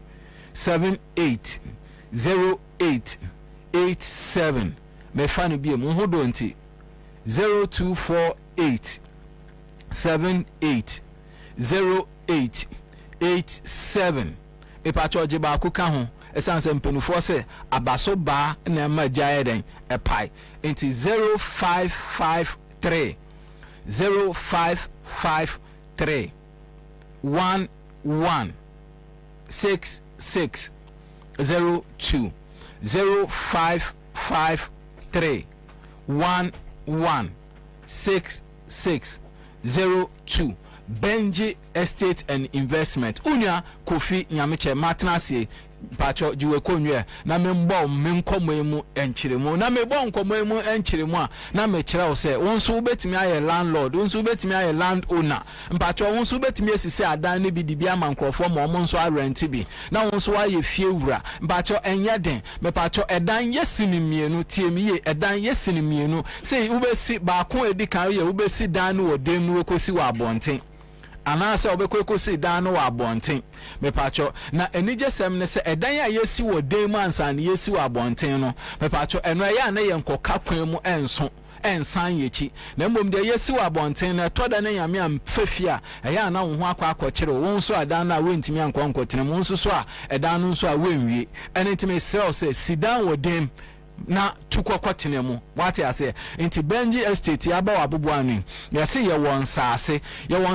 780887 me fanu bi mu hodo nti 0248 780887 e pacho je ba kuka ho esanse mpenufo se abaso ba na ma jaeden e pai nti 0553 116602 0553 116602 Benji Estate and Investment unya Kofi nyameche matnase pacho jiwe konwe na membo menkomo enchiremu na mebo nkomo enchiremu a na mechira wo se wonso ubetimi aye landlord wonso ubetimi aye land owner mpacho wonso ubetimi asisi adan ne bi dibia mankrofo ma omonso arent bi na wonso aye fiewura mpacho enye den mepacho edan yesinimienu tiemiye edan yesinimienu sei ubesi ba kon edikan ye ubesi dan no odem no ekosi wa abonten anase obekokosi dan no wa abonten mepacho na enije sem ne se edan ya yesi wo dem ansa ne yesi wo abonten no mepacho eno ya na ye nkoka kwan mu ensan yechi na mbom de yesi wo abonten na toda na yame amfafia eya na wo ho akwakyere wo nso adan na wentimi ankonkotene mo nso so a edan no nso a wenwie enetime sel se sidan wo dem na tukwakotene mu wate ase nti Benji Estate ya ba wabobo anu ya se ye won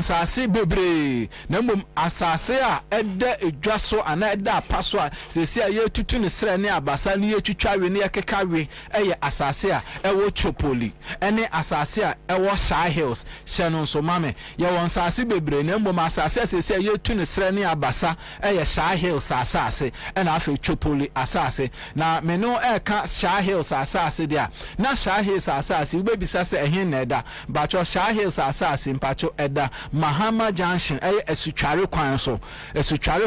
sase bebre na mbom asase a eda edwaso ana eda apaso a sesi a ye tutu ne sre ne abasa ne ye twitwawe ne ye kekawe eye asase a ewo Chopoli ene asase a ewo Shy Hills shenon so mame ye won sase bebre na mbom asase sesi a ye tutu ne sre ne abasa eye Shy Hills asase ena afa Chopoli asase na meno eka Shy Hills asase dia na Shy Hills asase ubebisa se ehin na eda bacho Shy Hills asase mpacho eda Mahama Junction esutware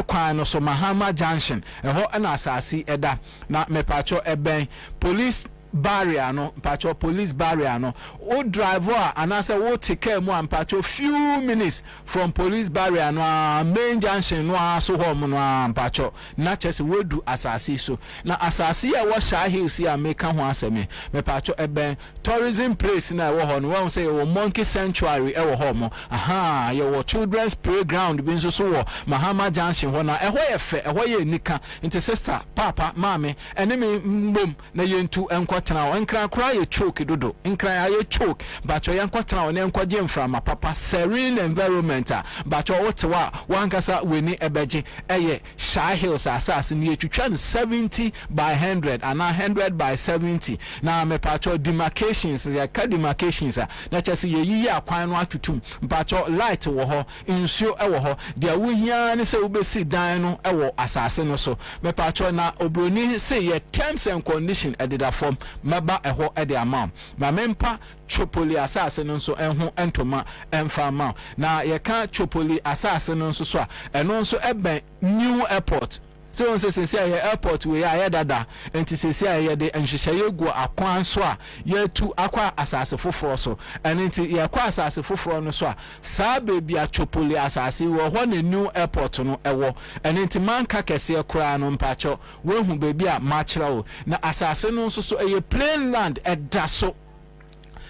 kwan no so Mahama Junction eho na asase eda na mepacho eben police barrier no mpacho police barrier no o driver anase wo take care mu mpacho few minutes from police barrier no main junction no so home no mpacho na chese wedu asase so na asase ya wo sha hills ya make ho aseme me pacho eben tourism place na wo ho no won say wo monkey sanctuary e wo ho mo aha ye wo children's playground bi nso so wo Mahama junction ho na e ho ye fe e ho ye nika inte sister papa mame ene me mbom na yentu enkwotena wo nkran kra ye choke dodo nkran ye choke bacho yenkwotena wo ne nkwaje mframa papa serene environment bacho wotewa wankasa weni ebeje eye Shy Hills asase ni etwitwa 70 by 100 and 100 by 70 na me pacho demarcations ya demarcations na chese ye yi akwan no atutum pacho light wo ho nsuo e wo ho dia wo hia ne se ubesi dan no e wo asase no so me pacho na obroni se ye terms and condition edida form maba e ho e de amam ma mempa Chopoli asase no so enho entoma emfama na ye ka Chopoli asase no so so eno so eben new airport so on say airport we ya dada enti say ye de enhwehye gu akwan so a ye tu akwa asase foforo so enti ye kwa asase foforo no so a sa baby a Chopoli asase wo ho na new airport no ewo enti manka kese kura no mpacho we hu baby a machira o na asase no so eye plain land edaso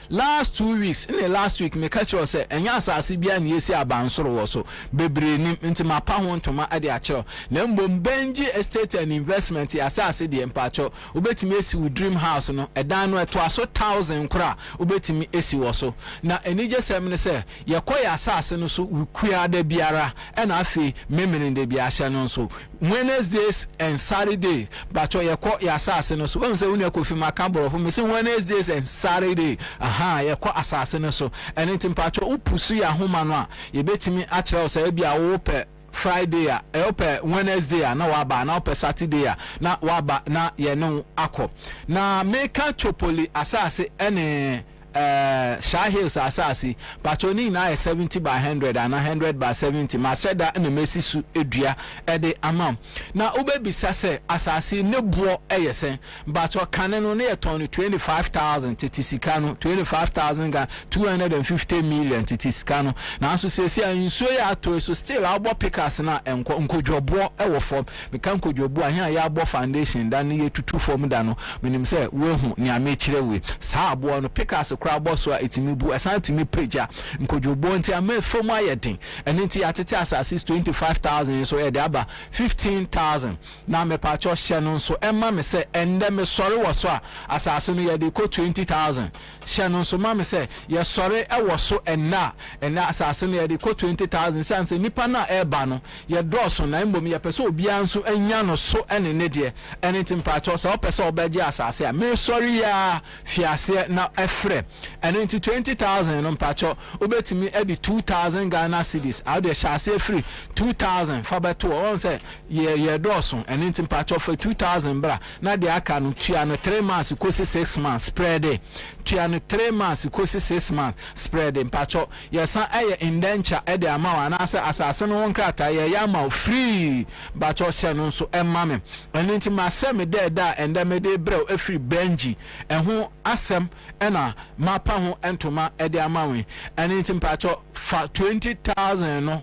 last 2 weeks in the last week me catch you say enya asase bia na yesi abansoro wo so bebre nim nti mapa ho ntoma ade akero na mbom Benji estate and investment asase de empacho obetimi esi wo dream house no edan no eto aso 1000 kra obetimi esi wo so na enije sem ne say yekoya asase no so wukua da biara na afi memene de bia hye no so Wednesdays and Saturday bacho yeko ya asase no so when say unu ekofi makamboro fo me say Wednesdays and Saturday ye kwa asase no so ene timpacho upusu ya homa no a ye betimi a kire o say bia wo pe Friday a ope Wednesday a na waba na ope Saturday a na waba na ye no akọ na meka Chopoli asase ene Shy Hills asase patoni na 70 by 100 and 100 by 70 ma seda na mesi su edua ede amam na obebisa se asase ne buo eyesen bato kane no ne ton 25,000 titisika no 25,000 ga 250 million titisika no na so sesi anso ya ato so still abo pickers na enkodwobo ewo form me kan kodwobo ahia ya abo foundation da ne yetutu form da no menim se we hu ne amechire we sa abo no pickers kra boss wa etimi bu Asante mi peja nkodwobo nti ame fom ayedin eni nti atete asase 25,000 so e de aba 15,000 na me pa cho hye no so emma me se ende me sori wo so a asase no ye de ko 20,000 hye no so ma me se ye sori e wo so enna asase no ye de ko 20,000 sanse nipa na e ba no ye drosso na mbom ye pese obi anso anya no so ene ne de eni nti pa cho so pese obeje asase a me sori ya fiase na efre and into 20,000 no mpacho obetimi ebi 2,000 Ghana cedis out there shase free 2,000 fabeto on say ye doson and into mpacho for 2,000 bra na de aka no tua no 3 months kosi 6 months spread tua no 3 months kosi 6 months spread mpacho yesan eye indenture e de amawa na asase no wonkrata ye yama free bacho se no so emame and into masem de da and me de brew free Benji ehun asem ena mapa ho entoma ede amawe ene timpacho fa 20,000 no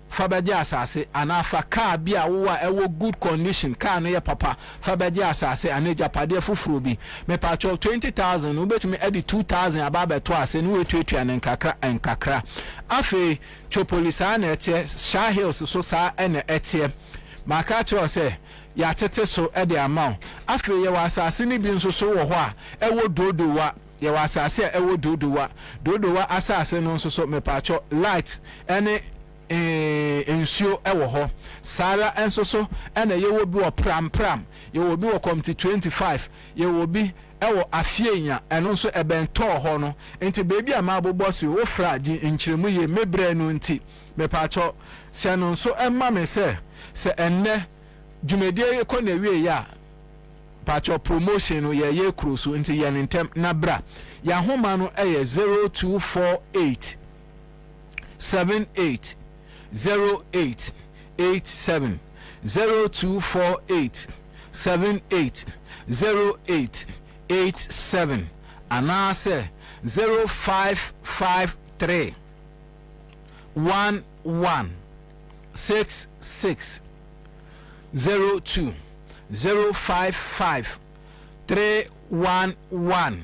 fa beje asase anafa car bia wo a ewo good condition car no ye papa fa beje asase ane japade fufuro bi me pacho 20,000 no betimi ede 2,000 ababa to ase no wetuatua ne nkakra afi Chopolisa na etie Shy Hills so sa ene etie maka cho se ya tete so ede amount afi ye wa asase ni bi nso so wo ho a ewo dodowa ye wa asase ewo dodowa asase no nso so me pacho light ene ensuo ewo ho sara enso so ene ye wo bi wo pram ye wo bi wo committee 25 ye wo bi ewo afienya eno nso ebento ho no enti bebi ama abobosi wo fraji nkyiremu ye mebre no nti me pacho se no nso emma me se enne dwumadie ko na wie ya pacho promotion no ye kruso nti ye ntem na bra ya homa no 0248 78 0887 0248 78 08 87 anase 0553 11 66 02 055 311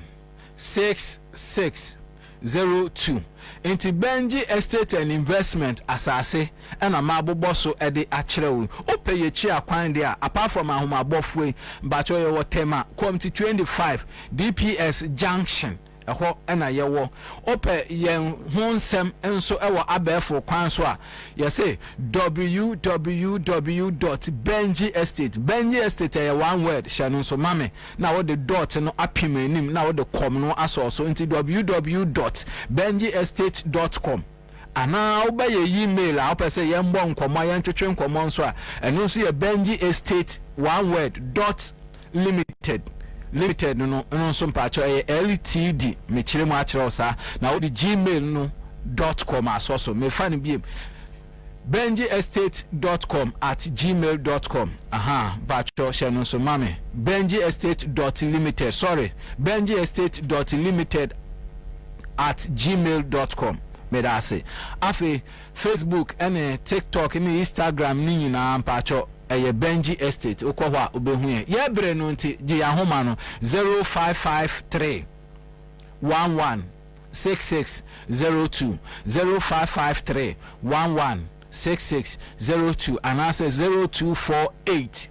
6602 into Benji Estate and Investment Asase and a mabobo so edi achrewu ope ye chi akwan dia apart from ahoma bofwe bacho ye wotema come to 25 DPS Junction eho ena ye wo ope yen honsem enso ewo abefo kwan so a ye say www.benjiestate Benji Estate ye one word shanu so mame na wo the dot no apimenim na wo the com no aso so into www.benjiestate.com ana wo ba ye email a opese ye mbo nkomo ye ntwetwe nkomo nso a eno so ye Benji Estate one word dot limited no so mpacho LTD me chire mu achire osa na wo di gmail.com aso me fan bi benjiestate.com@gmail.com aha bacho she no so mame benjiestate.limited sorry benjiestate.limited@gmail.com me da say afi Facebook and TikTok and Instagram ni nyina mpacho eye Benji Estate okwa obehu ye bre no nti gi ya homa no 0553 11 6602 0553 11 6602 and I say 0248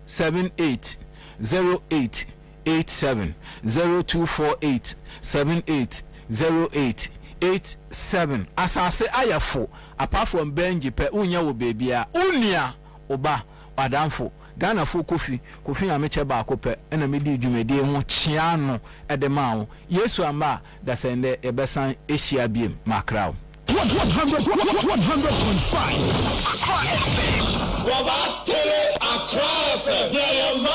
78 08 87 0248 78 08 87 asase ayafo apart from Benji pe unya wo bebia unia oba wadamfo Ghana fo kofi ameche ba akope ena medi dwumedi ho chia no edema wo Yesu amba da sende ebesan ehia biem makraw 100.5 Accra FM.